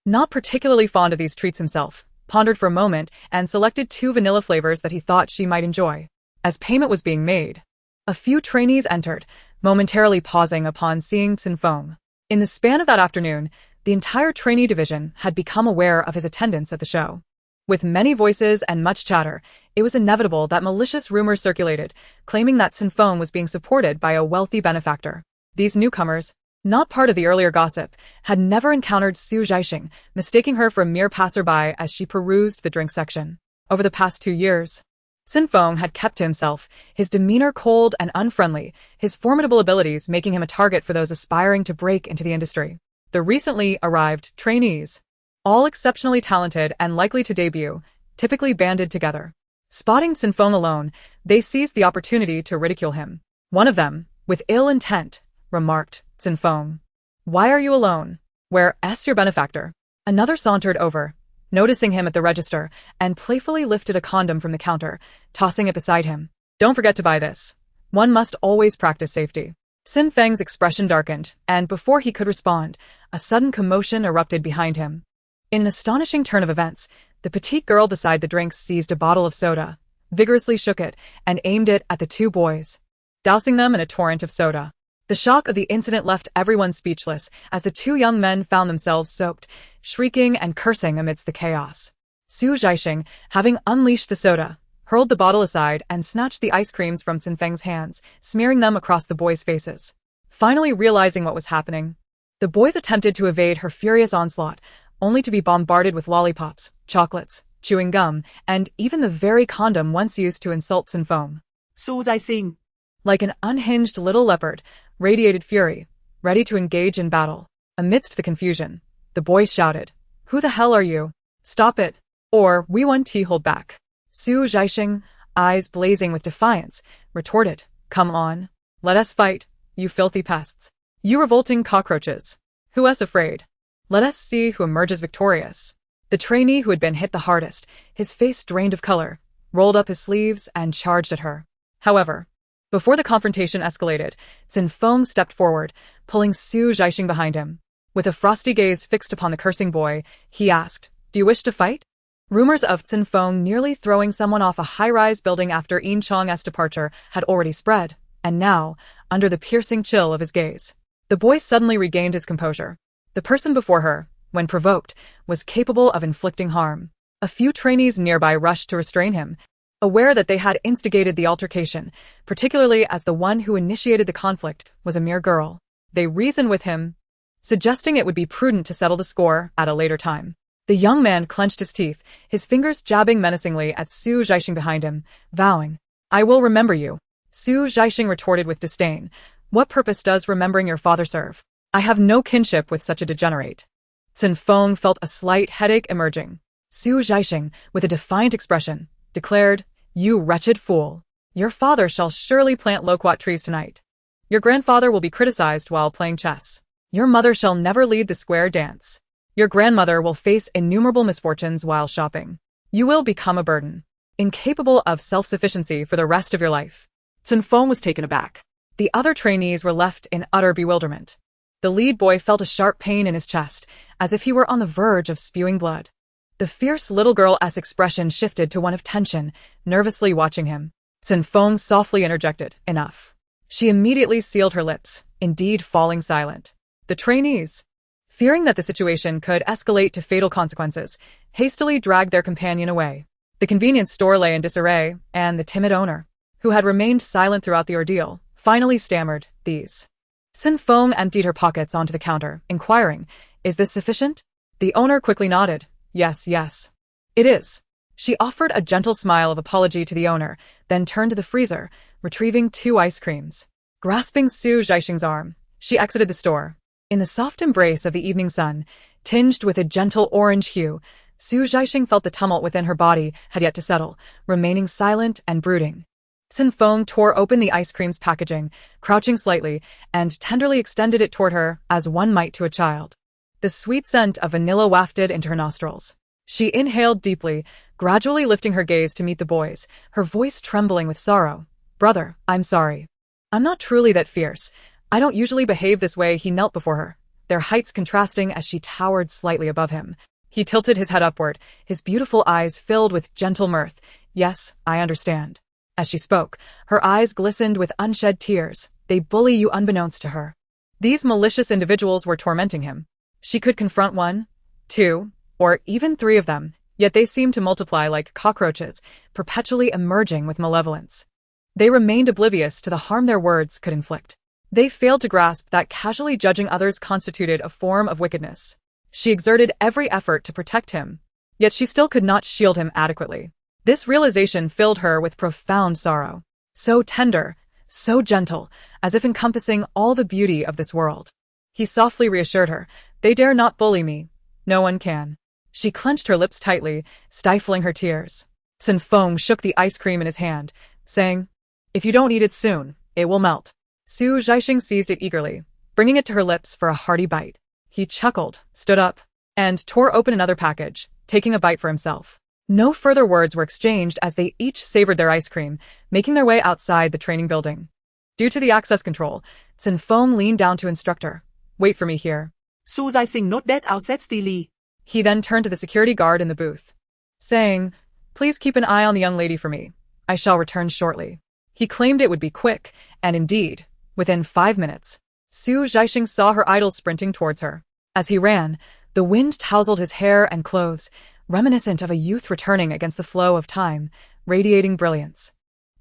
Not particularly fond of these treats himself, pondered for a moment and selected 2 vanilla flavors that he thought she might enjoy. As payment was being made, a few trainees entered, momentarily pausing upon seeing Cen Feng. In the span of that afternoon, the entire trainee division had become aware of his attendance at the show. With many voices and much chatter, it was inevitable that malicious rumors circulated, claiming that Cen Feng was being supported by a wealthy benefactor. These newcomers, not part of the earlier gossip, had never encountered Zhaixing, mistaking her for a mere passerby as she perused the drink section. Over the past 2 years, Cen Feng had kept to himself, his demeanor cold and unfriendly, his formidable abilities making him a target for those aspiring to break into the industry. The recently arrived trainees, all exceptionally talented and likely to debut, typically banded together. Spotting Cen Feng alone, they seized the opportunity to ridicule him. One of them, with ill intent, remarked, Cen Feng, why are you alone? Where's your benefactor? Another sauntered over, noticing him at the register, and playfully lifted a condom from the counter, tossing it beside him. Don't forget to buy this. One must always practice safety. Cen Feng's expression darkened, and before he could respond, a sudden commotion erupted behind him. In an astonishing turn of events, the petite girl beside the drinks seized a bottle of soda, vigorously shook it, and aimed it at the 2 boys, dousing them in a torrent of soda. The shock of the incident left everyone speechless as the 2 young men found themselves soaked, shrieking and cursing amidst the chaos. Zhaixing, having unleashed the soda, hurled the bottle aside and snatched the ice creams from Cen Feng's hands, smearing them across the boys' faces. Finally realizing what was happening, the boys attempted to evade her furious onslaught, only to be bombarded with lollipops, chocolates, chewing gum, and even the very condom once used to insult Cen Feng. Zhaixing. Like an unhinged little leopard, radiated fury, ready to engage in battle. Amidst the confusion, the boys shouted, Who the hell are you? Stop it, or we won't hold back. Zhaixing, eyes blazing with defiance, retorted, Come on, let us fight, you filthy pests. You revolting cockroaches. Who is afraid? Let us see who emerges victorious. The trainee who had been hit the hardest, his face drained of color, rolled up his sleeves and charged at her. However, before the confrontation escalated, Cen Feng stepped forward, pulling Zhaixing behind him. With a frosty gaze fixed upon the cursing boy, he asked, Do you wish to fight? Rumors of Cen Feng nearly throwing someone off a high-rise building after Yin Chang's departure had already spread, and now, under the piercing chill of his gaze, the boy suddenly regained his composure. The person before her, when provoked, was capable of inflicting harm. A few trainees nearby rushed to restrain him, aware that they had instigated the altercation, particularly as the one who initiated the conflict was a mere girl. They reasoned with him, suggesting it would be prudent to settle the score at a later time. The young man clenched his teeth, his fingers jabbing menacingly at Zhaixing behind him, vowing, I will remember you. Zhaixing retorted with disdain, What purpose does remembering your father serve? I have no kinship with such a degenerate. Cen Feng felt a slight headache emerging. Zhaixing, with a defiant expression, declared, You wretched fool. Your father shall surely plant loquat trees tonight. Your grandfather will be criticized while playing chess. Your mother shall never lead the square dance. Your grandmother will face innumerable misfortunes while shopping. You will become a burden, incapable of self-sufficiency for the rest of your life. Cen Feng was taken aback. The other trainees were left in utter bewilderment. The lead boy felt a sharp pain in his chest, as if he were on the verge of spewing blood. The fierce little girl's expression shifted to one of tension, nervously watching him. Cen Feng softly interjected, "Enough." She immediately sealed her lips, indeed falling silent. The trainees, fearing that the situation could escalate to fatal consequences, hastily dragged their companion away. The convenience store lay in disarray, and the timid owner, who had remained silent throughout the ordeal, finally stammered, "These." Cen Feng emptied her pockets onto the counter, inquiring, "Is this sufficient?" The owner quickly nodded, "Yes, yes. It is." She offered a gentle smile of apology to the owner, then turned to the freezer, retrieving 2 ice creams. Grasping Su Zhaixing's arm, she exited the store. In the soft embrace of the evening sun, tinged with a gentle orange hue, Su Zhaixing felt the tumult within her body had yet to settle, remaining silent and brooding. Cen Feng tore open the ice cream's packaging, crouching slightly, and tenderly extended it toward her as one might to a child. The sweet scent of vanilla wafted into her nostrils. She inhaled deeply, gradually lifting her gaze to meet the boy's, her voice trembling with sorrow. "Brother, I'm sorry. I'm not truly that fierce. I don't usually behave this way." He knelt before her, their heights contrasting as she towered slightly above him. He tilted his head upward, his beautiful eyes filled with gentle mirth. "Yes, I understand." As she spoke, her eyes glistened with unshed tears. "They bully you unbeknownst to her." These malicious individuals were tormenting him. She could confront 1, 2, or even 3 of them, yet they seemed to multiply like cockroaches, perpetually emerging with malevolence. They remained oblivious to the harm their words could inflict. They failed to grasp that casually judging others constituted a form of wickedness. She exerted every effort to protect him, yet she still could not shield him adequately. This realization filled her with profound sorrow. So tender, so gentle, as if encompassing all the beauty of this world. He softly reassured her, "They dare not bully me. No one can." She clenched her lips tightly, stifling her tears. Cen Feng shook the ice cream in his hand, saying, "If you don't eat it soon, it will melt." Su Zhaixing seized it eagerly, bringing it to her lips for a hearty bite. He chuckled, stood up, and tore open another package, taking a bite for himself. No further words were exchanged as they each savored their ice cream, making their way outside the training building. Due to the access control, Cen Feng leaned down to instruct her, "Wait for me here." Su Zhaixing note that outset steely. He then turned to the security guard in the booth, saying, "Please keep an eye on the young lady for me. I shall return shortly." He claimed it would be quick, and indeed, within 5 minutes, Su Zhaixing saw her idol sprinting towards her. As he ran, the wind tousled his hair and clothes, reminiscent of a youth returning against the flow of time, radiating brilliance.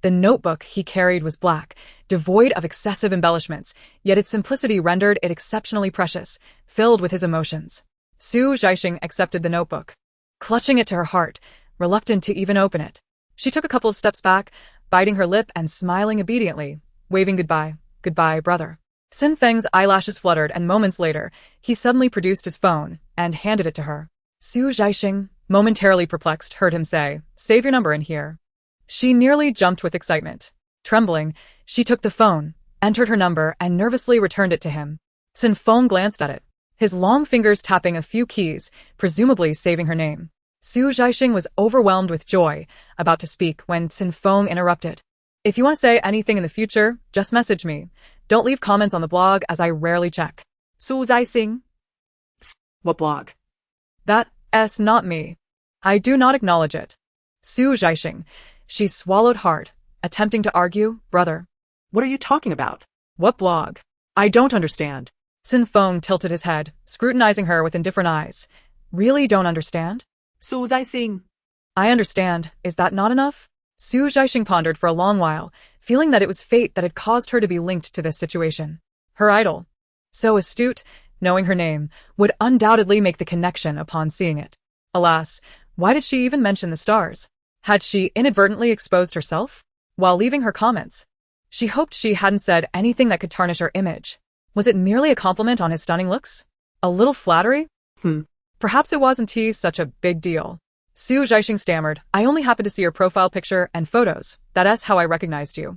The notebook he carried was black, devoid of excessive embellishments, yet its simplicity rendered it exceptionally precious, filled with his emotions. Su Zhaixing accepted the notebook, clutching it to her heart, reluctant to even open it. She took a couple of steps back, biting her lip and smiling obediently, waving goodbye. "Goodbye, brother." Cen Feng's eyelashes fluttered, and moments later, he suddenly produced his phone and handed it to her. Su Zhaixing, momentarily perplexed, heard him say, "Save your number in here." She nearly jumped with excitement. Trembling, she took the phone, entered her number, and nervously returned it to him. Cen Feng glanced at it, his long fingers tapping a few keys, presumably saving her name. Su Zhaixing was overwhelmed with joy, about to speak when Cen Feng interrupted. "If you want to say anything in the future, just message me. Don't leave comments on the blog as I rarely check." Su Zhaixing. What blog? That's not me. I do not acknowledge it. Su Zhaixing. She swallowed hard, attempting to argue, "Brother." What are you talking about? "What blog?" I don't understand. Cen Feng tilted his head, scrutinizing her with indifferent eyes. "Really don't understand?" Su Zhaixing. "I understand. Is that not enough?" Su Zhaixing pondered for a long while, feeling that it was fate that had caused her to be linked to this situation. Her idol, so astute, knowing her name, would undoubtedly make the connection upon seeing it. Alas, why did she even mention the stars? Had she inadvertently exposed herself? While leaving her comments, she hoped she hadn't said anything that could tarnish her image. Was it merely a compliment on his stunning looks? A little flattery? Perhaps it wasn't such a big deal. Zhaixing stammered, I only happened to see your profile picture and photos. That's how I recognized you.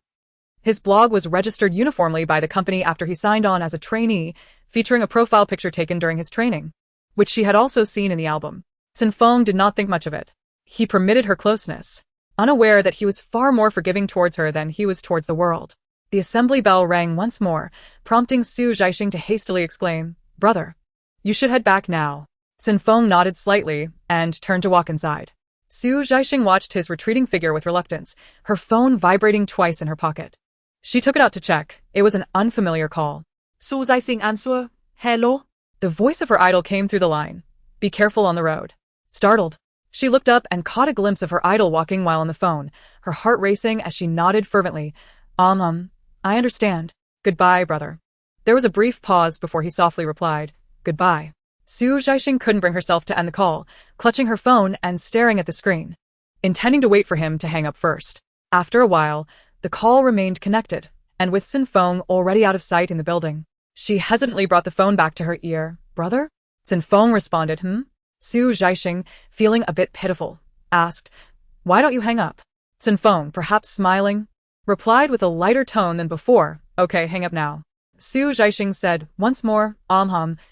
His blog was registered uniformly by the company after he signed on as a trainee, featuring a profile picture taken during his training, which she had also seen in the album. Cen Feng did not think much of it. He permitted her closeness, unaware that he was far more forgiving towards her than he was towards the world. The assembly bell rang once more, prompting Zhaixing to hastily exclaim, Brother, you should head back now. Cen Feng nodded slightly and turned to walk inside. Zhaixing watched his retreating figure with reluctance, her phone vibrating twice in her pocket. She took it out to check. It was an unfamiliar call. Zhaixing answer, hello? The voice of her idol came through the line. Be careful on the road. Startled, she looked up and caught a glimpse of her idol walking while on the phone, her heart racing as she nodded fervently. I understand. Goodbye, brother. There was a brief pause before he softly replied, Goodbye. Zhaixing couldn't bring herself to end the call, clutching her phone and staring at the screen, intending to wait for him to hang up first. After a while, the call remained connected, and with Cen Feng already out of sight in the building, she hesitantly brought the phone back to her ear. Brother? Cen Feng responded, Zhaixing, feeling a bit pitiful, asked, Why don't you hang up? Cen Feng, perhaps smiling, replied with a lighter tone than before, Okay, hang up now. Zhaixing said, once more,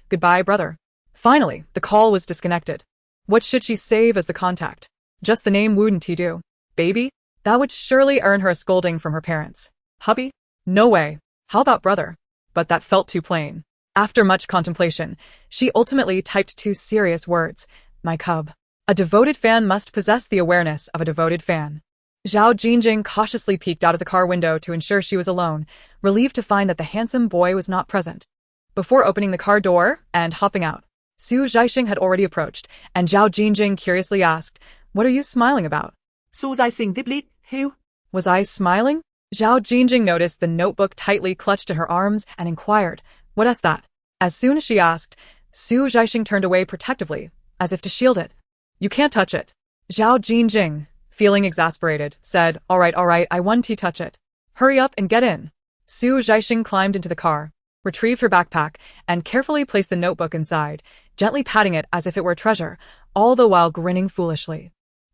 goodbye, brother. Finally, the call was disconnected. What should she save as the contact? Just the name wouldn't he do? Baby? That would surely earn her a scolding from her parents. Hubby? No way. How about brother? But that felt too plain. After much contemplation, she ultimately typed two serious words. My cub. A devoted fan must possess the awareness of a devoted fan. Zhaixing cautiously peeked out of the car window to ensure she was alone, relieved to find that the handsome boy was not present. Before opening the car door and hopping out, Zhaixing had already approached, and Zhaixing curiously asked, What are you smiling about? Zhaixing deeply, who? Was I smiling? Zhaixing noticed the notebook tightly clutched in her arms and inquired, What is that? As soon as she asked, Zhaixing turned away protectively, as if to shield it. You can't touch it. Zhaixing, feeling exasperated, said, All right, I want to touch it. Hurry up and get in. Zhaixing climbed into the car, retrieved her backpack, and carefully placed the notebook inside, gently patting it as if it were a treasure, all the while grinning foolishly.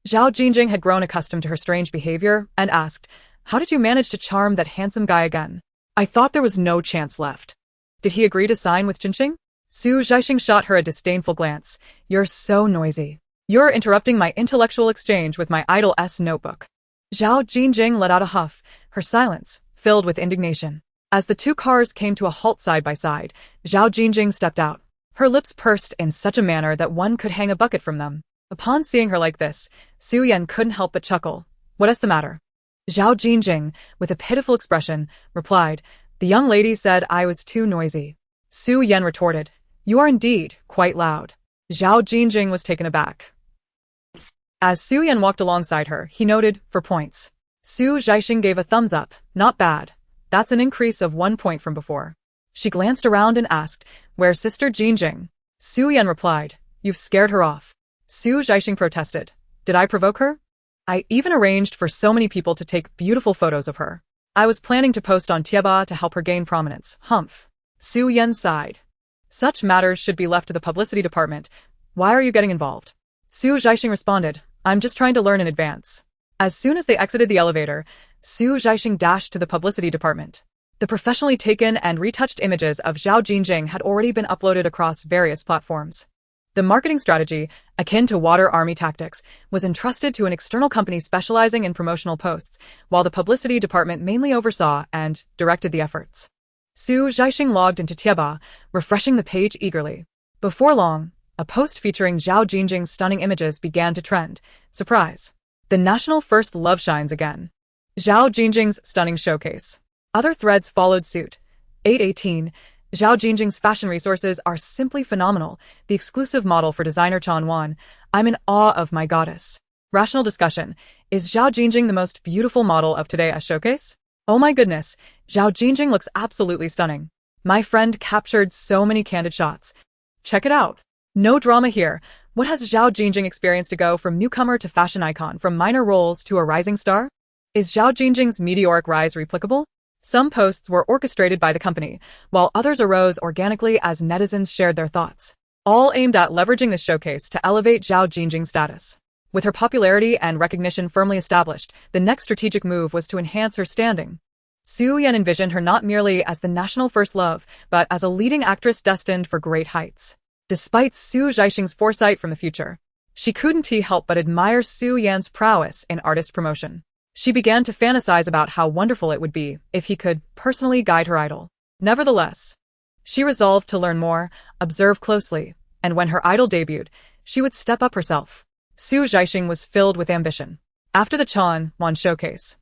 Zhaixing had grown accustomed to her strange behavior and asked, How did you manage to charm that handsome guy again? I thought there was no chance left. Did he agree to sign with Zhaixing? Zhaixing shot her a disdainful glance. You're so noisy. You're interrupting my intellectual exchange with my idol's notebook. Zhaixing let out a huff, her silence filled with indignation. As the two cars came to a halt side by side, Zhaixing stepped out. Her lips pursed in such a manner that one could hang a bucket from them. Upon seeing her like this, Su Yan couldn't help but chuckle. What is the matter? Zhaixing, with a pitiful expression, replied, The young lady said I was too noisy. Su Yan retorted, You are indeed quite loud. Zhaixing was taken aback. As Su Yan walked alongside her, he noted, for points. Zhaixing gave a thumbs up. Not bad. That's an increase of 1 point from before. She glanced around and asked, Where's Sister Jinjing? Su Yan replied, You've scared her off. Zhaixing protested. Did I provoke her? I even arranged for so many people to take beautiful photos of her. I was planning to post on Tieba to help her gain prominence. Humph. Su Yan sighed. Such matters should be left to the publicity department. Why are you getting involved? Zhaixing responded, I'm just trying to learn in advance. As soon as they exited the elevator, Zhaixing dashed to the publicity department. The professionally taken and retouched images of Zhaixing had already been uploaded across various platforms. The marketing strategy, akin to water army tactics, was entrusted to an external company specializing in promotional posts, while the publicity department mainly oversaw and directed the efforts. Zhaixing logged into Tieba, refreshing the page eagerly. Before long, a post featuring Zhaixing's stunning images began to trend. Surprise! The national first love shines again. Zhaixing's stunning showcase. Other threads followed suit. 818. Zhaixing's fashion resources are simply phenomenal. The exclusive model for designer Chan Wan. I'm in awe of my goddess. Rational discussion. Is Zhaixing the most beautiful model of today at showcase? Oh my goodness, Zhaixing looks absolutely stunning. My friend captured so many candid shots. Check it out. No drama here. What has Zhaixing experienced to go from newcomer to fashion icon, from minor roles to a rising star? Is Zhaixing's meteoric rise replicable? Some posts were orchestrated by the company, while others arose organically as netizens shared their thoughts, all aimed at leveraging this showcase to elevate Zhaixing's status. With her popularity and recognition firmly established, the next strategic move was to enhance her standing. Su Yan envisioned her not merely as the national first love, but as a leading actress destined for great heights. Despite Su Zhaixing's foresight from the future, she couldn't help but admire Su Yan's prowess in artist promotion. She began to fantasize about how wonderful it would be if he could personally guide her idol. Nevertheless, she resolved to learn more, observe closely, and when her idol debuted, she would step up herself. Su Zhaixing was filled with ambition. After the Wan showcase,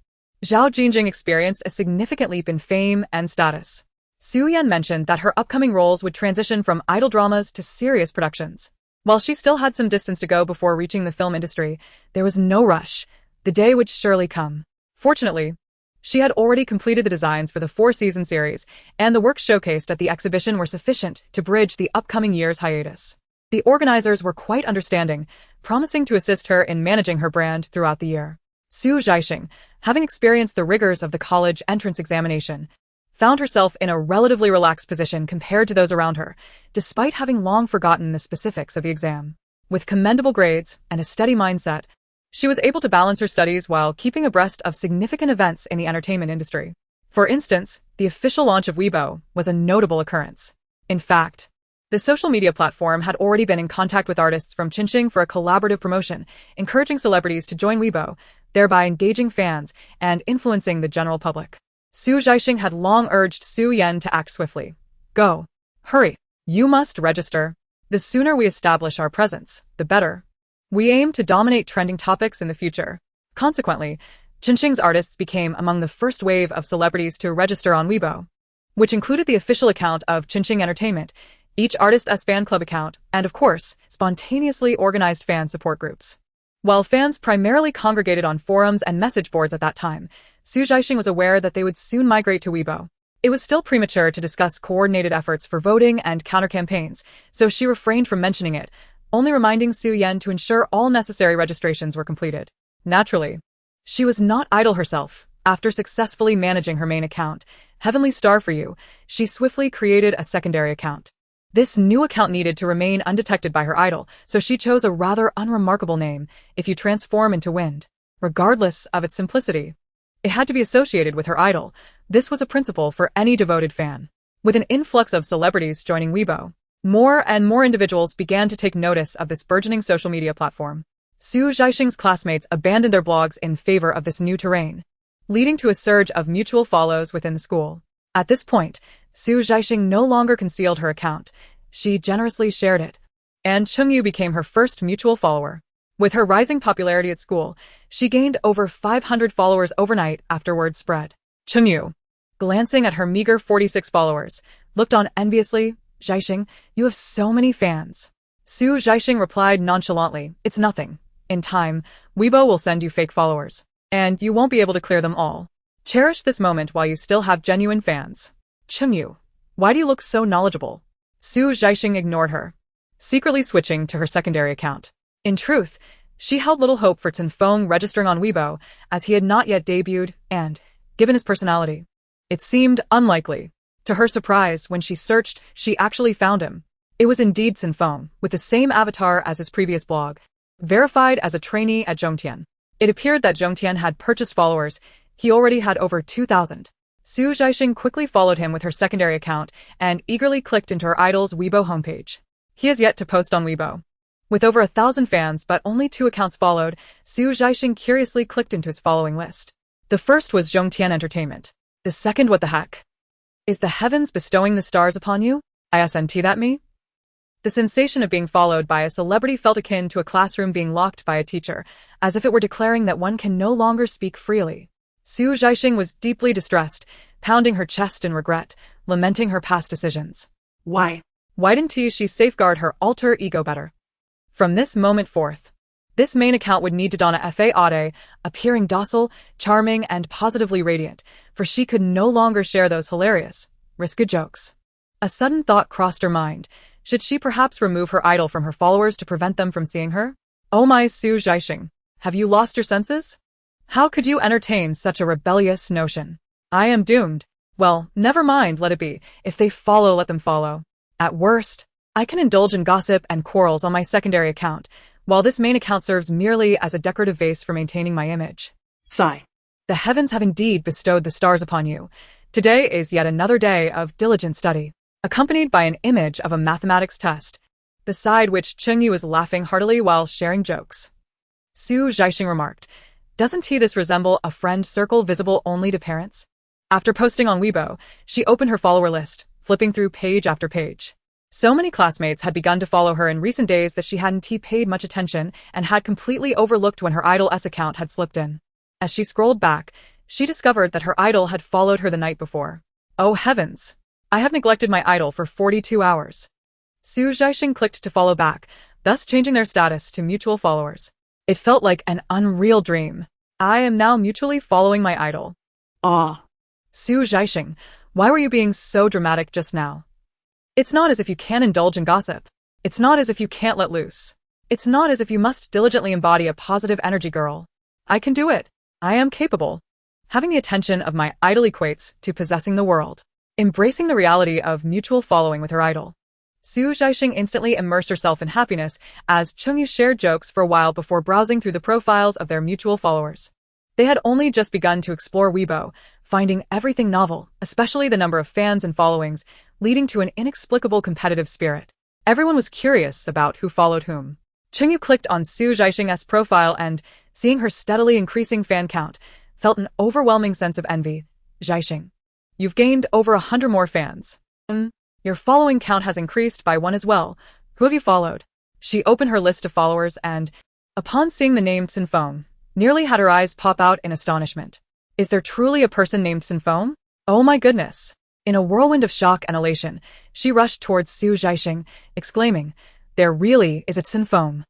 Zhao Jingjing experienced a significant leap in fame and status. Su Yan mentioned that her upcoming roles would transition from idol dramas to serious productions. While she still had some distance to go before reaching the film industry, there was no rush. The day would surely come. Fortunately, she had already completed the designs for the 4-season series, and the works showcased at the exhibition were sufficient to bridge the upcoming year's hiatus. The organizers were quite understanding, promising to assist her in managing her brand throughout the year. Su Zhaixing, having experienced the rigors of the college entrance examination, found herself in a relatively relaxed position compared to those around her, despite having long forgotten the specifics of the exam. With commendable grades and a steady mindset, she was able to balance her studies while keeping abreast of significant events in the entertainment industry. For instance, the official launch of Weibo was a notable occurrence. In fact, the social media platform had already been in contact with artists from Zhaixing for a collaborative promotion, encouraging celebrities to join Weibo, thereby engaging fans and influencing the general public. Su Zhaixing had long urged Su Yan to act swiftly. Go. Hurry. You must register. The sooner we establish our presence, the better. We aim to dominate trending topics in the future. Consequently, Zhaixing's artists became among the first wave of celebrities to register on Weibo, which included the official account of Zhaixing Entertainment, each artist's fan club account, and of course, spontaneously organized fan support groups. While fans primarily congregated on forums and message boards at that time, Su Zhaixing was aware that they would soon migrate to Weibo. It was still premature to discuss coordinated efforts for voting and counter-campaigns, so she refrained from mentioning it, only reminding Su Yan to ensure all necessary registrations were completed. Naturally, she was not idle herself. After successfully managing her main account, Heavenly Star for You, she swiftly created a secondary account. This new account needed to remain undetected by her idol, so she chose a rather unremarkable name, If You Transform into Wind. Regardless of its simplicity, it had to be associated with her idol. This was a principle for any devoted fan. With an influx of celebrities joining Weibo, more and more individuals began to take notice of this burgeoning social media platform. Su Zhaixing's classmates abandoned their blogs in favor of this new terrain, leading to a surge of mutual follows within the school. At this point, Su Zhaixing no longer concealed her account. She generously shared it, and Chengyu became her first mutual follower. With her rising popularity at school, she gained over 500 followers overnight after word spread. Chengyu, glancing at her meager 46 followers, looked on enviously. Zhaixing, you have so many fans. Su Zhaixing replied nonchalantly, it's nothing. In time, Weibo will send you fake followers, and you won't be able to clear them all. Cherish this moment while you still have genuine fans. Chengyu, why do you look so knowledgeable? Su Zhaixing ignored her, secretly switching to her secondary account. In truth, she held little hope for Cen Feng registering on Weibo, as he had not yet debuted, and, given his personality, it seemed unlikely. To her surprise, when she searched, she actually found him. It was indeed Cen Feng, with the same avatar as his previous blog, verified as a trainee at Zhongtian. It appeared that Zhongtian had purchased followers. He already had over 2,000. Su Zhaixing quickly followed him with her secondary account and eagerly clicked into her idol's Weibo homepage. He has yet to post on Weibo. With over 1,000 fans but only 2 accounts followed, Su Zhaixing curiously clicked into his following list. The first was Zhongtian Entertainment. The second, what the heck? Is the heavens bestowing the stars upon you? Isn't that me? The sensation of being followed by a celebrity felt akin to a classroom being locked by a teacher, as if it were declaring that one can no longer speak freely. Su Zhaixing was deeply distressed, pounding her chest in regret, lamenting her past decisions. Why didn't she safeguard her alter ego better? From this moment forth, this main account would need to don a facade, appearing docile, charming, and positively radiant, for she could no longer share those hilarious, risky jokes. A sudden thought crossed her mind. Should she perhaps remove her idol from her followers to prevent them from seeing her? Oh my Su Zhaixing, have you lost your senses? How could you entertain such a rebellious notion? I am doomed. Well, never mind, let it be. If they follow, let them follow. At worst, I can indulge in gossip and quarrels on my secondary account, while this main account serves merely as a decorative vase for maintaining my image. Sigh. The heavens have indeed bestowed the stars upon you. Today is yet another day of diligent study, accompanied by an image of a mathematics test, beside which Chengyu was laughing heartily while sharing jokes. Zhaixing remarked, "Doesn't this resemble a friend circle visible only to parents?" After posting on Weibo, she opened her follower list, flipping through page after page. So many classmates had begun to follow her in recent days that she hadn't paid much attention and had completely overlooked when her idol's account had slipped in. As she scrolled back, she discovered that her idol had followed her the night before. Oh heavens! I have neglected my idol for 42 hours. Zhaixing clicked to follow back, thus changing their status to mutual followers. It felt like an unreal dream. I am now mutually following my idol. Ah. Zhaixing, why were you being so dramatic just now? It's not as if you can't indulge in gossip. It's not as if you can't let loose. It's not as if you must diligently embody a positive energy, girl. I can do it. I am capable. Having the attention of my idol equates to possessing the world. Embracing the reality of mutual following with her idol. Zhaixing instantly immersed herself in happiness as Chengyu shared jokes for a while before browsing through the profiles of their mutual followers. They had only just begun to explore Weibo, finding everything novel, especially the number of fans and followings, leading to an inexplicable competitive spirit. Everyone was curious about who followed whom. Chengyu clicked on Zhaixing's profile and, seeing her steadily increasing fan count, felt an overwhelming sense of envy. Zhaixing, you've gained over 100 more fans. Your following count has increased by 1 as well. Who have you followed? She opened her list of followers and, upon seeing the name Cen Feng, nearly had her eyes pop out in astonishment. Is there truly a person named Cen Feng? Oh my goodness! In a whirlwind of shock and elation, she rushed towards Zhaixing, exclaiming, "There really is a Cen Feng.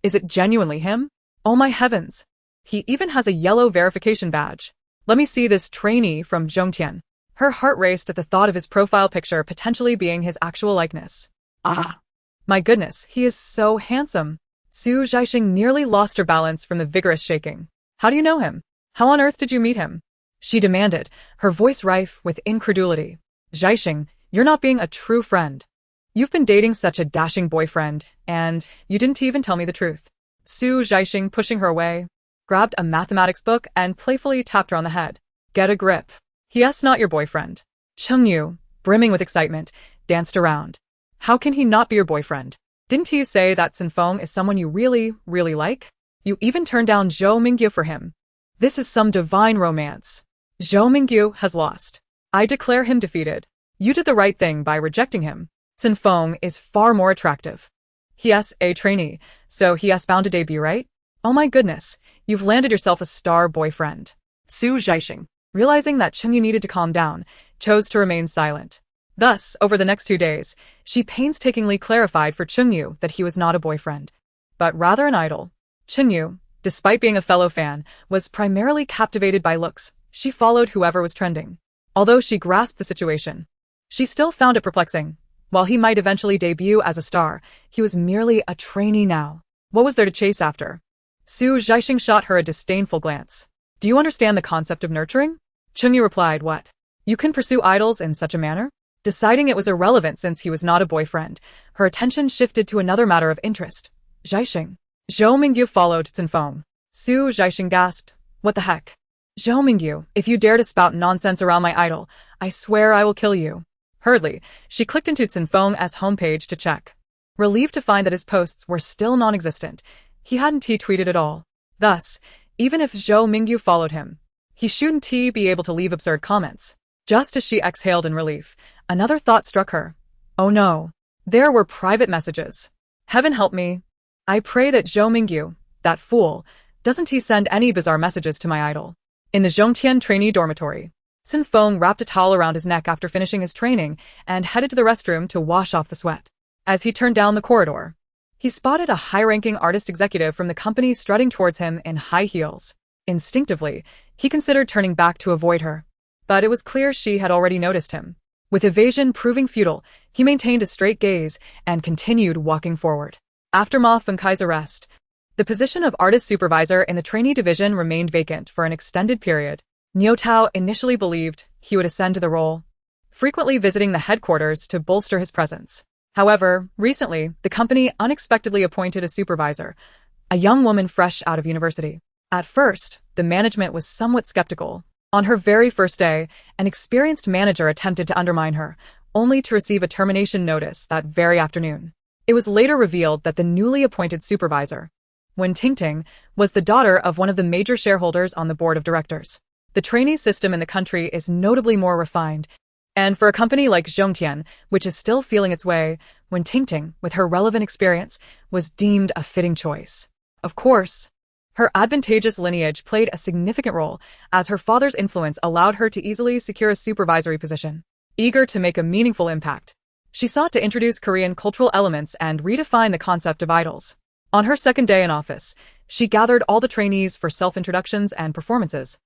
Is it genuinely him? Oh my heavens! He even has a yellow verification badge. Let me see this trainee from Zhongtian." Her heart raced at the thought of his profile picture potentially being his actual likeness. Ah. My goodness, he is so handsome. Zhaixing nearly lost her balance from the vigorous shaking. How do you know him? How on earth did you meet him? She demanded, her voice rife with incredulity. Zhaixing, you're not being a true friend. You've been dating such a dashing boyfriend, and you didn't even tell me the truth. Zhaixing, pushing her away, grabbed a mathematics book and playfully tapped her on the head. Get a grip. He's not your boyfriend. Chengyu, brimming with excitement, danced around. How can he not be your boyfriend? Didn't he say that Cen Feng is someone you really, really like? You even turned down Zhou Mingyu for him. This is some divine romance. Zhou Mingyu has lost. I declare him defeated. You did the right thing by rejecting him. Cen Feng is far more attractive. He's a trainee, so he's bound to debut, right? Oh my goodness, you've landed yourself a star boyfriend. Zhaixing, realizing that Chengyu needed to calm down, chose to remain silent. Thus, over the next 2 days, she painstakingly clarified for Chengyu that he was not a boyfriend, but rather an idol. Chengyu, despite being a fellow fan, was primarily captivated by looks. She followed whoever was trending. Although she grasped the situation, she still found it perplexing. While he might eventually debut as a star, he was merely a trainee now. What was there to chase after? Zhaixing shot her a disdainful glance. Do you understand the concept of nurturing? Chengyu replied, what? You can pursue idols in such a manner? Deciding it was irrelevant since he was not a boyfriend, her attention shifted to another matter of interest. Zhaixing. Zhou Mingyu followed Cen Feng. Zhaixing gasped, what the heck? Zhou Mingyu, if you dare to spout nonsense around my idol, I swear I will kill you. Hurriedly, she clicked into Cen Feng's homepage to check. Relieved to find that his posts were still non-existent, he hadn't tweeted at all. Thus, even if Zhou Mingyu followed him, he shouldn't be able to leave absurd comments. Just as she exhaled in relief, another thought struck her. Oh no. There were private messages. Heaven help me. I pray that Zhou Mingyu, that fool, doesn't send any bizarre messages to my idol. In the Zhongtian trainee dormitory, Cen Feng wrapped a towel around his neck after finishing his training and headed to the restroom to wash off the sweat. As he turned down the corridor, he spotted a high-ranking artist executive from the company strutting towards him in high heels. Instinctively, he considered turning back to avoid her. But it was clear she had already noticed him. With evasion proving futile, he maintained a straight gaze and continued walking forward. After Ma Fenkai's arrest, the position of artist supervisor in the trainee division remained vacant for an extended period. Niu Tao initially believed he would ascend to the role, frequently visiting the headquarters to bolster his presence. However, recently, the company unexpectedly appointed a supervisor a young woman fresh out of university. At first, the management was somewhat skeptical. On her very first day, an experienced manager attempted to undermine her, only to receive a termination notice that very afternoon. It was later revealed that the newly appointed supervisor, Wen Tingting, was the daughter of one of the major shareholders on the board of directors. The trainee system in the country is notably more refined, and for a company like Zhongtian, which is still feeling its way, Wen Tingting, with her relevant experience, was deemed a fitting choice. Of course, her advantageous lineage played a significant role, as her father's influence allowed her to easily secure a supervisory position. Eager to make a meaningful impact, she sought to introduce Korean cultural elements and redefine the concept of idols. On her second day in office, she gathered all the trainees for self-introductions and performances,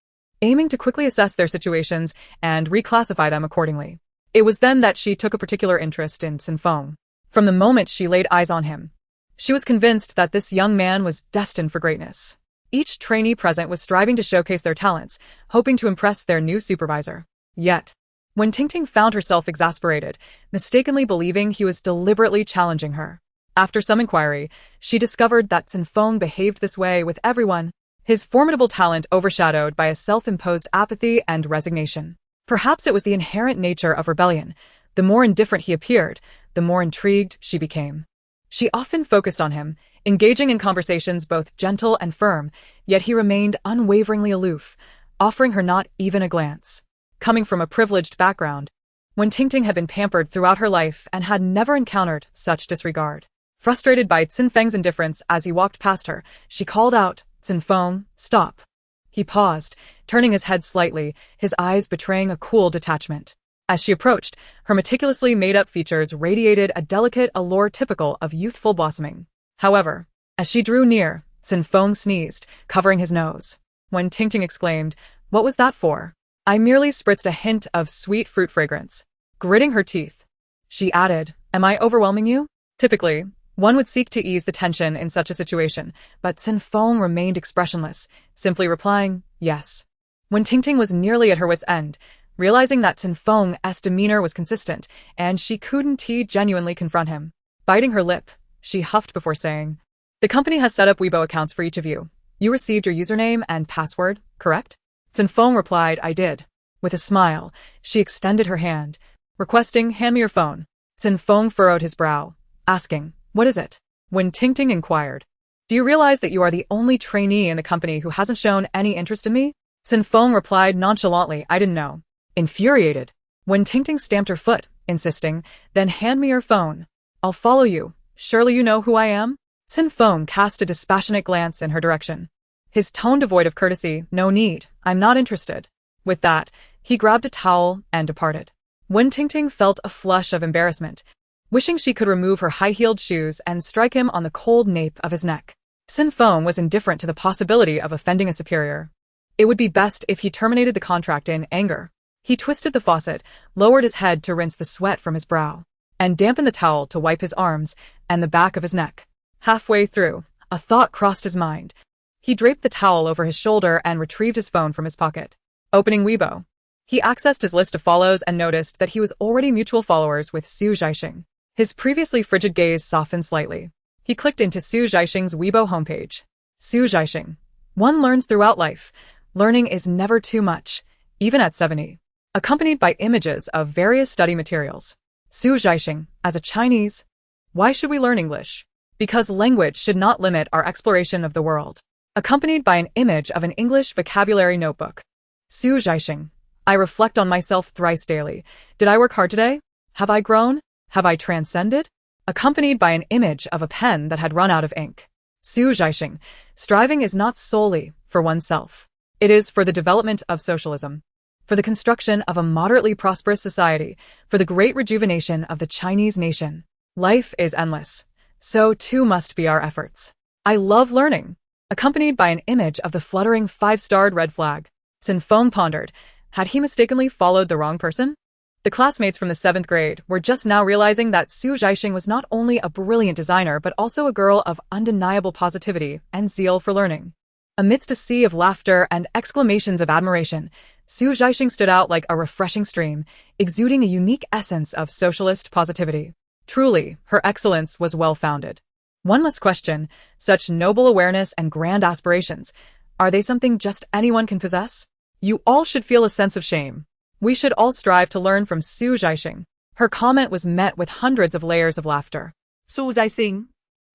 aiming to quickly assess their situations and reclassify them accordingly. It was then that she took a particular interest in Cen Feng. From the moment she laid eyes on him, she was convinced that this young man was destined for greatness. Each trainee present was striving to showcase their talents, hoping to impress their new supervisor. Yet, when Tingting found herself exasperated, mistakenly believing he was deliberately challenging her. After some inquiry, she discovered that Cen Feng behaved this way with everyone, his formidable talent overshadowed by a self-imposed apathy and resignation. Perhaps it was the inherent nature of rebellion. The more indifferent he appeared, the more intrigued she became. She often focused on him, engaging in conversations both gentle and firm, yet he remained unwaveringly aloof, offering her not even a glance. Coming from a privileged background, Wen Tingting had been pampered throughout her life and had never encountered such disregard. Frustrated by Cen Feng's indifference as he walked past her, she called out, "Cen Feng, stop." He paused, turning his head slightly, his eyes betraying a cool detachment. As she approached, her meticulously made-up features radiated a delicate allure typical of youthful blossoming. However, as she drew near, Cen Feng sneezed, covering his nose. When Tingting exclaimed, "What was that for?" "I merely spritzed a hint of sweet fruit fragrance." Gritting her teeth, she added, "Am I overwhelming you?" Typically, one would seek to ease the tension in such a situation, but Cen Feng remained expressionless, simply replying, "Yes." When Tingting was nearly at her wit's end, realizing that Cen Feng's demeanor was consistent, and she couldn't genuinely confront him. Biting her lip, she huffed before saying, "The company has set up Weibo accounts for each of you. You received your username and password, correct?" Cen Feng replied, "I did." With a smile, she extended her hand, requesting, "Hand me your phone." Cen Feng furrowed his brow, asking, "What is it?" When Tingting inquired, "Do you realize that you are the only trainee in the company who hasn't shown any interest in me?" Cen Feng replied nonchalantly, "I didn't know." Infuriated, when Tingting stamped her foot, insisting, "Then hand me your phone. I'll follow you. Surely you know who I am?" Cen Feng cast a dispassionate glance in her direction, his tone devoid of courtesy. "No need, I'm not interested." With that, he grabbed a towel and departed. When Tingting felt a flush of embarrassment, wishing she could remove her high-heeled shoes and strike him on the cold nape of his neck. Cen Feng was indifferent to the possibility of offending a superior. It would be best if he terminated the contract in anger. He twisted the faucet, lowered his head to rinse the sweat from his brow, and dampened the towel to wipe his arms and the back of his neck. Halfway through, a thought crossed his mind. He draped the towel over his shoulder and retrieved his phone from his pocket. Opening Weibo, he accessed his list of follows and noticed that he was already mutual followers with Zhaixing. His previously frigid gaze softened slightly. He clicked into Zhaixing's Weibo homepage. Zhaixing. One learns throughout life. Learning is never too much, even at 70. Accompanied by images of various study materials. Zhaixing, as a Chinese, why should we learn English? Because language should not limit our exploration of the world. Accompanied by an image of an English vocabulary notebook. Zhaixing. I reflect on myself thrice daily. Did I work hard today? Have I grown? Have I transcended? Accompanied by an image of a pen that had run out of ink. Zhaixing. Striving is not solely for oneself. It is for the development of socialism, for the construction of a moderately prosperous society, for the great rejuvenation of the Chinese nation. Life is endless. So too must be our efforts. I love learning. Accompanied by an image of the fluttering 5-starred red flag. Cen Feng pondered. Had he mistakenly followed the wrong person? The classmates from the 7th grade were just now realizing that Zhaixing was not only a brilliant designer but also a girl of undeniable positivity and zeal for learning. Amidst a sea of laughter and exclamations of admiration, Zhaixing stood out like a refreshing stream, exuding a unique essence of socialist positivity. Truly, her excellence was well-founded. One must question such noble awareness and grand aspirations. Are they something just anyone can possess? You all should feel a sense of shame. We should all strive to learn from Zhaixing. Her comment was met with hundreds of layers of laughter. Zhaixing.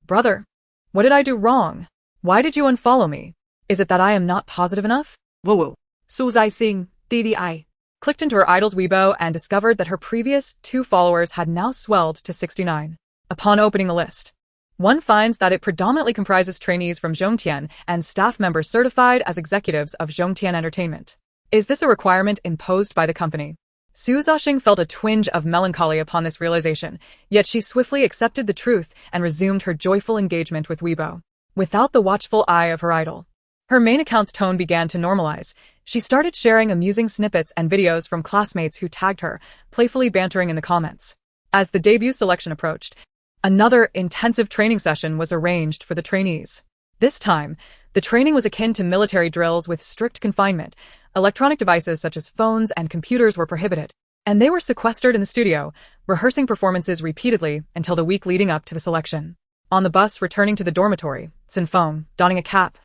Brother, what did I do wrong? Why did you unfollow me? Is it that I am not positive enough? Whoa. Zhaixing, DDI. Clicked into her idol's Weibo and discovered that her previous 2 followers had now swelled to 69. Upon opening the list, one finds that it predominantly comprises trainees from Zhongtian and staff members certified as executives of Zhongtian Entertainment. Is this a requirement imposed by the company? Zhaixing felt a twinge of melancholy upon this realization, yet she swiftly accepted the truth and resumed her joyful engagement with Weibo. Without the watchful eye of her idol, her main account's tone began to normalize. She started sharing amusing snippets and videos from classmates who tagged her, playfully bantering in the comments. As the debut selection approached, another intensive training session was arranged for the trainees. This time, the training was akin to military drills with strict confinement. Electronic devices such as phones and computers were prohibited, and they were sequestered in the studio, rehearsing performances repeatedly until the week leading up to the selection. On the bus returning to the dormitory, Cen Feng, donning a cap,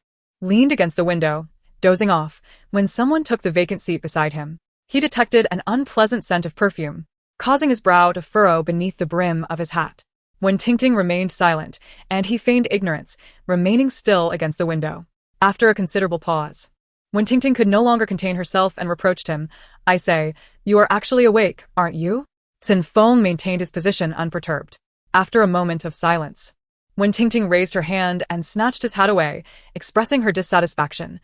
leaned against the window, dozing off, when someone took the vacant seat beside him. He detected an unpleasant scent of perfume, causing his brow to furrow beneath the brim of his hat. Wen Tingting remained silent, and he feigned ignorance, remaining still against the window. After a considerable pause, Wen Tingting could no longer contain herself and reproached him. I say, you are actually awake, aren't you? Cen Feng maintained his position unperturbed. After a moment of silence, Wen Tingting raised her hand and snatched his hat away, expressing her dissatisfaction.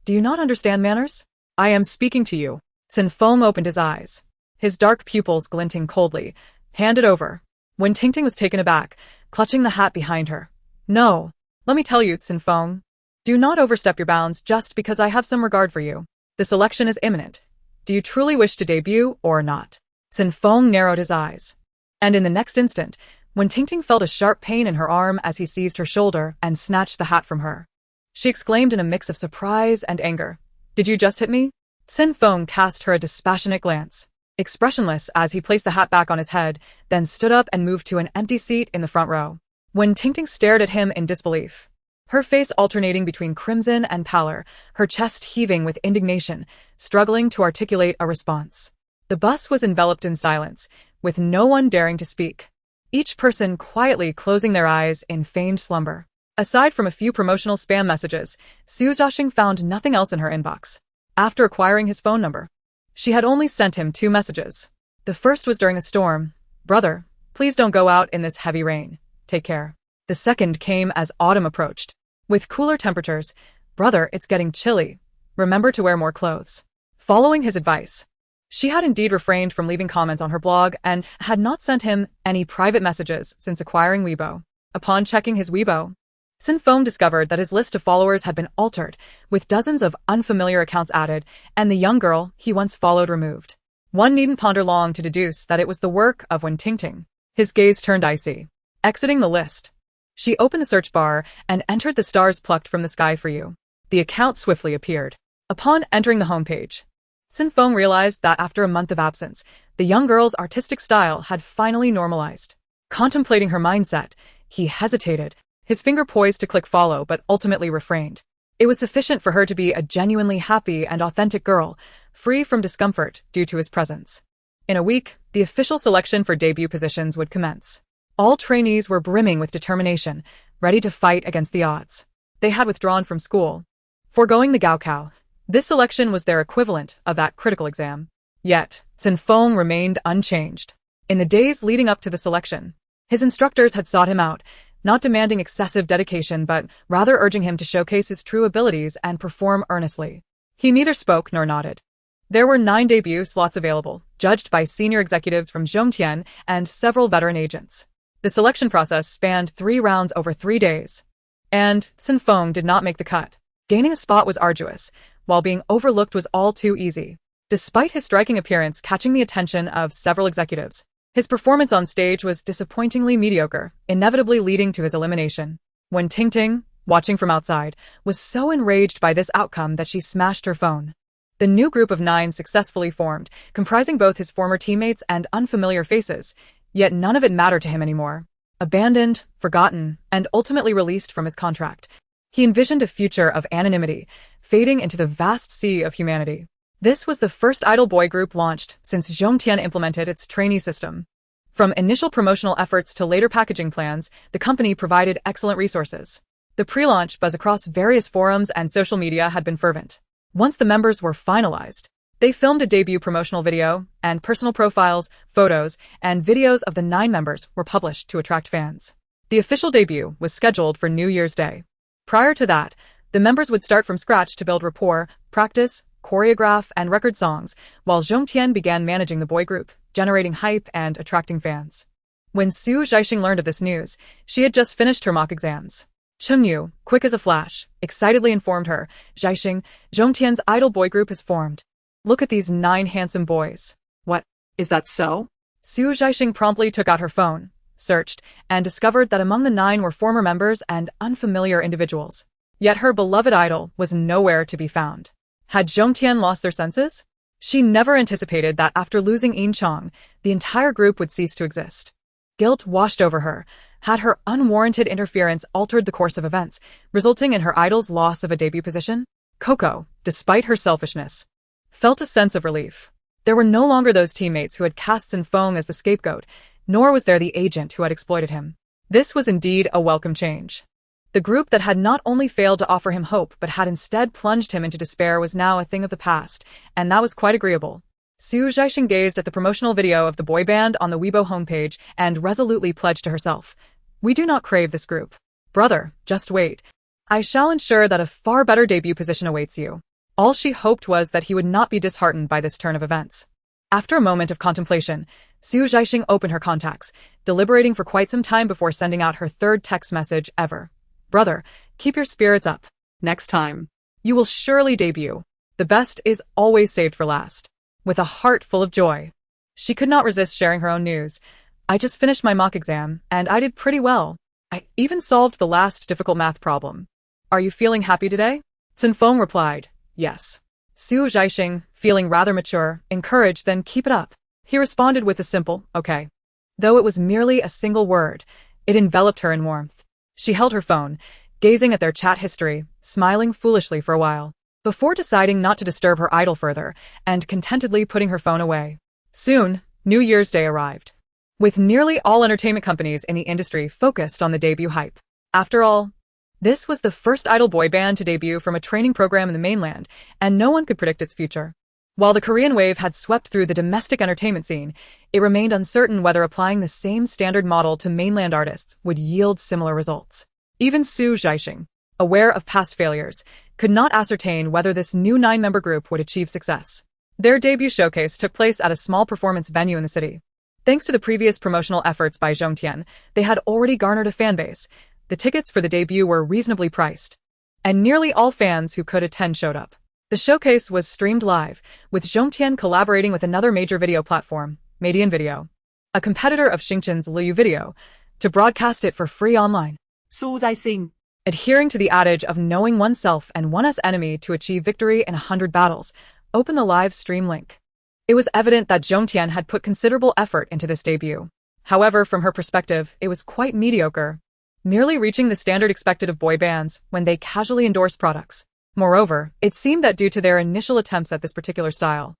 Do you not understand manners? I am speaking to you. Cen Feng opened his eyes, his dark pupils glinting coldly. Hand it over. Wen Tingting was taken aback, clutching the hat behind her. No, let me tell you, Cen Feng. Do not overstep your bounds just because I have some regard for you. The selection is imminent. Do you truly wish to debut or not? Cen Feng narrowed his eyes. And in the next instant, Wen Tingting felt a sharp pain in her arm as he seized her shoulder and snatched the hat from her. She exclaimed in a mix of surprise and anger. Did you just hit me? Cen Feng cast her a dispassionate glance, expressionless as he placed the hat back on his head, then stood up and moved to an empty seat in the front row. Wen Tingting stared at him in disbelief, her face alternating between crimson and pallor, her chest heaving with indignation, struggling to articulate a response. The bus was enveloped in silence, with no one daring to speak, each person quietly closing their eyes in feigned slumber. Aside from a few promotional spam messages, Zhaixing found nothing else in her inbox. After acquiring his phone number, she had only sent him 2 messages. The first was during a storm. Brother, please don't go out in this heavy rain. Take care. The second came as autumn approached. With cooler temperatures, brother, it's getting chilly. Remember to wear more clothes. Following his advice, she had indeed refrained from leaving comments on her blog and had not sent him any private messages since acquiring Weibo. Upon checking his Weibo, Cen Feng discovered that his list of followers had been altered, with dozens of unfamiliar accounts added, and the young girl he once followed removed. One needn't ponder long to deduce that it was the work of Wen Tingting. His gaze turned icy. Exiting the list, she opened the search bar and entered the stars plucked from the sky for you. The account swiftly appeared. Upon entering the homepage, Cen Feng realized that after a month of absence, the young girl's artistic style had finally normalized. Contemplating her mindset, he hesitated, his finger poised to click follow but ultimately refrained. It was sufficient for her to be a genuinely happy and authentic girl, free from discomfort due to his presence. In a week, the official selection for debut positions would commence. All trainees were brimming with determination, ready to fight against the odds. They had withdrawn from school, foregoing the Gaokao. This selection was their equivalent of that critical exam. Yet, Cen Feng remained unchanged. In the days leading up to the selection, his instructors had sought him out, not demanding excessive dedication but rather urging him to showcase his true abilities and perform earnestly. He neither spoke nor nodded. There were 9 debut slots available, judged by senior executives from Zhongtian and several veteran agents. The selection process spanned 3 rounds over 3 days. And Cen Feng did not make the cut. Gaining a spot was arduous, while being overlooked was all too easy. Despite his striking appearance catching the attention of several executives, his performance on stage was disappointingly mediocre, inevitably leading to his elimination. Wen Tingting, watching from outside, was so enraged by this outcome that she smashed her phone. The new group of 9 successfully formed, comprising both his former teammates and unfamiliar faces, yet none of it mattered to him anymore. abandoned, forgotten, and ultimately released from his contract. He envisioned a future of anonymity, fading into the vast sea of humanity. This was the first idol boy group launched since Zhongtian implemented its trainee system. From initial promotional efforts to later packaging plans, the company provided excellent resources. The pre-launch buzz across various forums and social media had been fervent. Once the members were finalized, they filmed a debut promotional video, and personal profiles, photos, and videos of the 9 members were published to attract fans. The official debut was scheduled for New Year's Day. Prior to that, the members would start from scratch to build rapport, practice, choreograph, and record songs, while Zhongtian began managing the boy group, generating hype and attracting fans. When Zhaixing learned of this news, she had just finished her mock exams. Chengyu, quick as a flash, excitedly informed her, "Zhaixing, Zhongtian's idol boy group has formed. Look at these 9 handsome boys." What? Is that so? Zhaixing promptly took out her phone, searched, and discovered that among the 9 were former members and unfamiliar individuals. Yet her beloved idol was nowhere to be found. Had Zhongtian lost their senses? She never anticipated that after losing Yin Chong, the entire group would cease to exist. Guilt washed over her. Had her unwarranted interference altered the course of events, resulting in her idol's loss of a debut position? Coco, despite her selfishness, felt a sense of relief. There were no longer those teammates who had cast Cen Feng as the scapegoat, nor was there the agent who had exploited him. This was indeed a welcome change. The group that had not only failed to offer him hope but had instead plunged him into despair was now a thing of the past, and that was quite agreeable. Zhaixing gazed at the promotional video of the boy band on the Weibo homepage and resolutely pledged to herself, "We do not crave this group. Brother, just wait. I shall ensure that a far better debut position awaits you." All she hoped was that he would not be disheartened by this turn of events. After a moment of contemplation, Zhaixing opened her contacts, deliberating for quite some time before sending out her 3rd text message ever. "Brother, keep your spirits up. Next time, you will surely debut. The best is always saved for last." With a heart full of joy, she could not resist sharing her own news. "I just finished my mock exam, and I did pretty well. I even solved the last difficult math problem. Are you feeling happy today?" Cen Feng replied, "Yes." Zhaixing, feeling rather mature, encouraged, "Then keep it up." He responded with a simple, "Okay." Though it was merely a single word, it enveloped her in warmth. She held her phone, gazing at their chat history, smiling foolishly for a while, before deciding not to disturb her idol further and contentedly putting her phone away. Soon, New Year's Day arrived, with nearly all entertainment companies in the industry focused on the debut hype. After all, this was the first idol boy band to debut from a training program in the mainland, and no one could predict its future. While the Korean wave had swept through the domestic entertainment scene, it remained uncertain whether applying the same standard model to mainland artists would yield similar results. Even Zhaixing, aware of past failures, could not ascertain whether this new 9-member group would achieve success. Their debut showcase took place at a small performance venue in the city. Thanks to the previous promotional efforts by Zhongtian, they had already garnered a fan base. The tickets for the debut were reasonably priced, and nearly all fans who could attend showed up. The showcase was streamed live, with Zhongtian collaborating with another major video platform, Median Video, a competitor of Xingchen's Liu Video, to broadcast it for free online. Zhaixing, adhering to the adage of knowing oneself and one's enemy to achieve victory in 100 battles, open the live stream link. It was evident that Zhongtian had put considerable effort into this debut. However, from her perspective, it was quite mediocre, merely reaching the standard expected of boy bands when they casually endorse products. Moreover, it seemed that due to their initial attempts at this particular style,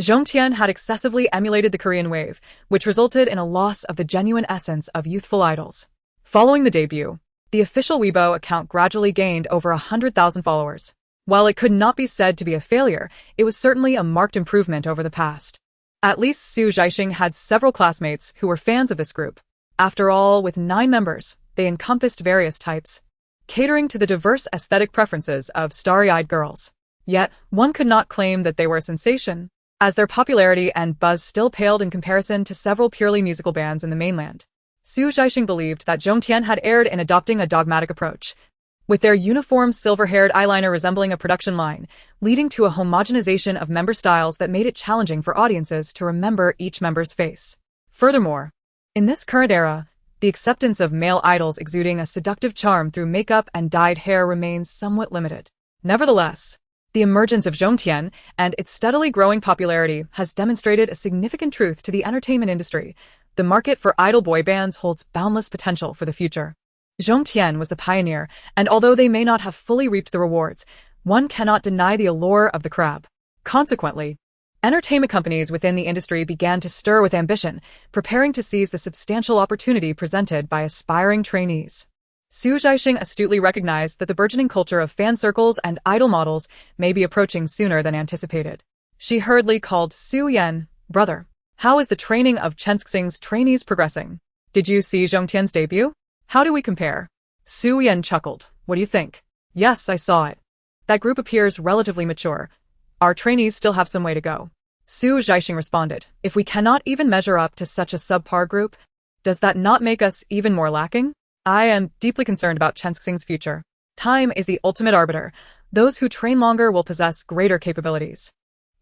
Zhongtian had excessively emulated the Korean wave, which resulted in a loss of the genuine essence of youthful idols. Following the debut, the official Weibo account gradually gained over 100,000 followers. While it could not be said to be a failure, it was certainly a marked improvement over the past. At least Zhaixing had several classmates who were fans of this group. After all, with 9 members, they encompassed various types, catering to the diverse aesthetic preferences of starry-eyed girls. Yet, one could not claim that they were a sensation, as their popularity and buzz still paled in comparison to several purely musical bands in the mainland. Zhaixing believed that Zhongtian had erred in adopting a dogmatic approach, with their uniform silver-haired eyeliner resembling a production line, leading to a homogenization of member styles that made it challenging for audiences to remember each member's face. Furthermore, in this current era, the acceptance of male idols exuding a seductive charm through makeup and dyed hair remains somewhat limited. Nevertheless, the emergence of Zhongtian and its steadily growing popularity has demonstrated a significant truth to the entertainment industry. The market for idol boy bands holds boundless potential for the future. Zhong Tian was the pioneer, and although they may not have fully reaped the rewards, one cannot deny the allure of the crab. Consequently, entertainment companies within the industry began to stir with ambition, preparing to seize the substantial opportunity presented by aspiring trainees. Zhaixing astutely recognized that the burgeoning culture of fan circles and idol models may be approaching sooner than anticipated. She hurriedly called Su Yan, brother. How is the training of Zhaixing's trainees progressing? Did you see Zhong Tian's debut? How do we compare? Su Yan chuckled. What do you think? Yes, I saw it. That group appears relatively mature. Our trainees still have some way to go. Zhaixing responded. If we cannot even measure up to such a subpar group, does that not make us even more lacking? I am deeply concerned about Zhaixing's future. Time is the ultimate arbiter. Those who train longer will possess greater capabilities.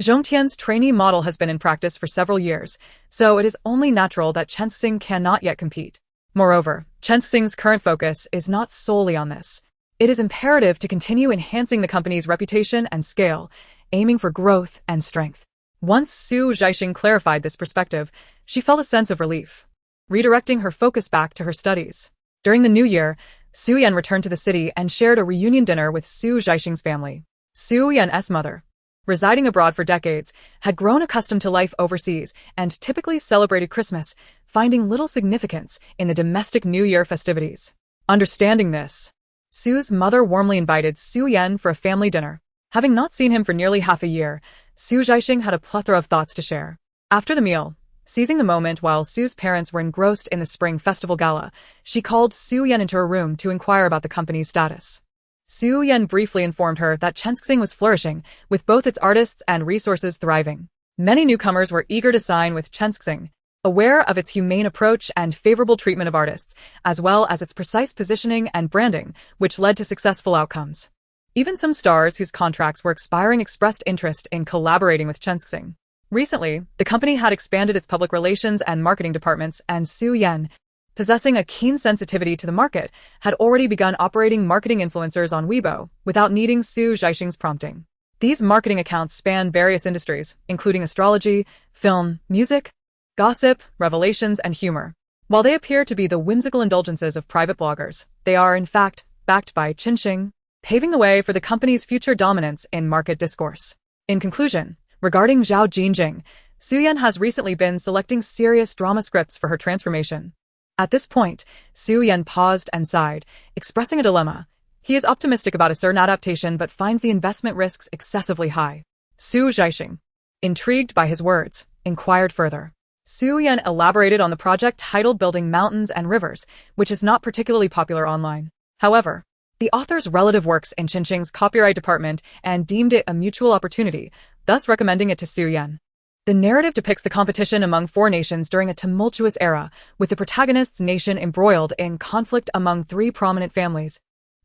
Zhong Tian's trainee model has been in practice for several years, so it is only natural that Zhaixing cannot yet compete. Moreover, Zhaixing's current focus is not solely on this. It is imperative to continue enhancing the company's reputation and scale, aiming for growth and strength. Once Zhaixing clarified this perspective, she felt a sense of relief, redirecting her focus back to her studies. During the new year, Su Yan returned to the city and shared a reunion dinner with Zhaixing's family. Su Yan's mother, residing abroad for decades, had grown accustomed to life overseas and typically celebrated Christmas, finding little significance in the domestic New Year festivities. Understanding this, Su's mother warmly invited Su Yan for a family dinner. Having not seen him for nearly half a year, Zhaixing had a plethora of thoughts to share. After the meal, seizing the moment while Su's parents were engrossed in the Spring Festival Gala, she called Su Yan into her room to inquire about the company's status. Su Yan briefly informed her that Zhaixing was flourishing, with both its artists and resources thriving. Many newcomers were eager to sign with Zhaixing, aware of its humane approach and favorable treatment of artists, as well as its precise positioning and branding, which led to successful outcomes. Even some stars whose contracts were expiring expressed interest in collaborating with Zhaixing. Recently, the company had expanded its public relations and marketing departments, and Su Yan, possessing a keen sensitivity to the market, had already begun operating marketing influencers on Weibo without needing Zhaixing's prompting. These marketing accounts span various industries, including astrology, film, music, gossip, revelations, and humor. While they appear to be the whimsical indulgences of private bloggers, they are, in fact, backed by Zhaixing, paving the way for the company's future dominance in market discourse. In conclusion, regarding Zhao Jingjing, Su Yan has recently been selecting serious drama scripts for her transformation. At this point, Su Yan paused and sighed, expressing a dilemma. He is optimistic about a certain adaptation but finds the investment risks excessively high. Zhaixing, intrigued by his words, inquired further. Su Yan elaborated on the project titled Building Mountains and Rivers, which is not particularly popular online. However, the author's relative works in Zhaixing's copyright department and deemed it a mutual opportunity, thus recommending it to Su Yan. The narrative depicts the competition among four nations during a tumultuous era, with the protagonist's nation embroiled in conflict among three prominent families,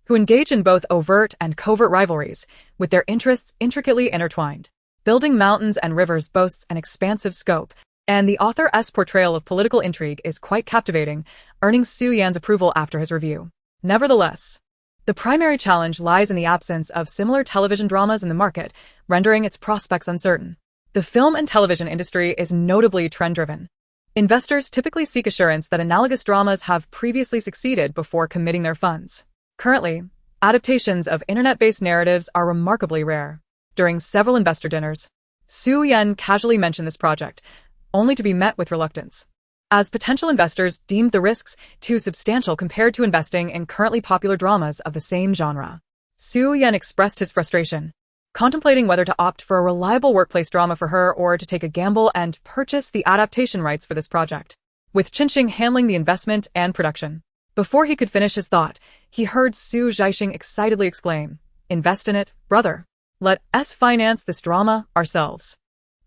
who engage in both overt and covert rivalries, with their interests intricately intertwined. Building Mountains and Rivers boasts an expansive scope, and the author's portrayal of political intrigue is quite captivating, earning Su Yan's approval after his review. Nevertheless, the primary challenge lies in the absence of similar television dramas in the market, rendering its prospects uncertain. The film and television industry is notably trend-driven. Investors typically seek assurance that analogous dramas have previously succeeded before committing their funds. Currently, adaptations of internet-based narratives are remarkably rare. During several investor dinners, Su Yan casually mentioned this project, only to be met with reluctance, as potential investors deemed the risks too substantial compared to investing in currently popular dramas of the same genre. Su Yan expressed his frustration, contemplating whether to opt for a reliable workplace drama for her or to take a gamble and purchase the adaptation rights for this project, with Zhaixing handling the investment and production. Before he could finish his thought, he heard Zhaixing excitedly exclaim, "Invest in it, brother. Let us finance this drama ourselves.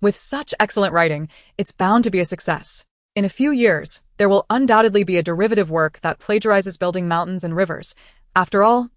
With such excellent writing, it's bound to be a success. In a few years, there will undoubtedly be a derivative work that plagiarizes Building Mountains and Rivers. After all,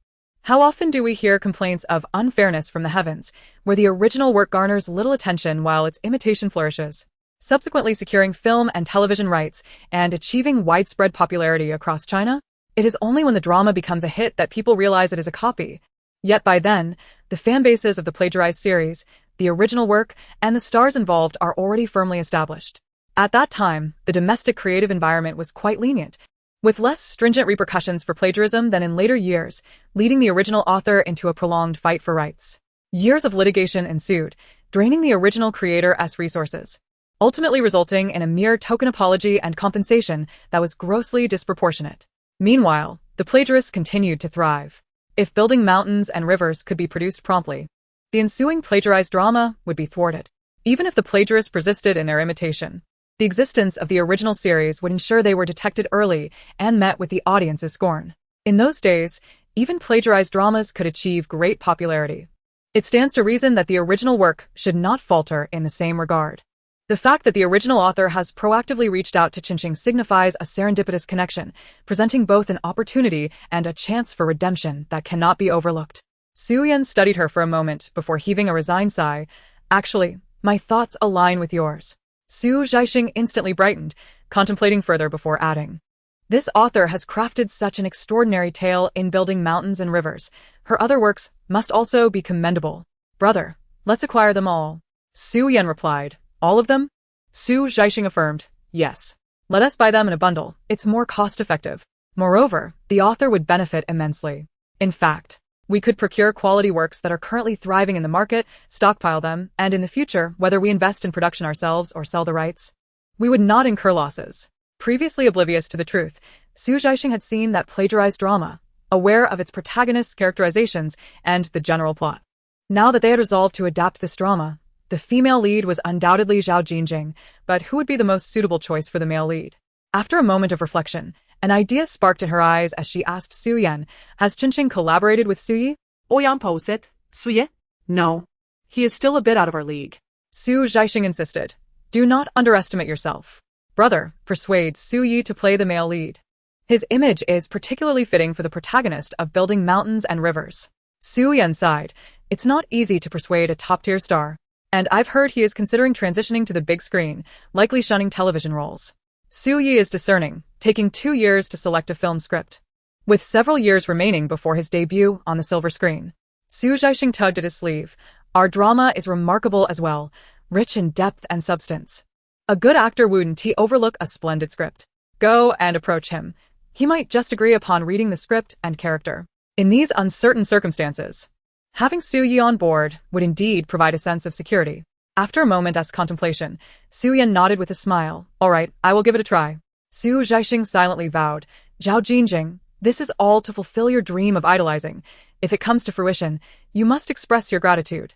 how often do we hear complaints of unfairness from the heavens, where the original work garners little attention while its imitation flourishes, subsequently securing film and television rights and achieving widespread popularity across China? It is only when the drama becomes a hit that people realize it is a copy. Yet by then, the fan bases of the plagiarized series, the original work, and the stars involved are already firmly established. At that time, the domestic creative environment was quite lenient, with less stringent repercussions for plagiarism than in later years, leading the original author into a prolonged fight for rights. Years of litigation ensued, draining the original creator's resources, ultimately resulting in a mere token apology and compensation that was grossly disproportionate. Meanwhile, the plagiarists continued to thrive. If building mountains and rivers could be produced promptly, the ensuing plagiarized drama would be thwarted. Even if the plagiarists persisted in their imitation, the existence of the original series would ensure they were detected early and met with the audience's scorn. In those days, even plagiarized dramas could achieve great popularity. It stands to reason that the original work should not falter in the same regard. The fact that the original author has proactively reached out to Zhaixing signifies a serendipitous connection, presenting both an opportunity and a chance for redemption that cannot be overlooked. Su Yan studied her for a moment before heaving a resigned sigh. Actually, my thoughts align with yours. Zhaixing instantly brightened, contemplating further before adding. This author has crafted such an extraordinary tale in building mountains and rivers. Her other works must also be commendable. Brother, let's acquire them all. Su Yan replied. All of them? Zhaixing affirmed. Yes. Let us buy them in a bundle. It's more cost-effective. Moreover, the author would benefit immensely. In fact, we could procure quality works that are currently thriving in the market, stockpile them, and in the future, whether we invest in production ourselves or sell the rights, we would not incur losses. Previously oblivious to the truth, Zhaixing had seen that plagiarized drama, aware of its protagonist's characterizations and the general plot. Now that they had resolved to adapt this drama, the female lead was undoubtedly Zhaixing, but who would be the most suitable choice for the male lead? After a moment of reflection, an idea sparked in her eyes as she asked Su Yan, has Zhaixing collaborated with Su Yi? Oyan posit, Suye? No. He is still a bit out of our league. Zhaixing insisted. Do not underestimate yourself. Brother, persuade Su Yi to play the male lead. His image is particularly fitting for the protagonist of building mountains and rivers. Su Yan sighed. It's not easy to persuade a top-tier star. And I've heard he is considering transitioning to the big screen, likely shunning television roles. Su Yi is discerning, taking 2 years to select a film script, with several years remaining before his debut on the silver screen. Zhaixing tugged at his sleeve. Our drama is remarkable as well, rich in depth and substance. A good actor wouldn't overlook a splendid script. Go and approach him. He might just agree upon reading the script and character. In these uncertain circumstances, having Su Yi on board would indeed provide a sense of security. After a moment's contemplation, Su Yan nodded with a smile. All right, I will give it a try. Zhaixing silently vowed. Zhaixing, this is all to fulfill your dream of idolizing. If it comes to fruition, you must express your gratitude.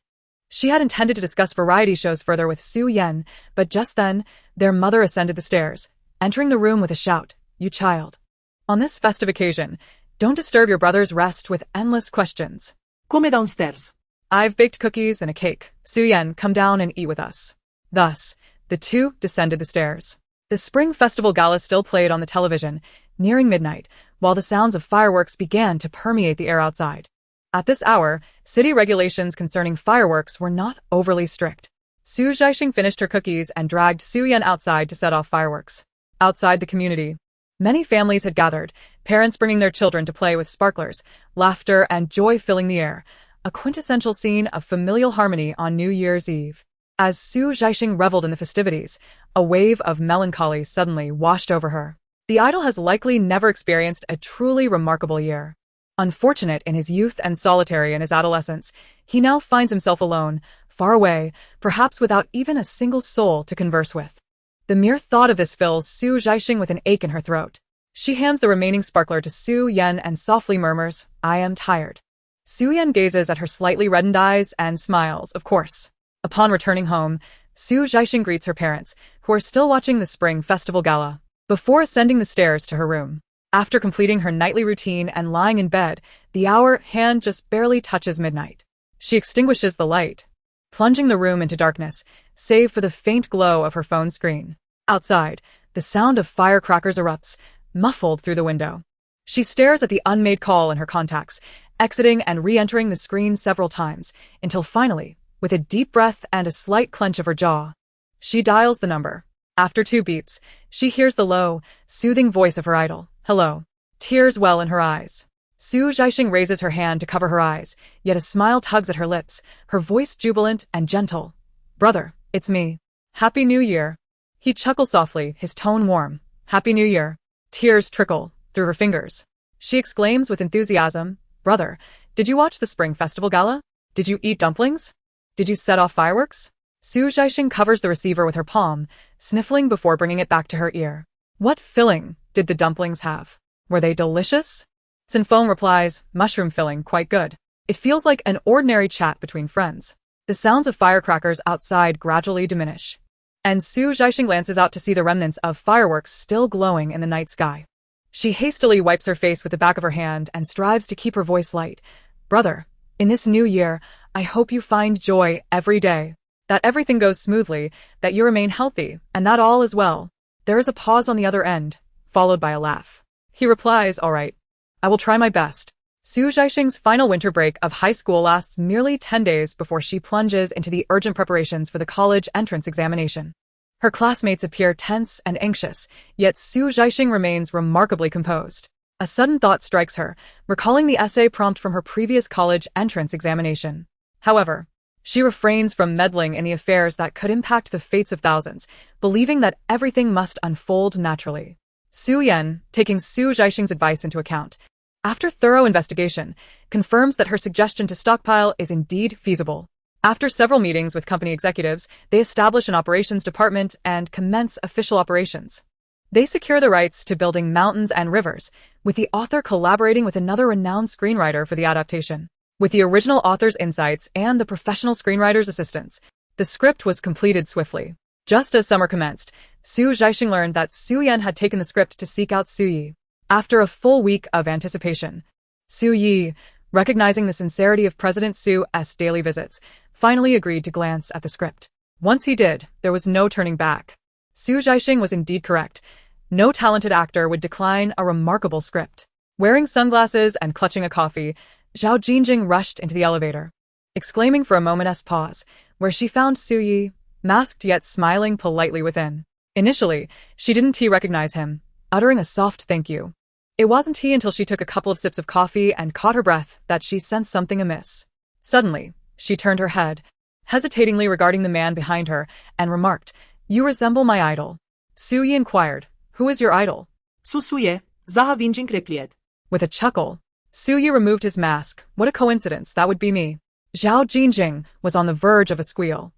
She had intended to discuss variety shows further with Su Yan, but just then, their mother ascended the stairs, entering the room with a shout. You child. On this festive occasion, don't disturb your brother's rest with endless questions. Come downstairs. I've baked cookies and a cake. Su Yan, come down and eat with us. Thus, the two descended the stairs. The Spring Festival Gala still played on the television, nearing midnight, while the sounds of fireworks began to permeate the air outside. At this hour, city regulations concerning fireworks were not overly strict. Zhaixing finished her cookies and dragged Su Yan outside to set off fireworks. Outside the community, many families had gathered, parents bringing their children to play with sparklers, laughter and joy filling the air, a quintessential scene of familial harmony on New Year's Eve. As Zhaixing reveled in the festivities, a wave of melancholy suddenly washed over her. The idol has likely never experienced a truly remarkable year. Unfortunate in his youth and solitary in his adolescence, he now finds himself alone, far away, perhaps without even a single soul to converse with. The mere thought of this fills Zhaixing with an ache in her throat. She hands the remaining sparkler to Su Yan and softly murmurs, I am tired. Su Yan gazes at her slightly reddened eyes and smiles, of course. Upon returning home, Zhaixing greets her parents, who are still watching the Spring Festival Gala, before ascending the stairs to her room. After completing her nightly routine and lying in bed, the hour hand just barely touches midnight. She extinguishes the light, plunging the room into darkness, save for the faint glow of her phone screen. Outside, the sound of firecrackers erupts, muffled through the window. She stares at the unmade call in her contacts, exiting and re-entering the screen several times, until finally, with a deep breath and a slight clench of her jaw, she dials the number. After 2 beeps, she hears the low, soothing voice of her idol. Hello. Tears well in her eyes. Zhaixing raises her hand to cover her eyes, yet a smile tugs at her lips, her voice jubilant and gentle. Brother, it's me. Happy New Year. He chuckles softly, his tone warm. Happy New Year. Tears trickle through her fingers. She exclaims with enthusiasm, Brother, did you watch the Spring Festival Gala? Did you eat dumplings? Did you set off fireworks? Zhaixing covers the receiver with her palm, sniffling before bringing it back to her ear. What filling did the dumplings have? Were they delicious? Cen Feng replies, mushroom filling, quite good. It feels like an ordinary chat between friends. The sounds of firecrackers outside gradually diminish, and Zhaixing glances out to see the remnants of fireworks still glowing in the night sky. She hastily wipes her face with the back of her hand and strives to keep her voice light. Brother, in this new year, I hope you find joy every day, that everything goes smoothly, that you remain healthy, and that all is well. There is a pause on the other end, followed by a laugh. He replies, all right. I will try my best. Zhaixing's final winter break of high school lasts merely 10 days before she plunges into the urgent preparations for the college entrance examination. Her classmates appear tense and anxious, yet Zhaixing remains remarkably composed. A sudden thought strikes her, recalling the essay prompt from her previous college entrance examination. However, she refrains from meddling in the affairs that could impact the fates of thousands, believing that everything must unfold naturally. Su Yan, taking Zhaixing's advice into account, after thorough investigation, confirms that her suggestion to stockpile is indeed feasible. After several meetings with company executives, they establish an operations department and commence official operations. They secure the rights to building mountains and rivers, with the author collaborating with another renowned screenwriter for the adaptation. With the original author's insights and the professional screenwriter's assistance, the script was completed swiftly. Just as summer commenced, Zhaixing learned that Su Yan had taken the script to seek out Su Yi. After a full week of anticipation, Su Yi, recognizing the sincerity of President Su's daily visits, finally agreed to glance at the script. Once he did, there was no turning back. Zhaixing was indeed correct. No talented actor would decline a remarkable script. Wearing sunglasses and clutching a coffee, Zhaixing rushed into the elevator, exclaiming for a moment's pause, where she found Su Yi, masked yet smiling politely within. Initially, she didn't recognize him, uttering a soft thank you. It wasn't he until she took a couple of sips of coffee and caught her breath that she sensed something amiss. Suddenly, she turned her head, hesitatingly regarding the man behind her, and remarked, You resemble my idol. Su Yi inquired, Who is your idol? Susuye, Zhaixing replied. With a chuckle, Su Yi removed his mask. What a coincidence, that would be me. Zhaixing was on the verge of a squeal.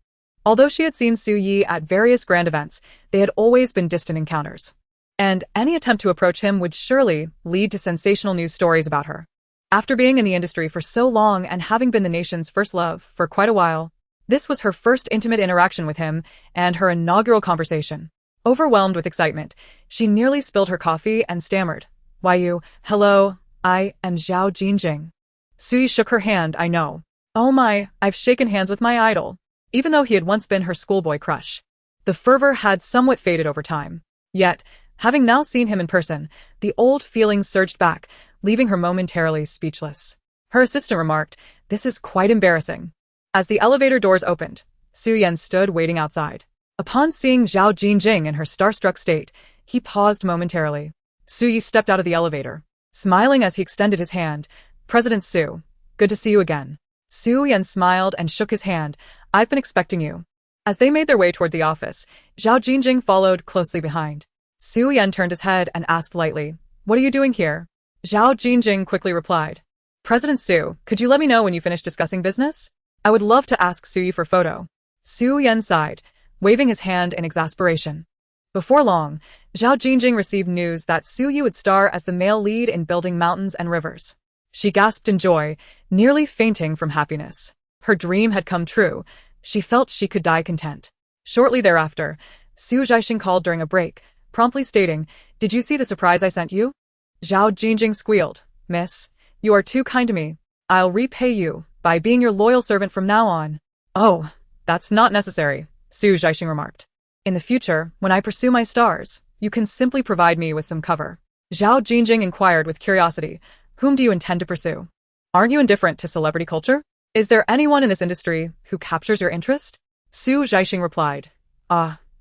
Although she had seen Su Yi at various grand events, they had always been distant encounters. And any attempt to approach him would surely lead to sensational news stories about her. After being in the industry for so long and having been the nation's first love for quite a while, this was her first intimate interaction with him and her inaugural conversation. Overwhelmed with excitement, she nearly spilled her coffee and stammered, Hello, I am Zhaixing. Su Yi shook her hand, I know. Oh my, I've shaken hands with my idol. Even though he had once been her schoolboy crush, the fervor had somewhat faded over time. Yet, having now seen him in person, the old feelings surged back, leaving her momentarily speechless. Her assistant remarked, This is quite embarrassing. As the elevator doors opened, Su Yan stood waiting outside. Upon seeing Zhaixing in her starstruck state, he paused momentarily. Su Yi stepped out of the elevator, smiling as he extended his hand. President Su, good to see you again. Su Yan smiled and shook his hand. I've been expecting you. As they made their way toward the office, Zhaixing followed closely behind. Su Yan turned his head and asked lightly, What are you doing here? Zhaixing quickly replied, President Su, could you let me know when you finish discussing business? I would love to ask Su Yi for photo. Su Yan sighed, waving his hand in exasperation. Before long, Zhaixing received news that Su Yi would star as the male lead in Building Mountains and Rivers. She gasped in joy, nearly fainting from happiness. Her dream had come true. She felt she could die content. Shortly thereafter, Zhaixing called during a break, promptly stating, Did you see the surprise I sent you? Zhaixing squealed, Miss, you are too kind to me. I'll repay you by being your loyal servant from now on. Oh, that's not necessary, Zhaixing remarked. In the future, when I pursue my stars, you can simply provide me with some cover. Zhaixing inquired with curiosity, Whom do you intend to pursue? Aren't you indifferent to celebrity culture? Is there anyone in this industry who captures your interest? Zhaixing replied,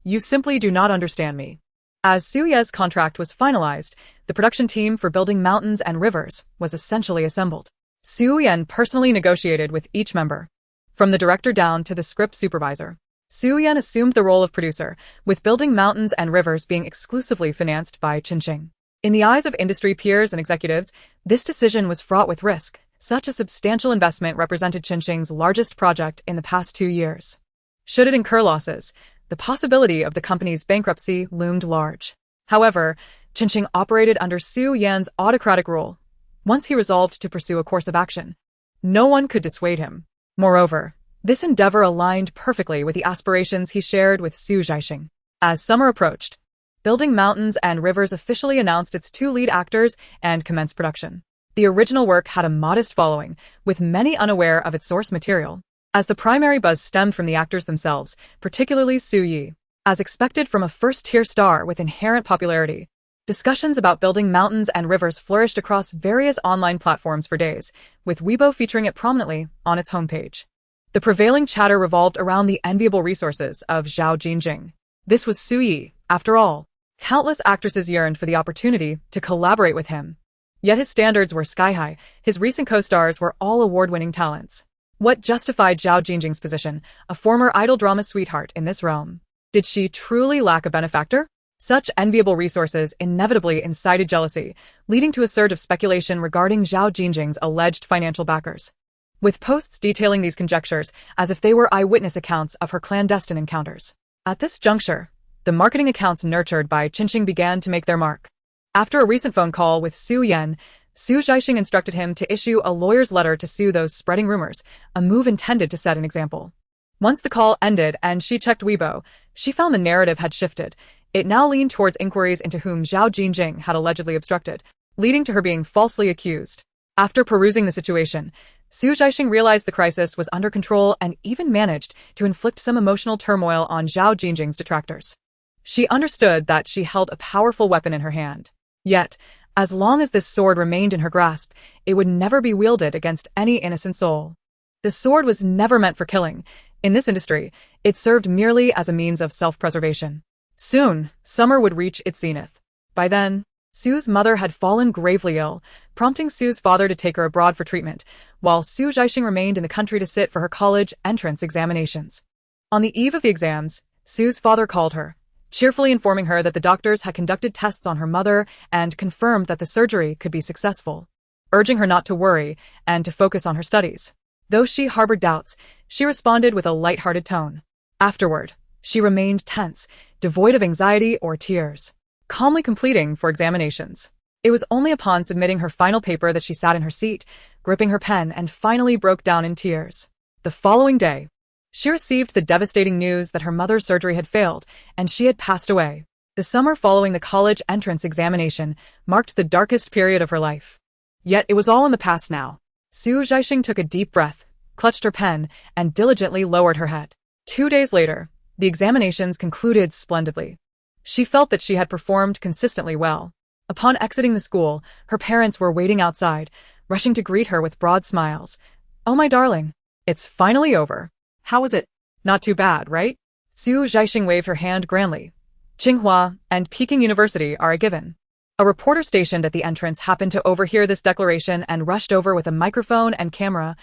You simply do not understand me. As Su Ye's contract was finalized, the production team for Building Mountains and Rivers was essentially assembled. Su Yan personally negotiated with each member, from the director down to the script supervisor. Su Yan assumed the role of producer, with Building Mountains and Rivers being exclusively financed by Zhaixing. In the eyes of industry peers and executives, this decision was fraught with risk. Such a substantial investment represented Zhaixing's largest project in the past 2 years. Should it incur losses, the possibility of the company's bankruptcy loomed large. However, Zhaixing operated under Su Yan's autocratic rule. Once he resolved to pursue a course of action, no one could dissuade him. Moreover, this endeavor aligned perfectly with the aspirations he shared with Su Zhaixing. As summer approached, Building Mountains and Rivers officially announced its 2 lead actors and commenced production. The original work had a modest following, with many unaware of its source material, as the primary buzz stemmed from the actors themselves, particularly Su Yi. As expected from a first-tier star with inherent popularity, discussions about Building Mountains and Rivers flourished across various online platforms for days, with Weibo featuring it prominently on its homepage. The prevailing chatter revolved around the enviable resources of Zhao Jingjing. This was Su Yi, after all. Countless actresses yearned for the opportunity to collaborate with him. Yet his standards were sky-high. His recent co-stars were all award-winning talents. What justified Zhao Jingjing's position, a former idol drama sweetheart, in this realm? Did she truly lack a benefactor? Such enviable resources inevitably incited jealousy, leading to a surge of speculation regarding Zhao Jingjing's alleged financial backers, with posts detailing these conjectures as if they were eyewitness accounts of her clandestine encounters. At this juncture, the marketing accounts nurtured by Zhaixing began to make their mark. After a recent phone call with Su Yan, Su Zhaixing instructed him to issue a lawyer's letter to sue those spreading rumors, a move intended to set an example. Once the call ended and she checked Weibo, she found the narrative had shifted. It now leaned towards inquiries into whom Zhao Jingjing had allegedly obstructed, leading to her being falsely accused. After perusing the situation, Su Zhaixing realized the crisis was under control and even managed to inflict some emotional turmoil on Zhao Jingjing's detractors. She understood that she held a powerful weapon in her hand. Yet, as long as this sword remained in her grasp, it would never be wielded against any innocent soul. The sword was never meant for killing. In this industry, it served merely as a means of self-preservation. Soon, summer would reach its zenith. By then, Su's mother had fallen gravely ill, prompting Su's father to take her abroad for treatment, while Su Zhaixing remained in the country to sit for her college entrance examinations. On the eve of the exams, Su's father called her, cheerfully informing her that the doctors had conducted tests on her mother and confirmed that the surgery could be successful, urging her not to worry and to focus on her studies. Though she harbored doubts, she responded with a lighthearted tone. Afterward, she remained tense, devoid of anxiety or tears, calmly completing for examinations. It was only upon submitting her final paper that she sat in her seat, gripping her pen, and finally broke down in tears. The following day, she received the devastating news that her mother's surgery had failed and she had passed away. The summer following the college entrance examination marked the darkest period of her life. Yet it was all in the past now. Su Zhaixing took a deep breath, clutched her pen, and diligently lowered her head. 2 days later, the examinations concluded splendidly. She felt that she had performed consistently well. Upon exiting the school, her parents were waiting outside, rushing to greet her with broad smiles. "Oh, my darling, it's finally over." How was it? Not too bad, right? Su Zhaixing waved her hand grandly. Tsinghua and Peking University are a given. A reporter stationed at the entrance happened to overhear this declaration and rushed over with a microphone and camera.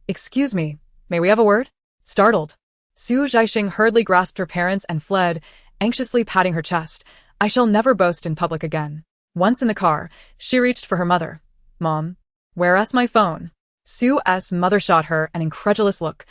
"Excuse me, may we have a word?" Startled, Su Zhaixing hurriedly grasped her parents and fled, anxiously patting her chest. "I shall never boast in public again." Once in the car, she reached for her mother. "Mom, where's my phone?" Su's mother shot her an incredulous look.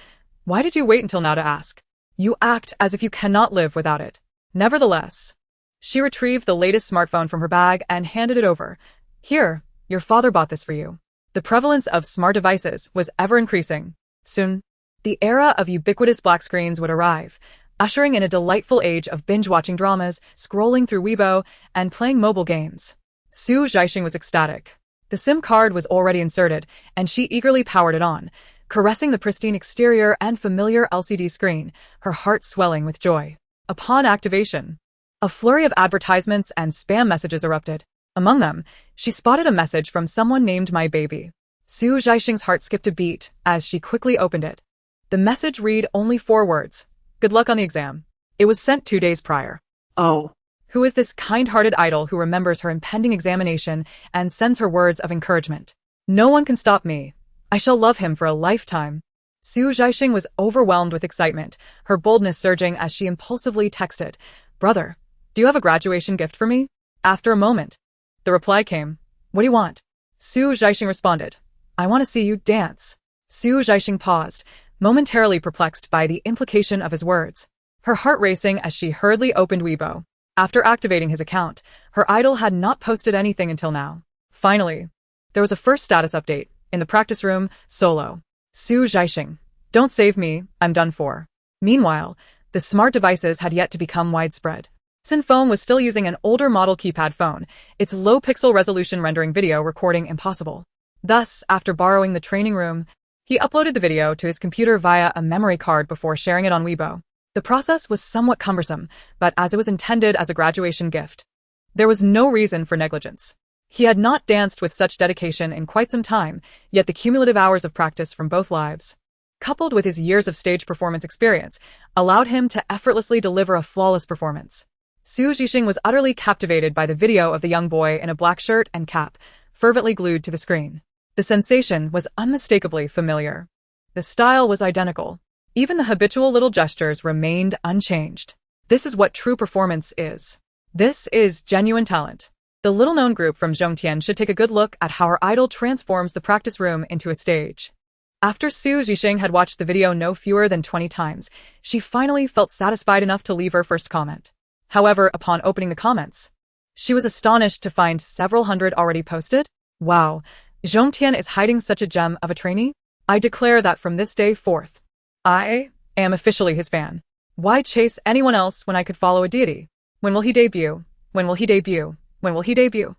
"Why did you wait until now to ask? You act as if you cannot live without it." Nevertheless, she retrieved the latest smartphone from her bag and handed it over. "Here, your father bought this for you." The prevalence of smart devices was ever increasing. Soon, the era of ubiquitous black screens would arrive, ushering in a delightful age of binge-watching dramas, scrolling through Weibo, and playing mobile games. Su Zhaixing was ecstatic. The SIM card was already inserted, and she eagerly powered it on, caressing the pristine exterior and familiar LCD screen, her heart swelling with joy. Upon activation, a flurry of advertisements and spam messages erupted. Among them, she spotted a message from someone named My Baby. Su Zhaixing's heart skipped a beat as she quickly opened it. The message read only 4 words. "Good luck on the exam." It was sent 2 days prior. Oh. Who is this kind-hearted idol who remembers her impending examination and sends her words of encouragement? "No one can stop me. I shall love him for a lifetime." Zhaixing was overwhelmed with excitement, her boldness surging as she impulsively texted, "Brother, do you have a graduation gift for me?" After a moment, the reply came, "What do you want?" Zhaixing responded, "I want to see you dance." Zhaixing paused, momentarily perplexed by the implication of his words, her heart racing as she hurriedly opened Weibo. After activating his account, her idol had not posted anything until now. Finally, there was a first status update, in the practice room, solo. Zhaixing, "Don't save me, I'm done for." Meanwhile, the smart devices had yet to become widespread. Cen Feng was still using an older model keypad phone, its low-pixel resolution rendering video recording impossible. Thus, after borrowing the training room, he uploaded the video to his computer via a memory card before sharing it on Weibo. The process was somewhat cumbersome, but as it was intended as a graduation gift, there was no reason for negligence. He had not danced with such dedication in quite some time, yet the cumulative hours of practice from both lives, coupled with his years of stage performance experience, allowed him to effortlessly deliver a flawless performance. Zhaixing was utterly captivated by the video of the young boy in a black shirt and cap, fervently glued to the screen. The sensation was unmistakably familiar. The style was identical. Even the habitual little gestures remained unchanged. This is what true performance is. This is genuine talent. The little-known group from Zhongtian should take a good look at how her idol transforms the practice room into a stage. After Zhaixing had watched the video no fewer than 20 times, she finally felt satisfied enough to leave her first comment. However, upon opening the comments, she was astonished to find several hundred already posted. Wow, Zhongtian is hiding such a gem of a trainee? I declare that from this day forth, I am officially his fan. Why chase anyone else when I could follow a deity? When will he debut? When will he debut? When will he debut?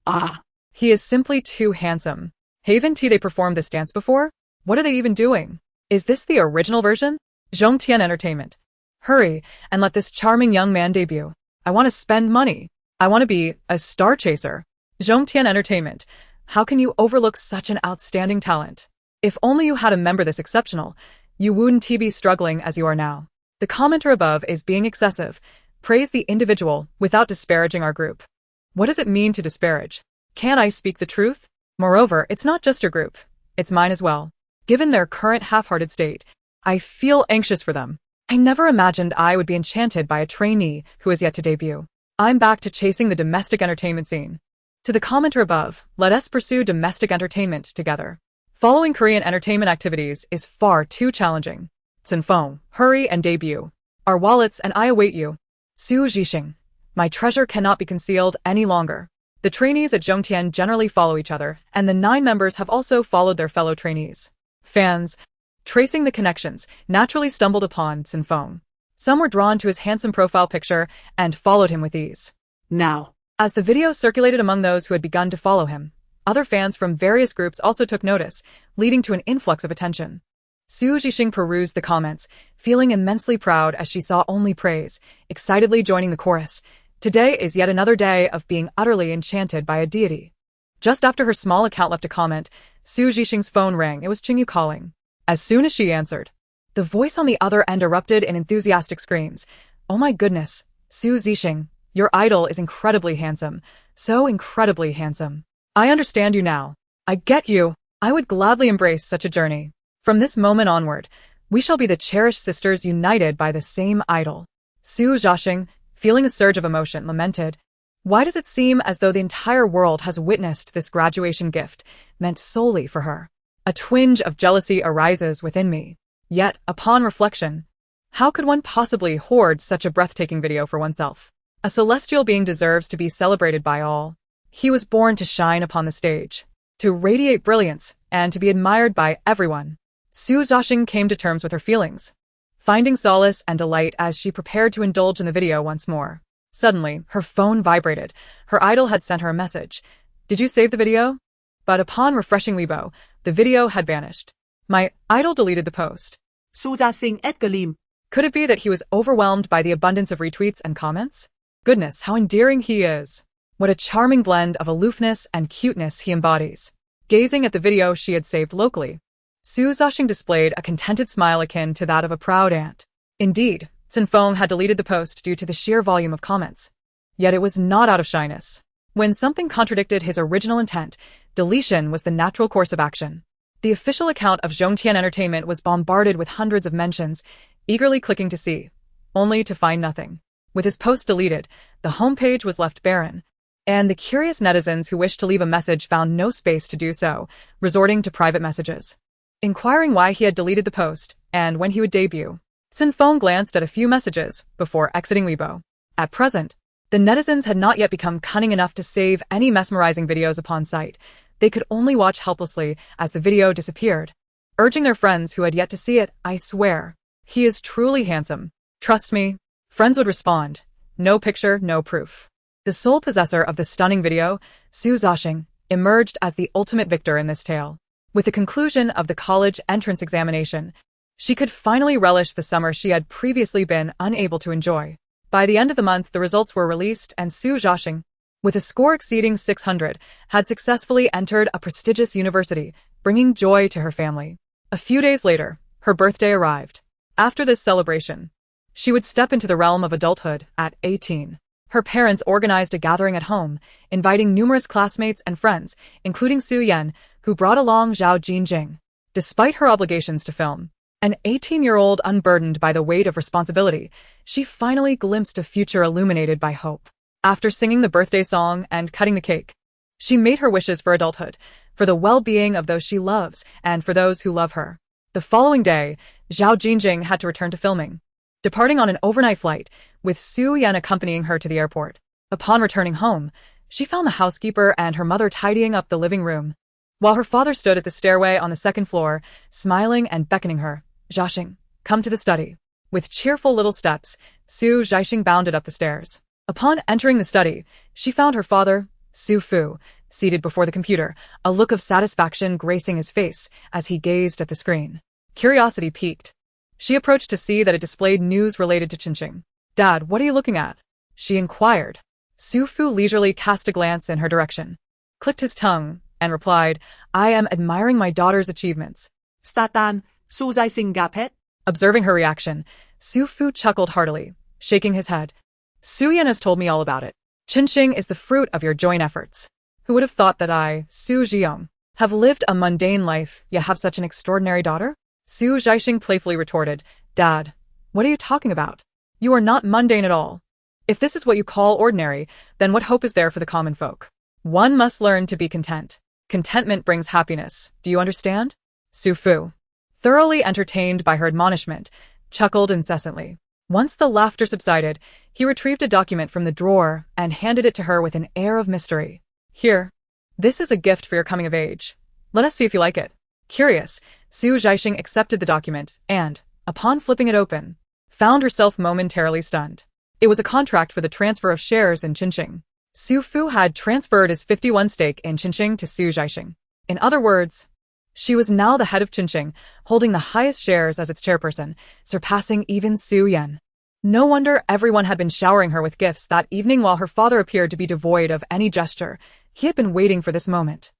Ah, he is simply too handsome. Haven't they performed this dance before? What are they even doing? Is this the original version? Zhongtian Entertainment. Hurry and let this charming young man debut. I want to spend money. I want to be a star chaser. Zhongtian Entertainment. How can you overlook such an outstanding talent? If only you had a member this exceptional, you wouldn't be struggling as you are now. The commenter above is being excessive. Praise the individual without disparaging our group. What does it mean to disparage? Can't I speak the truth? Moreover, it's not just your group. It's mine as well. Given their current half-hearted state, I feel anxious for them. I never imagined I would be enchanted by a trainee who is yet to debut. I'm back to chasing the domestic entertainment scene. To the commenter above, let us pursue domestic entertainment together. Following Korean entertainment activities is far too challenging. Cen Feng, hurry and debut. Our wallets and I await you. Zhaixing. My treasure cannot be concealed any longer. The trainees at Zhongtian generally follow each other, and the 9 members have also followed their fellow trainees. Fans, tracing the connections, naturally stumbled upon Cen Feng. Some were drawn to his handsome profile picture and followed him with ease. Now, as the video circulated among those who had begun to follow him, other fans from various groups also took notice, leading to an influx of attention. Zhaixing perused the comments, feeling immensely proud as she saw only praise, excitedly joining the chorus. Today is yet another day of being utterly enchanted by a deity. Just after her small account left a comment, Zhaixing's phone rang. It was Qingyu calling. As soon as she answered, the voice on the other end erupted in enthusiastic screams. Oh my goodness, Zhaixing, your idol is incredibly handsome. So incredibly handsome. I understand you now. I get you. I would gladly embrace such a journey. From this moment onward, we shall be the cherished sisters united by the same idol. Zhaixing, feeling a surge of emotion, lamented. Why does it seem as though the entire world has witnessed this graduation gift, meant solely for her? A twinge of jealousy arises within me. Yet, upon reflection, how could one possibly hoard such a breathtaking video for oneself? A celestial being deserves to be celebrated by all. He was born to shine upon the stage, to radiate brilliance, and to be admired by everyone. Zhaixing came to terms with her feelings, finding solace and delight as she prepared to indulge in the video once more. Suddenly, her phone vibrated. Her idol had sent her a message. Did you save the video? But upon refreshing Weibo, the video had vanished. My idol deleted the post. Zhaixing Edgar Lim. Could it be that he was overwhelmed by the abundance of retweets and comments? Goodness, how endearing he is. What a charming blend of aloofness and cuteness he embodies. Gazing at the video she had saved locally, Zhaixing displayed a contented smile akin to that of a proud aunt. Indeed, Cen Feng had deleted the post due to the sheer volume of comments. Yet it was not out of shyness. When something contradicted his original intent, deletion was the natural course of action. The official account of Zhongtian Entertainment was bombarded with hundreds of mentions, eagerly clicking to see, only to find nothing. With his post deleted, the homepage was left barren, and the curious netizens who wished to leave a message found no space to do so, resorting to private messages. Inquiring why he had deleted the post, and when he would debut, Cen Feng glanced at a few messages before exiting Weibo. At present, the netizens had not yet become cunning enough to save any mesmerizing videos upon sight. They could only watch helplessly as the video disappeared, urging their friends who had yet to see it, "I swear, he is truly handsome. Trust me." Friends would respond, "No picture, no proof." The sole possessor of the stunning video, Zhaixing, emerged as the ultimate victor in this tale. With the conclusion of the college entrance examination, she could finally relish the summer she had previously been unable to enjoy. By the end of the month, the results were released, and Zhaixing, with a score exceeding 600, had successfully entered a prestigious university, bringing joy to her family. A few days later, her birthday arrived. After this celebration, she would step into the realm of adulthood at 18. Her parents organized a gathering at home, inviting numerous classmates and friends, including Su Yan, who brought along Zhao Jingjing. Despite her obligations to film, an 18-year-old unburdened by the weight of responsibility, she finally glimpsed a future illuminated by hope. After singing the birthday song and cutting the cake, she made her wishes for adulthood, for the well-being of those she loves, and for those who love her. The following day, Zhao Jingjing had to return to filming, departing on an overnight flight, with Su Yan accompanying her to the airport. Upon returning home, she found the housekeeper and her mother tidying up the living room, while her father stood at the stairway on the second floor, smiling and beckoning her. "Zhaixing, come to the study." With cheerful little steps, Zhaixing bounded up the stairs. Upon entering the study, she found her father, Su Fu, seated before the computer, a look of satisfaction gracing his face as he gazed at the screen. Curiosity piqued. She approached to see that it displayed news related to Zhaixing. "Dad, what are you looking at?" she inquired. Su Fu leisurely cast a glance in her direction, clicked his tongue, and replied, "I am admiring my daughter's achievements." Statan, Zhaixing gapet. Observing her reaction, Su Fu chuckled heartily, shaking his head. "Su Yan has told me all about it. Zhaixing is the fruit of your joint efforts. Who would have thought that I, Su Zhiong, have lived a mundane life, yet have such an extraordinary daughter?" Zhaixing playfully retorted, "Dad, what are you talking about? You are not mundane at all. If this is what you call ordinary, then what hope is there for the common folk? One must learn to be content. Contentment brings happiness. Do you understand?" Su Fu, thoroughly entertained by her admonishment, chuckled incessantly. Once the laughter subsided, he retrieved a document from the drawer and handed it to her with an air of mystery. "Here. This is a gift for your coming of age. Let us see if you like it." Curious, Zhaixing accepted the document and, upon flipping it open, found herself momentarily stunned. It was a contract for the transfer of shares in Zhaixing. Su Fu had transferred his 51 stake in Zhaixing to Zhaixing. In other words, she was now the head of Zhaixing, holding the highest shares as its chairperson, surpassing even Su Yan. No wonder everyone had been showering her with gifts that evening while her father appeared to be devoid of any gesture. He had been waiting for this moment.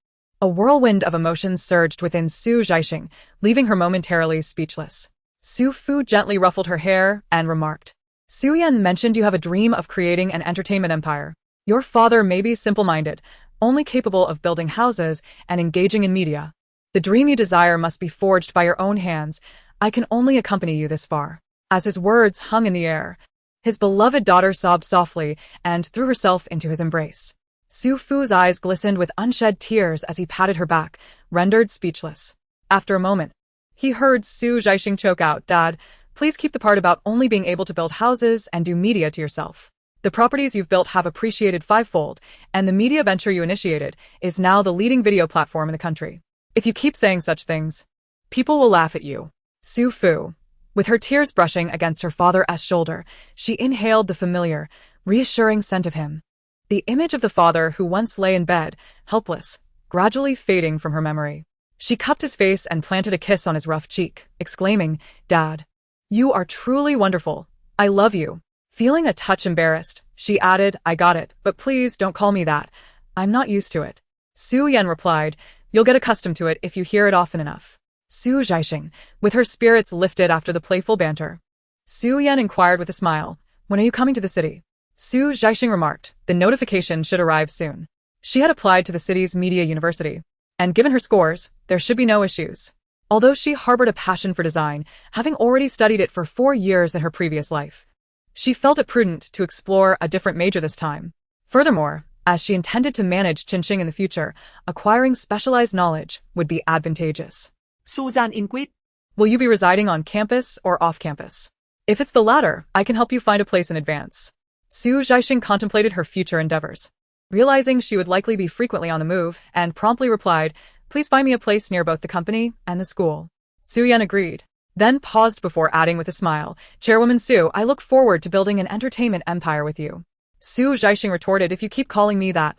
A whirlwind of emotions surged within Zhaixing, leaving her momentarily speechless. Su Fu gently ruffled her hair and remarked, "Su Yan mentioned you have a dream of creating an entertainment empire. Your father may be simple-minded, only capable of building houses and engaging in media. The dream you desire must be forged by your own hands. I can only accompany you this far." As his words hung in the air, his beloved daughter sobbed softly and threw herself into his embrace. Su Fu's eyes glistened with unshed tears as he patted her back, rendered speechless. After a moment, he heard Zhaixing choke out, "Dad, please keep the part about only being able to build houses and do media to yourself. The properties you've built have appreciated fivefold, and the media venture you initiated is now the leading video platform in the country. If you keep saying such things, people will laugh at you." Su Fu, with her tears brushing against her father's shoulder, she inhaled the familiar, reassuring scent of him. The image of the father who once lay in bed, helpless, gradually fading from her memory. She cupped his face and planted a kiss on his rough cheek, exclaiming, "Dad, you are truly wonderful. I love you." Feeling a touch embarrassed, she added, "I got it, but please don't call me that. I'm not used to it." Su Yan replied, "You'll get accustomed to it if you hear it often enough." Zhaixing, with her spirits lifted after the playful banter. Su Yan inquired with a smile, "When are you coming to the city?" Zhaixing remarked, "The notification should arrive soon." She had applied to the city's media university, And given her scores, there should be no issues. Although she harbored a passion for design, having already studied it for 4 years in her previous life, she felt it prudent to explore a different major this time. Furthermore, as she intended to manage Zhaixing in the future, acquiring specialized knowledge would be advantageous. Suzanne inquired. Will you be residing on campus or off campus? If it's the latter, I can help you find a place in advance. Zhaixing contemplated her future endeavors, realizing she would likely be frequently on the move, and promptly replied, "Please find me a place near both the company and the school." Suyen agreed, then paused before adding with a smile, "Chairwoman Su, I look forward to building an entertainment empire with you." Zhaixing retorted, "If you keep calling me that,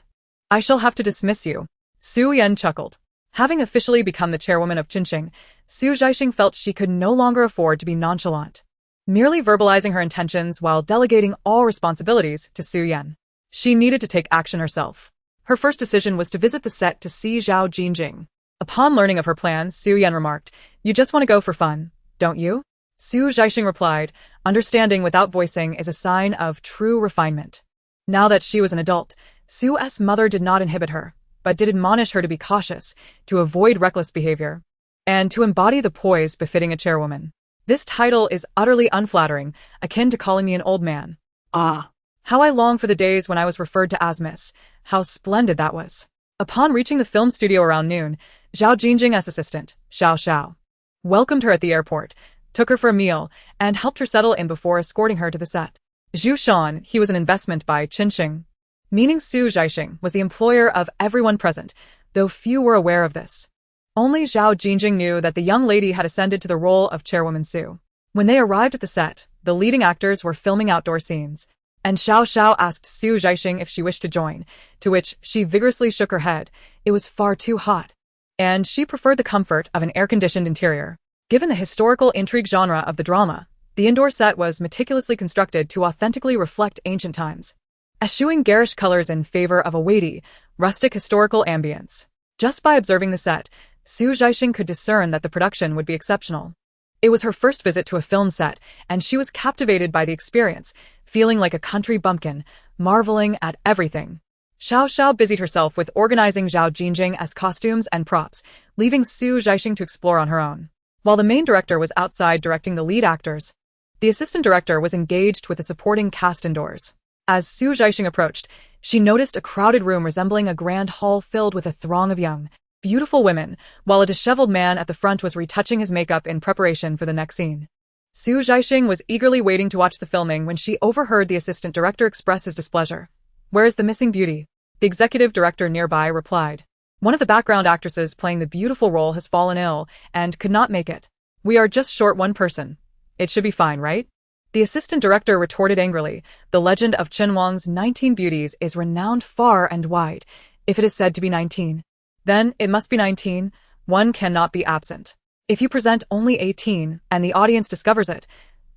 I shall have to dismiss you." Suyen chuckled. Having officially become the chairwoman of Zhaixing, Zhaixing felt she could no longer afford to be nonchalant, merely verbalizing her intentions while delegating all responsibilities to Suyen. She needed to take action herself. Her first decision was to visit the set to see Zhao Jingjing. Upon learning of her plans, Suyen remarked, "You just want to go for fun, don't you?" Zhaixing replied, "Understanding without voicing is a sign of true refinement." Now that she was an adult, Su's mother did not inhibit her, but did admonish her to be cautious, to avoid reckless behavior, and to embody the poise befitting a chairwoman. "This title is utterly unflattering, akin to calling me an old man. Ah. How I long for the days when I was referred to as Miss. How splendid that was." Upon reaching the film studio around noon, Zhao Jingjing's assistant, Xiao, welcomed her at the airport, took her for a meal, and helped her settle in before escorting her to the set. Zhu Shan, he was an investment by Zhaixing, meaning Zhaixing was the employer of everyone present, though few were aware of this. Only Zhao Jingjing knew that the young lady had ascended to the role of Chairwoman Su. When they arrived at the set, the leading actors were filming outdoor scenes, and Xiao asked Zhaixing if she wished to join, to which she vigorously shook her head. It was far too hot, and she preferred the comfort of an air-conditioned interior. Given the historical intrigue genre of the drama, the indoor set was meticulously constructed to authentically reflect ancient times, eschewing garish colors in favor of a weighty, rustic historical ambience. Just by observing the set, Zhaixing could discern that the production would be exceptional. It was her first visit to a film set, and she was captivated by the experience, feeling like a country bumpkin, marveling at everything. Xiao busied herself with organizing Zhao Jingjing as costumes and props, leaving Zhaixing to explore on her own. While the main director was outside directing the lead actors, the assistant director was engaged with the supporting cast indoors. As Zhaixing approached, she noticed a crowded room resembling a grand hall filled with a throng of young, beautiful women, while a disheveled man at the front was retouching his makeup in preparation for the next scene. Zhaixing was eagerly waiting to watch the filming when she overheard the assistant director express his displeasure. "Where is the missing beauty?" The executive director nearby replied. "One of the background actresses playing the beautiful role has fallen ill and could not make it. We are just short one person. It should be fine, right?" The assistant director retorted angrily, "The legend of Chen Wang's 19 beauties is renowned far and wide. If it is said to be 19, then it must be 19. One cannot be absent. If you present only 18 and the audience discovers it,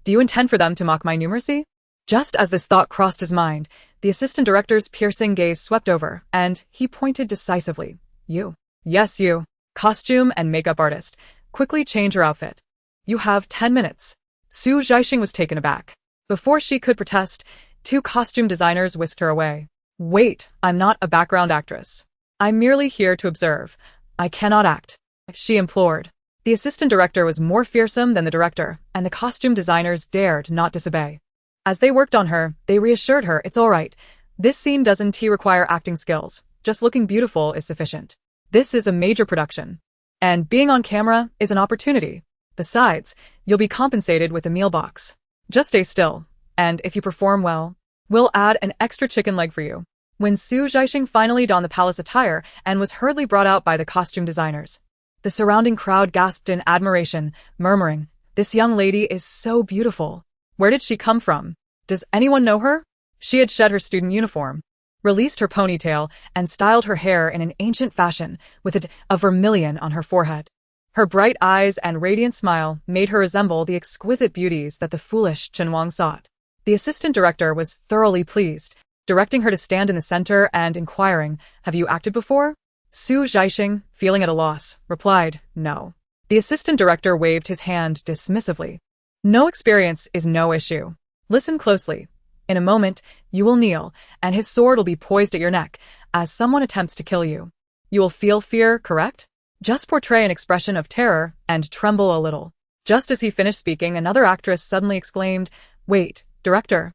do you intend for them to mock my numeracy?" Just as this thought crossed his mind, the assistant director's piercing gaze swept over, and he pointed decisively. "You. Yes, you. Costume and makeup artist. Quickly change your outfit. You have 10 minutes. Zhaixing was taken aback. Before she could protest, 2 costume designers whisked her away. "Wait, I'm not a background actress. I'm merely here to observe. I cannot act," she implored. The assistant director was more fearsome than the director, and the costume designers dared not disobey. As they worked on her, they reassured her, "It's all right. This scene doesn't require acting skills. Just looking beautiful is sufficient. This is a major production, and being on camera is an opportunity. Besides, you'll be compensated with a meal box. Just stay still, and if you perform well, we'll add an extra chicken leg for you." When Zhaixing finally donned the palace attire and was hurriedly brought out by the costume designers, the surrounding crowd gasped in admiration, murmuring, "This young lady is so beautiful. Where did she come from? Does anyone know her?" She had shed her student uniform, released her ponytail, and styled her hair in an ancient fashion with a d of vermilion on her forehead. Her bright eyes and radiant smile made her resemble the exquisite beauties that the foolish Chen Wang sought. The assistant director was thoroughly pleased, directing her to stand in the center and inquiring, "Have you acted before?" Zhaixing, feeling at a loss, replied, "No." The assistant director waved his hand dismissively. "No experience is no issue. Listen closely. In a moment, you will kneel, and his sword will be poised at your neck as someone attempts to kill you. You will feel fear, correct? Just portray an expression of terror and tremble a little. Just as he finished speaking, another actress suddenly exclaimed, "Wait, director.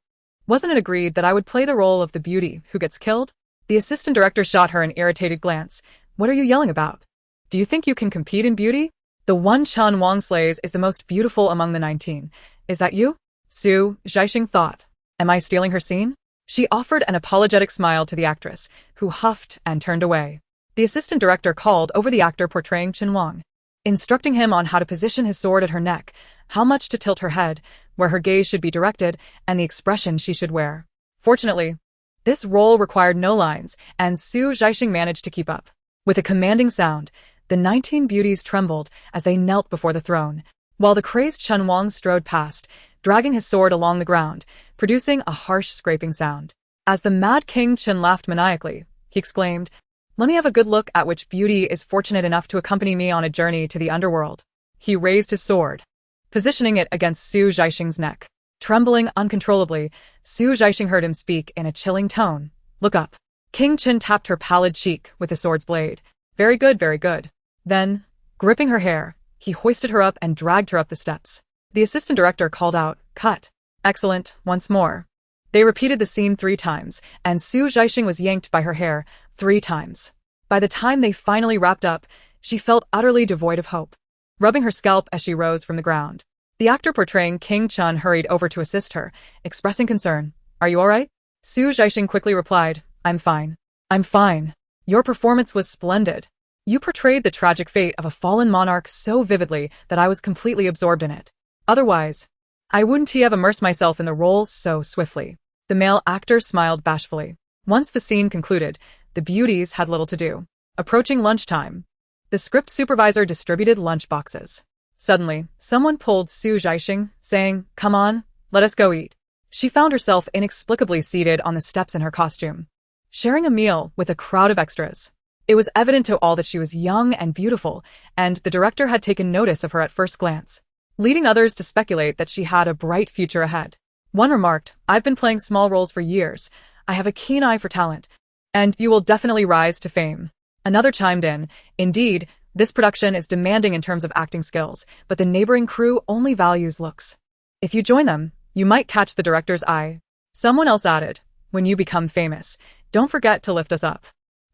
Wasn't it agreed that I would play the role of the beauty who gets killed?" The assistant director shot her an irritated glance. "What are you yelling about? Do you think you can compete in beauty? The one Chen Wang slays is the most beautiful among the 19. Is that you?" Zhaixing thought. Am I stealing her scene? She offered an apologetic smile to the actress, who huffed and turned away. The assistant director called over the actor portraying Chen Wang, instructing him on how to position his sword at her neck, how much to tilt her head, where her gaze should be directed, and the expression she should wear. Fortunately, this role required no lines, and Zhaixing managed to keep up. With a commanding sound, the 19 beauties trembled as they knelt before the throne, while the crazed Chen Wang strode past, dragging his sword along the ground, producing a harsh scraping sound. As the mad King Chen laughed maniacally, he exclaimed, "Let me have a good look at which beauty is fortunate enough to accompany me on a journey to the underworld." He raised his sword, positioning it against Zhaixing's neck. Trembling uncontrollably, Zhaixing heard him speak in a chilling tone. "Look up." King Chen tapped her pallid cheek with the sword's blade. "Very good, very good." Then, gripping her hair, he hoisted her up and dragged her up the steps. The assistant director called out, "Cut." "Excellent, once more." They repeated the scene 3 times, and Zhaixing was yanked by her hair 3 times. By the time they finally wrapped up, she felt utterly devoid of hope, rubbing her scalp as she rose from the ground. The actor portraying King Chen hurried over to assist her, expressing concern. "Are you all right?" Zhaixing quickly replied, "I'm fine. I'm fine. Your performance was splendid. You portrayed the tragic fate of a fallen monarch so vividly that I was completely absorbed in it. Otherwise, I wouldn't have immersed myself in the role so swiftly." The male actor smiled bashfully. Once the scene concluded, the beauties had little to do. Approaching lunchtime, the script supervisor distributed lunch boxes. Suddenly, someone pulled Zhaixing, saying, "Come on, let us go eat." She found herself inexplicably seated on the steps in her costume, sharing a meal with a crowd of extras. It was evident to all that she was young and beautiful, and the director had taken notice of her at first glance, leading others to speculate that she had a bright future ahead. One remarked, "I've been playing small roles for years. I have a keen eye for talent, and you will definitely rise to fame." Another chimed in, "Indeed, this production is demanding in terms of acting skills, but the neighboring crew only values looks. If you join them, you might catch the director's eye." Someone else added, "When you become famous, don't forget to lift us up.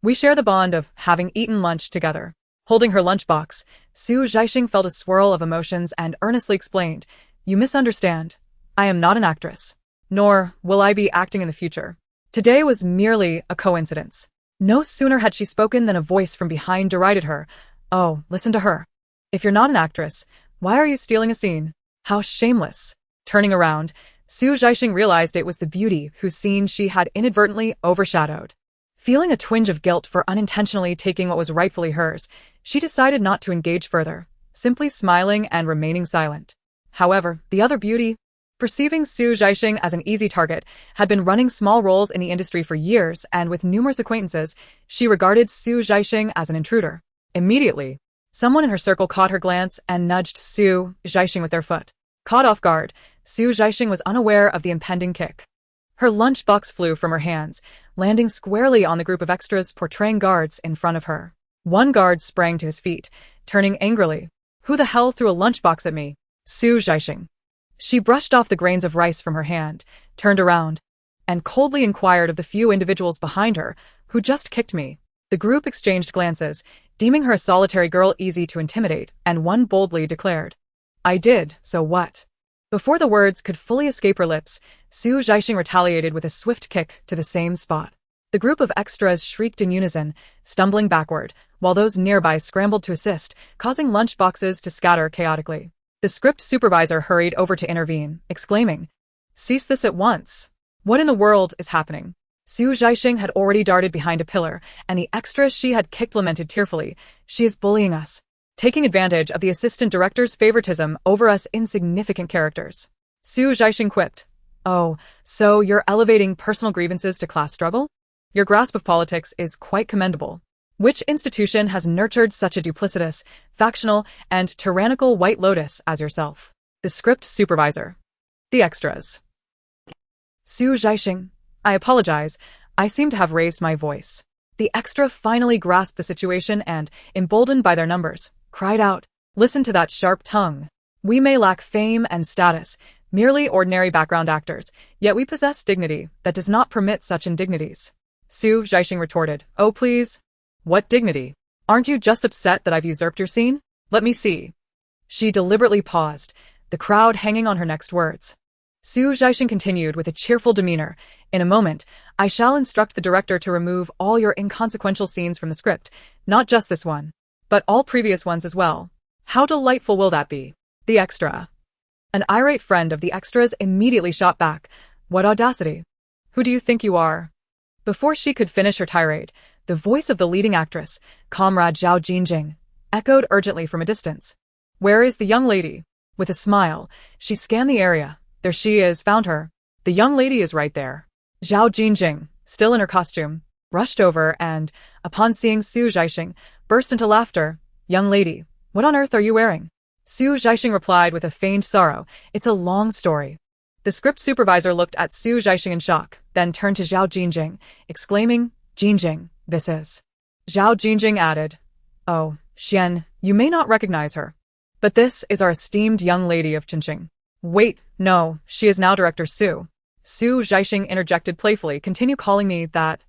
We share the bond of having eaten lunch together." Holding her lunchbox, Zhaixing felt a swirl of emotions and earnestly explained, "You misunderstand. I am not an actress. Nor will I be acting in the future. Today was merely a coincidence." No sooner had she spoken than a voice from behind derided her. "Oh, listen to her. If you're not an actress, why are you stealing a scene? How shameless." Turning around, Zhaixing realized it was the beauty whose scene she had inadvertently overshadowed. Feeling a twinge of guilt for unintentionally taking what was rightfully hers, she decided not to engage further, simply smiling and remaining silent. However, the other beauty, perceiving Zhaixing as an easy target, had been running small roles in the industry for years, and with numerous acquaintances, she regarded Zhaixing as an intruder. Immediately, someone in her circle caught her glance and nudged Zhaixing with their foot. Caught off guard, Zhaixing was unaware of the impending kick. Her lunchbox flew from her hands, landing squarely on the group of extras portraying guards in front of her. One guard sprang to his feet, turning angrily. "Who the hell threw a lunchbox at me?" Zhaixing. She brushed off the grains of rice from her hand, turned around, and coldly inquired of the few individuals behind her, "Who just kicked me?" The group exchanged glances, deeming her a solitary girl easy to intimidate, and one boldly declared, "I did, so what?" Before the words could fully escape her lips, Zhaixing retaliated with a swift kick to the same spot. The group of extras shrieked in unison, stumbling backward, while those nearby scrambled to assist, causing lunchboxes to scatter chaotically. The script supervisor hurried over to intervene, exclaiming, "Cease this at once. What in the world is happening?" Zhaixing had already darted behind a pillar, and the extras she had kicked lamented tearfully, "She is bullying us, taking advantage of the assistant director's favoritism over us insignificant characters." Zhaixing quipped, "Oh, so you're elevating personal grievances to class struggle? Your grasp of politics is quite commendable. Which institution has nurtured such a duplicitous, factional, and tyrannical White Lotus as yourself?" The script supervisor. The extras. Zhaixing. "I apologize. I seem to have raised my voice." The extra finally grasped the situation and, emboldened by their numbers, cried out, "Listen to that sharp tongue. We may lack fame and status, merely ordinary background actors, yet we possess dignity that does not permit such indignities." Zhaixing retorted, "Oh please. What dignity? Aren't you just upset that I've usurped your scene? Let me see." She deliberately paused, the crowd hanging on her next words. Zhaixing continued with a cheerful demeanor, "In a moment, I shall instruct the director to remove all your inconsequential scenes from the script, not just this one, but all previous ones as well. How delightful will that be?" The extra. An irate friend of the extras immediately shot back, "What audacity? Who do you think you are?" Before she could finish her tirade, the voice of the leading actress, Comrade Zhaixing, echoed urgently from a distance. "Where is the young lady?" With a smile, she scanned the area. "There she is, found her. The young lady is right there." Zhaixing, still in her costume, rushed over and, upon seeing Zhaixing, burst into laughter. "Young lady, what on earth are you wearing?" Zhaixing replied with a feigned sorrow, "It's a long story." The script supervisor looked at Zhaixing in shock, then turned to Zhaixing, exclaiming, "Jingjing, this is." Zhaixing added, "Oh, Xian, you may not recognize her, but this is our esteemed young lady of Qingqing." "Wait, no, she is now Director Su." Zhaixing interjected playfully, "Continue calling me that,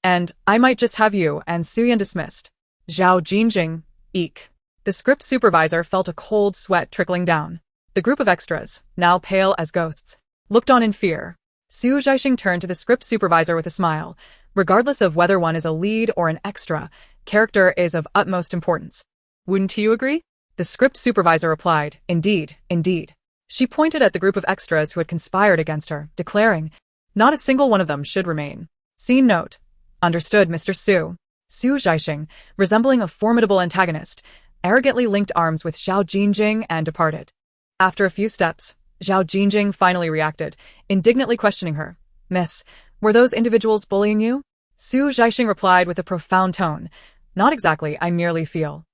and I might just have you and Su Yan dismissed." Zhaixing, eek. The script supervisor felt a cold sweat trickling down. The group of extras, now pale as ghosts, looked on in fear. Zhaixing turned to the script supervisor with a smile. "Regardless of whether one is a lead or an extra, character is of utmost importance. Wouldn't you agree?" The script supervisor replied, "Indeed, indeed." She pointed at the group of extras who had conspired against her, declaring, "Not a single one of them should remain. Scene note. Understood, Mr. Su." Zhaixing, resembling a formidable antagonist, arrogantly linked arms with Zhaixing and departed. After a few steps, Zhaixing finally reacted, indignantly questioning her. "Miss, were those individuals bullying you?" Zhaixing replied with a profound tone, "Not exactly, I merely feel."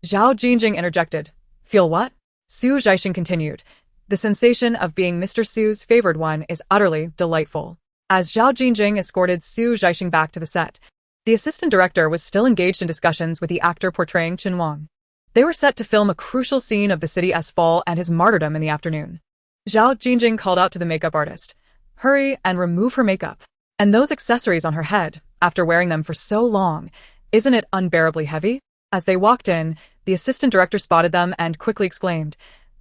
Zhaixing interjected, "Feel what?" Zhaixing continued, "The sensation of being Mr. Su's favored one is utterly delightful." As Zhaixing escorted Zhaixing back to the set, the assistant director was still engaged in discussions with the actor portraying Chen Wang. They were set to film a crucial scene of the city's fall and his martyrdom in the afternoon. Zhaixing called out to the makeup artist, "Hurry and remove her makeup. And those accessories on her head, after wearing them for so long, isn't it unbearably heavy?" As they walked in, the assistant director spotted them and quickly exclaimed,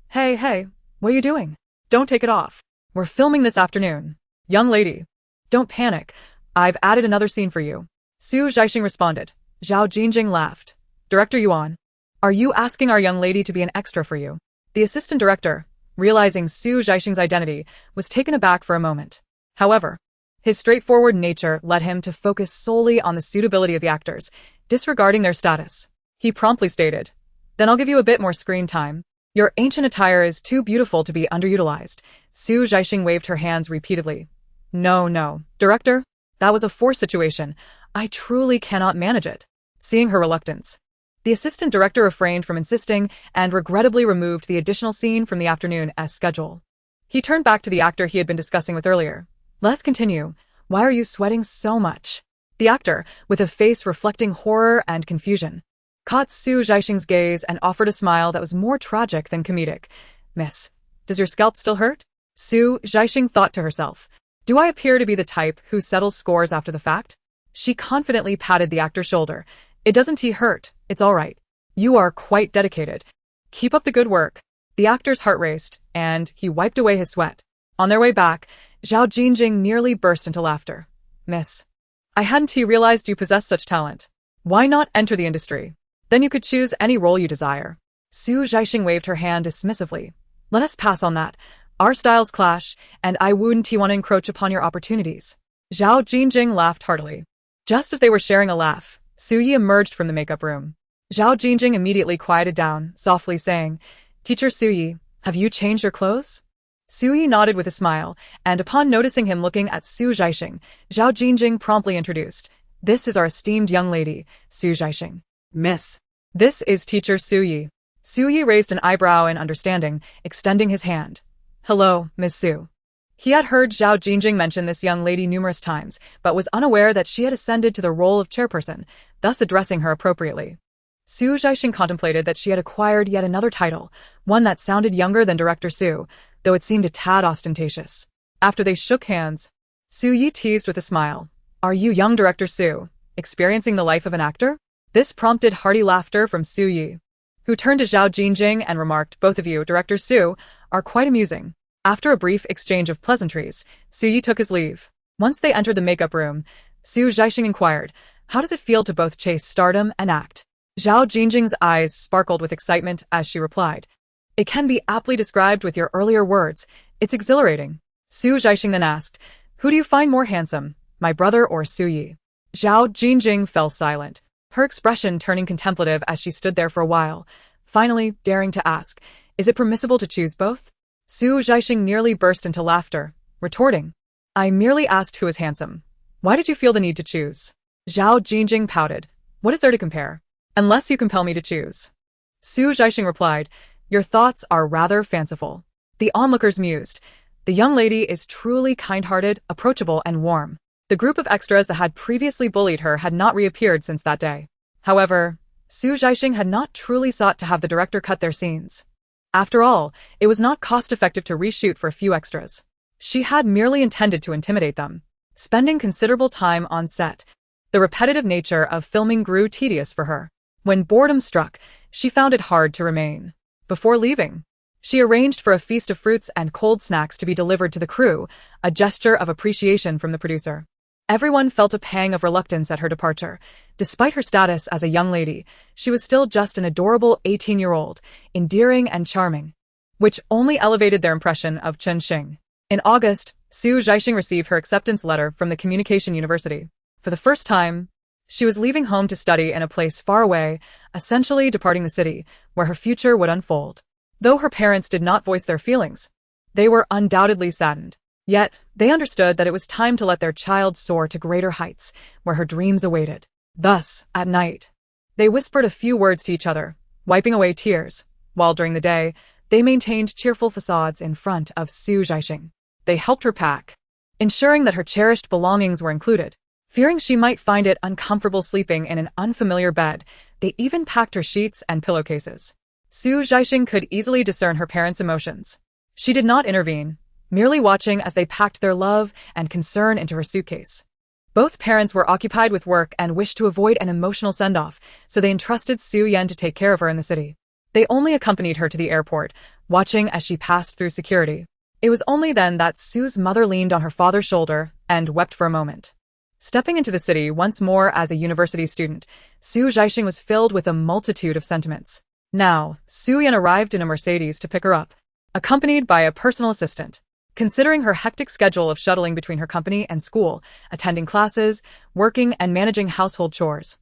Hey, what are you doing? Don't take it off. We're filming this afternoon. Young lady, don't panic. I've added another scene for you." Zhaixing responded. Zhaixing laughed. "Director Yuan, are you asking our young lady to be an extra for you?" The assistant director, realizing Zhaixing's identity, was taken aback for a moment. However, his straightforward nature led him to focus solely on the suitability of the actors, disregarding their status. He promptly stated, "Then I'll give you a bit more screen time. Your ancient attire is too beautiful to be underutilized." Zhaixing waved her hands repeatedly. No, director, that was a forced situation. I truly cannot manage it." Seeing her reluctance, the assistant director refrained from insisting and regrettably removed the additional scene from the afternoon as schedule. He turned back to the actor he had been discussing with earlier. "Let's continue. Why are you sweating so much?" The actor, with a face reflecting horror and confusion, caught Zhaixing's gaze and offered a smile that was more tragic than comedic. "Miss, does your scalp still hurt?" Zhaixing thought to herself, "Do I appear to be the type who settles scores after the fact?" She confidently patted the actor's shoulder. "It doesn't hurt, it's all right. You are quite dedicated. Keep up the good work." The actor's heart raced, and he wiped away his sweat. On their way back, Zhaixing nearly burst into laughter. "Miss, I hadn't realized you possessed such talent. Why not enter the industry? Then you could choose any role you desire." Zhaixing waved her hand dismissively. "Let us pass on that. Our styles clash, and I wouldn't want to encroach upon your opportunities." Zhaixing laughed heartily. Just as they were sharing a laugh, Suyi emerged from the makeup room. Zhaixing immediately quieted down, softly saying, "Teacher Suyi, have you changed your clothes?" Suyi nodded with a smile, and upon noticing him looking at Zhaixing, Zhaixing promptly introduced, "This is our esteemed young lady, Zhaixing. Miss. This is Teacher Suyi." Suyi raised an eyebrow in understanding, extending his hand. "Hello, Ms. Su." He had heard Zhao Jingjing mention this young lady numerous times, but was unaware that she had ascended to the role of chairperson, thus addressing her appropriately. Su Zhaixing contemplated that she had acquired yet another title, one that sounded younger than Director Su, though it seemed a tad ostentatious. After they shook hands, Su Yi teased with a smile. "Are you young Director Su, experiencing the life of an actor?" This prompted hearty laughter from Su Yi, who turned to Zhao Jingjing and remarked, "Both of you, Director Su, are quite amusing." After a brief exchange of pleasantries, Su Yi took his leave. Once they entered the makeup room, Su Zhaixing inquired, "How does it feel to both chase stardom and act?" Zhao Jingjing's eyes sparkled with excitement as she replied, "It can be aptly described with your earlier words. It's exhilarating." Su Zhaixing then asked, "Who do you find more handsome, my brother or Su Yi?" Zhao Jingjing fell silent, her expression turning contemplative as she stood there for a while, finally daring to ask, "Is it permissible to choose both?" Su Zhaixing nearly burst into laughter, retorting, "I merely asked who is handsome. Why did you feel the need to choose?" Zhao Jingjing pouted, "What is there to compare? Unless you compel me to choose." Su Zhaixing replied, "Your thoughts are rather fanciful." The onlookers mused. The young lady is truly kind-hearted, approachable, and warm. The group of extras that had previously bullied her had not reappeared since that day. However, Su Zhaixing had not truly sought to have the director cut their scenes. After all, it was not cost-effective to reshoot for a few extras. She had merely intended to intimidate them. Spending considerable time on set, the repetitive nature of filming grew tedious for her. When boredom struck, she found it hard to remain. Before leaving, she arranged for a feast of fruits and cold snacks to be delivered to the crew, a gesture of appreciation from the producer. Everyone felt a pang of reluctance at her departure. Despite her status as a young lady, she was still just an adorable 18-year-old, endearing and charming, which only elevated their impression of Zhaixing. In August, Su Zhaixing received her acceptance letter from the Communication University. For the first time, she was leaving home to study in a place far away, essentially departing the city, where her future would unfold. Though her parents did not voice their feelings, they were undoubtedly saddened. Yet, they understood that it was time to let their child soar to greater heights, where her dreams awaited. Thus, at night, they whispered a few words to each other, wiping away tears, while during the day, they maintained cheerful facades in front of Su Zhaixing. They helped her pack, ensuring that her cherished belongings were included. Fearing she might find it uncomfortable sleeping in an unfamiliar bed, they even packed her sheets and pillowcases. Su Zhaixing could easily discern her parents' emotions. She did not intervene, merely watching as they packed their love and concern into her suitcase. Both parents were occupied with work and wished to avoid an emotional send-off, so they entrusted Su Yan to take care of her in the city. They only accompanied her to the airport, watching as she passed through security. It was only then that Su's mother leaned on her father's shoulder and wept for a moment. Stepping into the city once more as a university student, Su Zhaixing was filled with a multitude of sentiments. Now, Su Yan arrived in a Mercedes to pick her up, accompanied by a personal assistant. Considering her hectic schedule of shuttling between her company and school, attending classes, working, and managing household chores,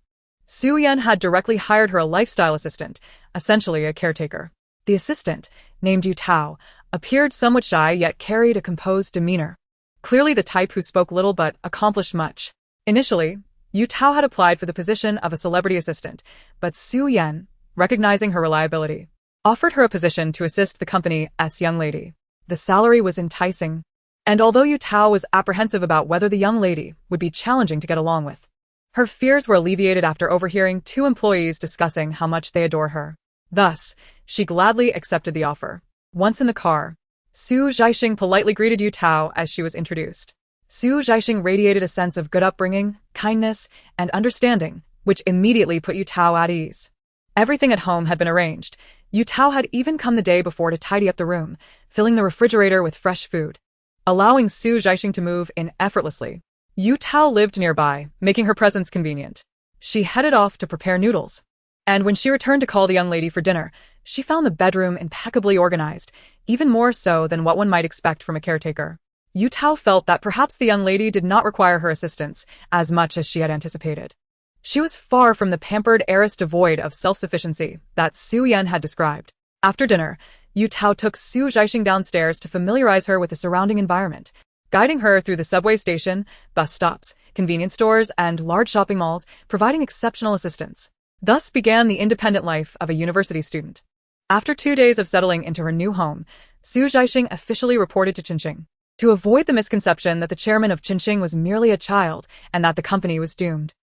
Su Yan had directly hired her a lifestyle assistant, essentially a caretaker. The assistant, named Yu Tao, appeared somewhat shy yet carried a composed demeanor. Clearly the type who spoke little but accomplished much. Initially, Yu Tao had applied for the position of a celebrity assistant, but Su Yan, recognizing her reliability, offered her a position to assist the company's young lady. The salary was enticing, and although Yu Tao was apprehensive about whether the young lady would be challenging to get along with, her fears were alleviated after overhearing two employees discussing how much they adore her. Thus, she gladly accepted the offer. Once in the car, Su Zhaixing politely greeted Yu Tao as she was introduced. Su Zhaixing radiated a sense of good upbringing, kindness, and understanding, which immediately put Yu Tao at ease. Everything at home had been arranged. Yu Tao had even come the day before to tidy up the room, filling the refrigerator with fresh food, allowing Su Zhaixing to move in effortlessly. Yu Tao lived nearby, making her presence convenient. She headed off to prepare noodles, and when she returned to call the young lady for dinner, she found the bedroom impeccably organized, even more so than what one might expect from a caretaker. Yu Tao felt that perhaps the young lady did not require her assistance as much as she had anticipated. She was far from the pampered heiress devoid of self-sufficiency that Su Yan had described. After dinner, Yu Tao took Su Zhaixing downstairs to familiarize her with the surrounding environment, guiding her through the subway station, bus stops, convenience stores, and large shopping malls, providing exceptional assistance. Thus began the independent life of a university student. After 2 days of settling into her new home, Su Zhaixing officially reported to Zhaixing. to avoid the misconception that the chairman of Zhaixing was merely a child and that the company was doomed.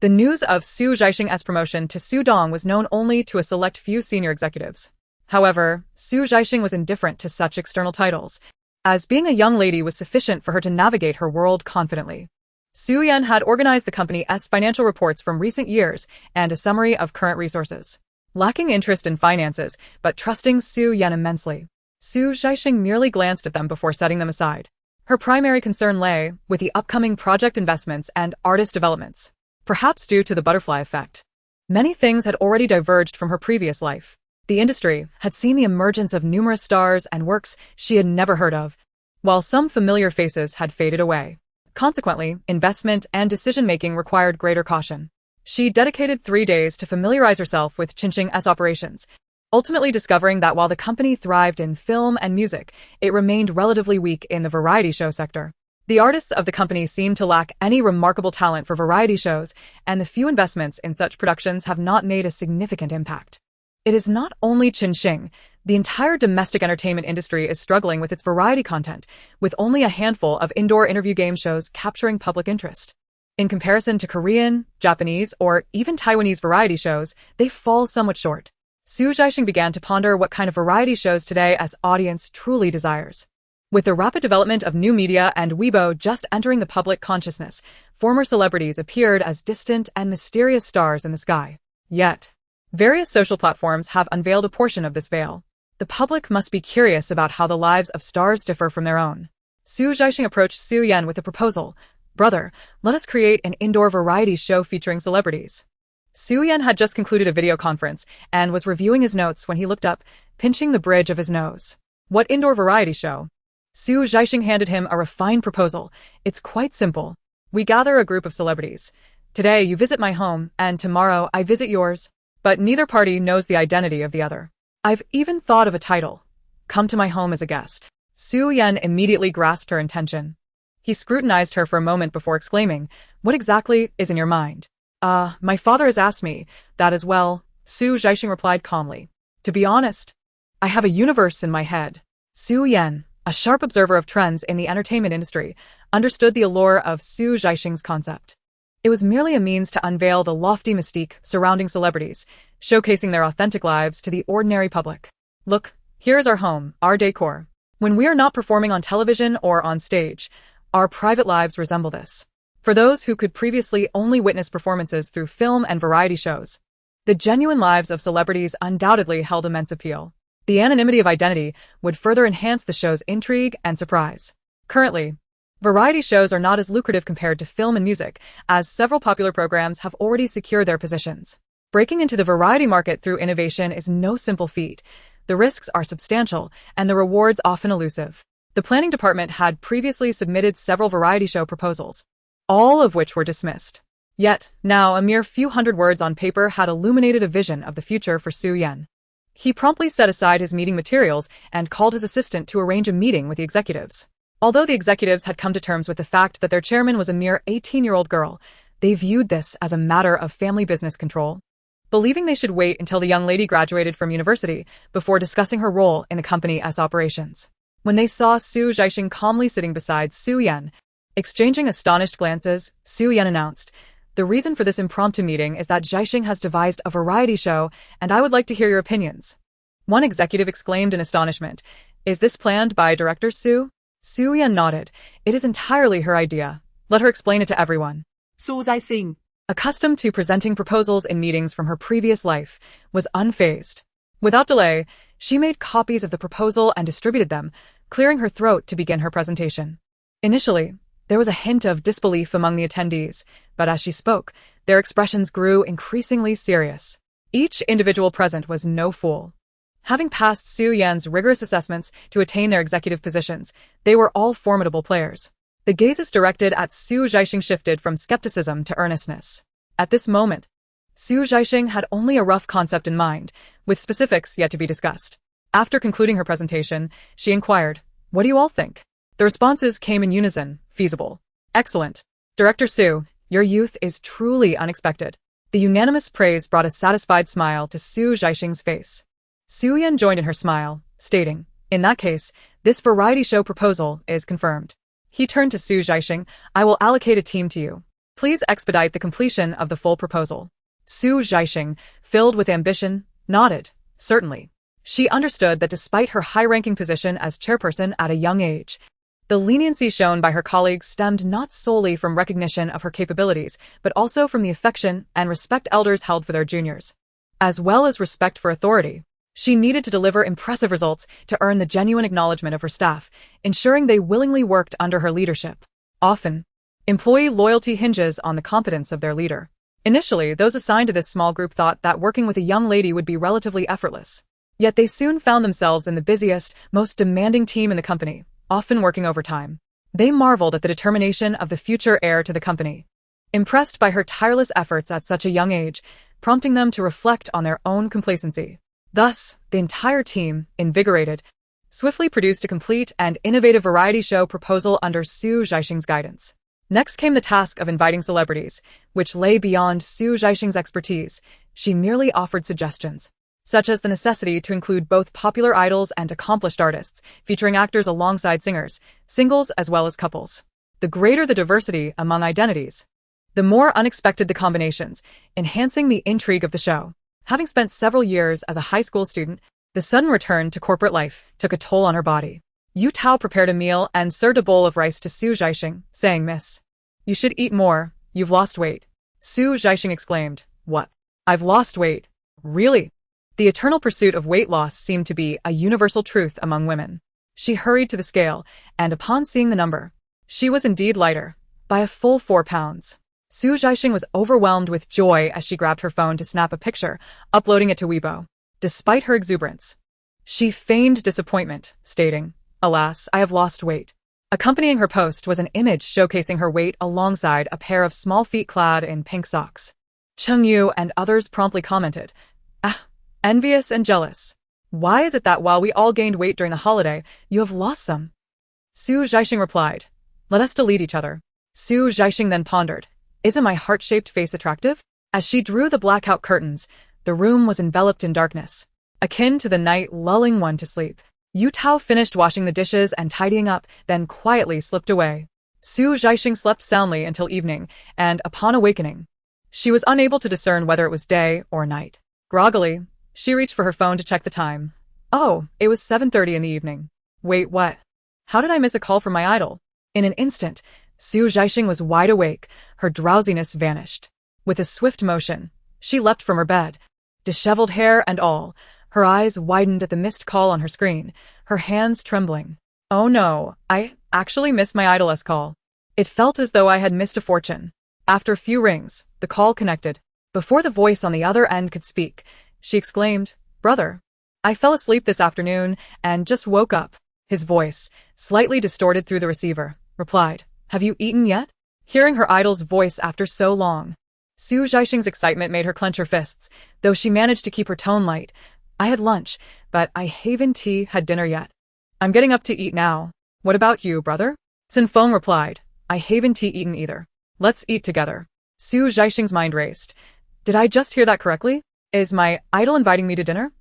The news of Su Zhaixing's promotion to Su Dong was known only to a select few senior executives. However, Su Zhaixing was indifferent to such external titles, as being a young lady was sufficient for her to navigate her world confidently. Su Yan had organized the company's financial reports from recent years and a summary of current resources. Lacking interest in finances, but trusting Su Yan immensely, Su Zhaixing merely glanced at them before setting them aside. Her primary concern lay with the upcoming project investments and artist developments. Perhaps due to the butterfly effect, many things had already diverged from her previous life. The industry had seen the emergence of numerous stars and works she had never heard of, while some familiar faces had faded away. Consequently, investment and decision-making required greater caution. She dedicated 3 days to familiarize herself with Zhaixing's operations, ultimately discovering that while the company thrived in film and music, it remained relatively weak in the variety show sector. The artists of the company seemed to lack any remarkable talent for variety shows, and the few investments in such productions have not made a significant impact. It is not only Zhaixing. The entire domestic entertainment industry is struggling with its variety content, with only a handful of indoor interview game shows capturing public interest. In comparison to Korean, Japanese, or even Taiwanese variety shows, they fall somewhat short. Su Zhaixing began to ponder what kind of variety shows today as audience truly desires. With the rapid development of new media and Weibo just entering the public consciousness, former celebrities appeared as distant and mysterious stars in the sky. Yet, various social platforms have unveiled a portion of this veil. The public must be curious about how the lives of stars differ from their own. Su Zhaixing approached Su Yan with a proposal. "Brother, let us create an indoor variety show featuring celebrities." Su Yan had just concluded a video conference and was reviewing his notes when he looked up, pinching the bridge of his nose. "What indoor variety show?" Su Zhaixing handed him a refined proposal. "It's quite simple. We gather a group of celebrities. Today you visit my home, and tomorrow I visit yours. But neither party knows the identity of the other. I've even thought of a title. Come to my home as a guest." Su Yan immediately grasped her intention. He scrutinized her for a moment before exclaiming, "What exactly is in your mind?" My father has asked me that as well," Su Zhaixing replied calmly. "To be honest, I have a universe in my head." Su Yan, a sharp observer of trends in the entertainment industry, understood the allure of Su Zhaixing's concept. It was merely a means to unveil the lofty mystique surrounding celebrities, showcasing their authentic lives to the ordinary public. "Look, here is our home, our decor. When we are not performing on television or on stage, our private lives resemble this." For those who could previously only witness performances through film and variety shows, the genuine lives of celebrities undoubtedly held immense appeal. The anonymity of identity would further enhance the show's intrigue and surprise. Currently, variety shows are not as lucrative compared to film and music, as several popular programs have already secured their positions. Breaking into the variety market through innovation is no simple feat. The risks are substantial, and the rewards often elusive. The planning department had previously submitted several variety show proposals, all of which were dismissed. Yet, now a mere few hundred words on paper had illuminated a vision of the future for Su Yan. He promptly set aside his meeting materials and called his assistant to arrange a meeting with the executives. Although the executives had come to terms with the fact that their chairman was a mere 18-year-old girl, they viewed this as a matter of family business control, believing they should wait until the young lady graduated from university before discussing her role in the company's operations. When they saw Su Zhaixing calmly sitting beside Su Yan, exchanging astonished glances, Su Yan announced, "The reason for this impromptu meeting is that Zhaixing has devised a variety show, and I would like to hear your opinions." One executive exclaimed in astonishment, "Is this planned by Director Su?" Su Yan nodded. "It is entirely her idea. Let her explain it to everyone." Su Zhaixing, accustomed to presenting proposals in meetings from her previous life, was unfazed. Without delay, she made copies of the proposal and distributed them, clearing her throat to begin her presentation. Initially, there was a hint of disbelief among the attendees, but as she spoke, their expressions grew increasingly serious. Each individual present was no fool. Having passed Su Yan's rigorous assessments to attain their executive positions, they were all formidable players. The gazes directed at Su Zhaixing shifted from skepticism to earnestness. At this moment, Su Zhaixing had only a rough concept in mind, with specifics yet to be discussed. After concluding her presentation, she inquired, "What do you all think?" The responses came in unison, "Feasible. Excellent. Director Su, your youth is truly unexpected." The unanimous praise brought a satisfied smile to Su Zhaixing's face. Su Yan joined in her smile, stating, In that case, this variety show proposal is confirmed. He turned to Zhaixing. I will allocate a team to you. Please expedite the completion of the full proposal. Zhaixing, filled with ambition, nodded. Certainly. She understood that despite her high-ranking position as chairperson at a young age, the leniency shown by her colleagues stemmed not solely from recognition of her capabilities, but also from the affection and respect elders held for their juniors, as well as respect for authority. She needed to deliver impressive results to earn the genuine acknowledgement of her staff, ensuring they willingly worked under her leadership. Often, employee loyalty hinges on the competence of their leader. Initially, those assigned to this small group thought that working with a young lady would be relatively effortless. Yet they soon found themselves in the busiest, most demanding team in the company, often working overtime. They marveled at the determination of the future heir to the company, impressed by her tireless efforts at such a young age, prompting them to reflect on their own complacency. Thus, the entire team, invigorated, swiftly produced a complete and innovative variety show proposal under Zhaixing's guidance. Next came the task of inviting celebrities, which lay beyond Zhaixing's expertise. She merely offered suggestions, such as the necessity to include both popular idols and accomplished artists, featuring actors alongside singers, singles as well as couples. The greater the diversity among identities, the more unexpected the combinations, enhancing the intrigue of the show. Having spent several years as a high school student, the sudden return to corporate life took a toll on her body. Yu Tao prepared a meal and served a bowl of rice to Zhaixing, saying, "Miss, you should eat more, you've lost weight." Zhaixing exclaimed, "What? I've lost weight? Really?" The eternal pursuit of weight loss seemed to be a universal truth among women. She hurried to the scale, and upon seeing the number, she was indeed lighter, by a full 4 pounds. Zhaixing was overwhelmed with joy as she grabbed her phone to snap a picture, uploading it to Weibo. Despite her exuberance, she feigned disappointment, stating, "Alas, I have lost weight." Accompanying her post was an image showcasing her weight alongside a pair of small feet clad in pink socks. Cheng Yu and others promptly commented, "Ah, envious and jealous. Why is it that while we all gained weight during the holiday, you have lost some?" Zhaixing replied, "Let us delete each other." Zhaixing then pondered, "Isn't my heart-shaped face attractive?" As she drew the blackout curtains, the room was enveloped in darkness, akin to the night lulling one to sleep. Yu Tao finished washing the dishes and tidying up, then quietly slipped away. Zhaixing slept soundly until evening, and upon awakening, she was unable to discern whether it was day or night. Groggily, she reached for her phone to check the time. Oh, it was 7:30 in the evening. Wait, what? How did I miss a call from my idol? In an instant, Zhaixing was wide awake, her drowsiness vanished. With a swift motion, she leapt from her bed, disheveled hair and all. Her eyes widened at the missed call on her screen, her hands trembling. Oh no, I actually missed my idol's call. It felt as though I had missed a fortune. After a few rings, the call connected. Before the voice on the other end could speak, she exclaimed, "Brother, I fell asleep this afternoon and just woke up." His voice, slightly distorted through the receiver, replied, "Have you eaten yet?" Hearing her idol's voice after so long, Zhaixing's excitement made her clench her fists, though she managed to keep her tone light. "I had lunch, but I haven't had dinner yet. I'm getting up to eat now. What about you, brother?" Cen Feng replied, "I haven't eaten either. Let's eat together." Zhaixing's mind raced. Did I just hear that correctly? Is my idol inviting me to dinner?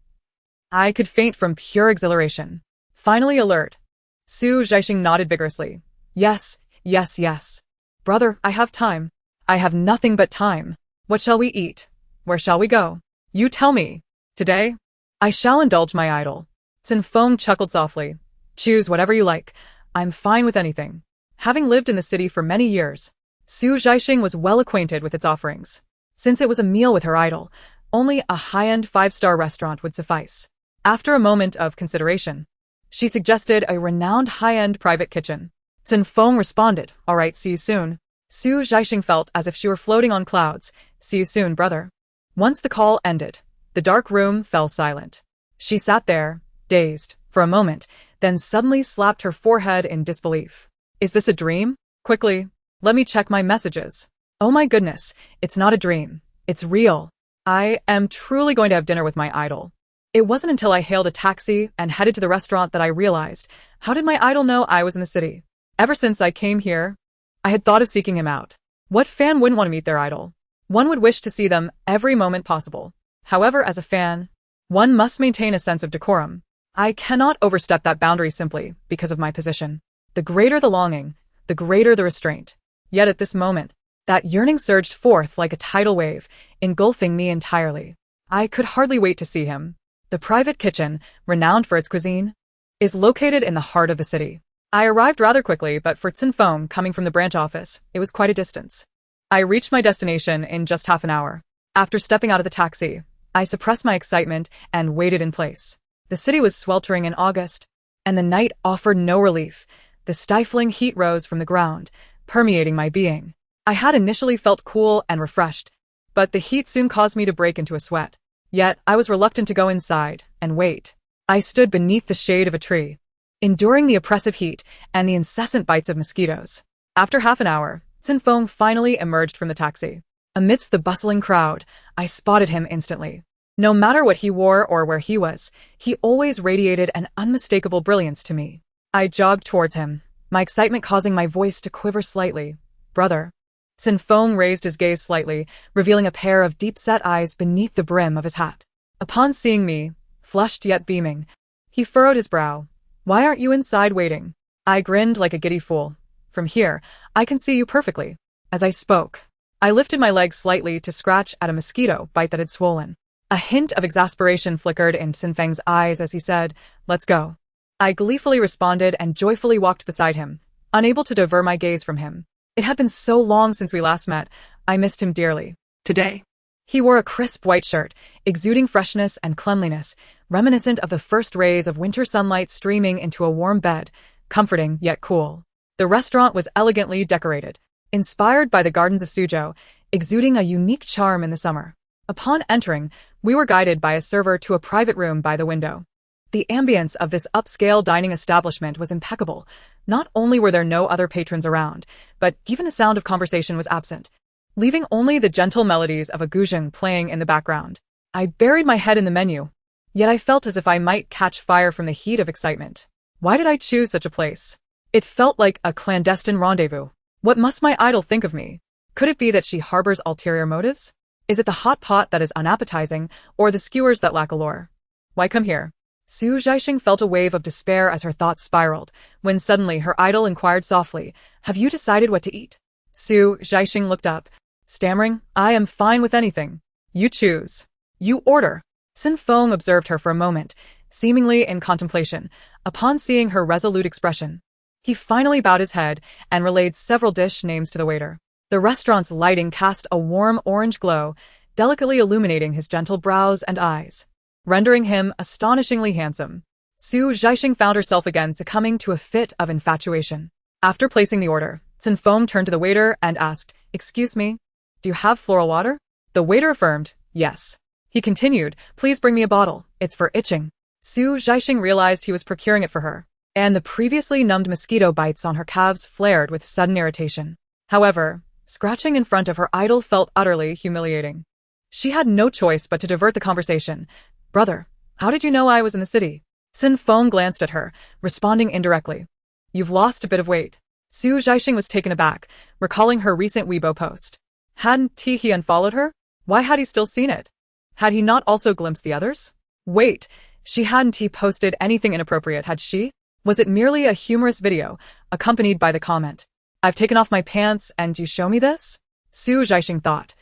I could faint from pure exhilaration. Finally alert, Zhaixing nodded vigorously. Yes, yes, yes. Brother, I have time. I have nothing but time. What shall we eat? Where shall we go? You tell me. Today, I shall indulge my idol. Cen Feng chuckled softly. Choose whatever you like. I'm fine with anything. Having lived in the city for many years, Zhaixing was well acquainted with its offerings. Since it was a meal with her idol, only a high-end 5-star restaurant would suffice. After a moment of consideration, she suggested a renowned high-end private kitchen. Cen Feng responded, "All right, see you soon." Zhaixing felt as if she were floating on clouds. "See you soon, brother." Once the call ended, the dark room fell silent. She sat there, dazed, for a moment, then suddenly slapped her forehead in disbelief. Is this a dream? Quickly, let me check my messages. Oh my goodness, it's not a dream. It's real. I am truly going to have dinner with my idol. It wasn't until I hailed a taxi and headed to the restaurant that I realized, how did my idol know I was in the city? Ever since I came here, I had thought of seeking him out. What fan wouldn't want to meet their idol? One would wish to see them every moment possible. However, as a fan, one must maintain a sense of decorum. I cannot overstep that boundary simply because of my position. The greater the longing, the greater the restraint. Yet at this moment, that yearning surged forth like a tidal wave, engulfing me entirely. I could hardly wait to see him. The private kitchen, renowned for its cuisine, is located in the heart of the city. I arrived rather quickly, but for Cen Feng coming from the branch office, it was quite a distance. I reached my destination in just half an hour. After stepping out of the taxi, I suppressed my excitement and waited in place. The city was sweltering in August, and the night offered no relief. The stifling heat rose from the ground, permeating my being. I had initially felt cool and refreshed, but the heat soon caused me to break into a sweat. Yet, I was reluctant to go inside and wait. I stood beneath the shade of a tree, enduring the oppressive heat and the incessant bites of mosquitoes. After half an hour, Cen Feng finally emerged from the taxi. Amidst the bustling crowd, I spotted him instantly. No matter what he wore or where he was, he always radiated an unmistakable brilliance to me. I jogged towards him, my excitement causing my voice to quiver slightly. Brother. Cen Feng raised his gaze slightly, revealing a pair of deep-set eyes beneath the brim of his hat. Upon seeing me, flushed yet beaming, he furrowed his brow. Why aren't you inside waiting? I grinned like a giddy fool. From here, I can see you perfectly. As I spoke, I lifted my leg slightly to scratch at a mosquito bite that had swollen. A hint of exasperation flickered in Cen Feng's eyes as he said, "Let's go." I gleefully responded and joyfully walked beside him, unable to divert my gaze from him. It had been so long since we last met, I missed him dearly. Today. He wore a crisp white shirt, exuding freshness and cleanliness, reminiscent of the first rays of winter sunlight streaming into a warm bed, comforting yet cool. The restaurant was elegantly decorated, inspired by the gardens of Suzhou, exuding a unique charm in the summer. Upon entering, we were guided by a server to a private room by the window. The ambience of this upscale dining establishment was impeccable. Not only were there no other patrons around, but even the sound of conversation was absent, leaving only the gentle melodies of a guzheng playing in the background. I buried my head in the menu, yet I felt as if I might catch fire from the heat of excitement. Why did I choose such a place? It felt like a clandestine rendezvous. What must my idol think of me? Could it be that she harbors ulterior motives? Is it the hot pot that is unappetizing, or the skewers that lack allure? Why come here? Zhaixing felt a wave of despair as her thoughts spiraled, when suddenly her idol inquired softly, "Have you decided what to eat?" Zhaixing looked up, stammering, "I am fine with anything. You choose. You order." Cen Feng observed her for a moment, seemingly in contemplation. Upon seeing her resolute expression, he finally bowed his head and relayed several dish names to the waiter. The restaurant's lighting cast a warm orange glow, delicately illuminating his gentle brows and eyes, rendering him astonishingly handsome. Zhaixing found herself again succumbing to a fit of infatuation. After placing the order, Cen Feng turned to the waiter and asked, "Excuse me, do you have floral water?" The waiter affirmed, "Yes." He continued, "Please bring me a bottle, it's for itching." Zhaixing realized he was procuring it for her, and the previously numbed mosquito bites on her calves flared with sudden irritation. However, scratching in front of her idol felt utterly humiliating. She had no choice but to divert the conversation. "Brother, how did you know I was in the city?" Cen Feng glanced at her, responding indirectly. "You've lost a bit of weight." Zhaixing was taken aback, recalling her recent Weibo post. Hadn't he unfollowed her? Why had he still seen it? Had he not also glimpsed the others? Wait, she hadn't posted anything inappropriate, had she? Was it merely a humorous video, accompanied by the comment, "I've taken off my pants and you show me this?" Zhaixing thought,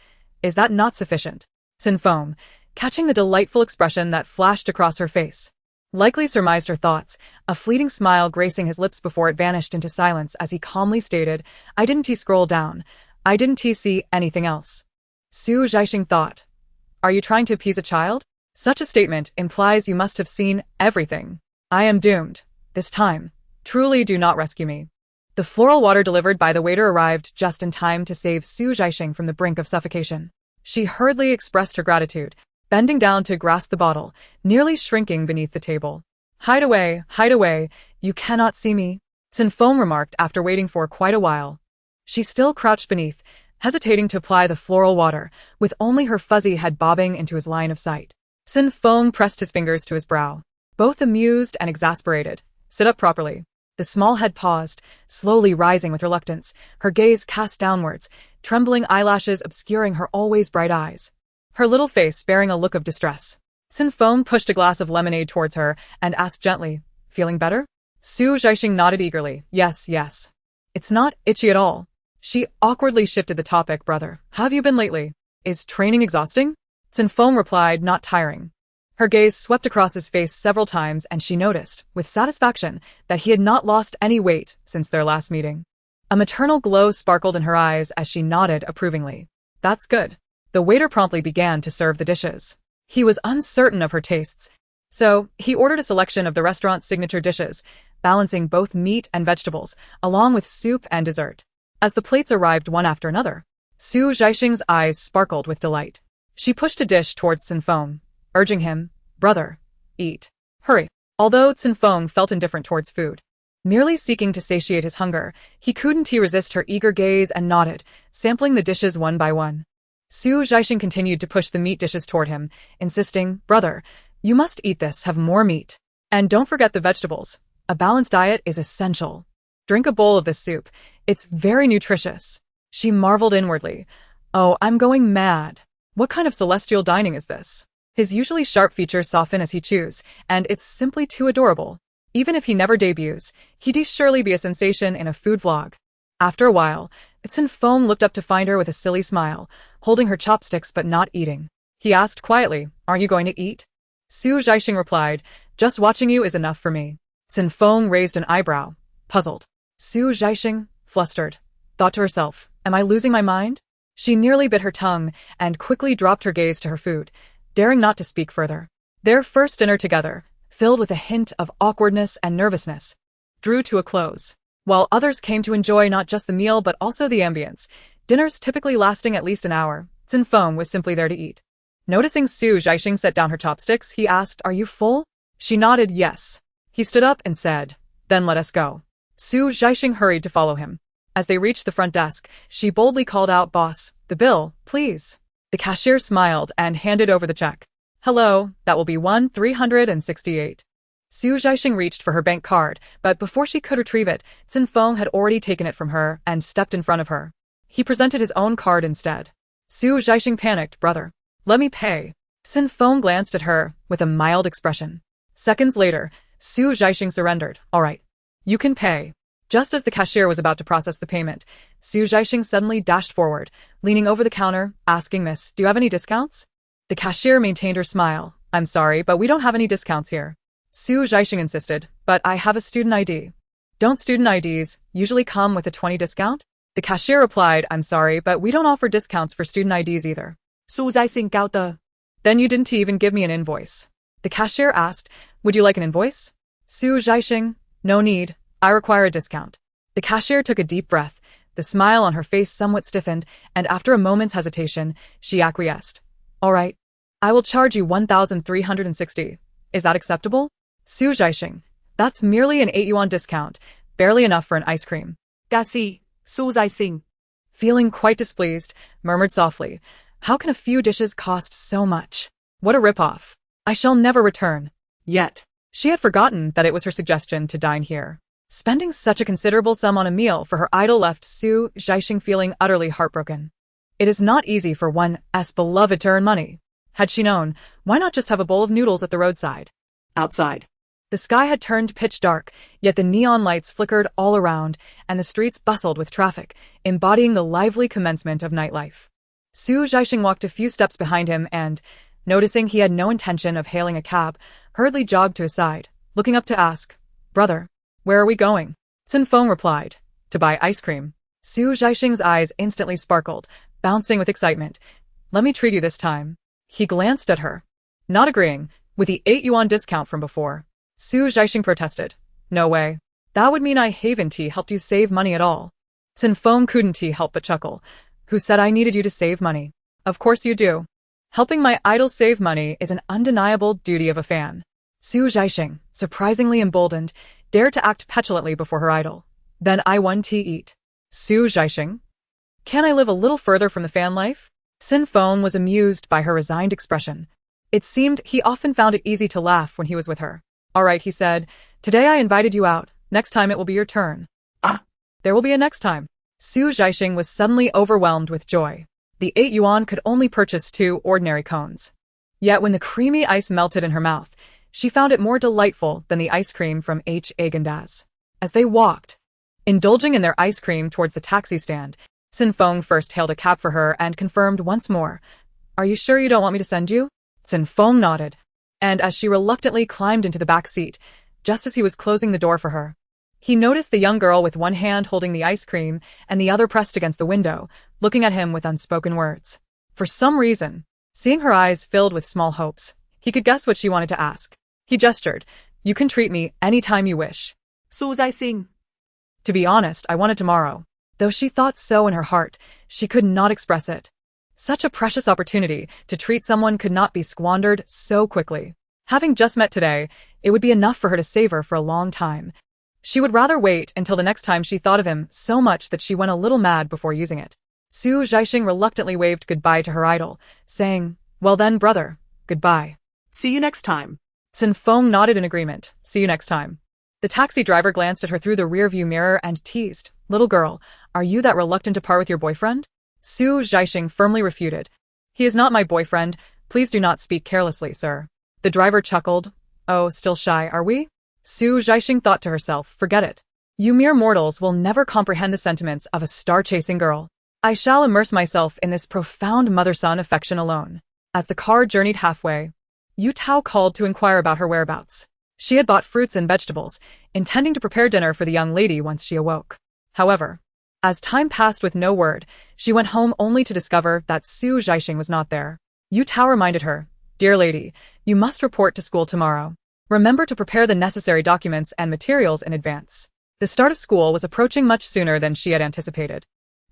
"Is that not sufficient?" Cen Feng, catching the delightful expression that flashed across her face, likely surmised her thoughts, a fleeting smile gracing his lips before it vanished into silence as he calmly stated, "I didn't scroll down. I didn't see anything else." Zhaixing thought, "Are you trying to appease a child? Such a statement implies you must have seen everything. I am doomed. This time, truly do not rescue me." The floral water delivered by the waiter arrived just in time to save Zhaixing from the brink of suffocation. She hurriedly expressed her gratitude, bending down to grasp the bottle, nearly shrinking beneath the table. Hide away, you cannot see me," Cen Feng remarked after waiting for quite a while. She still crouched beneath, hesitating to apply the floral water, with only her fuzzy head bobbing into his line of sight. Cen Feng pressed his fingers to his brow, both amused and exasperated. "Sit up properly." The small head paused, slowly rising with reluctance, her gaze cast downwards, trembling eyelashes obscuring her always bright eyes. Her little face bearing a look of distress. Cen Feng pushed a glass of lemonade towards her and asked gently, feeling better? Zhaixing nodded eagerly. Yes, yes. It's not itchy at all. She awkwardly shifted the topic. Brother, how have you been lately? Is training exhausting? Cen Feng replied, not tiring. Her gaze swept across his face several times and she noticed, with satisfaction, that he had not lost any weight since their last meeting. A maternal glow sparkled in her eyes as she nodded approvingly. That's good. The waiter promptly began to serve the dishes. He was uncertain of her tastes, so he ordered a selection of the restaurant's signature dishes, balancing both meat and vegetables, along with soup and dessert. As the plates arrived one after another, Zhaixing's eyes sparkled with delight. She pushed a dish towards Cen Feng, urging him, brother, eat. Hurry. Although Cen Feng felt indifferent towards food, merely seeking to satiate his hunger, he couldn't resist her eager gaze and nodded, sampling the dishes one by one. Zhaixing continued to push the meat dishes toward him, insisting, brother, you must eat this, have more meat. And don't forget the vegetables. A balanced diet is essential. Drink a bowl of this soup. It's very nutritious. She marveled inwardly. Oh, I'm going mad. What kind of celestial dining is this? His usually sharp features soften as he chews, and it's simply too adorable. Even if he never debuts, he'd surely be a sensation in a food vlog. After a while, Cen Feng looked up to find her with a silly smile, holding her chopsticks but not eating. He asked quietly, aren't you going to eat? Zhaixing replied, just watching you is enough for me. Cen Feng raised an eyebrow, puzzled. Zhaixing, flustered, thought to herself, am I losing my mind? She nearly bit her tongue and quickly dropped her gaze to her food, daring not to speak further. Their first dinner together, filled with a hint of awkwardness and nervousness, drew to a close. While others came to enjoy not just the meal but also the ambience, dinners typically lasting at least an hour, Cen Feng was simply there to eat. Noticing Zhaixing set down her chopsticks, he asked, are you full? She nodded yes. He stood up and said, then let us go. Zhaixing hurried to follow him. As they reached the front desk, she boldly called out, boss, the bill, please. The cashier smiled and handed over the check. Hello, that will be 1,368. Zhaixing reached for her bank card, but before she could retrieve it, Cen Feng had already taken it from her and stepped in front of her. He presented his own card instead. Zhaixing panicked, brother. Let me pay. Cen Feng glanced at her with a mild expression. Seconds later, Zhaixing surrendered. All right. You can pay. Just as the cashier was about to process the payment, Zhaixing suddenly dashed forward, leaning over the counter, asking, Miss, do you have any discounts? The cashier maintained her smile. I'm sorry, but we don't have any discounts here. Zhaixing insisted, but I have a student ID. Don't student IDs usually come with a 20 discount? The cashier replied, I'm sorry, but we don't offer discounts for student IDs either. Zhaixing gao de. Then you didn't even give me an invoice. The cashier asked, would you like an invoice? Zhaixing, no need, I require a discount. The cashier took a deep breath, the smile on her face somewhat stiffened, and after a moment's hesitation, she acquiesced. All right, I will charge you 1,360. Is that acceptable? Zhaixing, that's merely an 8 yuan discount, barely enough for an ice cream. Gasi, Zhaixing. Feeling quite displeased, murmured softly, how can a few dishes cost so much? What a ripoff. I shall never return. Yet. She had forgotten that it was her suggestion to dine here. Spending such a considerable sum on a meal for her idol left Zhaixing feeling utterly heartbroken. It is not easy for one's beloved to earn money. Had she known, why not just have a bowl of noodles at the roadside? Outside. The sky had turned pitch dark, yet the neon lights flickered all around, and the streets bustled with traffic, embodying the lively commencement of nightlife. Zhaixing walked a few steps behind him and, noticing he had no intention of hailing a cab, hurriedly jogged to his side, looking up to ask, brother, where are we going? Cen Feng replied, to buy ice cream. Zhaixing's eyes instantly sparkled, bouncing with excitement. Let me treat you this time. He glanced at her, not agreeing with the 8 yuan discount from before. Zhaixing protested. No way. That would mean I haven't helped you save money at all. Cen Feng couldn't help but chuckle. Who said I needed you to save money? Of course you do. Helping my idol save money is an undeniable duty of a fan. Zhaixing, surprisingly emboldened, dared to act petulantly before her idol. Then I want to eat. Zhaixing? Can I live a little further from the fan life? Cen Feng was amused by her resigned expression. It seemed he often found it easy to laugh when he was with her. All right, he said. Today I invited you out. Next time it will be your turn. There will be a next time. Zhaixing was suddenly overwhelmed with joy. The 8 yuan could only purchase 2 ordinary cones. Yet when the creamy ice melted in her mouth, she found it more delightful than the ice cream from H. Agendas. As they walked, indulging in their ice cream towards the taxi stand, Cen Feng first hailed a cab for her and confirmed once more, "Are you sure you don't want me to send you?" Cen Feng nodded, and as she reluctantly climbed into the back seat, just as he was closing the door for her, he noticed the young girl with one hand holding the ice cream and the other pressed against the window, looking at him with unspoken words. For some reason, seeing her eyes filled with small hopes, he could guess what she wanted to ask. He gestured, "You can treat me any time you wish." Zhaixing. To be honest, I want it tomorrow. Though she thought so in her heart, she could not express it. Such a precious opportunity to treat someone could not be squandered so quickly. Having just met today, it would be enough for her to savor for a long time. She would rather wait until the next time she thought of him so much that she went a little mad before using it. Zhaixing reluctantly waved goodbye to her idol, saying, "Well then, brother, goodbye." See you next time. Cen Feng nodded in agreement. "See you next time." The taxi driver glanced at her through the rearview mirror and teased, "Little girl, are you that reluctant to part with your boyfriend?" Zhaixing firmly refuted. "He is not my boyfriend. Please do not speak carelessly, sir." The driver chuckled. "Oh, still shy, are we?" Zhaixing thought to herself, "Forget it. You mere mortals will never comprehend the sentiments of a star-chasing girl. I shall immerse myself in this profound mother-son affection alone." As the car journeyed halfway, Yu Tao called to inquire about her whereabouts. She had bought fruits and vegetables, intending to prepare dinner for the young lady once she awoke. However, as time passed with no word, she went home only to discover that Zhaixing was not there. Yu Tao reminded her, "Dear lady, you must report to school tomorrow. Remember to prepare the necessary documents and materials in advance." The start of school was approaching much sooner than she had anticipated.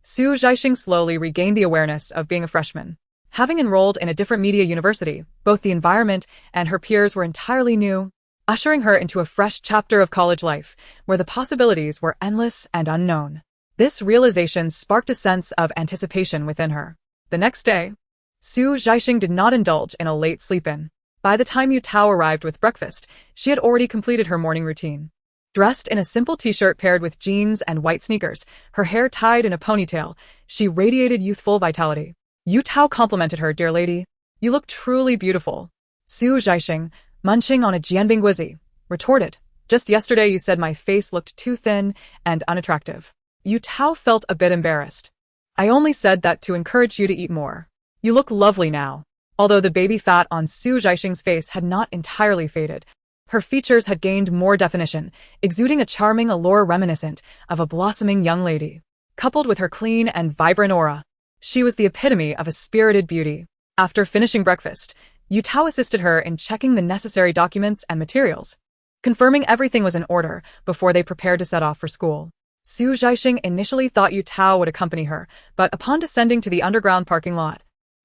Zhaixing slowly regained the awareness of being a freshman. Having enrolled in a different media university, both the environment and her peers were entirely new, ushering her into a fresh chapter of college life, where the possibilities were endless and unknown. This realization sparked a sense of anticipation within her. The next day, Zhaixing did not indulge in a late sleep-in. By the time Yu Tao arrived with breakfast, she had already completed her morning routine. Dressed in a simple t-shirt paired with jeans and white sneakers, her hair tied in a ponytail, she radiated youthful vitality. Yu Tao complimented her, "Dear lady, you look truly beautiful." Zhaixing, munching on a jianbingguizi, retorted, "Just yesterday you said my face looked too thin and unattractive." Yu Tao felt a bit embarrassed. "I only said that to encourage you to eat more. You look lovely now." Although the baby fat on Zhaixing's face had not entirely faded, her features had gained more definition, exuding a charming allure reminiscent of a blossoming young lady. Coupled with her clean and vibrant aura, she was the epitome of a spirited beauty. After finishing breakfast, Yu Tao assisted her in checking the necessary documents and materials, confirming everything was in order before they prepared to set off for school. Zhaixing initially thought Yu Tao would accompany her, but upon descending to the underground parking lot,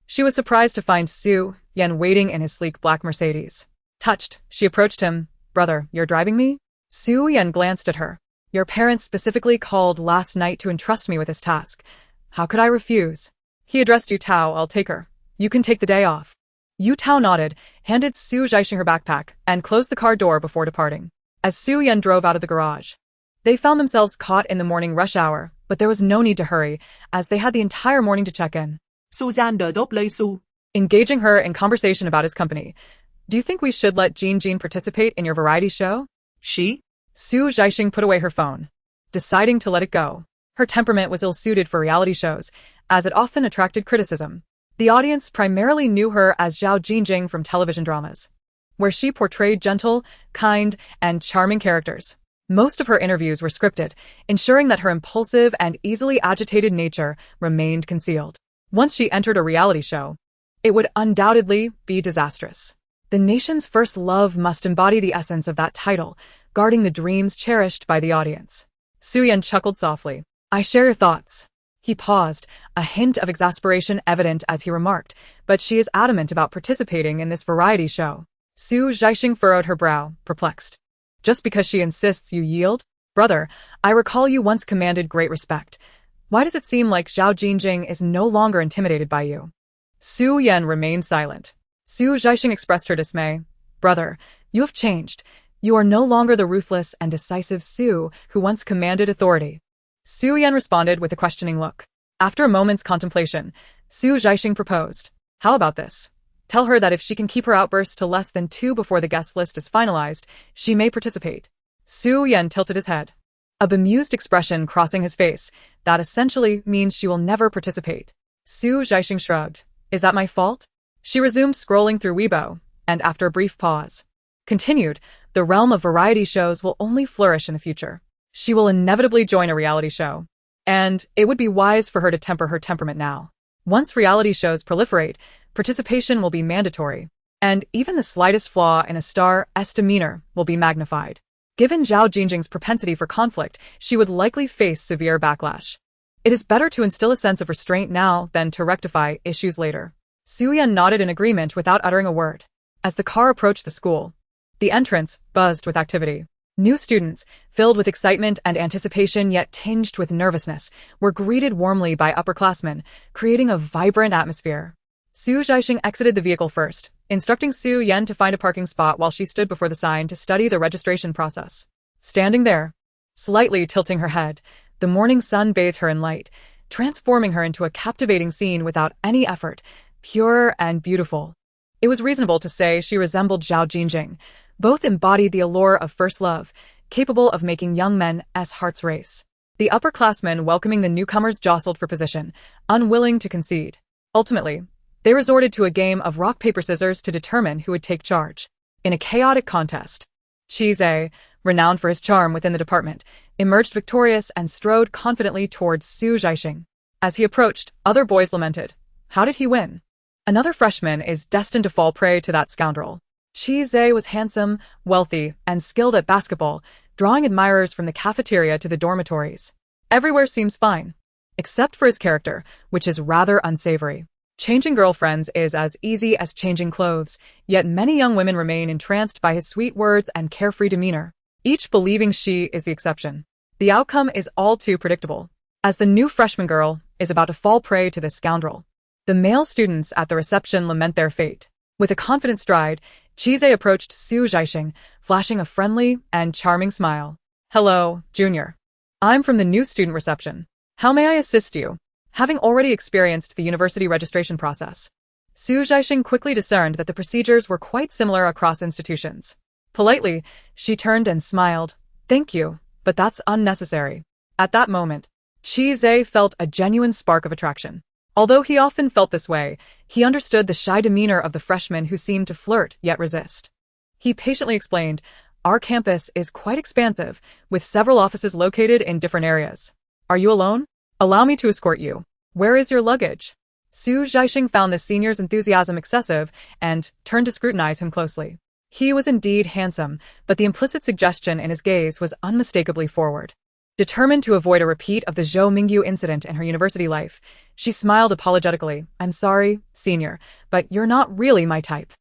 she was surprised to find Su Yan waiting in his sleek black Mercedes. Touched, she approached him. "Brother, you're driving me?" Su Yan glanced at her. "Your parents specifically called last night to entrust me with this task. How could I refuse?" He addressed Yu Tao. "I'll take her. You can take the day off." Yu Tao nodded, handed Zhaixing her backpack, and closed the car door before departing. As Su Yan drove out of the garage, they found themselves caught in the morning rush hour, but there was no need to hurry, as they had the entire morning to check in. Engaging her in conversation about his company. "Do you think we should let Jean participate in your variety show?" She? Zhaixing put away her phone, deciding to let it go. Her temperament was ill-suited for reality shows, as it often attracted criticism. The audience primarily knew her as Zhao Jingjing from television dramas, where she portrayed gentle, kind, and charming characters. Most of her interviews were scripted, ensuring that her impulsive and easily agitated nature remained concealed. Once she entered a reality show, it would undoubtedly be disastrous. The nation's first love must embody the essence of that title, guarding the dreams cherished by the audience. Su Yan chuckled softly. "I share your thoughts." He paused, a hint of exasperation evident as he remarked, "But she is adamant about participating in this variety show." Zhaixing furrowed her brow, perplexed. "Just because she insists you yield? Brother, I recall you once commanded great respect. Why does it seem like Zhao Jingjing is no longer intimidated by you?" Su Yan remained silent. Zhaixing expressed her dismay. "Brother, you have changed. You are no longer the ruthless and decisive Su who once commanded authority." Su Yan responded with a questioning look. After a moment's contemplation, Zhaixing proposed, "How about this? Tell her that if she can keep her outbursts to less than 2 before the guest list is finalized, she may participate. Su Yan tilted his head, a bemused expression crossing his face. That essentially means she will never participate. Zhaixing shrugged. Is that my fault? She resumed scrolling through Weibo, and after a brief pause, continued, the realm of variety shows will only flourish in the future. She will inevitably join a reality show. And it would be wise for her to temper her temperament now. Once reality shows proliferate, participation will be mandatory, and even the slightest flaw in a star's demeanor will be magnified. Given Zhao Jingjing's propensity for conflict, she would likely face severe backlash. It is better to instill a sense of restraint now than to rectify issues later. Su Yan nodded in agreement without uttering a word. As the car approached the school, the entrance buzzed with activity. New students, filled with excitement and anticipation yet tinged with nervousness, were greeted warmly by upperclassmen, creating a vibrant atmosphere. Zhaixing exited the vehicle first, instructing Su Yan to find a parking spot while she stood before the sign to study the registration process. Standing there, slightly tilting her head, the morning sun bathed her in light, transforming her into a captivating scene without any effort, pure and beautiful. It was reasonable to say she resembled Zhao Jingjing. Both embodied the allure of first love, capable of making young men's hearts race. The upperclassmen welcoming the newcomers jostled for position, unwilling to concede. Ultimately, they resorted to a game of rock-paper-scissors to determine who would take charge. In a chaotic contest, Mixue, renowned for his charm within the department, emerged victorious and strode confidently towards Zhaixing. As he approached, other boys lamented. How did he win? Another freshman is destined to fall prey to that scoundrel. Mixue was handsome, wealthy, and skilled at basketball, drawing admirers from the cafeteria to the dormitories. Everywhere seems fine, except for his character, which is rather unsavory. Changing girlfriends is as easy as changing clothes, yet many young women remain entranced by his sweet words and carefree demeanor, each believing she is the exception. The outcome is all too predictable, as the new freshman girl is about to fall prey to this scoundrel. The male students at the reception lament their fate. With a confident stride, Mixue approached Zhaixing, flashing a friendly and charming smile. Hello, Junior. I'm from the new student reception. How may I assist you? Having already experienced the university registration process, Zhaixing quickly discerned that the procedures were quite similar across institutions. Politely, she turned and smiled. Thank you, but that's unnecessary. At that moment, Mixue felt a genuine spark of attraction. Although he often felt this way, he understood the shy demeanor of the freshmen who seemed to flirt yet resist. He patiently explained, our campus is quite expansive, with several offices located in different areas. Are you alone? Allow me to escort you. Where is your luggage? Zhaixing found the senior's enthusiasm excessive and turned to scrutinize him closely. He was indeed handsome, but the implicit suggestion in his gaze was unmistakably forward. Determined to avoid a repeat of the Zhou Mingyu incident in her university life, she smiled apologetically. I'm sorry, senior, but you're not really my type.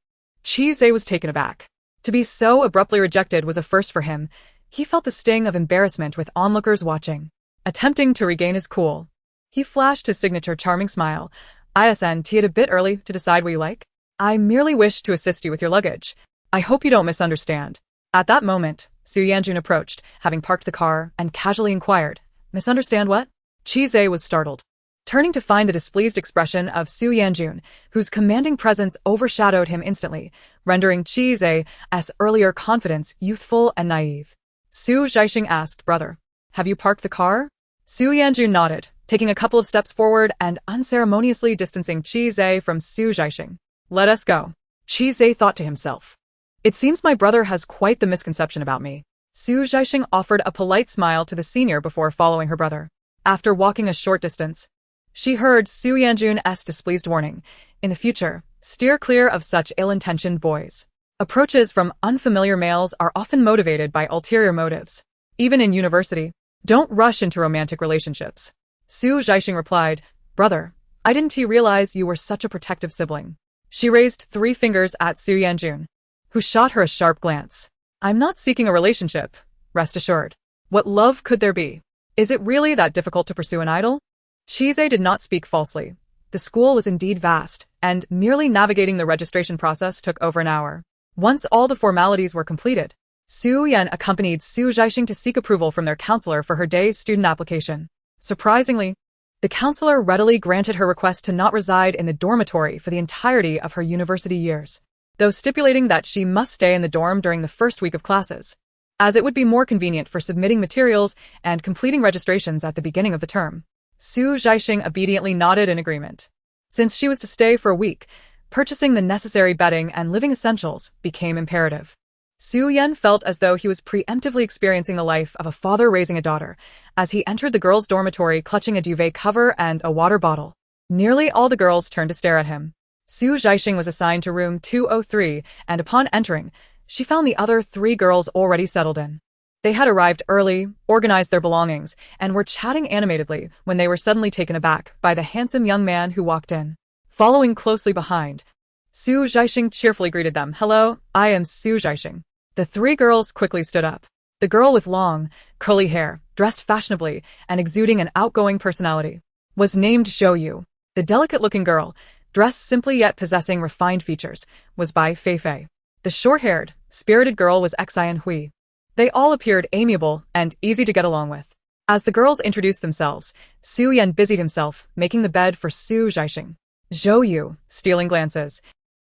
Mixue was taken aback. To be so abruptly rejected was a first for him. He felt the sting of embarrassment with onlookers watching. Attempting to regain his cool, he flashed his signature charming smile. Isn't it a bit early to decide what you like? I merely wish to assist you with your luggage. I hope you don't misunderstand. At that moment, Su Yanjun approached, having parked the car, and casually inquired, misunderstand what? Mixue was startled, turning to find the displeased expression of Su Yanjun, whose commanding presence overshadowed him instantly, rendering Mixue's earlier confidence youthful and naive. Zhaixing asked, brother, have you parked the car? Su Yanjun nodded, taking a couple of steps forward and unceremoniously distancing Mixue from Zhaixing. Let us go. Mixue thought to himself. It seems my brother has quite the misconception about me. Zhaixing offered a polite smile to the senior before following her brother. After walking a short distance, she heard Su Yanjun's displeased warning. In the future, steer clear of such ill-intentioned boys. Approaches from unfamiliar males are often motivated by ulterior motives. Even in university, don't rush into romantic relationships. Zhaixing replied, brother, I didn't realize you were such a protective sibling. She raised 3 fingers at Su Yanjun, who shot her a sharp glance. I'm not seeking a relationship, rest assured. What love could there be? Is it really that difficult to pursue an idol? Mixue did not speak falsely. The school was indeed vast, and merely navigating the registration process took over an hour. Once all the formalities were completed, Su Yan accompanied Zhaixing to seek approval from their counselor for her day's student application. Surprisingly, The counselor readily granted her request to not reside in the dormitory for the entirety of her university years, though stipulating that she must stay in the dorm during the first week of classes, as it would be more convenient for submitting materials and completing registrations at the beginning of the term. Zhaixing obediently nodded in agreement. Since she was to stay for a week, purchasing the necessary bedding and living essentials became imperative. Su Yan felt as though he was preemptively experiencing the life of a father raising a daughter, as he entered the girls' dormitory clutching a duvet cover and a water bottle. Nearly all the girls turned to stare at him. Zhaixing was assigned to room 203, and upon entering, she found the other 3 girls already settled in. They had arrived early, organized their belongings, and were chatting animatedly when they were suddenly taken aback by the handsome young man who walked in. Following closely behind, Zhaixing cheerfully greeted them. "Hello, I am Zhaixing." The 3 girls quickly stood up. The girl with long, curly hair, dressed fashionably and exuding an outgoing personality, was named Zhou. The delicate-looking girl, dressed simply yet possessing refined features, was by Fei. The short-haired, spirited girl was Cen Feng. They all appeared amiable and easy to get along with. As the girls introduced themselves, Su Yan busied himself making the bed for Zhaixing. Zhou, stealing glances,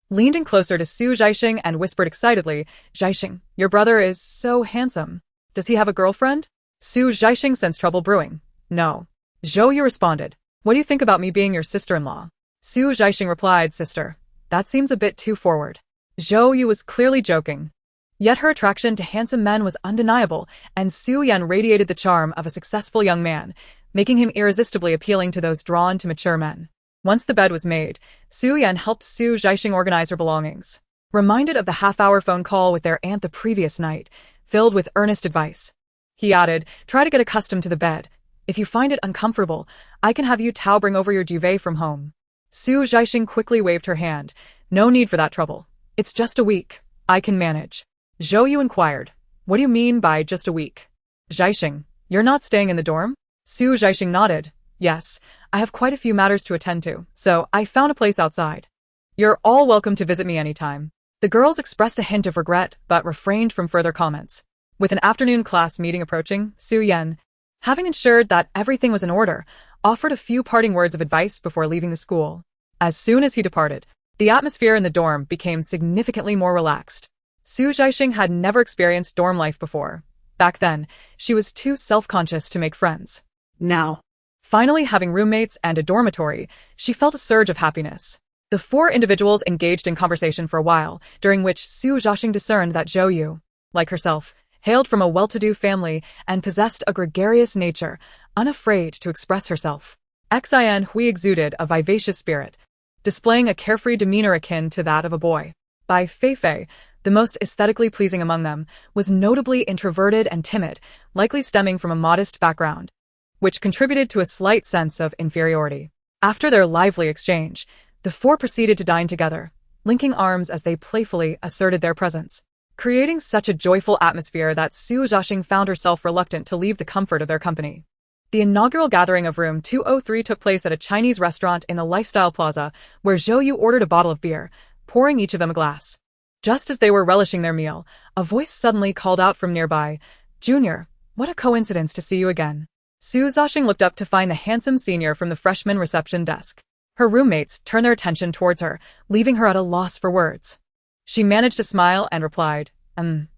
leaned in closer to Zhaixing and whispered excitedly, "Zhaixing, your brother is so handsome. Does he have a girlfriend?" Zhaixing sensed trouble brewing. "No." Zhou responded, "What do you think about me being your sister-in-law?" Zhaixing replied, "Sister, that seems a bit too forward." Zhou was clearly joking. Yet her attraction to handsome men was undeniable, and Su Yan radiated the charm of a successful young man, making him irresistibly appealing to those drawn to mature men. Once the bed was made, Su Yan helped Zhaixing organize her belongings. Reminded of the half-hour phone call with their aunt the previous night, filled with earnest advice, he added, "Try to get accustomed to the bed. If you find it uncomfortable, I can have Tao bring over your duvet from home." Zhaixing quickly waved her hand. "No need for that trouble. It's just a week. I can manage." Zhou inquired, "What do you mean by just a week?" "Zhaixing, you're not staying in the dorm?" Zhaixing nodded. "Yes, I have quite a few matters to attend to, so I found a place outside. You're all welcome to visit me anytime." The girls expressed a hint of regret, but refrained from further comments. With an afternoon class meeting approaching, Su Yan, having ensured that everything was in order, offered a few parting words of advice before leaving the school. As soon as he departed, the atmosphere in the dorm became significantly more relaxed. Zhaixing had never experienced dorm life before. Back then, she was too self-conscious to make friends. Now, finally having roommates and a dormitory, she felt a surge of happiness. The 4 individuals engaged in conversation for a while, during which Zhaixing discerned that Zhou, like herself, hailed from a well-to-do family and possessed a gregarious nature, unafraid to express herself. Cen Feng exuded a vivacious spirit, displaying a carefree demeanor akin to that of a boy. By Fei, the most aesthetically pleasing among them, was notably introverted and timid, likely stemming from a modest background, which contributed to a slight sense of inferiority. After their lively exchange, the 4 proceeded to dine together, linking arms as they playfully asserted their presence, creating such a joyful atmosphere that Zhaixing found herself reluctant to leave the comfort of their company. The inaugural gathering of room 203 took place at a Chinese restaurant in the Lifestyle Plaza, where Zhou ordered a bottle of beer, pouring each of them a glass. Just as they were relishing their meal, a voice suddenly called out from nearby, "Junior, what a coincidence to see you again." Zhaixing looked up to find the handsome senior from the freshman reception desk. Her roommates turned their attention towards her, leaving her at a loss for words. She managed to smile and replied,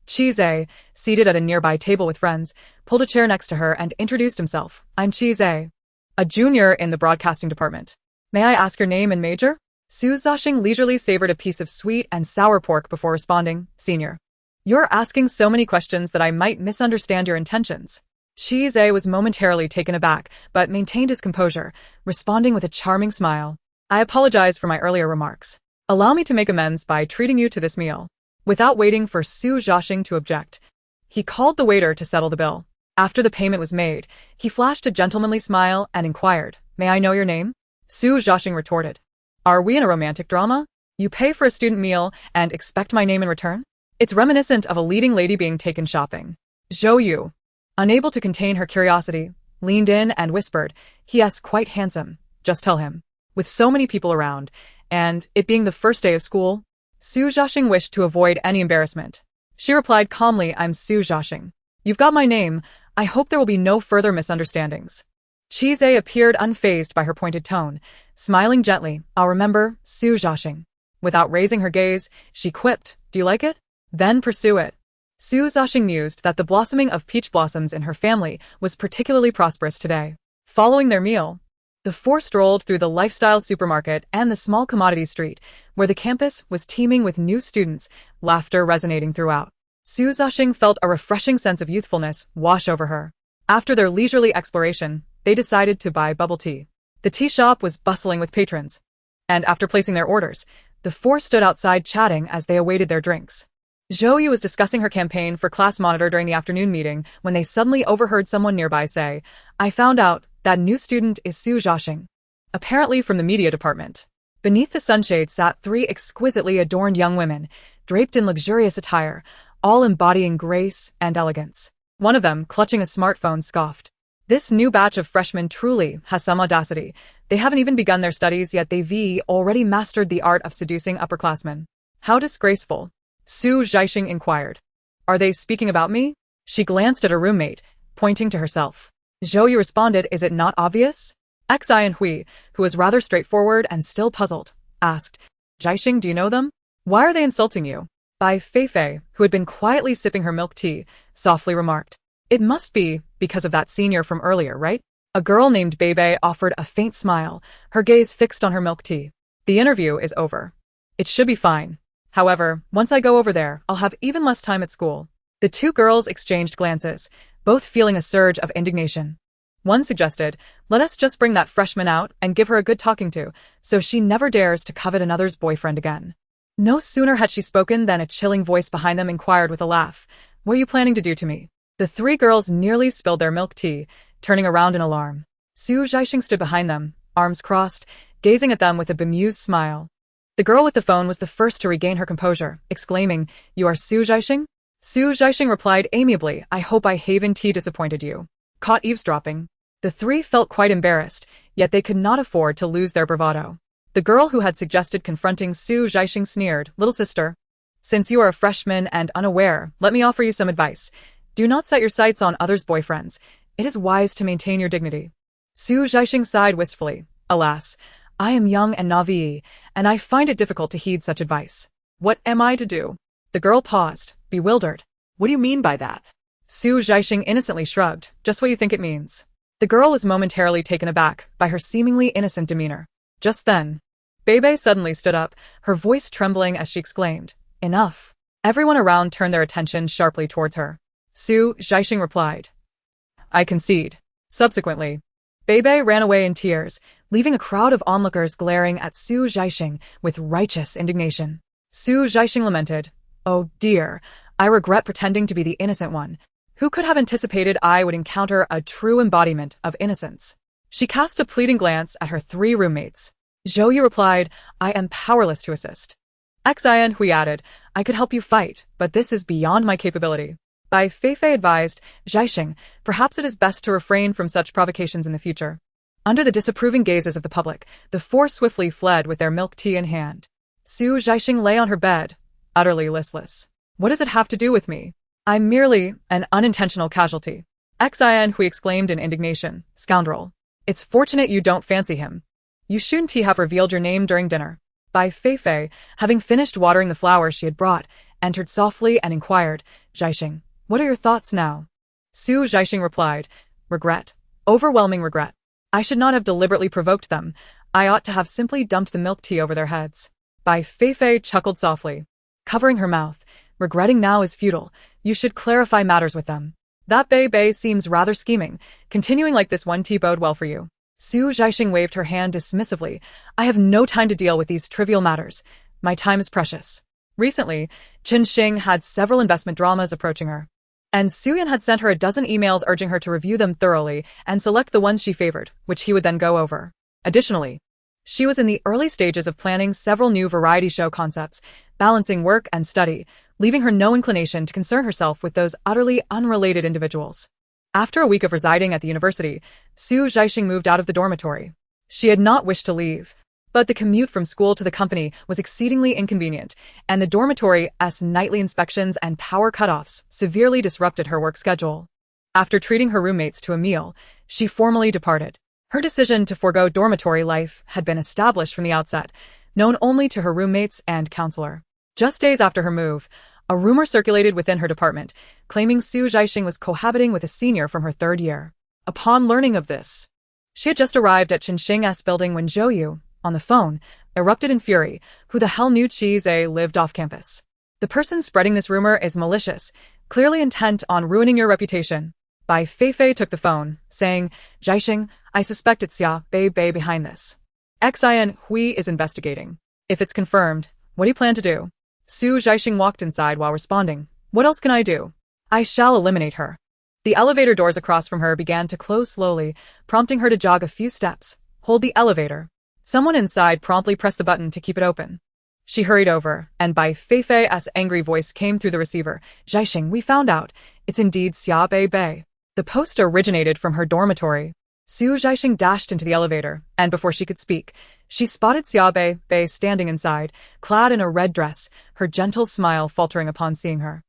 Chise, seated at a nearby table with friends, pulled a chair next to her and introduced himself. "I'm Chise, a junior in the broadcasting department. May I ask your name and major?" Zhaixing leisurely savored a piece of sweet and sour pork before responding, "Senior. You're asking so many questions that I might misunderstand your intentions." Chise was momentarily taken aback, but maintained his composure, responding with a charming smile. "I apologize for my earlier remarks. Allow me to make amends by treating you to this meal." Without waiting for Zhaixing to object, he called the waiter to settle the bill. After the payment was made, he flashed a gentlemanly smile and inquired, "May I know your name?" Zhaixing retorted, "Are we in a romantic drama? You pay for a student meal and expect my name in return? It's reminiscent of a leading lady being taken shopping." Zhou, unable to contain her curiosity, leaned in and whispered, "He is quite handsome, just tell him." With so many people around, and it being the first day of school, Zhaixing wished to avoid any embarrassment. She replied calmly, "I'm Zhaixing. You've got my name. I hope there will be no further misunderstandings." Chise appeared unfazed by her pointed tone, smiling gently. I'll remember, Su Zhaixing. Without raising her gaze, she quipped, do you like it? Then pursue it. Su Zhaixing mused that the blossoming of peach blossoms in her family was particularly prosperous today. Following their meal, the four strolled through the lifestyle supermarket and the small commodity street, where the campus was teeming with new students, laughter resonating throughout. Su Zhaixing felt a refreshing sense of youthfulness wash over her. After their leisurely exploration, they decided to buy bubble tea. The tea shop was bustling with patrons, and after placing their orders, the four stood outside chatting as they awaited their drinks. Zhou was discussing her campaign for class monitor during the afternoon meeting when they suddenly overheard someone nearby say, I found out that new student is Su Zhaixing, apparently from the media department. Beneath the sunshade sat three exquisitely adorned young women, draped in luxurious attire, all embodying grace and elegance. One of them, clutching a smartphone, scoffed. This new batch of freshmen truly has some audacity. They haven't even begun their studies yet they've already mastered the art of seducing upperclassmen. How disgraceful. Su Zhaixing inquired. Are they speaking about me? She glanced at her roommate, pointing to herself. Zhou responded, is it not obvious? Xian Hui, who was rather straightforward and still puzzled, asked, Zhaixing, do you know them? Why are they insulting you? Bai Feifei, who had been quietly sipping her milk tea, softly remarked, it must be because of that senior from earlier, right? A girl named Bebe offered a faint smile, her gaze fixed on her milk tea. The interview is over. It should be fine. However, once I go over there, I'll have even less time at school. The two girls exchanged glances, both feeling a surge of indignation. One suggested, let us just bring that freshman out and give her a good talking to, so she never dares to covet another's boyfriend again. No sooner had she spoken than a chilling voice behind them inquired with a laugh, what are you planning to do to me? The three girls nearly spilled their milk tea, turning around in alarm. Su Zhaixing stood behind them, arms crossed, gazing at them with a bemused smile. The girl with the phone was the first to regain her composure, exclaiming, you are Su Zhaixing? Su Zhaixing replied amiably, I hope I haven't disappointed you. Caught eavesdropping. The three felt quite embarrassed, yet they could not afford to lose their bravado. The girl who had suggested confronting Su Zhaixing sneered, little sister, since you are a freshman and unaware, let me offer you some advice. Do not set your sights on others' boyfriends. It is wise to maintain your dignity. Su Zhaixing sighed wistfully. Alas, I am young and naive, and I find it difficult to heed such advice. What am I to do? The girl paused, bewildered. What do you mean by that? Su Zhaixing innocently shrugged, just what you think it means. The girl was momentarily taken aback by her seemingly innocent demeanor. Just then, Bebe suddenly stood up, her voice trembling as she exclaimed, enough. Everyone around turned their attention sharply towards her. Su Zhaixing replied, I concede. Subsequently, Bebe ran away in tears, leaving a crowd of onlookers glaring at Su Zhaixing with righteous indignation. Su Zhaixing lamented, oh dear, I regret pretending to be the innocent one. Who could have anticipated I would encounter a true embodiment of innocence? She cast a pleading glance at her three roommates. Zhou replied, I am powerless to assist. Xian Hui added, I could help you fight, but this is beyond my capability. Bai Feifei advised, Zhaixing, perhaps it is best to refrain from such provocations in the future. Under the disapproving gazes of the public, the four swiftly fled with their milk tea in hand. Su Zhaixing lay on her bed, utterly listless. What does it have to do with me? I'm merely an unintentional casualty. Xian Hui exclaimed in indignation, scoundrel. It's fortunate you don't fancy him. You shouldn't have revealed your name during dinner. Bai Feifei, having finished watering the flowers she had brought, entered softly and inquired, Zhaixing, what are your thoughts now? Su Zhaixing replied, regret. Overwhelming regret. I should not have deliberately provoked them. I ought to have simply dumped the milk tea over their heads. Bai Feifei chuckled softly, covering her mouth. Regretting now is futile. You should clarify matters with them. That Bei seems rather scheming. Continuing like this won't bode well for you. Su Zhaixing waved her hand dismissively. I have no time to deal with these trivial matters. My time is precious. Recently, Qin Xing had several investment dramas approaching her, and Suyan had sent her a dozen emails urging her to review them thoroughly and select the ones she favored, which he would then go over. Additionally, she was in the early stages of planning several new variety show concepts, balancing work and study, leaving her no inclination to concern herself with those utterly unrelated individuals. After a week of residing at the university, Su Zhaixing moved out of the dormitory. She had not wished to leave, but the commute from school to the company was exceedingly inconvenient, and the dormitory's nightly inspections and power cutoffs severely disrupted her work schedule. After treating her roommates to a meal, she formally departed. Her decision to forego dormitory life had been established from the outset, known only to her roommates and counselor. Just days after her move, a rumor circulated within her department, claiming Zhaixing was cohabiting with a senior from her third year. Upon learning of this, she had just arrived at Qinxing's building when Zhou Yu, on the phone, erupted in fury. Who the hell knew Qi lived off campus? The person spreading this rumor is malicious, clearly intent on ruining your reputation. Bai Feifei took the phone, saying, Zhaixing, I suspect it's Xia Bei behind this. Xin Hui is investigating. If it's confirmed, what do you plan to do? Zhaixing walked inside while responding, what else can I do? I shall eliminate her. The elevator doors across from her began to close slowly, prompting her to jog a few steps. Hold the elevator. Someone inside promptly pressed the button to keep it open. She hurried over, and Bai Feifei's angry voice came through the receiver. Zhaixing, we found out. It's indeed Xia Bei. The post originated from her dormitory. Zhaixing dashed into the elevator, and before she could speak, she spotted Xia Bei standing inside, clad in a red dress, her gentle smile faltering upon seeing her.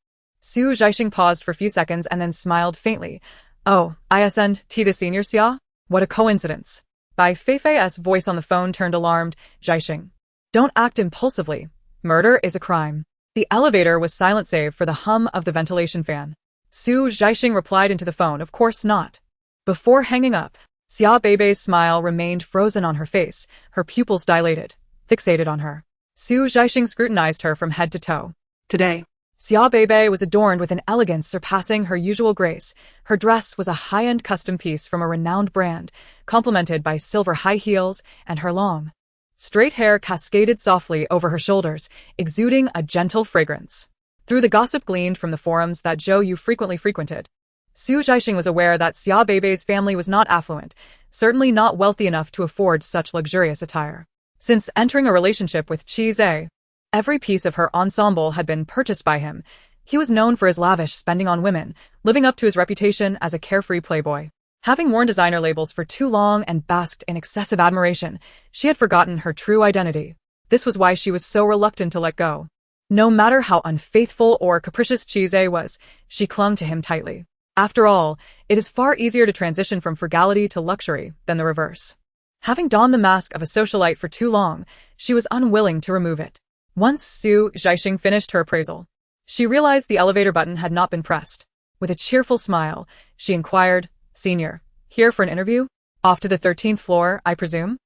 Zhaixing paused for a few seconds and then smiled faintly. Oh, isn't the senior Xia? What a coincidence. Bai Feifei's voice on the phone turned alarmed. Zhaixing, don't act impulsively. Murder is a crime. The elevator was silent save for the hum of the ventilation fan. Zhaixing replied into the phone, of course not. Before hanging up, Xia Bei's smile remained frozen on her face, her pupils dilated, fixated on her. Zhaixing scrutinized her from head to toe. Today, Xia Bei was adorned with an elegance surpassing her usual grace. Her dress was a high-end custom piece from a renowned brand, complemented by silver high heels, and her long, straight hair cascaded softly over her shoulders, exuding a gentle fragrance. Through the gossip gleaned from the forums that Zhou Yu frequently frequented, Zhaixing was aware that Xia Bei's family was not affluent, certainly not wealthy enough to afford such luxurious attire. Since entering a relationship with Qi, every piece of her ensemble had been purchased by him. He was known for his lavish spending on women, living up to his reputation as a carefree playboy. Having worn designer labels for too long and basked in excessive admiration, she had forgotten her true identity. This was why she was so reluctant to let go. No matter how unfaithful or capricious Qi was, she clung to him tightly. After all, it is far easier to transition from frugality to luxury than the reverse. Having donned the mask of a socialite for too long, she was unwilling to remove it. Once Zhaixing finished her appraisal, she realized the elevator button had not been pressed. With a cheerful smile, she inquired, Senior, here for an interview? Off to the 13th floor, I presume?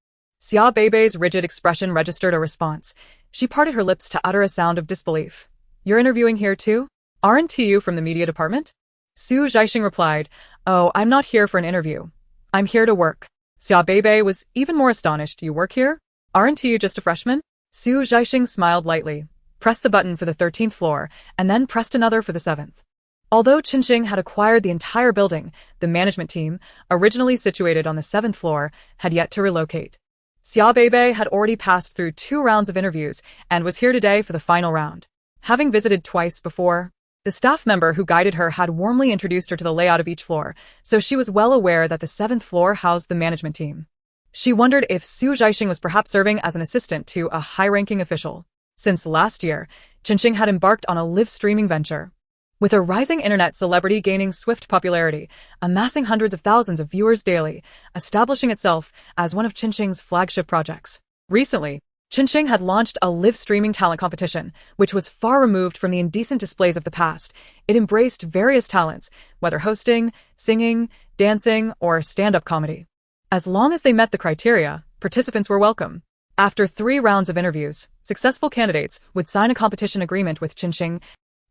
Xia Bei's rigid expression registered a response. She parted her lips to utter a sound of disbelief. You're interviewing here too? Aren't you from the media department? Zhaixing replied, Oh, I'm not here for an interview. I'm here to work. Xia Bei was even more astonished. You work here? Aren't you just a freshman? Zhaixing smiled lightly, pressed the button for the 13th floor, and then pressed another for the 7th. Although Qinxing had acquired the entire building, the management team, originally situated on the 7th floor, had yet to relocate. Xia Bei had already passed through 2 rounds of interviews and was here today for the final round. Having visited twice before, the staff member who guided her had warmly introduced her to the layout of each floor, so she was well aware that the 7th floor housed the management team. She wondered if Zhaixing was perhaps serving as an assistant to a high-ranking official. Since last year, Qinxing had embarked on a live-streaming venture. With a rising internet celebrity gaining swift popularity, amassing hundreds of thousands of viewers daily, establishing itself as one of Qinxing's flagship projects. Recently, Qinxing had launched a live-streaming talent competition, which was far removed from the indecent displays of the past. It embraced various talents, whether hosting, singing, dancing, or stand-up comedy. As long as they met the criteria, participants were welcome. After 3 rounds of interviews, successful candidates would sign a competition agreement with Qinxing,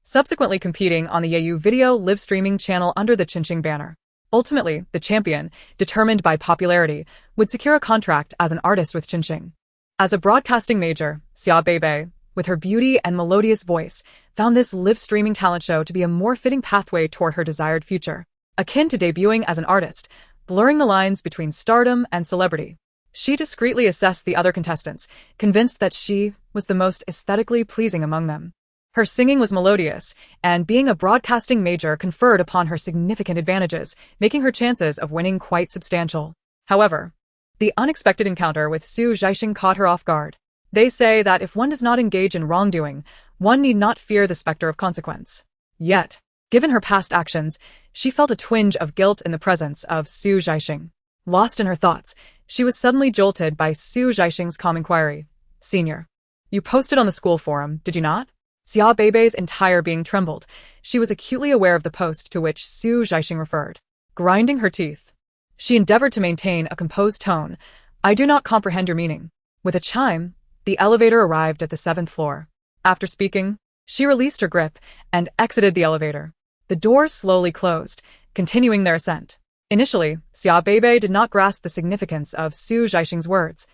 subsequently competing on the Yayu video live-streaming channel under the Qinxing banner. Ultimately, the champion, determined by popularity, would secure a contract as an artist with Qinxing. As a broadcasting major, Xia Bei, with her beauty and melodious voice, found this live-streaming talent show to be a more fitting pathway toward her desired future. Akin to debuting as an artist, blurring the lines between stardom and celebrity. She discreetly assessed the other contestants, convinced that she was the most aesthetically pleasing among them. Her singing was melodious, and being a broadcasting major conferred upon her significant advantages, making her chances of winning quite substantial. However, the unexpected encounter with Zhaixing caught her off guard. They say that if one does not engage in wrongdoing, one need not fear the specter of consequence. Yet, given her past actions, she felt a twinge of guilt in the presence of Su Zhaixing. Lost in her thoughts, she was suddenly jolted by Su Zhaixing's calm inquiry. Senior, you posted on the school forum, did you not? Xia Beibei's entire being trembled. She was acutely aware of the post to which Su Zhaixing referred. Grinding her teeth, she endeavored to maintain a composed tone. I do not comprehend your meaning. With a chime, the elevator arrived at the 7th floor. After speaking, she released her grip and exited the elevator. The doors slowly closed, continuing their ascent. Initially, Xia Beibei did not grasp the significance of Su Zhaixing's words,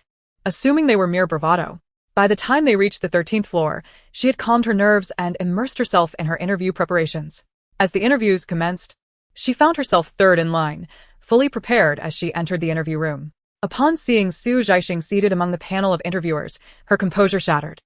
assuming they were mere bravado. By the time they reached the 13th floor, she had calmed her nerves and immersed herself in her interview preparations. As the interviews commenced, she found herself third in line, fully prepared as she entered the interview room. Upon seeing Su Zhaixing seated among the panel of interviewers, her composure shattered.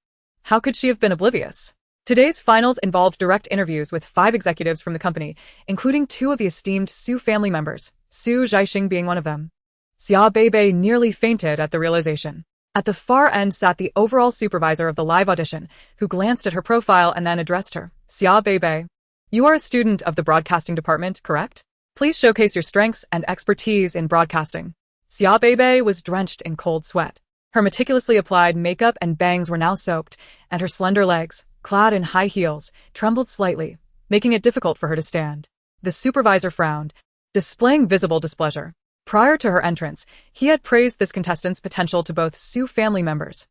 How could she have been oblivious? Today's finals involved direct interviews with 5 executives from the company, including 2 of the esteemed Su family members, Su Zhaixing being one of them. Xia Beibei nearly fainted at the realization. At the far end sat the overall supervisor of the live audition, who glanced at her profile and then addressed her. Xia Beibei, you are a student of the broadcasting department, correct? Please showcase your strengths and expertise in broadcasting. Xia Beibei was drenched in cold sweat. Her meticulously applied makeup and bangs were now soaked, and her slender legs, clad in high heels, trembled slightly, making it difficult for her to stand. The supervisor frowned, displaying visible displeasure. Prior to her entrance, he had praised this contestant's potential to both Su family members,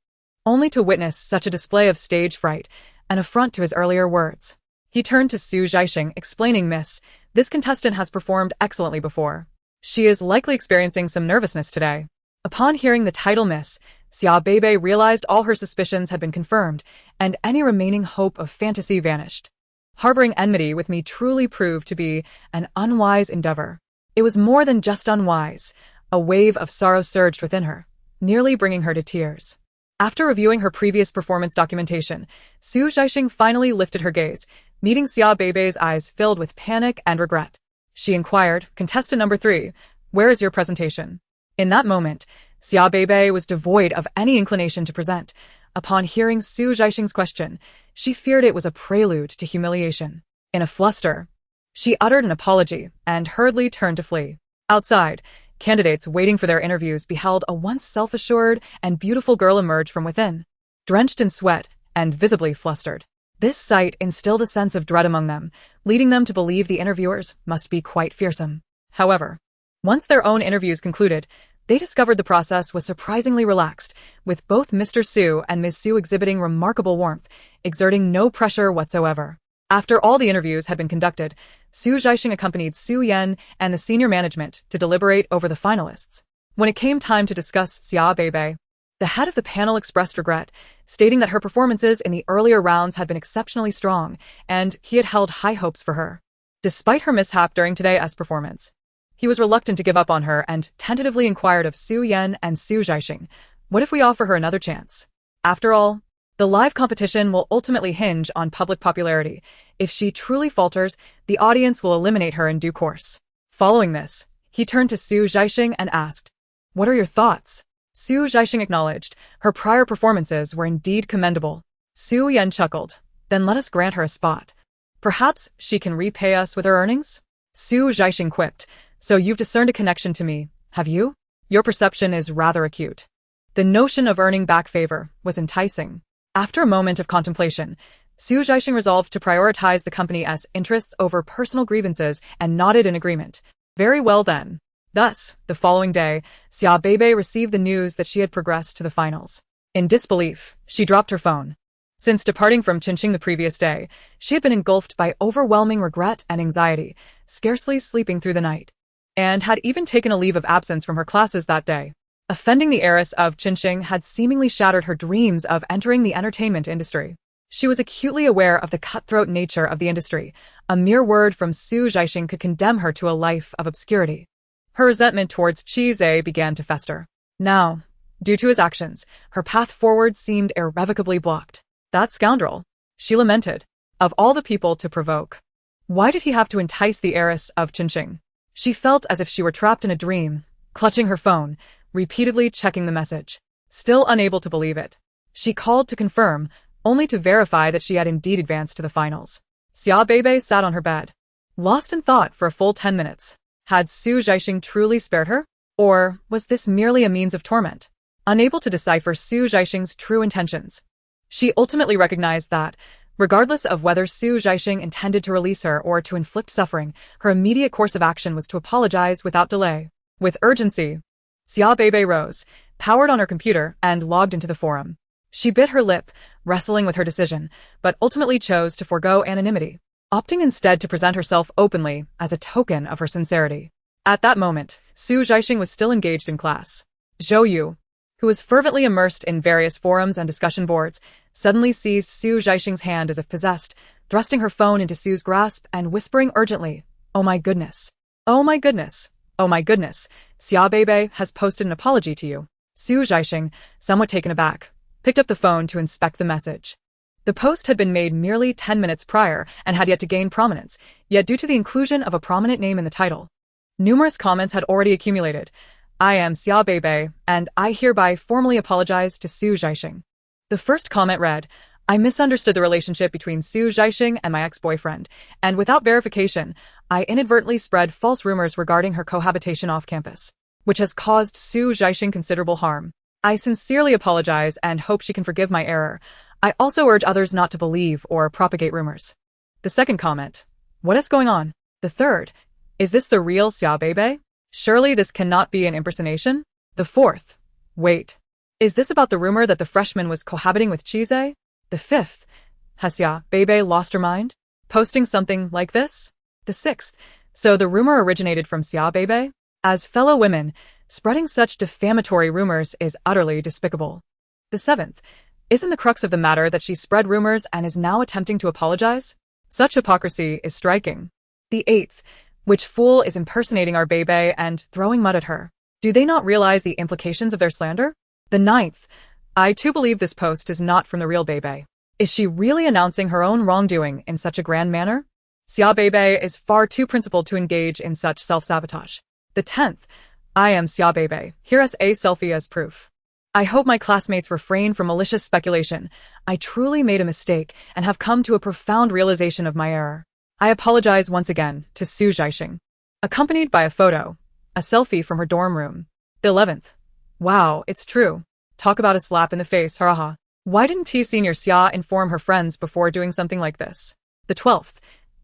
only to witness such a display of stage fright, an affront to his earlier words. He turned to Su Zhaixing, explaining, Miss, this contestant has performed excellently before. She is likely experiencing some nervousness today. Upon hearing the title Miss, Xia Beibei realized all her suspicions had been confirmed, and any remaining hope of fantasy vanished. Harboring enmity with me truly proved to be an unwise endeavor. It was more than just unwise. A wave of sorrow surged within her, nearly bringing her to tears. After reviewing her previous performance documentation, Su Zhaixing finally lifted her gaze, meeting Xia Beibei's eyes filled with panic and regret. She inquired, Contestant number 3, where is your presentation? In that moment, Xia Beibei was devoid of any inclination to present. Upon hearing Su Zhaixing's question, she feared it was a prelude to humiliation. In a fluster, she uttered an apology and hurriedly turned to flee. Outside, candidates waiting for their interviews beheld a once self-assured and beautiful girl emerge from within, drenched in sweat and visibly flustered. This sight instilled a sense of dread among them, leading them to believe the interviewers must be quite fearsome. However, once their own interviews concluded, they discovered the process was surprisingly relaxed, with both Mr. Su and Ms. Su exhibiting remarkable warmth, exerting no pressure whatsoever. After all the interviews had been conducted, Su Zhaixing accompanied Su Yan and the senior management to deliberate over the finalists. When it came time to discuss Xia Beibei, the head of the panel expressed regret, stating that her performances in the earlier rounds had been exceptionally strong, and he had held high hopes for her. Despite her mishap during today's performance, he was reluctant to give up on her and tentatively inquired of Su Yan and Su Zhaixing, what if we offer her another chance? After all, the live competition will ultimately hinge on public popularity. If she truly falters, the audience will eliminate her in due course. Following this, he turned to Su Zhaixing and asked, what are your thoughts? Su Zhaixing acknowledged, her prior performances were indeed commendable. Su Yan chuckled, then let us grant her a spot. Perhaps she can repay us with her earnings? Su Zhaixing quipped, so you've discerned a connection to me, have you? Your perception is rather acute. The notion of earning back favor was enticing. After a moment of contemplation, Su Zhaixing resolved to prioritize the company's interests over personal grievances and nodded in agreement. Very well then. Thus, the following day, Xia Beibei received the news that she had progressed to the finals. In disbelief, she dropped her phone. Since departing from Zhaixing the previous day, she had been engulfed by overwhelming regret and anxiety, scarcely sleeping through the night, and had even taken a leave of absence from her classes that day. Offending the heiress of Zhaixing had seemingly shattered her dreams of entering the entertainment industry. She was acutely aware of the cutthroat nature of the industry. A mere word from Su Zhaixing could condemn her to a life of obscurity. Her resentment towards Mixue began to fester. Now, due to his actions, her path forward seemed irrevocably blocked. That scoundrel, she lamented, of all the people to provoke. Why did he have to entice the heiress of Zhaixing? She felt as if she were trapped in a dream, clutching her phone, repeatedly checking the message. Still unable to believe it, she called to confirm, only to verify that she had indeed advanced to the finals. Xia Beibei sat on her bed, lost in thought for a full 10 minutes. Had Zhaixing truly spared her? Or was this merely a means of torment? Unable to decipher Zhaixing's true intentions, she ultimately recognized that, regardless of whether Zhaixing intended to release her or to inflict suffering, her immediate course of action was to apologize without delay. With urgency, Xia Beibei rose, powered on her computer, and logged into the forum. She bit her lip, wrestling with her decision, but ultimately chose to forego anonymity, opting instead to present herself openly as a token of her sincerity. At that moment, Zhaixing was still engaged in class. Zhou Yu, who was fervently immersed in various forums and discussion boards, suddenly seized Zhaixing's hand as if possessed, thrusting her phone into Su's grasp and whispering urgently, "Oh my goodness. Oh my goodness. Oh my goodness. Xia Beibei has posted an apology to you." Zhaixing, somewhat taken aback, picked up the phone to inspect the message. The post had been made merely 10 minutes prior and had yet to gain prominence, yet due to the inclusion of a prominent name in the title, numerous comments had already accumulated. "I am Xia Beibei, and I hereby formally apologize to Zhaixing." The first comment read, "I misunderstood the relationship between Zhaixing and my ex-boyfriend, and without verification, I inadvertently spread false rumors regarding her cohabitation off campus, which has caused Zhaixing considerable harm. I sincerely apologize and hope she can forgive my error. I also urge others not to believe or propagate rumors." The second comment, "What is going on?" The third, "Is this the real Xia Beibei? Surely this cannot be an impersonation?" The fourth, "Wait. Is this about the rumor that the freshman was cohabiting with Chise?" The fifth, "Has Xia Beibei lost her mind? Posting something like this?" The sixth, "So the rumor originated from Xia Beibei? As fellow women, spreading such defamatory rumors is utterly despicable." The seventh, "Isn't the crux of the matter that she spread rumors and is now attempting to apologize? Such hypocrisy is striking." The eighth, "Which fool is impersonating our Beibei and throwing mud at her? Do they not realize the implications of their slander?" The ninth, "I too believe this post is not from the real Beibei. Is she really announcing her own wrongdoing in such a grand manner? Xia Beibei is far too principled to engage in such self-sabotage." The 10th, "I am Xia Beibei. Here is a selfie as proof. I hope my classmates refrain from malicious speculation. I truly made a mistake and have come to a profound realization of my error. I apologize once again to Zhaixing." Accompanied by a photo, a selfie from her dorm room. The 11th, "Wow, it's true. Talk about a slap in the face, haha. Why didn't Senior Xia inform her friends before doing something like this?" The 12th,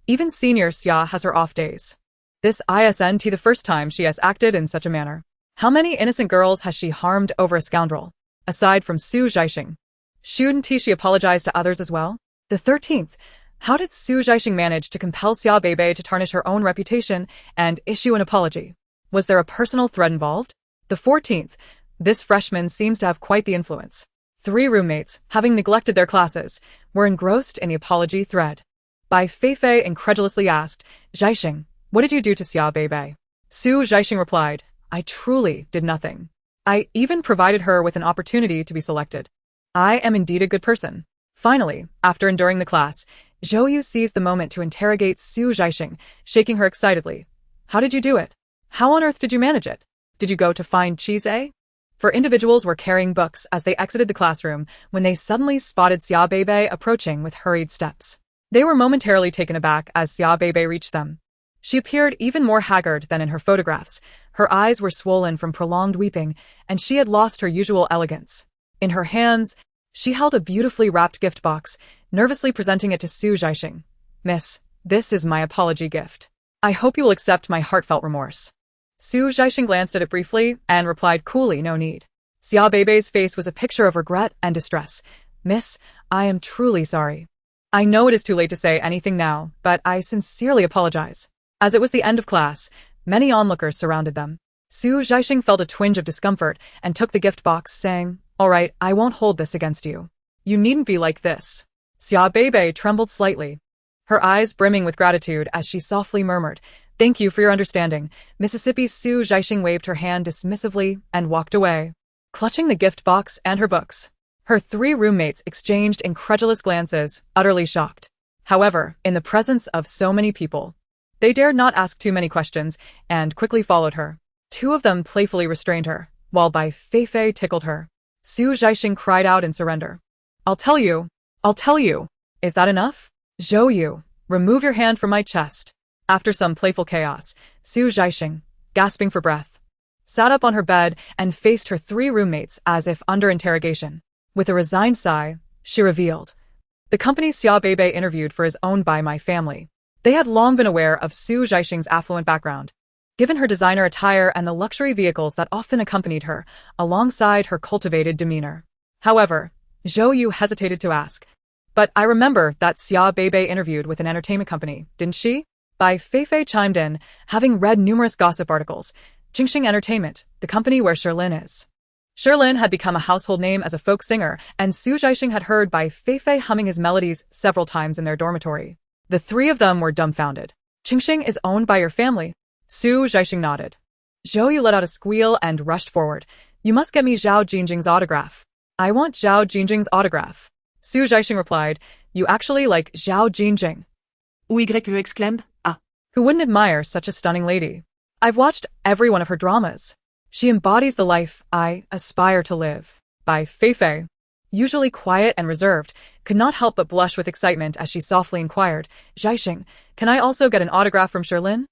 "Even Senior Xia has her off days. This isn't the first time she has acted in such a manner. How many innocent girls has she harmed over a scoundrel? Aside from Zhaixing, shouldn't she apologize to others as well?" The 13th, "How did Zhaixing manage to compel Xia Beibei to tarnish her own reputation and issue an apology? Was there a personal threat involved?" The 14th, "This freshman seems to have quite the influence." 3 roommates, having neglected their classes, were engrossed in the apology thread. Bai Feifei incredulously asked, "Zhaixing, what did you do to Xia Beibei?" Zhaixing replied, "I truly did nothing. I even provided her with an opportunity to be selected. I am indeed a good person." Finally, after enduring the class, Zhou Yu seized the moment to interrogate Zhaixing, shaking her excitedly. "How did you do it? How on earth did you manage it? Did you go to find Chise?" For individuals were carrying books as they exited the classroom when they suddenly spotted Xia Beibei approaching with hurried steps. They were momentarily taken aback as Xia Beibei reached them. She appeared even more haggard than in her photographs. Her eyes were swollen from prolonged weeping, and she had lost her usual elegance. In her hands, she held a beautifully wrapped gift box, nervously presenting it to Zhaixing. "Miss, this is my apology gift. I hope you will accept my heartfelt remorse." Zhaixing glanced at it briefly and replied coolly, "No need." Xia Beibei's face was a picture of regret and distress. "Miss, I am truly sorry. I know it is too late to say anything now, but I sincerely apologize." As it was the end of class, many onlookers surrounded them. Zhaixing felt a twinge of discomfort and took the gift box, saying, "All right, I won't hold this against you. You needn't be like this." Xia Beibei trembled slightly, her eyes brimming with gratitude as she softly murmured, "Thank you for your understanding." Mississippi's Zhaixing waved her hand dismissively and walked away, clutching the gift box and her books. Her 3 roommates exchanged incredulous glances, utterly shocked. However, in the presence of so many people, they dared not ask too many questions and quickly followed her. 2 of them playfully restrained her, while Bai Feifei tickled her. Zhaixing cried out in surrender. I'll tell you. Is that enough? Zhou Yu, remove your hand from my chest." After some playful chaos, Zhaixing, gasping for breath, sat up on her bed and faced her 3 roommates as if under interrogation. With a resigned sigh, she revealed, "The company Xia Beibei interviewed for is owned by my family." They had long been aware of Zhaixing's affluent background, given her designer attire and the luxury vehicles that often accompanied her, alongside her cultivated demeanor. However, Zhou Yu hesitated to ask, "But I remember that Xia Beibei interviewed with an entertainment company, didn't she?" Bai Feifei chimed in, having read numerous gossip articles. Zhaixing Entertainment, the company where Sherlin is. Sherlin had become a household name as a folk singer, and Zhaixing had heard Bai Feifei humming his melodies several times in their dormitory. The 3 of them were dumbfounded. "Zhaixing is owned by your family?" Zhaixing nodded. Zhou Yu let out a squeal and rushed forward. "You must get me Zhao Jingjing's autograph." "I want Zhao Jingjing's autograph." Zhaixing replied, "You actually like Zhao Jingjing?" Ou exclaimed, "Ah." Who wouldn't admire such a stunning lady? I've watched every one of her dramas. She embodies the life I aspire to live. Bai Feifei, usually quiet and reserved, could not help but blush with excitement as she softly inquired, "Zhaixing, can I also get an autograph from Sherlin?"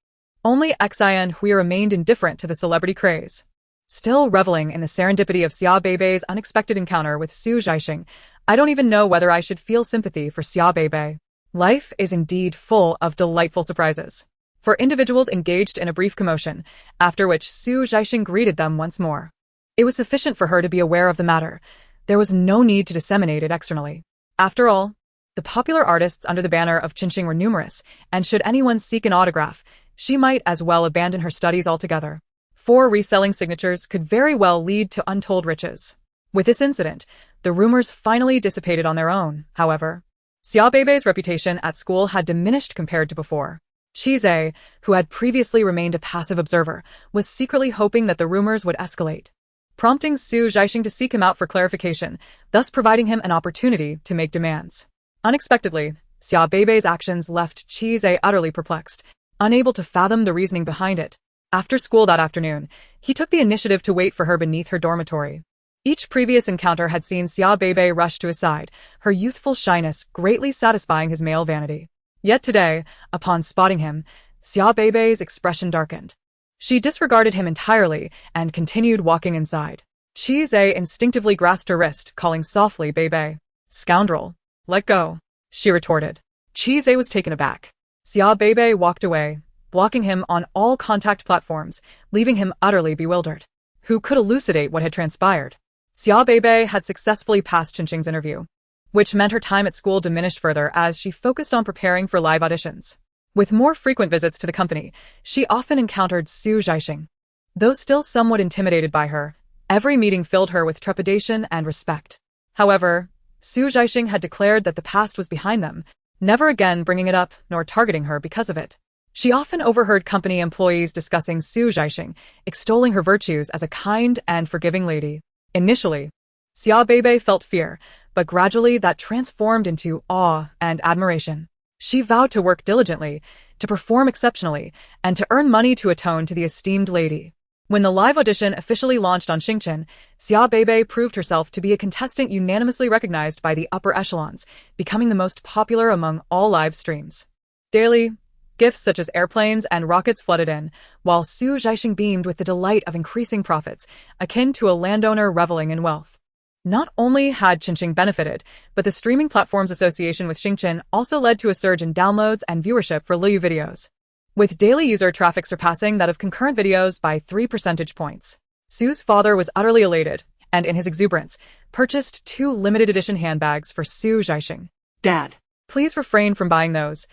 Only Xian Hui remained indifferent to the celebrity craze. Still reveling in the serendipity of Xia Beibei's unexpected encounter with Zhaixing, I don't even know whether I should feel sympathy for Xia Beibei. Life is indeed full of delightful surprises. For individuals engaged in a brief commotion, after which Zhaixing greeted them once more. It was sufficient for her to be aware of the matter. There was no need to disseminate it externally. After all, the popular artists under the banner of Qinxing were numerous, and should anyone seek an autograph, she might as well abandon her studies altogether. 4 reselling signatures could very well lead to untold riches. With this incident, the rumors finally dissipated on their own, however. Xia Beibei's reputation at school had diminished compared to before. Qizhe, who had previously remained a passive observer, was secretly hoping that the rumors would escalate, prompting Zhaixing to seek him out for clarification, thus providing him an opportunity to make demands. Unexpectedly, Xia Beibei's actions left Qizhe utterly perplexed, unable to fathom the reasoning behind it. After school that afternoon, he took the initiative to wait for her beneath her dormitory. Each previous encounter had seen Xia Beibei rush to his side, her youthful shyness greatly satisfying his male vanity. Yet today, upon spotting him, Xia Beibei's expression darkened. She disregarded him entirely and continued walking inside. Qizhe instinctively grasped her wrist, calling softly, "Beibei." "Scoundrel. Let go," she retorted. Qizhe was taken aback. Xia Beibei walked away, blocking him on all contact platforms, leaving him utterly bewildered. Who could elucidate what had transpired? Xia Beibei had successfully passed Qinxing's interview, which meant her time at school diminished further as she focused on preparing for live auditions. With more frequent visits to the company, she often encountered Zhaixing. Though still somewhat intimidated by her, every meeting filled her with trepidation and respect. However, Zhaixing had declared that the past was behind them, never again bringing it up nor targeting her because of it. She often overheard company employees discussing Zhaixing, extolling her virtues as a kind and forgiving lady. Initially, Xia Beibei felt fear, but gradually that transformed into awe and admiration. She vowed to work diligently, to perform exceptionally, and to earn money to atone to the esteemed lady. When the live audition officially launched on Xingchen, Xia Beibei proved herself to be a contestant unanimously recognized by the upper echelons, becoming the most popular among all live streams. Daily, gifts such as airplanes and rockets flooded in, while Zhaixing beamed with the delight of increasing profits, akin to a landowner reveling in wealth. Not only had Qinxing benefited, but the streaming platform's association with Xingchen also led to a surge in downloads and viewership for Liu videos, with daily user traffic surpassing that of concurrent videos by 3 percentage points. Su's father was utterly elated, and in his exuberance, purchased 2 limited edition handbags for Zhaixing. "Dad, Please refrain from buying those.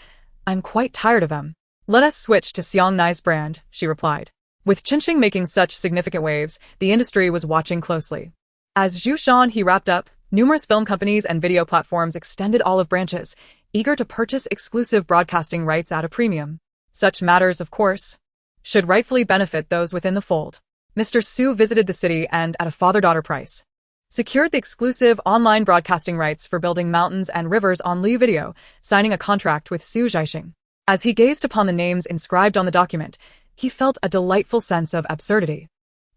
I'm quite tired of them. Let us switch to Xiangnai's brand," she replied. With Qinxing making such significant waves, the industry was watching closely. As Zhu Shan he wrapped up, numerous film companies and video platforms extended olive branches, eager to purchase exclusive broadcasting rights at a premium. Such matters, of course, should rightfully benefit those within the fold. Mr. Su visited the city and, at a father-daughter price, secured the exclusive online broadcasting rights for building mountains and rivers on Liu Video, signing a contract with Zhaixing. As he gazed upon the names inscribed on the document, he felt a delightful sense of absurdity.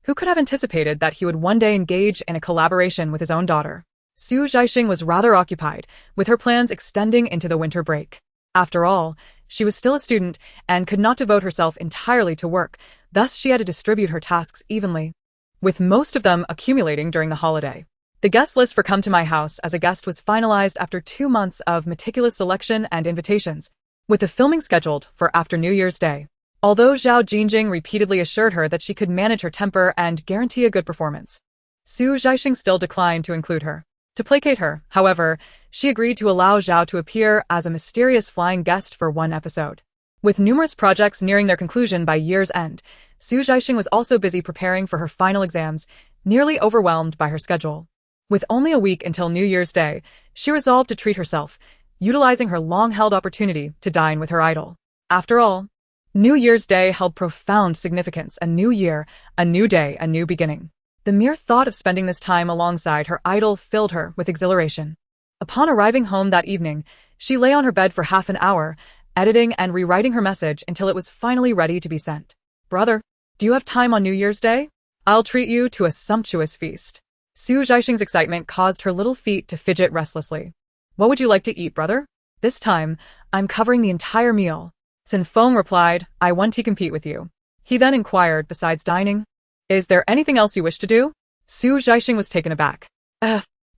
Who could have anticipated that he would one day engage in a collaboration with his own daughter? Zhaixing was rather occupied, with her plans extending into the winter break. After all, She was still a student and could not devote herself entirely to work, thus she had to distribute her tasks evenly, with most of them accumulating during the holiday. The guest list for Come to My House as a Guest was finalized after 2 months of meticulous selection and invitations, with the filming scheduled for after New Year's Day. Although Zhaixing repeatedly assured her that she could manage her temper and guarantee a good performance, Zhaixing still declined to include her. To placate her, however, she agreed to allow Zhao to appear as a mysterious flying guest for 1 episode. With numerous projects nearing their conclusion by year's end, Zhaixing was also busy preparing for her final exams, nearly overwhelmed by her schedule. With only a week until New Year's Day, she resolved to treat herself, utilizing her long-held opportunity to dine with her idol. After all, New Year's Day held profound significance. A new year, a new day, a new beginning. The mere thought of spending this time alongside her idol filled her with exhilaration. Upon arriving home that evening, she lay on her bed for half an hour, editing and rewriting her message until it was finally ready to be sent. Brother, do you have time on New Year's Day? I'll treat you to a sumptuous feast. Zhaixing's excitement caused her little feet to fidget restlessly. What would you like to eat, brother? This time, I'm covering the entire meal. Cen Feng replied, I want to compete with you. He then inquired, besides dining, is there anything else you wish to do? Zhaixing was taken aback.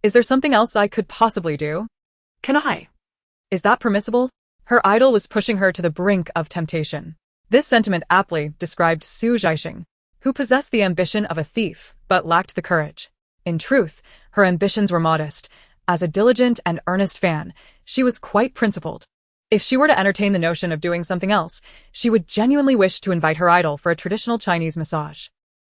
Is there something else I could possibly do? Can I? Is that permissible? Her idol was pushing her to the brink of temptation. This sentiment aptly described Zhaixing, who possessed the ambition of a thief, but lacked the courage. In truth, her ambitions were modest. As a diligent and earnest fan, she was quite principled. If she were to entertain the notion of doing something else, she would genuinely wish to invite her idol for a traditional Chinese massage.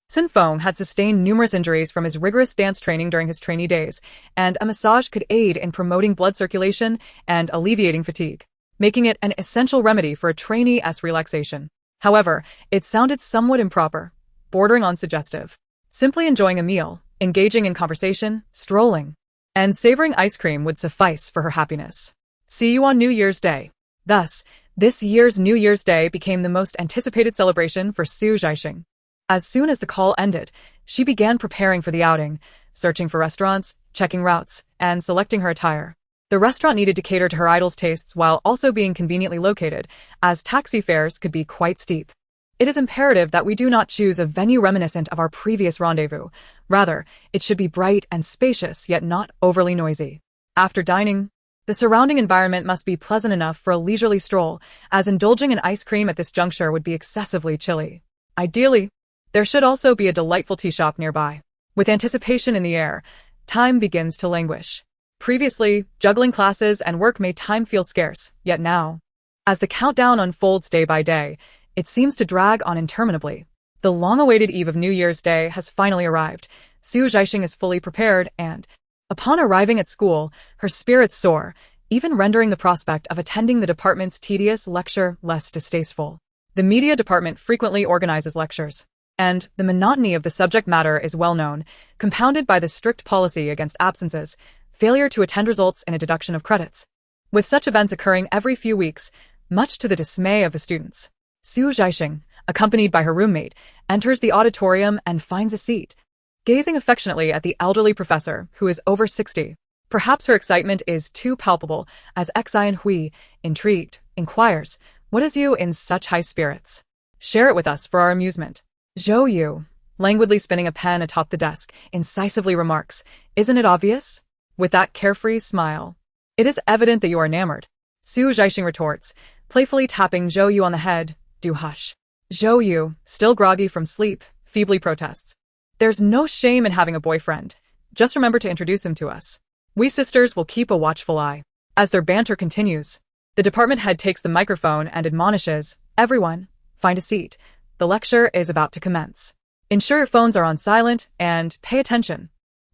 Cen Feng had sustained numerous injuries from his rigorous dance training during his trainee days, and a massage could aid in promoting blood circulation and alleviating fatigue, making it an essential remedy for a trainee's relaxation. However, it sounded somewhat improper, bordering on suggestive. Simply enjoying a meal, engaging in conversation, strolling, and savoring ice cream would suffice for her happiness. See you on New Year's Day. Thus, this year's New Year's Day became the most anticipated celebration for Zhaixing. As soon as the call ended, she began preparing for the outing, searching for restaurants, checking routes, and selecting her attire. The restaurant needed to cater to her idol's tastes while also being conveniently located, as taxi fares could be quite steep. It is imperative that we do not choose a venue reminiscent of our previous rendezvous. Rather, it should be bright and spacious, yet not overly noisy. After dining, the surrounding environment must be pleasant enough for a leisurely stroll, as indulging in ice cream at this juncture would be excessively chilly. Ideally, there should also be a delightful tea shop nearby. With anticipation in the air, time begins to languish. Previously, juggling classes and work made time feel scarce, yet now, as the countdown unfolds day by day, it seems to drag on interminably. The long-awaited eve of New Year's Day has finally arrived. Zhaixing is fully prepared and, upon arriving at school, her spirits soar, even rendering the prospect of attending the department's tedious lecture less distasteful. The media department frequently organizes lectures, and the monotony of the subject matter is well known, compounded by the strict policy against absences. Failure to attend results in a deduction of credits, with such events occurring every few weeks, much to the dismay of the students. Zhaixing, accompanied by her roommate, enters the auditorium and finds a seat, gazing affectionately at the elderly professor, who is over 60. Perhaps her excitement is too palpable, as Xian Hui, intrigued, inquires, "What is you in such high spirits? Share it with us for our amusement." Zhou Yu, languidly spinning a pen atop the desk, incisively remarks, "Isn't it obvious?" With that carefree smile. "It is evident that you are enamored." Zhaixing retorts, playfully tapping Zhou Yu on the head, "Do hush." Zhou Yu, still groggy from sleep, feebly protests, "There's no shame in having a boyfriend. Just remember to introduce him to us. We sisters will keep a watchful eye." As their banter continues, the department head takes the microphone and admonishes, "Everyone, find a seat. The lecture is about to commence. Ensure your phones are on silent and pay attention.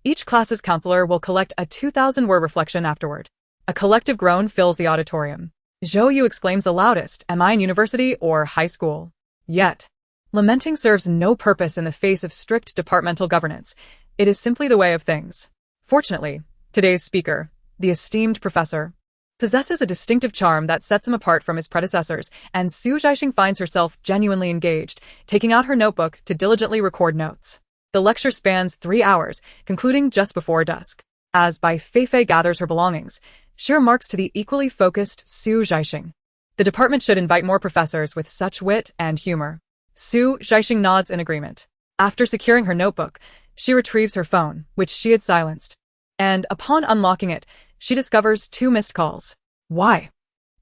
Each class's counselor will collect a 2,000-word reflection afterward." A collective groan fills the auditorium. Zhou Yu exclaims the loudest, "Am I in university or high school?" Yet, lamenting serves no purpose in the face of strict departmental governance. It is simply the way of things. Fortunately, today's speaker, the esteemed professor, possesses a distinctive charm that sets him apart from his predecessors, and Zhaixing finds herself genuinely engaged, taking out her notebook to diligently record notes. The lecture spans 3 hours, concluding just before dusk. As Bai Feifei gathers her belongings, she remarks to the equally focused Zhaixing, The department should invite more professors with such wit and humor. Zhaixing nods in agreement. After securing her notebook, she retrieves her phone, which she had silenced. And upon unlocking it, she discovers 2 missed calls. Why?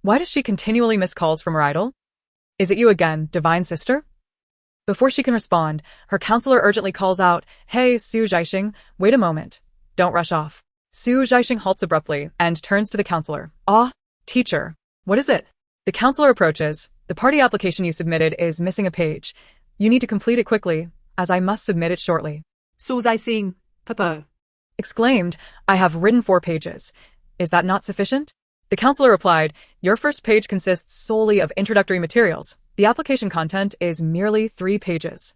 Why does she continually miss calls from her idol? Is it you again, divine sister? Before she can respond, her counselor urgently calls out, "Hey, Zhaixing, wait a moment. Don't rush off." Zhaixing halts abruptly and turns to the counselor. Teacher. What is it? The counselor approaches. "The party application you submitted is missing a page. You need to complete it quickly, as I must submit it shortly." Zhaixing, Papa. Exclaimed, "I have written 4 pages. Is that not sufficient?" The counselor replied, "Your first page consists solely of introductory materials. The application content is merely 3 pages.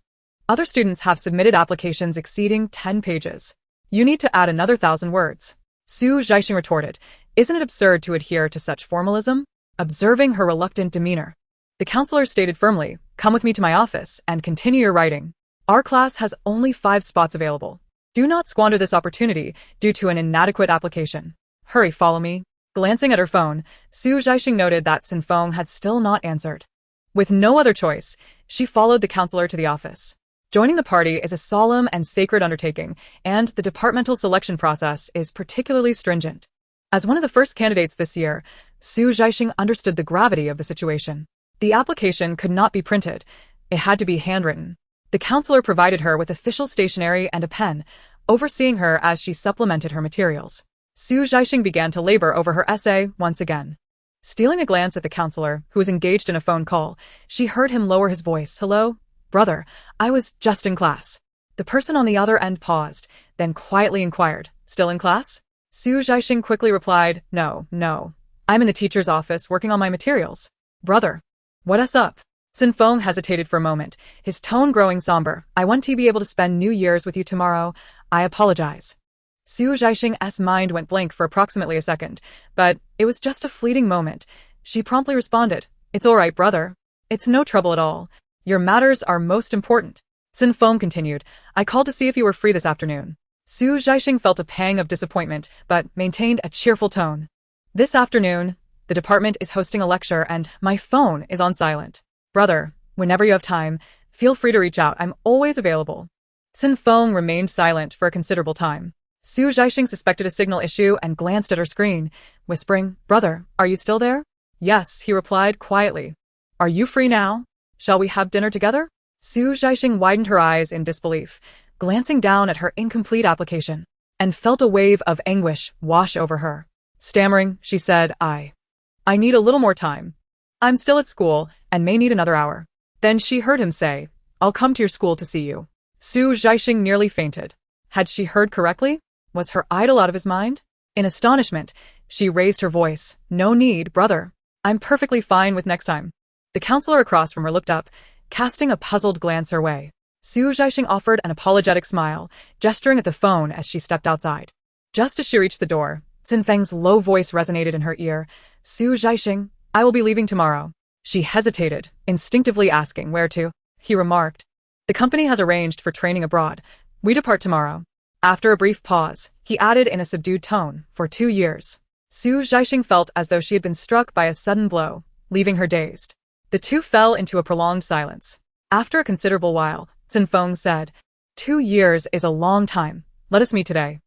Other students have submitted applications exceeding 10 pages. You need to add another 1,000 words." Zhaixing retorted, "Isn't it absurd to adhere to such formalism?" Observing her reluctant demeanor, the counselor stated firmly, "Come with me to my office and continue your writing. Our class has only 5 spots available. Do not squander this opportunity due to an inadequate application. Hurry, follow me." Glancing at her phone, Zhaixing noted that Cen Feng had still not answered. With no other choice, she followed the counselor to the office. Joining the party is a solemn and sacred undertaking, and the departmental selection process is particularly stringent. As one of the first candidates this year, Zhaixing understood the gravity of the situation. The application could not be printed. It had to be handwritten. The counselor provided her with official stationery and a pen, overseeing her as she supplemented her materials. Zhaixing began to labor over her essay once again. Stealing a glance at the counselor, who was engaged in a phone call, she heard him lower his voice. "Hello, brother, I was just in class." The person on the other end paused, then quietly inquired, "Still in class?" Zhaixing quickly replied, No, I'm in the teacher's office working on my materials." "Brother, what's up?" Cen Feng hesitated for a moment, his tone growing somber. "I want to be able to spend New Year's with you tomorrow. I apologize." Zhaixing's mind went blank for approximately a second, but it was just a fleeting moment. She promptly responded, "It's all right, brother. It's no trouble at all. Your matters are most important." Cen Feng continued, "I called to see if you were free this afternoon." Zhaixing felt a pang of disappointment, but maintained a cheerful tone. "This afternoon, the department is hosting a lecture and my phone is on silent. Brother, whenever you have time, feel free to reach out. I'm always available." Cen Feng remained silent for a considerable time. Zhaixing suspected a signal issue and glanced at her screen, whispering, "Brother, are you still there?" "Yes," he replied quietly. "Are you free now? Shall we have dinner together?" Zhaixing widened her eyes in disbelief, glancing down at her incomplete application, and felt a wave of anguish wash over her. Stammering, she said, I need a little more time. I'm still at school and may need another hour." Then she heard him say, "I'll come to your school to see you." Zhaixing nearly fainted. Had she heard correctly? Was her idol out of his mind? In astonishment, she raised her voice. "No need, brother. I'm perfectly fine with next time." The counselor across from her looked up, casting a puzzled glance her way. Zhaixing offered an apologetic smile, gesturing at the phone as she stepped outside. Just as she reached the door, Cen Feng's low voice resonated in her ear. "Zhaixing, I will be leaving tomorrow." She hesitated, instinctively asking where to. He remarked, "The company has arranged for training abroad. We depart tomorrow." After a brief pause, he added in a subdued tone, "For 2 years." Zhaixing felt as though she had been struck by a sudden blow, leaving her dazed. The two fell into a prolonged silence. After a considerable while, Cen Feng said, 2 years is a long time. Let us meet today."